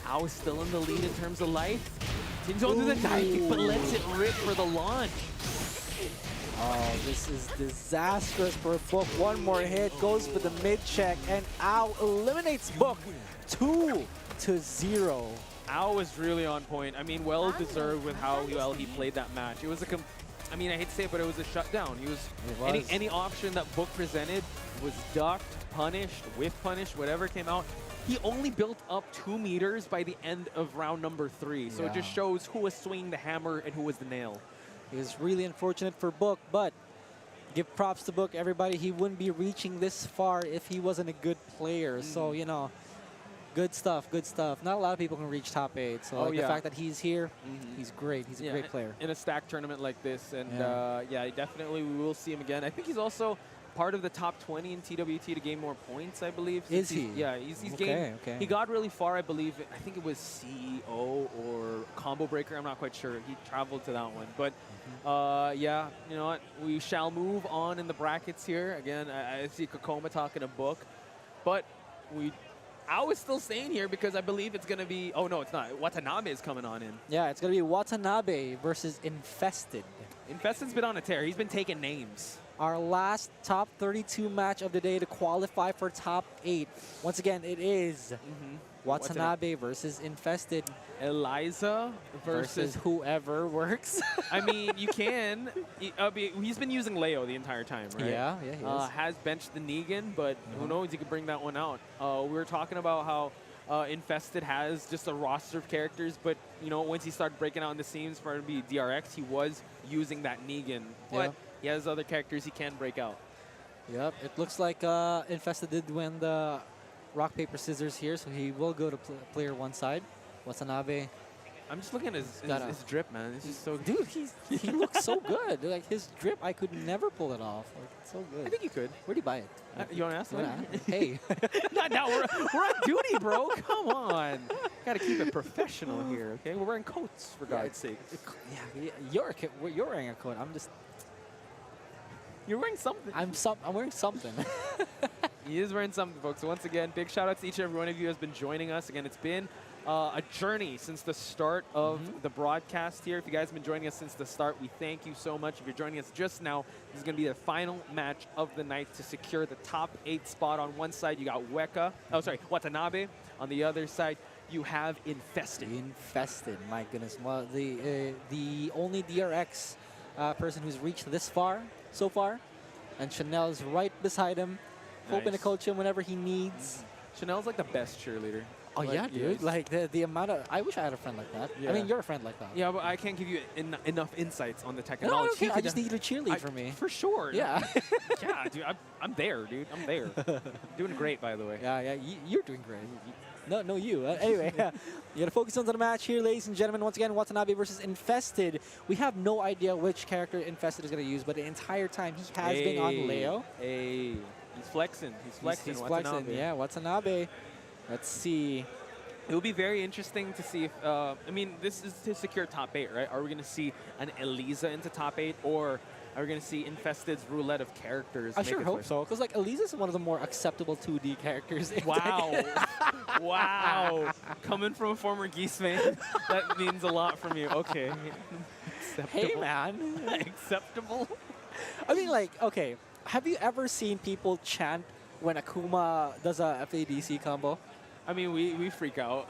Ao is still in the lead in terms of life. Continues on to the dive, but lets it rip for the launch. Oh, this is disastrous for Book. One more hit, goes for the mid-check, and Ao eliminates Book 2-0. Ao was really on point. I mean, well-deserved with how well he played that match. It was a, I mean, I hate to say it, but it was a shutdown. He was, any option that Book presented was ducked, punished, whiff punished, whatever came out. He only built up 2 meters by the end of round number 3. So it just shows who was swinging the hammer and who was the nail. It was really unfortunate for Book, but give props to Book, everybody. He wouldn't be reaching this far if he wasn't a good player. So, you know, good stuff, good stuff. Not a lot of people can reach top 8. So the fact that he's here, he's great. He's a great player. In a stacked tournament like this. And definitely we will see him again. I think he's also part of the top 20 in TWT to gain more points, I believe. Is he? Yeah, he's gained. He got really far, I believe. I think it was CO or Combo Breaker. I'm not quite sure. He traveled to that one. But yeah, you know what? We shall move on in the brackets here. Again, I see Kkokkoma talking a Book. But I was still staying here because I believe it's going to be... Oh, no, it's not. Watanabe is coming on in. Yeah, it's going to be Watanabe versus Infested. Infested's been on a tear. He's been taking names. Our last top 32 match of the day to qualify for top 8. Once again, it is Watanabe versus Infested. Elisa versus whoever works. I mean, you can. He's been using Leo the entire time, right? Yeah, he is. Has benched the Negan, but who knows? He could bring that one out. We were talking about how Infested has just a roster of characters, but you know, once he started breaking out in the seams for to be DRX, he was using that Negan. But he has other characters he can break out. Yep, it looks like Infested did win the rock, paper, scissors here, so he will go to player 1 side. Watanabe. I'm just looking at his drip, man. It's just so good. Dude, he looks so good. Like his drip, I could never pull it off. Like, it's so good. I think you could. Where'd you buy it? You want to ask him? Hey. No, we're on duty, bro. Come on. Got to keep it professional here, okay? We're wearing coats, for God's sake. Yeah, you're wearing a coat. I'm just... You're wearing something. I'm wearing something. He is wearing something, folks. So once again, big shout out to each and every one of you who has been joining us. Again, it's been a journey since the start of the broadcast here. If you guys have been joining us since the start, we thank you so much. If you're joining us just now, this is going to be the final match of the night to secure the top 8 spot. On one side, you got Watanabe. On the other side, you have Infested. Infested, my goodness. Well, the only DRX person who's reached this far so far, and Chanel's right beside him, hoping to coach him whenever he needs. Chanel's like the best cheerleader. Oh yeah, dude! Like the amount of, I wish I had a friend like that. Yeah. I mean, you're a friend like that. Yeah, but I can't give you enough insights on the No, technology. okay. I just need you to cheerlead for me. For sure. Yeah. Yeah, dude. I'm there, dude. I'm there. Doing great, by the way. Yeah. You're doing great. No, you. Anyway, you got to focus on the match here, ladies and gentlemen. Once again, Watanabe versus Infested. We have no idea which character Infested is going to use, but the entire time he has been on Leo. Hey, he's flexing. He's flexing. He's flexing. Yeah, Watanabe. Let's see. It will be very interesting to see if, I mean, this is to secure top 8, right? Are we going to see an Alisa into top 8, or are we going to see Infested's roulette of characters? I sure hope so, because like Alisa is one of the more acceptable 2D characters. Wow. Wow. Coming from a former Geese fan, that means a lot from you. Okay. Acceptable. Hey, man. Acceptable? I mean, like, okay, have you ever seen people chant when Akuma does a FADC combo? I mean, we freak out.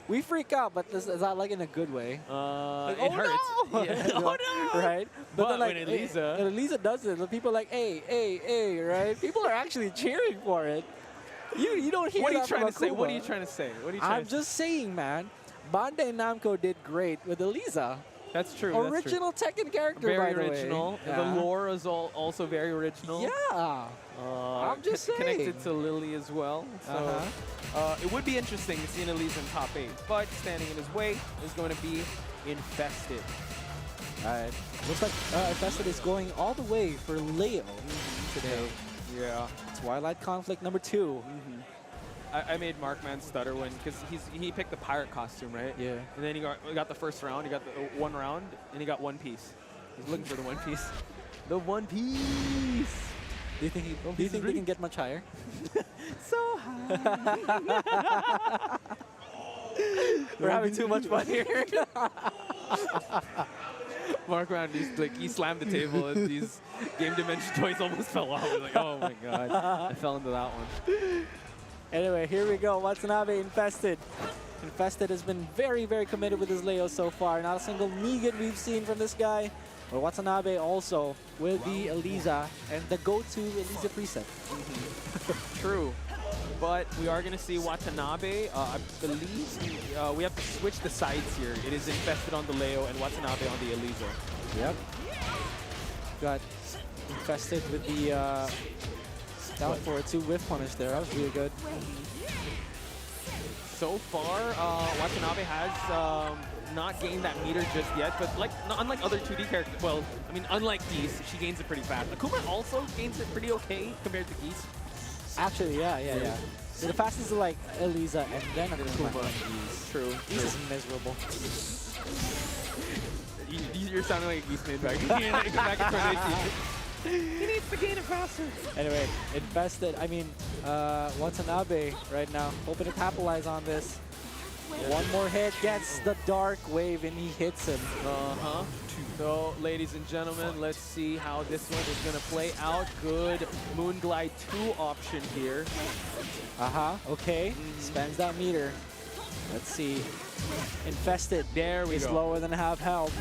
We freak out, but is that like in a good way? It hurts. No! Yeah. Oh no! Right? But then, like, when Alisa... when Alisa does it, the people are like, hey, right? People are actually cheering for it. You don't hear What are you that trying from to say? Akuma. What are you trying to say? What are you trying I'm just saying, man. Bandai Namco did great with Alisa. That's true. Original Tekken character, very by the original. way. Yeah. The lore is also very original. Yeah. I'm just saying. Connected to Lily as well. So it would be interesting to see an Elise in top 8. But standing in his way is going to be Infested. All right. Looks like Infested is going all the way for Leo today. Yeah. Twilight Conflict number 2. I made Markman stutter because he picked the pirate costume, right? Yeah. And then he got the first round. He got the 1 round, and he got 1 piece. He's looking for the 1 piece. The 1 piece. Do you think they can get much higher? So high. We're having too much fun here. Markman, he slammed the table, and these Game Dimension toys almost fell off. I was like, oh my god, I fell into that one. Anyway, here we go. Watanabe Infested. Infested has been very, very committed with his Leo so far. Not a single Negan we've seen from this guy. But Watanabe also will be Alisa and the go-to Alisa preset. True. But we are going to see Watanabe. I believe we have to switch the sides here. It is Infested on the Leo and Watanabe on the Alisa. Yep. Got Infested with the down for a 2 whiff punish there. That was really good. So far, Watanabe has not gained that meter just yet, but unlike other 2D characters, well, I mean, unlike Geese, she gains it pretty fast. Akuma also gains it pretty okay compared to Geese. Actually, yeah. So the fastest is like Alisa and then Akuma. True. Geese is miserable. You're sounding like a Geese main back in 2018. He needs to gain it faster. Anyway, Infested. I mean, Watanabe right now, hoping to capitalize on this. One more hit gets the Dark Wave and he hits him. So, ladies and gentlemen, let's see how this one is going to play out. Good Moonglide 2 option here. Okay. Spends that meter. Let's see. Infested. There we is go. lower than half health.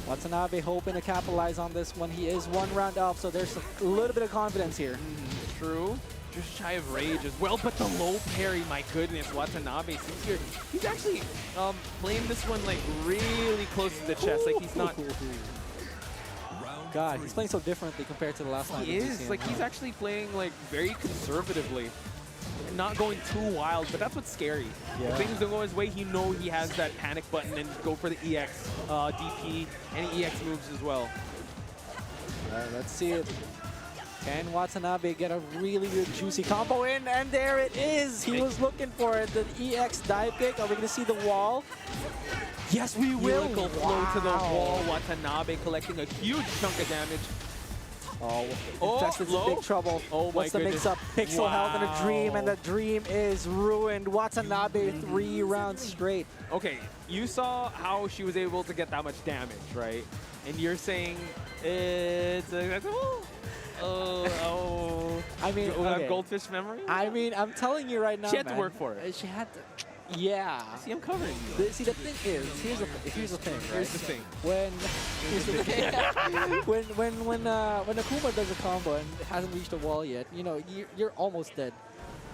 Watanabe hoping to capitalize on this one. He is 1 round up, so there's a little bit of confidence here. True. Just shy of rage as well, but the low parry, my goodness, Watanabe seems here. He's actually playing this one like really close to the chest, like he's not. God, he's playing so differently compared to the last time. He is like he's actually playing like very conservatively, and not going too wild. But that's what's scary. Yeah. If things don't go his way, he knows he has that panic button and go for the EX, DP, any EX moves as well. All right, let's see it. Can Watanabe get a really good juicy combo in? And there it is! He was looking for it. The EX dive kick. Are we going to see the wall? Yes, we will! Helical flow to the wall. Watanabe collecting a huge chunk of damage. Oh, Oh, Infested's in low? big trouble. Oh my What's the goodness. mix-up? Pixel health and a dream, and Wow. the dream is ruined. Watanabe 3 rounds straight. Okay, you saw how she was able to get that much damage, right? And you're saying it's I mean, Do I have okay. goldfish memory? I mean, I'm telling you right now, She had to man, work for it. She had to. Yeah. See, I'm covering you. See, the thing is, here's the thing, right? Here's the thing. When when Akuma does a combo and hasn't reached the wall yet, you know, you're almost dead.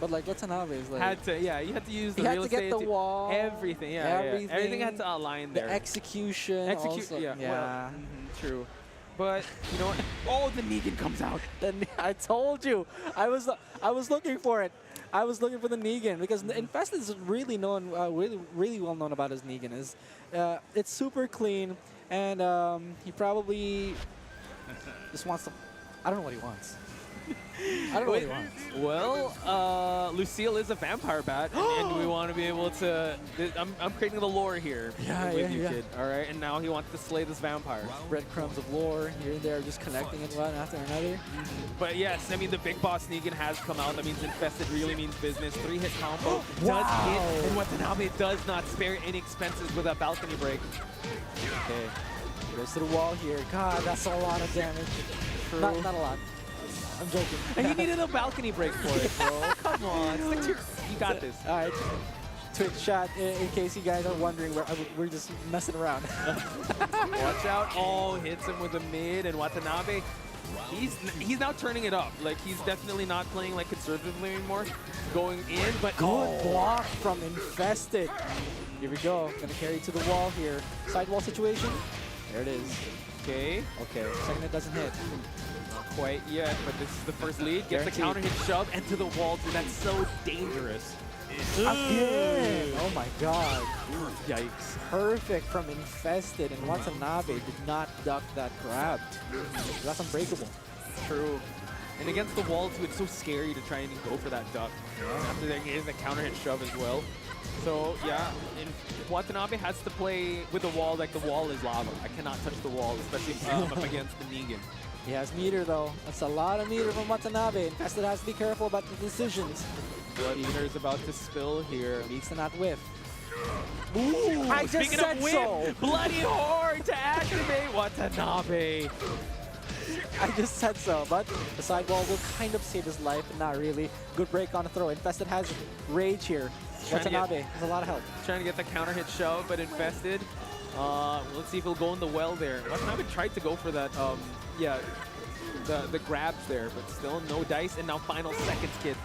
But like Watanabe is like you had to use the he real had to get estate the wall, everything, everything had to align there. The execution, also, yeah. yeah. Well, true. But you know what? Oh, the Negan comes out. I told you, I was looking for it. I was looking for the Negan because Infested is really known, really well known about his Negan. It's super clean, and he probably just wants to. I don't know what he wants. I don't know what he wants. Well, Lucille is a vampire bat, and we want to be able to. I'm creating the lore here with you, kid. All right, and now he wants to slay this vampire. Breadcrumbs of lore here and there, just connecting it one after another. But yes, I mean the big boss Negan has come out. That means Infested really means business. 3-hit combo does hit, and Watanabe does not spare any expenses with that balcony break. Okay, goes to the wall here. God, that's a lot of damage. True. Not a lot. I'm joking. And he needed a balcony break for it, bro. Come on, stick to you got this. All right. Twitch chat, in case you guys are wondering, we're just messing around. Watch out. Oh, hits him with a mid, and Watanabe, he's now turning it up. Like, he's definitely not playing like conservatively anymore. Going in, but Good block from Infested. Here we go. Gonna carry to the wall here. Sidewall situation. There it is. Okay. Okay. Second it doesn't hit. Not quite yet, but this is the first lead. Gets the counter hit shove and to the wall, dude. That's so dangerous. Again! Oh my god. Yikes. Perfect from Infested, and Watanabe did not duck that grab. That's unbreakable. True. And against the wall, too, it's so scary to try and go for that duck. After they're getting the counter hit shove as well. So, yeah, and Watanabe has to play with the wall like the wall is lava. I cannot touch the wall, especially if I'm up against the Negan. He has meter, though. That's a lot of meter from Watanabe. Infested has to be careful about the decisions. Blood Eater is about to spill here. Needs to not whiff. Ooh, I just speaking said of whip, so. bloody hard to activate Watanabe. I just said so, but the sidewall will kind of save his life, but not really. Good break on the throw. Infested has rage here. Watanabe has a lot of help. Trying to get the counter hit shove, but Infested. Let's see if he'll go in the well there. Watanabe tried to go for that, the grabs there, but still no dice, and now final seconds, kid.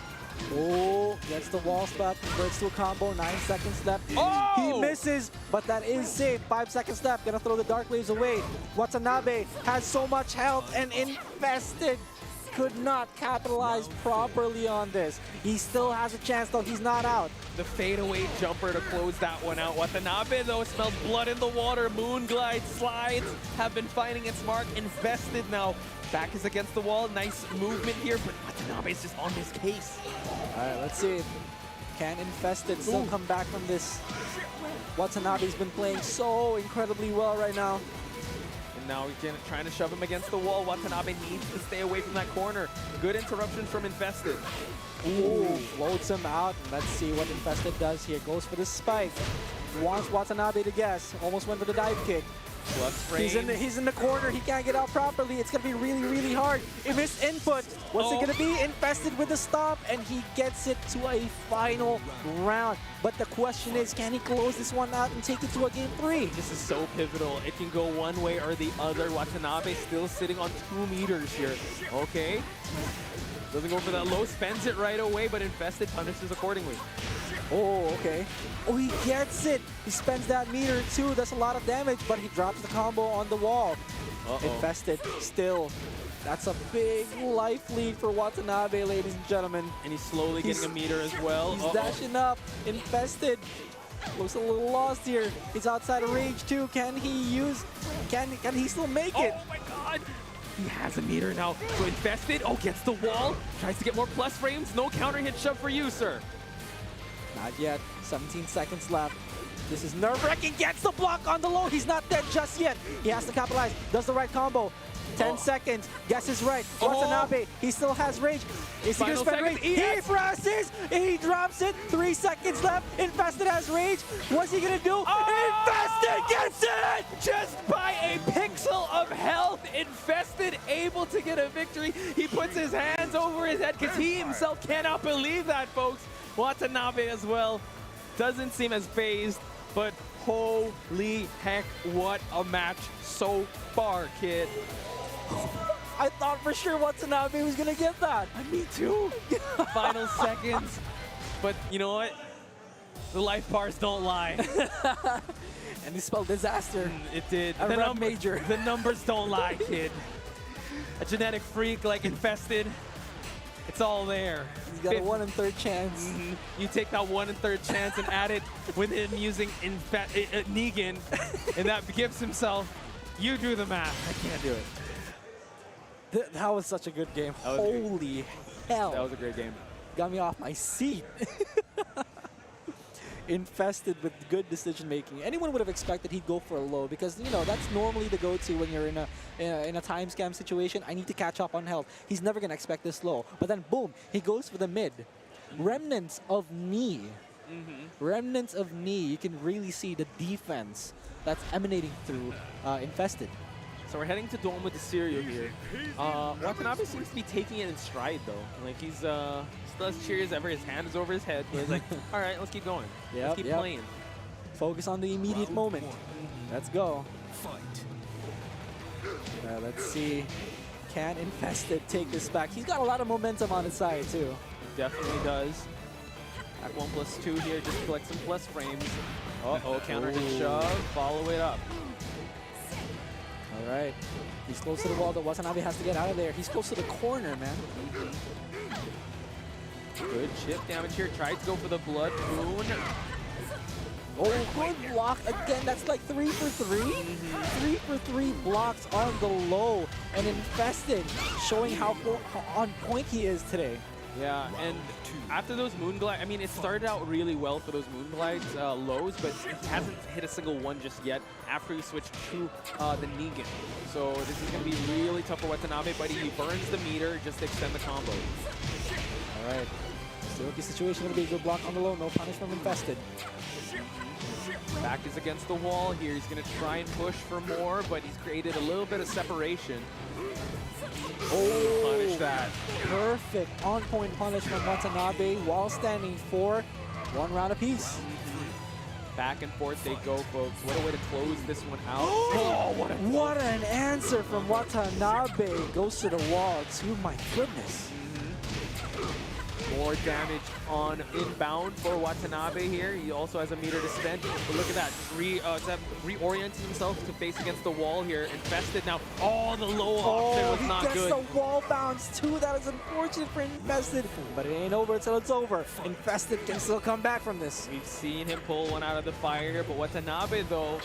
Oh, gets the wall spot, converts to a combo, 9 seconds left. Oh! He misses, but that is safe. 5 seconds left, gonna throw the Dark Waves away. Watanabe has so much health, and Infested could not capitalize properly on this. He still has a chance, though. He's not out. The fadeaway jumper to close that one out. Watanabe, though, smells blood in the water. Moonglide slides have been finding its mark. Infested now. Back is against the wall. Nice movement here, but Watanabe is just on his case. All right, let's see. Can Infested still come back from this? Watanabe's been playing so incredibly well right now. And now he's trying to shove him against the wall. Watanabe needs to stay away from that corner. Good interruption from Infested. Ooh, floats him out. Let's see what Infested does here. Goes for the spike. Wants Watanabe to guess. Almost went for the dive kick. He's in the corner. He can't get out properly. It's going to be really, really hard. He missed input. What's it going to be? Infested with the stomp, and he gets it to a final round. But the question is, can he close this one out and take it to a game 3? This is so pivotal. It can go one way or the other. Watanabe still sitting on 2 meters here. Okay. Doesn't go for that low, spends it right away, but Infested punishes accordingly. Oh, okay. Oh, he gets it. He spends that meter too. That's a lot of damage, but he drops the combo on the wall. Infested still. That's a big life lead for Watanabe, ladies and gentlemen. And he's slowly getting a meter as well. He's dashing up. Infested. Looks a little lost here. He's outside of range too. Can he still make it? Oh my god! He has a meter now. So Infested, gets the wall. Tries to get more plus frames. No counter hit shove for you, sir. Not yet. 17 seconds left. This is nerve-wracking. Gets the block on the low. He's not dead just yet. He has to capitalize. Does the right combo. 10 seconds. Guess is right. Watanabe, he still has rage. Is he going to spend rage? He presses! He drops it. 3 seconds left. Infested has rage. What's he going to do? Infested gets it! Just by a pixel of health, Infested able to get a victory. He puts his hands over his head because he himself cannot believe that, folks. Watanabe as well. Doesn't seem as phased, but holy heck, what a match so far, kid. I thought for sure Watanabe was going to get that. Me too. Final seconds. But you know what? The life bars don't lie. And it spelled disaster. It did. A REV Major. The numbers don't lie, kid. A genetic freak like Infested, it's all there. He's got a 1 1/3 chance. You take that 1 1/3 chance and add it with him using Negan, and that gives himself. You do the math. I can't do it. That was such a good game. Holy hell. That was a great game. Got me off my seat. Infested with good decision making. Anyone would have expected he'd go for a low because you know that's normally the go-to when you're in a time scam situation. I need to catch up on health. He's never gonna expect this low. But then boom, he goes for the mid. Remnants of knee. Remnants of knee. You can really see the defense that's emanating through Infested. So we're heading to Dome with the Cereal here. Watanabe seems to be taking it in stride though. Like he's still as cheery as ever. His hand is over his head. But he's like, all right, let's keep going. Let's keep playing. Focus on the immediate moment. Let's go. Let's see. Can Infested take this back? He's got a lot of momentum on his side too. Definitely does. At 1+2 here, just collect some plus frames. Uh-oh, counter hit shove. Follow it up. All right. He's close to the wall, but Watanabe has to get out of there. He's close to the corner, man. Good chip damage here. Tried to go for the Blood Moon. Oh, good block again. That's like 3 for 3. 3 for 3 blocks on the low. And Infested showing how on point he is today. Yeah, and after those Moonglide, I mean, it started out really well for those Moonglides lows, but it hasn't hit a single one just yet after he switched to the Negan. So this is going to be really tough for Watanabe, but he burns the meter just to extend the combo. All right. Sioki's situation going to be a good block on the low. No punish from Infested. Back is against the wall here. He's going to try and push for more, but he's created a little bit of separation. Oh, punish that. Perfect on-point punish from Watanabe while standing for 1 round apiece. Back and forth they go, folks. What a way to close this one out. Oh, what an answer from Watanabe. Goes to the wall, too. My goodness. More damage on inbound for Watanabe here. He also has a meter to spend. But look at that. Reorienting himself to face against the wall here. Infested now. Oh, the low option was not good. He gets the wall bounce too. That is unfortunate for Infested. But it ain't over until it's over. Infested can still come back from this. We've seen him pull one out of the fire here. But Watanabe, though,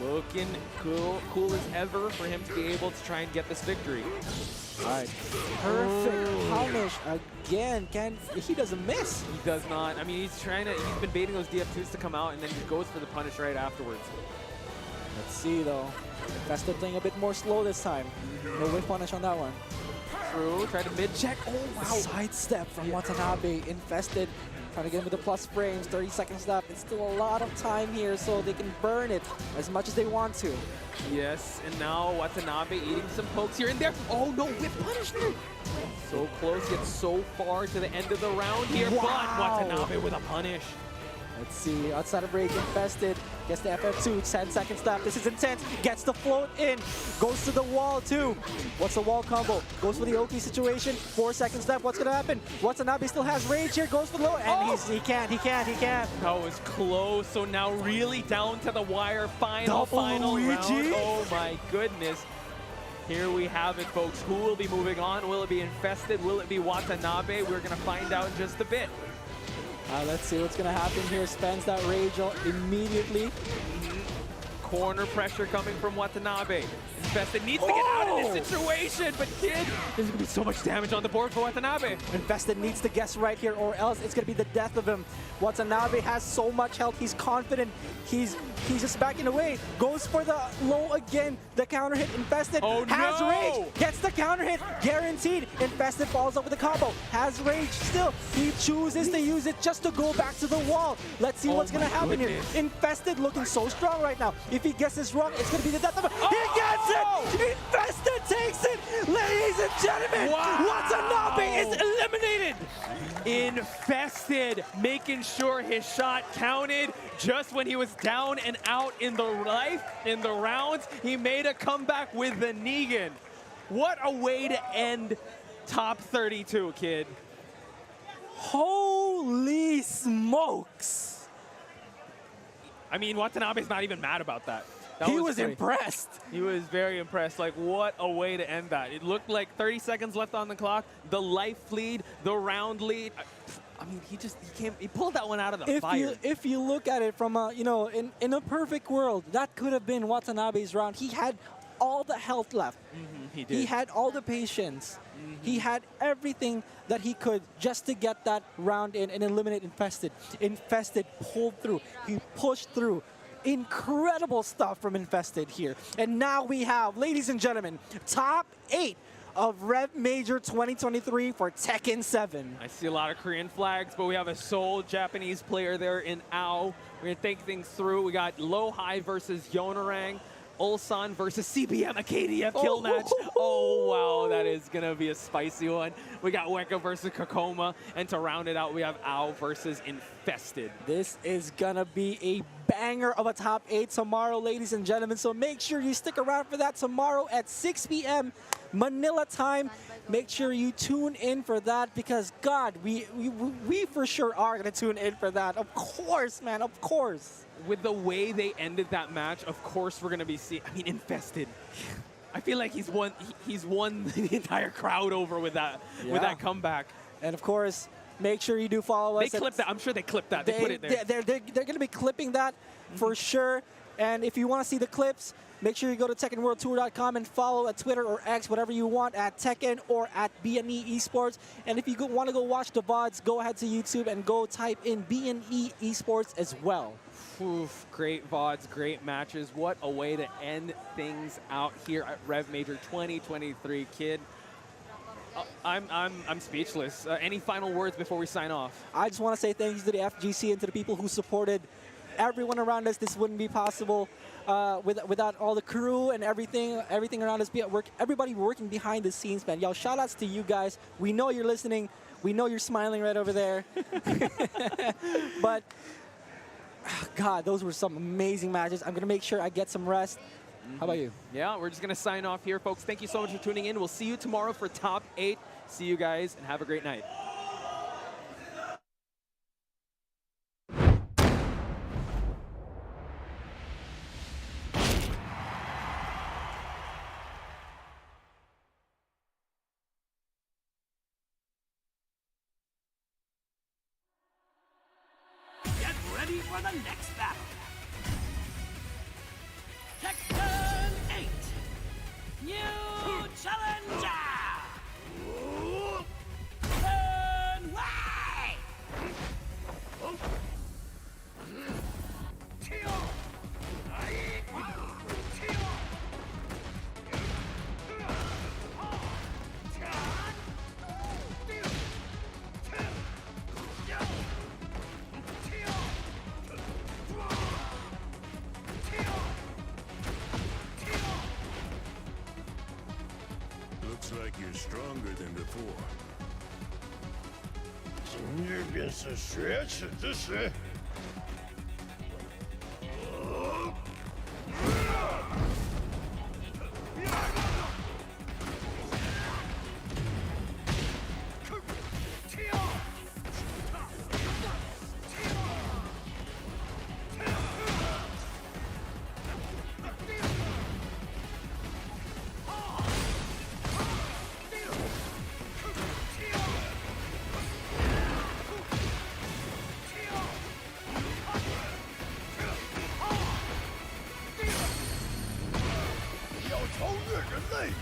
looking cool as ever for him to be able to try and get this victory. All right, perfect punish again. He doesn't miss. He does not. I mean, he's been baiting those DF2s to come out, and then he goes for the punish right afterwards. Let's see though. Infested playing a bit more slow this time. No whiff punish on that one. True. Tried to mid check. Oh wow. Sidestep from Watanabe. Infested. Trying to get him with the plus frames. 30 seconds left. It's still a lot of time here, so they can burn it as much as they want to. Yes, and now Watanabe eating some pokes here and there. Oh no, whip punish there. So close, yet so far to the end of the round here. Wow. But Watanabe with a punish. Let's see, outside of Rage, Infested gets the FF2, 10 seconds left. This is intense, gets the float in, goes to the wall too. What's the wall combo? Goes for the Oki situation, 4 seconds left, what's gonna happen? Watanabe still has Rage here, goes for the low, and he can't. That was close, so now really down to the wire, final round. Oh my goodness. Here we have it, folks. Who will be moving on? Will it be Infested? Will it be Watanabe? We're gonna find out in just a bit. Let's see what's going to happen here. Spends that Rage immediately. Corner pressure coming from Watanabe. Infested needs to get out of this situation, but Kid, there's going to be so much damage on the board for Watanabe. Infested needs to guess right here, or else it's going to be the death of him. Watanabe has so much health. He's confident. He's just backing away. Goes for the low again. The counter hit. Infested has rage. Gets the counter hit. Guaranteed. Infested follows up with a combo. Has rage still. He chooses to use it just to go back to the wall. Let's see what's going to happen here. Infested looking so strong right now. If he guesses wrong, it's going to be the death of him. He gets it! Infested takes it! Ladies and gentlemen, Watanabe is eliminated! Infested, making sure his shot counted just when he was down and out in the rounds. He made a comeback with the Negan. What a way to end top 32, Kid. Holy smokes! I mean, Watanabe's not even mad about that. He was impressed. He was very impressed. Like, what a way to end that. It looked like 30 seconds left on the clock. The life lead, the round lead. I mean, he pulled that one out of the fire. If you look at it from a, in a perfect world, that could have been Watanabe's round. He had all the health left. He did. He had all the patience. He had everything that he could just to get that round in and eliminate Infested. Infested pulled through. He pushed through. Incredible stuff from Infested here. And now we have, ladies and gentlemen, top 8 of REV Major 2023 for Tekken 7. I see a lot of Korean flags, but we have a sole Japanese player there in Ao. We're going to think things through. We got Low High versus Yonorang. Ulsan versus CBM, a KDF kill match. Oh, wow, that is going to be a spicy one. We got Wecka versus Kkokkoma, and to round it out, we have Ao versus Infested. This is going to be a banger of a top 8 tomorrow, ladies and gentlemen, so make sure you stick around for that tomorrow at 6 p.m. Manila time. Make sure you tune in for that because, God, we for sure are going to tune in for that. Of course, man, of course. With the way they ended that match, of course we're going to be seeing, I mean, Infested. I feel like he's won the entire crowd over with that comeback. And of course, make sure you do follow us. They clipped that. I'm sure they clipped that. They put it there. They're going to be clipping that for sure. And if you want to see the clips, make sure you go to TekkenWorldTour.com and follow at Twitter or X, whatever you want, at Tekken or at BNE Esports. And if you want to go watch the VODs, go ahead to YouTube and go type in BNE Esports as well. Oof, great VODs, great matches. What a way to end things out here at REV Major 2023, Kid. I'm speechless. Any final words before we sign off? I just want to say thank you to the FGC and to the people who supported everyone around us. This wouldn't be possible without all the crew and everything around us. Everybody working behind the scenes, man. Yo, shout outs to you guys. We know you're listening. We know you're smiling right over there. But God, those were some amazing matches. I'm going to make sure I get some rest. How about you? Yeah, we're just going to sign off here, folks. Thank you so much for tuning in. We'll see you tomorrow for Top 8. See you guys, and have a great night. Get ready for the next battle. Tekken 8. New challenger. Turn way. Looks like you're stronger than before. 今日便是雪耻之时。人类。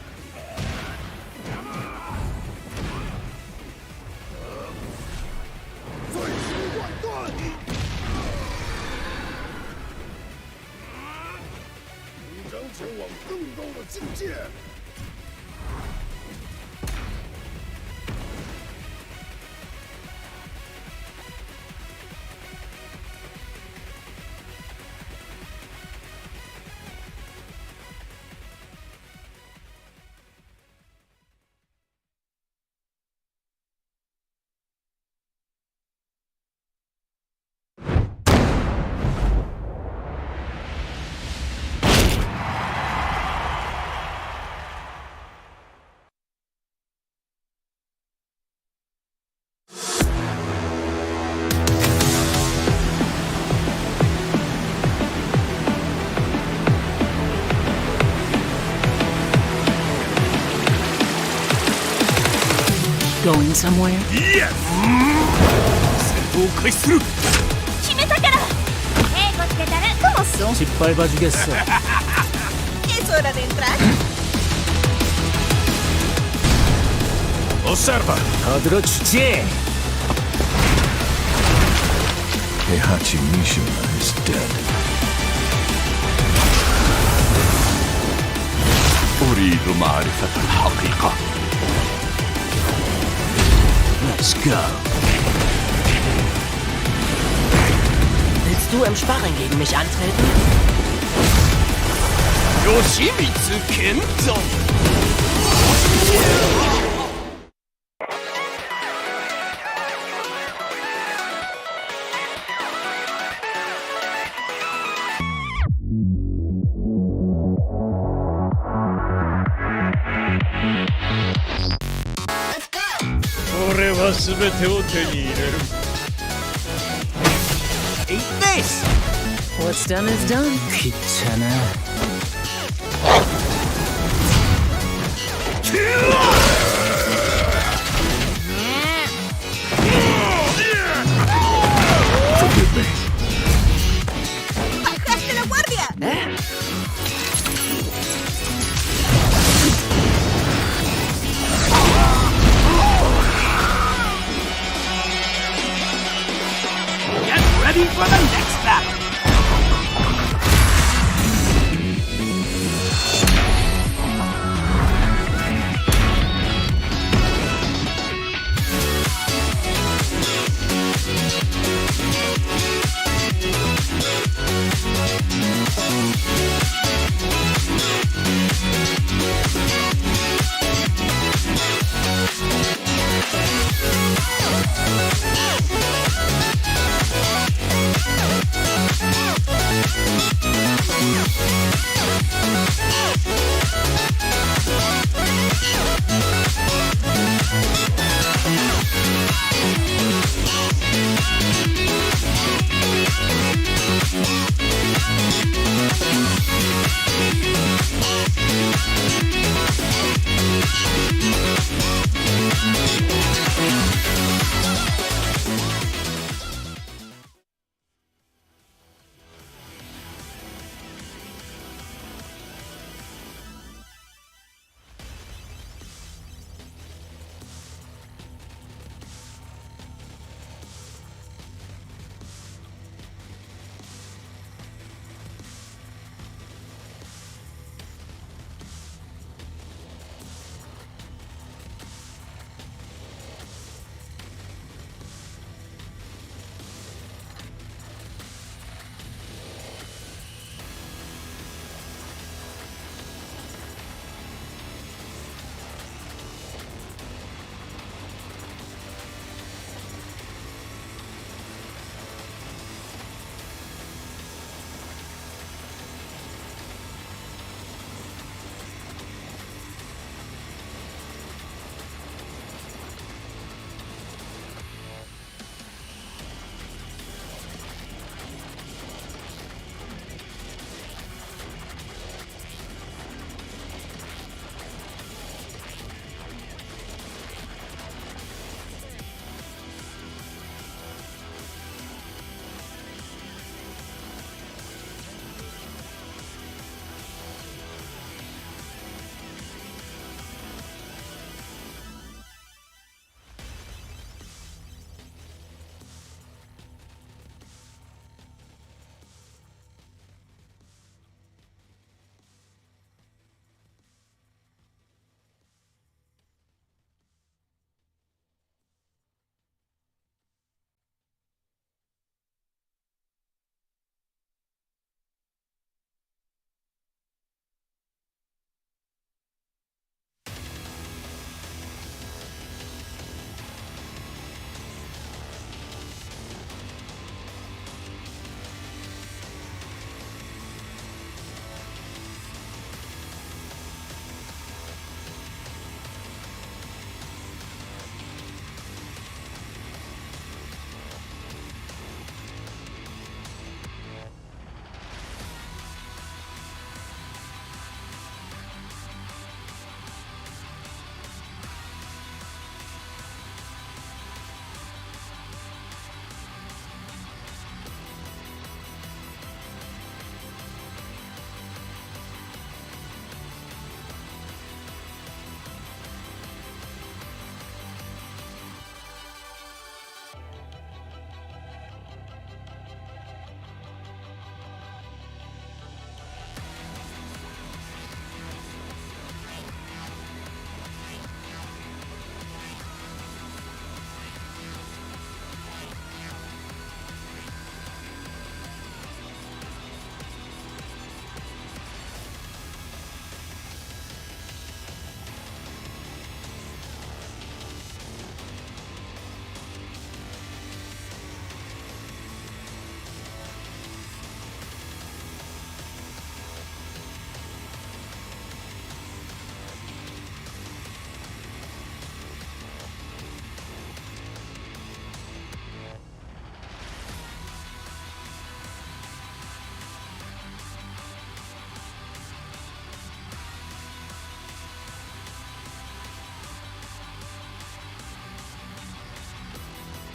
最终万段。你将前往更高的境界。 Going somewhere? Yes! 戦闘を開始する決めたから稽古してたらどうすん 失敗봐주겠어. Es hora de entrar. Observa! 더 들어주지. Heihachi Mishima is dead. أريد معرفة الحقيقة. Let's go. Willst du im Sparring gegen mich antreten? Yoshimitsu Kendo! Eat this! What's done is done. 귀찮아. Forgive me. ¡Bajaste la guardia! Get ready for the next battle!